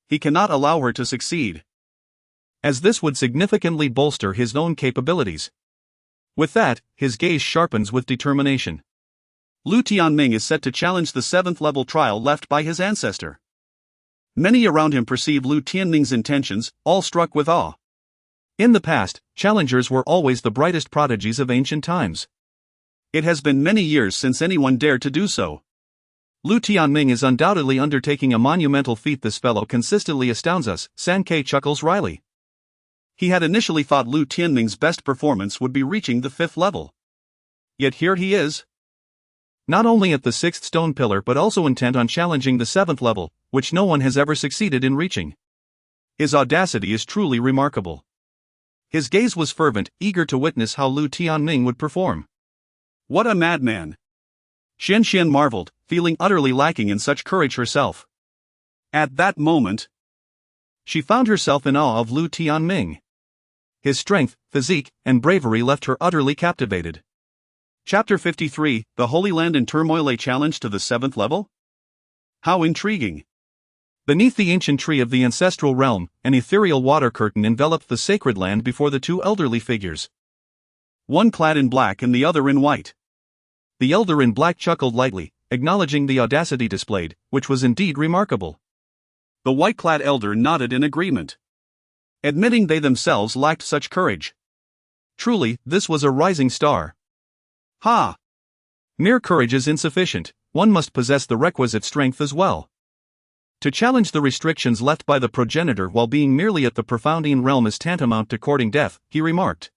he cannot allow her to succeed, as this would significantly bolster his own capabilities. With that, his gaze sharpens with determination. Lu Tianming is set to challenge the 7th level trial left by his ancestor. Many around him perceive Lu Tianming's intentions, all struck with awe. In the past, challengers were always the brightest prodigies of ancient times. It has been many years since anyone dared to do so. Lu Tianming is undoubtedly undertaking a monumental feat. This fellow consistently astounds us, San Ke chuckles wryly. He had initially thought Lu Tianming's best performance would be reaching the 5th level. Yet here he is, not only at the 6th stone pillar but also intent on challenging the 7th level, which no one has ever succeeded in reaching. His audacity is truly remarkable. His gaze was fervent, eager to witness how Lu Tianming would perform. What a madman! Xian marveled, feeling utterly lacking in such courage herself. At that moment, she found herself in awe of Lu Tianming. His strength, physique, and bravery left her utterly captivated. Chapter 53, The Holy Land in Turmoil, a challenge to the 7th level? How intriguing! Beneath the ancient tree of the ancestral realm, an ethereal water curtain enveloped the sacred land before the two elderly figures. One clad in black and the other in white. The elder in black chuckled lightly, acknowledging the audacity displayed, which was indeed remarkable. The white-clad elder nodded in agreement, admitting they themselves lacked such courage. Truly, this was a rising star. Ha! Mere courage is insufficient, one must possess the requisite strength as well. To challenge the restrictions left by the progenitor while being merely at the profoundine realm is tantamount to courting death, he remarked.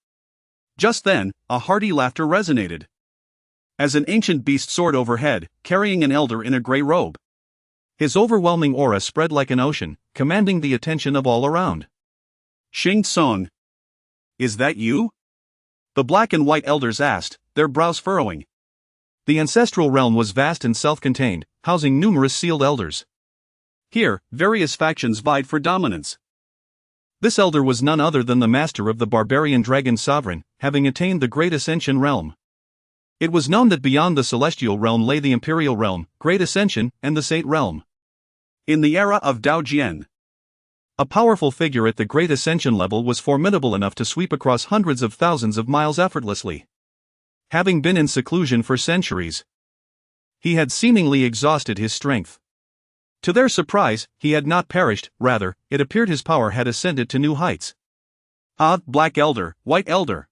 Just then, a hearty laughter resonated, as an ancient beast soared overhead, carrying an elder in a grey robe. His overwhelming aura spread like an ocean, commanding the attention of all around. Xing Song, is that you? The black and white elders asked, their brows furrowing. The ancestral realm was vast and self-contained, housing numerous sealed elders. Here, various factions vied for dominance. This elder was none other than the master of the barbarian dragon sovereign, having attained the Great Ascension realm. It was known that beyond the celestial realm lay the imperial realm, Great Ascension, and the Saint realm. In the era of Dao Jian, a powerful figure at the Great Ascension level was formidable enough to sweep across hundreds of thousands of miles effortlessly. Having been in seclusion for centuries, he had seemingly exhausted his strength. To their surprise, he had not perished, rather, it appeared his power had ascended to new heights. Ah, Black Elder, White Elder.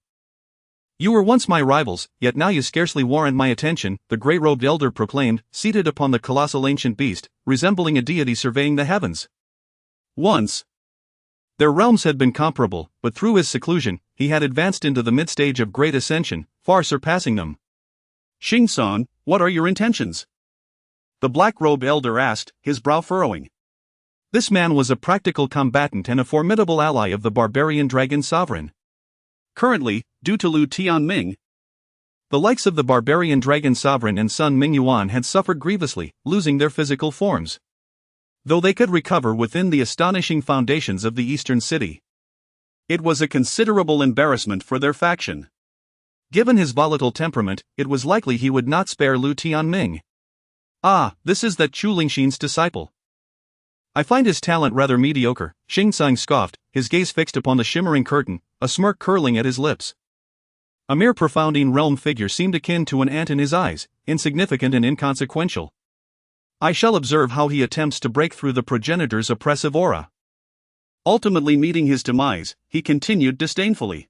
You were once my rivals, yet now you scarcely warrant my attention, the grey-robed elder proclaimed, seated upon the colossal ancient beast, resembling a deity surveying the heavens. Once, their realms had been comparable, but through his seclusion, he had advanced into the mid-stage of Great Ascension, far surpassing them. Xing-san, what are your intentions? The black-robed elder asked, his brow furrowing. This man was a practical combatant and a formidable ally of the barbarian dragon sovereign. Currently, due to Lu Tianming, the likes of the barbarian dragon sovereign and son Mingyuan had suffered grievously, losing their physical forms, though they could recover within the astonishing foundations of the eastern city. It was a considerable embarrassment for their faction. Given his volatile temperament, it was likely he would not spare Lu Tianming. Ah, this is that Chu Lingxin's disciple. I find his talent rather mediocre, Xing Sang scoffed, his gaze fixed upon the shimmering curtain, a smirk curling at his lips. A mere profoundine realm figure seemed akin to an ant in his eyes, insignificant and inconsequential. I shall observe how he attempts to break through the progenitor's oppressive aura. Ultimately meeting his demise, he continued disdainfully.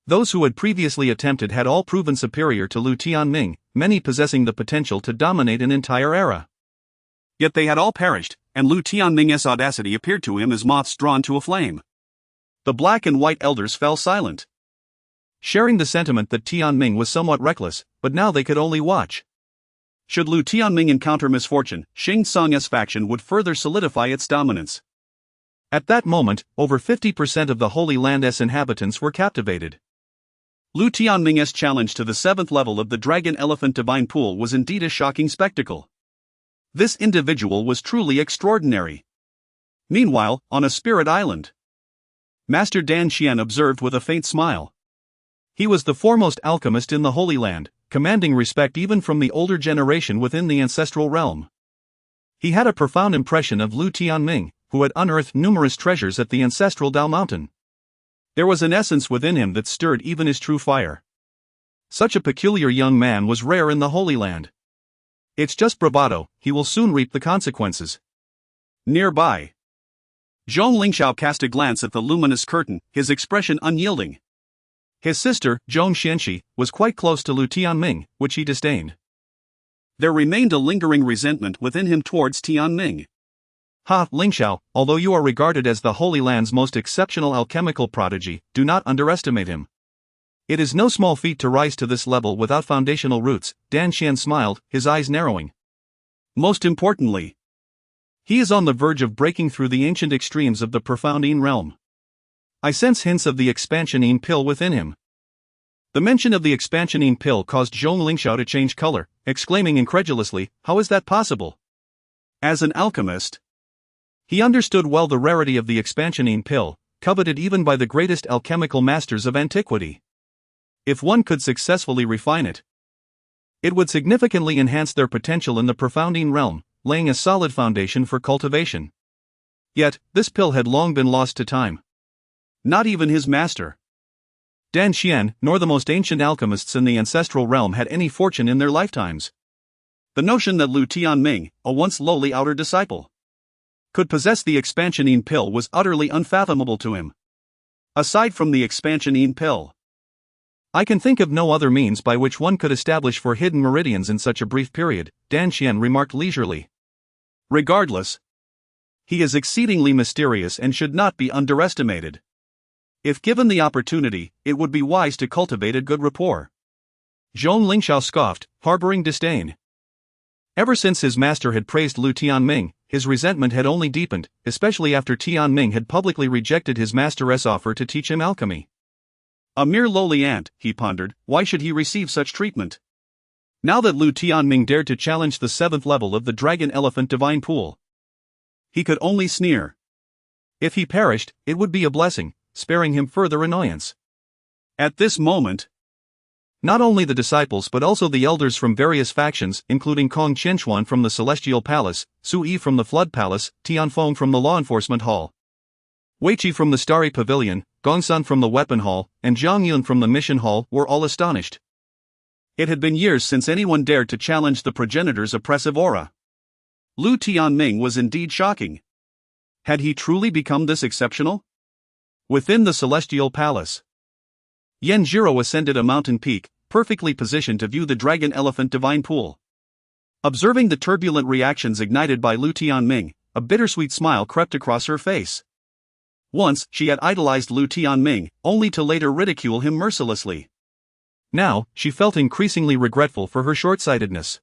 Those who had previously attempted had all proven superior to Lu Tianming, many possessing the potential to dominate an entire era. Yet they had all perished, and Lu Tianming's audacity appeared to him as moths drawn to a flame. The black and white elders fell silent, sharing the sentiment that Tianming was somewhat reckless, but now they could only watch. Should Lu Tianming encounter misfortune, Xing Sang's faction would further solidify its dominance. At that moment, over 50% of the Holy Land's inhabitants were captivated. Lu Tianming's challenge to the 7th level of the Dragon Elephant Divine Pool was indeed a shocking spectacle. This individual was truly extraordinary. Meanwhile, on a spirit island, Master Dan Xian observed with a faint smile. He was the foremost alchemist in the Holy Land, commanding respect even from the older generation within the ancestral realm. He had a profound impression of Lu Tianming, who had unearthed numerous treasures at the ancestral Dao Mountain. There was an essence within him that stirred even his true fire. Such a peculiar young man was rare in the Holy Land. It's just bravado, he will soon reap the consequences. Nearby, Zhong Lingxiao cast a glance at the luminous curtain, his expression unyielding. His sister, Zhong Xianxi, was quite close to Lu Tianming, which he disdained. There remained a lingering resentment within him towards Tianming. Ha, Lingxiao, although you are regarded as the Holy Land's most exceptional alchemical prodigy, do not underestimate him. It is no small feat to rise to this level without foundational roots. Dan Xian smiled, his eyes narrowing. Most importantly, he is on the verge of breaking through the ancient extremes of the profound Yin realm. I sense hints of the expansion Yin pill within him. The mention of the expansion Yin pill caused Zhong Lingxiao to change color, exclaiming incredulously, how is that possible? As an alchemist, he understood well the rarity of the expansion Yin pill, coveted even by the greatest alchemical masters of antiquity. If one could successfully refine it, it would significantly enhance their potential in the profound Yin realm, laying a solid foundation for cultivation. Yet, this pill had long been lost to time. Not even his master, Dan Xian, nor the most ancient alchemists in the ancestral realm had any fortune in their lifetimes. The notion that Lu Tianming, a once lowly outer disciple, could possess the expansion Yin pill was utterly unfathomable to him. Aside from the expansion Yin pill, I can think of no other means by which one could establish 4 hidden meridians in such a brief period, Dan Xian remarked leisurely. Regardless, he is exceedingly mysterious and should not be underestimated. If given the opportunity, it would be wise to cultivate a good rapport. Zhong Lingxiao scoffed, harboring disdain. Ever since his master had praised Lu Tianming, his resentment had only deepened, especially after Tianming had publicly rejected his master's offer to teach him alchemy. A mere lowly ant, he pondered, why should he receive such treatment? Now that Lu Tianming dared to challenge the 7th level of the Dragon Elephant Divine Pool, he could only sneer. If he perished, it would be a blessing, sparing him further annoyance. At this moment, not only the disciples but also the elders from various factions, including Kong Qianxuan from the Celestial Palace, Su Yi from the Flood Palace, Tianfeng from the Law Enforcement Hall, Weiqi from the Starry Pavilion, Gongsun from the Weapon Hall, and Zhang Yun from the Mission Hall, were all astonished. It had been years since anyone dared to challenge the progenitor's oppressive aura. Lu Tianming was indeed shocking. Had he truly become this exceptional? Within the Celestial Palace, Yan Zhiro ascended a mountain peak, perfectly positioned to view the Dragon Elephant Divine Pool. Observing the turbulent reactions ignited by Lu Tianming, a bittersweet smile crept across her face. Once, she had idolized Lu Tianming, only to later ridicule him mercilessly. Now, she felt increasingly regretful for her short-sightedness.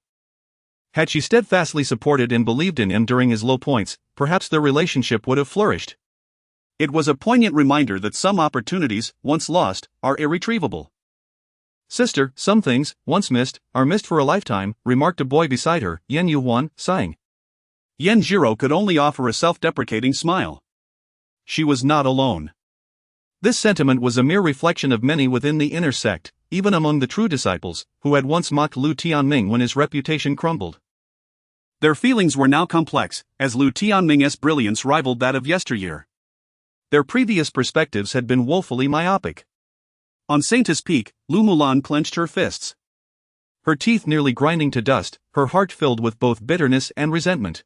Had she steadfastly supported and believed in him during his low points, perhaps their relationship would have flourished. It was a poignant reminder that some opportunities, once lost, are irretrievable. Sister, some things, once missed, are missed for a lifetime, remarked a boy beside her, Yan Yuhuan, sighing. Yan Zhiro could only offer a self-deprecating smile. She was not alone. This sentiment was a mere reflection of many within the inner sect, even among the true disciples, who had once mocked Lu Tianming when his reputation crumbled. Their feelings were now complex, as Lu Tianming's brilliance rivaled that of yesteryear. Their previous perspectives had been woefully myopic. On Saintess Peak, Lu Mulan clenched her fists, her teeth nearly grinding to dust, her heart filled with both bitterness and resentment.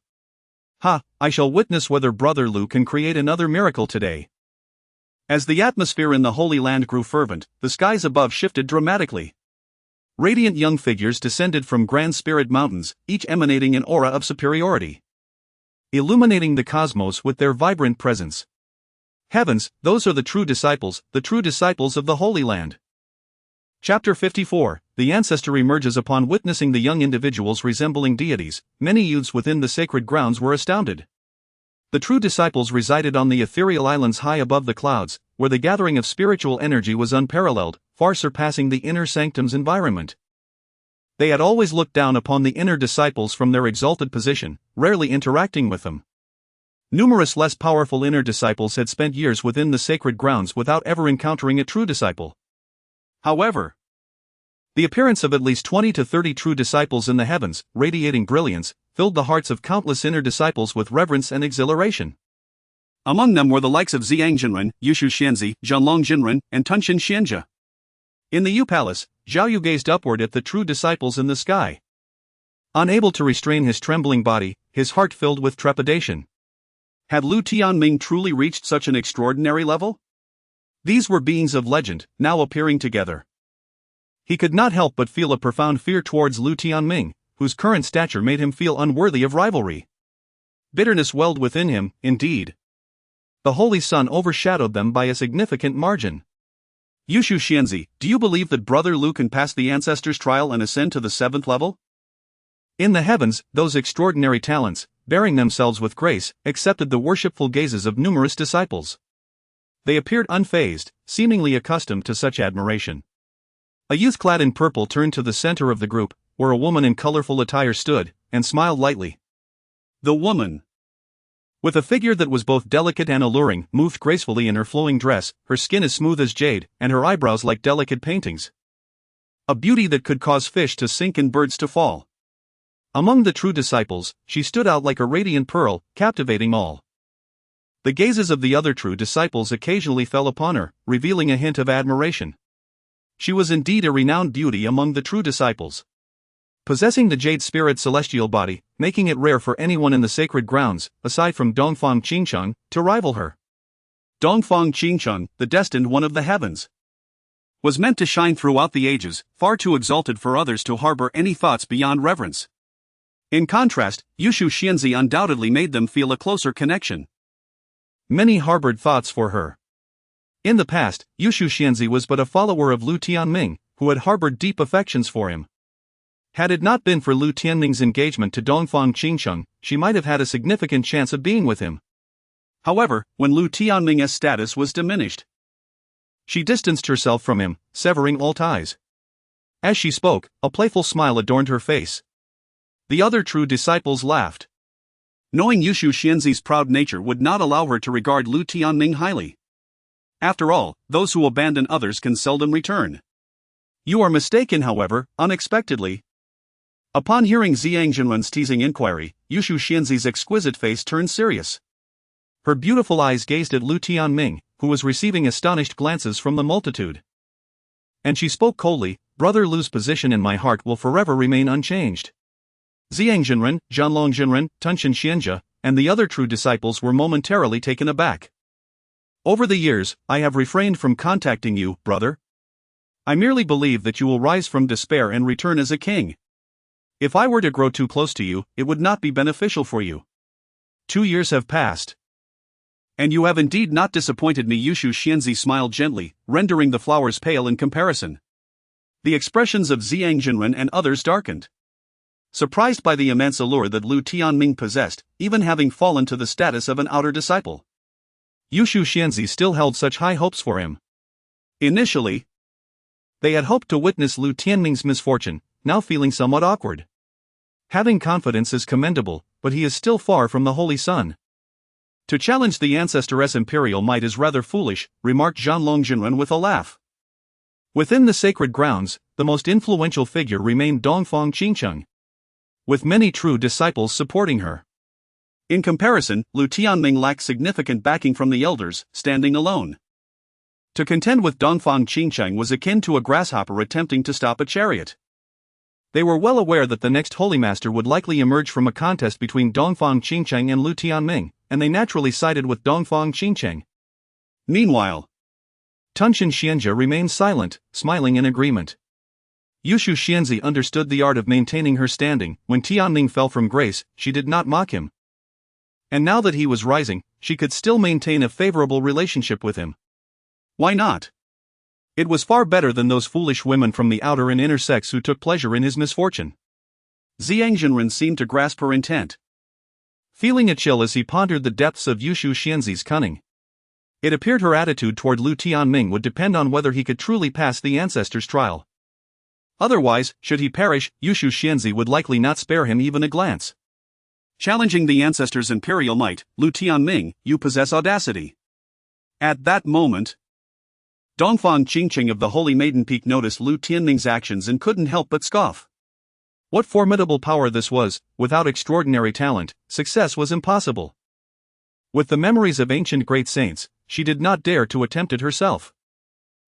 Ha, I shall witness whether brother.Lu can create another miracle today. As the atmosphere in the Holy Land grew fervent, the skies above shifted dramatically. Radiant young figures descended from Grand Spirit Mountains, each emanating an aura of superiority, illuminating the cosmos with their vibrant presence. Heavens, those are the true disciples of the Holy Land. Chapter 54, The Ancestor emerges upon witnessing the young individuals resembling deities. Many youths within the sacred grounds were astounded. The true disciples resided on the ethereal islands high above the clouds, where the gathering of spiritual energy was unparalleled, far surpassing the inner sanctum's environment. They had always looked down upon the inner disciples from their exalted position, rarely interacting with them. Numerous less powerful inner disciples had spent years within the sacred grounds without ever encountering a true disciple. However, the appearance of at least 20 to 30 true disciples in the heavens, radiating brilliance, filled the hearts of countless inner disciples with reverence and exhilaration. Among them were the likes of Ziyang Jinren, Yushu Xianzi, Zhanlong Jinren, and Tunxin Xianjia. In the Yu Palace, Zhao Yu gazed upward at the true disciples in the sky. Unable to restrain his trembling body, his heart filled with trepidation. Had Lu Tianming truly reached such an extraordinary level? These were beings of legend, now appearing together. He could not help but feel a profound fear towards Lu Tianming, whose current stature made him feel unworthy of rivalry. Bitterness welled within him, indeed. The Holy Sun overshadowed them by a significant margin. Yushu Xianzi, do you believe that brother.Lu can pass the ancestors' trial and ascend to the 7th level? In the heavens, those extraordinary talents, bearing themselves with grace, accepted the worshipful gazes of numerous disciples. They appeared unfazed, seemingly accustomed to such admiration. A youth clad in purple turned to the center of the group, where a woman in colorful attire stood, and smiled lightly. The woman, with a figure that was both delicate and alluring, moved gracefully in her flowing dress, her skin as smooth as jade, and her eyebrows like delicate paintings. A beauty that could cause fish to sink and birds to fall. Among the true disciples, she stood out like a radiant pearl, captivating all. The gazes of the other true disciples occasionally fell upon her, revealing a hint of admiration. She was indeed a renowned beauty among the true disciples, possessing the jade spirit celestial body, making it rare for anyone in the sacred grounds, aside from Dongfang Qingcheng, to rival her. Dongfang Qingcheng, the destined one of the heavens, was meant to shine throughout the ages, far too exalted for others to harbor any thoughts beyond reverence. In contrast, Yushu Xianzi undoubtedly made them feel a closer connection. Many harbored thoughts for her. In the past, Yushu Xianzi was but a follower of Lu Tianming, who had harbored deep affections for him. Had it not been for Lu Tianming's engagement to Dongfang Qingcheng, she might have had a significant chance of being with him. However, when Lu Tianming's status was diminished, she distanced herself from him, severing all ties. As she spoke, a playful smile adorned her face. The other true disciples laughed, knowing Yushu Xianzi's proud nature would not allow her to regard Lu Tianming highly. After all, those who abandon others can seldom return. You are mistaken, however, unexpectedly. Upon hearing Ziyang Jinren's teasing inquiry, Yushu Xianzi's exquisite face turned serious. Her beautiful eyes gazed at Lu Tianming, who was receiving astonished glances from the multitude. And she spoke coldly, brother.Lu's position in my heart will forever remain unchanged. Ziyang Jinren, Zhanlong Jinren, Tunxin Xianjia, and the other true disciples were momentarily taken aback. Over the years, I have refrained from contacting you, brother. I merely believe that you will rise from despair and return as a king. If I were to grow too close to you, it would not be beneficial for you. 2 years have passed. And you have indeed not disappointed me. Yushu Xianzi smiled gently, rendering the flowers pale in comparison. The expressions of Ziyang Jinren and others darkened. Surprised by the immense allure that Lu Tianming possessed, even having fallen to the status of an outer disciple, Yushu Xianzi still held such high hopes for him. Initially, they had hoped to witness Lu Tianming's misfortune, now feeling somewhat awkward. Having confidence is commendable, but he is still far from the Holy Sun. To challenge the ancestor's imperial might is rather foolish, remarked Zhanlong Jinren with a laugh. Within the sacred grounds, the most influential figure remained Dongfang Qingcheng, with many true disciples supporting her. In comparison, Lu Tianming lacked significant backing from the elders, standing alone. To contend with Dongfang Qingcheng was akin to a grasshopper attempting to stop a chariot. They were well aware that the next Holy Master would likely emerge from a contest between Dongfang Qingcheng and Lu Tianming, and they naturally sided with Dongfang Qingcheng. Meanwhile, Tunxin Xianjia remained silent, smiling in agreement. Yushu Xianzi understood the art of maintaining her standing. When Tianming fell from grace, she did not mock him. And now that he was rising, she could still maintain a favorable relationship with him. Why not? It was far better than those foolish women from the outer and inner sects who took pleasure in his misfortune. Ziyang Jinren seemed to grasp her intent, feeling a chill as he pondered the depths of Yushu Xianzi's cunning. It appeared her attitude toward Lu Tianming would depend on whether he could truly pass the ancestors' trial. Otherwise, should he perish, Yushu Xianzi would likely not spare him even a glance. Challenging the ancestors' imperial might, Lu Tianming, you possess audacity. At that moment, Dongfang Qingqing of the Holy Maiden Peak noticed Lu Tianming's actions and couldn't help but scoff. What formidable power this was! Without extraordinary talent, success was impossible. With the memories of ancient great saints, she did not dare to attempt it herself.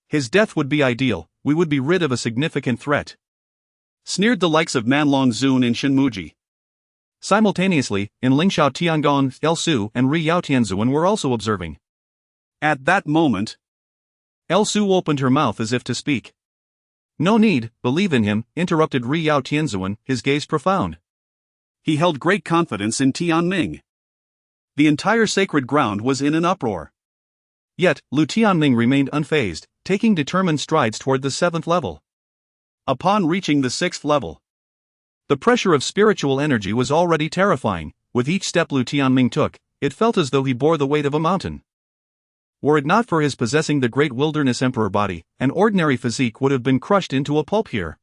His death would be ideal, we would be rid of a significant threat. Sneered the likes of Manlong Zun and Shinmuji. Simultaneously, in Lingxiao Tiangong, El Su and Ri Yao Tianzuan were also observing. At that moment, El Su opened her mouth as if to speak. No need, believe in him, interrupted Ri Yao Tianzuan, his gaze profound. He held great confidence in Tianming. The entire sacred ground was in an uproar. Yet, Lu Tianming remained unfazed, taking determined strides toward the 7th level. Upon reaching the 6th level, the pressure of spiritual energy was already terrifying. With each step Lu Tianming took, it felt as though he bore the weight of a mountain. Were it not for his possessing the Great Wilderness Emperor Body, an ordinary physique would have been crushed into a pulp here.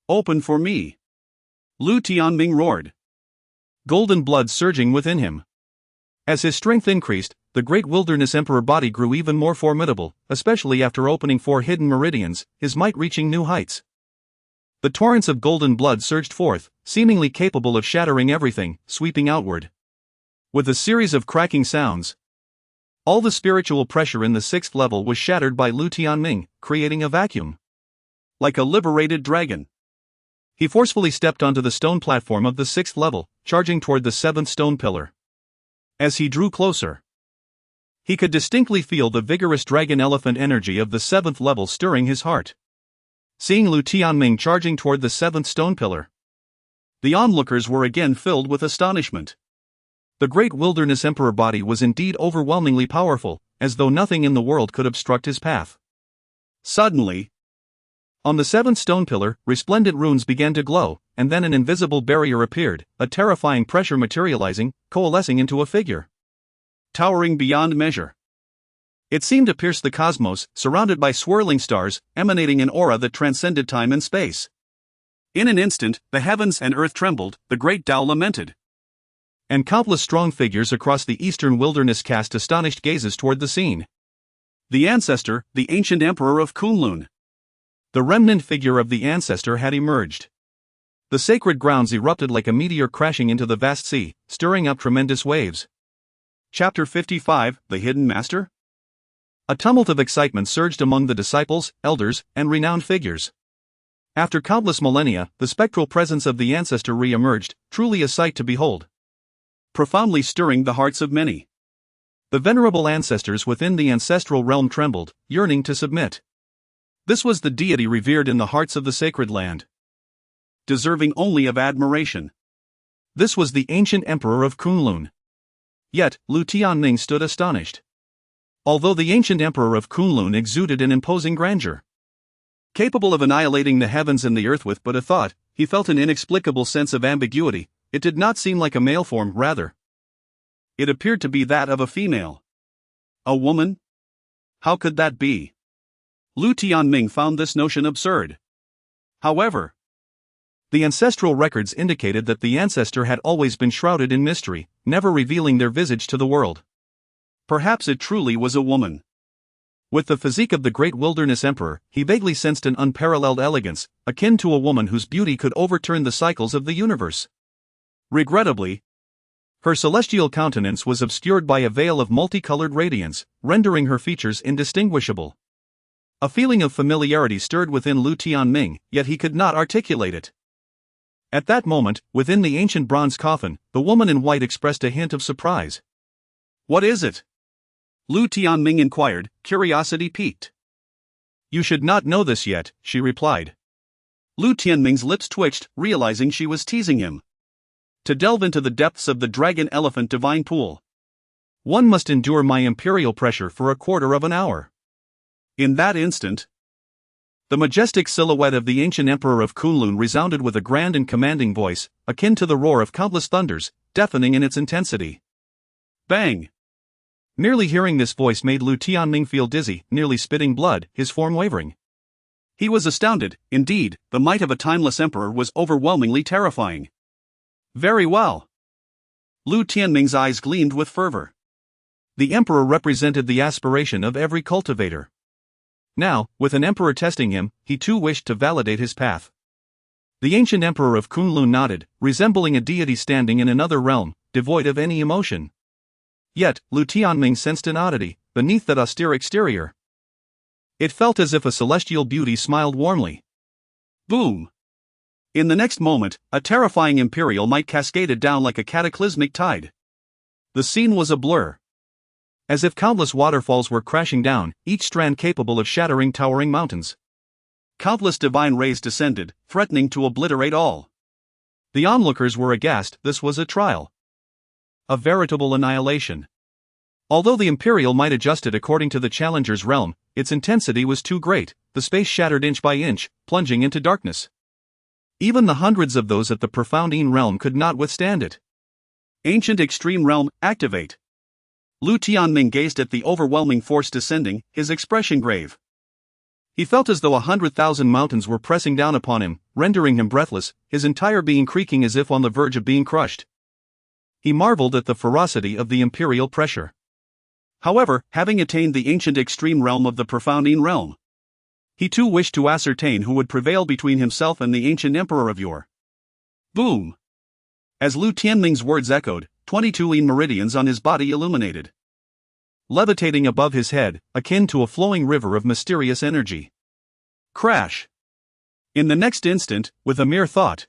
Open for me! Lu Tianming roared, golden blood surging within him. As his strength increased, the Great Wilderness Emperor Body grew even more formidable, especially after opening 4 hidden meridians, his might reaching new heights. The torrents of golden blood surged forth, seemingly capable of shattering everything, sweeping outward. With a series of cracking sounds, all the spiritual pressure in the 6th level was shattered by Lu Tianming, creating a vacuum. Like a liberated dragon, he forcefully stepped onto the stone platform of the 6th level, charging toward the 7th stone pillar. As he drew closer, he could distinctly feel the vigorous dragon-elephant energy of the 7th level stirring his heart. Seeing Lu Tianming charging toward the 7th stone pillar, the onlookers were again filled with astonishment. The Great Wilderness Emperor Body was indeed overwhelmingly powerful, as though nothing in the world could obstruct his path. Suddenly, on the 7th stone pillar, resplendent runes began to glow, and then an invisible barrier appeared, a terrifying pressure materializing, coalescing into a figure towering beyond measure. It seemed to pierce the cosmos, surrounded by swirling stars, emanating an aura that transcended time and space. In an instant, the heavens and earth trembled, the great Tao lamented. And countless strong figures across the eastern wilderness cast astonished gazes toward the scene. The ancestor, the ancient emperor of Kunlun. The remnant figure of the ancestor had emerged. The sacred grounds erupted like a meteor crashing into the vast sea, stirring up tremendous waves. Chapter 55, The Hidden Master? A tumult of excitement surged among the disciples, elders, and renowned figures. After countless millennia, the spectral presence of the ancestor re-emerged, truly a sight to behold. Profoundly stirring the hearts of many. The venerable ancestors within the ancestral realm trembled, yearning to submit. This was the deity revered in the hearts of the sacred land, deserving only of admiration. This was the ancient emperor of Kunlun. Yet, Lu Tianming stood astonished. Although the ancient emperor of Kunlun exuded an imposing grandeur, capable of annihilating the heavens and the earth with but a thought, he felt an inexplicable sense of ambiguity. It did not seem like a male form, rather. It appeared to be that of a female. A woman? How could that be? Lu Tianming found this notion absurd. However, the ancestral records indicated that the ancestor had always been shrouded in mystery, never revealing their visage to the world. Perhaps it truly was a woman. With the physique of the Great Wilderness Emperor, he vaguely sensed an unparalleled elegance, akin to a woman whose beauty could overturn the cycles of the universe. Regrettably, her celestial countenance was obscured by a veil of multicolored radiance, rendering her features indistinguishable. A feeling of familiarity stirred within Lu Tianming, yet he could not articulate it. At that moment, within the ancient bronze coffin, the woman in white expressed a hint of surprise. "What is it?" Lu Tianming inquired, curiosity piqued. "You should not know this yet," she replied. Lu Tianming's lips twitched, realizing she was teasing him. To delve into the depths of the dragon-elephant divine pool, one must endure my imperial pressure for a quarter of an hour. In that instant, the majestic silhouette of the ancient emperor of Kunlun resounded with a grand and commanding voice, akin to the roar of countless thunders, deafening in its intensity. Bang! Merely hearing this voice made Lu Tianming feel dizzy, nearly spitting blood, his form wavering. He was astounded. Indeed, the might of a timeless emperor was overwhelmingly terrifying. Very well. Lu Tianming's eyes gleamed with fervor. The emperor represented the aspiration of every cultivator. Now, with an emperor testing him, he too wished to validate his path. The ancient emperor of Kunlun nodded, resembling a deity standing in another realm, devoid of any emotion. Yet, Lu Tianming sensed an oddity beneath that austere exterior. It felt as if a celestial beauty smiled warmly. Boom! In the next moment, a terrifying imperial might cascaded down like a cataclysmic tide. The scene was a blur. As if countless waterfalls were crashing down, each strand capable of shattering towering mountains. Countless divine rays descended, threatening to obliterate all. The onlookers were aghast. This was a trial. A veritable annihilation. Although the Imperial might adjust it according to the challenger's realm, its intensity was too great. The space shattered inch by inch, plunging into darkness. Even the hundreds of those at the profound realm could not withstand it. Ancient Extreme Realm, activate. Lu Tianming gazed at the overwhelming force descending, his expression grave. He felt as though 100,000 mountains were pressing down upon him, rendering him breathless, his entire being creaking as if on the verge of being crushed. He marveled at the ferocity of the imperial pressure. However, having attained the ancient extreme realm of the profound realm, he too wished to ascertain who would prevail between himself and the ancient emperor of yore. Boom! As Lu Tianming's words echoed, 22 meridians on his body illuminated. Levitating above his head, akin to a flowing river of mysterious energy. Crash! In the next instant, with a mere thought,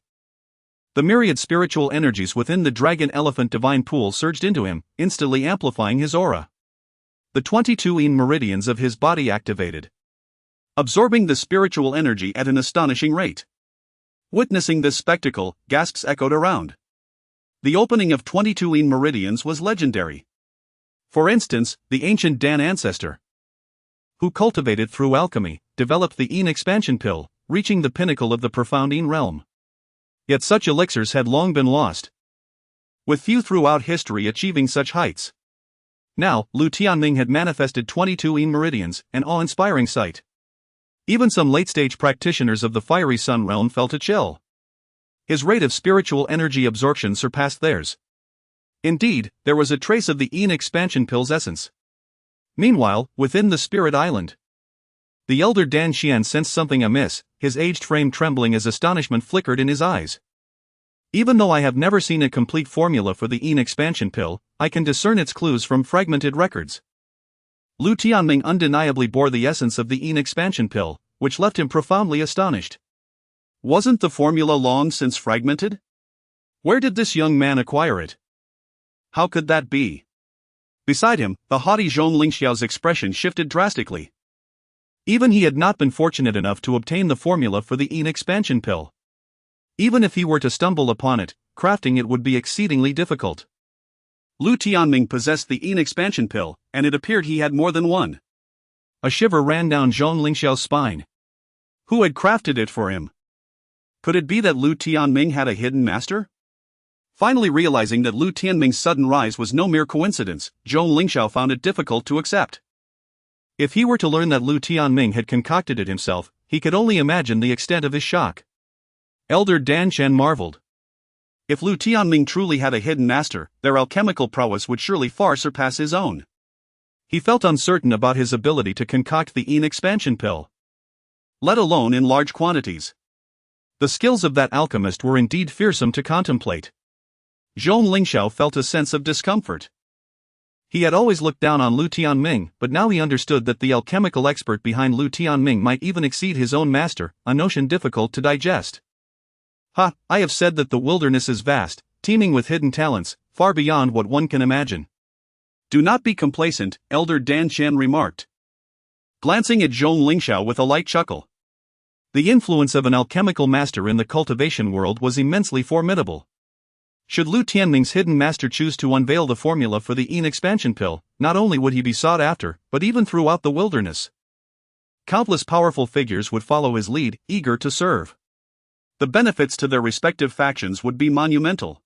the myriad spiritual energies within the dragon-elephant divine pool surged into him, instantly amplifying his aura. The 22 meridians of his body activated, absorbing the spiritual energy at an astonishing rate. Witnessing this spectacle, gasps echoed around. The opening of 22 meridians was legendary. For instance, the ancient Dan ancestor, who cultivated through alchemy, developed the expansion pill, reaching the pinnacle of the profound realm. Yet such elixirs had long been lost, with few throughout history achieving such heights. Now, Lu Tianming had manifested 22 meridians, an awe-inspiring sight. Even some late-stage practitioners of the fiery sun realm felt a chill. His rate of spiritual energy absorption surpassed theirs. Indeed, there was a trace of the expansion pill's essence. Meanwhile, within the spirit island, the elder Dan Xian sensed something amiss, his aged frame trembling as astonishment flickered in his eyes. Even though I have never seen a complete formula for the expansion pill, I can discern its clues from fragmented records. Lu Tianming undeniably bore the essence of the expansion pill, which left him profoundly astonished. Wasn't the formula long since fragmented? Where did this young man acquire it? How could that be? Beside him, the haughty Zhong Lingxiao's expression shifted drastically. Even he had not been fortunate enough to obtain the formula for the expansion pill. Even if he were to stumble upon it, crafting it would be exceedingly difficult. Lu Tianming possessed the expansion pill, and it appeared he had more than one. A shiver ran down Zhong Lingxiao's spine. Who had crafted it for him? Could it be that Lu Tianming had a hidden master? Finally realizing that Lu Tianming's sudden rise was no mere coincidence, Zhong Lingxiao found it difficult to accept. If he were to learn that Lu Tianming had concocted it himself, he could only imagine the extent of his shock. Elder Dan Shen marveled. If Lu Tianming truly had a hidden master, their alchemical prowess would surely far surpass his own. He felt uncertain about his ability to concoct the expansion pill, let alone in large quantities. The skills of that alchemist were indeed fearsome to contemplate. Zhong Lingxiao felt a sense of discomfort. He had always looked down on Lu Tianming, but now he understood that the alchemical expert behind Lu Tianming might even exceed his own master, a notion difficult to digest. I have said that the wilderness is vast, teeming with hidden talents, far beyond what one can imagine. Do not be complacent, Elder Dan Shen remarked, glancing at Zhong Lingxiao with a light chuckle. The influence of an alchemical master in the cultivation world was immensely formidable. Should Lu Tianming's hidden master choose to unveil the formula for the expansion pill, not only would he be sought after, but even throughout the wilderness. Countless powerful figures would follow his lead, eager to serve. The benefits to their respective factions would be monumental.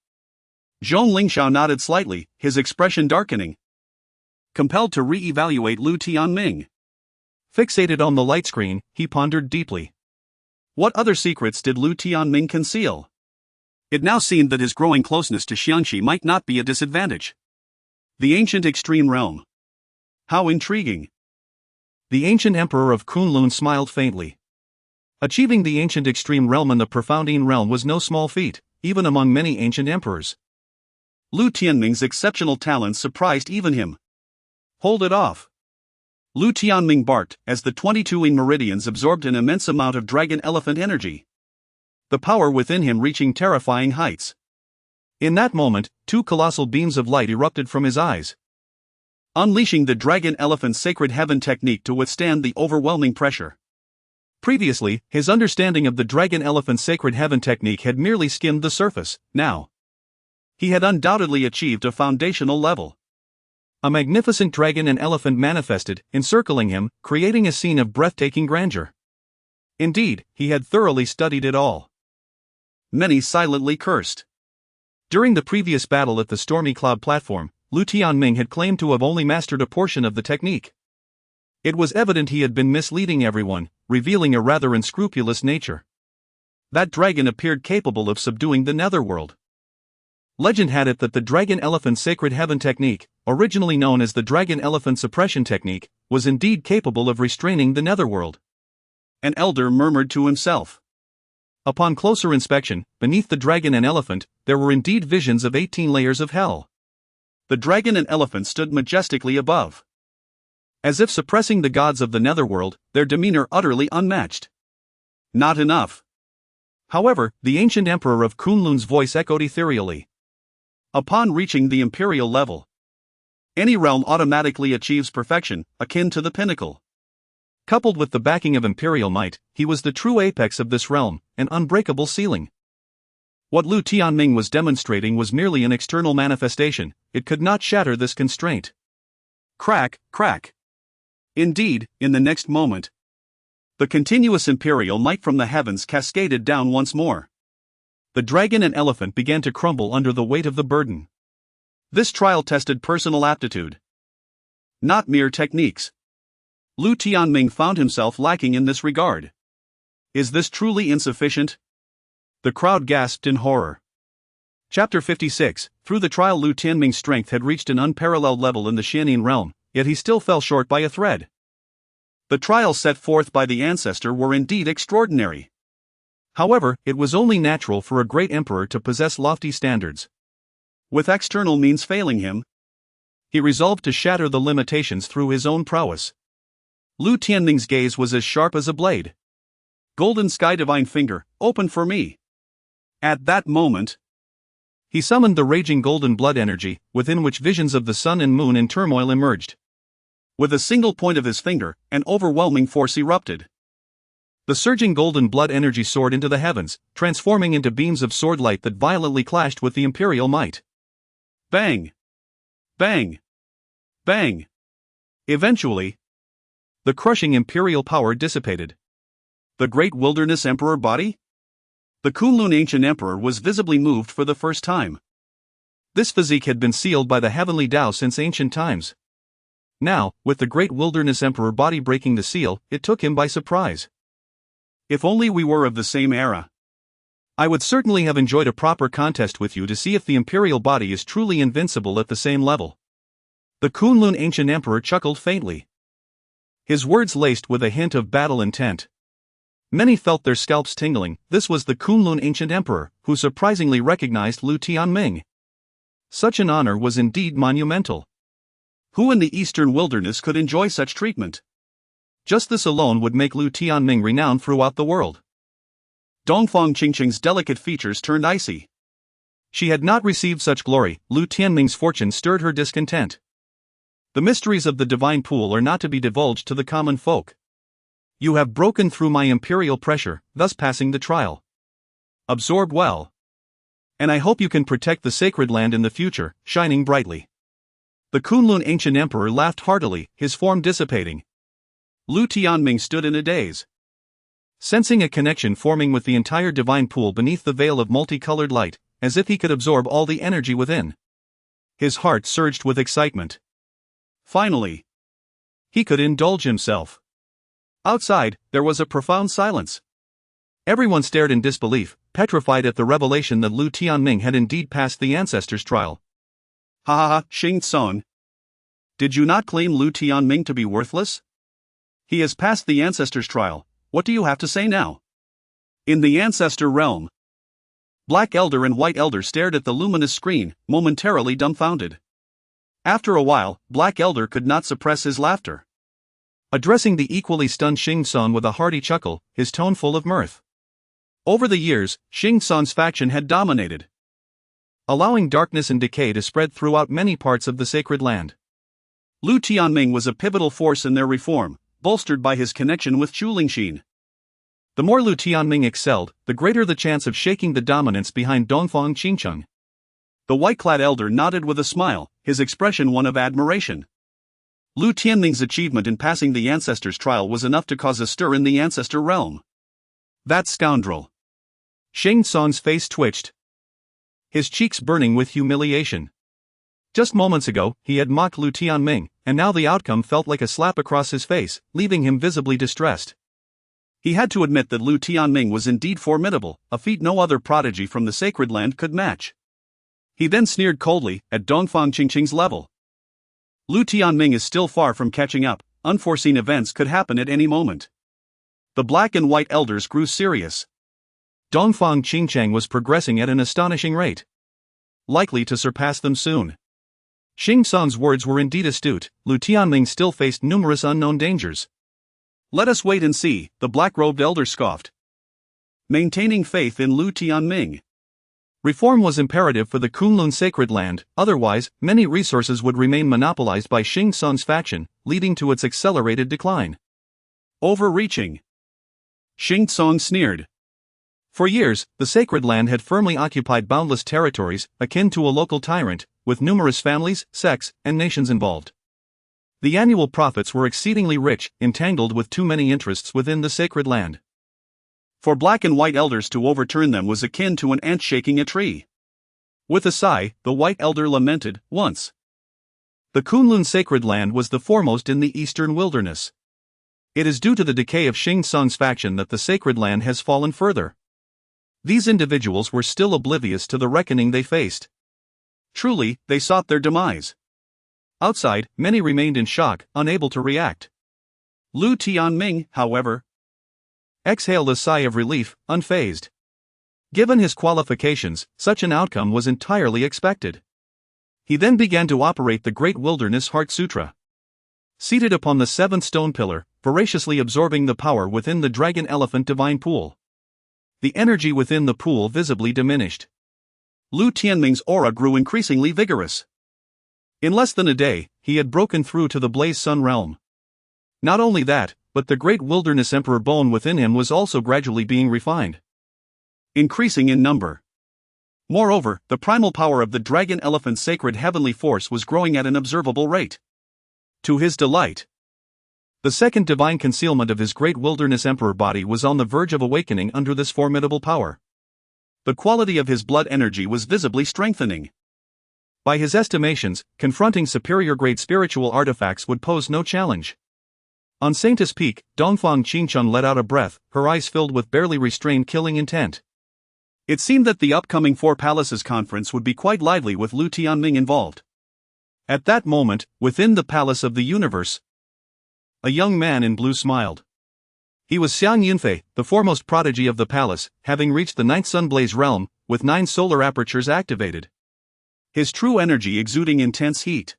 Zhong Lingxiao nodded slightly, his expression darkening. Compelled to re-evaluate Lu Tianming. Fixated on the light screen, he pondered deeply. What other secrets did Lu Tianming conceal? It now seemed that his growing closeness to Xianxi might not be a disadvantage. The ancient extreme realm. How intriguing. The ancient emperor of Kunlun smiled faintly. Achieving the ancient extreme realm in the profoundine realm was no small feat, even among many ancient emperors. Lu Tianming's exceptional talents surprised even him. Hold it off. Lu Tianming barked as the 22 meridians absorbed an immense amount of dragon elephant energy. The power within him reaching terrifying heights. In that moment, two colossal beams of light erupted from his eyes, unleashing the dragon elephant's sacred heaven technique to withstand the overwhelming pressure. Previously, his understanding of the dragon elephant's sacred heaven technique had merely skimmed the surface. Now, he had undoubtedly achieved a foundational level. A magnificent dragon and elephant manifested, encircling him, creating a scene of breathtaking grandeur. Indeed, he had thoroughly studied it all. Many silently cursed. During the previous battle at the Stormy Cloud platform, Lu Tianming had claimed to have only mastered a portion of the technique. It was evident he had been misleading everyone, revealing a rather unscrupulous nature. That dragon appeared capable of subduing the netherworld. Legend had it that the dragon elephant sacred heaven technique, originally known as the dragon elephant suppression technique, was indeed capable of restraining the netherworld. An elder murmured to himself. Upon closer inspection, beneath the dragon and elephant, there were indeed visions of 18 layers of hell. The dragon and elephant stood majestically above. As if suppressing the gods of the netherworld, their demeanor utterly unmatched. Not enough. However, the ancient emperor of Kunlun's voice echoed ethereally. Upon reaching the imperial level, any realm automatically achieves perfection, akin to the pinnacle. Coupled with the backing of imperial might, he was the true apex of this realm, an unbreakable ceiling. What Lu Tianming was demonstrating was merely an external manifestation, it could not shatter this constraint. Crack, crack. Indeed, in the next moment, the continuous imperial might from the heavens cascaded down once more. The dragon and elephant began to crumble under the weight of the burden. This trial tested personal aptitude, not mere techniques. Lu Tianming found himself lacking in this regard. Is this truly insufficient? The crowd gasped in horror. Chapter 56. Through the trial, Lu Tianming's strength had reached an unparalleled level in the Xianin realm, yet he still fell short by a thread. The trials set forth by the ancestor were indeed extraordinary. However, it was only natural for a great emperor to possess lofty standards. With external means failing him, he resolved to shatter the limitations through his own prowess. Lu Tianming's gaze was as sharp as a blade. Golden sky divine finger, open for me. At that moment, he summoned the raging golden blood energy, within which visions of the sun and moon in turmoil emerged. With a single point of his finger, an overwhelming force erupted. The surging golden blood energy soared into the heavens, transforming into beams of sword light that violently clashed with the imperial might. Bang! Bang! Bang! Eventually, the crushing imperial power dissipated. The Great Wilderness Emperor Body? The Kunlun ancient emperor was visibly moved for the first time. This physique had been sealed by the heavenly Dao since ancient times. Now, with the Great Wilderness Emperor Body breaking the seal, it took him by surprise. If only we were of the same era. I would certainly have enjoyed a proper contest with you to see if the imperial body is truly invincible at the same level. The Kunlun ancient emperor chuckled faintly, his words laced with a hint of battle intent. Many felt their scalps tingling. This was the Kunlun ancient emperor, who surprisingly recognized Lu Tianming. Such an honor was indeed monumental. Who in the eastern wilderness could enjoy such treatment? Just this alone would make Lu Tianming renowned throughout the world. Dongfang Qingqing's delicate features turned icy. She had not received such glory. Lu Tianming's fortune stirred her discontent. The mysteries of the divine pool are not to be divulged to the common folk. You have broken through my imperial pressure, thus passing the trial. Absorb well. And I hope you can protect the sacred land in the future, shining brightly. The Kunlun ancient emperor laughed heartily, his form dissipating. Lu Tianming stood in a daze. Sensing a connection forming with the entire divine pool beneath the veil of multicolored light, as if he could absorb all the energy within. His heart surged with excitement. Finally, he could indulge himself. Outside, there was a profound silence. Everyone stared in disbelief, petrified at the revelation that Lu Tianming had indeed passed the ancestors' trial. Ha ha ha, Xing Song. Did you not claim Lu Tianming to be worthless? He has passed the ancestors' trial, what do you have to say now? In the ancestor realm, Black Elder and White Elder stared at the luminous screen, momentarily dumbfounded. After a while, Black Elder could not suppress his laughter. Addressing the equally stunned Xing Song with a hearty chuckle, his tone full of mirth. Over the years, Xing Song's faction had dominated, allowing darkness and decay to spread throughout many parts of the sacred land. Lu Tianming was a pivotal force in their reform, bolstered by his connection with Chulingshin. The more Lu Tianming excelled, the greater the chance of shaking the dominance behind Dongfang Qingcheng. The white-clad elder nodded with a smile, his expression one of admiration. Lu Tianming's achievement in passing the ancestors' trial was enough to cause a stir in the ancestor realm. That scoundrel. Xing Song's face twitched, his cheeks burning with humiliation. Just moments ago, he had mocked Lu Tianming, and now the outcome felt like a slap across his face, leaving him visibly distressed. He had to admit that Lu Tianming was indeed formidable, a feat no other prodigy from the sacred land could match. He then sneered coldly at Dongfang Qingcheng's level. Lu Tianming is still far from catching up, unforeseen events could happen at any moment. The black and white elders grew serious. Dongfang Qingcheng was progressing at an astonishing rate, likely to surpass them soon. Xing Song's words were indeed astute. Lu Tianming still faced numerous unknown dangers. Let us wait and see, the black-robed elder scoffed, maintaining faith in Lu Tianming. Reform was imperative for the Kunlun sacred land, otherwise, many resources would remain monopolized by Xing Song's faction, leading to its accelerated decline. Overreaching. Xing Song sneered. For years, the sacred land had firmly occupied boundless territories, akin to a local tyrant, with numerous families, sects, and nations involved. The annual profits were exceedingly rich, entangled with too many interests within the sacred land. For black and white elders to overturn them was akin to an ant shaking a tree. With a sigh, the white elder lamented, once the Kunlun sacred land was the foremost in the eastern wilderness. It is due to the decay of Xing Song's faction that the sacred land has fallen further. These individuals were still oblivious to the reckoning they faced. Truly, they sought their demise. Outside, many remained in shock, unable to react. Lu Tianming, however, exhaled a sigh of relief, unfazed. Given his qualifications, such an outcome was entirely expected. He then began to operate the Great Wilderness Heart Sutra. Seated upon the seventh stone pillar, voraciously absorbing the power within the Dragon Elephant Divine Pool. The energy within the pool visibly diminished. Lu Tianming's aura grew increasingly vigorous. In less than a day, he had broken through to the Blaze Sun realm. Not only that, but the Great Wilderness Emperor bone within him was also gradually being refined, increasing in number. Moreover, the primal power of the Dragon Elephant's sacred heavenly force was growing at an observable rate. To his delight, the second divine concealment of his Great Wilderness Emperor Body was on the verge of awakening under this formidable power. The quality of his blood energy was visibly strengthening. By his estimations, confronting superior-grade spiritual artifacts would pose no challenge. On Saintus Peak, Dongfang Qingcheng let out a breath, her eyes filled with barely restrained killing intent. It seemed that the upcoming Four Palaces conference would be quite lively with Lu Tianming involved. At that moment, within the Palace of the Universe, a young man in blue smiled. He was Xiang Yunfei, the foremost prodigy of the palace, having reached the ninth Sunblaze realm, with 9 solar apertures activated. His true energy exuding intense heat.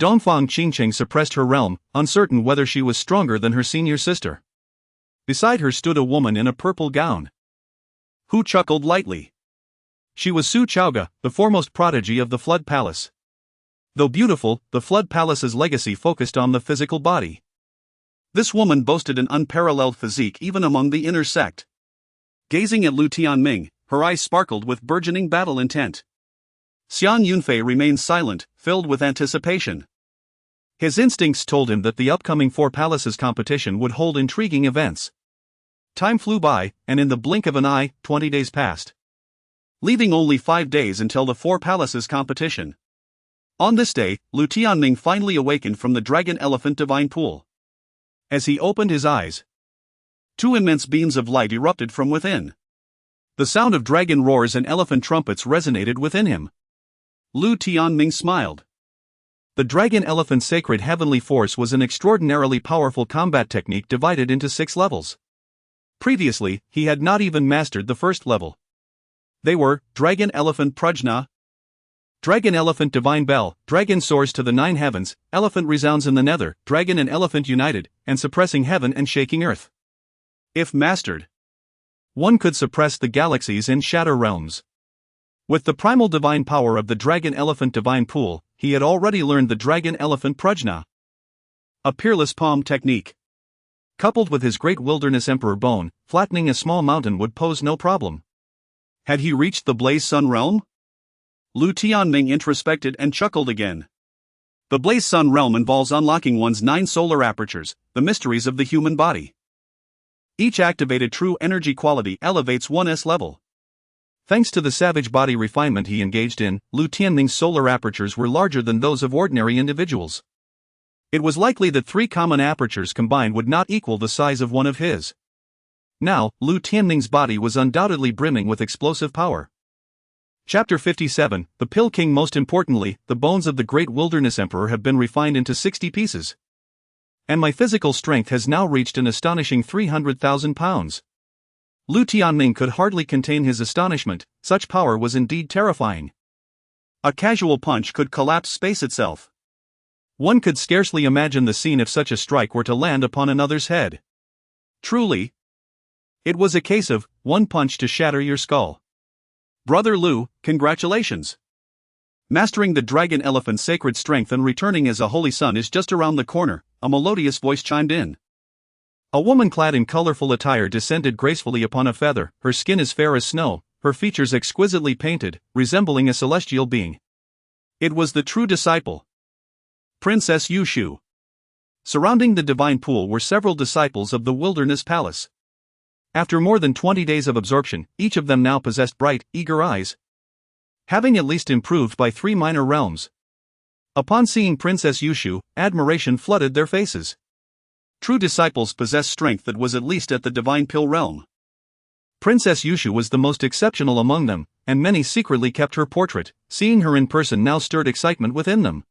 Dongfang Qingcheng suppressed her realm, uncertain whether she was stronger than her senior sister. Beside her stood a woman in a purple gown, who chuckled lightly. She was Su Chaoga, the foremost prodigy of the Flood Palace. Though beautiful, the Flood Palace's legacy focused on the physical body. This woman boasted an unparalleled physique even among the inner sect. Gazing at Lu Tianming, her eyes sparkled with burgeoning battle intent. Xiang Yunfei remained silent, filled with anticipation. His instincts told him that the upcoming Four Palaces competition would hold intriguing events. Time flew by, and in the blink of an eye, 20 days passed, leaving only 5 days until the Four Palaces competition. On this day, Lu Tianming finally awakened from the Dragon Elephant Divine Pool. As he opened his eyes, Two immense beams of light erupted from within. The sound of dragon roars and elephant trumpets resonated within him. Lu Tianming smiled. The dragon-elephant sacred heavenly force was an extraordinarily powerful combat technique divided into 6 levels. Previously, he had not even mastered the first level. They were Dragon-Elephant Prajna, Dragon-Elephant Divine Bell, Dragon soars to the 9 heavens, Elephant resounds in the nether, Dragon and Elephant united, and suppressing heaven and shaking earth. If mastered, one could suppress the galaxies and shatter realms. With the primal divine power of the Dragon-Elephant Divine Pool, he had already learned the Dragon-Elephant Prajna, a peerless palm technique. Coupled with his Great Wilderness Emperor Bone, flattening a small mountain would pose no problem. Had he reached the Blaze Sun realm? Lu Tianming introspected and chuckled again. The Blaze Sun realm involves unlocking one's 9 solar apertures, the mysteries of the human body. Each activated true energy quality elevates one's level. Thanks to the savage body refinement he engaged in, Lu Tianming's solar apertures were larger than those of ordinary individuals. It was likely that 3 common apertures combined would not equal the size of one of his. Now, Lu Tianming's body was undoubtedly brimming with explosive power. Chapter 57, The Pill King. Most importantly, the bones of the Great Wilderness Emperor have been refined into 60 pieces. And my physical strength has now reached an astonishing 300,000 pounds. Lu Tianming could hardly contain his astonishment, such power was indeed terrifying. A casual punch could collapse space itself. One could scarcely imagine the scene if such a strike were to land upon another's head. Truly, it was a case of one punch to shatter your skull. Brother.Lu, congratulations. Mastering the dragon-elephant's sacred strength and returning as a holy son is just around the corner, a melodious voice chimed in. A woman clad in colorful attire descended gracefully upon a feather, her skin as fair as snow, her features exquisitely painted, resembling a celestial being. It was the true disciple, Princess Yushu. Surrounding the divine pool were several disciples of the wilderness palace. After more than 20 days of absorption, each of them now possessed bright, eager eyes, having at least improved by 3 minor realms. Upon seeing Princess Yushu, admiration flooded their faces. True disciples possess strength that was at least at the divine pill realm. Princess Yushu was the most exceptional among them, and many secretly kept her portrait. Seeing her in person now stirred excitement within them.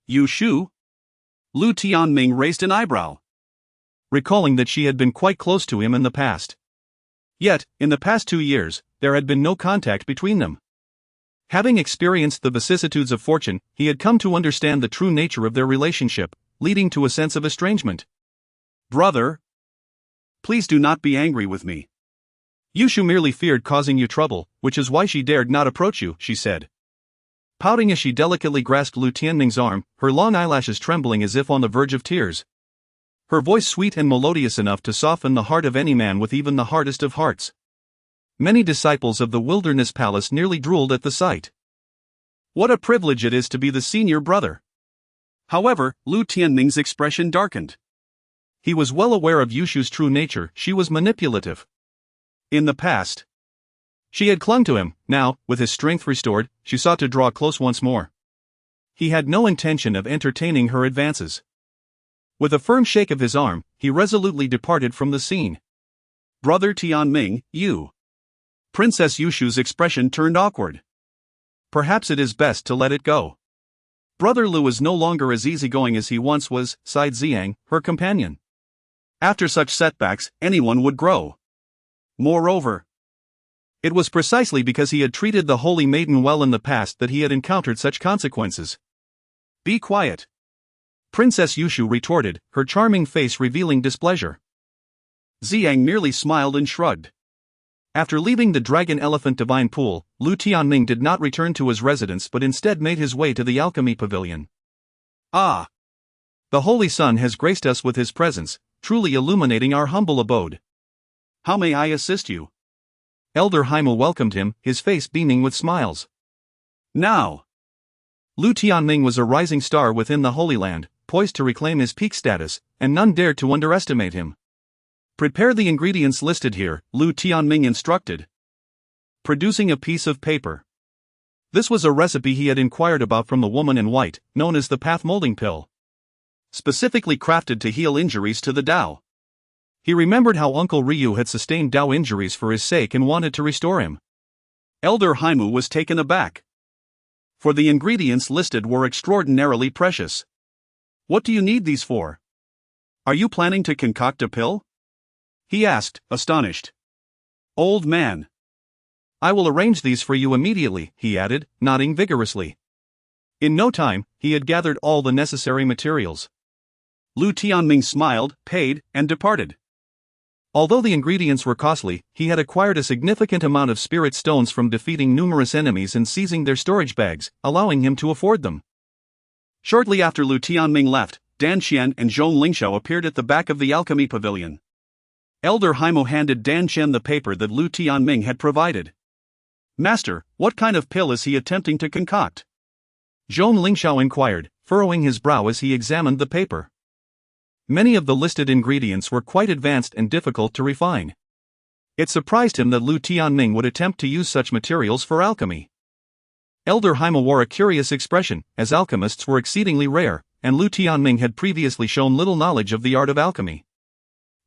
Yushu? Lu Tianming raised an eyebrow, recalling that she had been quite close to him in the past. Yet, in the past 2 years, there had been no contact between them. Having experienced the vicissitudes of fortune, he had come to understand the true nature of their relationship, leading to a sense of estrangement. Brother, please do not be angry with me. Yushu merely feared causing you trouble, which is why she dared not approach you, she said. Pouting as she delicately grasped Lu Tianming's arm, her long eyelashes trembling as if on the verge of tears. Her voice sweet and melodious enough to soften the heart of any man with even the hardest of hearts. Many disciples of the Wilderness Palace nearly drooled at the sight. What a privilege it is to be the senior brother. However, Lu Tianming's expression darkened. He was well aware of Yushu's true nature. She was manipulative. In the past, she had clung to him. Now, with his strength restored, she sought to draw close once more. He had no intention of entertaining her advances. With a firm shake of his arm, he resolutely departed from the scene. Brother Tianming, you. Princess Yushu's expression turned awkward. Perhaps it is best to let it go. Brother.Lu is no longer as easygoing as he once was, sighed Xiang, her companion. After such setbacks, anyone would grow. Moreover, it was precisely because he had treated the holy maiden well in the past that he had encountered such consequences. Be quiet. Princess Yushu retorted, her charming face revealing displeasure. Xiang merely smiled and shrugged. After leaving the Dragon-Elephant Divine Pool, Lu Tianming did not return to his residence but instead made his way to the Alchemy Pavilion. Ah! The Holy Sun has graced us with his presence, truly illuminating our humble abode. How may I assist you? Elder Haimel welcomed him, his face beaming with smiles. Now! Lu Tianming was a rising star within the Holy Land, poised to reclaim his peak status, and none dared to underestimate him. Prepare the ingredients listed here, Lu Tianming instructed, producing a piece of paper. This was a recipe he had inquired about from the woman in white, known as the path molding pill. Specifically crafted to heal injuries to the Dao. He remembered how Uncle Ryu had sustained Dao injuries for his sake and wanted to restore him. Elder Haimu was taken aback. For the ingredients listed were extraordinarily precious. What do you need these for? Are you planning to concoct a pill? He asked, astonished. Old man. I will arrange these for you immediately, he added, nodding vigorously. In no time, he had gathered all the necessary materials. Lu Tianming smiled, paid, and departed. Although the ingredients were costly, he had acquired a significant amount of spirit stones from defeating numerous enemies and seizing their storage bags, allowing him to afford them. Shortly after Lu Tianming left, Dan Qian and Zhong Lingxiao appeared at the back of the alchemy pavilion. Elder Haimu handed Dan Qian the paper that Lu Tianming had provided. Master, what kind of pill is he attempting to concoct? Zhong Lingxiao inquired, furrowing his brow as he examined the paper. Many of the listed ingredients were quite advanced and difficult to refine. It surprised him that Lu Tianming would attempt to use such materials for alchemy. Elder Haimu wore a curious expression, as alchemists were exceedingly rare, and Lu Tianming had previously shown little knowledge of the art of alchemy.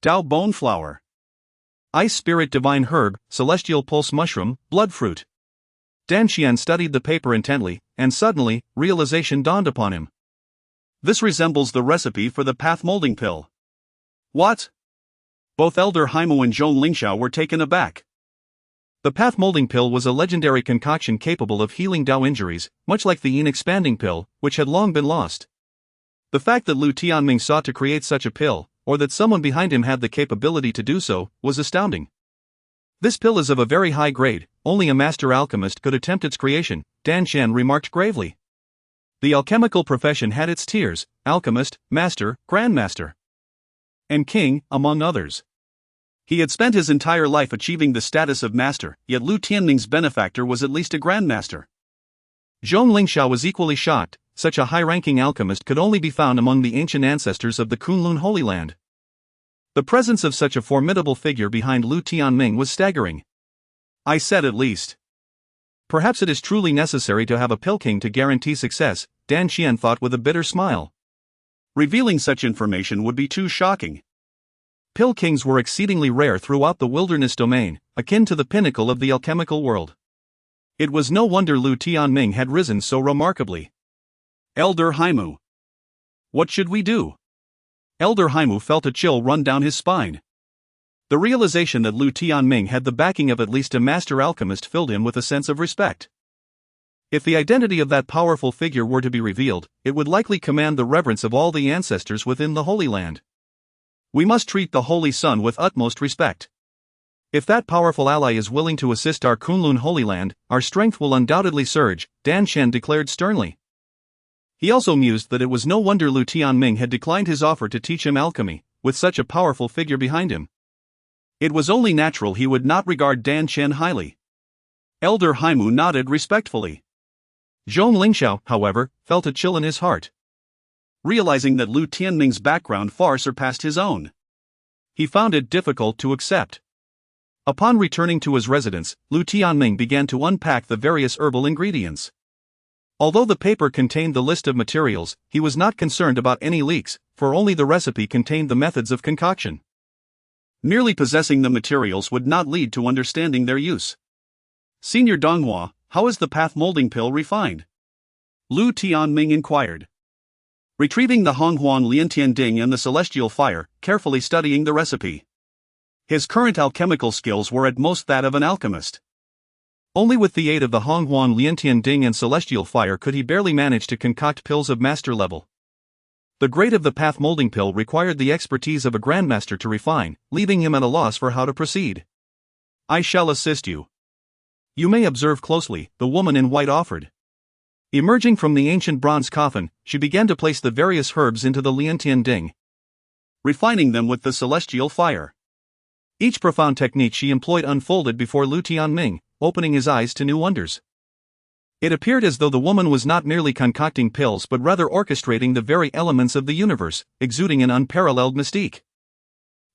Dao Bone Flower, Ice Spirit Divine Herb, Celestial Pulse Mushroom, Blood Fruit. Dan Qian studied the paper intently, and suddenly, realization dawned upon him. This resembles the recipe for the path molding pill. What? Both Elder Haimu and Zhong Lingxiao were taken aback. The path molding pill was a legendary concoction capable of healing Dao injuries, much like the Yin expanding pill, which had long been lost. The fact that Lu Tianming sought to create such a pill, or that someone behind him had the capability to do so, was astounding. This pill is of a very high grade, only a master alchemist could attempt its creation, Dan Qian remarked gravely. The alchemical profession had its tiers: alchemist, master, grandmaster, and king, among others. He had spent his entire life achieving the status of master, yet Lu Tianming's benefactor was at least a grandmaster. Zhong Lingxiao was equally shocked. Such a high-ranking alchemist could only be found among the ancient ancestors of the Kunlun Holy Land. The presence of such a formidable figure behind Lu Tianming was staggering. I said at least. Perhaps it is truly necessary to have a pill king to guarantee success, Dan Qian thought with a bitter smile. Revealing such information would be too shocking. Pill kings were exceedingly rare throughout the wilderness domain, akin to the pinnacle of the alchemical world. It was no wonder Lu Tianming had risen so remarkably. Elder Haimu. What should we do? Elder Haimu felt a chill run down his spine. The realization that Lu Tianming had the backing of at least a master alchemist filled him with a sense of respect. If the identity of that powerful figure were to be revealed, it would likely command the reverence of all the ancestors within the Holy Land. We must treat the Holy Sun with utmost respect. If that powerful ally is willing to assist our Kunlun Holy Land, our strength will undoubtedly surge, Dan Qian declared sternly. He also mused that it was no wonder Lu Tianming had declined his offer to teach him alchemy, with such a powerful figure behind him. It was only natural he would not regard Dan Qian highly. Elder Haimu nodded respectfully. Zhong Lingxiao, however, felt a chill in his heart, realizing that Lu Tianming's background far surpassed his own. He found it difficult to accept. Upon returning to his residence, Lu Tianming began to unpack the various herbal ingredients. Although the paper contained the list of materials, he was not concerned about any leaks, for only the recipe contained the methods of concoction. Merely possessing the materials would not lead to understanding their use. Senior Donghua, how is the path molding pill refined? Lu Tianming inquired. Retrieving the Honghuan Liantian Ding and the celestial fire, carefully studying the recipe. His current alchemical skills were at most that of an alchemist. Only with the aid of the Honghuan Liantian Ding and celestial fire could he barely manage to concoct pills of master level. The grade of the path molding pill required the expertise of a grandmaster to refine, leaving him at a loss for how to proceed. I shall assist you. You may observe closely, the woman in white offered. Emerging from the ancient bronze coffin, she began to place the various herbs into the Liantian Ding, refining them with the celestial fire. Each profound technique she employed unfolded before Lu Tianming, opening his eyes to new wonders. It appeared as though the woman was not merely concocting pills but rather orchestrating the very elements of the universe, exuding an unparalleled mystique.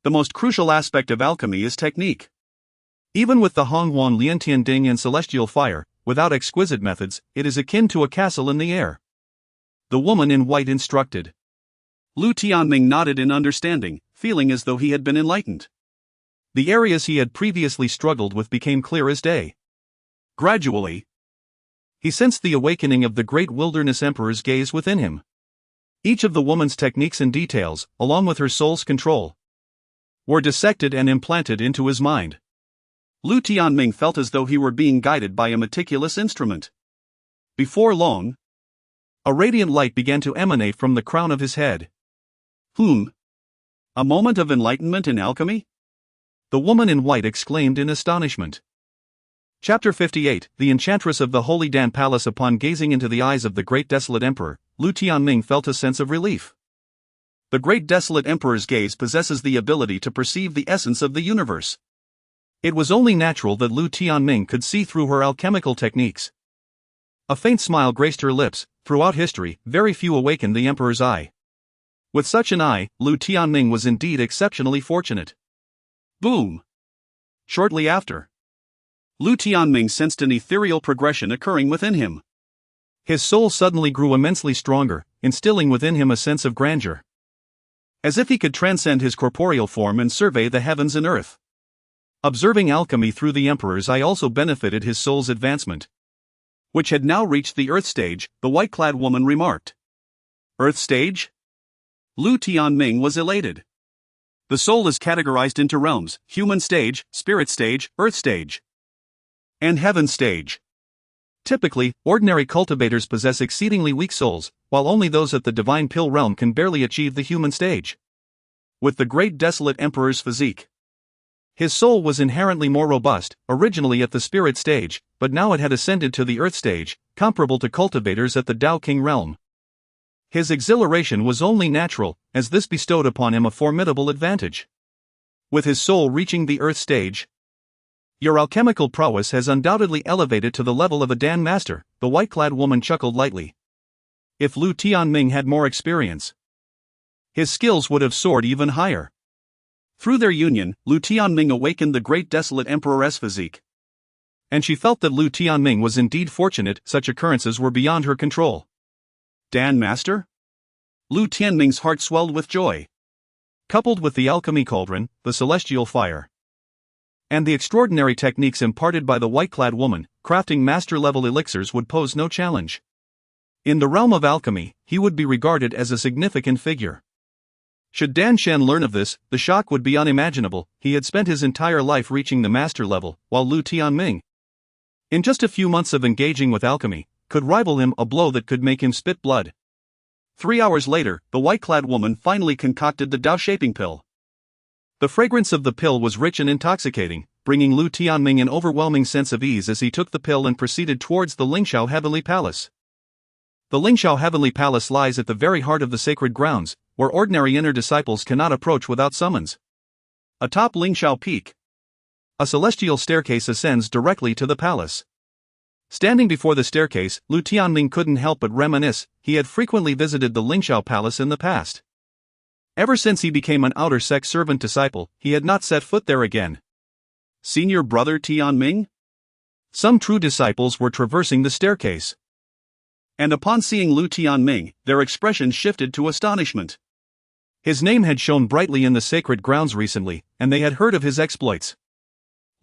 The most crucial aspect of alchemy is technique. Even with the Honghuan Liantian Ding and celestial fire, without exquisite methods, it is akin to a castle in the air. The woman in white instructed. Lu Tianming nodded in understanding, feeling as though he had been enlightened. The areas he had previously struggled with became clear as day. Gradually, he sensed the awakening of the Great Wilderness Emperor's gaze within him. Each of the woman's techniques and details, along with her soul's control, were dissected and implanted into his mind. Lu Tianming felt as though he were being guided by a meticulous instrument. Before long, a radiant light began to emanate from the crown of his head. A moment of enlightenment in alchemy? The woman in white exclaimed in astonishment. Chapter 58, The Enchantress of the Holy Dan Palace. Upon gazing into the eyes of the Great Desolate Emperor, Lu Tianming felt a sense of relief. The Great Desolate Emperor's gaze possesses the ability to perceive the essence of the universe. It was only natural that Lu Tianming could see through her alchemical techniques. A faint smile graced her lips. Throughout history, very few awakened the Emperor's eye. With such an eye, Lu Tianming was indeed exceptionally fortunate. Boom! Shortly after, Lu Tianming sensed an ethereal progression occurring within him. His soul suddenly grew immensely stronger, instilling within him a sense of grandeur. As if he could transcend his corporeal form and survey the heavens and earth. Observing alchemy through the Emperor's eye also benefited his soul's advancement, which had now reached the Earth stage, the white-clad woman remarked. Earth stage? Lu Tianming was elated. The soul is categorized into realms: human stage, spirit stage, earth stage, and heaven stage. Typically, ordinary cultivators possess exceedingly weak souls, while only those at the divine pill realm can barely achieve the human stage. With the Great Desolate Emperor's physique, his soul was inherently more robust, originally at the spirit stage, but now it had ascended to the earth stage, comparable to cultivators at the Dao King realm. His exhilaration was only natural, as this bestowed upon him a formidable advantage. With his soul reaching the earth stage, your alchemical prowess has undoubtedly elevated to the level of a Dan master, the white-clad woman chuckled lightly. If Lu Tianming had more experience, his skills would have soared even higher. Through their union, Lu Tianming awakened the Great Desolate Emperor's physique. And she felt that Lu Tianming was indeed fortunate. Such occurrences were beyond her control. Dan master? Lu Tianming's heart swelled with joy. Coupled with the alchemy cauldron, the celestial fire, and the extraordinary techniques imparted by the white-clad woman, crafting master-level elixirs would pose no challenge. In the realm of alchemy, he would be regarded as a significant figure. Should Dan Shen learn of this, the shock would be unimaginable. He had spent his entire life reaching the master level, while Lu Tianming, in just a few months of engaging with alchemy, could rival him, a blow that could make him spit blood. 3 hours later, the white-clad woman finally concocted the Dao shaping pill. The fragrance of the pill was rich and intoxicating, bringing Lu Tianming an overwhelming sense of ease as he took the pill and proceeded towards the Lingshao Heavenly Palace. The Lingshao Heavenly Palace lies at the very heart of the sacred grounds, where ordinary inner disciples cannot approach without summons. Atop Lingshao Peak, a celestial staircase ascends directly to the palace. Standing before the staircase, Lu Tianming couldn't help but reminisce. He had frequently visited the Lingshao Palace in the past. Ever since he became an outer sect servant disciple, he had not set foot there again. Senior brother Tianming? Some true disciples were traversing the staircase, and upon seeing Lu Tianming, their expressions shifted to astonishment. His name had shone brightly in the sacred grounds recently, and they had heard of his exploits.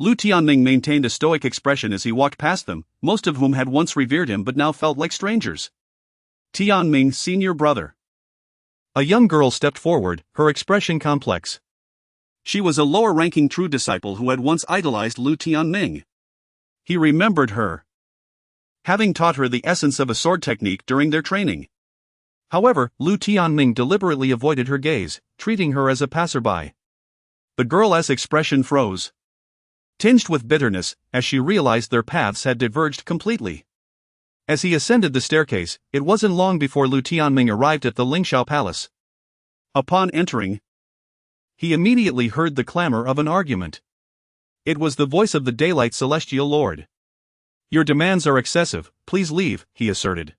Lu Tianming maintained a stoic expression as he walked past them, most of whom had once revered him but now felt like strangers. Tianming, senior brother. A young girl stepped forward, her expression complex. She was a lower-ranking true disciple who had once idolized Lu Tianming. He remembered her, having taught her the essence of a sword technique during their training. However, Lu Tianming deliberately avoided her gaze, treating her as a passerby. The girl's expression froze, tinged with bitterness, as she realized their paths had diverged completely. As he ascended the staircase, it wasn't long before Lu Tianming arrived at the Lingshao Palace. Upon entering, he immediately heard the clamor of an argument. It was the voice of the Daylight Celestial Lord. "Your demands are excessive, please leave," he asserted.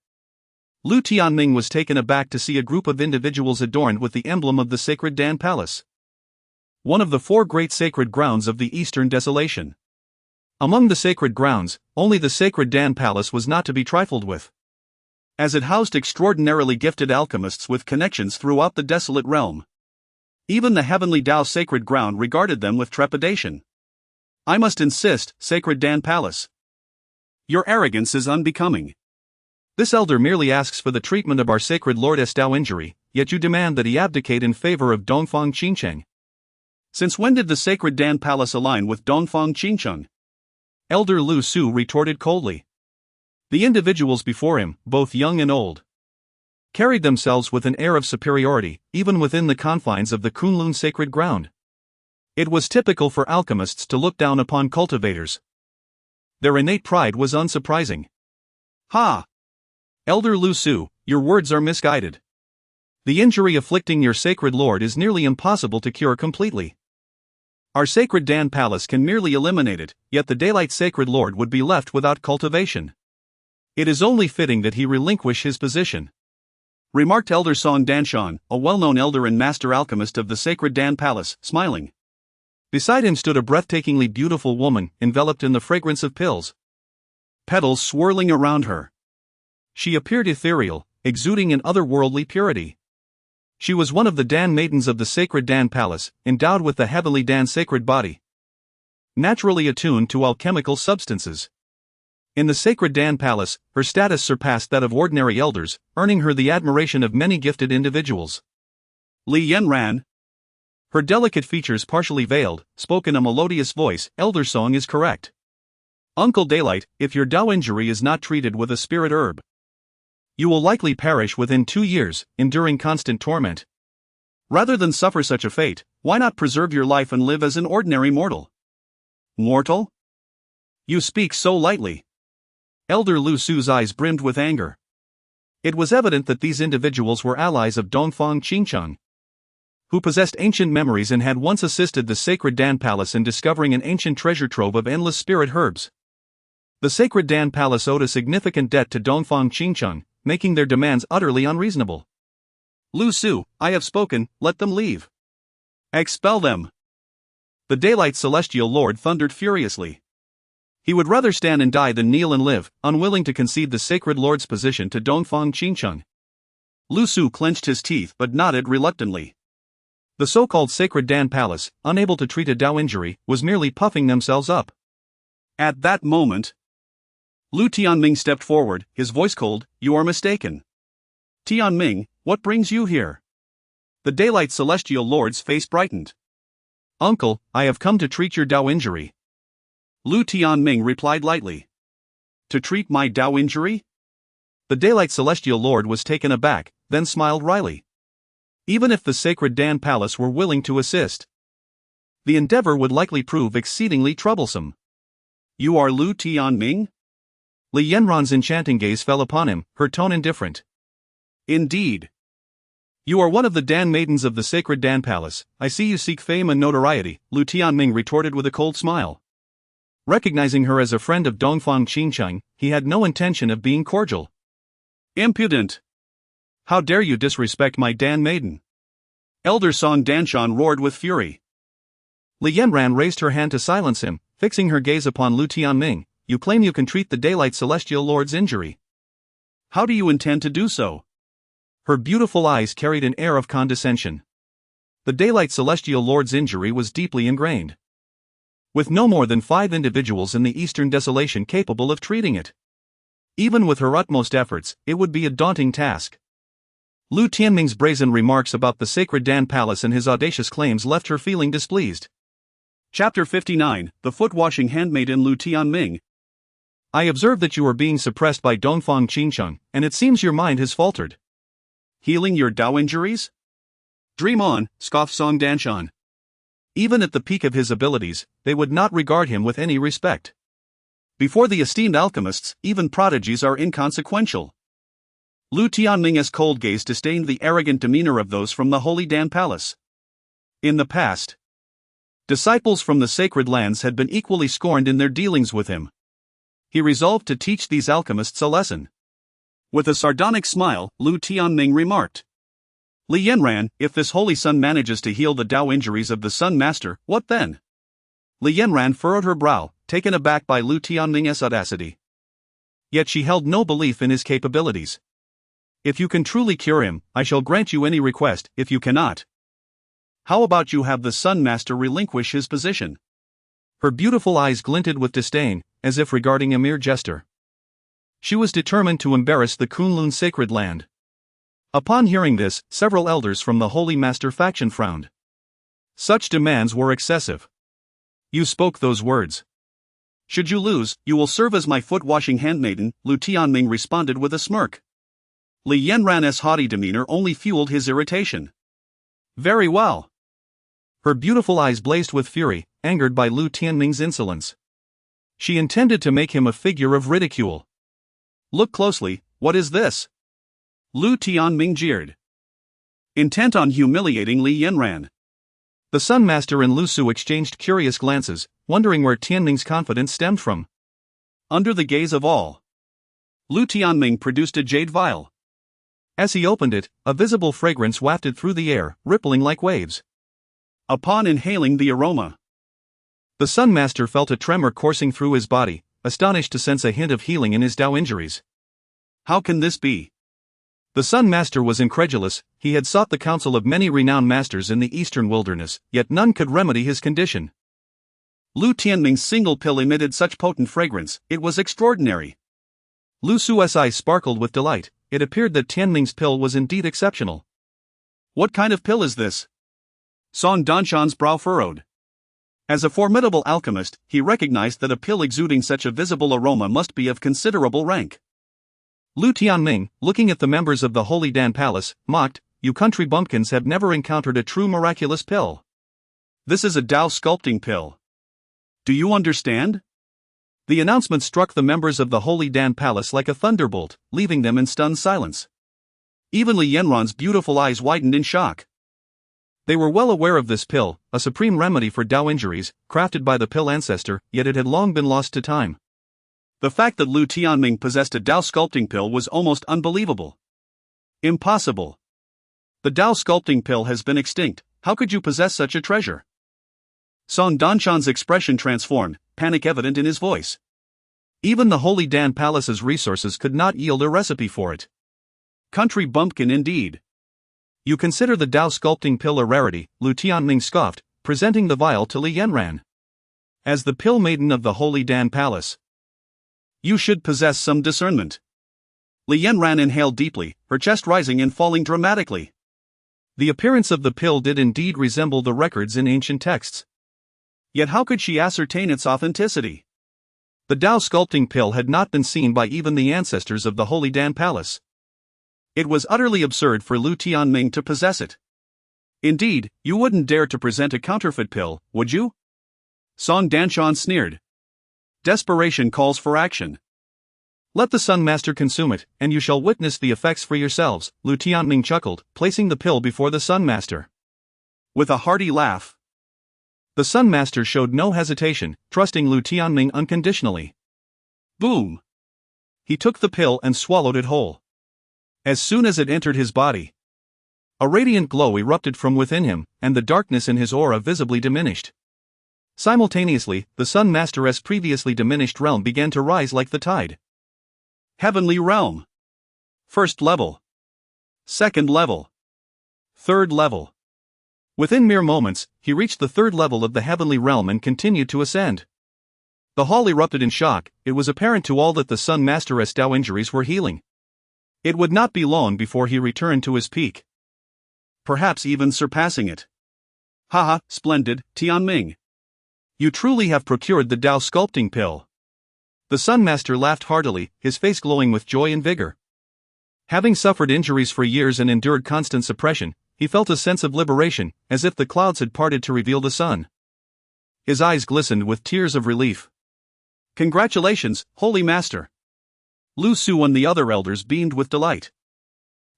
Lu Tianming was taken aback to see a group of individuals adorned with the emblem of the sacred Dan Palace, one of the 4 great sacred grounds of the Eastern Desolation. Among the sacred grounds, only the sacred Dan Palace was not to be trifled with, as it housed extraordinarily gifted alchemists with connections throughout the desolate realm. Even the heavenly Dao sacred ground regarded them with trepidation. I must insist, sacred Dan Palace. Your arrogance is unbecoming. This elder merely asks for the treatment of our sacred lord's Dao injury, yet you demand that he abdicate in favor of Dongfang Qingcheng. Since when did the sacred Dan Palace align with Dongfang Qingcheng? Elder Lu Su retorted coldly. The individuals before him, both young and old, carried themselves with an air of superiority, even within the confines of the Kunlun sacred ground. It was typical for alchemists to look down upon cultivators. Their innate pride was unsurprising. Ha! Elder Lu Su, your words are misguided. The injury afflicting your sacred lord is nearly impossible to cure completely. Our sacred Dan Palace can merely eliminate it, yet the daylight sacred lord would be left without cultivation. It is only fitting that he relinquish his position, remarked Elder Song Danshan, a well-known elder and master alchemist of the sacred Dan Palace, smiling. Beside him stood a breathtakingly beautiful woman, enveloped in the fragrance of pills, petals swirling around her. She appeared ethereal, exuding an otherworldly purity. She was one of the Dan maidens of the sacred Dan Palace, endowed with the heavenly Dan sacred body, naturally attuned to alchemical substances. In the sacred Dan Palace, her status surpassed that of ordinary elders, earning her the admiration of many gifted individuals. Li Yanran. Her delicate features partially veiled, spoke in a melodious voice, Elder Song is correct. Uncle Daylight, if your Dao injury is not treated with a spirit herb, you will likely perish within 2 years, enduring constant torment. Rather than suffer such a fate, why not preserve your life and live as an ordinary mortal? Mortal? You speak so lightly. Elder Lu Su's eyes brimmed with anger. It was evident that these individuals were allies of Dongfang Qingcheng, who possessed ancient memories and had once assisted the sacred Dan Palace in discovering an ancient treasure trove of endless spirit herbs. The sacred Dan Palace owed a significant debt to Dongfang Qingcheng, making their demands utterly unreasonable. Lu Su, I have spoken, let them leave. Expel them. The Daylight Celestial Lord thundered furiously. He would rather stand and die than kneel and live, unwilling to concede the sacred lord's position to Dongfang Qingcheng. Lu Su clenched his teeth but nodded reluctantly. The so-called sacred Dan Palace, unable to treat a Dao injury, was merely puffing themselves up. At that moment, Lu Tianming stepped forward, his voice cold, you are mistaken. Tianming, what brings you here? The Daylight Celestial Lord's face brightened. Uncle, I have come to treat your Dao injury. Lu Tianming replied lightly. To treat my Dao injury? The Daylight Celestial Lord was taken aback, then smiled wryly. Even if the sacred Dan Palace were willing to assist, the endeavor would likely prove exceedingly troublesome. You are Lu Tianming? Li Yanran's enchanting gaze fell upon him, her tone indifferent. Indeed. You are one of the Dan maidens of the sacred Dan Palace. I see you seek fame and notoriety, Lu Tianming retorted with a cold smile. Recognizing her as a friend of Dongfang Qingcheng, he had no intention of being cordial. Impudent! How dare you disrespect my Dan maiden? Elder Song Danshan roared with fury. Li Yanran raised her hand to silence him, fixing her gaze upon Lu Tianming. You claim you can treat the Daylight Celestial Lord's injury. How do you intend to do so? Her beautiful eyes carried an air of condescension. The Daylight Celestial Lord's injury was deeply ingrained, with no more than 5 individuals in the Eastern Desolation capable of treating it. Even with her utmost efforts, it would be a daunting task. Lu Tianming's brazen remarks about the sacred Dan Palace and his audacious claims left her feeling displeased. Chapter 59, The Foot-Washing Handmaiden Lu Tianming. I observe that you are being suppressed by Dongfang Qingcheng, and it seems your mind has faltered. Healing your Dao injuries? Dream on, scoffed Song Danshan. Even at the peak of his abilities, they would not regard him with any respect. Before the esteemed alchemists, even prodigies are inconsequential. Lu Tianming's cold gaze disdained the arrogant demeanor of those from the Holy Dan Palace. In the past, disciples from the sacred lands had been equally scorned in their dealings with him. He resolved to teach these alchemists a lesson. With a sardonic smile, Lu Tianming remarked. Li Yanran, if this holy sun manages to heal the Dao injuries of the Sun Master, what then? Li Yanran furrowed her brow, taken aback by Lu Tianming's audacity. Yet she held no belief in his capabilities. If you can truly cure him, I shall grant you any request. If you cannot, How about you have the Sun Master relinquish his position? Her beautiful eyes glinted with disdain, as if regarding a mere jester. She was determined to embarrass the Kunlun sacred land. Upon hearing this, several elders from the Holy Master faction frowned. Such demands were excessive. You spoke those words. Should you lose, you will serve as my foot-washing handmaiden, Lu Tianming responded with a smirk. Li Yanran's haughty demeanor only fueled his irritation. Very well. Her beautiful eyes blazed with fury, angered by Lu Tianming's insolence. She intended to make him a figure of ridicule. Look closely, what is this? Lu Tianming jeered, intent on humiliating Li Yanran. The Sun Master and Lu Su exchanged curious glances, wondering where Tianming's confidence stemmed from. Under the gaze of all, Lu Tianming produced a jade vial. As he opened it, a visible fragrance wafted through the air, rippling like waves. Upon inhaling the aroma, the Sun Master felt a tremor coursing through his body, astonished to sense a hint of healing in his Dao injuries. How can this be? The Sun Master was incredulous. He had sought the counsel of many renowned masters in the eastern wilderness, yet none could remedy his condition. Lu Tianming's single pill emitted such potent fragrance, it was extraordinary. Lu Su's eyes sparkled with delight. It appeared that Tianming's pill was indeed exceptional. What kind of pill is this? Song Danshan's brow furrowed. As a formidable alchemist, he recognized that a pill exuding such a visible aroma must be of considerable rank. Lu Tianming, looking at the members of the Holy Dan Palace, mocked, "You country bumpkins have never encountered a true miraculous pill. This is a Dao sculpting pill. Do you understand?" The announcement struck the members of the Holy Dan Palace like a thunderbolt, leaving them in stunned silence. Even Li Yanran's beautiful eyes widened in shock. They were well aware of this pill, a supreme remedy for Dao injuries, crafted by the pill ancestor, yet it had long been lost to time. The fact that Lu Tianming possessed a Dao sculpting pill was almost unbelievable. Impossible. The Dao sculpting pill has been extinct, how could you possess such a treasure? Song Danshan's expression transformed, panic evident in his voice. Even the Holy Dan Palace's resources could not yield a recipe for it. Country bumpkin indeed. You consider the Dao sculpting pill a rarity, Lu Tianming scoffed, presenting the vial to Li Yanran. As the pill maiden of the Holy Dan Palace, you should possess some discernment. Li Yanran inhaled deeply, her chest rising and falling dramatically. The appearance of the pill did indeed resemble the records in ancient texts. Yet how could she ascertain its authenticity? The Dao sculpting pill had not been seen by even the ancestors of the Holy Dan Palace. It was utterly absurd for Lu Tianming to possess it. Indeed, you wouldn't dare to present a counterfeit pill, would you? Song Danshan sneered. Desperation calls for action. Let the Sun Master consume it, and you shall witness the effects for yourselves, Lu Tianming chuckled, placing the pill before the Sun Master. With a hearty laugh, the Sun Master showed no hesitation, trusting Lu Tianming unconditionally. Boom! He took the pill and swallowed it whole. As soon as it entered his body, a radiant glow erupted from within him, and the darkness in his aura visibly diminished. Simultaneously, the Sun Master's previously diminished realm began to rise like the tide. Heavenly realm. First level. Second level. Third level. Within mere moments, he reached the third level of the heavenly realm and continued to ascend. The hall erupted in shock. It was apparent to all that the Sun Master's Dao injuries were healing. It would not be long before he returned to his peak. Perhaps even surpassing it. Haha, splendid, Tianming. You truly have procured the Dao sculpting pill. The Sun Master laughed heartily, his face glowing with joy and vigor. Having suffered injuries for years and endured constant suppression, he felt a sense of liberation, as if the clouds had parted to reveal the sun. His eyes glistened with tears of relief. Congratulations, Holy Master. Lu Su and the other elders beamed with delight.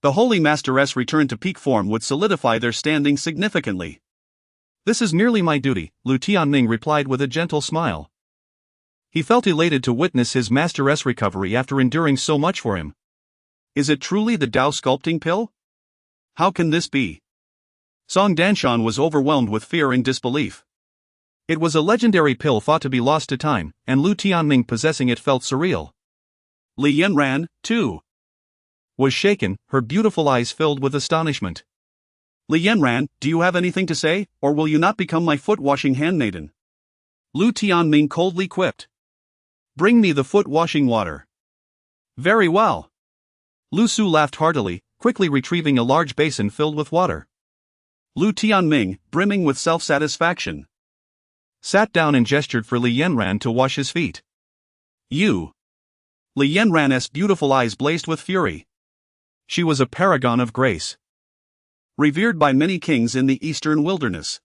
The Holy Master's return to peak form would solidify their standing significantly. This is merely my duty, Lu Tianming replied with a gentle smile. He felt elated to witness his master's recovery after enduring so much for him. Is it truly the Dao sculpting pill? How can this be? Song Danshan was overwhelmed with fear and disbelief. It was a legendary pill thought to be lost to time, and Lu Tianming possessing it felt surreal. Li Yanran, too, was shaken, her beautiful eyes filled with astonishment. Li Yanran, do you have anything to say, or will you not become my foot-washing handmaiden? Lu Tianming coldly quipped. Bring me the foot-washing water. Very well. Lu Su laughed heartily, quickly retrieving a large basin filled with water. Lu Tianming, brimming with self-satisfaction, sat down and gestured for Li Yanran to wash his feet. You! Li Yanran's beautiful eyes blazed with fury. She was a paragon of grace, revered by many kings in the eastern wilderness.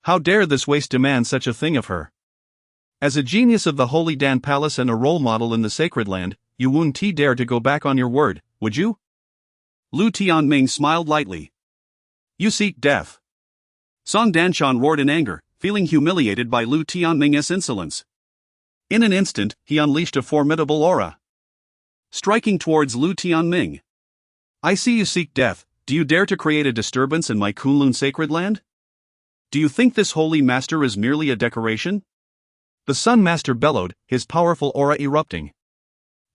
How dare this waste demand such a thing of her? As a genius of the Holy Dan Palace and a role model in the sacred land, you wouldn't dare to go back on your word, would you? Lu Tianming smiled lightly. You seek death. Song Danshan roared in anger, feeling humiliated by Lu Tianming's insolence. In an instant, he unleashed a formidable aura, striking towards Lu Tianming. I see you seek death. Do you dare to create a disturbance in my Kunlun sacred land? Do you think this holy master is merely a decoration? The Sun Master bellowed, his powerful aura erupting.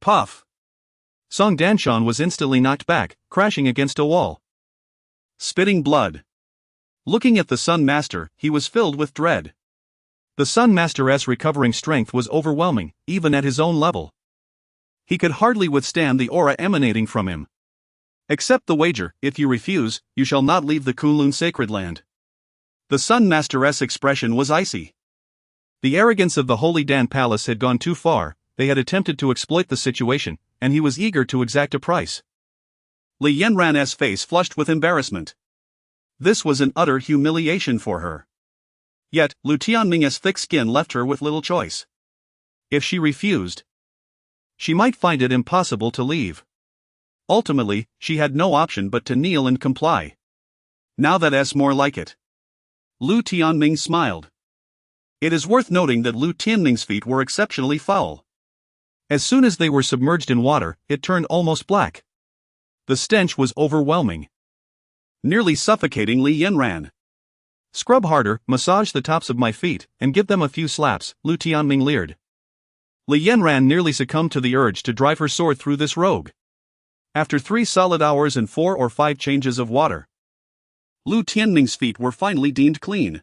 Puff! Song Danshan was instantly knocked back, crashing against a wall, spitting blood. Looking at the Sun Master, he was filled with dread. The Sun Master's recovering strength was overwhelming, even at his own level. He could hardly withstand the aura emanating from him. Accept the wager. If you refuse, you shall not leave the Kunlun sacred land. The Sun Master's expression was icy. The arrogance of the Holy Dan Palace had gone too far. They had attempted to exploit the situation, and he was eager to exact a price. Li Yanran's face flushed with embarrassment. This was an utter humiliation for her. Yet, Lu Tianming's thick skin left her with little choice. If she refused, she might find it impossible to leave. Ultimately, she had no option but to kneel and comply. Now that's more like it. Lu Tianming smiled. It is worth noting that Lu Tianming's feet were exceptionally foul. As soon as they were submerged in water, it turned almost black. The stench was overwhelming, nearly suffocating Li Yanran. Scrub harder, massage the tops of my feet, and give them a few slaps, Lu Tianming leered. Li Yanran nearly succumbed to the urge to drive her sword through this rogue. After 3 solid hours and 4 or 5 changes of water, Lu Tianming's feet were finally deemed clean.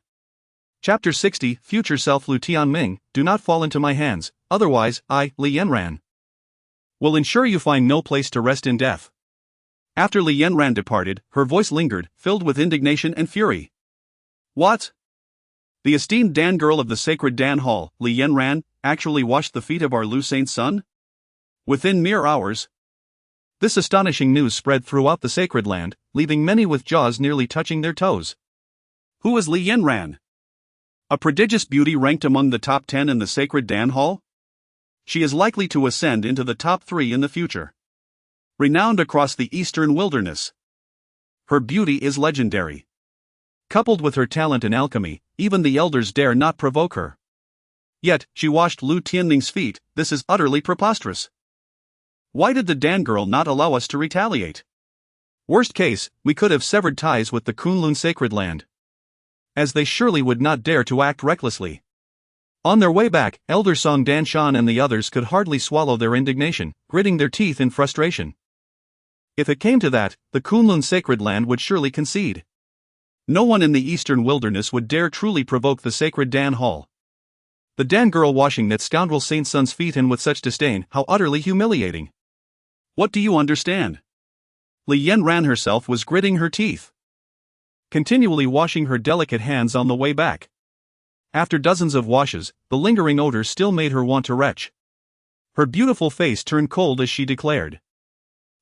Chapter 60, Future Self. Lu Tianming, do not fall into my hands, otherwise I, Li Yanran, will ensure you find no place to rest in death. After Li Yanran departed, her voice lingered, filled with indignation and fury. What? The esteemed Dan girl of the sacred Dan Hall, Li Yanran, actually washed the feet of our Lu Saint son? Within mere hours. This astonishing news spread throughout the sacred land, leaving many with jaws nearly touching their toes. Who is Li Yanran? A prodigious beauty ranked among the top 10 in the sacred Dan Hall? She is likely to ascend into the top 3 in the future. Renowned across the eastern wilderness. Her beauty is legendary. Coupled with her talent in alchemy, even the elders dare not provoke her. Yet, she washed Lu Tianming's feet. This is utterly preposterous. Why did the Dan girl not allow us to retaliate? Worst case, we could have severed ties with the Kunlun sacred land, as they surely would not dare to act recklessly. On their way back, Elder Song Danshan and the others could hardly swallow their indignation, gritting their teeth in frustration. If it came to that, the Kunlun sacred land would surely concede. No one in the eastern wilderness would dare truly provoke the sacred Dan Hall. The Dan girl washing that scoundrel Saint Son's feet and with such disdain, how utterly humiliating. What do you understand? Li Yanran herself was gritting her teeth, continually washing her delicate hands on the way back. After dozens of washes, the lingering odor still made her want to retch. Her beautiful face turned cold as she declared,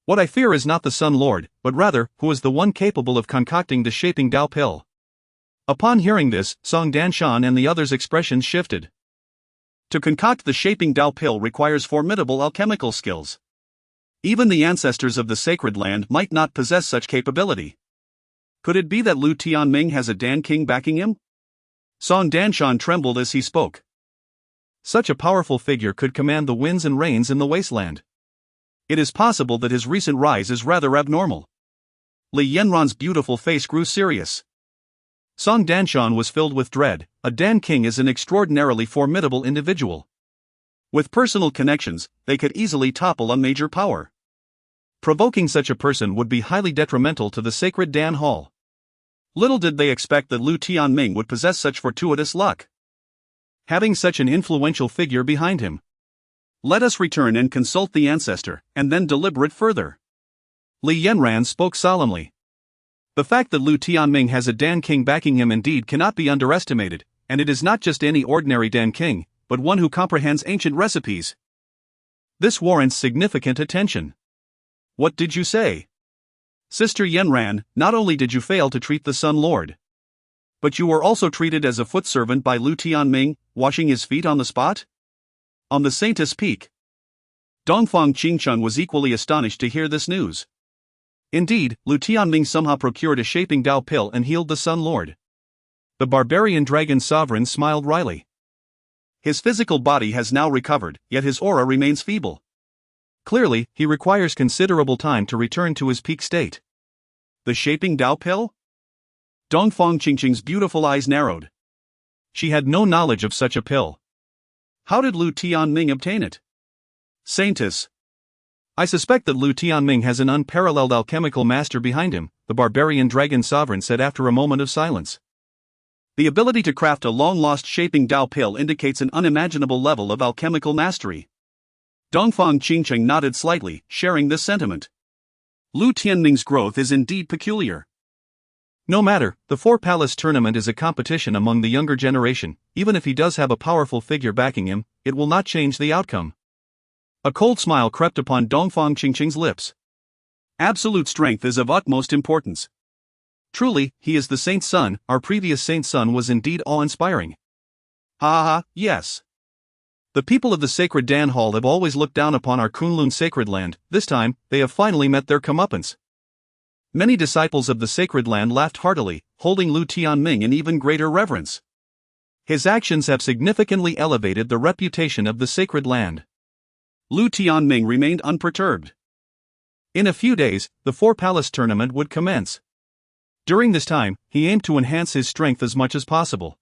"What I fear is not the Sun Lord, but rather, who is the one capable of concocting the shaping Dao pill." Upon hearing this, Song Danshan and the others' expressions shifted. To concoct the shaping Dao pill requires formidable alchemical skills. Even the ancestors of the sacred land might not possess such capability. Could it be that Lu Tianming has a Dan King backing him? Song Danshan trembled as he spoke. Such a powerful figure could command the winds and rains in the wasteland. It is possible that his recent rise is rather abnormal. Li Yanran's beautiful face grew serious. Song Danshan was filled with dread. A Dan King is an extraordinarily formidable individual. With personal connections, they could easily topple a major power. Provoking such a person would be highly detrimental to the sacred Dan Hall. Little did they expect that Lu Tianming would possess such fortuitous luck, having such an influential figure behind him. Let us return and consult the ancestor, and then deliberate further. Li Yanran spoke solemnly. The fact that Lu Tianming has a Dan King backing him indeed cannot be underestimated, and it is not just any ordinary Dan King, but one who comprehends ancient recipes. This warrants significant attention. What did you say? Sister Yanran, not only did you fail to treat the Sun Lord, but you were also treated as a foot servant by Lu Tianming, washing his feet on the spot? On the Saintess Peak. Dongfang Qingchun was equally astonished to hear this news. Indeed, Lu Tianming somehow procured a shaping Dao pill and healed the Sun Lord. The barbarian dragon sovereign smiled wryly. His physical body has now recovered, yet his aura remains feeble. Clearly, he requires considerable time to return to his peak state. The shaping Dao pill? Dongfang Qingchung's beautiful eyes narrowed. She had no knowledge of such a pill. How did Lu Tianming obtain it? Saintess. I suspect that Lu Tianming has an unparalleled alchemical master behind him, the barbarian dragon sovereign said after a moment of silence. The ability to craft a long-lost shaping Dao pill indicates an unimaginable level of alchemical mastery. Dongfang Qingcheng nodded slightly, sharing this sentiment. Lu Tianming's growth is indeed peculiar. No matter, the Four Palace tournament is a competition among the younger generation. Even if he does have a powerful figure backing him, it will not change the outcome. A cold smile crept upon Dongfang Qingcheng's lips. Absolute strength is of utmost importance. Truly, he is the Saint's son. Our previous Saint's son was indeed awe-inspiring. Ha ha ha, yes. The people of the sacred Dan Hall have always looked down upon our Kunlun sacred land. This time, they have finally met their comeuppance. Many disciples of the sacred land laughed heartily, holding Lu Tianming in even greater reverence. His actions have significantly elevated the reputation of the sacred land. Lu Tianming remained unperturbed. In a few days, the Four Palace tournament would commence. During this time, he aimed to enhance his strength as much as possible.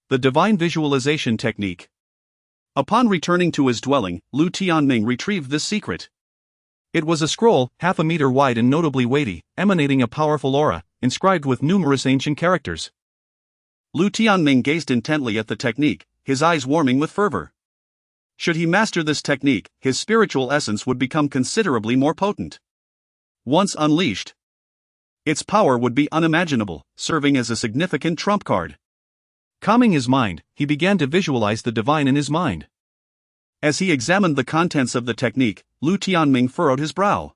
The divine visualization technique. Upon returning to his dwelling, Lu Tianming retrieved this secret. It was a scroll, half a meter wide and notably weighty, emanating a powerful aura, inscribed with numerous ancient characters. Lu Tianming gazed intently at the technique, his eyes warming with fervor. Should he master this technique, his spiritual essence would become considerably more potent. Once unleashed, its power would be unimaginable, serving as a significant trump card. Calming his mind, he began to visualize the divine in his mind. As he examined the contents of the technique, Lu Tianming furrowed his brow.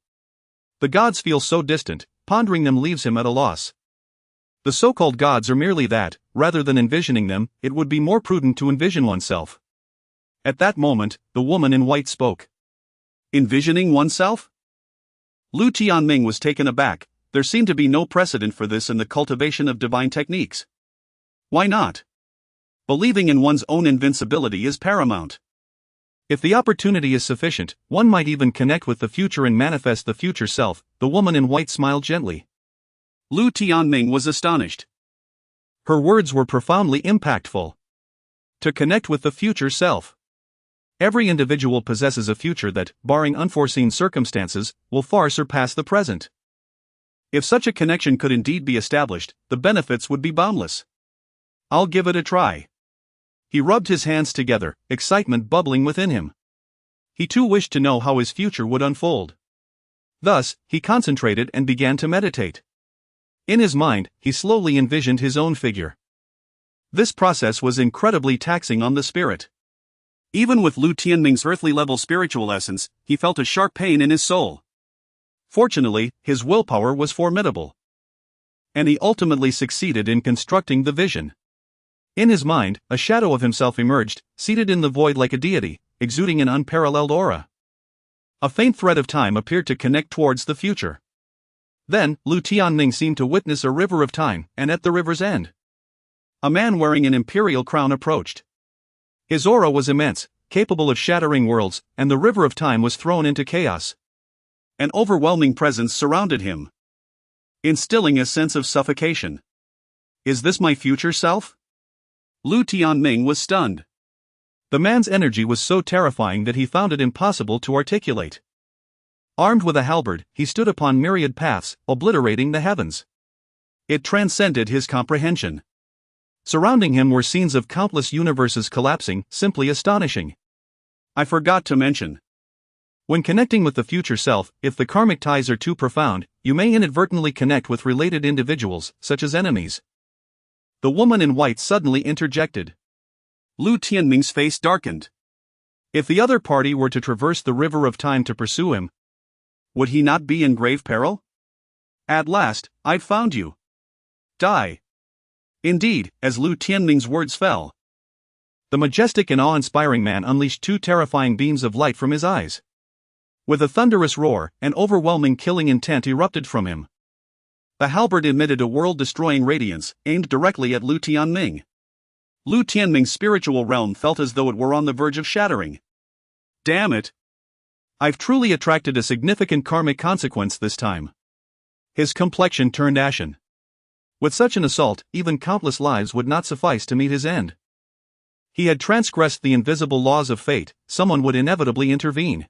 The gods feel so distant, pondering them leaves him at a loss. The so-called gods are merely that. Rather than envisioning them, it would be more prudent to envision oneself. At that moment, the woman in white spoke. Envisioning oneself? Lu Tianming was taken aback. There seemed to be no precedent for this in the cultivation of divine techniques. Why not? Believing in one's own invincibility is paramount. If the opportunity is sufficient, one might even connect with the future and manifest the future self. The woman in white smiled gently. Lu Tianming was astonished. Her words were profoundly impactful. To connect with the future self. Every individual possesses a future that, barring unforeseen circumstances, will far surpass the present. If such a connection could indeed be established, the benefits would be boundless. I'll give it a try. He rubbed his hands together, excitement bubbling within him. He too wished to know how his future would unfold. Thus, he concentrated and began to meditate. In his mind, he slowly envisioned his own figure. This process was incredibly taxing on the spirit. Even with Lu Tianming's earthly-level spiritual essence, he felt a sharp pain in his soul. Fortunately, his willpower was formidable. And he ultimately succeeded in constructing the vision. In his mind, a shadow of himself emerged, seated in the void like a deity, exuding an unparalleled aura. A faint thread of time appeared to connect towards the future. Then, Lu Tianming seemed to witness a river of time, and at the river's end, a man wearing an imperial crown approached. His aura was immense, capable of shattering worlds, and the river of time was thrown into chaos. An overwhelming presence surrounded him, instilling a sense of suffocation. Is this my future self? Lu Tianming was stunned. The man's energy was so terrifying that he found it impossible to articulate. Armed with a halberd, he stood upon myriad paths, obliterating the heavens. It transcended his comprehension. Surrounding him were scenes of countless universes collapsing, simply astonishing. I forgot to mention. When connecting with the future self, if the karmic ties are too profound, you may inadvertently connect with related individuals, such as enemies. The woman in white suddenly interjected. Lu Tianming's face darkened. If the other party were to traverse the river of time to pursue him, would he not be in grave peril? At last, I've found you. Die. Indeed, as Lu Tianming's words fell, the majestic and awe-inspiring man unleashed two terrifying beams of light from his eyes. With a thunderous roar, an overwhelming killing intent erupted from him. The halberd emitted a world-destroying radiance, aimed directly at Lu Tianming. Lu Tianming's spiritual realm felt as though it were on the verge of shattering. Damn it! I've truly attracted a significant karmic consequence this time. His complexion turned ashen. With such an assault, even countless lives would not suffice to meet his end. He had transgressed the invisible laws of fate, someone would inevitably intervene.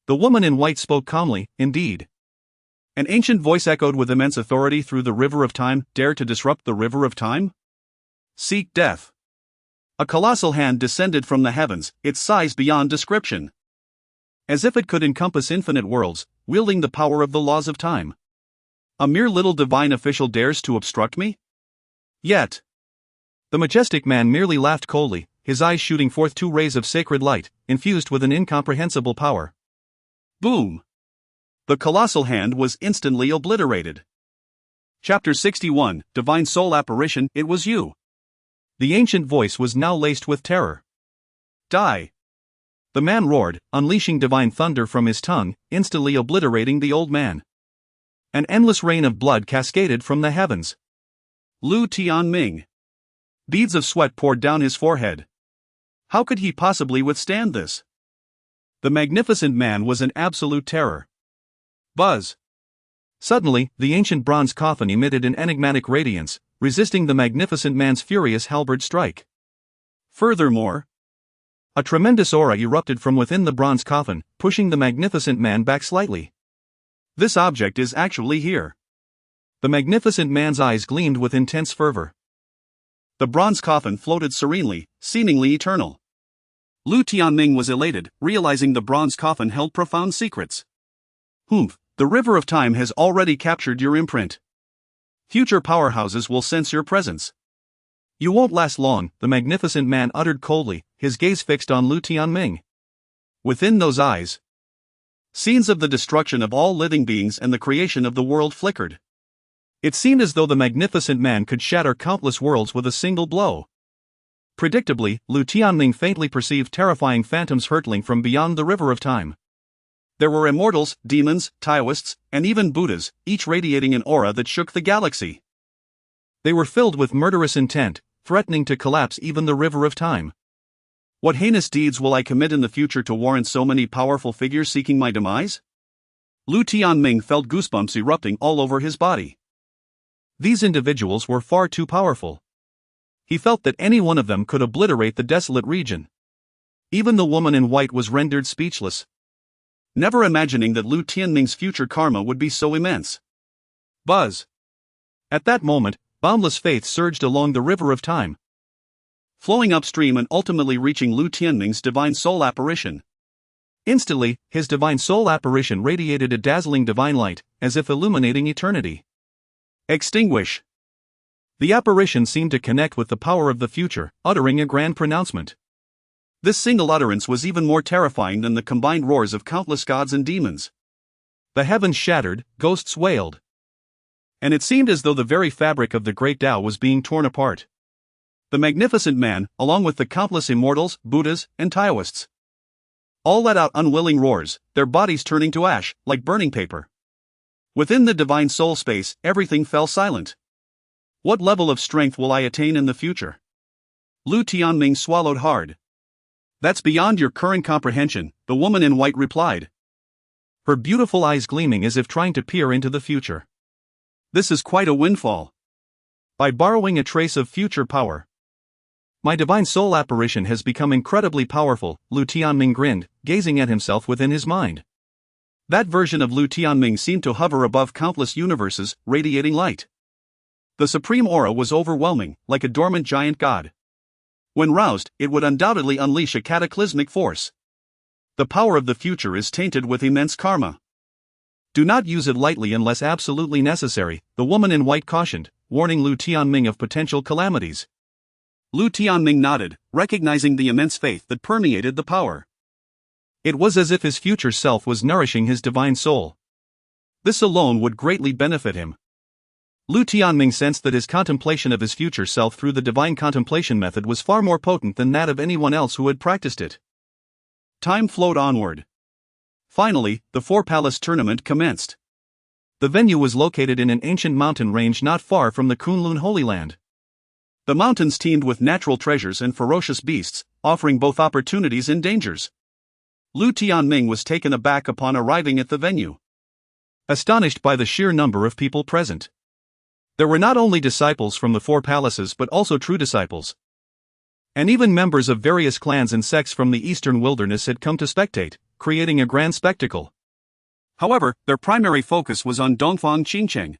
The woman in white spoke calmly, indeed. An ancient voice echoed with immense authority through the river of time, dare to disrupt the river of time? Seek death. A colossal hand descended from the heavens, its size beyond description. As if it could encompass infinite worlds, wielding the power of the laws of time. A mere little divine official dares to obstruct me? Yet. The majestic man merely laughed coldly, his eyes shooting forth two rays of sacred light, infused with an incomprehensible power. Boom! The colossal hand was instantly obliterated. Chapter 61, Divine Soul Apparition, It was you. The ancient voice was now laced with terror. Die! The man roared, unleashing divine thunder from his tongue, instantly obliterating the old man. An endless rain of blood cascaded from the heavens. Lu Tianming. Beads of sweat poured down his forehead. How could he possibly withstand this? The magnificent man was an absolute terror. Buzz! Suddenly, the ancient bronze coffin emitted an enigmatic radiance, resisting the magnificent man's furious halberd strike. Furthermore, a tremendous aura erupted from within the bronze coffin, pushing the magnificent man back slightly. This object is actually here. The magnificent man's eyes gleamed with intense fervor. The bronze coffin floated serenely, seemingly eternal. Lu Tianming was elated, realizing the bronze coffin held profound secrets. Humph, the river of time has already captured your imprint. Future powerhouses will sense your presence. You won't last long, the magnificent man uttered coldly, his gaze fixed on Lu Tianming. Within those eyes, scenes of the destruction of all living beings and the creation of the world flickered. It seemed as though the magnificent man could shatter countless worlds with a single blow. Predictably, Lu Tianming faintly perceived terrifying phantoms hurtling from beyond the river of time. There were immortals, demons, Taoists, and even Buddhas, each radiating an aura that shook the galaxy. They were filled with murderous intent, threatening to collapse even the river of time. What heinous deeds will I commit in the future to warrant so many powerful figures seeking my demise? Lu Tianming felt goosebumps erupting all over his body. These individuals were far too powerful. He felt that any one of them could obliterate the desolate region. Even the woman in white was rendered speechless, never imagining that Lu Tianming's future karma would be so immense. Buzz! At that moment, boundless faith surged along the river of time, flowing upstream and ultimately reaching Lu Tianming's divine soul apparition. Instantly, his divine soul apparition radiated a dazzling divine light, as if illuminating eternity. Extinguish! The apparition seemed to connect with the power of the future, uttering a grand pronouncement. This single utterance was even more terrifying than the combined roars of countless gods and demons. The heavens shattered, ghosts wailed. And it seemed as though the very fabric of the great Tao was being torn apart. The magnificent man, along with the countless immortals, Buddhas, and Taoists, all let out unwilling roars, their bodies turning to ash, like burning paper. Within the divine soul space, everything fell silent. What level of strength will I attain in the future? Lu Tianming swallowed hard. That's beyond your current comprehension, the woman in white replied, her beautiful eyes gleaming as if trying to peer into the future. This is quite a windfall. By borrowing a trace of future power, my divine soul apparition has become incredibly powerful, Lu Tianming grinned, gazing at himself within his mind. That version of Lu Tianming seemed to hover above countless universes, radiating light. The supreme aura was overwhelming, like a dormant giant god. When roused, it would undoubtedly unleash a cataclysmic force. The power of the future is tainted with immense karma. Do not use it lightly unless absolutely necessary, the woman in white cautioned, warning Lu Tianming of potential calamities. Lu Tianming nodded, recognizing the immense faith that permeated the power. It was as if his future self was nourishing his divine soul. This alone would greatly benefit him. Lu Tianming sensed that his contemplation of his future self through the divine contemplation method was far more potent than that of anyone else who had practiced it. Time flowed onward. Finally, the four-palace tournament commenced. The venue was located in an ancient mountain range not far from the Kunlun Holy Land. The mountains teemed with natural treasures and ferocious beasts, offering both opportunities and dangers. Lu Tianming was taken aback upon arriving at the venue. Astonished by the sheer number of people present. There were not only disciples from the four palaces but also true disciples. And even members of various clans and sects from the eastern wilderness had come to spectate, creating a grand spectacle. However, their primary focus was on Dongfang Qingcheng.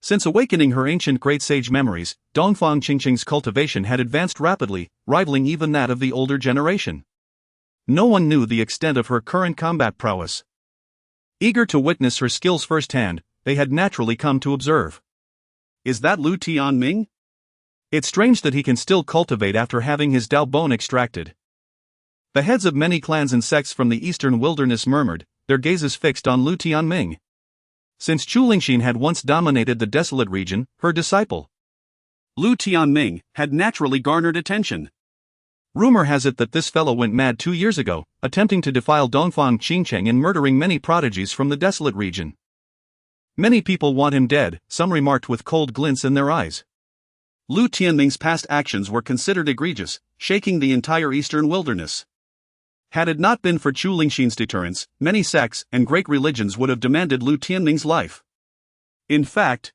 Since awakening her ancient great sage memories, Dongfang Qingcheng's cultivation had advanced rapidly, rivaling even that of the older generation. No one knew the extent of her current combat prowess. Eager to witness her skills firsthand, they had naturally come to observe. Is that Lu Tianming? It's strange that he can still cultivate after having his Dao bone extracted. The heads of many clans and sects from the eastern wilderness murmured, their gazes fixed on Lu Tianming. Since Chu-Lingxin had once dominated the desolate region, her disciple, Lu Tianming, had naturally garnered attention. Rumor has it that this fellow went mad 2 years ago, attempting to defile Dongfang Qingcheng and murdering many prodigies from the desolate region. Many people want him dead, some remarked with cold glints in their eyes. Lu Tianming's past actions were considered egregious, shaking the entire eastern wilderness. Had it not been for Chu-Lingxin's deterrence, many sects and great religions would have demanded Lu Tianming's life. In fact,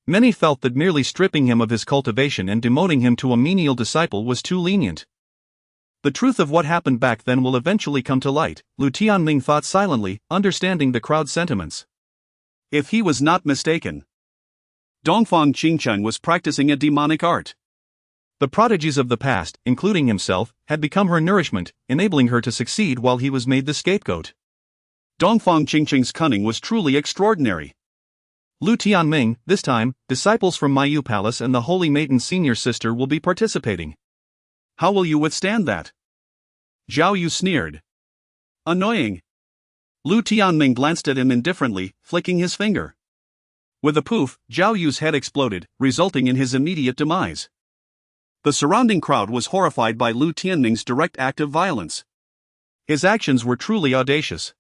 many felt that merely stripping him of his cultivation and demoting him to a menial disciple was too lenient. The truth of what happened back then will eventually come to light, Lu Tianming thought silently, understanding the crowd's sentiments. If he was not mistaken, Dongfang Qingcheng was practicing a demonic art. The prodigies of the past, including himself, had become her nourishment, enabling her to succeed while he was made the scapegoat. Dongfang Qingcheng's cunning was truly extraordinary. Lu Tianming, this time, disciples from Mayu Palace and the Holy Maiden's senior sister will be participating. How will you withstand that? Zhao Yu sneered. Annoying. Lu Tianming glanced at him indifferently, flicking his finger. With a poof, Zhao Yu's head exploded, resulting in his immediate demise. The surrounding crowd was horrified by Lu Tianming's direct act of violence. His actions were truly audacious.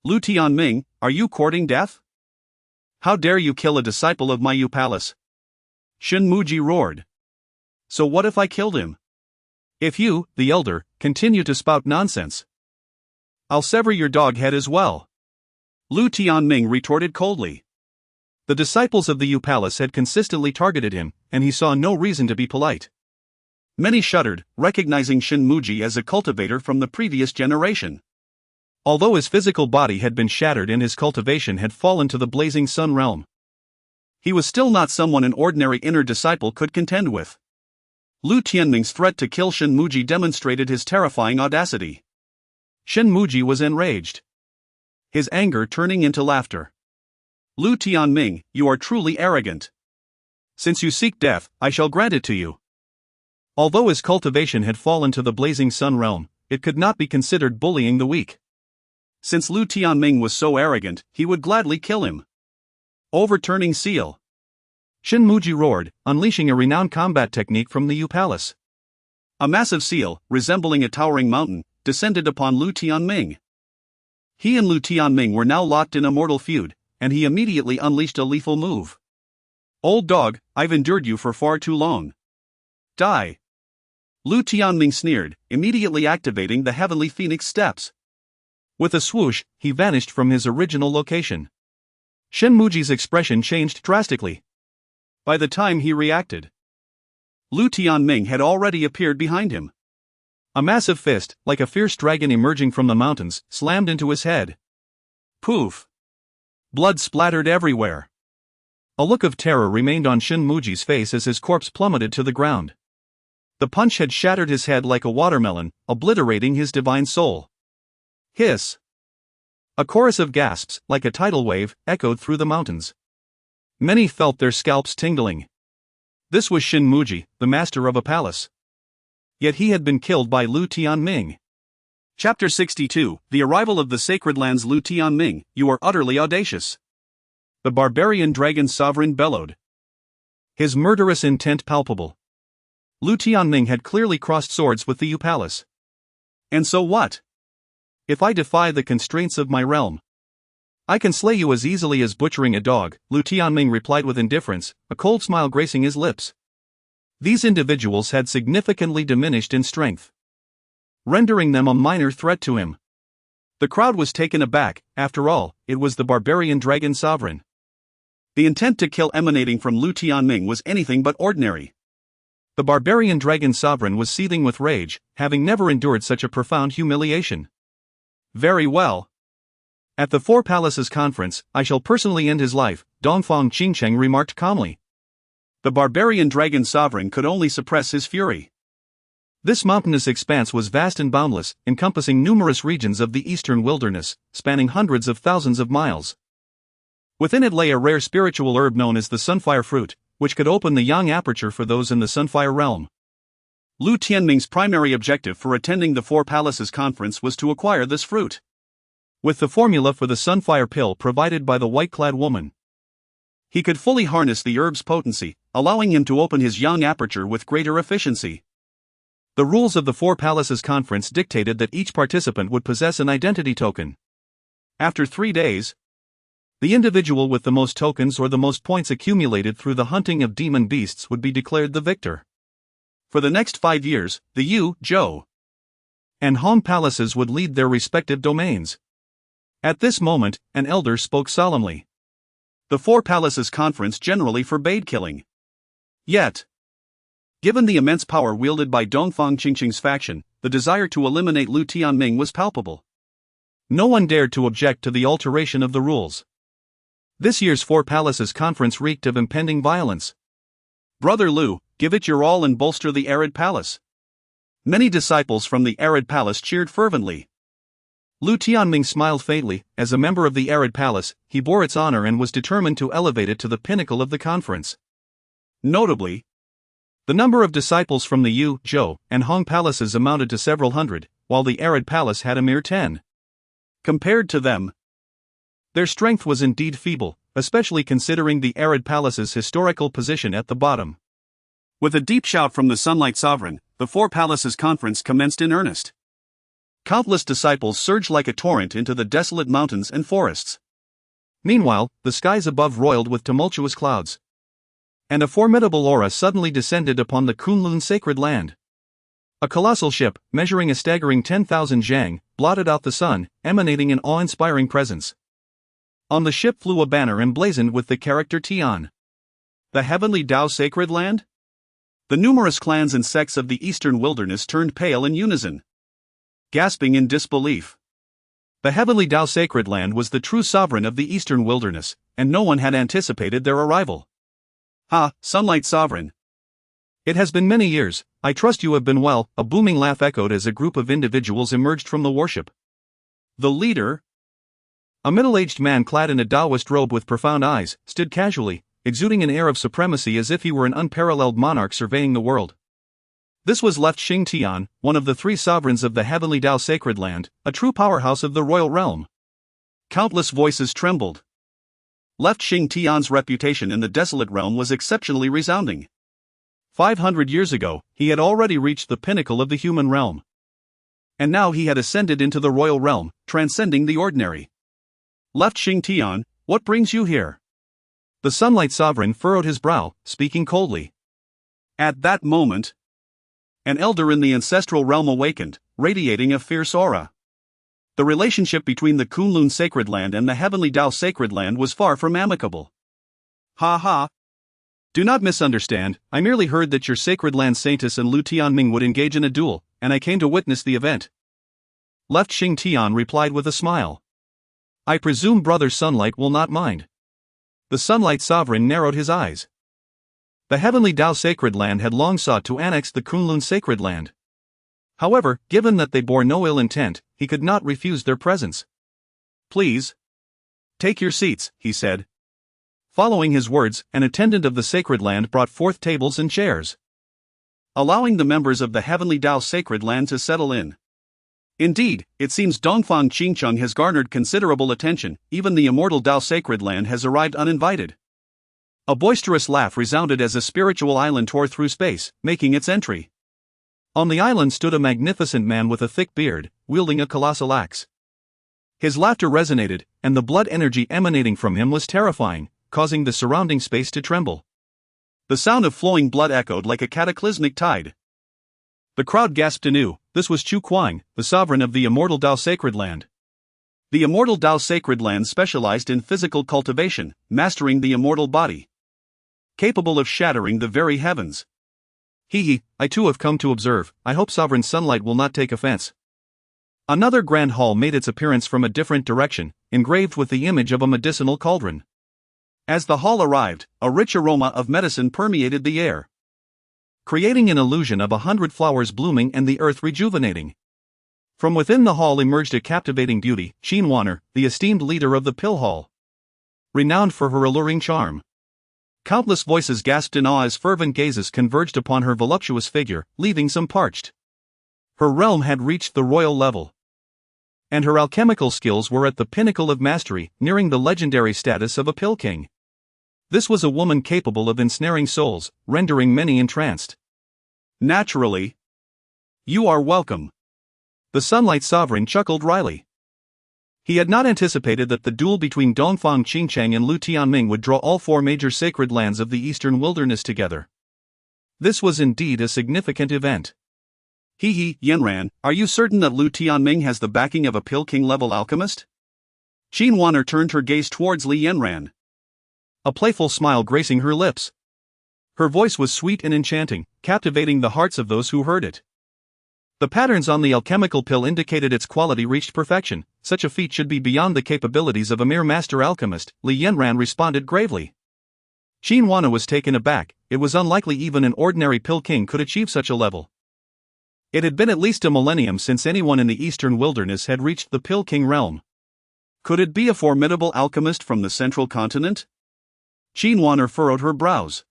Lu Tianming, are you courting death? How dare you kill a disciple of Mayu Palace? Shen Muji roared. So what if I killed him? If you, the elder, continue to spout nonsense, I'll sever your dog head as well. Lu Tianming retorted coldly. The disciples of the Yu Palace had consistently targeted him, and he saw no reason to be polite. Many shuddered, recognizing Shen Muji as a cultivator from the previous generation. Although his physical body had been shattered and his cultivation had fallen to the blazing sun realm, he was still not someone an ordinary inner disciple could contend with. Lu Tianming's threat to kill Shen Muji demonstrated his terrifying audacity. Shen Muji was enraged, his anger turning into laughter. Lu Tianming, you are truly arrogant. Since you seek death, I shall grant it to you. Although his cultivation had fallen to the blazing sun realm, it could not be considered bullying the weak. Since Lu Tianming was so arrogant, he would gladly kill him. Overturning seal. Shen Muji roared, unleashing a renowned combat technique from the Yu Palace. A massive seal, resembling a towering mountain, descended upon Lu Tianming. He and Lu Tianming were now locked in a mortal feud, and he immediately unleashed a lethal move. Old dog, I've endured you for far too long. Die. Lu Tianming sneered, immediately activating the heavenly phoenix steps. With a swoosh, he vanished from his original location. Shen Muji's expression changed drastically. By the time he reacted, Lu Tianming had already appeared behind him. A massive fist, like a fierce dragon emerging from the mountains, slammed into his head. Poof! Blood splattered everywhere. A look of terror remained on Shin Muji's face as his corpse plummeted to the ground. The punch had shattered his head like a watermelon, obliterating his divine soul. Hiss! A chorus of gasps, like a tidal wave, echoed through the mountains. Many felt their scalps tingling. This was Shin Muji, the master of a palace. Yet he had been killed by Lu Tianming. Chapter 62, The Arrival of the Sacred Lands. Lu Tianming, you are utterly audacious. The barbarian dragon sovereign bellowed. His murderous intent palpable. Lu Tianming had clearly crossed swords with the Yu Palace. And so what? If I defy the constraints of my realm, I can slay you as easily as butchering a dog, Lu Tianming replied with indifference, a cold smile gracing his lips. These individuals had significantly diminished in strength, rendering them a minor threat to him. The crowd was taken aback. After all, it was the barbarian dragon sovereign. The intent to kill emanating from Lu Tianming was anything but ordinary. The barbarian dragon sovereign was seething with rage, having never endured such a profound humiliation. Very well. At the Four Palaces Conference, I shall personally end his life, Dongfang Qingcheng remarked calmly. The barbarian dragon sovereign could only suppress his fury. This mountainous expanse was vast and boundless, encompassing numerous regions of the eastern wilderness, spanning hundreds of thousands of miles. Within it lay a rare spiritual herb known as the sunfire fruit, which could open the yang aperture for those in the sunfire realm. Lu Tianming's primary objective for attending the Four Palaces Conference was to acquire this fruit. With the formula for the sunfire pill provided by the white-clad woman, he could fully harness the herb's potency, allowing him to open his yang aperture with greater efficiency. The rules of the Four Palaces Conference dictated that each participant would possess an identity token. After 3 days, the individual with the most tokens or the most points accumulated through the hunting of demon beasts would be declared the victor. For the next 5 years, the Yu, Zhou, and Hong palaces would lead their respective domains. At this moment, an elder spoke solemnly. The Four Palaces Conference generally forbade killing. Yet, given the immense power wielded by Dongfang Qingcheng's faction, the desire to eliminate Lu Tianming was palpable. No one dared to object to the alteration of the rules. This year's Four Palaces Conference reeked of impending violence. Brother.Lu, give it your all and bolster the arid palace. Many disciples from the arid palace cheered fervently. Lu Tianming smiled faintly. As a member of the arid palace, he bore its honor and was determined to elevate it to the pinnacle of the conference. Notably, the number of disciples from the Yu, Zhou, and Hong palaces amounted to several hundred, while the arid palace had a mere 10. Compared to them, their strength was indeed feeble, especially considering the arid palace's historical position at the bottom. With a deep shout from the Sunlight Sovereign, the Four Palaces Conference commenced in earnest. Countless disciples surged like a torrent into the desolate mountains and forests. Meanwhile, the skies above roiled with tumultuous clouds, and a formidable aura suddenly descended upon the Kunlun sacred land. A colossal ship, measuring a staggering 10,000 zhang, blotted out the sun, emanating an awe-inspiring presence. On the ship flew a banner emblazoned with the character Tian. The heavenly Dao sacred land? The numerous clans and sects of the eastern wilderness turned pale in unison, gasping in disbelief. The heavenly Dao sacred land was the true sovereign of the eastern wilderness, and no one had anticipated their arrival. Ha, Sunlight Sovereign. It has been many years, I trust you have been well, a booming laugh echoed as a group of individuals emerged from the worship. The leader, a middle-aged man clad in a Taoist robe with profound eyes, stood casually, exuding an air of supremacy as if he were an unparalleled monarch surveying the world. This was Left Xing Tian, one of the 3 sovereigns of the heavenly Dao sacred land, a true powerhouse of the royal realm. Countless voices trembled. Left Xing Tian's reputation in the desolate realm was exceptionally resounding. 500 years ago, he had already reached the pinnacle of the human realm. And now he had ascended into the royal realm, transcending the ordinary. Left Xing Tian, what brings you here? The Sunlight Sovereign furrowed his brow, speaking coldly. At that moment, an elder in the ancestral realm awakened, radiating a fierce aura. The relationship between the Kunlun sacred land and the heavenly Dao sacred land was far from amicable. Ha ha. Do not misunderstand, I merely heard that your sacred land saintess and Lu Tianming would engage in a duel, and I came to witness the event. Left Xing Tian replied with a smile. I presume Brother Sunlight will not mind. The Sunlight Sovereign narrowed his eyes. The heavenly Dao Sacred Land had long sought to annex the Kunlun Sacred Land. However, given that they bore no ill intent, he could not refuse their presence. "Please. Take your seats," he said. Following his words, an attendant of the Sacred Land brought forth tables and chairs, allowing the members of the heavenly Dao Sacred Land to settle in. Indeed, it seems Dongfang Qingcheng has garnered considerable attention. Even the immortal Dao Sacred Land has arrived uninvited. A boisterous laugh resounded as a spiritual island tore through space, making its entry. On the island stood a magnificent man with a thick beard, wielding a colossal axe. His laughter resonated, and the blood energy emanating from him was terrifying, causing the surrounding space to tremble. The sound of flowing blood echoed like a cataclysmic tide. The crowd gasped anew. This was Chu Kuang, the sovereign of the immortal Dao Sacred Land. The immortal Dao Sacred Land specialized in physical cultivation, mastering the immortal body, capable of shattering the very heavens. I too have come to observe. I hope Sovereign Sunlight will not take offense." Another grand hall made its appearance from a different direction, engraved with the image of a medicinal cauldron. As the hall arrived, a rich aroma of medicine permeated the air, creating an illusion of 100 flowers blooming and the earth rejuvenating. From within the hall emerged a captivating beauty, Qin Wanner, the esteemed leader of the Pill Hall, renowned for her alluring charm. Countless voices gasped in awe as fervent gazes converged upon her voluptuous figure, leaving some parched. Her realm had reached the royal level, and her alchemical skills were at the pinnacle of mastery, nearing the legendary status of a Pill King. This was a woman capable of ensnaring souls, rendering many entranced. "Naturally. You are welcome." The Sunlight Sovereign chuckled wryly. He had not anticipated that the duel between Dongfang Qingcheng and Lu Tianming would draw all four major sacred lands of the eastern wilderness together. This was indeed a significant event. Yanran, are you certain that Lu Tianming has the backing of a Pill King-level alchemist?" Qin Wanner turned her gaze towards Li Yanran, a playful smile gracing her lips. Her voice was sweet and enchanting, captivating the hearts of those who heard it. The patterns on the alchemical pill indicated its quality reached perfection. Such a feat should be beyond the capabilities of a mere master alchemist, Li Yanran responded gravely. Qin Wanner was taken aback. It was unlikely even an ordinary Pill King could achieve such a level. It had been at least a millennium since anyone in the eastern wilderness had reached the Pill King realm. Could it be a formidable alchemist from the central continent? Qin Wanner furrowed her brows.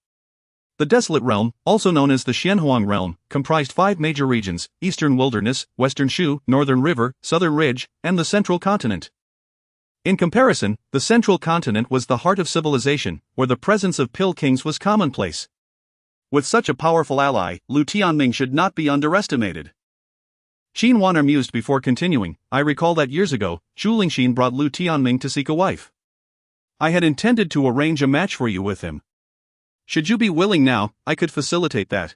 The Desolate Realm, also known as the Xianhuang Realm, comprised 5 major regions: Eastern Wilderness, Western Shu, Northern River, Southern Ridge, and the Central Continent. In comparison, the Central Continent was the heart of civilization, where the presence of Pill Kings was commonplace. With such a powerful ally, Lu Tianming should not be underestimated. Qin Wanner mused before continuing. "I recall that years ago, Zhu Lingxin brought Lu Tianming to seek a wife. I had intended to arrange a match for you with him. Should you be willing now, I could facilitate that."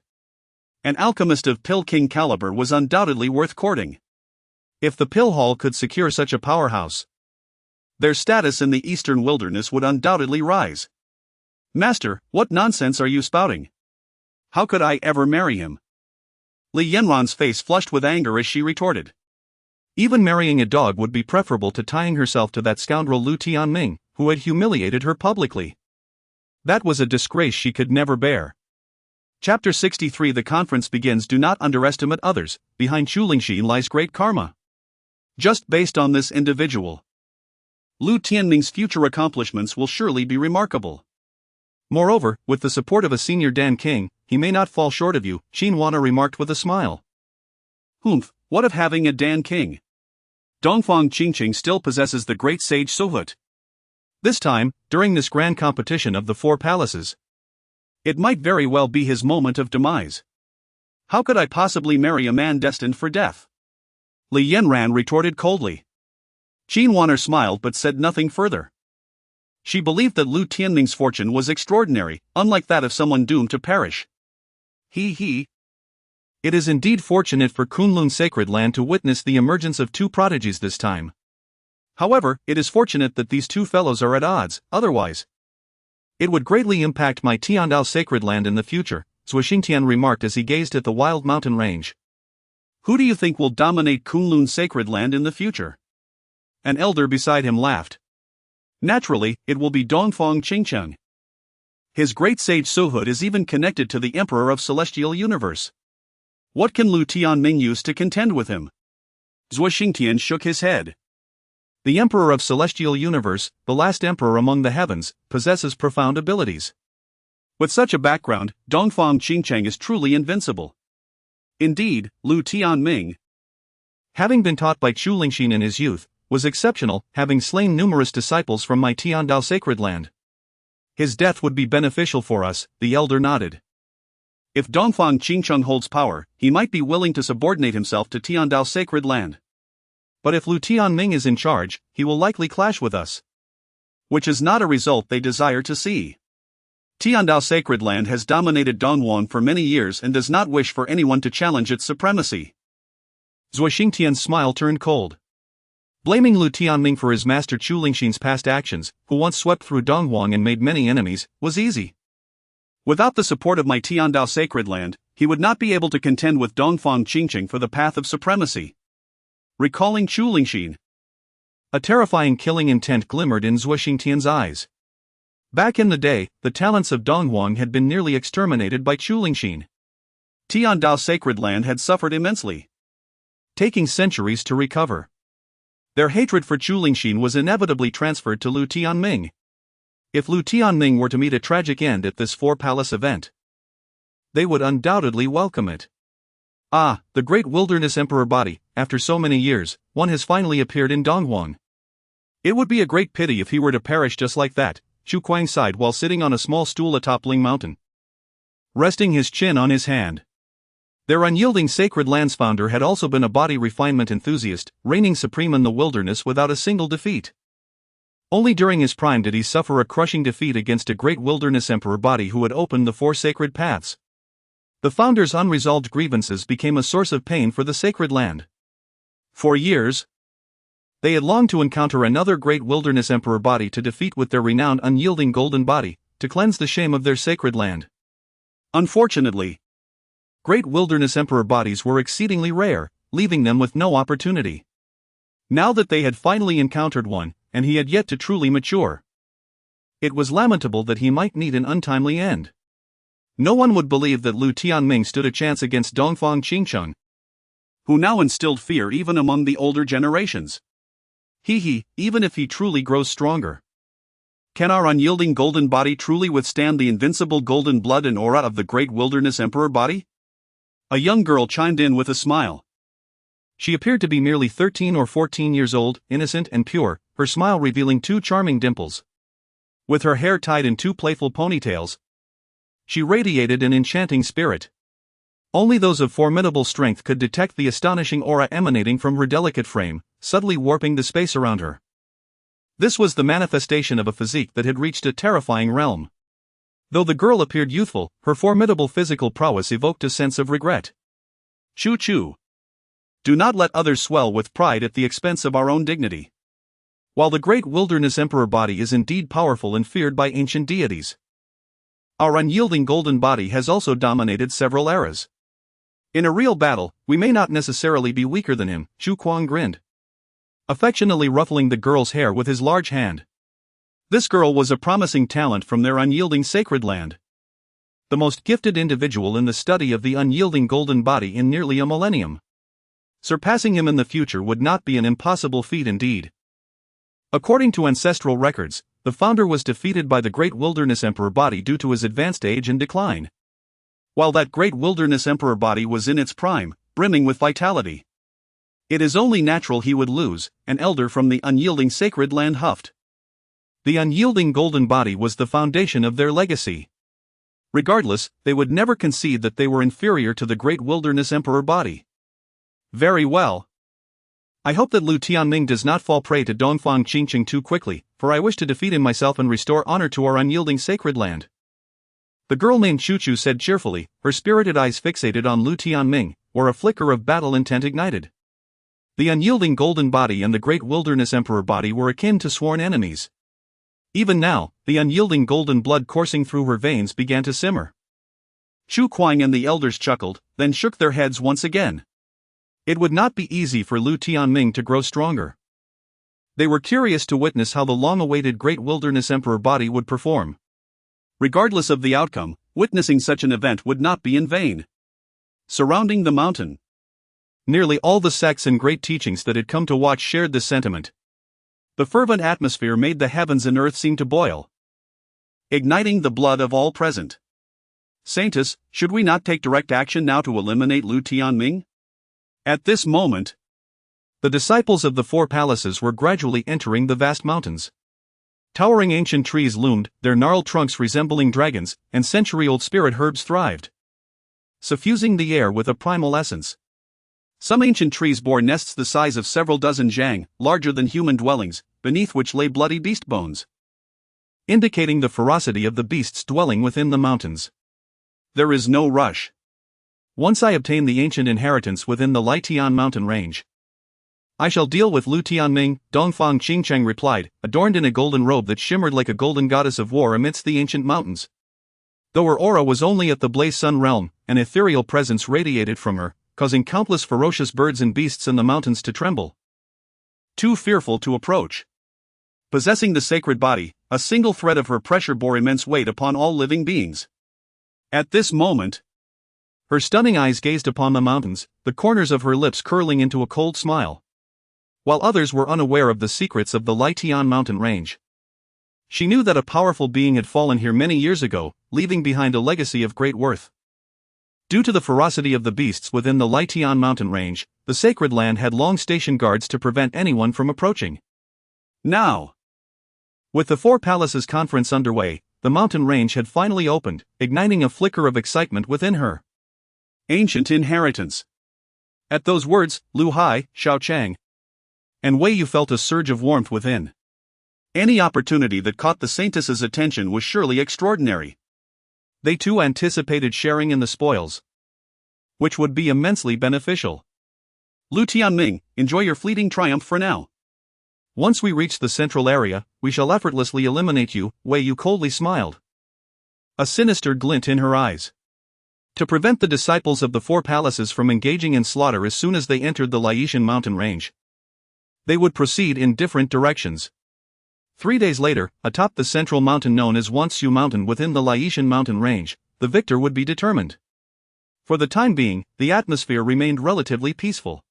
An alchemist of Pill King caliber was undoubtedly worth courting. If the Pill Hall could secure such a powerhouse, their status in the eastern wilderness would undoubtedly rise. "Master, what nonsense are you spouting? How could I ever marry him?" Li Yanran's face flushed with anger as she retorted. Even marrying a dog would be preferable to tying herself to that scoundrel Lu Tianming, who had humiliated her publicly. That was a disgrace she could never bear. Chapter 63 The conference begins. Do not underestimate others. Behind Zhu Lingxin lies great karma. Just based on this individual, Lu Tianming's future accomplishments will surely be remarkable. Moreover, with the support of a senior Dan King, he may not fall short of you, Qin Wanner remarked with a smile. "Humph, what of having a Dan King? Dongfang Qingcheng still possesses the great sage Sohut. This time, during this grand competition of the 4 palaces, it might very well be his moment of demise. How could I possibly marry a man destined for death?" Li Yanran retorted coldly. Qin Wanner smiled but said nothing further. She believed that Lu Tianming's fortune was extraordinary, unlike that of someone doomed to perish. It is indeed fortunate for Kunlun Sacred Land to witness the emergence of 2 prodigies this time. However, it is fortunate that these 2 fellows are at odds, otherwise it would greatly impact my Tiandao Sacred Land in the future, Zhuo Xingtian remarked as he gazed at the wild mountain range. "Who do you think will dominate Kunlun Sacred Land in the future?" An elder beside him laughed. Naturally, it will be Dongfang Qingcheng. His great sage Suhood is even connected to the Emperor of Celestial Universe. What can Lu Tianming use to contend with him? Zhuo Xingtian shook his head. The Emperor of Celestial Universe, the last emperor among the heavens, possesses profound abilities. With such a background, Dongfang Qingcheng is truly invincible. Indeed, Lu Tianming, having been taught by Chu Lingxin in his youth, was exceptional, having slain numerous disciples from my Tiandao sacred land. His death would be beneficial for us, the elder nodded. If Dongfang Qingcheng holds power, he might be willing to subordinate himself to Tiandao sacred land. But if Lu Tianming is in charge, he will likely clash with us. Which is not a result they desire to see. Tiandao sacred land has dominated Dongwon for many years and does not wish for anyone to challenge its supremacy. Zhuo Xingtian's smile turned cold. Blaming Lu Tianming for his master Chu Lingxin's past actions, who once swept through Dongwon and made many enemies, was easy. Without the support of my Tiandao sacred land, he would not be able to contend with Dongfang Qingcheng for the path of supremacy. Recalling Chu Lingxin, a terrifying killing intent glimmered in Zhuo Xingtian's eyes. Back in the day, the talents of Dongwon had been nearly exterminated by Chu Lingxin. Tiandao sacred land had suffered immensely, taking centuries to recover. Their hatred for Chu Lingxin was inevitably transferred to Lu Tianming. If Lu Tianming were to meet a tragic end at this four-palace event, they would undoubtedly welcome it. Ah, the Great Wilderness Emperor Body, after so many years, one has finally appeared in Dongwon. It would be a great pity if he were to perish just like that, Chu Kuang sighed while sitting on a small stool atop Ling Mountain, resting his chin on his hand. Their unyielding Sacred Lands founder had also been a body refinement enthusiast, reigning supreme in the wilderness without a single defeat. Only during his prime did he suffer a crushing defeat against a Great Wilderness Emperor Body who had opened the four sacred paths. The founder's unresolved grievances became a source of pain for the Sacred Land. For years, they had longed to encounter another Great Wilderness Emperor Body to defeat with their renowned unyielding golden body, to cleanse the shame of their sacred land. Unfortunately, Great Wilderness Emperor Bodies were exceedingly rare, leaving them with no opportunity. Now that they had finally encountered one, and he had yet to truly mature, it was lamentable that he might meet an untimely end. No one would believe that Lu Tianming stood a chance against Dongfang Qingcheng, who now instilled fear even among the older generations. Even if he truly grows stronger. Can our unyielding golden body truly withstand the invincible golden blood and aura of the Great Wilderness Emperor Body? A young girl chimed in with a smile. She appeared to be merely 13 or 14 years old, innocent and pure, her smile revealing two charming dimples. With her hair tied in two playful ponytails, she radiated an enchanting spirit. Only those of formidable strength could detect the astonishing aura emanating from her delicate frame, subtly warping the space around her. This was the manifestation of a physique that had reached a terrifying realm. Though the girl appeared youthful, her formidable physical prowess evoked a sense of regret. Chu. Do not let others swell with pride at the expense of our own dignity. While the Great Wilderness Emperor Body is indeed powerful and feared by ancient deities, our unyielding golden body has also dominated several eras. In a real battle, we may not necessarily be weaker than him, Chu Kuang grinned, affectionately ruffling the girl's hair with his large hand. This girl was a promising talent from their unyielding sacred land. The most gifted individual in the study of the unyielding golden body in nearly a millennium. Surpassing him in the future would not be an impossible feat indeed. According to ancestral records, the founder was defeated by the Great Wilderness Emperor Body due to his advanced age and decline. While that Great Wilderness Emperor Body was in its prime, brimming with vitality, it is only natural he would lose, an elder from the unyielding sacred land huffed. The unyielding golden body was the foundation of their legacy. Regardless, they would never concede that they were inferior to the Great Wilderness Emperor Body. Very well. I hope that Lu Tianming does not fall prey to Dongfang Qingcheng too quickly, for I wish to defeat him myself and restore honor to our unyielding sacred land. The girl named Chu said cheerfully, her spirited eyes fixated on Lu Tianming, where a flicker of battle intent ignited. The unyielding golden body and the Great Wilderness Emperor Body were akin to sworn enemies. Even now, the unyielding golden blood coursing through her veins began to simmer. Chu Kuang and the elders chuckled, then shook their heads once again. It would not be easy for Lu Tianming to grow stronger. They were curious to witness how the long-awaited Great Wilderness Emperor Body would perform. Regardless of the outcome, witnessing such an event would not be in vain. Surrounding the mountain. Nearly all the sects and great teachings that had come to watch shared this sentiment. The fervent atmosphere made the heavens and earth seem to boil, igniting the blood of all present. Saintess, should we not take direct action now to eliminate Lu Tianming? At this moment, the disciples of the four palaces were gradually entering the vast mountains. Towering ancient trees loomed, their gnarled trunks resembling dragons, and century-old spirit herbs thrived, suffusing the air with a primal essence. Some ancient trees bore nests the size of several dozen zhang, larger than human dwellings, beneath which lay bloody beast bones, indicating the ferocity of the beasts dwelling within the mountains. There is no rush. Once I obtain the ancient inheritance within the Lietian mountain range, I shall deal with Lu Tianming, Dongfang Qingcheng replied, adorned in a golden robe that shimmered like a golden goddess of war amidst the ancient mountains. Though her aura was only at the Blaze Sun realm, an ethereal presence radiated from her, causing countless ferocious birds and beasts in the mountains to tremble, too fearful to approach. Possessing the sacred body, a single thread of her pressure bore immense weight upon all living beings. At this moment, her stunning eyes gazed upon the mountains, the corners of her lips curling into a cold smile, while others were unaware of the secrets of the Lietian mountain range. She knew that a powerful being had fallen here many years ago, leaving behind a legacy of great worth. Due to the ferocity of the beasts within the Lietian mountain range, the sacred land had long stationed guards to prevent anyone from approaching. Now, with the Four Palaces conference underway, the mountain range had finally opened, igniting a flicker of excitement within her. Ancient inheritance. At those words, Lu Hai, Xiao Chang, and Wei Yu felt a surge of warmth within. Any opportunity that caught the saintess's attention was surely extraordinary. They too anticipated sharing in the spoils, which would be immensely beneficial. Lu Tianming, enjoy your fleeting triumph for now. Once we reach the central area, we shall effortlessly eliminate you, Wei Yu coldly smiled, a sinister glint in her eyes. To prevent the disciples of the Four Palaces from engaging in slaughter as soon as they entered the Lietian mountain range, they would proceed in different directions. 3 days later, atop the central mountain known as Wansu Mountain within the Lietian mountain range, the victor would be determined. For the time being, the atmosphere remained relatively peaceful.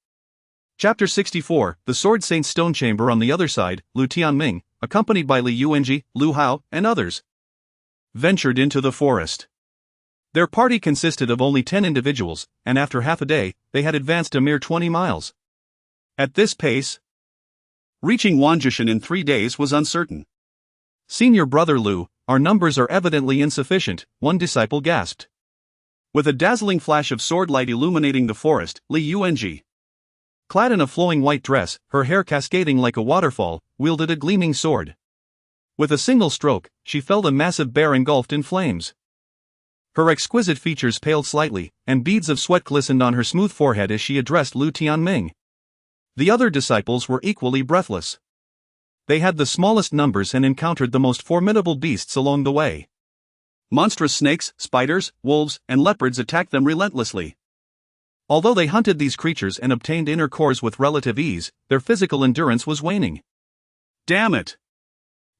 Chapter 64, The Sword Saint's Stone Chamber. On the other side, Lu Tianming, accompanied by Li Yuanji, Lu Hao, and others, ventured into the forest. Their party consisted of only 10 individuals, and after half a day, they had advanced a mere 20 miles. At this pace, reaching Wanjishan in 3 days was uncertain. Senior brother Lu, our numbers are evidently insufficient, one disciple gasped. With a dazzling flash of sword light illuminating the forest, Li Yuanji, clad in a flowing white dress, her hair cascading like a waterfall, wielded a gleaming sword. With a single stroke, she felled a massive bear engulfed in flames. Her exquisite features paled slightly, and beads of sweat glistened on her smooth forehead as she addressed Lu Tianming. The other disciples were equally breathless. They had the smallest numbers and encountered the most formidable beasts along the way. Monstrous snakes, spiders, wolves, and leopards attacked them relentlessly. Although they hunted these creatures and obtained inner cores with relative ease, their physical endurance was waning. Damn it!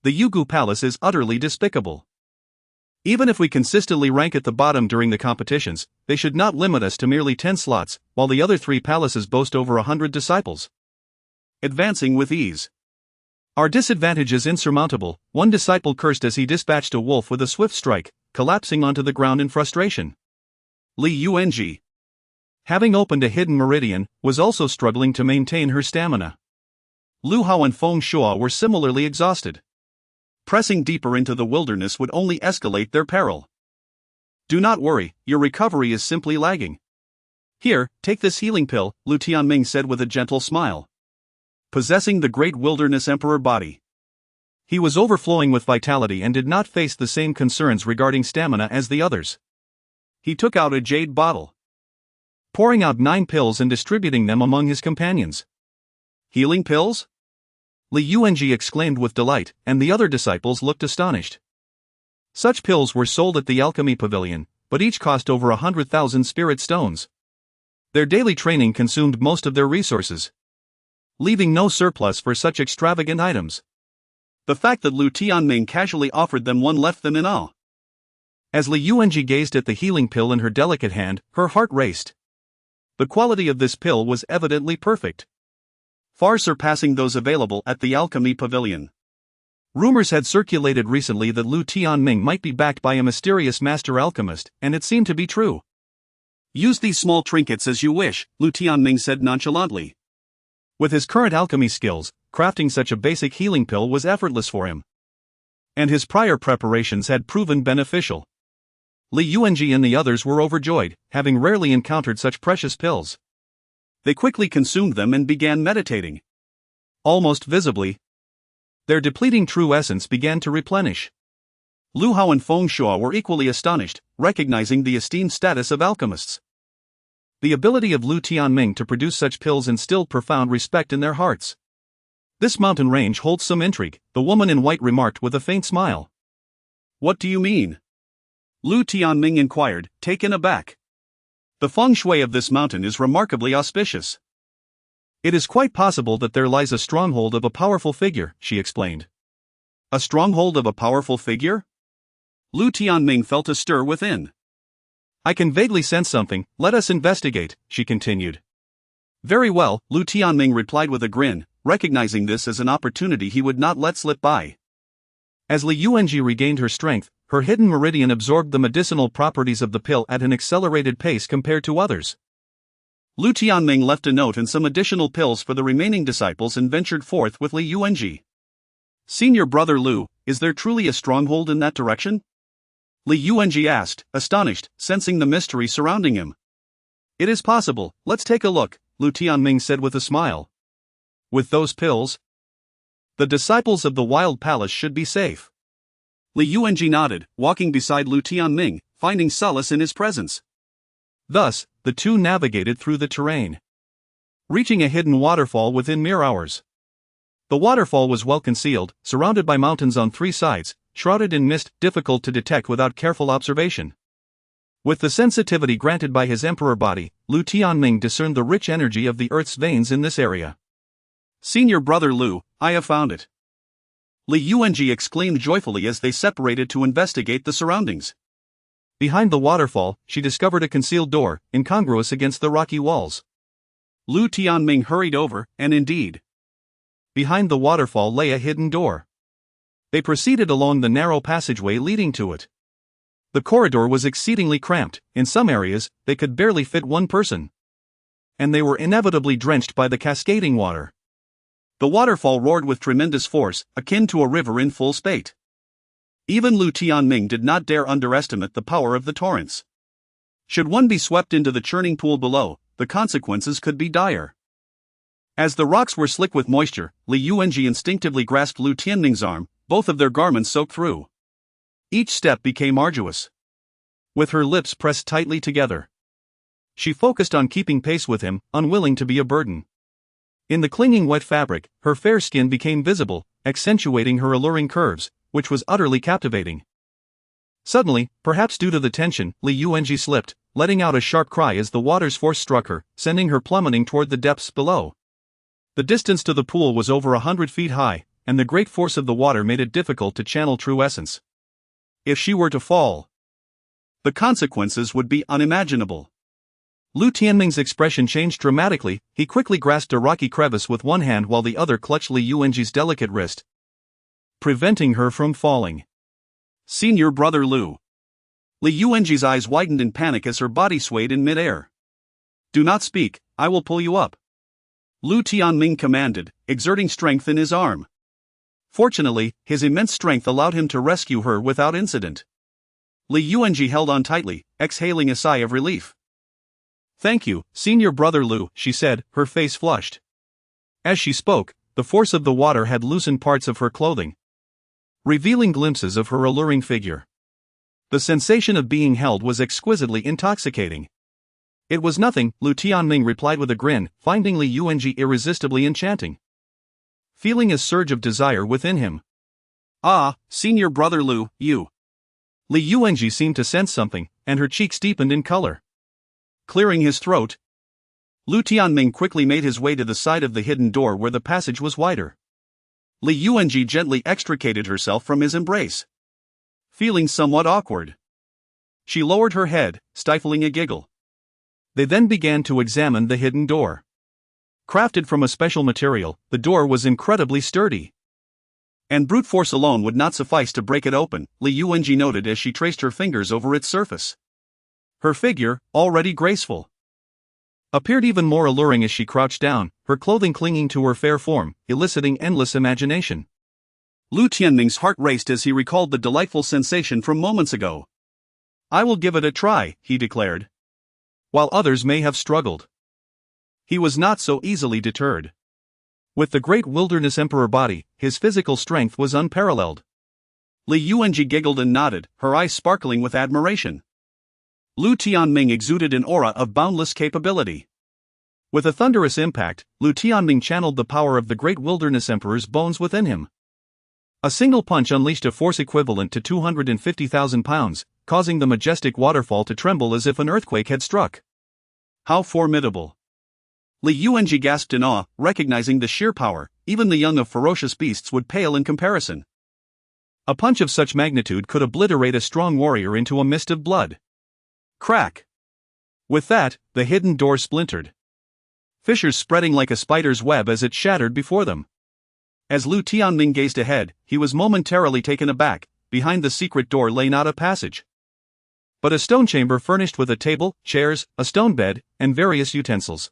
The Yugu Palace is utterly despicable. Even if we consistently rank at the bottom during the competitions, they should not limit us to merely 10 slots, while the other 3 palaces boast over 100 disciples, advancing with ease. Our disadvantage is insurmountable, one disciple cursed as he dispatched a wolf with a swift strike, collapsing onto the ground in frustration. Li Yuanji, having opened a hidden meridian, was also struggling to maintain her stamina. Lu Hao and Feng Shuo were similarly exhausted. Pressing deeper into the wilderness would only escalate their peril. Do not worry, your recovery is simply lagging. Here, take this healing pill, Lu Tianming said with a gentle smile. Possessing the Great Wilderness Emperor Body, he was overflowing with vitality and did not face the same concerns regarding stamina as the others. He took out a jade bottle, pouring out 9 pills and distributing them among his companions. Healing pills? Li Yuanji exclaimed with delight, and the other disciples looked astonished. Such pills were sold at the alchemy pavilion, but each cost over 100,000 spirit stones. Their daily training consumed most of their resources. leaving no surplus for such extravagant items. The fact that Lu Tianming casually offered them one left them in awe. As Li Yuanji gazed at the healing pill in her delicate hand, her heart raced. The quality of this pill was evidently perfect, far surpassing those available at the Alchemy Pavilion. Rumors had circulated recently that Lu Tianming might be backed by a mysterious master alchemist, and it seemed to be true. Use these small trinkets as you wish, Lu Tianming said nonchalantly. With his current alchemy skills, crafting such a basic healing pill was effortless for him. And his prior preparations had proven beneficial. Li Yuanji and the others were overjoyed, having rarely encountered such precious pills. They quickly consumed them and began meditating. Almost visibly, their depleting true essence began to replenish. Lu Hao and Feng Shuo were equally astonished, recognizing the esteemed status of alchemists. The ability of Lu Tianming to produce such pills instilled profound respect in their hearts. This mountain range holds some intrigue, the woman in white remarked with a faint smile. What do you mean? Lu Tianming inquired, taken aback. The feng shui of this mountain is remarkably auspicious. It is quite possible that there lies a stronghold of a powerful figure, she explained. A stronghold of a powerful figure? Lu Tianming felt a stir within. I can vaguely sense something, let us investigate, she continued. Very well, Lu Tianming replied with a grin, recognizing this as an opportunity he would not let slip by. As Li Yuanji regained her strength, her hidden meridian absorbed the medicinal properties of the pill at an accelerated pace compared to others. Lu Tianming left a note and some additional pills for the remaining disciples and ventured forth with Li Yuanji. Senior brother Lu, is there truly a stronghold in that direction? Li Yuanji asked, astonished, sensing the mystery surrounding him. It is possible, let's take a look, Lu Tianming said with a smile. With those pills, the disciples of the Wild Palace should be safe. Li Yuanji nodded, walking beside Lu Tianming, finding solace in his presence. Thus, the two navigated through the terrain, reaching a hidden waterfall within mere hours. The waterfall was well concealed, surrounded by mountains on three sides, shrouded in mist, difficult to detect without careful observation. With the sensitivity granted by his emperor body, Lu Tianming discerned the rich energy of the earth's veins in this area. Senior brother Lu, I have found it. Li Yuanji exclaimed joyfully as they separated to investigate the surroundings. Behind the waterfall, she discovered a concealed door, incongruous against the rocky walls. Lu Tianming hurried over, and indeed, behind the waterfall lay a hidden door. They proceeded along the narrow passageway leading to it. The corridor was exceedingly cramped, in some areas, they could barely fit one person. And they were inevitably drenched by the cascading water. The waterfall roared with tremendous force, akin to a river in full spate. Even Lu Tianming did not dare underestimate the power of the torrents. Should one be swept into the churning pool below, the consequences could be dire. As the rocks were slick with moisture, Li Yuanji instinctively grasped Lu Tianming's arm, both of their garments soaked through. Each step became arduous. With her lips pressed tightly together, she focused on keeping pace with him, unwilling to be a burden. In the clinging wet fabric, her fair skin became visible, accentuating her alluring curves, which was utterly captivating. Suddenly, perhaps due to the tension, Li Yuanji slipped, letting out a sharp cry as the water's force struck her, sending her plummeting toward the depths below. The distance to the pool was over 100 feet high, and the great force of the water made it difficult to channel true essence. If she were to fall, the consequences would be unimaginable. Lu Tianming's expression changed dramatically. He quickly grasped a rocky crevice with one hand while the other clutched Li Yuanji's delicate wrist, preventing her from falling. Senior brother Lu. Li Yuanji's eyes widened in panic as her body swayed in midair. Do not speak, I will pull you up. Lu Tianming commanded, exerting strength in his arm. Fortunately, his immense strength allowed him to rescue her without incident. Li Yuanji held on tightly, exhaling a sigh of relief. Thank you, Senior brother Lu, she said, her face flushed. As she spoke, the force of the water had loosened parts of her clothing, revealing glimpses of her alluring figure. The sensation of being held was exquisitely intoxicating. It was nothing, Lu Tianming replied with a grin, finding Li Yuanji irresistibly enchanting. Feeling a surge of desire within him. Ah, Senior brother Lu, you. Li Yuanji seemed to sense something, and her cheeks deepened in color. Clearing his throat, Lu Tianming quickly made his way to the side of the hidden door where the passage was wider. Li Yuanji gently extricated herself from his embrace. Feeling somewhat awkward, she lowered her head, stifling a giggle. They then began to examine the hidden door. Crafted from a special material, the door was incredibly sturdy. And brute force alone would not suffice to break it open, Li Yuanji noted as she traced her fingers over its surface. Her figure, already graceful, appeared even more alluring as she crouched down, her clothing clinging to her fair form, eliciting endless imagination. Lu Tianming's heart raced as he recalled the delightful sensation from moments ago. I will give it a try, he declared. While others may have struggled, he was not so easily deterred. With the Great Wilderness Emperor Body, his physical strength was unparalleled. Li Yuanji giggled and nodded, her eyes sparkling with admiration. Lu Tianming exuded an aura of boundless capability. With a thunderous impact, Lu Tianming channeled the power of the Great Wilderness Emperor's bones within him. A single punch unleashed a force equivalent to 250,000 pounds, causing the majestic waterfall to tremble as if an earthquake had struck. How formidable! Li Yuanji gasped in awe, recognizing the sheer power. Even the young of ferocious beasts would pale in comparison. A punch of such magnitude could obliterate a strong warrior into a mist of blood. Crack! With that, the hidden door splintered, fissures spreading like a spider's web as it shattered before them. As Lu Tianming gazed ahead, he was momentarily taken aback. Behind the secret door lay not a passage, but a stone chamber furnished with a table, chairs, a stone bed, and various utensils.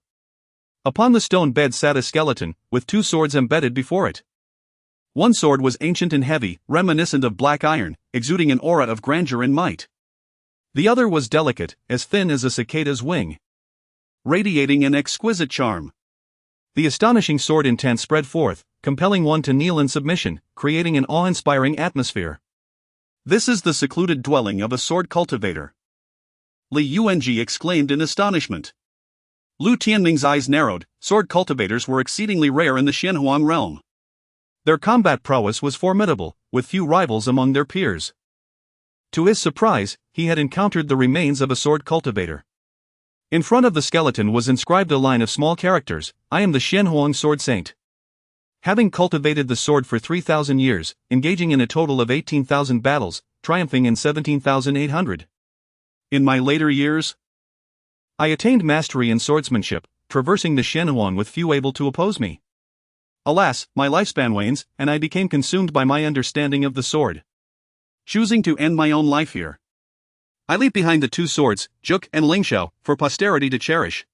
Upon the stone bed sat a skeleton, with 2 swords embedded before it. One sword was ancient and heavy, reminiscent of black iron, exuding an aura of grandeur and might. The other was delicate, as thin as a cicada's wing, radiating an exquisite charm. The astonishing sword intent spread forth, compelling one to kneel in submission, creating an awe-inspiring atmosphere. This is the secluded dwelling of a sword cultivator, Li Yuanji exclaimed in astonishment. Lu Tianming's eyes narrowed. Sword cultivators were exceedingly rare in the Xianhuang realm. Their combat prowess was formidable, with few rivals among their peers. To his surprise, he had encountered the remains of a sword cultivator. In front of the skeleton was inscribed a line of small characters: I am the Xianhuang Sword Saint. Having cultivated the sword for 3,000 years, engaging in a total of 18,000 battles, triumphing in 17,800. In my later years, I attained mastery in swordsmanship, traversing the Xianhuang with few able to oppose me. Alas, my lifespan wanes, and I became consumed by my understanding of the sword. Choosing to end my own life here, I leap behind the 2 swords, Juk and Lingxiao, for posterity to cherish.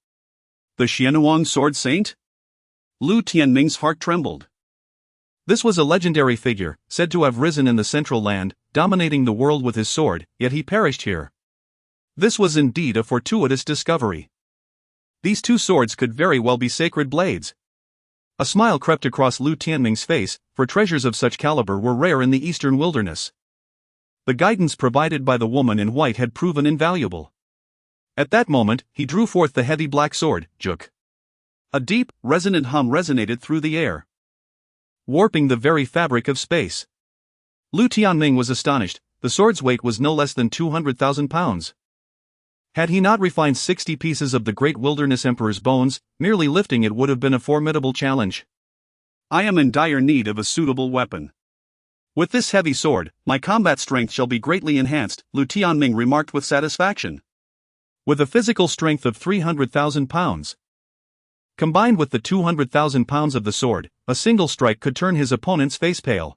The Xianhuang Sword Saint? Lu Tianming's heart trembled. This was a legendary figure, said to have risen in the Central Land, dominating the world with his sword, yet he perished here. This was indeed a fortuitous discovery. These 2 swords could very well be sacred blades. A smile crept across Lu Tianming's face, for treasures of such caliber were rare in the eastern wilderness. The guidance provided by the woman in white had proven invaluable. At that moment, he drew forth the heavy black sword, Juk. A deep, resonant hum resonated through the air, warping the very fabric of space. Lu Tianming was astonished. The sword's weight was no less than 200,000 pounds. Had he not refined 60 pieces of the Great Wilderness Emperor's bones, merely lifting it would have been a formidable challenge. I am in dire need of a suitable weapon. With this heavy sword, my combat strength shall be greatly enhanced, Lu Tianming remarked with satisfaction. With a physical strength of 300,000 pounds, combined with the 200,000 pounds of the sword, a single strike could turn his opponent's face pale.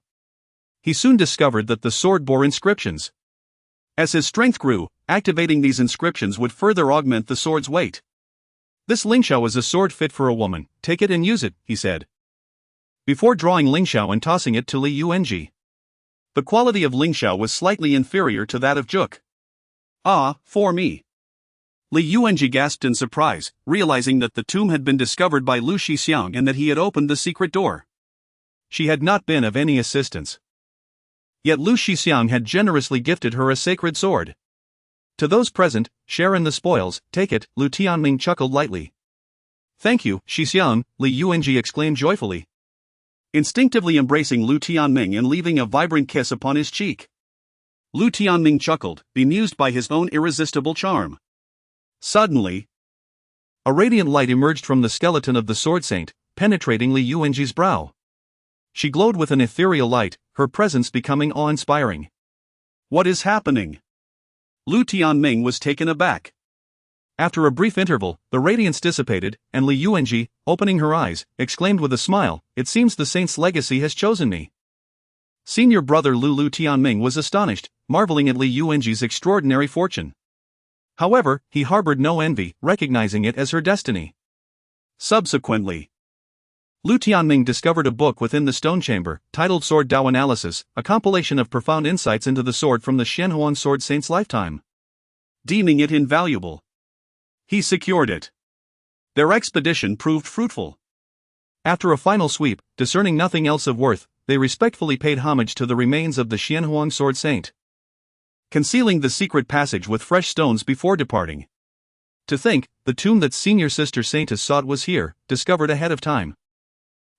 He soon discovered that the sword bore inscriptions. As his strength grew, activating these inscriptions would further augment the sword's weight. This Lingxiao is a sword fit for a woman, take it and use it, he said, before drawing Lingxiao and tossing it to Li Yuanji. The quality of Lingxiao was slightly inferior to that of Juk. Ah, for me. Li Yuanji gasped in surprise, realizing that the tomb had been discovered by Lu Shixiang and that he had opened the secret door. She had not been of any assistance. Yet Lu Shixiang had generously gifted her a sacred sword. To those present, share in the spoils, take it, Lu Tianming chuckled lightly. Thank you, Shixiang, Li Yuanji exclaimed joyfully, instinctively embracing Lu Tianming and leaving a vibrant kiss upon his cheek. Lu Tianming chuckled, bemused by his own irresistible charm. Suddenly, A radiant light emerged from the skeleton of the sword saint, penetrating Li Yuanji's brow. She glowed with an ethereal light, her presence becoming awe-inspiring. What is happening? Lu Tianming was taken aback. After a brief interval, the radiance dissipated, and Li Yuanji, opening her eyes, exclaimed with a smile, "It seems the saint's legacy has chosen me." Senior brother Lu Tianming was astonished, marveling at Li Yuanji's extraordinary fortune. However, he harbored no envy, recognizing it as her destiny. Subsequently, Lu Tianming discovered a book within the stone chamber, titled Sword Dao Analysis, a compilation of profound insights into the sword from the Xianhuan sword saint's lifetime. Deeming it invaluable, he secured it. Their expedition proved fruitful. After a final sweep, discerning nothing else of worth, they respectfully paid homage to the remains of the Xianhuan sword saint, concealing the secret passage with fresh stones before departing. To think, the tomb that senior sister saintess sought was here, discovered ahead of time.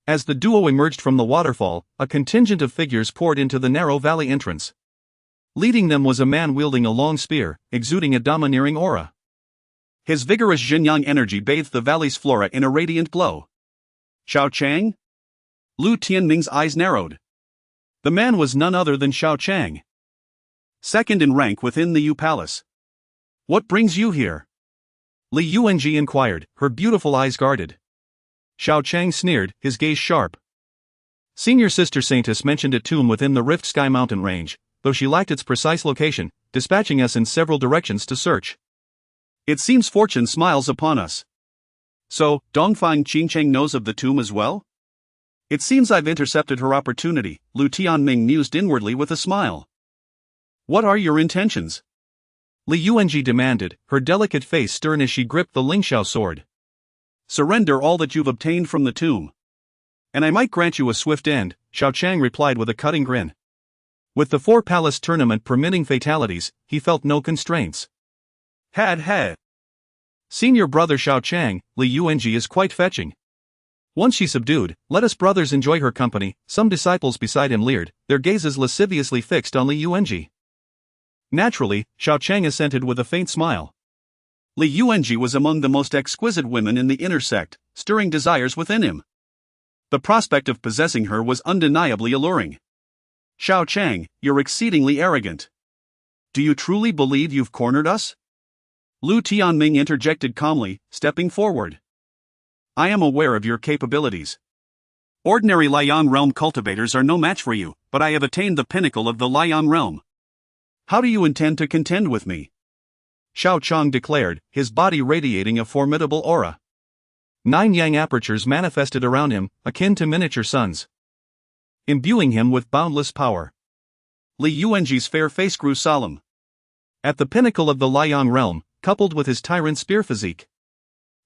As the duo emerged from the waterfall, a contingent of figures poured into the narrow valley entrance. Leading them was a man wielding a long spear, exuding a domineering aura. His vigorous Yin-Yang energy bathed the valley's flora in a radiant glow. Xiao Chang? Lu Tianming's eyes narrowed. The man was none other than Xiao Chang, second in rank within the Yu Palace. What brings you here? Li Yuanji inquired, her beautiful eyes guarded. Xiao Chang sneered, his gaze sharp. Senior sister saintess mentioned a tomb within the Rift Sky mountain range, though she lacked its precise location, dispatching us in several directions to search. It seems fortune smiles upon us. So, Dongfang Qingcheng knows of the tomb as well? It seems I've intercepted her opportunity, Lu Tianming mused inwardly with a smile. What are your intentions? Li Yuanji demanded, her delicate face stern as she gripped the Lingxiao sword. Surrender all that you've obtained from the tomb, and I might grant you a swift end, Xiao Chang replied with a cutting grin. With the four-palace tournament permitting fatalities, he felt no constraints. Had. Senior brother Xiao Chang, Li Yuanji is quite fetching. Once she subdued, let us brothers enjoy her company, some disciples beside him leered, their gazes lasciviously fixed on Li Yuanji. Naturally, Xiao Chang assented with a faint smile. Li Yuanji was among the most exquisite women in the inner sect, stirring desires within him. The prospect of possessing her was undeniably alluring. Xiao Chang, you're exceedingly arrogant. Do you truly believe you've cornered us? Lu Tianming interjected calmly, stepping forward. I am aware of your capabilities. Ordinary Liang realm cultivators are no match for you, but I have attained the pinnacle of the Liang realm. How do you intend to contend with me? Xiao Chang declared, his body radiating a formidable aura. 9 yang apertures manifested around him, akin to miniature suns, imbuing him with boundless power. Li Yuanji's fair face grew solemn. At the pinnacle of the Liang realm, coupled with his tyrant spear physique,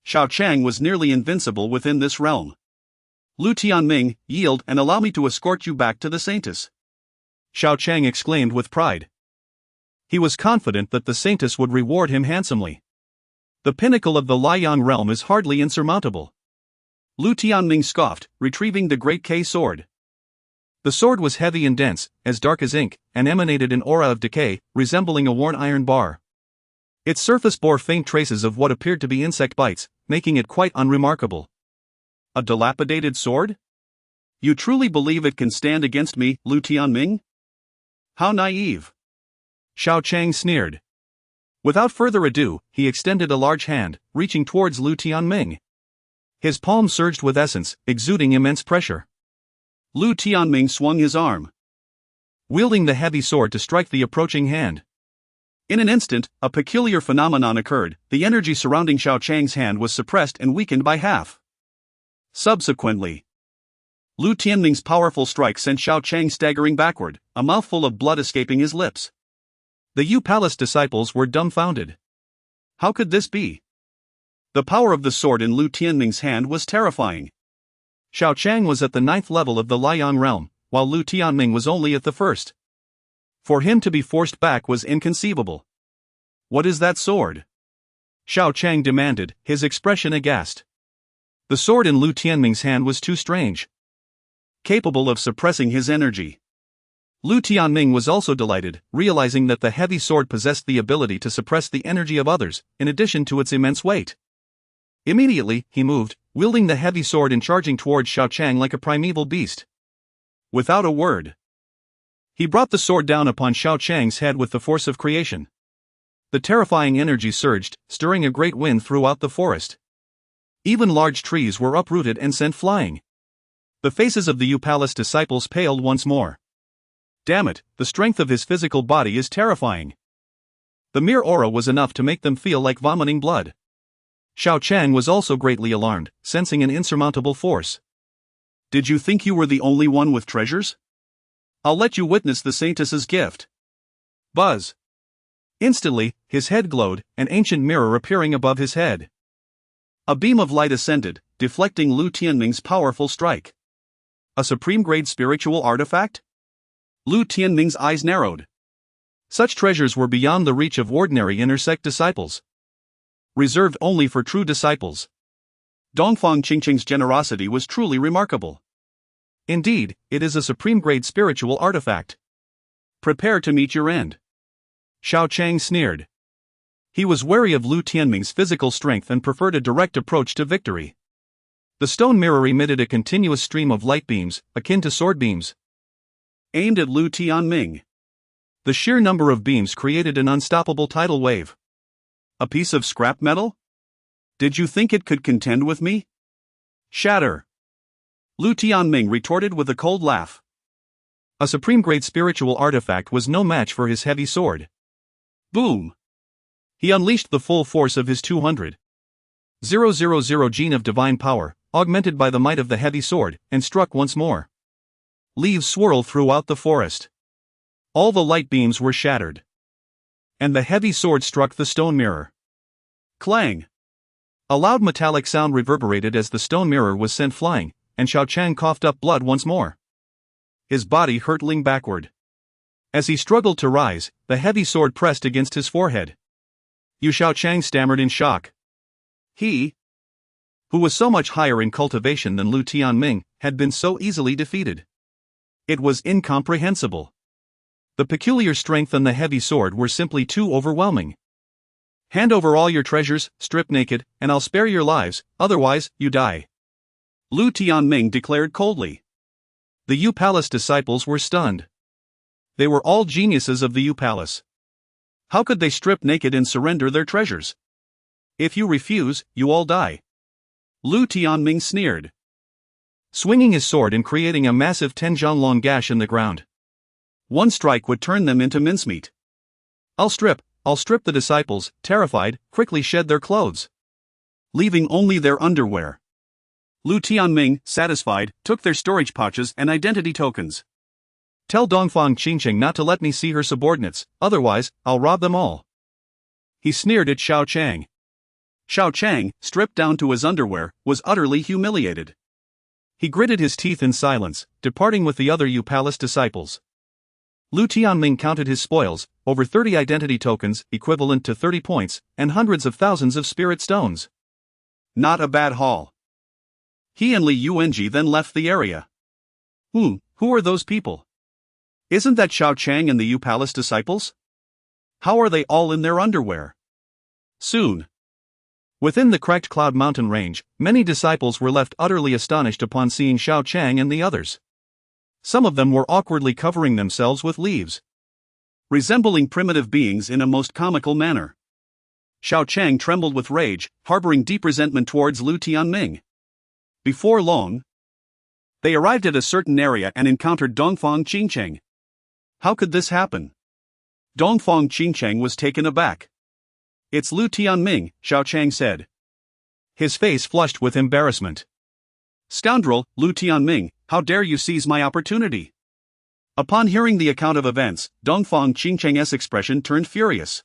Xiao Chang was nearly invincible within this realm. Lu Tianming, yield and allow me to escort you back to the saintess, Xiao Chang exclaimed with pride. He was confident that the saintess would reward him handsomely. The pinnacle of the Liang realm is hardly insurmountable. Lu Tianming scoffed, retrieving the Great K sword. The sword was heavy and dense, as dark as ink, and emanated an aura of decay, resembling a worn iron bar. Its surface bore faint traces of what appeared to be insect bites, making it quite unremarkable. A dilapidated sword? You truly believe it can stand against me, Lu Tianming? How naive! Xiao Chang sneered. Without further ado, he extended a large hand, reaching towards Lu Tianming. His palm surged with essence, exuding immense pressure. Lu Tianming swung his arm, wielding the heavy sword to strike the approaching hand. In an instant, a peculiar phenomenon occurred. The energy surrounding Xiao Chang's hand was suppressed and weakened by half. Subsequently, Lu Tianming's powerful strike sent Xiao Chang staggering backward, a mouthful of blood escaping his lips. The Yu Palace disciples were dumbfounded. How could this be? The power of the sword in Lu Tianming's hand was terrifying. Xiao Chang was at the 9th level of the Liang realm, while Lu Tianming was only at the 1st. For him to be forced back was inconceivable. What is that sword? Xiao Chang demanded, his expression aghast. The sword in Lu Tianming's hand was too strange, capable of suppressing his energy. Lu Tianming was also delighted, realizing that the heavy sword possessed the ability to suppress the energy of others, in addition to its immense weight. Immediately, he moved, wielding the heavy sword and charging towards Xiaochang like a primeval beast. Without a word, he brought the sword down upon Xiaochang's head with the force of creation. The terrifying energy surged, stirring a great wind throughout the forest. Even large trees were uprooted and sent flying. The faces of the Yu-Palace disciples paled once more. Damn it, the strength of his physical body is terrifying. The mere aura was enough to make them feel like vomiting blood. Xiaochang was also greatly alarmed, sensing an insurmountable force. Did you think you were the only one with treasures? I'll let you witness the saintess's gift. Buzz. Instantly, his head glowed, an ancient mirror appearing above his head. A beam of light ascended, deflecting Lu Tianming's powerful strike. A supreme-grade spiritual artifact? Lu Tianming's eyes narrowed. Such treasures were beyond the reach of ordinary inner sect disciples. Reserved only for true disciples. Dongfang Qingqing's generosity was truly remarkable. Indeed, it is a supreme-grade spiritual artifact. Prepare to meet your end. Xiaochang sneered. He was wary of Lu Tianming's physical strength and preferred a direct approach to victory. The stone mirror emitted a continuous stream of light beams, akin to sword beams, aimed at Lu Tianming. The sheer number of beams created an unstoppable tidal wave. A piece of scrap metal? Did you think it could contend with me? Shatter! Lu Tianming retorted with a cold laugh. A supreme-grade spiritual artifact was no match for his heavy sword. Boom! He unleashed the full force of his 200,000 gene of divine power, augmented by the might of the heavy sword, and struck once more. Leaves swirled throughout the forest. All the light beams were shattered. And the heavy sword struck the stone mirror. Clang! A loud metallic sound reverberated as the stone mirror was sent flying, and Xiaochang coughed up blood once more, his body hurtling backward. As he struggled to rise, the heavy sword pressed against his forehead. Xiaochang stammered in shock. He, who was so much higher in cultivation than Lu Tianming, had been so easily defeated. It was incomprehensible. The peculiar strength and the heavy sword were simply too overwhelming. Hand over all your treasures, strip naked, and I'll spare your lives, otherwise, you die. Lu Tianming declared coldly. The Yu-Palace disciples were stunned. They were all geniuses of the Yu-Palace. How could they strip naked and surrender their treasures? If you refuse, you all die. Lu Tianming sneered, swinging his sword and creating a massive 10-zhang-long gash in the ground. One strike would turn them into mincemeat. I'll strip the disciples, terrified, quickly shed their clothes, leaving only their underwear. Lu Tianming, satisfied, took their storage pouches and identity tokens. Tell Dongfang Qingqing not to let me see her subordinates, otherwise, I'll rob them all. He sneered at Xiaochang. Xiaochang, stripped down to his underwear, was utterly humiliated. He gritted his teeth in silence, departing with the other Yu-Palace disciples. Lu Tianming counted his spoils, over 30 identity tokens, equivalent to 30 points, and hundreds of thousands of spirit stones. Not a bad haul. He and Li Yuanji then left the area. Who are those people? Isn't that Xiaochang and the Yu-Palace disciples? How are they all in their underwear? Soon. Within the cracked Cloud Mountain range, many disciples were left utterly astonished upon seeing Xiaochang and the others. Some of them were awkwardly covering themselves with leaves, resembling primitive beings in a most comical manner. Xiaochang trembled with rage, harboring deep resentment towards Lu Tianming. Before long, they arrived at a certain area and encountered Dongfang Qingqing. How could this happen? Dongfang Qingqing was taken aback. It's Lu Tianming, Xiaochang said, his face flushed with embarrassment. Scoundrel, Lu Tianming, how dare you seize my opportunity? Upon hearing the account of events, Dongfang Qingqing's expression turned furious.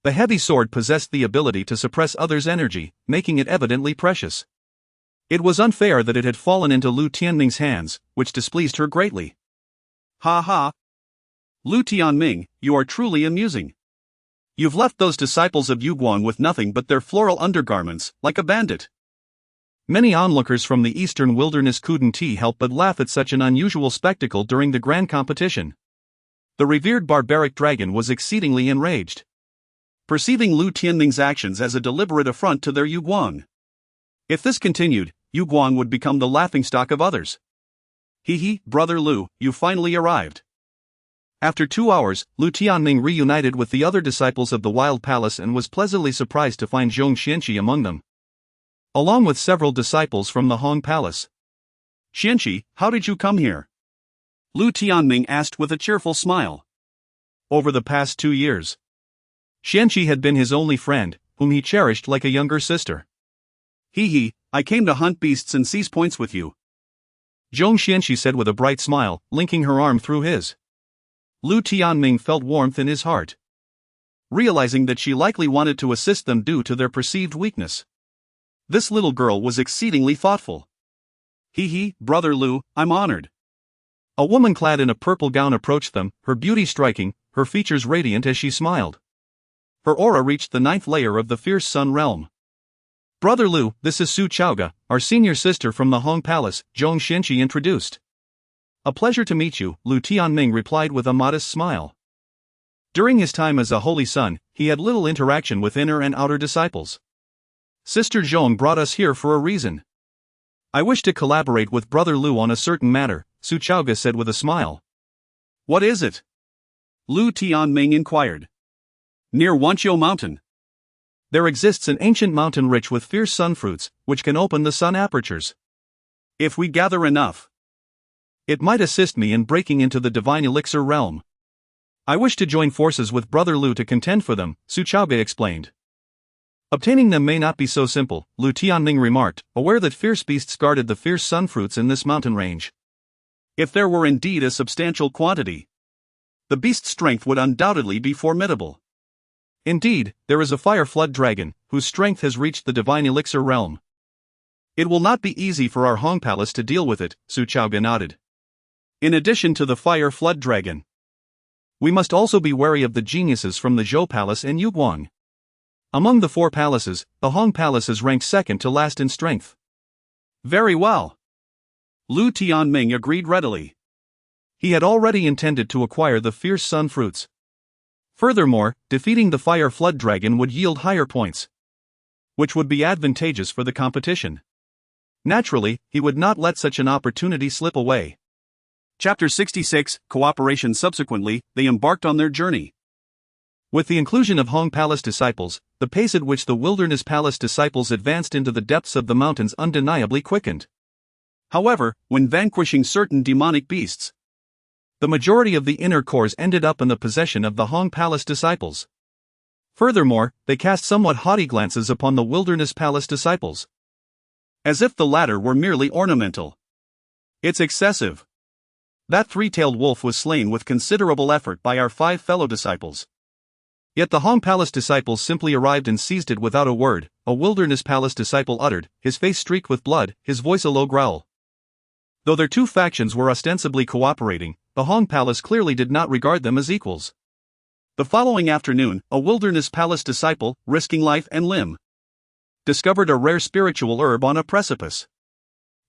The heavy sword possessed the ability to suppress others' energy, making it evidently precious. It was unfair that it had fallen into Lu Tianming's hands, which displeased her greatly. Ha ha! Lu Tianming, you are truly amusing. You've left those disciples of Yuguang with nothing but their floral undergarments, like a bandit. Many onlookers from the eastern wilderness couldn't help but laugh at such an unusual spectacle during the grand competition. The revered barbaric dragon was exceedingly enraged, perceiving Lu Tianming's actions as a deliberate affront to their Yuguang. If this continued, Yu Guang would become the laughingstock of others. Brother.Lu, you finally arrived. After 2 hours, Lu Tianming reunited with the other disciples of the Wild Palace and was pleasantly surprised to find Zhong Xianqi among them, along with several disciples from the Hong Palace. Xianqi, how did you come here? Lu Tianming asked with a cheerful smile. Over the past 2 years, Xianqi had been his only friend, whom he cherished like a younger sister. I came to hunt beasts and seize points with you, Zhong Xianqi said with a bright smile, linking her arm through his. Lu Tianming felt warmth in his heart, realizing that she likely wanted to assist them due to their perceived weakness. This little girl was exceedingly thoughtful. Brother.Lu, I'm honored. A woman clad in a purple gown approached them, her beauty striking, her features radiant as she smiled. Her aura reached the 9th layer of the fierce sun realm. Brother.Lu, this is Su Chaoga, our senior sister from the Hong Palace, Zhong Xianqi introduced. A pleasure to meet you, Lu Tianming replied with a modest smile. During his time as a holy son, he had little interaction with inner and outer disciples. Sister Zhong brought us here for a reason. I wish to collaborate with Brother.Lu on a certain matter, Su Chaoga said with a smile. What is it? Lu Tianming inquired. Near Wanqiu Mountain, there exists an ancient mountain rich with fierce sun fruits, which can open the sun apertures. If we gather enough, it might assist me in breaking into the divine elixir realm. I wish to join forces with Brother.Lu to contend for them, Su Chaoga explained. Obtaining them may not be so simple, Lu Tianming remarked, aware that fierce beasts guarded the fierce sun fruits in this mountain range. If there were indeed a substantial quantity, the beast's strength would undoubtedly be formidable. Indeed, there is a fire flood dragon, whose strength has reached the divine elixir realm. It will not be easy for our Hong Palace to deal with it, Su Chaoga nodded. In addition to the fire flood dragon, we must also be wary of the geniuses from the Zhou Palace and Yuguang. Among the 4 palaces, the Hong Palace is ranked second to last in strength. Very well. Lu Tianming agreed readily. He had already intended to acquire the fierce sun fruits. Furthermore, defeating the fire flood dragon would yield higher points, which would be advantageous for the competition. Naturally, he would not let such an opportunity slip away. Chapter 66, Cooperation. Subsequently, they embarked on their journey. With the inclusion of Hong Palace disciples, the pace at which the Wilderness Palace disciples advanced into the depths of the mountains undeniably quickened. However, when vanquishing certain demonic beasts, the majority of the inner cores ended up in the possession of the Hong Palace disciples. Furthermore, they cast somewhat haughty glances upon the Wilderness Palace disciples, as if the latter were merely ornamental. It's excessive. That 3-tailed wolf was slain with considerable effort by our 5 fellow disciples. Yet the Hong Palace disciples simply arrived and seized it without a word, a Wilderness Palace disciple uttered, his face streaked with blood, his voice a low growl. Though their 2 factions were ostensibly cooperating, the Hong Palace clearly did not regard them as equals. The following afternoon, a Wilderness Palace disciple, risking life and limb, discovered a rare spiritual herb on a precipice.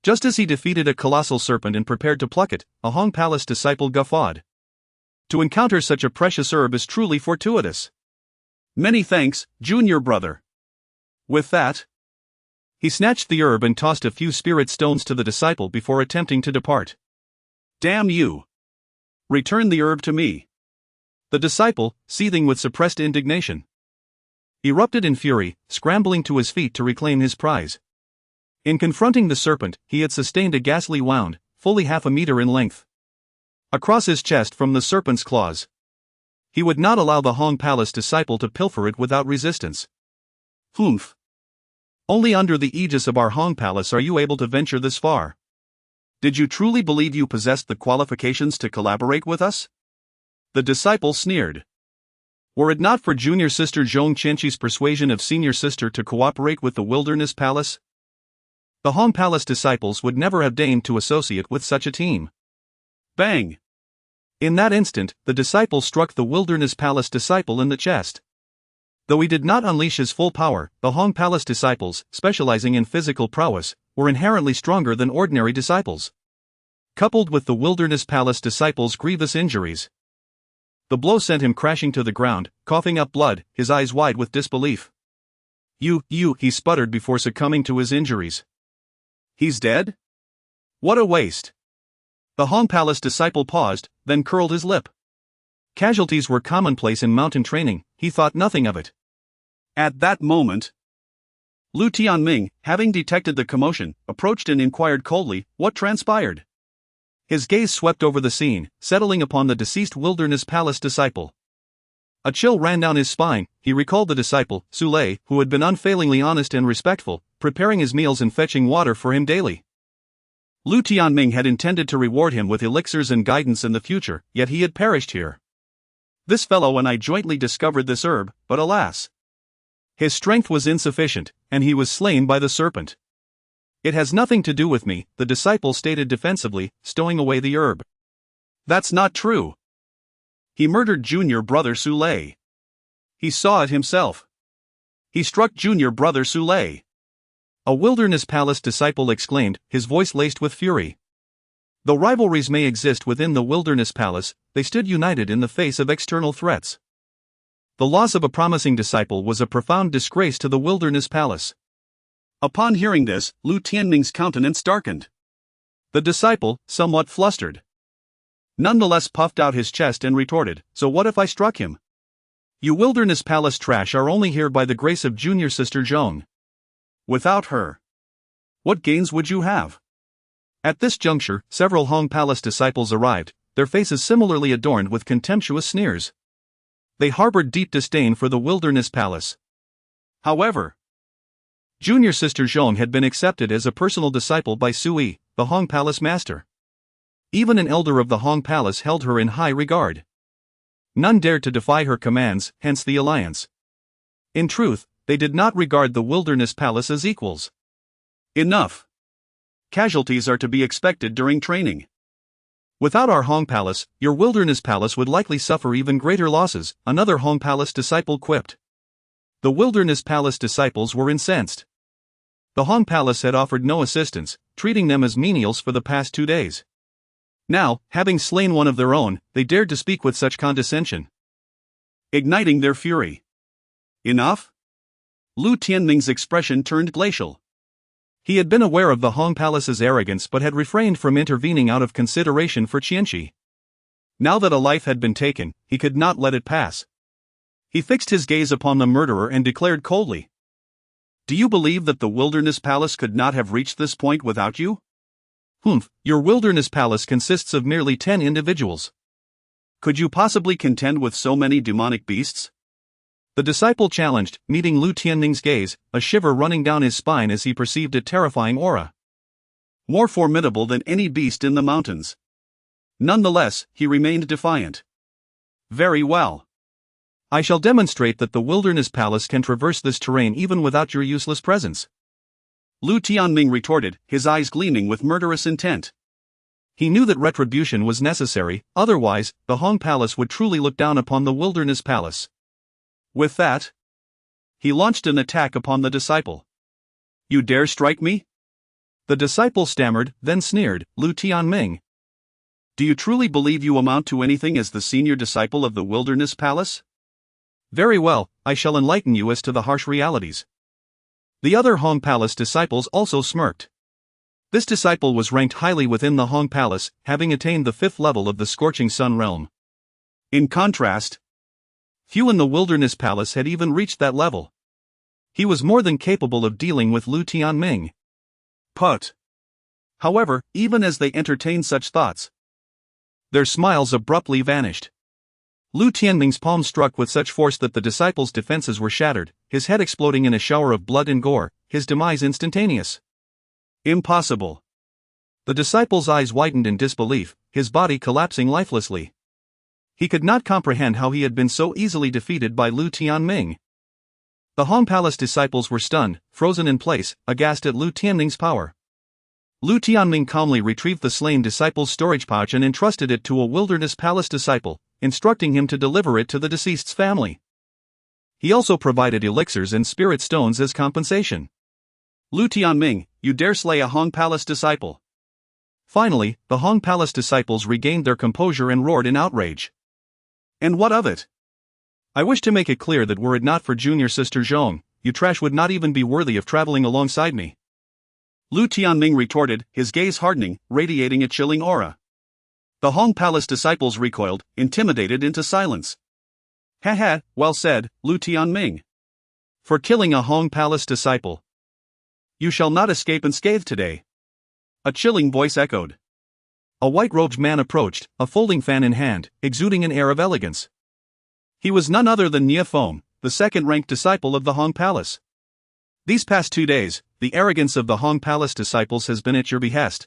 Just as he defeated a colossal serpent and prepared to pluck it, a Hong Palace disciple guffawed. To encounter such a precious herb is truly fortuitous. Many thanks, junior brother. With that, he snatched the herb and tossed a few spirit stones to the disciple before attempting to depart. Damn you! Return the herb to me. The disciple, seething with suppressed indignation, erupted in fury, scrambling to his feet to reclaim his prize. In confronting the serpent, he had sustained a ghastly wound, fully half a meter in length, across his chest from the serpent's claws. He would not allow the Hong Palace disciple to pilfer it without resistance. Humph. Only under the aegis of our Hong Palace are you able to venture this far. Did you truly believe you possessed the qualifications to collaborate with us? The disciple sneered. Were it not for junior sister Zhong Qianqi's persuasion of senior sister to cooperate with the Wilderness Palace, the Hong Palace disciples would never have deigned to associate with such a team. Bang! In that instant, the disciple struck the Wilderness Palace disciple in the chest. Though he did not unleash his full power, the Hong Palace disciples, specializing in physical prowess, were inherently stronger than ordinary disciples. Coupled with the Wilderness Palace disciples' grievous injuries, the blow sent him crashing to the ground, coughing up blood, his eyes wide with disbelief. You, he sputtered before succumbing to his injuries. He's dead? What a waste. The Hong Palace disciple paused, then curled his lip. Casualties were commonplace in mountain training, he thought nothing of it. At that moment, Lu Tianming, having detected the commotion, approached and inquired coldly, what transpired? His gaze swept over the scene, settling upon the deceased Wilderness Palace disciple. A chill ran down his spine. He recalled the disciple, Sule, who had been unfailingly honest and respectful, preparing his meals and fetching water for him daily. Lu Tianming had intended to reward him with elixirs and guidance in the future, yet he had perished here. This fellow and I jointly discovered this herb, but alas, his strength was insufficient, and he was slain by the serpent. It has nothing to do with me, the disciple stated defensively, stowing away the herb. That's not true. He murdered junior brother Sule. He saw it himself. He struck junior brother Sule. A Wilderness Palace disciple exclaimed, his voice laced with fury. Though rivalries may exist within the Wilderness Palace, they stood united in the face of external threats. The loss of a promising disciple was a profound disgrace to the Wilderness Palace. Upon hearing this, Lu Tianming's countenance darkened. The disciple, somewhat flustered, nonetheless puffed out his chest and retorted, so what if I struck him? You Wilderness Palace trash are only here by the grace of junior sister Zhong. Without her, what gains would you have? At this juncture, several Hong Palace disciples arrived, their faces similarly adorned with contemptuous sneers. They harbored deep disdain for the Wilderness Palace. However, junior sister Zhong had been accepted as a personal disciple by Sui, the Hong Palace master. Even an elder of the Hong Palace held her in high regard. None dared to defy her commands, hence the alliance. In truth, they did not regard the Wilderness Palace as equals. Enough. Casualties are to be expected during training. Without our Hong Palace, your Wilderness Palace would likely suffer even greater losses, another Hong Palace disciple quipped. The Wilderness Palace disciples were incensed. The Hong Palace had offered no assistance, treating them as menials for the past 2 days. Now, having slain one of their own, they dared to speak with such condescension, igniting their fury. Enough? Lu Tianming's expression turned glacial. He had been aware of the Hong Palace's arrogance but had refrained from intervening out of consideration for Qianqi. Now that a life had been taken, he could not let it pass. He fixed his gaze upon the murderer and declared coldly, do you believe that the Wilderness Palace could not have reached this point without you? Humph, your Wilderness Palace consists of merely 10 individuals. Could you possibly contend with so many demonic beasts? The disciple challenged, meeting Lu Tianming's gaze, a shiver running down his spine as he perceived a terrifying aura. More formidable than any beast in the mountains. Nonetheless, he remained defiant. Very well. I shall demonstrate that the Wilderness Palace can traverse this terrain even without your useless presence. Lu Tianming retorted, his eyes gleaming with murderous intent. He knew that retribution was necessary, otherwise, the Hong Palace would truly look down upon the Wilderness Palace. With that, he launched an attack upon the disciple. You dare strike me? The disciple stammered, then sneered, Lu Tianming. Do you truly believe you amount to anything as the senior disciple of the Wilderness Palace? Very well, I shall enlighten you as to the harsh realities. The other Hong Palace disciples also smirked. This disciple was ranked highly within the Hong Palace, having attained the 5th level of the Scorching Sun realm. In contrast, few in the Wilderness Palace had even reached that level. He was more than capable of dealing with Lu Tianming. But, however, even as they entertained such thoughts, their smiles abruptly vanished. Lu Tianming's palm struck with such force that the disciple's defenses were shattered, his head exploding in a shower of blood and gore, his demise instantaneous. Impossible. The disciple's eyes widened in disbelief, his body collapsing lifelessly. He could not comprehend how he had been so easily defeated by Lu Tianming. The Hong Palace disciples were stunned, frozen in place, aghast at Lu Tianming's power. Lu Tianming calmly retrieved the slain disciple's storage pouch and entrusted it to a Wilderness Palace disciple, instructing him to deliver it to the deceased's family. He also provided elixirs and spirit stones as compensation. Lu Tianming, you dare slay a Hong Palace disciple. Finally, the Hong Palace disciples regained their composure and roared in outrage. And what of it? I wish to make it clear that were it not for junior sister Zhong, you trash would not even be worthy of traveling alongside me. Lu Tianming retorted, his gaze hardening, radiating a chilling aura. The Hong Palace disciples recoiled, intimidated into silence. Haha, well said, Lu Tianming. For killing a Hong Palace disciple, you shall not escape unscathed today. A chilling voice echoed. A white-robed man approached, a folding fan in hand, exuding an air of elegance. He was none other than Nie Fong, the second-ranked disciple of the Hong Palace. These past 2 days, the arrogance of the Hong Palace disciples has been at your behest.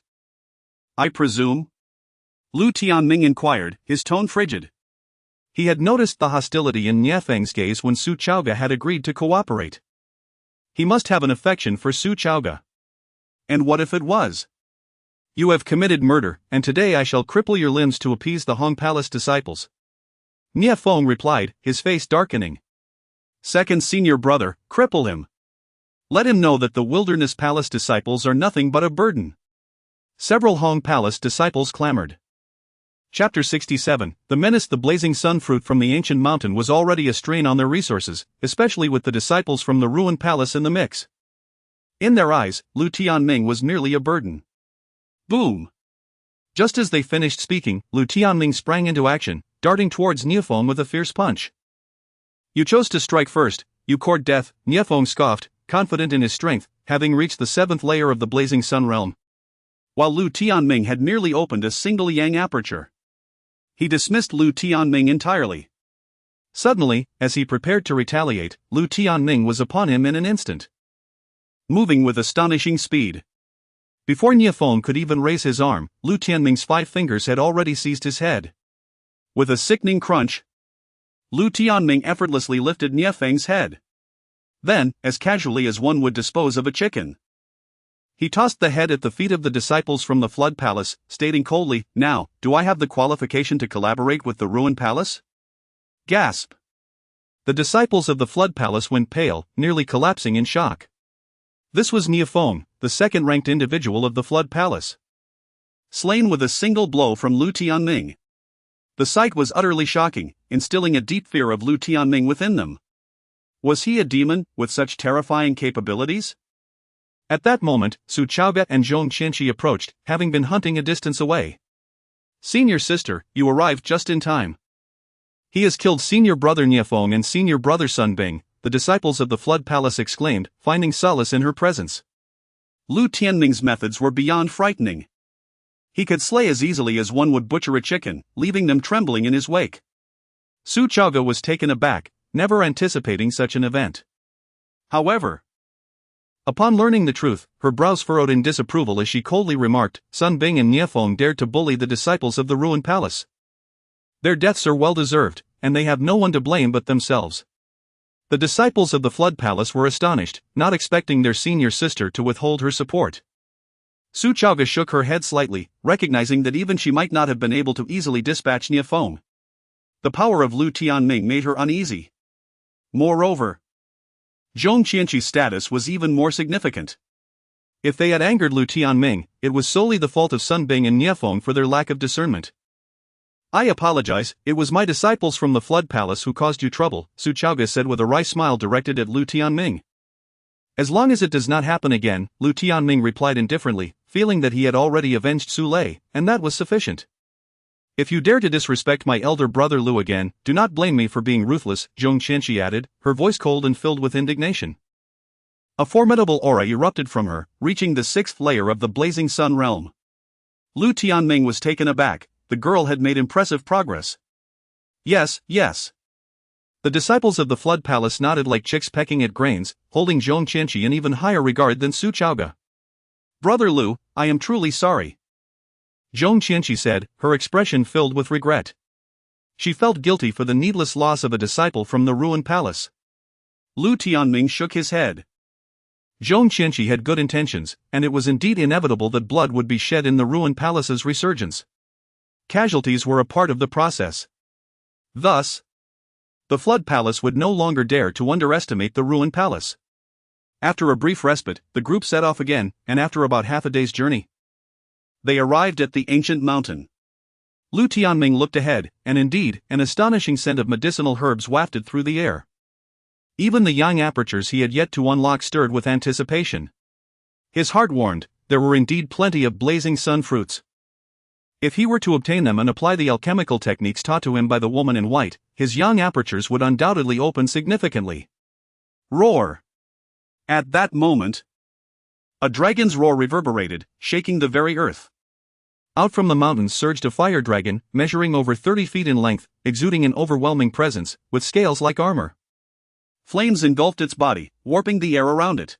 I presume? Lu Tianming inquired, his tone frigid. He had noticed the hostility in Nie Feng's gaze when Su Chaoga had agreed to cooperate. He must have an affection for Su Chaoga. And what if it was? You have committed murder, and today I shall cripple your limbs to appease the Hong Palace disciples. Nie Fong replied, his face darkening. Second senior brother, cripple him. Let him know that the Wilderness Palace disciples are nothing but a burden. Several Hong Palace disciples clamored. Chapter 67, The menace. The blazing sun fruit from the ancient mountain was already a strain on their resources, especially with the disciples from the ruined palace in the mix. In their eyes, Lu Tianming was merely a burden. Boom! Just as they finished speaking, Lu Tianming sprang into action, darting towards Nie Fong with a fierce punch. You chose to strike first, you court death, Nie Fong scoffed, confident in his strength, having reached the 7th layer of the blazing sun realm. While Lu Tianming had merely opened a single yang aperture. He dismissed Lu Tianming entirely. Suddenly, as he prepared to retaliate, Lu Tianming was upon him in an instant. Moving with astonishing speed. Before Nie Fong could even raise his arm, Lu Tianming's 5 fingers had already seized his head. With a sickening crunch, Lu Tianming effortlessly lifted Nie Feng's head. Then, as casually as one would dispose of a chicken, he tossed the head at the feet of the disciples from the Flood Palace, stating coldly, Now, do I have the qualification to collaborate with the Ruined Palace? Gasp! The disciples of the Flood Palace went pale, nearly collapsing in shock. This was Nie Fong, the second-ranked individual of the Flood Palace. Slain with a single blow from Lu Tianming. The sight was utterly shocking, instilling a deep fear of Lu Tianming within them. Was he a demon, with such terrifying capabilities? At that moment, Su Chaoga and Zhong Qianqi approached, having been hunting a distance away. Senior sister, you arrived just in time. He has killed senior brother Nie Fong and senior brother Sun Bing, the disciples of the Flood Palace exclaimed, finding solace in her presence. Lu Tianming's methods were beyond frightening. He could slay as easily as one would butcher a chicken, leaving them trembling in his wake. Su Chaoga was taken aback, never anticipating such an event. However, upon learning the truth, her brows furrowed in disapproval as she coldly remarked, Sun Bing and Nie Fong dared to bully the disciples of the ruined palace. Their deaths are well deserved, and they have no one to blame but themselves. The disciples of the Flood Palace were astonished, not expecting their senior sister to withhold her support. Su Chaoga shook her head slightly, recognizing that even she might not have been able to easily dispatch Nie Fong. The power of Lu Tianming made her uneasy. Moreover, Zhong Qianqi's status was even more significant. If they had angered Lu Tianming, it was solely the fault of Sun Bing and Nie Fong for their lack of discernment. I apologize, it was my disciples from the Flood Palace who caused you trouble, Su Chaoga said with a wry smile directed at Lu Tianming. As long as it does not happen again, Lu Tianming replied indifferently, feeling that he had already avenged Su Lei, and that was sufficient. If you dare to disrespect my elder brother Lu again, do not blame me for being ruthless, Zhong Qianqi added, her voice cold and filled with indignation. A formidable aura erupted from her, reaching the 6th layer of the blazing sun realm. Lu Tianming was taken aback, the girl had made impressive progress. Yes, yes. The disciples of the Flood Palace nodded like chicks pecking at grains, holding Zhong Qianqi in even higher regard than Su Chaoga. Brother Lu, I am truly sorry. Zhong Qianqi said, her expression filled with regret. She felt guilty for the needless loss of a disciple from the ruined palace. Lu Tianming shook his head. Zhong Qianqi had good intentions, and it was indeed inevitable that blood would be shed in the ruined palace's resurgence. Casualties were a part of the process. Thus, the Flood Palace would no longer dare to underestimate the ruined palace. After a brief respite, the group set off again, and after about half a day's journey, they arrived at the ancient mountain. Lu Tianming looked ahead, and indeed, an astonishing scent of medicinal herbs wafted through the air. Even the young apertures he had yet to unlock stirred with anticipation. His heart warned, there were indeed plenty of blazing sun fruits. If he were to obtain them and apply the alchemical techniques taught to him by the woman in white, his young apertures would undoubtedly open significantly. Roar! At that moment, a dragon's roar reverberated, shaking the very earth. Out from the mountains surged a fire dragon, measuring over 30 feet in length, exuding an overwhelming presence, with scales like armor. Flames engulfed its body, warping the air around it.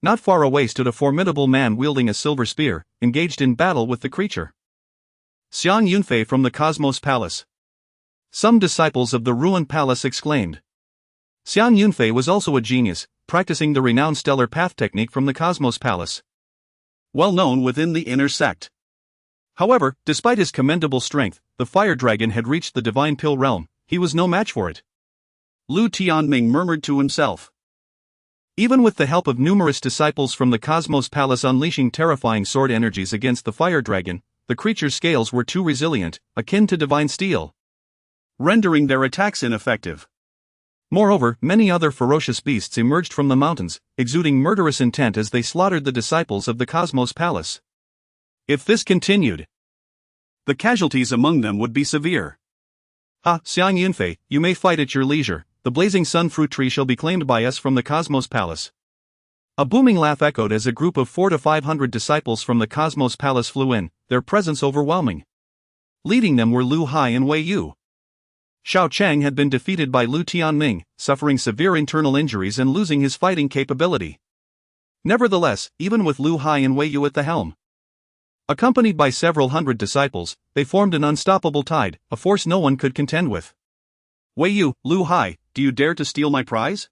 Not far away stood a formidable man wielding a silver spear, engaged in battle with the creature. Xiang Yunfei from the Cosmos Palace. Some disciples of the ruined palace exclaimed. Xiang Yunfei was also a genius, practicing the renowned stellar path technique from the Cosmos Palace. Well known within the inner sect. However, despite his commendable strength, the fire dragon had reached the divine pill realm. He was no match for it. Lu Tianming murmured to himself. Even with the help of numerous disciples from the Cosmos Palace unleashing terrifying sword energies against the fire dragon, the creature's scales were too resilient, akin to divine steel, rendering their attacks ineffective. Moreover, many other ferocious beasts emerged from the mountains, exuding murderous intent as they slaughtered the disciples of the Cosmos Palace. If this continued, the casualties among them would be severe. Xiang Yunfei, you may fight at your leisure. The blazing sun fruit tree shall be claimed by us from the Cosmos Palace. A booming laugh echoed as a group of 400 to 500 disciples from the Cosmos Palace flew in, their presence overwhelming. Leading them were Lu Hai and Wei Yu. Xiao Cheng had been defeated by Lu Tianming, suffering severe internal injuries and losing his fighting capability. Nevertheless, even with Lu Hai and Wei Yu at the helm, accompanied by several hundred disciples, they formed an unstoppable tide, a force no one could contend with. Wei Yu, Lu Hai, do you dare to steal my prize?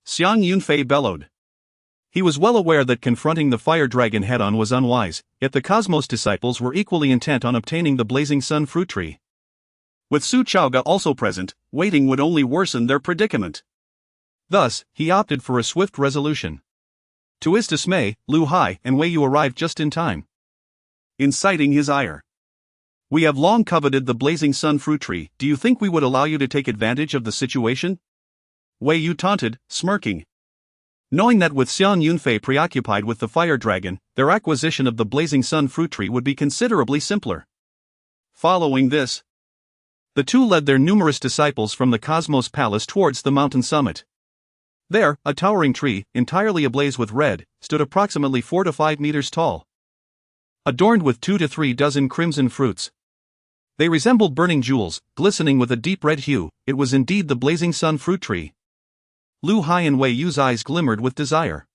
Xiang Yunfei bellowed. He was well aware that confronting the fire dragon head-on was unwise, yet the Cosmos disciples were equally intent on obtaining the blazing sun fruit tree. With Su Chaoga also present, waiting would only worsen their predicament. Thus, he opted for a swift resolution. To his dismay, Lu Hai and Wei Yu arrived just in time, inciting his ire. We have long coveted the blazing sun fruit tree. Do you think we would allow you to take advantage of the situation? Wei Yu taunted, smirking. Knowing that with Xiang Yunfei preoccupied with the fire dragon, their acquisition of the blazing sun fruit tree would be considerably simpler. Following this, the two led their numerous disciples from the Cosmos Palace towards the mountain summit. There, a towering tree, entirely ablaze with red, stood approximately 4 to 5 meters tall, adorned with 2 to 3 dozen crimson fruits. They resembled burning jewels, glistening with a deep red hue. It was indeed the blazing sun fruit tree. Lu Hai and Wei Yu's eyes glimmered with desire.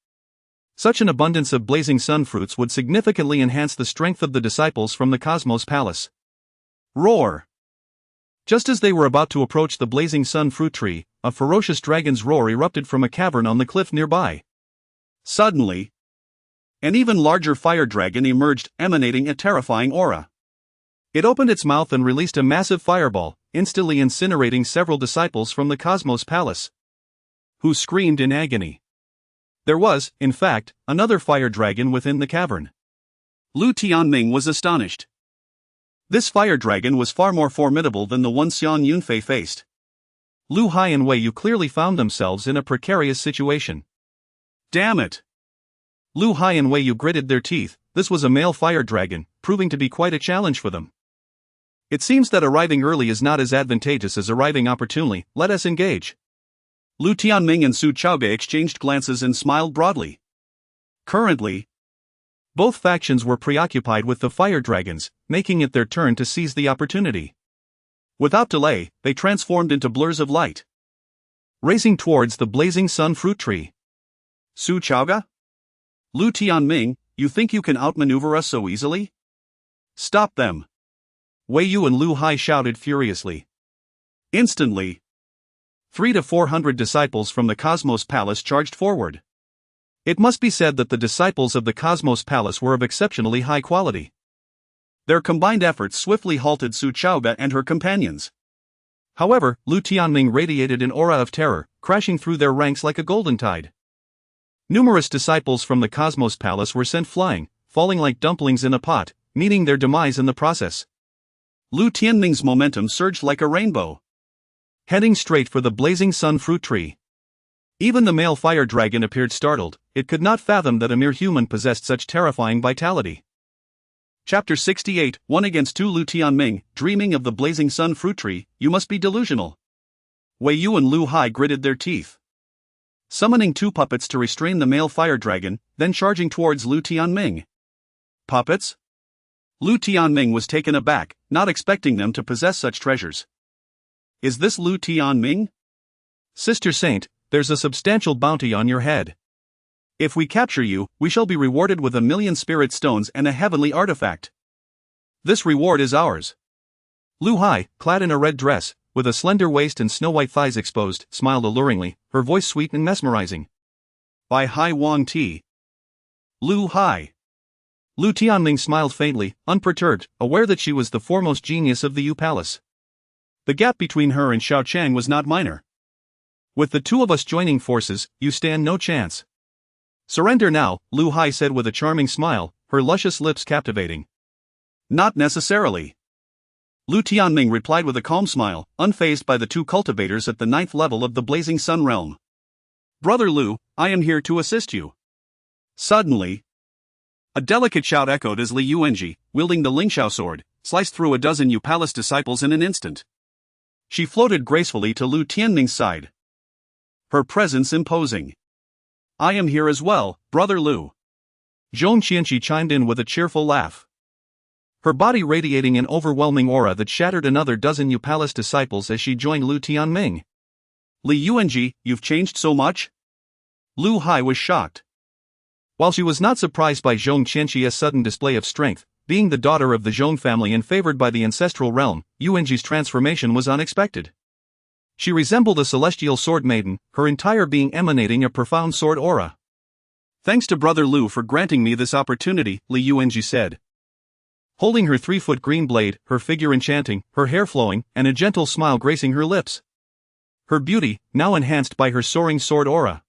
Such an abundance of blazing sun fruits would significantly enhance the strength of the disciples from the Cosmos Palace. Roar! Just as they were about to approach the blazing sun fruit tree, a ferocious dragon's roar erupted from a cavern on the cliff nearby. Suddenly, an even larger fire dragon emerged, emanating a terrifying aura. It opened its mouth and released a massive fireball, instantly incinerating several disciples from the Cosmos Palace, who screamed in agony. There was, in fact, another fire dragon within the cavern. Lu Tianming was astonished. This fire dragon was far more formidable than the one Xiang Yunfei faced. Lu Hai and Wei Yu clearly found themselves in a precarious situation. Damn it! Lu Hai and Wei Yu gritted their teeth. This was a male fire dragon, proving to be quite a challenge for them. It seems that arriving early is not as advantageous as arriving opportunely. Let us engage. Lu Tianming and Su Chaoga exchanged glances and smiled broadly. Currently, both factions were preoccupied with the fire dragons, making it their turn to seize the opportunity. Without delay, they transformed into blurs of light, racing towards the blazing sun fruit tree. Su Chaoga? Lu Tianming, you think you can outmaneuver us so easily? Stop them! Wei Yu and Lu Hai shouted furiously. Instantly, 300 to 400 disciples from the Cosmos Palace charged forward. It must be said that the disciples of the Cosmos Palace were of exceptionally high quality. Their combined efforts swiftly halted Su Chaoga and her companions. However, Lu Tianming radiated an aura of terror, crashing through their ranks like a golden tide. Numerous disciples from the Cosmos Palace were sent flying, falling like dumplings in a pot, meeting their demise in the process. Lu Tianming's momentum surged like a rainbow, heading straight for the blazing sun fruit tree. Even the male fire dragon appeared startled. It could not fathom that a mere human possessed such terrifying vitality. Chapter 68, 1 against 2. Lu Tianming, dreaming of the blazing sun fruit tree, you must be delusional. Wei Yu and Lu Hai gritted their teeth. Summoning 2 puppets to restrain the male fire dragon, then charging towards Lu Tianming. Puppets? Lu Tianming was taken aback, not expecting them to possess such treasures. Is this Lu Tianming? Sister Saint, there's a substantial bounty on your head. If we capture you, we shall be rewarded with 1,000,000 spirit stones and a heavenly artifact. This reward is ours. Lu Hai, clad in a red dress, with a slender waist and snow-white thighs exposed, smiled alluringly, her voice sweet and mesmerizing. By Hai Wang Ti. Lu Hai. Lu Tianming smiled faintly, unperturbed, aware that she was the foremost genius of the Yu Palace. The gap between her and Xiao Chang was not minor. With the 2 of us joining forces, you stand no chance. Surrender now, Lu Hai said with a charming smile, her luscious lips captivating. Not necessarily. Lu Tianming replied with a calm smile, unfazed by the 2 cultivators at the 9th level of the Blazing Sun realm. Brother Lu, I am here to assist you. Suddenly, a delicate shout echoed as Li Yuanji, wielding the Lingxiao sword, sliced through a dozen Yu Palace disciples in an instant. She floated gracefully to Lu Tianming's side. Her presence imposing. I am here as well, Brother Lu. Zhong Qianqi chimed in with a cheerful laugh. Her body radiating an overwhelming aura that shattered another dozen Yu Palace disciples as she joined Lu Tianming. Li Yuanji, you've changed so much? Lu Hai was shocked. While she was not surprised by Zhong Qianqi's sudden display of strength, being the daughter of the Zhong family and favored by the ancestral realm, Yuanji's transformation was unexpected. She resembled a celestial sword maiden, her entire being emanating a profound sword aura. Thanks to Brother Lu for granting me this opportunity, Li Yuanji said. Holding her 3-foot green blade, her figure enchanting, her hair flowing, and a gentle smile gracing her lips. Her beauty, now enhanced by her soaring sword aura,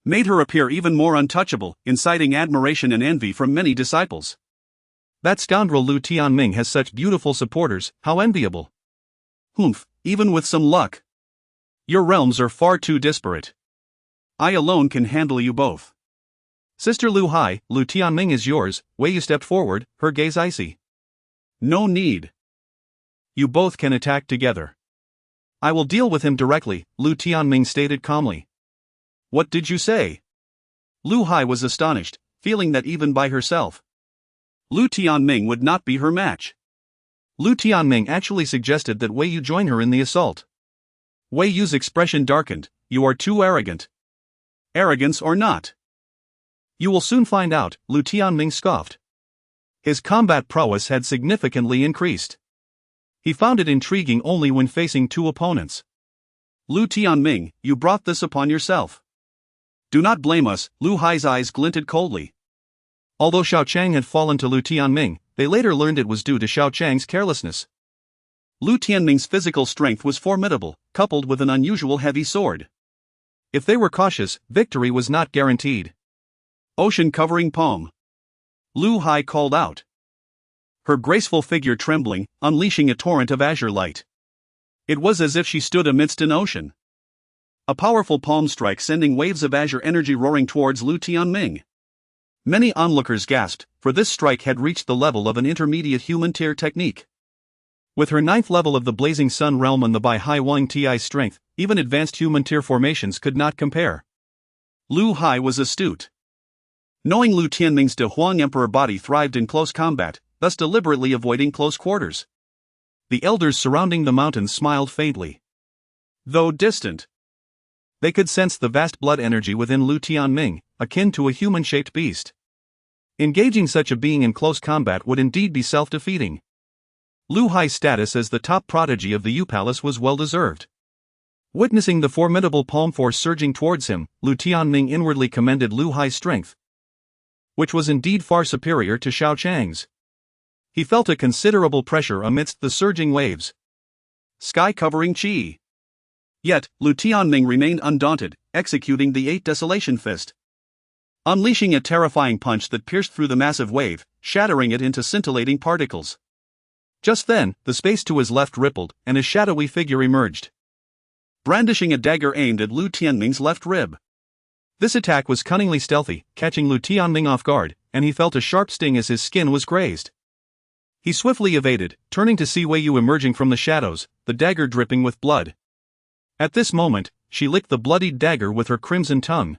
made her appear even more untouchable, inciting admiration and envy from many disciples. That scoundrel Lu Tianming has such beautiful supporters, how enviable. Humph, even with some luck. Your realms are far too disparate. I alone can handle you both. Sister Lu Hai, Lu Tianming is yours. Wei Yu stepped forward, her gaze icy. No need. You both can attack together. I will deal with him directly, Lu Tianming stated calmly. What did you say? Lu Hai was astonished, feeling that even by herself, Lu Tianming would not be her match. Lu Tianming actually suggested that Wei Yu join her in the assault. Wei Yu's expression darkened. You are too arrogant. Arrogance or not? You will soon find out, Lu Tianming scoffed. His combat prowess had significantly increased. He found it intriguing only when facing 2 opponents. Lu Tianming, you brought this upon yourself. Do not blame us, Lu Hai's eyes glinted coldly. Although Xiao Chang had fallen to Lu Tianming, they later learned it was due to Xiao Chang's carelessness. Lu Tianming's physical strength was formidable, coupled with an unusual heavy sword. If they were cautious, victory was not guaranteed. Ocean-covering palm. Lu Hai called out. Her graceful figure trembling, unleashing a torrent of azure light. It was as if she stood amidst an ocean. A powerful palm strike sending waves of azure energy roaring towards Lu Tianming. Many onlookers gasped, for this strike had reached the level of an intermediate human tier technique. With her 9th level of the Blazing Sun realm and the By Hai Wang Ti's strength, even advanced human tier formations could not compare. Lu Hai was astute. Knowing Lu Tianming's De Huang Emperor Body thrived in close combat, thus deliberately avoiding close quarters. The elders surrounding the mountains smiled faintly. Though distant, they could sense the vast blood energy within Lu Tianming, akin to a human-shaped beast. Engaging such a being in close combat would indeed be self-defeating. Lu Hai's status as the top prodigy of the Yu Palace was well-deserved. Witnessing the formidable palm force surging towards him, Lu Tianming inwardly commended Lu Hai's strength, which was indeed far superior to Xiao Chang's. He felt a considerable pressure amidst the surging waves. Sky-covering chi. Yet, Lu Tianming remained undaunted, executing the 8 Desolation Fist, unleashing a terrifying punch that pierced through the massive wave, shattering it into scintillating particles. Just then, the space to his left rippled, and a shadowy figure emerged. brandishing a dagger aimed at Lu Tianming's left rib. This attack was cunningly stealthy, catching Lu Tianming off guard, and he felt a sharp sting as his skin was grazed. He swiftly evaded, turning to see Wei Yu emerging from the shadows, the dagger dripping with blood. At this moment, she licked the bloodied dagger with her crimson tongue.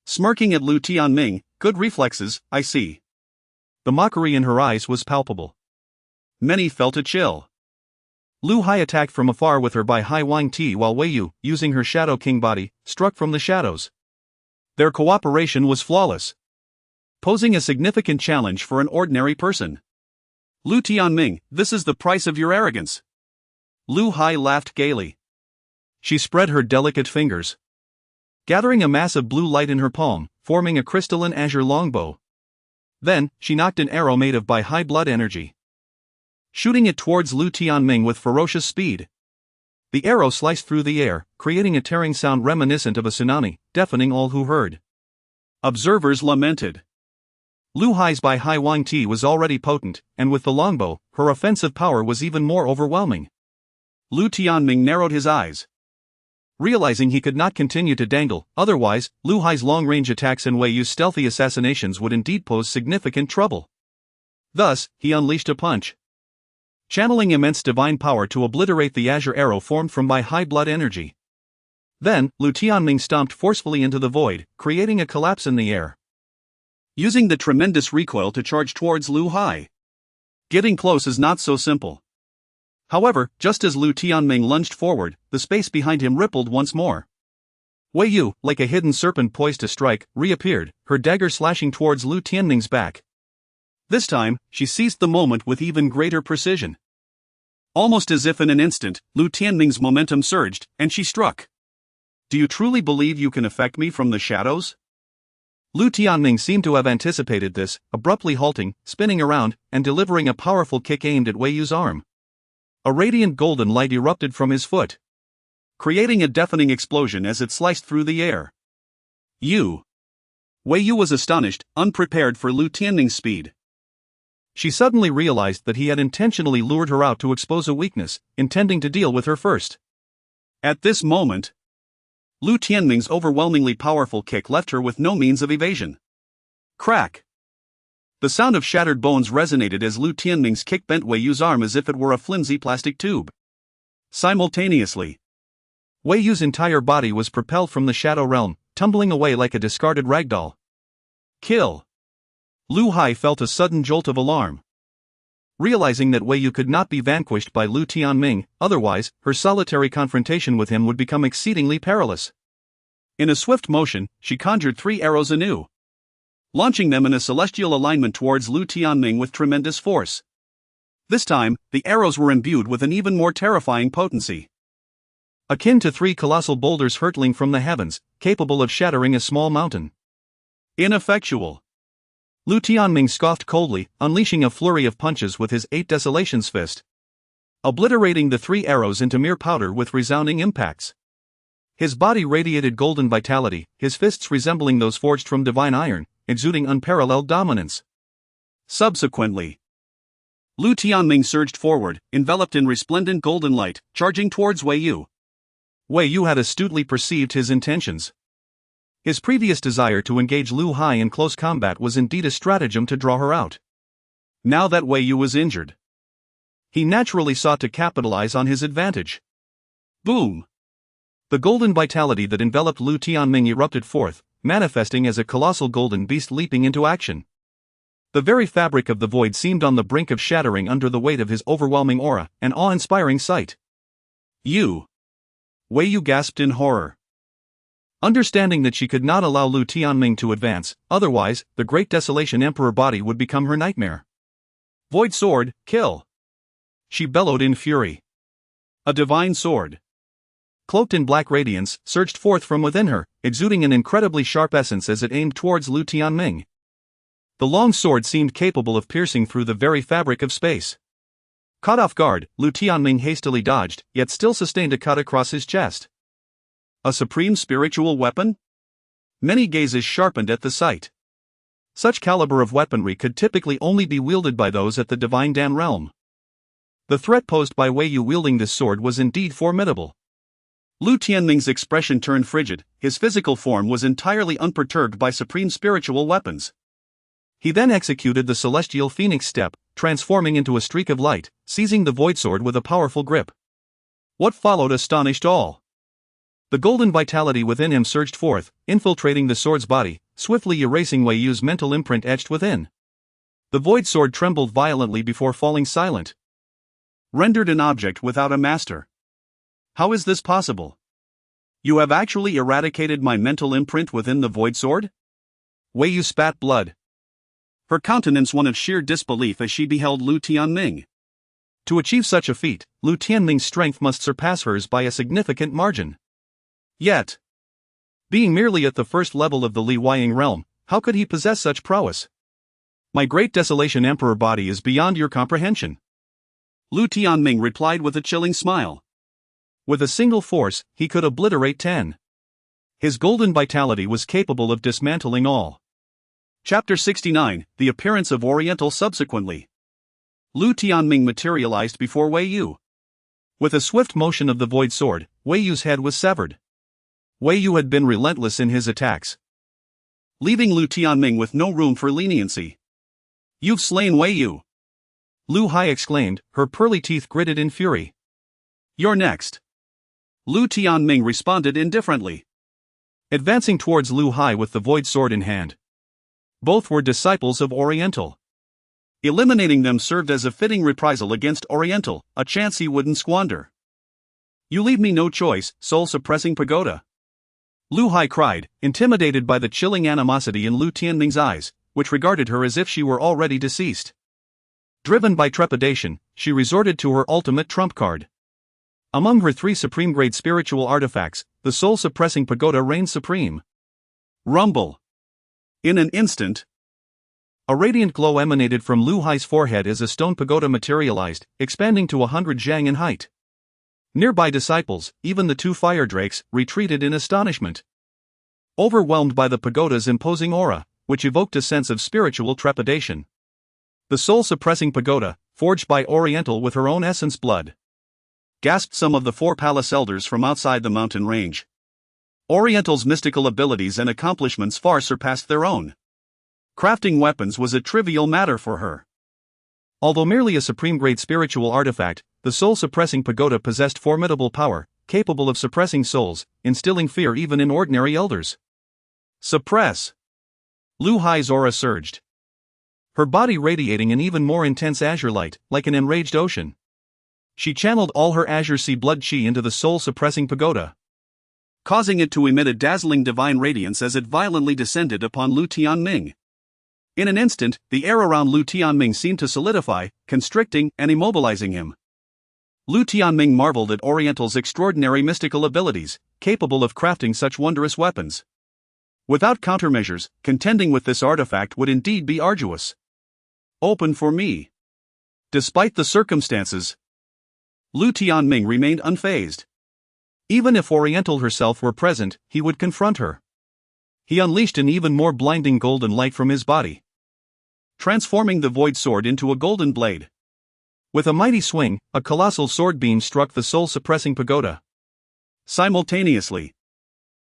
Smirking at Lu Tianming, "Good reflexes, I see." The mockery in her eyes was palpable. Many felt a chill. Lu Hai attacked from afar with her By Hai Wang Ti while Wei Yu, using her Shadow King body, struck from the shadows. Their cooperation was flawless, posing a significant challenge for an ordinary person. "Lu Tianming, this is the price of your arrogance." Lu Hai laughed gaily. She spread her delicate fingers, gathering a mass of blue light in her palm, forming a crystalline azure longbow. Then, she knocked an arrow made of By Hai blood energy, shooting it towards Lu Tianming with ferocious speed. The arrow sliced through the air, creating a tearing sound reminiscent of a tsunami, deafening all who heard. Observers lamented. Lu Hai's By Hai Wang Ti was already potent, and with the longbow, her offensive power was even more overwhelming. Lu Tianming narrowed his eyes, realizing he could not continue to dangle, otherwise, Lu Hai's long-range attacks and Wei Yu's stealthy assassinations would indeed pose significant trouble. Thus, he unleashed a punch, channeling immense divine power to obliterate the azure arrow formed from By Hai blood energy. Then, Lu Tianming stomped forcefully into the void, creating a collapse in the air, using the tremendous recoil to charge towards Lu Hai. Getting close is not so simple. However, just as Lu Tianming lunged forward, the space behind him rippled once more. Wei Yu, like a hidden serpent poised to strike, reappeared, her dagger slashing towards Lu Tianming's back. This time, she seized the moment with even greater precision. Almost as if in an instant, Lu Tianming's momentum surged, and she struck. "Do you truly believe you can affect me from the shadows?" Lu Tianming seemed to have anticipated this, abruptly halting, spinning around, and delivering a powerful kick aimed at Wei Yu's arm. A radiant golden light erupted from his foot, creating a deafening explosion as it sliced through the air. "You!" Wei Yu was astonished, unprepared for Lu Tianming's speed. She suddenly realized that he had intentionally lured her out to expose a weakness, intending to deal with her first. At this moment, Lu Tianming's overwhelmingly powerful kick left her with no means of evasion. Crack! The sound of shattered bones resonated as Lu Tianming's kick bent Wei Yu's arm as if it were a flimsy plastic tube. Simultaneously, Wei Yu's entire body was propelled from the shadow realm, tumbling away like a discarded ragdoll. Kill! Lu Hai felt a sudden jolt of alarm, realizing that Wei Yu could not be vanquished by Lu Tianming, otherwise, her solitary confrontation with him would become exceedingly perilous. In a swift motion, she conjured 3 arrows anew, launching them in a celestial alignment towards Lu Tianming with tremendous force. This time, the arrows were imbued with an even more terrifying potency, akin to 3 colossal boulders hurtling from the heavens, capable of shattering a small mountain. Ineffectual! Lu Tianming scoffed coldly, unleashing a flurry of punches with his 8 Desolations fist, obliterating the 3 arrows into mere powder with resounding impacts. His body radiated golden vitality, his fists resembling those forged from divine iron, exuding unparalleled dominance. Subsequently, Lu Tianming surged forward, enveloped in resplendent golden light, charging towards Wei Yu. Wei Yu had astutely perceived his intentions. His previous desire to engage Lu Hai in close combat was indeed a stratagem to draw her out. Now that Wei Yu was injured, he naturally sought to capitalize on his advantage. Boom! The golden vitality that enveloped Lu Tianming erupted forth, manifesting as a colossal golden beast leaping into action. The very fabric of the void seemed on the brink of shattering under the weight of his overwhelming aura, an awe-inspiring sight. "You!" Wei Yu gasped in horror, understanding that she could not allow Lu Tianming to advance, otherwise, the Great Desolate Emperor Body would become her nightmare. "Void sword, kill!" she bellowed in fury. A divine sword, cloaked in black radiance, surged forth from within her, exuding an incredibly sharp essence as it aimed towards Lu Tianming. The long sword seemed capable of piercing through the very fabric of space. Caught off guard, Lu Tianming hastily dodged, yet still sustained a cut across his chest. A supreme spiritual weapon? Many gazes sharpened at the sight. Such caliber of weaponry could typically only be wielded by those at the divine Dan realm. The threat posed by Wei Yu wielding this sword was indeed formidable. Lu Tianming's expression turned frigid, his physical form was entirely unperturbed by supreme spiritual weapons. He then executed the celestial phoenix step, transforming into a streak of light, seizing the void sword with a powerful grip. What followed astonished all. The golden vitality within him surged forth, infiltrating the sword's body, swiftly erasing Wei Yu's mental imprint etched within. The void sword trembled violently before falling silent. Rendered an object without a master. How is this possible? You have actually eradicated my mental imprint within the void sword? Wei Yu spat blood. Her countenance one of sheer disbelief as she beheld Lu Tianming. To achieve such a feat, Lu Tianming's strength must surpass hers by a significant margin. Yet, being merely at the first level of the Li Huaying realm, how could he possess such prowess? My Great Desolate Emperor Body is beyond your comprehension. Lu Tianming replied with a chilling smile. With a single force, he could obliterate 10. His golden vitality was capable of dismantling all. Chapter 69, The Appearance of Oriental Subsequently. Lu Tianming materialized before Wei Yu. With a swift motion of the void sword, Wei Yu's head was severed. Wei Yu had been relentless in his attacks, leaving Lu Tianming with no room for leniency. You've slain Wei Yu! Lu Hai exclaimed, her pearly teeth gritted in fury. You're next. Lu Tianming responded indifferently, advancing towards Lu Hai with the void sword in hand. Both were disciples of Oriental. Eliminating them served as a fitting reprisal against Oriental, a chance he wouldn't squander. You leave me no choice, soul-suppressing pagoda. Lu Hai cried, intimidated by the chilling animosity in Lu Tianming's eyes, which regarded her as if she were already deceased. Driven by trepidation, she resorted to her ultimate trump card. Among her 3 supreme-grade spiritual artifacts, the soul-suppressing pagoda reigned supreme. Rumble. In an instant, a radiant glow emanated from Lu Hai's forehead as a stone pagoda materialized, expanding to 100 zhang in height. Nearby disciples, even the 2 fire drakes, retreated in astonishment, overwhelmed by the pagoda's imposing aura, which evoked a sense of spiritual trepidation. The soul-suppressing pagoda, forged by Oriental with her own essence blood, gasped some of the 4 palace elders from outside the mountain range. Oriental's mystical abilities and accomplishments far surpassed their own. Crafting weapons was a trivial matter for her. Although merely a supreme-grade spiritual artifact, the soul-suppressing pagoda possessed formidable power, capable of suppressing souls, instilling fear even in ordinary elders. Suppress! Lu Hai's aura surged, her body radiating an even more intense azure light, like an enraged ocean. She channeled all her azure sea blood chi into the soul-suppressing pagoda, causing it to emit a dazzling divine radiance as it violently descended upon Lu Tianming. In an instant, the air around Lu Tianming seemed to solidify, constricting and immobilizing him. Lu Tianming marveled at Oriental's extraordinary mystical abilities, capable of crafting such wondrous weapons. Without countermeasures, contending with this artifact would indeed be arduous. Open for me. Despite the circumstances, Lu Tianming remained unfazed. Even if Oriental herself were present, he would confront her. He unleashed an even more blinding golden light from his body, transforming the void sword into a golden blade. With a mighty swing, a colossal sword beam struck the soul-suppressing pagoda. Simultaneously,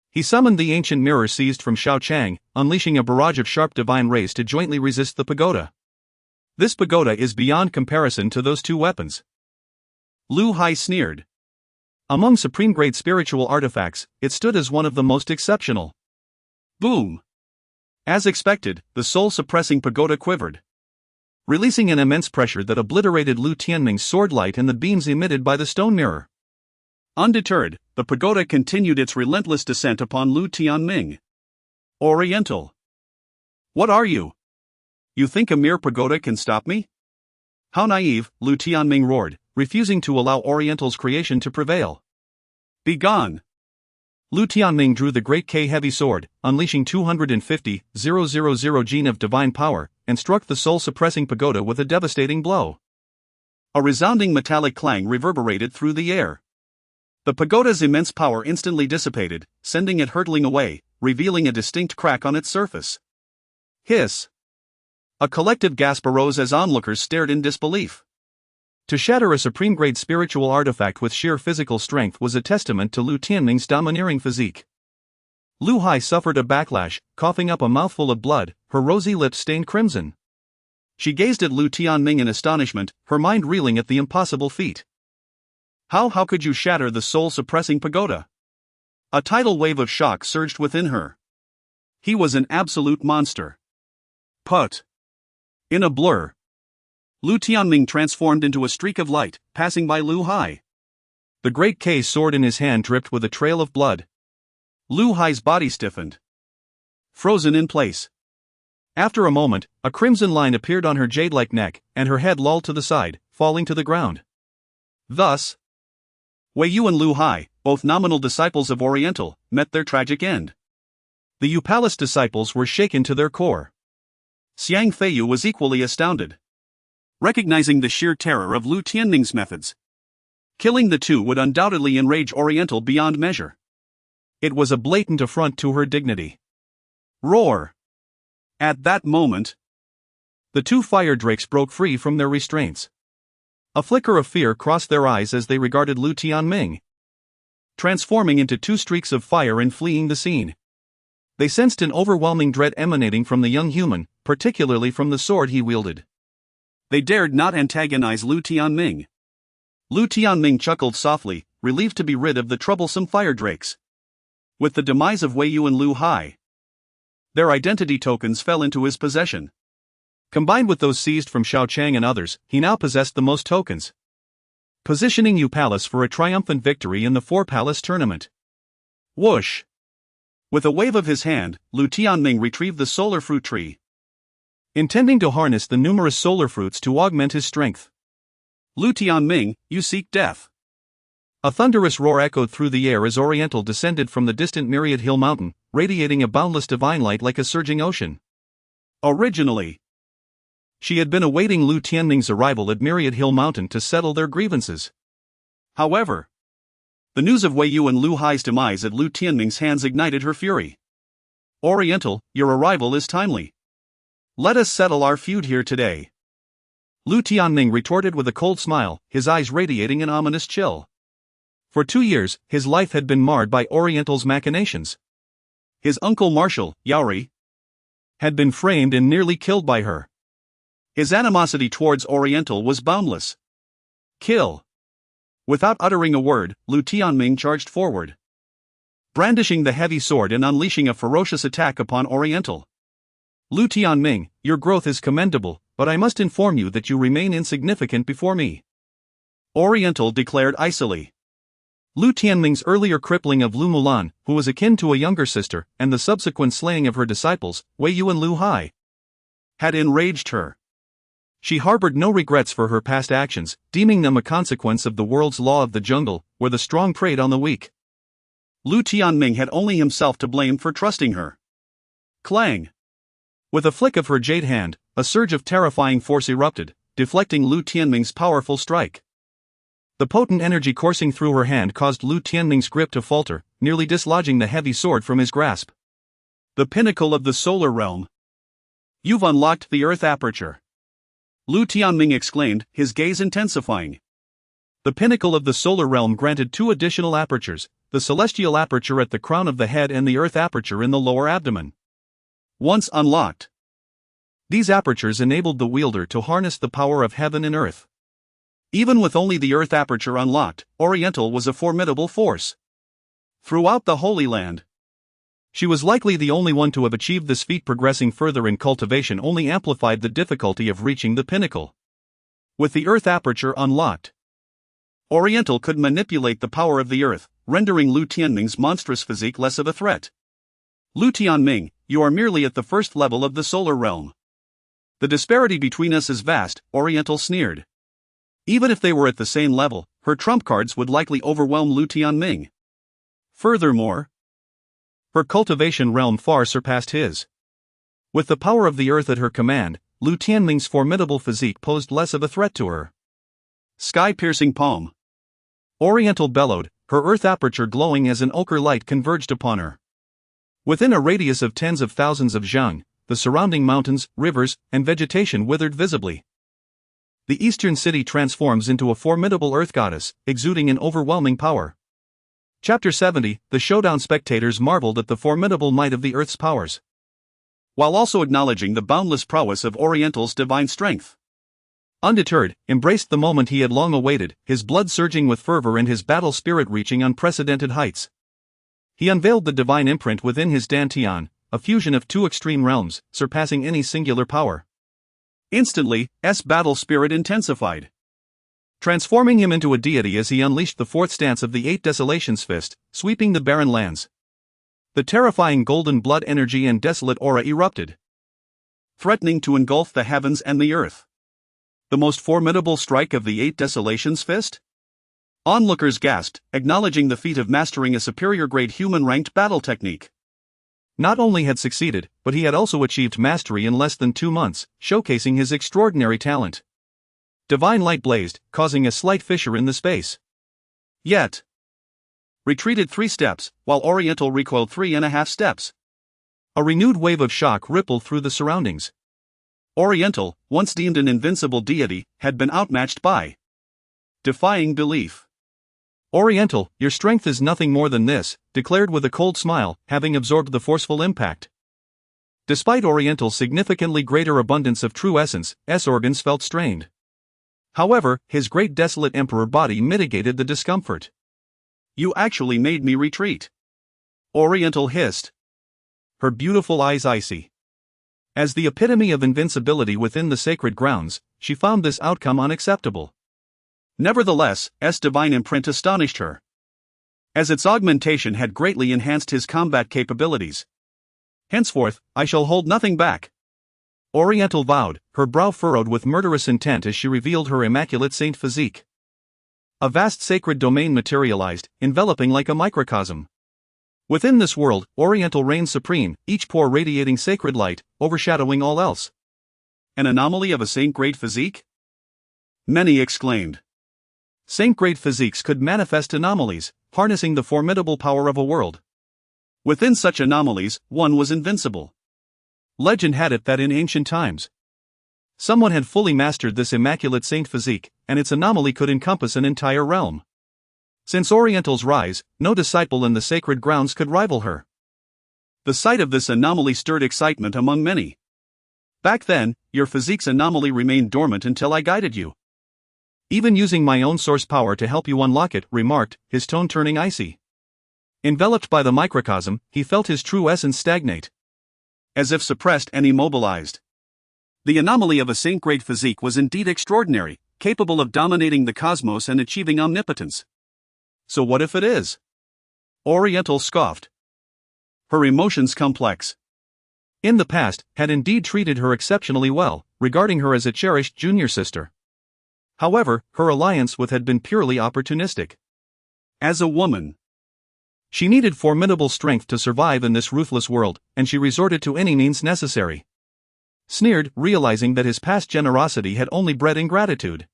he summoned the ancient mirror seized from Shao Chang, unleashing a barrage of sharp divine rays to jointly resist the pagoda. This pagoda is beyond comparison to those 2 weapons. Lu Hai sneered. Among supreme-grade spiritual artifacts, it stood as one of the most exceptional. Boom! As expected, the soul-suppressing pagoda quivered, releasing an immense pressure that obliterated Lu Tianming's sword light and the beams emitted by the stone mirror. Undeterred, the pagoda continued its relentless descent upon Lu Tianming. Oriental. What are you? You think a mere pagoda can stop me? How naive, Lu Tianming roared, refusing to allow Oriental's creation to prevail. Begone! Lu Tianming drew the great K heavy sword, unleashing 250,000 gene of divine power, and struck the soul-suppressing pagoda with a devastating blow. A resounding metallic clang reverberated through the air. The pagoda's immense power instantly dissipated, sending it hurtling away, revealing a distinct crack on its surface. Hiss! A collective gasp arose as onlookers stared in disbelief. To shatter a supreme-grade spiritual artifact with sheer physical strength was a testament to Lu Tianming's domineering physique. Lu Hai suffered a backlash, coughing up a mouthful of blood, her rosy lips stained crimson. She gazed at Lu Tianming in astonishment, her mind reeling at the impossible feat. How could you shatter the soul-suppressing pagoda? A tidal wave of shock surged within her. He was an absolute monster. Put. In a blur, Lu Tianming transformed into a streak of light, passing by Lu Hai. The great K sword in his hand dripped with a trail of blood. Lu Hai's body stiffened, frozen in place. After a moment, a crimson line appeared on her jade-like neck, and her head lolled to the side, falling to the ground. Thus, Wei Yu and Lu Hai, both nominal disciples of Oriental, met their tragic end. The Yu Palace disciples were shaken to their core. Xiang Feiyu was equally astounded, recognizing the sheer terror of Lu Tianming's methods. Killing the two would undoubtedly enrage Oriental beyond measure. It was a blatant affront to her dignity. Roar! At that moment, the two fire drakes broke free from their restraints. A flicker of fear crossed their eyes as they regarded Lu Tianming, transforming into two streaks of fire and fleeing the scene. They sensed an overwhelming dread emanating from the young human, particularly from the sword he wielded. They dared not antagonize Lu Tianming. Lu Tianming chuckled softly, relieved to be rid of the troublesome fire drakes. With the demise of Wei Yu and Lu Hai, their identity tokens fell into his possession. Combined with those seized from Xiao Chang and others, he now possessed the most tokens, positioning Yu Palace for a triumphant victory in the Four-Palace tournament. Whoosh! With a wave of his hand, Lu Tianming retrieved the solar fruit tree, intending to harness the numerous solar fruits to augment his strength. Lu Tianming, you seek death. A thunderous roar echoed through the air as Oriental descended from the distant Myriad Hill Mountain, radiating a boundless divine light like a surging ocean. Originally, she had been awaiting Lu Tianming's arrival at Myriad Hill Mountain to settle their grievances. However, the news of Wei Yu and Lu Hai's demise at Lu Tianming's hands ignited her fury. Oriental, your arrival is timely. Let us settle our feud here today. Lu Tianming retorted with a cold smile, his eyes radiating an ominous chill. For 2 years, his life had been marred by Oriental's machinations. His uncle Marshal, Yaori, had been framed and nearly killed by her. His animosity towards Oriental was boundless. Kill! Without uttering a word, Lu Tianming charged forward, brandishing the heavy sword and unleashing a ferocious attack upon Oriental. Lu Tianming, your growth is commendable, but I must inform you that you remain insignificant before me. Oriental declared icily. Lu Tianming's earlier crippling of Lu Mulan, who was akin to a younger sister, and the subsequent slaying of her disciples, Wei Yu and Lu Hai, had enraged her. She harbored no regrets for her past actions, deeming them a consequence of the world's law of the jungle, where the strong preyed on the weak. Lu Tianming had only himself to blame for trusting her. Clang! With a flick of her jade hand, a surge of terrifying force erupted, deflecting Lu Tianming's powerful strike. The potent energy coursing through her hand caused Lu Tianming's grip to falter, nearly dislodging the heavy sword from his grasp. The pinnacle of the solar realm. You've unlocked the earth aperture. Lu Tianming exclaimed, his gaze intensifying. The pinnacle of the solar realm granted 2 additional apertures, the celestial aperture at the crown of the head and the earth aperture in the lower abdomen. Once unlocked, these apertures enabled the wielder to harness the power of heaven and earth. Even with only the earth aperture unlocked, Oriental was a formidable force. Throughout the Holy Land, she was likely the only one to have achieved this feat. Progressing further in cultivation only amplified the difficulty of reaching the pinnacle. With the earth aperture unlocked, Oriental could manipulate the power of the earth, rendering Lu Tianming's monstrous physique less of a threat. Lu Tianming, you are merely at the first level of the solar realm. The disparity between us is vast, Oriental sneered. Even if they were at the same level, her trump cards would likely overwhelm Lu Tianming. Furthermore, her cultivation realm far surpassed his. With the power of the earth at her command, Lu Tianming's formidable physique posed less of a threat to her. Sky-piercing palm. Oriental bellowed, her earth aperture glowing as an ochre light converged upon her. Within a radius of tens of thousands of zhang, the surrounding mountains, rivers, and vegetation withered visibly. the eastern city transforms into a formidable earth goddess, exuding an overwhelming power. Chapter 70, the showdown. Spectators marveled at the formidable might of the earth's powers, while also acknowledging the boundless prowess of Oriental's divine strength. Undeterred, embraced the moment he had long awaited, his blood surging with fervor and his battle spirit reaching unprecedented heights. He unveiled the divine imprint within his dantian, a fusion of two extreme realms, surpassing any singular power. Instantly, battle spirit intensified, transforming him into a deity as he unleashed the fourth stance of the Eight Desolations fist, sweeping the barren lands. The terrifying golden blood energy and desolate aura erupted, threatening to engulf the heavens and the earth. The most formidable strike of the Eight Desolations fist? Onlookers gasped, acknowledging the feat of mastering a superior grade human-ranked battle technique. Not only had succeeded, but he had also achieved mastery in less than 2 months, showcasing his extraordinary talent. Divine light blazed, causing a slight fissure in the space. Yet retreated 3 steps, while Oriental recoiled 3.5 steps. A renewed wave of shock rippled through the surroundings. Oriental, once deemed an invincible deity, had been outmatched by defying belief. Oriental, your strength is nothing more than this, declared with a cold smile, having absorbed the forceful impact. Despite Oriental's significantly greater abundance of true essence, organs felt strained. However, his Great Desolate Emperor Body mitigated the discomfort. You actually made me retreat, Oriental hissed, her beautiful eyes icy. As the epitome of invincibility within the sacred grounds, she found this outcome unacceptable. Nevertheless, divine imprint astonished her, as its augmentation had greatly enhanced his combat capabilities. Henceforth, I shall hold nothing back, Oriental vowed, her brow furrowed with murderous intent as she revealed her immaculate saint physique. A vast sacred domain materialized, enveloping like a microcosm. Within this world, Oriental reigns supreme, each pore radiating sacred light, overshadowing all else. An anomaly of a saint-grade physique? Many exclaimed. Saint-grade physiques could manifest anomalies, harnessing the formidable power of a world. Within such anomalies, one was invincible. Legend had it that in ancient times, someone had fully mastered this immaculate saint physique, and its anomaly could encompass an entire realm. Since Oriental's rise, no disciple in the sacred grounds could rival her. The sight of this anomaly stirred excitement among many. Back then, your physique's anomaly remained dormant until I guided you. Even using my own source power to help you unlock it, remarked, his tone turning icy. Enveloped by the microcosm, he felt his true essence stagnate, as if suppressed and immobilized. The anomaly of a saint-grade physique was indeed extraordinary, capable of dominating the cosmos and achieving omnipotence. So what if it is? Oriental scoffed, her emotions complex. In the past, had indeed treated her exceptionally well, regarding her as a cherished junior sister. However, her alliance with had been purely opportunistic. As a woman, she needed formidable strength to survive in this ruthless world, and she resorted to any means necessary. Sneered, realizing that his past generosity had only bred ingratitude.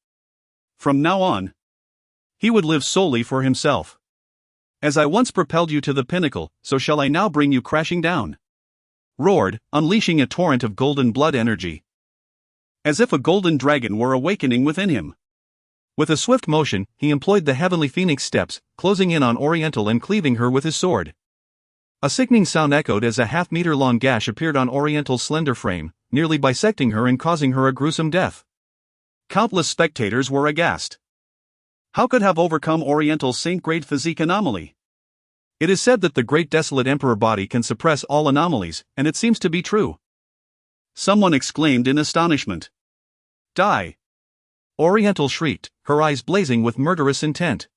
From now on, he would live solely for himself. As I once propelled you to the pinnacle, so shall I now bring you crashing down. Roared, unleashing a torrent of golden blood energy, as if a golden dragon were awakening within him. With a swift motion, he employed the heavenly phoenix steps, closing in on Oriental and cleaving her with his sword. A sickening sound echoed as a half-meter-long gash appeared on Oriental's slender frame, nearly bisecting her and causing her a gruesome death. Countless spectators were aghast. How could have overcome Oriental's saint-grade physique anomaly? It is said that the Great Desolate Emperor Body can suppress all anomalies, and it seems to be true. Someone exclaimed in astonishment. Die! Oriental shrieked, her eyes blazing with murderous intent.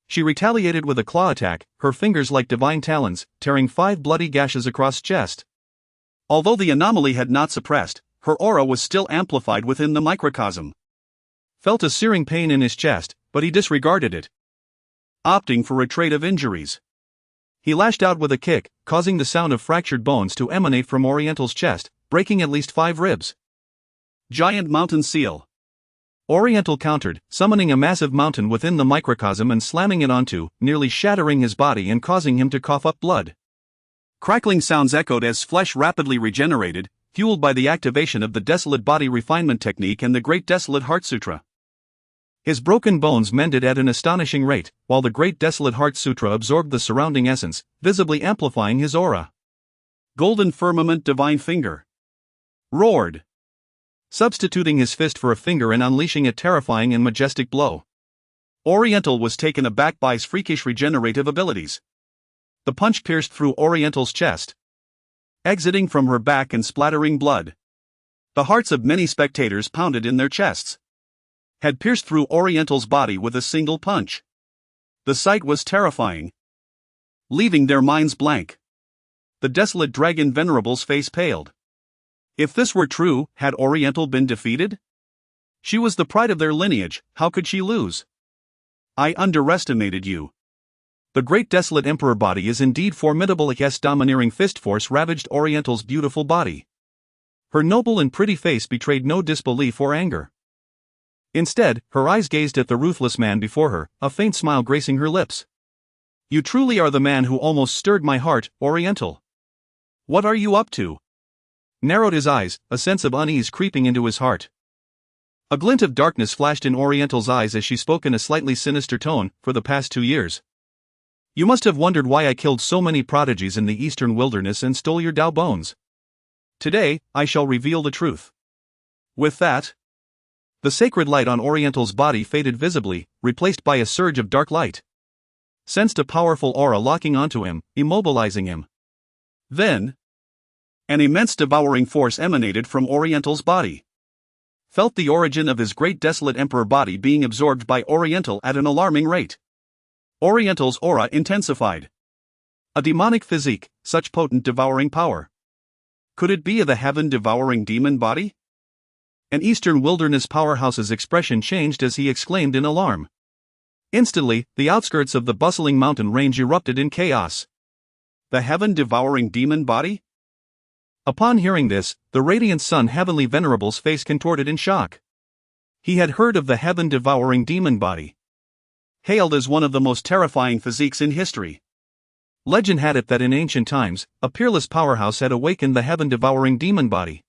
She retaliated with a claw attack, her fingers like divine talons, tearing 5 bloody gashes across chest. Although the anomaly had not suppressed, her aura was still amplified within the microcosm. Felt a searing pain in his chest, but he disregarded it, opting for a trade of injuries. He lashed out with a kick, causing the sound of fractured bones to emanate from Oriental's chest, breaking at least 5 ribs. Giant mountain seal. Oriental countered, summoning a massive mountain within the microcosm and slamming it onto, nearly shattering his body and causing him to cough up blood. Crackling sounds echoed as flesh rapidly regenerated, fueled by the activation of the Desolate Body Refinement Technique and the Great Desolate Heart Sutra. His broken bones mended at an astonishing rate, while the Great Desolate Heart Sutra absorbed the surrounding essence, visibly amplifying his aura. Golden Firmament Divine Finger. Roared. Substituting his fist for a finger and unleashing a terrifying and majestic blow. Oriental was taken aback by his freakish regenerative abilities. The punch pierced through Oriental's chest, exiting from her back and splattering blood. The hearts of many spectators pounded in their chests. Had pierced through Oriental's body with a single punch. The sight was terrifying, leaving their minds blank. The desolate dragon Venerable's face paled. If this were true, had Oriental been defeated? She was the pride of their lineage, how could she lose? I underestimated you. The Great Desolate Emperor Body is indeed formidable, yes, domineering fist force ravaged Oriental's beautiful body. Her noble and pretty face betrayed no disbelief or anger. Instead, her eyes gazed at the ruthless man before her, a faint smile gracing her lips. You truly are the man who almost stirred my heart, Oriental. What are you up to? Narrowed his eyes, a sense of unease creeping into his heart. A glint of darkness flashed in Oriental's eyes as she spoke in a slightly sinister tone. For the past 2 years, you must have wondered why I killed so many prodigies in the eastern wilderness and stole your Dao bones. Today, I shall reveal the truth. With that, the sacred light on Oriental's body faded visibly, replaced by a surge of dark light. Sensed a powerful aura locking onto him, immobilizing him. Then, an immense devouring force emanated from Oriental's body. Felt the origin of his Great Desolate Emperor Body being absorbed by Oriental at an alarming rate. Oriental's aura intensified. A demonic physique, such potent devouring power. Could it be the heaven-devouring demon body? An eastern wilderness powerhouse's expression changed as he exclaimed in alarm. Instantly, the outskirts of the bustling mountain range erupted in chaos. The heaven-devouring demon body? Upon hearing this, the radiant sun Heavenly Venerable's face contorted in shock. He had heard of the heaven-devouring demon body, hailed as one of the most terrifying physiques in history. Legend had it that in ancient times, a peerless powerhouse had awakened the heaven-devouring demon body,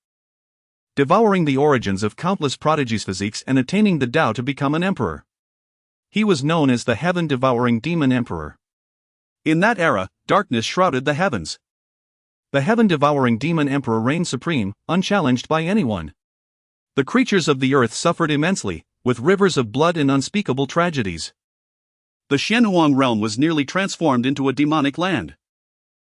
devouring the origins of countless prodigies physiques and attaining the Dao to become an emperor. He was known as the heaven-devouring demon emperor. In that era, darkness shrouded the heavens. The heaven-devouring demon emperor reigned supreme, unchallenged by anyone. The creatures of the earth suffered immensely, with rivers of blood and unspeakable tragedies. The Xianhuang realm was nearly transformed into a demonic land.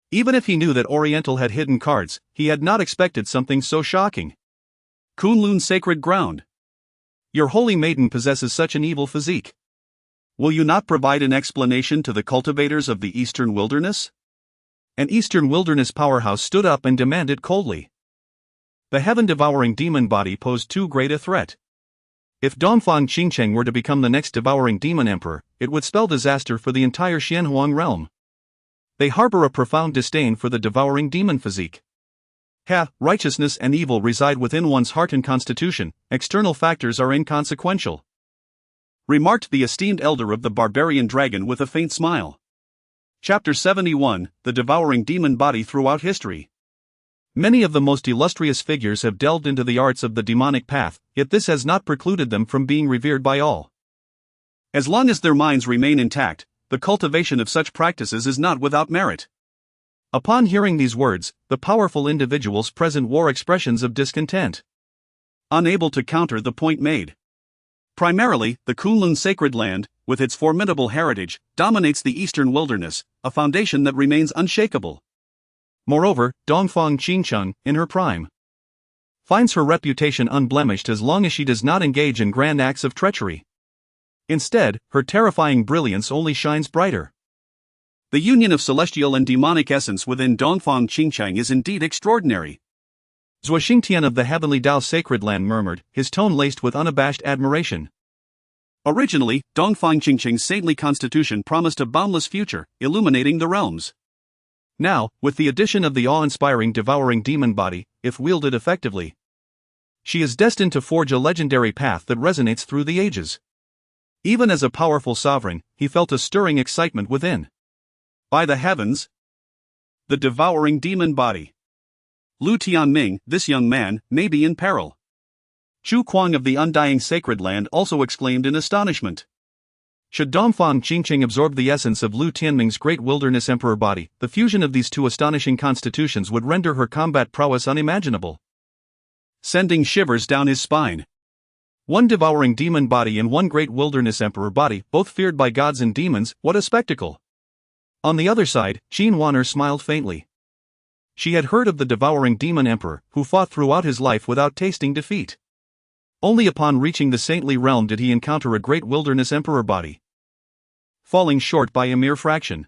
Even if he knew that Oriental had hidden cards, he had not expected something so shocking. Kunlun sacred ground. Your holy maiden possesses such an evil physique. Will you not provide an explanation to the cultivators of the eastern wilderness? An eastern wilderness powerhouse stood up and demanded coldly. The heaven-devouring demon body posed too great a threat. If Dongfang Qingcheng were to become the next devouring demon emperor, it would spell disaster for the entire Xianhuang realm. They harbor a profound disdain for the devouring demon physique. Righteousness and evil reside within one's heart and constitution, external factors are inconsequential, remarked the esteemed elder of the barbarian dragon with a faint smile. Chapter 71, The Devouring Demon Body Throughout History. Many of the most illustrious figures have delved into the arts of the demonic path, yet this has not precluded them from being revered by all. As long as their minds remain intact, the cultivation of such practices is not without merit. Upon hearing these words, the powerful individuals present wore expressions of discontent, unable to counter the point made. Primarily, the Kunlun sacred land, with its formidable heritage, dominates the eastern wilderness, a foundation that remains unshakable. Moreover, Dongfang Qingcheng, in her prime, finds her reputation unblemished as long as she does not engage in grand acts of treachery. Instead, her terrifying brilliance only shines brighter. The union of celestial and demonic essence within Dongfang Qingcheng is indeed extraordinary. Zhuo Xingtian of the heavenly Dao sacred land murmured, his tone laced with unabashed admiration. Originally, Dongfang Qingcheng's saintly constitution promised a boundless future, illuminating the realms. Now, with the addition of the awe-inspiring devouring demon body, if wielded effectively, she is destined to forge a legendary path that resonates through the ages. Even as a powerful sovereign, he felt a stirring excitement within. By the heavens! The devouring demon body. Lu Tianming, this young man, may be in peril. Chu Kuang of the undying sacred land also exclaimed in astonishment. Should Dongfang Qingqing absorb the essence of Lu Tianming's great wilderness emperor body, the fusion of these two astonishing constitutions would render her combat prowess unimaginable, sending shivers down his spine. One devouring demon body and one great wilderness emperor body, both feared by gods and demons, what a spectacle! On the other side, Qin Wan'er smiled faintly. She had heard of the devouring demon emperor, who fought throughout his life without tasting defeat. Only upon reaching the saintly realm did he encounter a great wilderness emperor body, falling short by a mere fraction.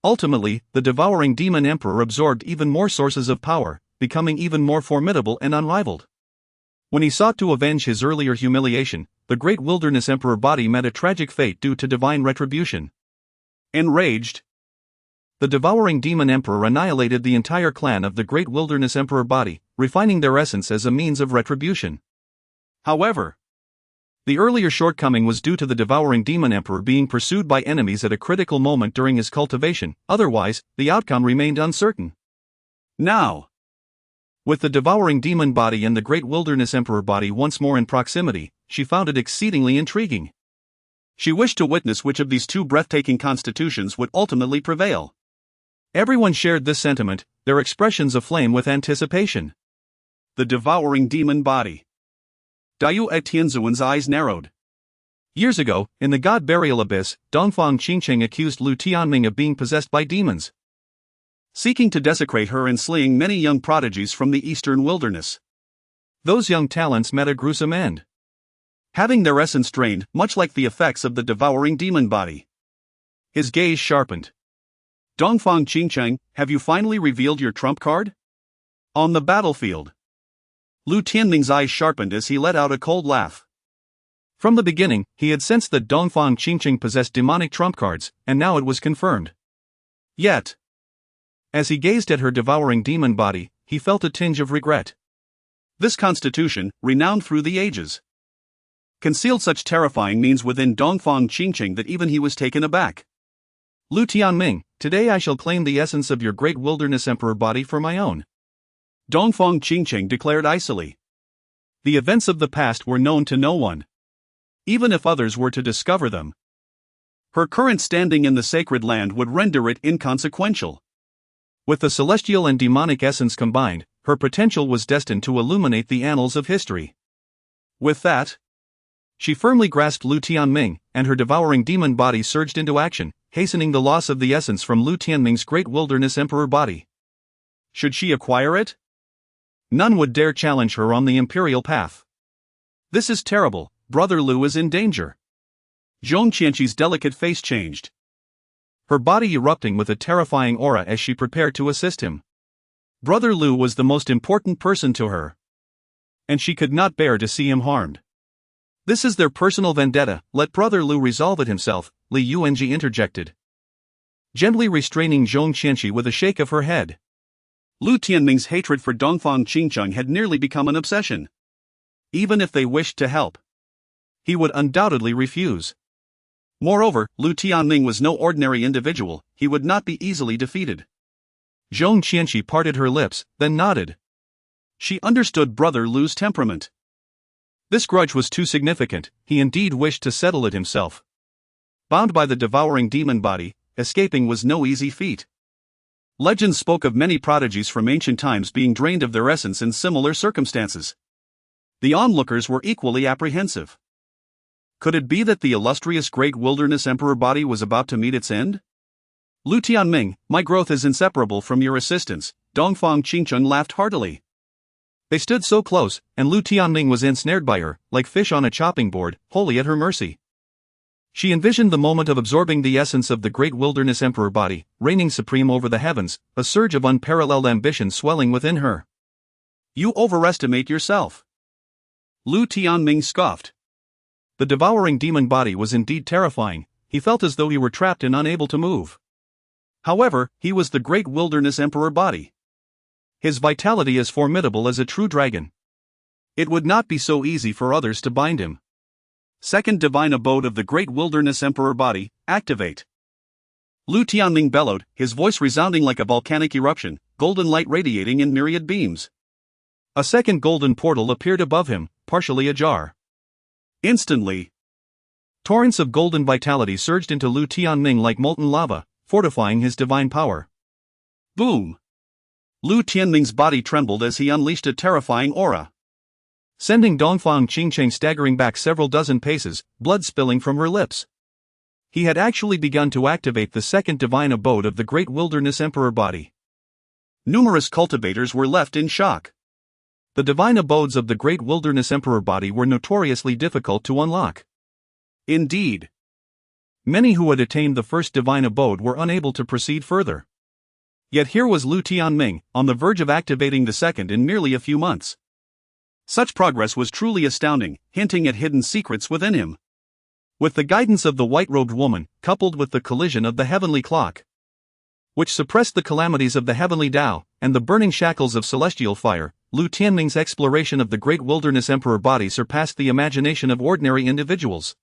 Ultimately, the devouring demon emperor absorbed even more sources of power, becoming even more formidable and unrivaled. When he sought to avenge his earlier humiliation, the great wilderness emperor body met a tragic fate due to divine retribution. Enraged, the devouring demon emperor annihilated the entire clan of the great wilderness emperor body, refining their essence as a means of retribution. However, the earlier shortcoming was due to the devouring demon emperor being pursued by enemies at a critical moment during his cultivation, otherwise, the outcome remained uncertain. Now, with the devouring demon body and the great wilderness emperor body once more in proximity, she found it exceedingly intriguing. She wished to witness which of these two breathtaking constitutions would ultimately prevail. Everyone shared this sentiment, their expressions aflame with anticipation. The devouring demon body. Dao Tianzuan's eyes narrowed. Years ago, in the god burial abyss, Dongfang Qingqing accused Lu Tianming of being possessed by demons, seeking to desecrate her and slaying many young prodigies from the eastern wilderness. Those young talents met a gruesome end, having their essence drained, much like the effects of the devouring demon body. His gaze sharpened. Dongfang Qingqing, have you finally revealed your trump card? On the battlefield. Lu Tianming's eyes sharpened as he let out a cold laugh. From the beginning, he had sensed that Dongfang Qingqing possessed demonic trump cards, and now it was confirmed. Yet, as he gazed at her devouring demon body, he felt a tinge of regret. This constitution, renowned through the ages, concealed such terrifying means within Dongfang Qingqing that even he was taken aback. Lu Tianming, today I shall claim the essence of your great wilderness emperor body for my own, Dongfang Qingqing declared icily. The events of the past were known to no one, even if others were to discover them. Her current standing in the sacred land would render it inconsequential. With the celestial and demonic essence combined, her potential was destined to illuminate the annals of history. With that, she firmly grasped Lu Tianming, and her devouring demon body surged into action, hastening the loss of the essence from Lu Tianming's great wilderness emperor body. Should she acquire it? None would dare challenge her on the imperial path. This is terrible, brother.Lu is in danger. Zhong Qianqi's delicate face changed, her body erupting with a terrifying aura as she prepared to assist him. Brother.Lu was the most important person to her, and she could not bear to see him harmed. This is their personal vendetta, let brother.Lu resolve it himself, Li Yuanji interjected, gently restraining Zhong Qianqi with a shake of her head. Lu Tianming's hatred for Dongfang Qingqing had nearly become an obsession. Even if they wished to help, he would undoubtedly refuse. Moreover, Lu Tianming was no ordinary individual, he would not be easily defeated. Zhong Qianqi parted her lips, then nodded. She understood brother.Lu's temperament. This grudge was too significant, he indeed wished to settle it himself. Bound by the devouring demon body, escaping was no easy feat. Legends spoke of many prodigies from ancient times being drained of their essence in similar circumstances. The onlookers were equally apprehensive. Could it be that the illustrious great wilderness emperor body was about to meet its end? Lu Tianming, my growth is inseparable from your assistance, Dongfang Qingqing laughed heartily. They stood so close, and Lu Tianming was ensnared by her, like fish on a chopping board, wholly at her mercy. She envisioned the moment of absorbing the essence of the great wilderness emperor body, reigning supreme over the heavens, a surge of unparalleled ambition swelling within her. You overestimate yourself. Lu Tianming scoffed. The devouring demon body was indeed terrifying, he felt as though he were trapped and unable to move. However, he was the great wilderness emperor body. His vitality as formidable as a true dragon. It would not be so easy for others to bind him. Second divine abode of the great wilderness emperor body, activate. Lu Tianming bellowed, his voice resounding like a volcanic eruption, golden light radiating in myriad beams. A second golden portal appeared above him, partially ajar. Instantly, torrents of golden vitality surged into Lu Tianming like molten lava, fortifying his divine power. Boom! Lu Tianming's body trembled as he unleashed a terrifying aura, sending Dongfang Qingcheng staggering back several dozen paces, blood spilling from her lips. He had actually begun to activate the second divine abode of the Great Wilderness Emperor Body. Numerous cultivators were left in shock. The divine abodes of the Great Wilderness Emperor Body were notoriously difficult to unlock. Indeed, many who had attained the first divine abode were unable to proceed further. Yet here was Lu Tianming, on the verge of activating the second in merely a few months. Such progress was truly astounding, hinting at hidden secrets within him. With the guidance of the white-robed woman, coupled with the collision of the heavenly clock, which suppressed the calamities of the heavenly Dao, and the burning shackles of celestial fire, Lu Tianming's exploration of the Great Wilderness Emperor Body surpassed the imagination of ordinary individuals.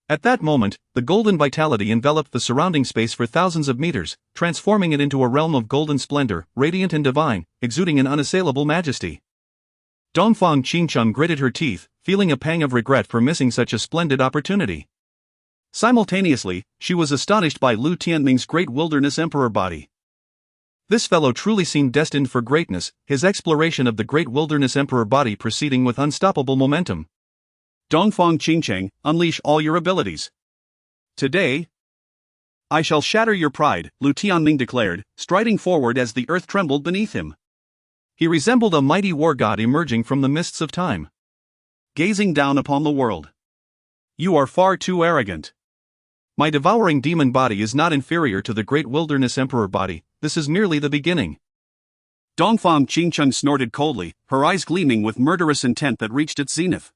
At that moment, the golden vitality enveloped the surrounding space for thousands of meters, transforming it into a realm of golden splendor, radiant and divine, exuding an unassailable majesty. Dongfang Qingcheng gritted her teeth, feeling a pang of regret for missing such a splendid opportunity. Simultaneously, she was astonished by Lu Tianming's Great Wilderness Emperor Body. This fellow truly seemed destined for greatness, his exploration of the Great Wilderness Emperor Body proceeding with unstoppable momentum. Dongfang Qingcheng, unleash all your abilities. Today, I shall shatter your pride, Lu Tianming declared, striding forward as the earth trembled beneath him. He resembled a mighty war god emerging from the mists of time, gazing down upon the world. You are far too arrogant. My devouring demon body is not inferior to the Great Wilderness Emperor Body, this is merely the beginning. Dongfang Qingcheng snorted coldly, her eyes gleaming with murderous intent that reached its zenith.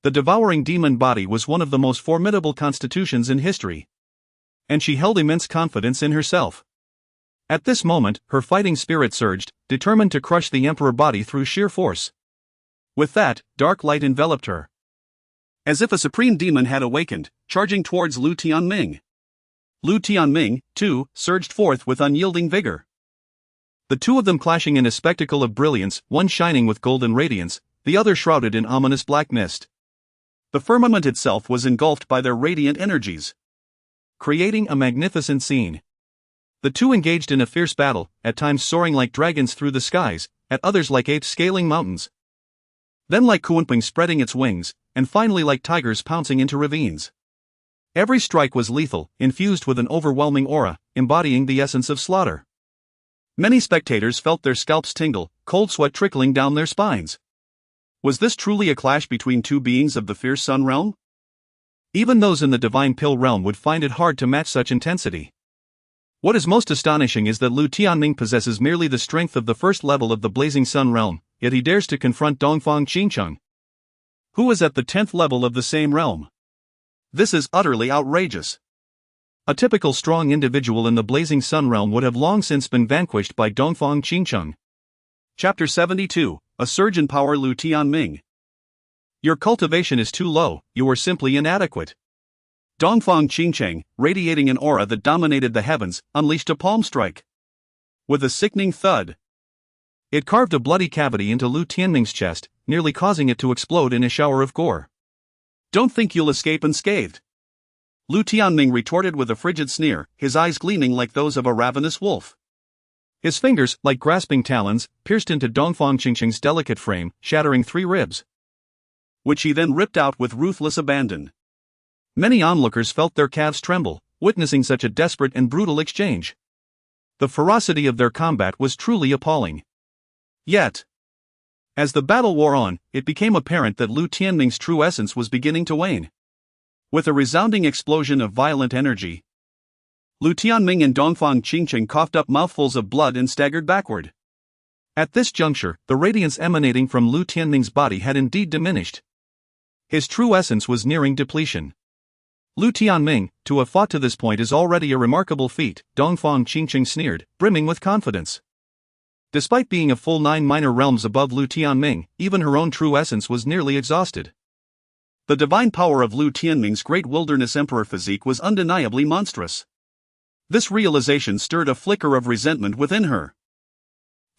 The devouring demon body was one of the most formidable constitutions in history, and she held immense confidence in herself. At this moment, her fighting spirit surged, determined to crush the Emperor Body through sheer force. With that, dark light enveloped her, as if a supreme demon had awakened, charging towards Lu Tianming. Lu Tianming, too, surged forth with unyielding vigor. The two of them clashing in a spectacle of brilliance, one shining with golden radiance, the other shrouded in ominous black mist. The firmament itself was engulfed by their radiant energies, creating a magnificent scene. The two engaged in a fierce battle, at times soaring like dragons through the skies, at others like apes scaling mountains, then like Kunlun spreading its wings, and finally like tigers pouncing into ravines. Every strike was lethal, infused with an overwhelming aura, embodying the essence of slaughter. Many spectators felt their scalps tingle, cold sweat trickling down their spines. Was this truly a clash between two beings of the fierce sun realm? Even those in the divine pill realm would find it hard to match such intensity. What is most astonishing is that Lu Tianming possesses merely the strength of the first level of the blazing sun realm, yet he dares to confront Dongfang Qingcheng, who is at the 10th level of the same realm. This is utterly outrageous. A typical strong individual in the blazing sun realm would have long since been vanquished by Dongfang Qingcheng. Chapter 72, A Surge in Power. Lu Tianming. Your cultivation is too low, you are simply inadequate. Dongfang Qingcheng, radiating an aura that dominated the heavens, unleashed a palm strike. With a sickening thud, it carved a bloody cavity into Lu Tianming's chest, nearly causing it to explode in a shower of gore. Don't think you'll escape unscathed. Lu Tianming retorted with a frigid sneer, his eyes gleaming like those of a ravenous wolf. His fingers, like grasping talons, pierced into Dongfang Qingcheng's delicate frame, shattering 3 ribs, which he then ripped out with ruthless abandon. Many onlookers felt their calves tremble, witnessing such a desperate and brutal exchange. The ferocity of their combat was truly appalling. Yet, as the battle wore on, it became apparent that Lu Tianming's true essence was beginning to wane. With a resounding explosion of violent energy, Lu Tianming and Dongfang Qingcheng coughed up mouthfuls of blood and staggered backward. At this juncture, the radiance emanating from Lu Tianming's body had indeed diminished. His true essence was nearing depletion. Lu Tianming, to have fought to this point is already a remarkable feat, Dongfang Qingcheng sneered, brimming with confidence. Despite being a full 9 minor realms above Lu Tianming, even her own true essence was nearly exhausted. The divine power of Lu Tianming's Great Wilderness Emperor physique was undeniably monstrous. This realization stirred a flicker of resentment within her.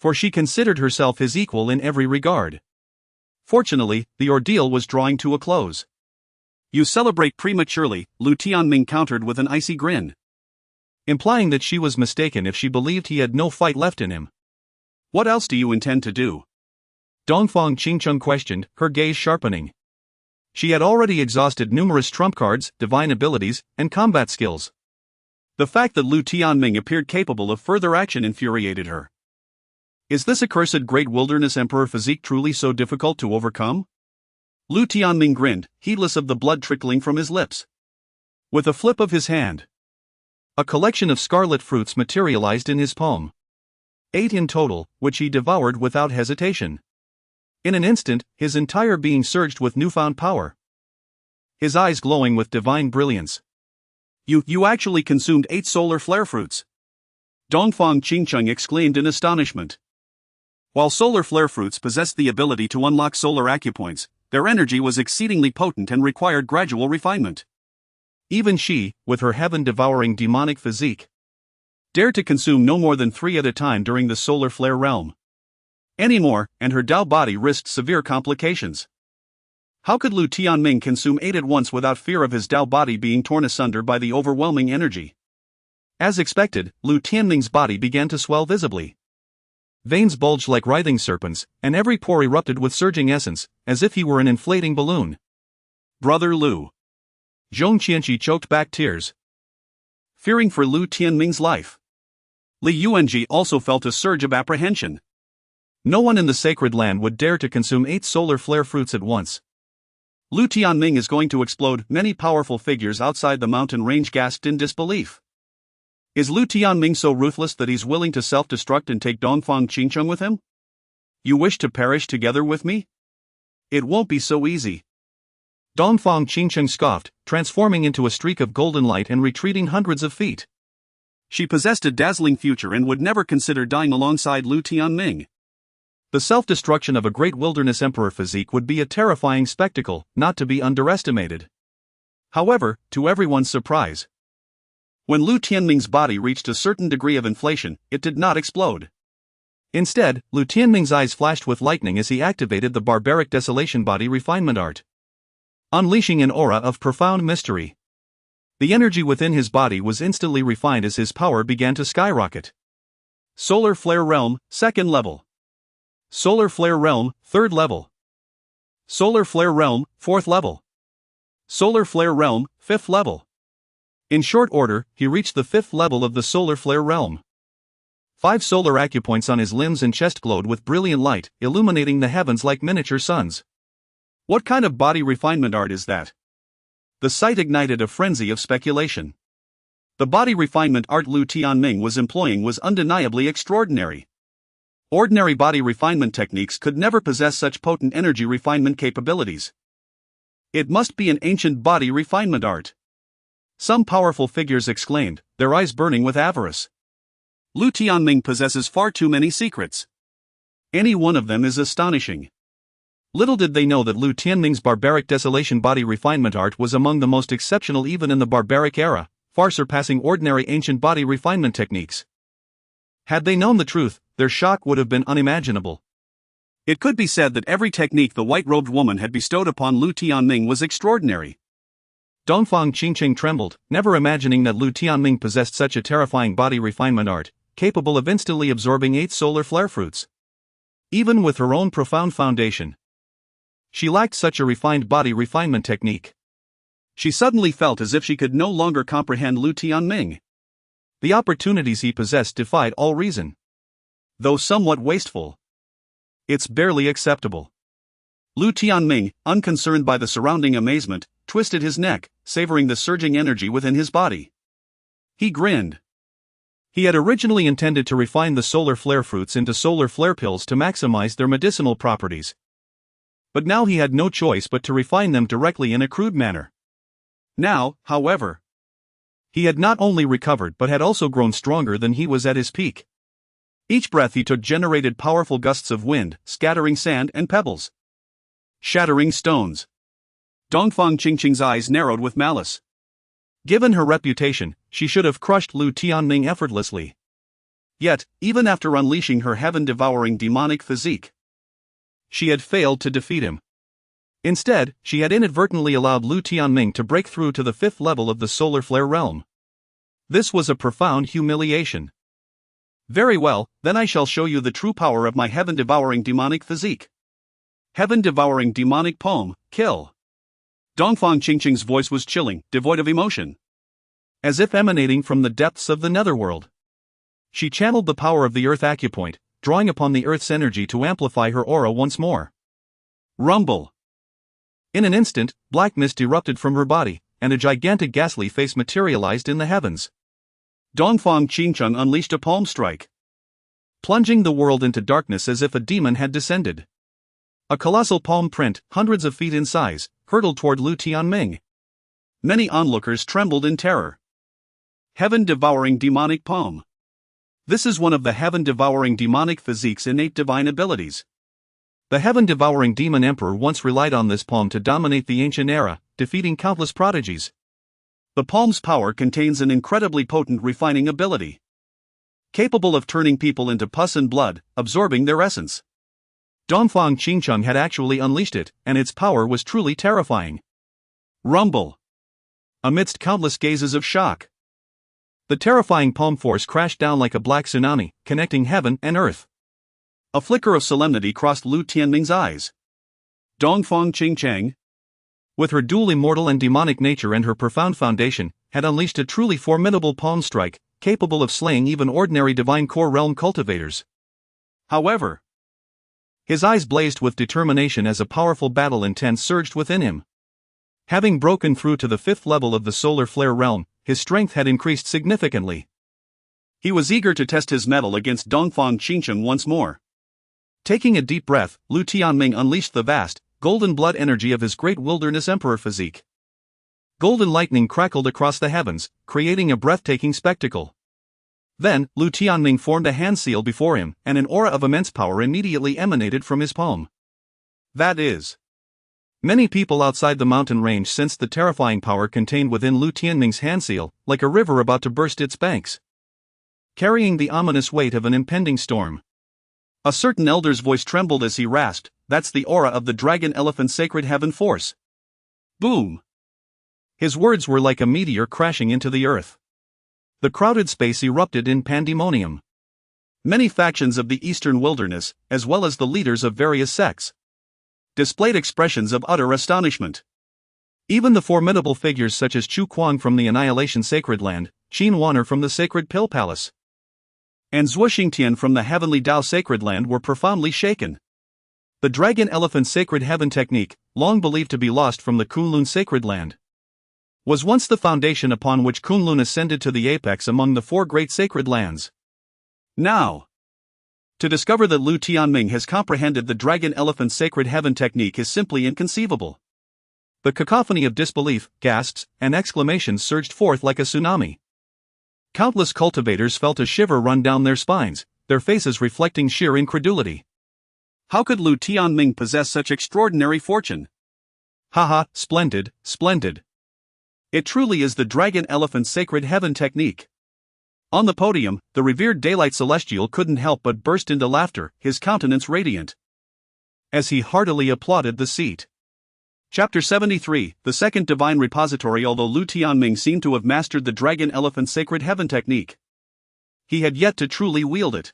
for she considered herself his equal in every regard. Fortunately, the ordeal was drawing to a close. You celebrate prematurely, Lu Tianming countered with an icy grin, implying that she was mistaken if she believed he had no fight left in him. What else do you intend to do? Dongfang Qingcheng questioned, her gaze sharpening. She had already exhausted numerous trump cards, divine abilities, and combat skills. The fact that Lu Tianming appeared capable of further action infuriated her. Is this accursed Great Wilderness Emperor physique truly so difficult to overcome? Lu Tianming grinned, heedless of the blood trickling from his lips. With a flip of his hand, a collection of scarlet fruits materialized in his palm. 8 in total, which he devoured without hesitation. In an instant, his entire being surged with newfound power, his eyes glowing with divine brilliance. You actually consumed 8 solar flare fruits? Dongfang Qingcheng exclaimed in astonishment. While solar flare fruits possessed the ability to unlock solar acupoints, their energy was exceedingly potent and required gradual refinement. Even she, with her heaven-devouring demonic physique, dared to consume no more than 3 at a time during the solar flare realm. Any more, and her Dao body risked severe complications. How could Lu Tianming consume 8 at once without fear of his Dao body being torn asunder by the overwhelming energy? As expected, Lu Tianming's body began to swell visibly. Veins bulged like writhing serpents, and every pore erupted with surging essence, as if he were an inflating balloon. Brother.Lu. Zhong Qianqi choked back tears, fearing for Lu Tianming's life. Li Yuanji also felt a surge of apprehension. No one in the sacred land would dare to consume 8 solar flare fruits at once. Lu Tianming is going to explode, many powerful figures outside the mountain range gasped in disbelief. Is Lu Tianming so ruthless that he's willing to self-destruct and take Dongfang Qingcheng with him? You wish to perish together with me? It won't be so easy. Dongfang Qingcheng scoffed, transforming into a streak of golden light and retreating hundreds of feet. She possessed a dazzling future and would never consider dying alongside Lu Tianming. The self-destruction of a Great Wilderness Emperor physique would be a terrifying spectacle, not to be underestimated. However, to everyone's surprise, when Lu Tianming's body reached a certain degree of inflation, it did not explode. Instead, Lu Tianming's eyes flashed with lightning as he activated the barbaric desolation body refinement art, unleashing an aura of profound mystery. The energy within his body was instantly refined as his power began to skyrocket. Solar Flare Realm, 2nd level. Solar Flare Realm, 3rd level. Solar Flare Realm, 4th level. Solar Flare Realm, 5th level. In short order, he reached the 5th level of the Solar Flare Realm. 5 solar acupoints on his limbs and chest glowed with brilliant light, illuminating the heavens like miniature suns. What kind of body refinement art is that? The sight ignited a frenzy of speculation. The body refinement art Lu Tianming was employing was undeniably extraordinary. Ordinary body refinement techniques could never possess such potent energy refinement capabilities. It must be an ancient body refinement art. Some powerful figures exclaimed, their eyes burning with avarice. Lu Tianming possesses far too many secrets. Any one of them is astonishing. Little did they know that Lu Tianming's barbaric desolation body refinement art was among the most exceptional even in the barbaric era, far surpassing ordinary ancient body refinement techniques. Had they known the truth, their shock would have been unimaginable. It could be said that every technique the white-robed woman had bestowed upon Lu Tianming was extraordinary. Dongfang Qingcheng trembled, never imagining that Lu Tianming possessed such a terrifying body refinement art, capable of instantly absorbing 8 solar flare fruits. Even with her own profound foundation, she lacked such a refined body refinement technique. She suddenly felt as if she could no longer comprehend Lu Tianming. The opportunities he possessed defied all reason. Though somewhat wasteful, it's barely acceptable. Lu Tianming, unconcerned by the surrounding amazement, twisted his neck, savoring the surging energy within his body. He grinned. He had originally intended to refine the solar flare fruits into solar flare pills to maximize their medicinal properties. But now he had no choice but to refine them directly in a crude manner. Now, however, he had not only recovered but had also grown stronger than he was at his peak. Each breath he took generated powerful gusts of wind, scattering sand and pebbles, shattering stones. Dongfang Qingcheng's eyes narrowed with malice. Given her reputation, she should have crushed Lu Tianming effortlessly. Yet, even after unleashing her heaven-devouring demonic physique, she had failed to defeat him. Instead, she had inadvertently allowed Lu Tianming to break through to the 5th level of the solar flare realm. This was a profound humiliation. Very well, then I shall show you the true power of my heaven-devouring demonic physique. Heaven-devouring demonic poem, kill. Dongfang Qingqing's voice was chilling, devoid of emotion, as if emanating from the depths of the netherworld. She channeled the power of the earth acupoint, drawing upon the earth's energy to amplify her aura once more. Rumble. In an instant, black mist erupted from her body, and a gigantic ghastly face materialized in the heavens. Dongfang Qingqing unleashed a palm strike, plunging the world into darkness as if a demon had descended. A colossal palm print, hundreds of feet in size, hurtled toward Lu Tianming. Many onlookers trembled in terror. Heaven-devouring demonic palm. This is one of the heaven-devouring demonic physique's innate divine abilities. The heaven-devouring demon emperor once relied on this palm to dominate the ancient era, defeating countless prodigies. The palm's power contains an incredibly potent refining ability, capable of turning people into pus and blood, absorbing their essence. Dongfang Qingqing had actually unleashed it, and its power was truly terrifying. Rumble. Amidst countless gazes of shock, the terrifying palm force crashed down like a black tsunami, connecting heaven and earth. A flicker of solemnity crossed Lu Tianming's eyes. Dongfang Qingqing, with her dual immortal and demonic nature and her profound foundation, had unleashed a truly formidable palm strike, capable of slaying even ordinary divine core realm cultivators. However, his eyes blazed with determination as a powerful battle intent surged within him. Having broken through to the 5th level of the solar flare realm, his strength had increased significantly. He was eager to test his mettle against Dongfang Qingqing once more. Taking a deep breath, Lu Tianming unleashed the vast, golden blood energy of his great wilderness emperor physique. Golden lightning crackled across the heavens, creating a breathtaking spectacle. Then, Lu Tianming formed a hand seal before him, and an aura of immense power immediately emanated from his palm. That is, many people outside the mountain range sensed the terrifying power contained within Lu Tianming's hand seal, like a river about to burst its banks, carrying the ominous weight of an impending storm. A certain elder's voice trembled as he rasped, "That's the aura of the dragon elephant sacred heaven force." Boom! His words were like a meteor crashing into the earth. The crowded space erupted in pandemonium. Many factions of the eastern wilderness, as well as the leaders of various sects, displayed expressions of utter astonishment. Even the formidable figures such as Chu Kuang from the Annihilation Sacred Land, Qin Wanner from the Sacred Pill Palace, and Zhuo Xingtian from the Heavenly Dao Sacred Land were profoundly shaken. The Dragon Elephant Sacred Heaven technique, long believed to be lost from the Kunlun Sacred Land, was once the foundation upon which Kunlun ascended to the apex among the 4 great sacred lands. Now, to discover that Lu Tianming has comprehended the Dragon Elephant Sacred Heaven technique is simply inconceivable. The cacophony of disbelief, gasps, and exclamations surged forth like a tsunami. Countless cultivators felt a shiver run down their spines, their faces reflecting sheer incredulity. How could Lu Tianming possess such extraordinary fortune? Haha, splendid, splendid. It truly is the Dragon Elephant Sacred Heaven technique. On the podium, the revered Daylight Celestial couldn't help but burst into laughter, his countenance radiant, as he heartily applauded the seat. Chapter 73, the Second Divine Repository. Although Lu Tianming seemed to have mastered the Dragon Elephant Sacred Heaven technique, he had yet to truly wield it.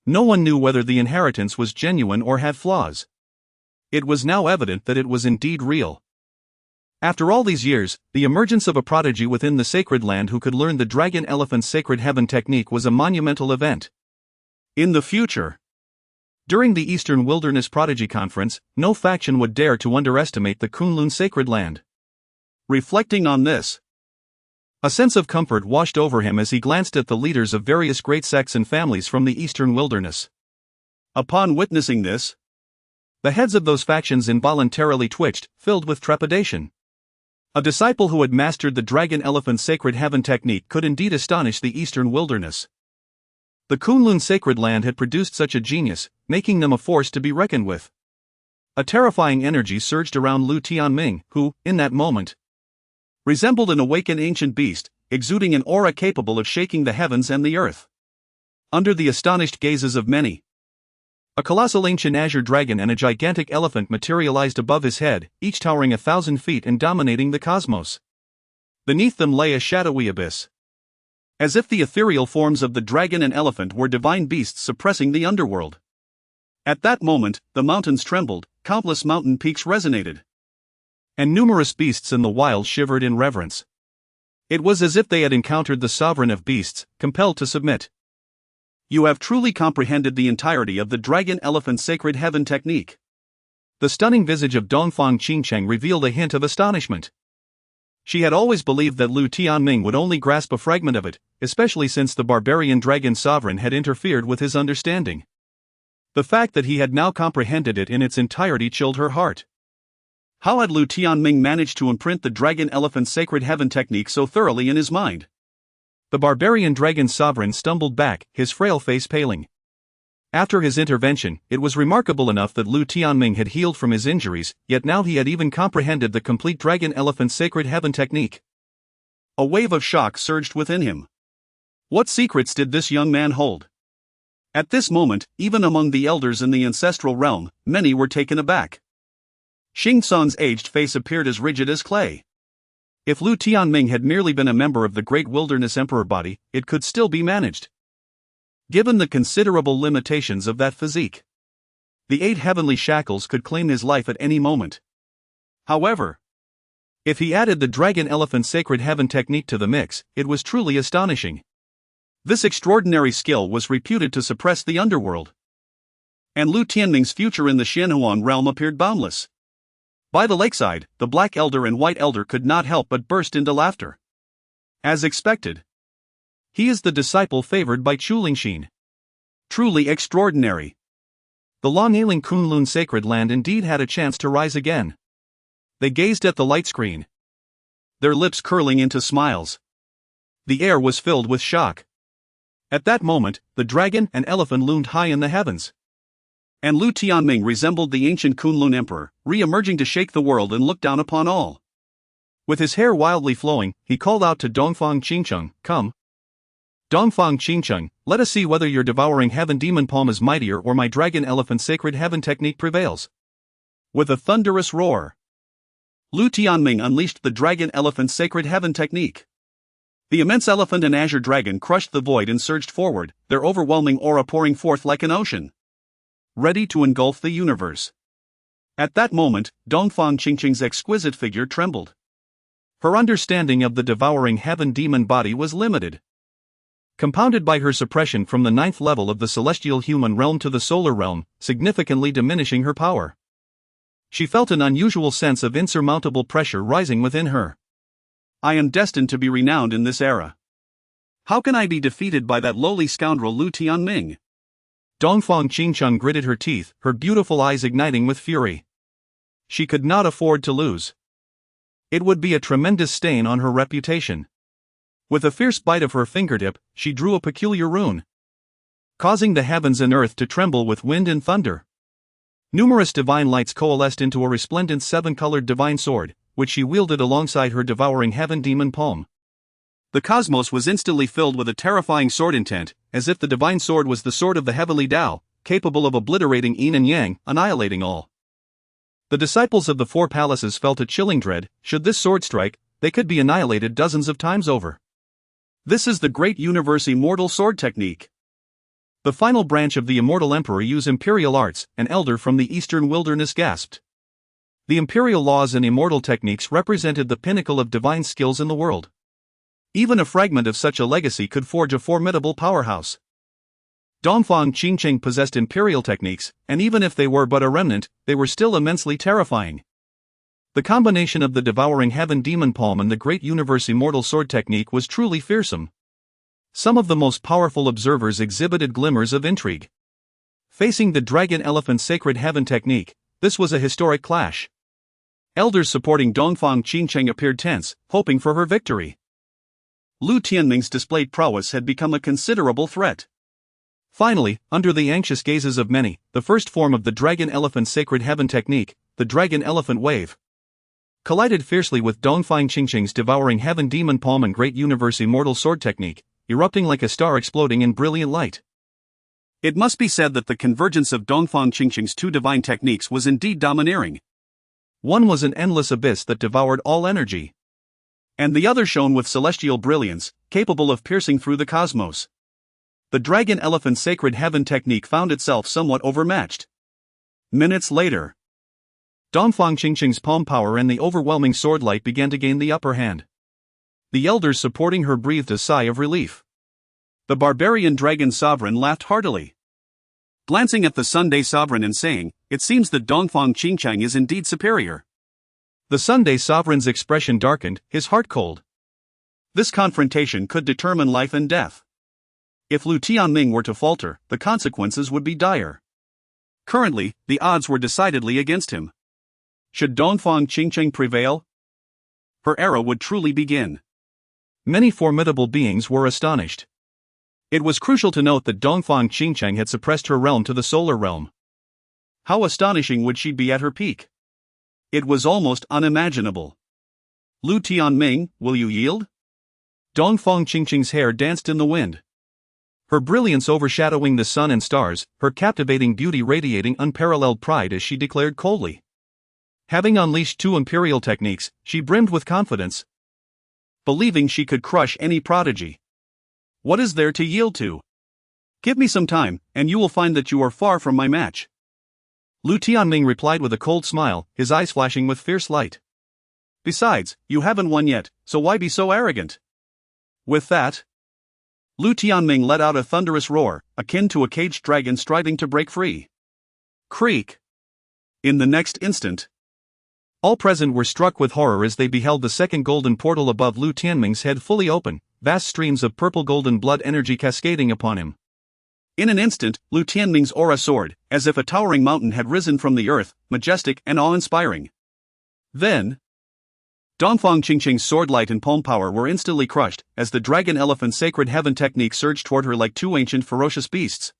No one knew whether the inheritance was genuine or had flaws. It was now evident that it was indeed real. After all these years, the emergence of a prodigy within the sacred land who could learn the Dragon Elephant Sacred Heaven technique was a monumental event. In the future, during the Eastern Wilderness Prodigy Conference, no faction would dare to underestimate the Kunlun Sacred Land. Reflecting on this, a sense of comfort washed over him as he glanced at the leaders of various great sects and families from the Eastern Wilderness. Upon witnessing this, the heads of those factions involuntarily twitched, filled with trepidation. A disciple who had mastered the Dragon Elephant Sacred Heaven technique could indeed astonish the Eastern Wilderness. The Kunlun Sacred Land had produced such a genius, making them a force to be reckoned with. A terrifying energy surged around Lu Tianming, who, in that moment, resembled an awakened ancient beast, exuding an aura capable of shaking the heavens and the earth. Under the astonished gazes of many, a colossal ancient azure dragon and a gigantic elephant materialized above his head, each towering 1,000 feet and dominating the cosmos. Beneath them lay a shadowy abyss. As if the ethereal forms of the dragon and elephant were divine beasts suppressing the underworld. At that moment, the mountains trembled, countless mountain peaks resonated. And numerous beasts in the wild shivered in reverence. It was as if they had encountered the sovereign of beasts, compelled to submit. You have truly comprehended the entirety of the dragon-elephant sacred heaven technique. The stunning visage of Dongfang Qingcheng revealed a hint of astonishment. She had always believed that Lu Tianming would only grasp a fragment of it, especially since the barbarian dragon sovereign had interfered with his understanding. The fact that he had now comprehended it in its entirety chilled her heart. How had Lu Tianming managed to imprint the dragon-elephant sacred heaven technique so thoroughly in his mind? The barbarian dragon sovereign stumbled back, his frail face paling. After his intervention, it was remarkable enough that Lu Tianming had healed from his injuries, yet now he had even comprehended the complete dragon-elephant sacred heaven technique. A wave of shock surged within him. What secrets did this young man hold? At this moment, even among the elders in the ancestral realm, many were taken aback. Xing San's aged face appeared as rigid as clay. If Lu Tianming had merely been a member of the Great Wilderness Emperor Body, it could still be managed. Given the considerable limitations of that physique, the 8 heavenly shackles could claim his life at any moment. However, if he added the dragon-elephant sacred heaven technique to the mix, it was truly astonishing. This extraordinary skill was reputed to suppress the underworld. And Lu Tianming's future in the Xianhuan realm appeared boundless. By the lakeside, the Black Elder and White Elder could not help but burst into laughter. As expected, he is the disciple favored by Chulingshin. Truly extraordinary. The long-ailing Kunlun sacred land indeed had a chance to rise again. They gazed at the light screen, their lips curling into smiles. The air was filled with shock. At that moment, the dragon and elephant loomed high in the heavens. And Lu Tianming resembled the ancient Kunlun emperor, re-emerging to shake the world and look down upon all. With his hair wildly flowing, he called out to Dongfang Qingcheng, "Come. Dongfang Qingcheng, let us see whether your devouring heaven demon palm is mightier or my dragon-elephant sacred heaven technique prevails." With a thunderous roar, Lu Tianming unleashed the dragon-elephant sacred heaven technique. The immense elephant and azure dragon crushed the void and surged forward, their overwhelming aura pouring forth like an ocean, ready to engulf the universe. At that moment, Dongfang Qingcheng's exquisite figure trembled. Her understanding of the devouring heaven demon body was limited, compounded by her suppression from the 9th level of the celestial human realm to the solar realm, significantly diminishing her power. She felt an unusual sense of insurmountable pressure rising within her. I am destined to be renowned in this era. How can I be defeated by that lowly scoundrel Lu Tianming? Dongfang Qingcheng gritted her teeth, her beautiful eyes igniting with fury. She could not afford to lose. It would be a tremendous stain on her reputation. With a fierce bite of her fingertip, she drew a peculiar rune, causing the heavens and earth to tremble with wind and thunder. Numerous divine lights coalesced into a resplendent 7-colored divine sword, which she wielded alongside her devouring heaven demon palm. The cosmos was instantly filled with a terrifying sword intent, as if the divine sword was the sword of the heavenly Tao, capable of obliterating yin and yang, annihilating all. The disciples of the 4 palaces felt a chilling dread. Should this sword strike, they could be annihilated dozens of times over. This is the great universe immortal sword technique. The final branch of the immortal emperor use imperial arts, an elder from the eastern wilderness gasped. The imperial laws and immortal techniques represented the pinnacle of divine skills in the world. Even a fragment of such a legacy could forge a formidable powerhouse. Dongfang Qingcheng possessed imperial techniques, and even if they were but a remnant, they were still immensely terrifying. The combination of the devouring heaven demon palm and the great universe immortal sword technique was truly fearsome. Some of the most powerful observers exhibited glimmers of intrigue. Facing the dragon-elephant sacred heaven technique, this was a historic clash. Elders supporting Dongfang Qingcheng appeared tense, hoping for her victory. Lu Tianming's displayed prowess had become a considerable threat. Finally, under the anxious gazes of many, the first form of the dragon-elephant sacred heaven technique, the dragon-elephant wave, collided fiercely with Dongfang Qingcheng's devouring heaven demon palm and great universe immortal sword technique, erupting like a star exploding in brilliant light. It must be said that the convergence of Dongfang Qingqing's two divine techniques was indeed domineering. One was an endless abyss that devoured all energy, and the other shone with celestial brilliance, capable of piercing through the cosmos. The Dragon Elephant Sacred Heaven technique found itself somewhat overmatched. Minutes later, Dongfang Qingqing's palm power and the overwhelming sword light began to gain the upper hand. The elders supporting her breathed a sigh of relief. The barbarian dragon sovereign laughed heartily, glancing at the Sunday sovereign and saying, "It seems that Dongfang Qingqing is indeed superior." The Sunday sovereign's expression darkened, his heart cold. This confrontation could determine life and death. If Lu Tianming were to falter, the consequences would be dire. Currently, the odds were decidedly against him. Should Dongfang Qingqing prevail, her era would truly begin. Many formidable beings were astonished. It was crucial to note that Dongfang Qingqing had suppressed her realm to the solar realm. How astonishing would she be at her peak? It was almost unimaginable. "Lu Tianming, will you yield?" Dongfang Qingqing's hair danced in the wind, her brilliance overshadowing the sun and stars, her captivating beauty radiating unparalleled pride as she declared coldly. Having unleashed two imperial techniques, she brimmed with confidence, believing she could crush any prodigy. What is there to yield to? Give me some time, and you will find that you are far from my match. Lu Tianming replied with a cold smile, his eyes flashing with fierce light. Besides, you haven't won yet, so why be so arrogant? With that, Lu Tianming let out a thunderous roar, akin to a caged dragon striving to break free. Creak! In the next instant, all present were struck with horror as they beheld the second golden portal above Lu Tianming's head fully open, vast streams of purple golden blood energy cascading upon him. In an instant, Lu Tianming's aura soared, as if a towering mountain had risen from the earth, majestic and awe-inspiring. Then, Dongfang Qingqing's sword light and palm power were instantly crushed, as the Dragon Elephant Sacred Heaven technique surged toward her like two ancient ferocious beasts.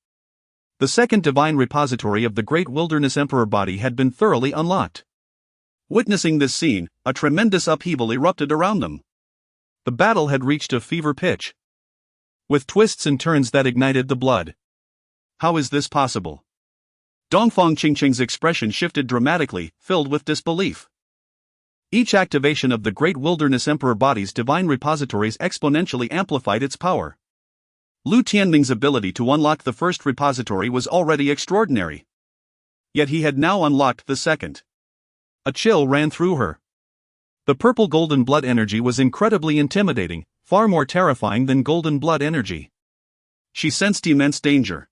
The second divine repository of the Great Wilderness Emperor Body had been thoroughly unlocked. Witnessing this scene, a tremendous upheaval erupted around them. The battle had reached a fever pitch, with twists and turns that ignited the blood. How is this possible? Dongfang Qingqing's expression shifted dramatically, filled with disbelief. Each activation of the Great Wilderness Emperor Body's divine repositories exponentially amplified its power. Lu Tianming's ability to unlock the first repository was already extraordinary. Yet he had now unlocked the second. A chill ran through her. The purple golden blood energy was incredibly intimidating, far more terrifying than golden blood energy. She sensed immense danger.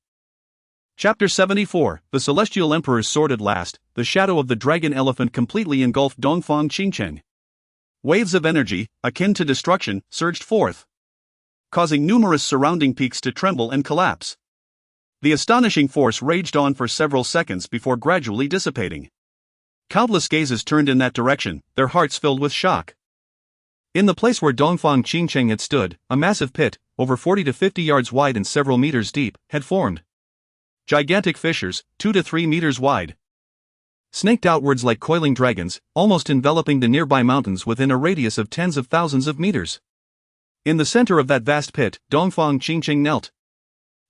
Chapter 74, The Celestial Emperor's Sword. At last, the shadow of the dragon elephant completely engulfed Dongfang Qingqing. Waves of energy, akin to destruction, surged forth, causing numerous surrounding peaks to tremble and collapse. The astonishing force raged on for several seconds before gradually dissipating. Countless gazes turned in that direction, their hearts filled with shock. In the place where Dongfang Qingqing had stood, a massive pit, over 40 to 50 yards wide and several meters deep, had formed. Gigantic fissures, 2 to 3 meters wide, snaked outwards like coiling dragons, almost enveloping the nearby mountains within a radius of tens of thousands of meters. In the center of that vast pit, Dongfang Qingqing knelt.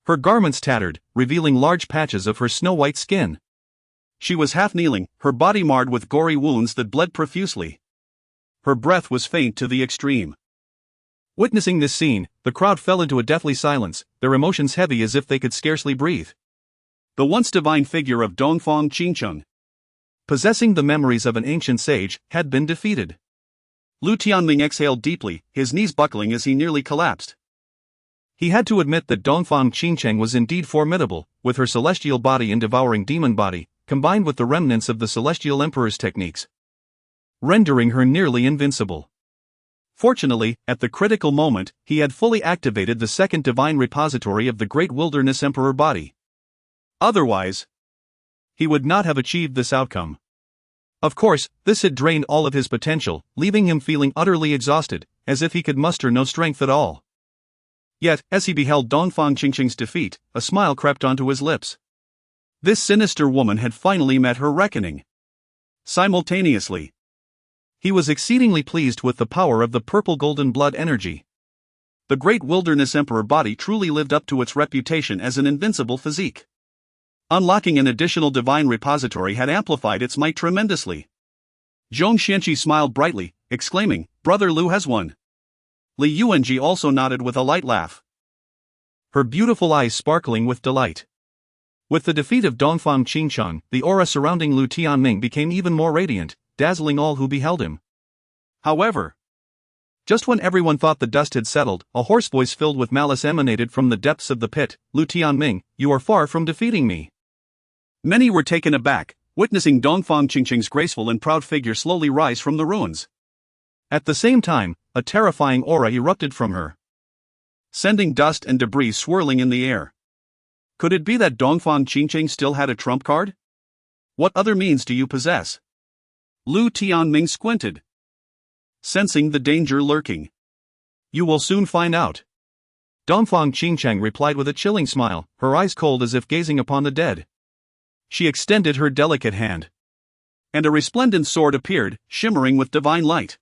Her garments tattered, revealing large patches of her snow-white skin. She was half kneeling, her body marred with gory wounds that bled profusely. Her breath was faint to the extreme. Witnessing this scene, the crowd fell into a deathly silence, their emotions heavy as if they could scarcely breathe. The once divine figure of Dongfang Qingqing, possessing the memories of an ancient sage, had been defeated. Lu Tianming exhaled deeply, his knees buckling as he nearly collapsed. He had to admit that Dongfang Qingqing was indeed formidable, with her celestial body and devouring demon body, combined with the remnants of the Celestial Emperor's techniques, rendering her nearly invincible. Fortunately, at the critical moment, he had fully activated the second divine repository of the Great Wilderness Emperor Body. Otherwise, he would not have achieved this outcome. Of course, this had drained all of his potential, leaving him feeling utterly exhausted, as if he could muster no strength at all. Yet, as he beheld Dongfang Qingqing's defeat, a smile crept onto his lips. This sinister woman had finally met her reckoning. Simultaneously, he was exceedingly pleased with the power of the purple golden blood energy. The Great Wilderness Emperor Body truly lived up to its reputation as an invincible physique. Unlocking an additional divine repository had amplified its might tremendously. Zhong Xianqi smiled brightly, exclaiming, "Brother.Lu has won." Li Yuanji also nodded with a light laugh, her beautiful eyes sparkling with delight. With the defeat of Dongfang Qingcheng, the aura surrounding Lu Tianming became even more radiant, dazzling all who beheld him. However, just when everyone thought the dust had settled, a hoarse voice filled with malice emanated from the depths of the pit. "Lu Tianming, you are far from defeating me." Many were taken aback, witnessing Dongfang Qingcheng's graceful and proud figure slowly rise from the ruins. At the same time, a terrifying aura erupted from her, sending dust and debris swirling in the air. Could it be that Dongfang Qingcheng still had a trump card? "What other means do you possess?" Lu Tianming squinted, sensing the danger lurking. "You will soon find out." Dongfang Qingcheng replied with a chilling smile, her eyes cold as if gazing upon the dead. She extended her delicate hand, and a resplendent sword appeared, shimmering with divine light.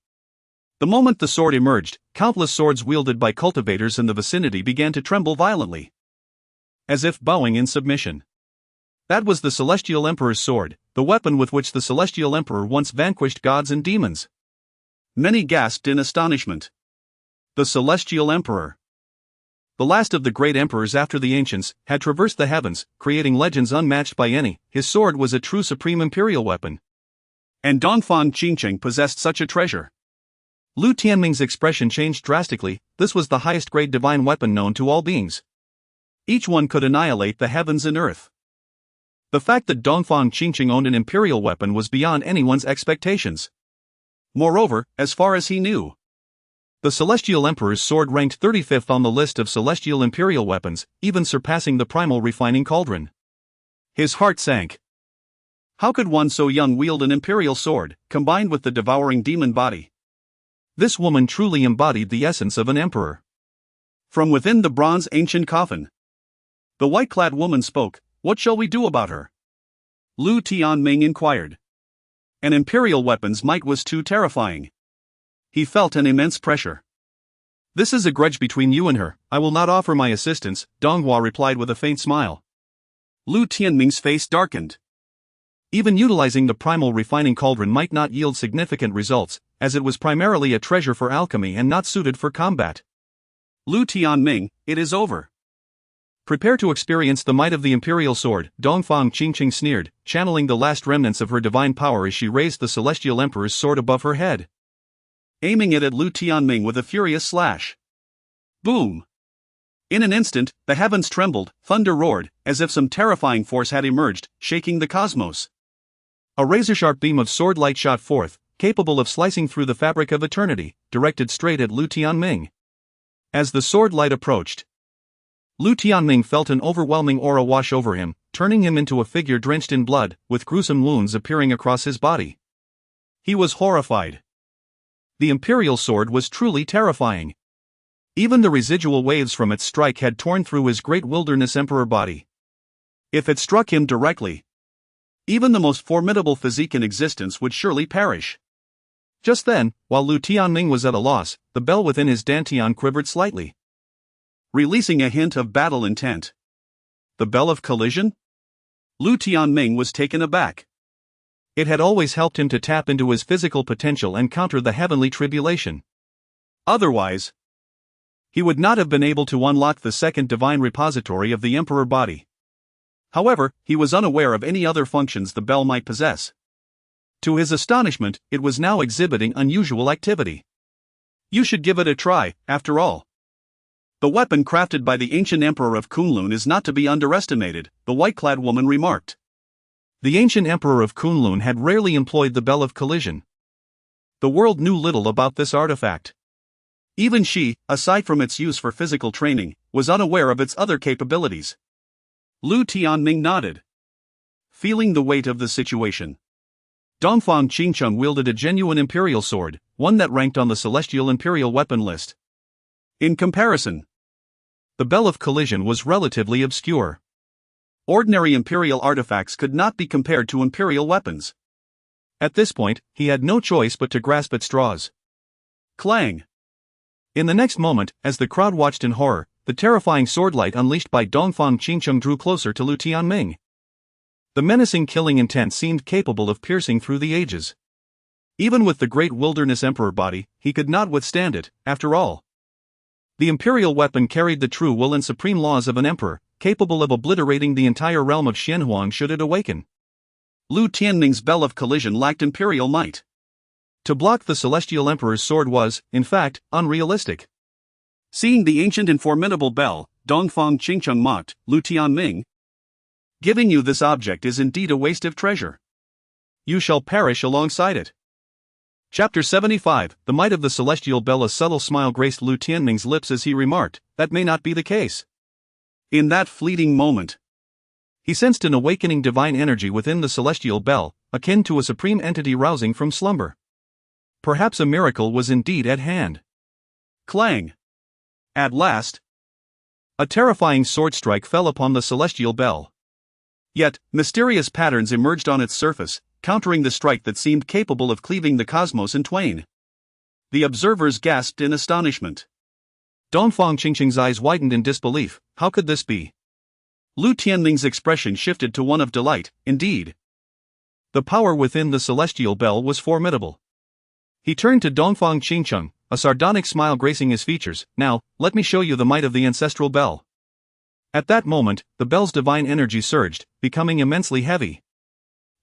The moment the sword emerged, countless swords wielded by cultivators in the vicinity began to tremble violently, as if bowing in submission. That was the Celestial Emperor's sword, the weapon with which the Celestial Emperor once vanquished gods and demons. Many gasped in astonishment. The Celestial Emperor, the last of the great emperors after the ancients, had traversed the heavens, creating legends unmatched by any. His sword was a true supreme imperial weapon. And Dongfang Qingcheng possessed such a treasure. Lu Tianming's expression changed drastically. This was the highest grade divine weapon known to all beings. Each one could annihilate the heavens and earth. The fact that Dongfang Qingcheng owned an imperial weapon was beyond anyone's expectations. Moreover, as far as he knew, the Celestial Emperor's sword ranked 35th on the list of celestial imperial weapons, even surpassing the primal refining cauldron. His heart sank. How could one so young wield an imperial sword, combined with the devouring demon body? This woman truly embodied the essence of an emperor. From within the bronze ancient coffin, the white-clad woman spoke. "What shall we do about her?" Lu Tianming inquired. An imperial weapon's might was too terrifying. He felt an immense pressure. "This is a grudge between you and her. I will not offer my assistance," Donghua replied with a faint smile. Lu Tianming's face darkened. Even utilizing the primal refining cauldron might not yield significant results, as it was primarily a treasure for alchemy and not suited for combat. "Lu Tianming, it is over. Prepare to experience the might of the imperial sword," Dongfang Qingcheng sneered, channeling the last remnants of her divine power as she raised the Celestial Emperor's sword above her head, aiming it at Lu Tianming with a furious slash. Boom! In an instant, the heavens trembled, thunder roared, as if some terrifying force had emerged, shaking the cosmos. A razor-sharp beam of sword light shot forth, capable of slicing through the fabric of eternity, directed straight at Lu Tianming. As the sword light approached, Lu Tianming felt an overwhelming aura wash over him, turning him into a figure drenched in blood, with gruesome wounds appearing across his body. He was horrified. The imperial sword was truly terrifying. Even the residual waves from its strike had torn through his Great Wilderness Emperor Body. If it struck him directly, even the most formidable physique in existence would surely perish. Just then, while Lu Tianming was at a loss, the bell within his dantian quivered slightly, releasing a hint of battle intent. The bell of collision? Lu Tianming was taken aback. It had always helped him to tap into his physical potential and counter the heavenly tribulation. Otherwise, he would not have been able to unlock the second divine repository of the Emperor Body. However, he was unaware of any other functions the bell might possess. To his astonishment, it was now exhibiting unusual activity. "You should give it a try, after all. The weapon crafted by the ancient emperor of Kunlun is not to be underestimated," the white-clad woman remarked. The ancient emperor of Kunlun had rarely employed the bell of collision. The world knew little about this artifact. Even she, aside from its use for physical training, was unaware of its other capabilities. Lu Tianming nodded, feeling the weight of the situation. Dongfang Qingcheng wielded a genuine imperial sword, one that ranked on the celestial imperial weapon list. In comparison, the bell of collision was relatively obscure. Ordinary imperial artifacts could not be compared to imperial weapons. At this point, he had no choice but to grasp at straws. Clang! In the next moment, as the crowd watched in horror, the terrifying swordlight unleashed by Dongfang Qingcheng drew closer to Lu Tianming. The menacing killing intent seemed capable of piercing through the ages. Even with the Great Wilderness Emperor Body, he could not withstand it, after all. The imperial weapon carried the true will and supreme laws of an emperor, capable of obliterating the entire realm of Xianhuang should it awaken. Lu Tianming's bell of collision lacked imperial might. To block the celestial emperor's sword was, in fact, unrealistic. Seeing the ancient and formidable bell, Dongfang Qingcheng mocked, "Lu Tianming, giving you this object is indeed a waste of treasure. You shall perish alongside it." Chapter 75, The Might of the Celestial Bell. A subtle smile graced Lu Tianming's lips as he remarked, "That may not be the case." In that fleeting moment, he sensed an awakening divine energy within the celestial bell, akin to a supreme entity rousing from slumber. Perhaps a miracle was indeed at hand. Clang! At last, a terrifying sword strike fell upon the celestial bell. Yet, mysterious patterns emerged on its surface, countering the strike that seemed capable of cleaving the cosmos in twain. The observers gasped in astonishment. Dongfang Qingcheng's eyes widened in disbelief. How could this be? Lu Tianming's expression shifted to one of delight. Indeed, the power within the celestial bell was formidable. He turned to Dongfang Qingcheng, a sardonic smile gracing his features. "Now, let me show you the might of the ancestral bell." At that moment, the bell's divine energy surged, becoming immensely heavy.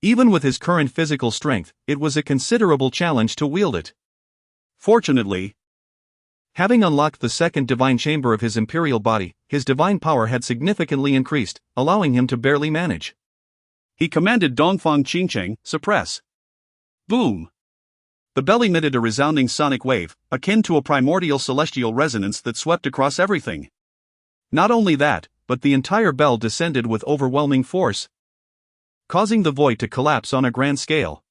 Even with his current physical strength, it was a considerable challenge to wield it. Fortunately, having unlocked the second divine chamber of his imperial body, his divine power had significantly increased, allowing him to barely manage. He commanded Dongfang Qingcheng, "Suppress." Boom! The bell emitted a resounding sonic wave, akin to a primordial celestial resonance that swept across everything. Not only that, but the entire bell descended with overwhelming force, causing the void to collapse on a grand scale.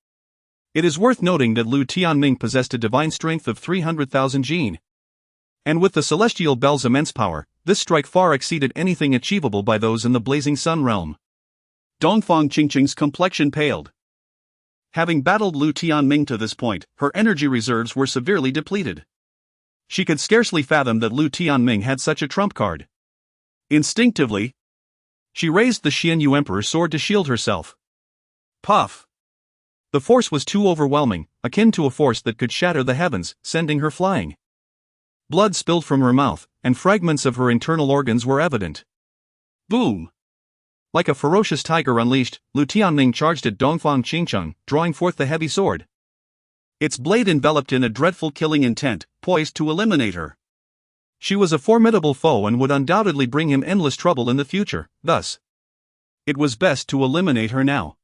It is worth noting that Lu Tianming possessed a divine strength of 300,000 jin. And with the celestial bell's immense power, this strike far exceeded anything achievable by those in the blazing sun realm. Dongfang Qingcheng's complexion paled. Having battled Lu Tianming to this point, her energy reserves were severely depleted. She could scarcely fathom that Lu Tianming had such a trump card. Instinctively, she raised the Xianyu Emperor's sword to shield herself. Puff! The force was too overwhelming, akin to a force that could shatter the heavens, sending her flying. Blood spilled from her mouth, and fragments of her internal organs were evident. Boom! Like a ferocious tiger unleashed, Lu Tianming charged at Dongfang Qingcheng, drawing forth the heavy sword. Its blade enveloped in a dreadful killing intent, poised to eliminate her. She was a formidable foe and would undoubtedly bring him endless trouble in the future, thus, it was best to eliminate her now.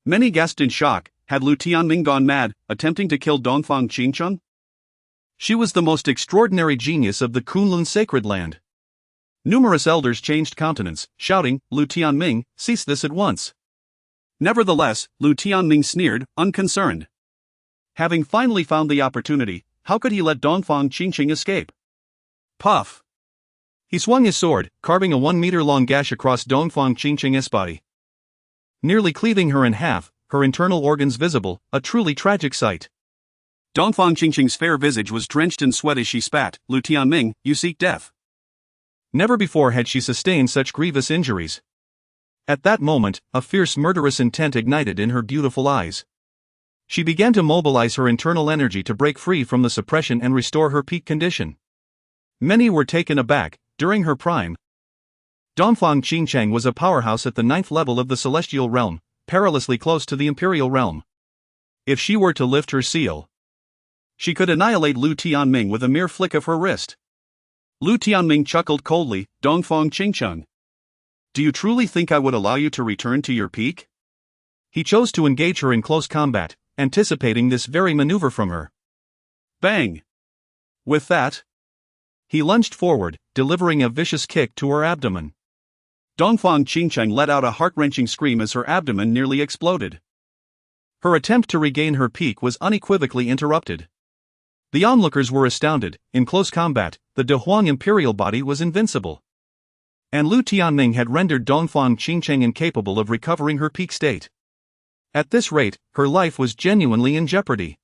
Many gasped in shock. Had Lu Tianming gone mad, attempting to kill Dongfang Qingcheng? She was the most extraordinary genius of the Kunlun sacred land. Numerous elders changed countenance, shouting, "Lu Tianming, cease this at once." Nevertheless, Lu Tianming sneered, unconcerned. Having finally found the opportunity, how could he let Dongfang Qingcheng escape? Puff! He swung his sword, carving a 1-meter-long gash across Dongfang Qingcheng's body, nearly cleaving her in half, her internal organs visible, a truly tragic sight. Dongfang Qingcheng's fair visage was drenched in sweat as she spat, "Lu Tianming, you seek death." Never before had she sustained such grievous injuries. At that moment, a fierce murderous intent ignited in her beautiful eyes. She began to mobilize her internal energy to break free from the suppression and restore her peak condition. Many were taken aback. During her prime, Dongfang Qingcheng was a powerhouse at the 9th level of the celestial realm, perilously close to the imperial realm. If she were to lift her seal, she could annihilate Lu Tianming with a mere flick of her wrist. Lu Tianming chuckled coldly. "Dongfang Qingcheng, do you truly think I would allow you to return to your peak?" He chose to engage her in close combat, anticipating this very maneuver from her. Bang! With that, he lunged forward, delivering a vicious kick to her abdomen. Dongfang Qingcheng let out a heart-wrenching scream as her abdomen nearly exploded. Her attempt to regain her peak was unequivocally interrupted. The onlookers were astounded. In close combat, the Dehuang imperial body was invincible. And Lu Tianming had rendered Dongfang Qingcheng incapable of recovering her peak state. At this rate, her life was genuinely in jeopardy.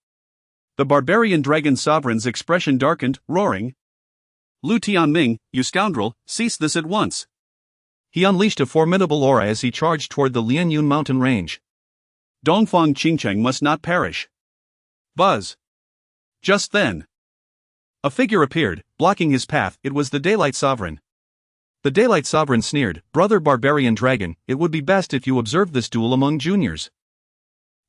The barbarian dragon sovereign's expression darkened, roaring, "Lu Tianming, you scoundrel, cease this at once." He unleashed a formidable aura as he charged toward the Lianyun mountain range. Dongfang Qingcheng must not perish. Buzz. Just then, a figure appeared, blocking his path. It was the Daylight Sovereign. The Daylight Sovereign sneered, "Brother Barbarian Dragon, it would be best if you observed this duel among juniors."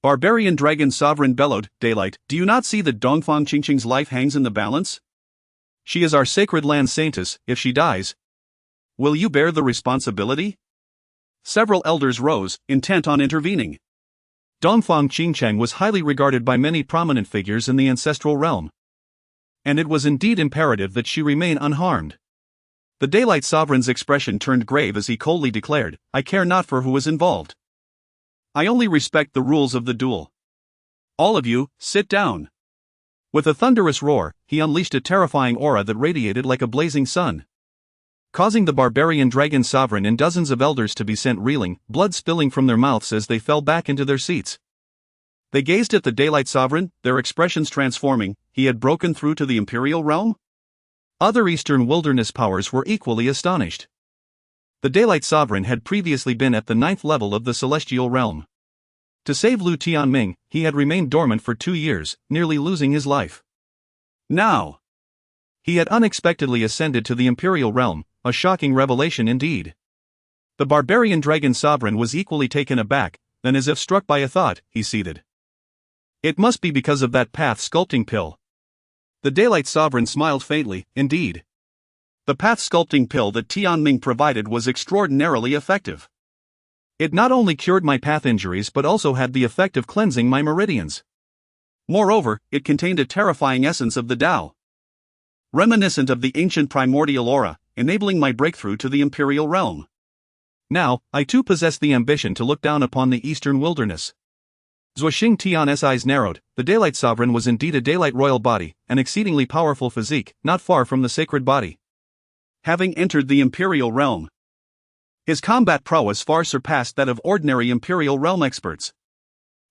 Barbarian Dragon Sovereign bellowed, "Daylight, do you not see that Dongfang Qingcheng's life hangs in the balance? She is our sacred land saintess. If she dies, will you bear the responsibility?" Several elders rose, intent on intervening. Dongfang Qingcheng was highly regarded by many prominent figures in the ancestral realm, and it was indeed imperative that she remain unharmed. The Daylight Sovereign's expression turned grave as he coldly declared, "I care not for who is involved. I only respect the rules of the duel. All of you, sit down." With a thunderous roar, he unleashed a terrifying aura that radiated like a blazing sun, causing the barbarian dragon sovereign and dozens of elders to be sent reeling, blood spilling from their mouths as they fell back into their seats. They gazed at the Daylight Sovereign, their expressions transforming. He had broken through to the Imperial realm? Other Eastern wilderness powers were equally astonished. The Daylight Sovereign had previously been at the 9th level of the Celestial Realm. To save Lu Tianming, he had remained dormant for 2 years, nearly losing his life. Now, he had unexpectedly ascended to the Imperial Realm, a shocking revelation indeed. The barbarian dragon sovereign was equally taken aback, then as if struck by a thought, he ceded. "It must be because of that path sculpting pill." The Daylight Sovereign smiled faintly, "Indeed. The path sculpting pill that Tianming provided was extraordinarily effective. It not only cured my path injuries but also had the effect of cleansing my meridians. Moreover, it contained a terrifying essence of the Tao, reminiscent of the ancient primordial aura, enabling my breakthrough to the Imperial Realm. Now, I too possess the ambition to look down upon the Eastern wilderness." Zuoxing Tian's eyes narrowed. The Daylight Sovereign was indeed a Daylight royal body, an exceedingly powerful physique, not far from the sacred body. Having entered the Imperial Realm, his combat prowess far surpassed that of ordinary Imperial Realm experts.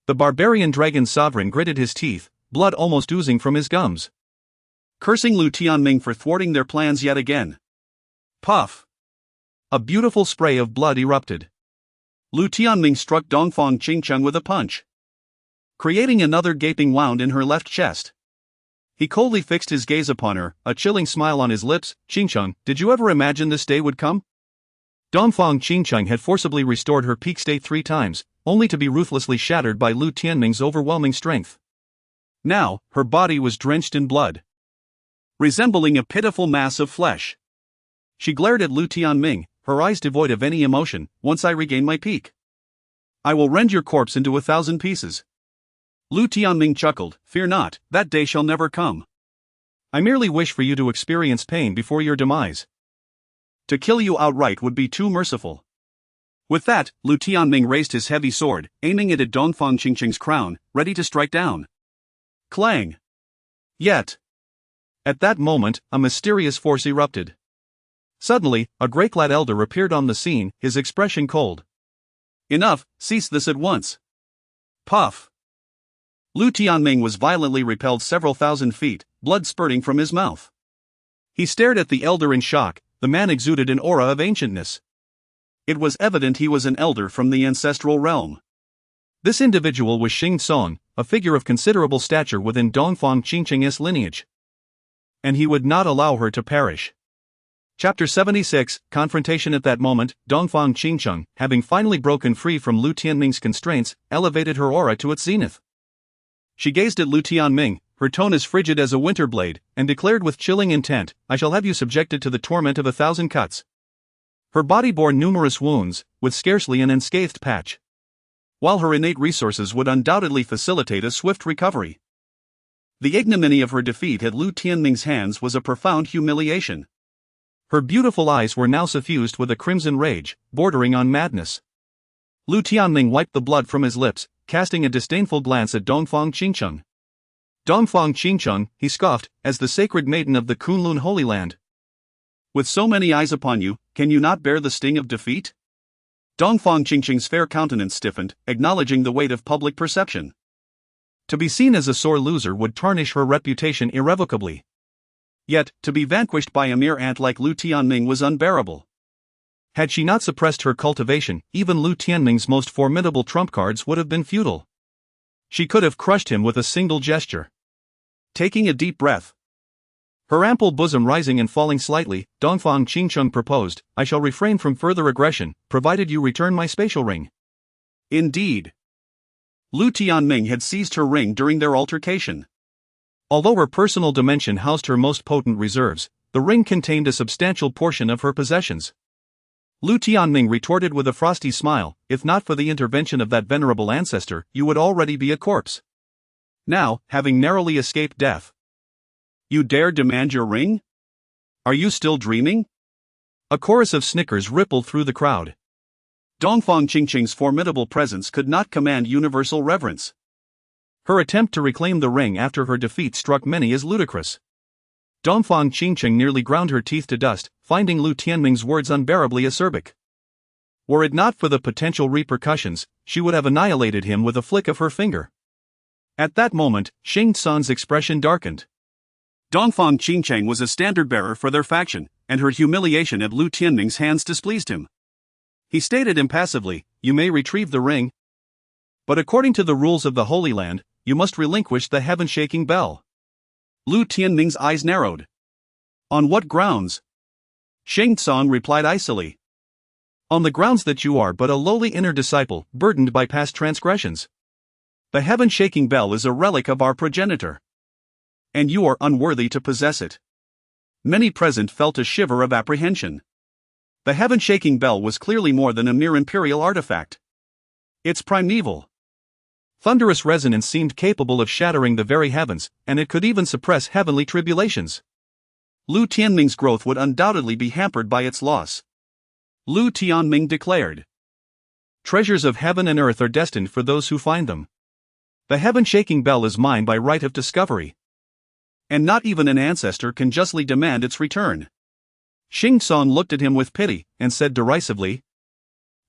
The barbarian dragon sovereign gritted his teeth, blood almost oozing from his gums, cursing Lu Tianming for thwarting their plans yet again. Puff! A beautiful spray of blood erupted. Lu Tianming struck Dongfang Qingcheng with a punch, creating another gaping wound in her left chest. He coldly fixed his gaze upon her, a chilling smile on his lips. "Qingcheng, did you ever imagine this day would come?" Dongfang Qingcheng had forcibly restored her peak state 3 times, only to be ruthlessly shattered by Lu Tianming's overwhelming strength. Now, her body was drenched in blood, resembling a pitiful mass of flesh. She glared at Lu Tianming, her eyes devoid of any emotion. "Once I regain my peak, I will rend your corpse into 1,000 pieces." Lu Tianming chuckled, "Fear not, that day shall never come. I merely wish for you to experience pain before your demise. To kill you outright would be too merciful." With that, Lu Tianming raised his heavy sword, aiming it at Dongfang Qingcheng's crown, ready to strike down. Clang! Yet, at that moment, a mysterious force erupted. Suddenly, a Great-Clad elder appeared on the scene, his expression cold. "Enough, cease this at once." Puff! Lu Tianming was violently repelled several thousand feet, blood spurting from his mouth. He stared at the elder in shock. The man exuded an aura of ancientness. It was evident he was an elder from the ancestral realm. This individual was Xing Song, a figure of considerable stature within Dongfang Qingcheng's lineage. And he would not allow her to perish. Chapter 76, Confrontation. At that moment, Dongfang Qingcheng, having finally broken free from Lu Tianming's constraints, elevated her aura to its zenith. She gazed at Lu Tianming, her tone as frigid as a winter blade, and declared with chilling intent, "I shall have you subjected to the torment of 1,000 cuts." Her body bore numerous wounds, with scarcely an unscathed patch, while her innate resources would undoubtedly facilitate a swift recovery. The ignominy of her defeat at Lu Tianming's hands was a profound humiliation. Her beautiful eyes were now suffused with a crimson rage, bordering on madness. Lu Tianming wiped the blood from his lips, casting a disdainful glance at Dongfang Qingcheng. "Dongfang Qingcheng," he scoffed, "as the sacred maiden of the Kunlun Holy Land, with so many eyes upon you, can you not bear the sting of defeat?" Dongfang Qingcheng's fair countenance stiffened, acknowledging the weight of public perception. To be seen as a sore loser would tarnish her reputation irrevocably. Yet, to be vanquished by a mere ant like Lu Tianming was unbearable. Had she not suppressed her cultivation, even Lu Tianming's most formidable trump cards would have been futile. She could have crushed him with a single gesture. Taking a deep breath, her ample bosom rising and falling slightly, Dongfang Qingcheng proposed, "I shall refrain from further aggression, provided you return my spatial ring." Indeed. Lu Tianming had seized her ring during their altercation. Although her personal dimension housed her most potent reserves, the ring contained a substantial portion of her possessions. Lu Tianming retorted with a frosty smile, "If not for the intervention of that venerable ancestor, you would already be a corpse. Now, having narrowly escaped death, you dare demand your ring? Are you still dreaming?" A chorus of snickers rippled through the crowd. Dongfang Qingcheng's formidable presence could not command universal reverence. Her attempt to reclaim the ring after her defeat struck many as ludicrous. Dongfang Qingcheng nearly ground her teeth to dust, finding Lu Tianming's words unbearably acerbic. Were it not for the potential repercussions, she would have annihilated him with a flick of her finger. At that moment, Xing San's expression darkened. Dongfang Qingcheng was a standard-bearer for their faction, and her humiliation at Lu Tianming's hands displeased him. He stated impassively, "You may retrieve the ring. But according to the rules of the Holy Land, you must relinquish the heaven-shaking bell." Lu Tianming's eyes narrowed. "On what grounds?" Sheng Tsang replied icily. "On the grounds that you are but a lowly inner disciple, burdened by past transgressions. The heaven-shaking bell is a relic of our progenitor, and you are unworthy to possess it." Many present felt a shiver of apprehension. The heaven-shaking bell was clearly more than a mere imperial artifact. Its primeval, thunderous resonance seemed capable of shattering the very heavens, and it could even suppress heavenly tribulations. Lu Tianming's growth would undoubtedly be hampered by its loss. Lu Tianming declared, "Treasures of heaven and earth are destined for those who find them. The heaven-shaking bell is mine by right of discovery, and not even an ancestor can justly demand its return." Xing San looked at him with pity, and said derisively,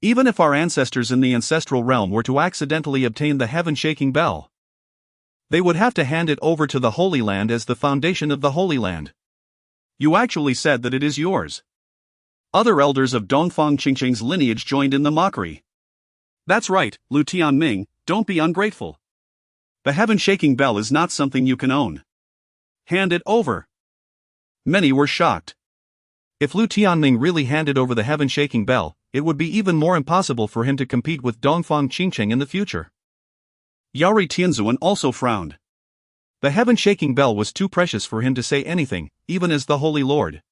"Even if our ancestors in the ancestral realm were to accidentally obtain the heaven-shaking bell, they would have to hand it over to the Holy Land as the foundation of the Holy Land. You actually said that it is yours." Other elders of Dongfang Qingcheng's lineage joined in the mockery. "That's right, Lu Tianming, don't be ungrateful. The heaven-shaking bell is not something you can own. Hand it over." Many were shocked. If Lu Tianming really handed over the heaven-shaking bell, it would be even more impossible for him to compete with Dongfang Qingcheng in the future. Yaori Tianzuan also frowned. The heaven-shaking bell was too precious for him to say anything, even as the Holy Lord.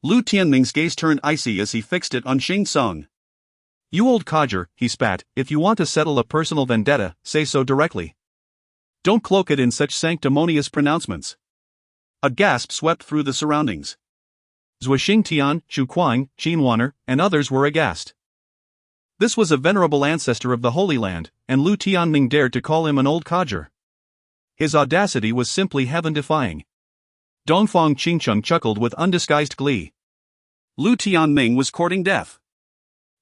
Lu Tianming's gaze turned icy as he fixed it on Xing Song. "You old codger," he spat, "if you want to settle a personal vendetta, say so directly. Don't cloak it in such sanctimonious pronouncements." A gasp swept through the surroundings. Zhou Xingtian, Xu Kuang, Qin Waner, and others were aghast. This was a venerable ancestor of the Holy Land, and Lu Tianming dared to call him an old codger. His audacity was simply heaven-defying. Dongfang Qingcheng chuckled with undisguised glee. Lu Tianming was courting death.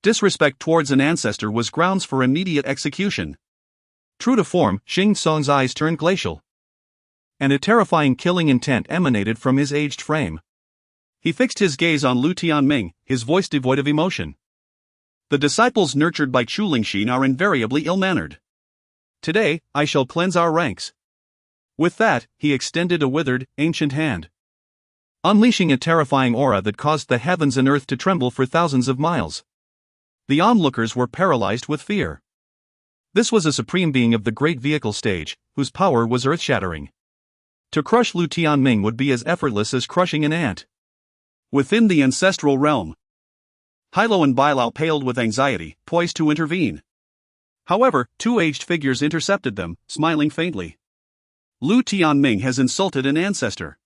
Disrespect towards an ancestor was grounds for immediate execution. True to form, Xing Song's eyes turned glacial, and a terrifying killing intent emanated from his aged frame. He fixed his gaze on Lu Tianming, his voice devoid of emotion. "The disciples nurtured by Chulingxin are invariably ill-mannered. Today, I shall cleanse our ranks." With that, he extended a withered, ancient hand, unleashing a terrifying aura that caused the heavens and earth to tremble for thousands of miles. The onlookers were paralyzed with fear. This was a supreme being of the great vehicle stage, whose power was earth-shattering. To crush Lu Tianming would be as effortless as crushing an ant. Within the ancestral realm, Hilo and Bailao paled with anxiety, poised to intervene. However, two aged figures intercepted them, smiling faintly. "Lu Tianming has insulted an ancestor.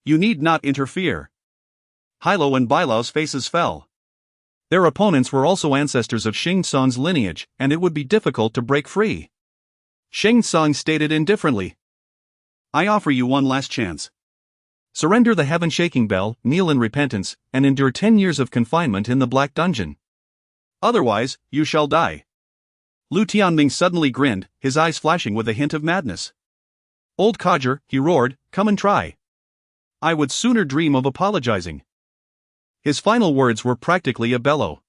You need not interfere." Hilo and Bailao's faces fell. Their opponents were also ancestors of Xing Song's lineage, and it would be difficult to break free. Xing Song stated indifferently, "I offer you one last chance. Surrender the heaven-shaking bell, kneel in repentance, and endure 10 years of confinement in the Black Dungeon. Otherwise, you shall die." Lu Tianming suddenly grinned, his eyes flashing with a hint of madness. "Old codger," he roared, "come and try. I would sooner dream of apologizing." His final words were practically a bellow.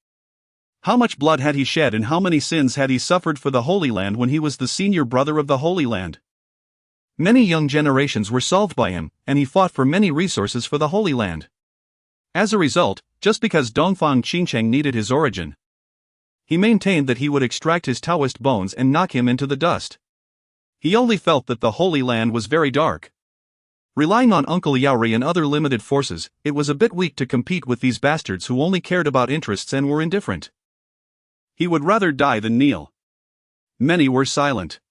How much blood had he shed and how many sins had he suffered for the Holy Land when he was the senior brother of the Holy Land? Many young generations were solved by him, and he fought for many resources for the Holy Land. As a result, just because Dongfang Qingcheng needed his origin, he maintained that he would extract his Taoist bones and knock him into the dust. He only felt that the Holy Land was very dark. Relying on Uncle Yaori and other limited forces, it was a bit weak to compete with these bastards who only cared about interests and were indifferent. He would rather die than kneel. Many were silent.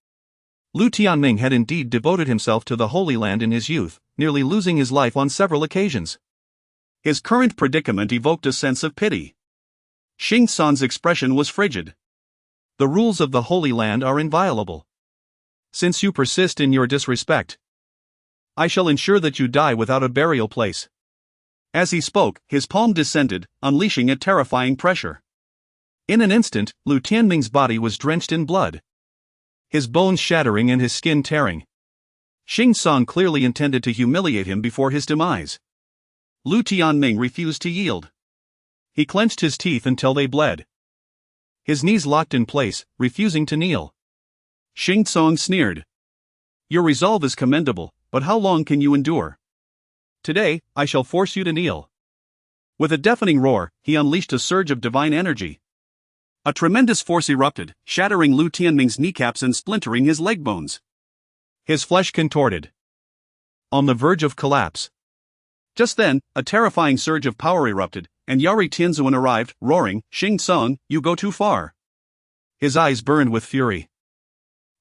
Lu Tianming had indeed devoted himself to the Holy Land in his youth, nearly losing his life on several occasions. His current predicament evoked a sense of pity. Xing San's expression was frigid. "The rules of the Holy Land are inviolable. Since you persist in your disrespect, I shall ensure that you die without a burial place." As he spoke, his palm descended, unleashing a terrifying pressure. In an instant, Lu Tianming's body was drenched in blood, his bones shattering and his skin tearing. Xing San clearly intended to humiliate him before his demise. Lu Tianming refused to yield. He clenched his teeth until they bled. His knees locked in place, refusing to kneel. Xing San sneered. "Your resolve is commendable, but how long can you endure? Today, I shall force you to kneel." With a deafening roar, he unleashed a surge of divine energy. A tremendous force erupted, shattering Lu Tianming's kneecaps and splintering his leg bones. His flesh contorted, on the verge of collapse. Just then, a terrifying surge of power erupted, and Yaori Tianzuan arrived, roaring, "Xing Song, you go too far." His eyes burned with fury.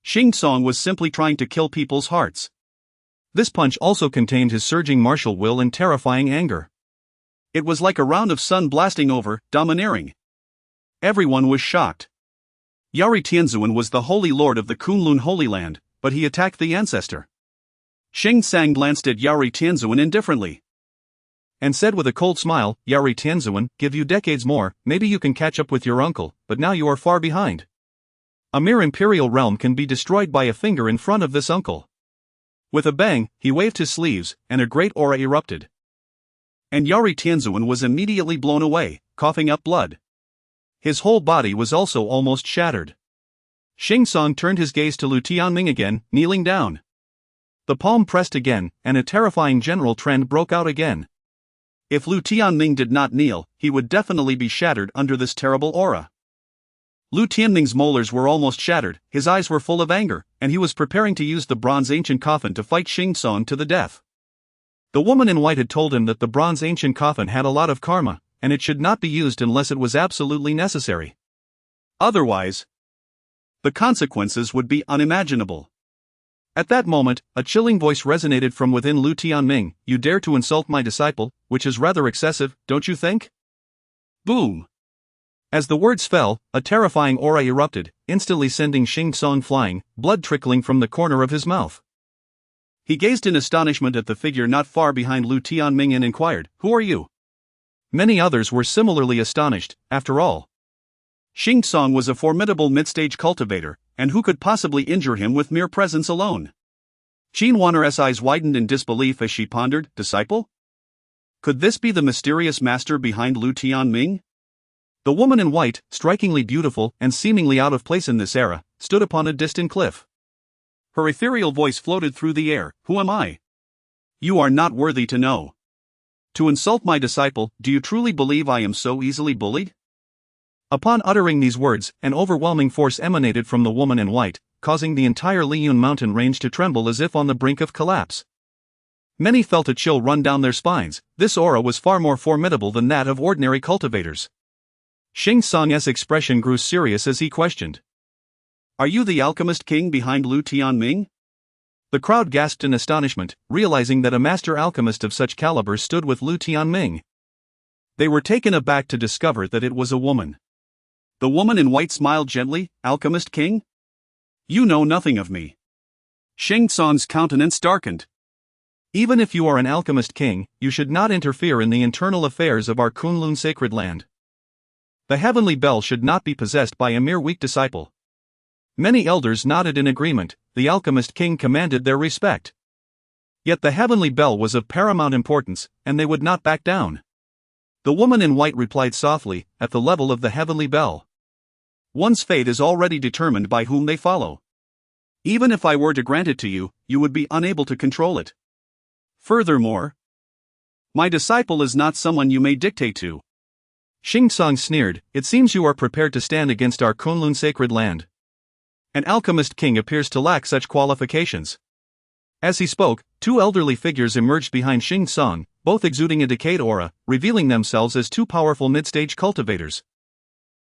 Xing Song was simply trying to kill people's hearts. This punch also contained his surging martial will and terrifying anger. It was like a round of sun blasting over, domineering. Everyone was shocked. Yaori Tianzuan was the Holy Lord of the Kunlun Holy Land, but he attacked the ancestor. Xing Sang glanced at Yaori Tianzuan indifferently and said with a cold smile, "Yaori Tianzuan, give you decades more, maybe you can catch up with your uncle, but now you are far behind. A mere imperial realm can be destroyed by a finger in front of this uncle." With a bang, he waved his sleeves, and a great aura erupted. And Yaori Tianzuan was immediately blown away, coughing up blood. His whole body was also almost shattered. Xing Song turned his gaze to Lu Tianming again, kneeling down. The palm pressed again, and a terrifying general trend broke out again. If Lu Tianming did not kneel, he would definitely be shattered under this terrible aura. Lu Tianming's molars were almost shattered, his eyes were full of anger, and he was preparing to use the bronze ancient coffin to fight Xing Song to the death. The woman in white had told him that the bronze ancient coffin had a lot of karma, and it should not be used unless it was absolutely necessary. Otherwise, the consequences would be unimaginable. At that moment, a chilling voice resonated from within Lu Tianming, "You dare to insult my disciple, which is rather excessive, don't you think?" Boom! As the words fell, a terrifying aura erupted, instantly sending Xing Song flying, blood trickling from the corner of his mouth. He gazed in astonishment at the figure not far behind Lu Tianming and inquired, "Who are you?" Many others were similarly astonished. After all, Xing Song was a formidable mid-stage cultivator, and who could possibly injure him with mere presence alone? Qin Wanner's eyes widened in disbelief as she pondered, "Disciple? Could this be the mysterious master behind Lu Tianming?" The woman in white, strikingly beautiful and seemingly out of place in this era, stood upon a distant cliff. Her ethereal voice floated through the air, "Who am I? You are not worthy to know. To insult my disciple, do you truly believe I am so easily bullied?" Upon uttering these words, an overwhelming force emanated from the woman in white, causing the entire Liyun mountain range to tremble as if on the brink of collapse. Many felt a chill run down their spines. This aura was far more formidable than that of ordinary cultivators. Xing Song's expression grew serious as he questioned, "Are you the alchemist king behind Lu Tianming?" The crowd gasped in astonishment, realizing that a master alchemist of such caliber stood with Lu Tianming. They were taken aback to discover that it was a woman. The woman in white smiled gently, "Alchemist king? You know nothing of me." Xing Song's countenance darkened. "Even if you are an alchemist king, you should not interfere in the internal affairs of our Kunlun sacred land. The heavenly bell should not be possessed by a mere weak disciple. Many elders nodded in agreement. The alchemist king commanded their respect. Yet the heavenly bell was of paramount importance, and they would not back down. The woman in white replied softly, at the level of the heavenly bell. One's fate is already determined by whom they follow. Even if I were to grant it to you, you would be unable to control it. Furthermore, my disciple is not someone you may dictate to. Xingsong sneered, it seems you are prepared to stand against our Kunlun sacred land. An alchemist king appears to lack such qualifications. As he spoke, two elderly figures emerged behind Xingsong, both exuding a decayed aura, revealing themselves as two powerful mid-stage cultivators.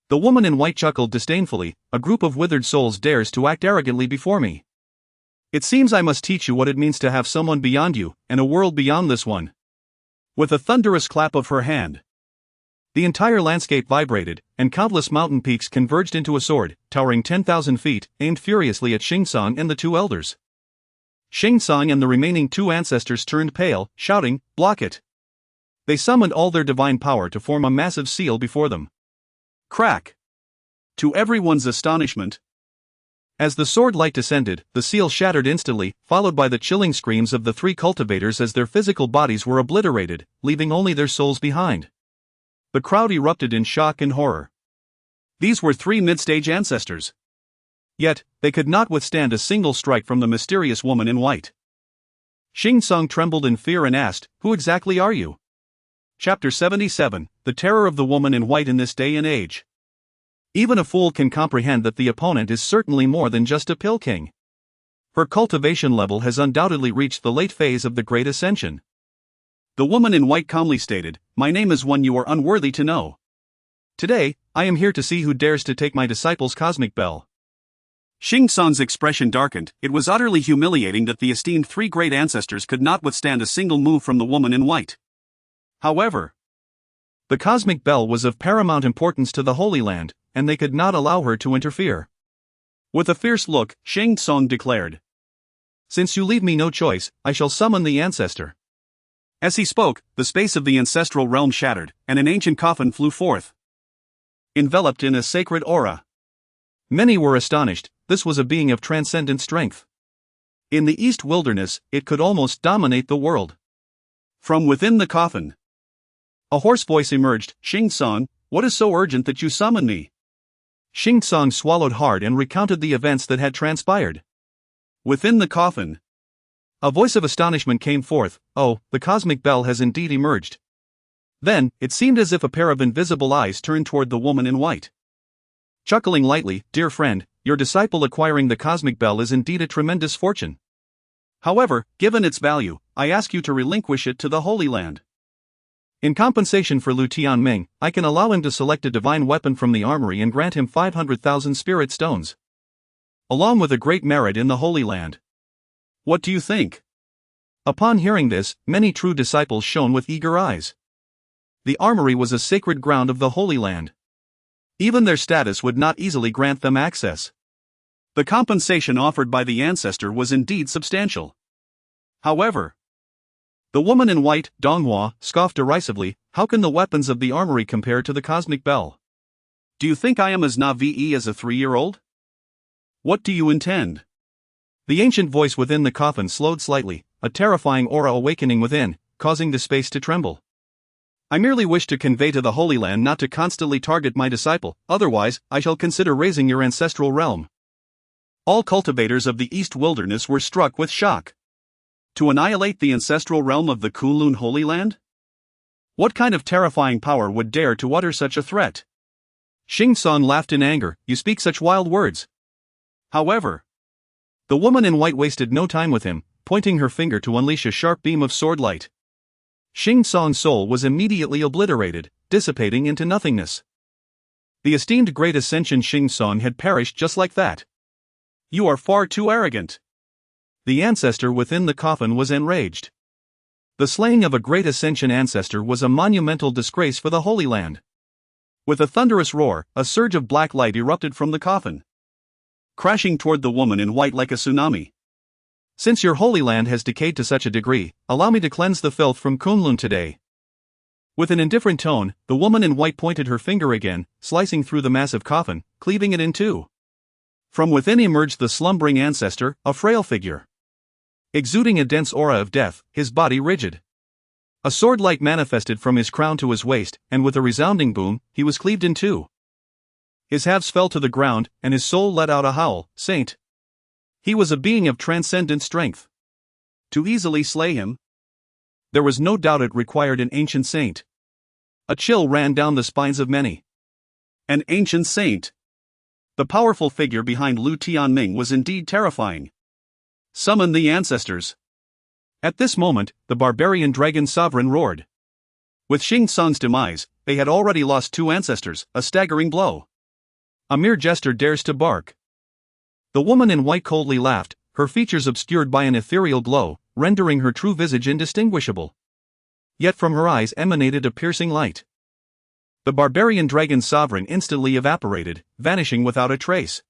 The woman in white chuckled disdainfully, a group of withered souls dares to act arrogantly before me. It seems I must teach you what it means to have someone beyond you, and a world beyond this one. With a thunderous clap of her hand, the entire landscape vibrated, and countless mountain peaks converged into a sword, towering 10,000 feet, aimed furiously at Xingsong and the two elders. Xingsong and the remaining two ancestors turned pale, shouting, "Block it!" They summoned all their divine power to form a massive seal before them. Crack! To everyone's astonishment, as the sword light descended, the seal shattered instantly, followed by the chilling screams of the three cultivators as their physical bodies were obliterated, leaving only their souls behind. The crowd erupted in shock and horror. These were three mid-stage ancestors. Yet, they could not withstand a single strike from the mysterious woman in white. Xingsong trembled in fear and asked, "Who exactly are you?" Chapter 77, The Terror of the Woman in White in this Day and Age. Even a fool can comprehend that the opponent is certainly more than just a pill king. Her cultivation level has undoubtedly reached the late phase of the Great Ascension. The woman in white calmly stated, "My name is one you are unworthy to know. Today, I am here to see who dares to take my disciple's cosmic bell." Xingsong's expression darkened. It was utterly humiliating that the esteemed three great ancestors could not withstand a single move from the woman in white. However, the cosmic bell was of paramount importance to the Holy Land, and they could not allow her to interfere. With a fierce look, Xingsong declared, "Since you leave me no choice, I shall summon the ancestor." As he spoke, the space of the ancestral realm shattered, and an ancient coffin flew forth, enveloped in a sacred aura. Many were astonished. This was a being of transcendent strength. In the East Wilderness, it could almost dominate the world. From within the coffin, a hoarse voice emerged, "Xingsong, what is so urgent that you summon me?" Xingsong swallowed hard and recounted the events that had transpired. Within the coffin, a voice of astonishment came forth, "Oh, the cosmic bell has indeed emerged." Then, it seemed as if a pair of invisible eyes turned toward the woman in white. Chuckling lightly, "Dear friend, your disciple acquiring the cosmic bell is indeed a tremendous fortune. However, given its value, I ask you to relinquish it to the Holy Land. In compensation for Lu Tianming, I can allow him to select a divine weapon from the armory and grant him 500,000 spirit stones, along with a great merit in the Holy Land. What do you think?" Upon hearing this, many true disciples shone with eager eyes. The armory was a sacred ground of the Holy Land. Even their status would not easily grant them access. The compensation offered by the ancestor was indeed substantial. However, the woman in white, Donghua, scoffed derisively, "How can the weapons of the armory compare to the cosmic bell? Do you think I am as naive as a 3-year-old? What do you intend?" The ancient voice within the coffin slowed slightly, a terrifying aura awakening within, causing the space to tremble. "I merely wish to convey to the Holy Land not to constantly target my disciple, otherwise, I shall consider razing your ancestral realm." All cultivators of the East Wilderness were struck with shock. To annihilate the ancestral realm of the Kunlun Holy Land? What kind of terrifying power would dare to utter such a threat? Xingsong laughed in anger, "You speak such wild words." However, the woman in white wasted no time with him, pointing her finger to unleash a sharp beam of sword light. Xingsong's soul was immediately obliterated, dissipating into nothingness. The esteemed Great Ascension Xingsong had perished just like that. "You are far too arrogant." The ancestor within the coffin was enraged. The slaying of a Great Ascension ancestor was a monumental disgrace for the Holy Land. With a thunderous roar, a surge of black light erupted from the coffin, crashing toward the woman in white like a tsunami. "Since your Holy Land has decayed to such a degree, allow me to cleanse the filth from Kunlun today." With an indifferent tone, the woman in white pointed her finger again, slicing through the massive coffin, cleaving it in two. From within emerged the slumbering ancestor, a frail figure, exuding a dense aura of death, his body rigid. A sword light manifested from his crown to his waist, and with a resounding boom, he was cleaved in two. His halves fell to the ground, and his soul let out a howl, "Saint!" He was a being of transcendent strength. To easily slay him, there was no doubt it required an ancient saint. A chill ran down the spines of many. An ancient saint! The powerful figure behind Lu Tianming was indeed terrifying. Summon the ancestors! At this moment, the barbarian dragon sovereign roared. With Xing Tsang's demise, they had already lost 2 ancestors, a staggering blow. A mere jester dares to bark. The woman in white coldly laughed, her features obscured by an ethereal glow, rendering her true visage indistinguishable. Yet from her eyes emanated a piercing light. The barbarian dragon sovereign instantly evaporated, vanishing without a trace.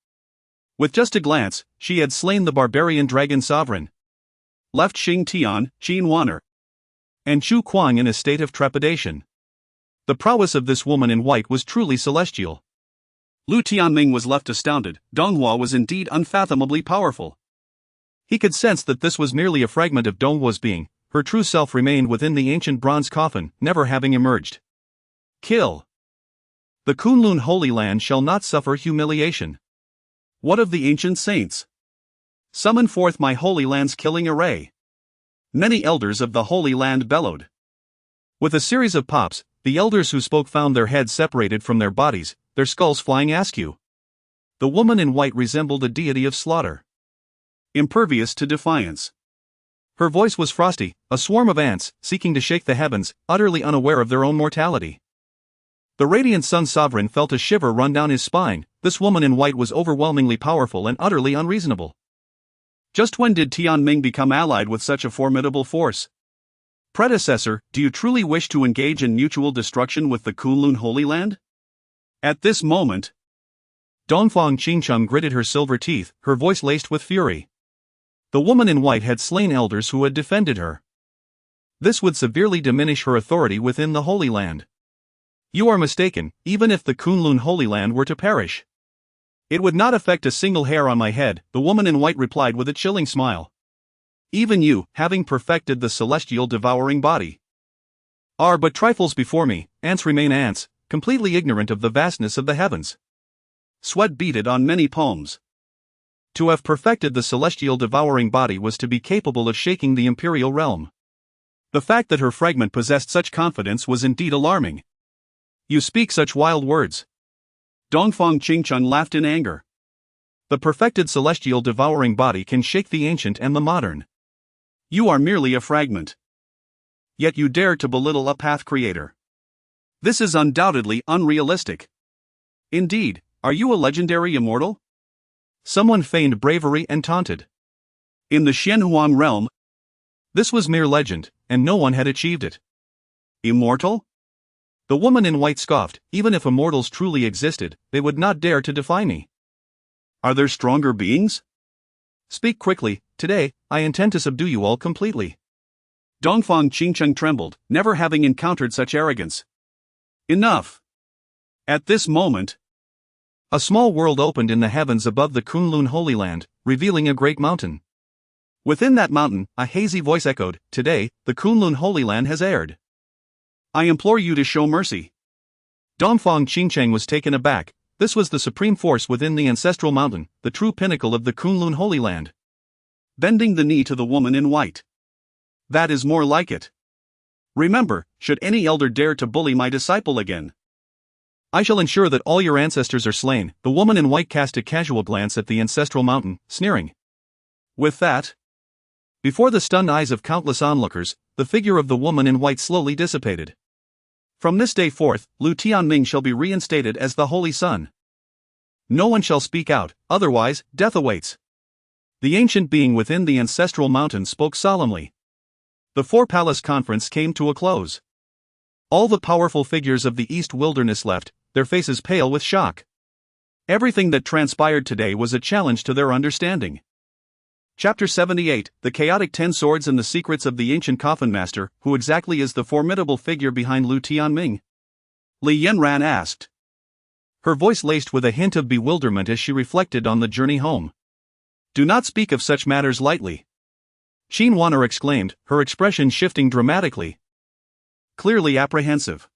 With just a glance, she had slain the barbarian dragon sovereign. Left Xing Tian, Qin Wan'er, and Chu Kuang in a state of trepidation. The prowess of this woman in white was truly celestial. Lu Tianming was left astounded. Donghua was indeed unfathomably powerful. He could sense that this was merely a fragment of Donghua's being. Her true self remained within the ancient bronze coffin, never having emerged. Kill! The Kunlun Holy Land shall not suffer humiliation. What of the ancient saints? Summon forth my Holy Land's killing array. Many elders of the Holy Land bellowed. With a series of pops, the elders who spoke found their heads separated from their bodies, their skulls flying askew. The woman in white resembled a deity of slaughter, impervious to defiance. Her voice was frosty, a swarm of ants, seeking to shake the heavens, utterly unaware of their own mortality. The radiant sun sovereign felt a shiver run down his spine. This woman in white was overwhelmingly powerful and utterly unreasonable. Just when did Tianming become allied with such a formidable force? Predecessor, do you truly wish to engage in mutual destruction with the Kunlun Holy Land? At this moment, Dongfang Qingcheng gritted her silver teeth, her voice laced with fury. The woman in white had slain elders who had defended her. This would severely diminish her authority within the Holy Land. You are mistaken. Even if the Kunlun Holy Land were to perish, it would not affect a single hair on my head, the woman in white replied with a chilling smile. Even you, having perfected the celestial devouring body, are but trifles before me. Ants remain ants, completely ignorant of the vastness of the heavens. Sweat beaded on many palms. To have perfected the celestial devouring body was to be capable of shaking the imperial realm. The fact that her fragment possessed such confidence was indeed alarming. You speak such wild words. Dongfang Qingcheng laughed in anger. The perfected celestial devouring body can shake the ancient and the modern. You are merely a fragment. Yet you dare to belittle a path creator. This is undoubtedly unrealistic. Indeed, are you a legendary immortal? Someone feigned bravery and taunted. In the Xianhuang realm, this was mere legend, and no one had achieved it. Immortal? The woman in white scoffed. Even if immortals truly existed, they would not dare to defy me. Are there stronger beings? Speak quickly. Today, I intend to subdue you all completely. Dongfang Qingcheng trembled, never having encountered such arrogance. Enough! At this moment, a small world opened in the heavens above the Kunlun Holy Land, revealing a great mountain. Within that mountain, a hazy voice echoed, "Today, the Kunlun Holy Land has erred. I implore you to show mercy." Dongfang Qingcheng was taken aback. This was the supreme force within the ancestral mountain, the true pinnacle of the Kunlun Holy Land. Bending the knee to the woman in white. That is more like it. Remember, should any elder dare to bully my disciple again, I shall ensure that all your ancestors are slain. The woman in white cast a casual glance at the ancestral mountain, sneering. With that, before the stunned eyes of countless onlookers, the figure of the woman in white slowly dissipated. From this day forth, Lu Tianming shall be reinstated as the Holy Sun. No one shall speak out, otherwise, death awaits. The ancient being within the ancestral mountain spoke solemnly. The four-palace conference came to a close. All the powerful figures of the East Wilderness left, their faces pale with shock. Everything that transpired today was a challenge to their understanding. Chapter 78, The Chaotic 10 Swords and the Secrets of the Ancient Coffin Master. Who exactly is the formidable figure behind Lu Tianming? Li Yanran asked. her voice laced with a hint of bewilderment as she reflected on the journey home. Do not speak of such matters lightly. Xin Wan'er exclaimed, her expression shifting dramatically. Clearly apprehensive.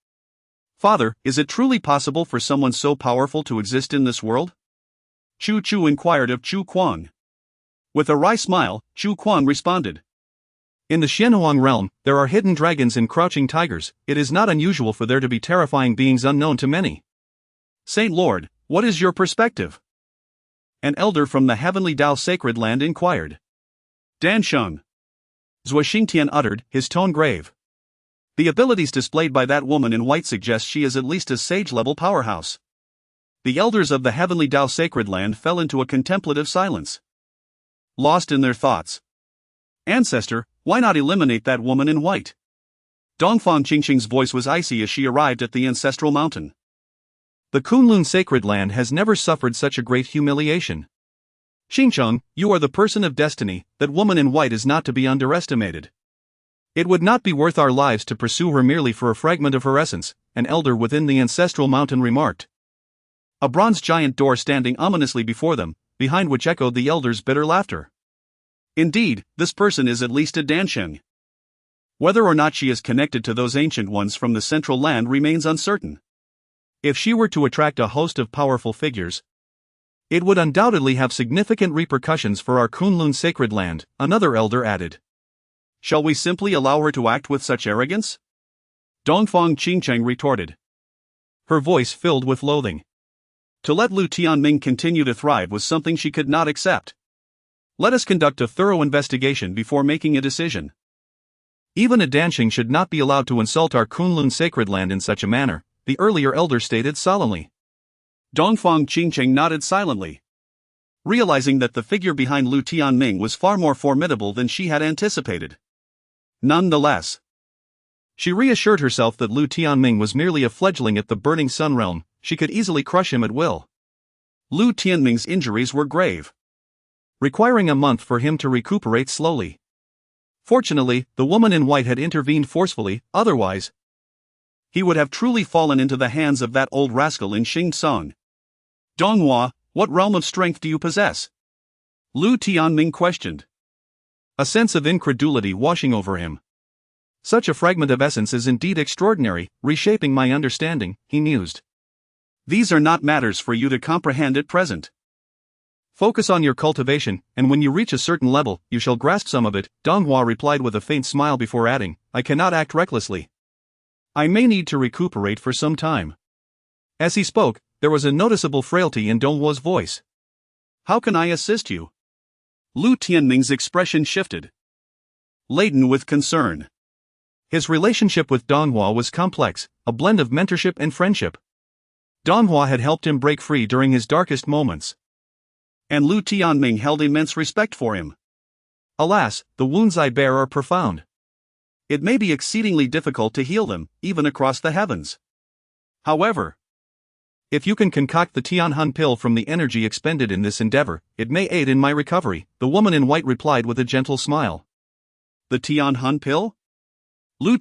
Father, is it truly possible for someone so powerful to exist in this world? Chu Chu inquired of Chu Kuang. With a wry smile, Chu Kuang responded. In the Xianhuang realm, there are hidden dragons and crouching tigers. It is not unusual for there to be terrifying beings unknown to many. Saint Lord, what is your perspective? An elder from the heavenly Dao sacred land inquired. Dan Sheng. Zhou Xingtian uttered, his tone grave. The abilities displayed by that woman in white suggest she is at least a sage-level powerhouse. The elders of the heavenly Dao sacred land fell into a contemplative silence. Lost in their thoughts. Ancestor, why not eliminate that woman in white? Dongfang Qingqing's voice was icy as she arrived at the ancestral mountain. The Kunlun sacred land has never suffered such a great humiliation. Xingcheng, you are the person of destiny, that woman in white is not to be underestimated. It would not be worth our lives to pursue her merely for a fragment of her essence, an elder within the ancestral mountain remarked. A bronze giant door standing ominously before them, behind which echoed the elder's bitter laughter. Indeed, this person is at least a Dansheng. Whether or not she is connected to those ancient ones from the central land remains uncertain. If she were to attract a host of powerful figures, it would undoubtedly have significant repercussions for our Kunlun sacred land, another elder added. Shall we simply allow her to act with such arrogance? Dongfang Qingcheng retorted. Her voice filled with loathing. To let Lu Tianming continue to thrive was something she could not accept. Let us conduct a thorough investigation before making a decision. Even a Dansheng should not be allowed to insult our Kunlun sacred land in such a manner, the earlier elder stated solemnly. Dongfang Qingcheng nodded silently. Realizing that the figure behind Lu Tianming was far more formidable than she had anticipated. Nonetheless, she reassured herself that Lu Tianming was merely a fledgling at the Burning Sun realm. She could easily crush him at will. Lu Tianming's injuries were grave, requiring a month for him to recuperate slowly. Fortunately, the woman in white had intervened forcefully, otherwise, he would have truly fallen into the hands of that old rascal in Xingtsong. Donghua, what realm of strength do you possess? Lu Tianming questioned. A sense of incredulity washing over him. Such a fragment of essence is indeed extraordinary, reshaping my understanding, he mused. These are not matters for you to comprehend at present. Focus on your cultivation, and when you reach a certain level, you shall grasp some of it, Donghua replied with a faint smile before adding, I cannot act recklessly. I may need to recuperate for some time. As he spoke, there was a noticeable frailty in Donghua's voice. How can I assist you? Lu Tianming's expression shifted, laden with concern. His relationship with Donghua was complex, a blend of mentorship and friendship. Donghua had helped him break free during his darkest moments, and Lu Tianming held immense respect for him. Alas, the wounds I bear are profound. It may be exceedingly difficult to heal them, even across the heavens. However, if you can concoct the Tianhun pill from the energy expended in this endeavor, it may aid in my recovery, the woman in white replied with a gentle smile. The Tianhun pill? Lu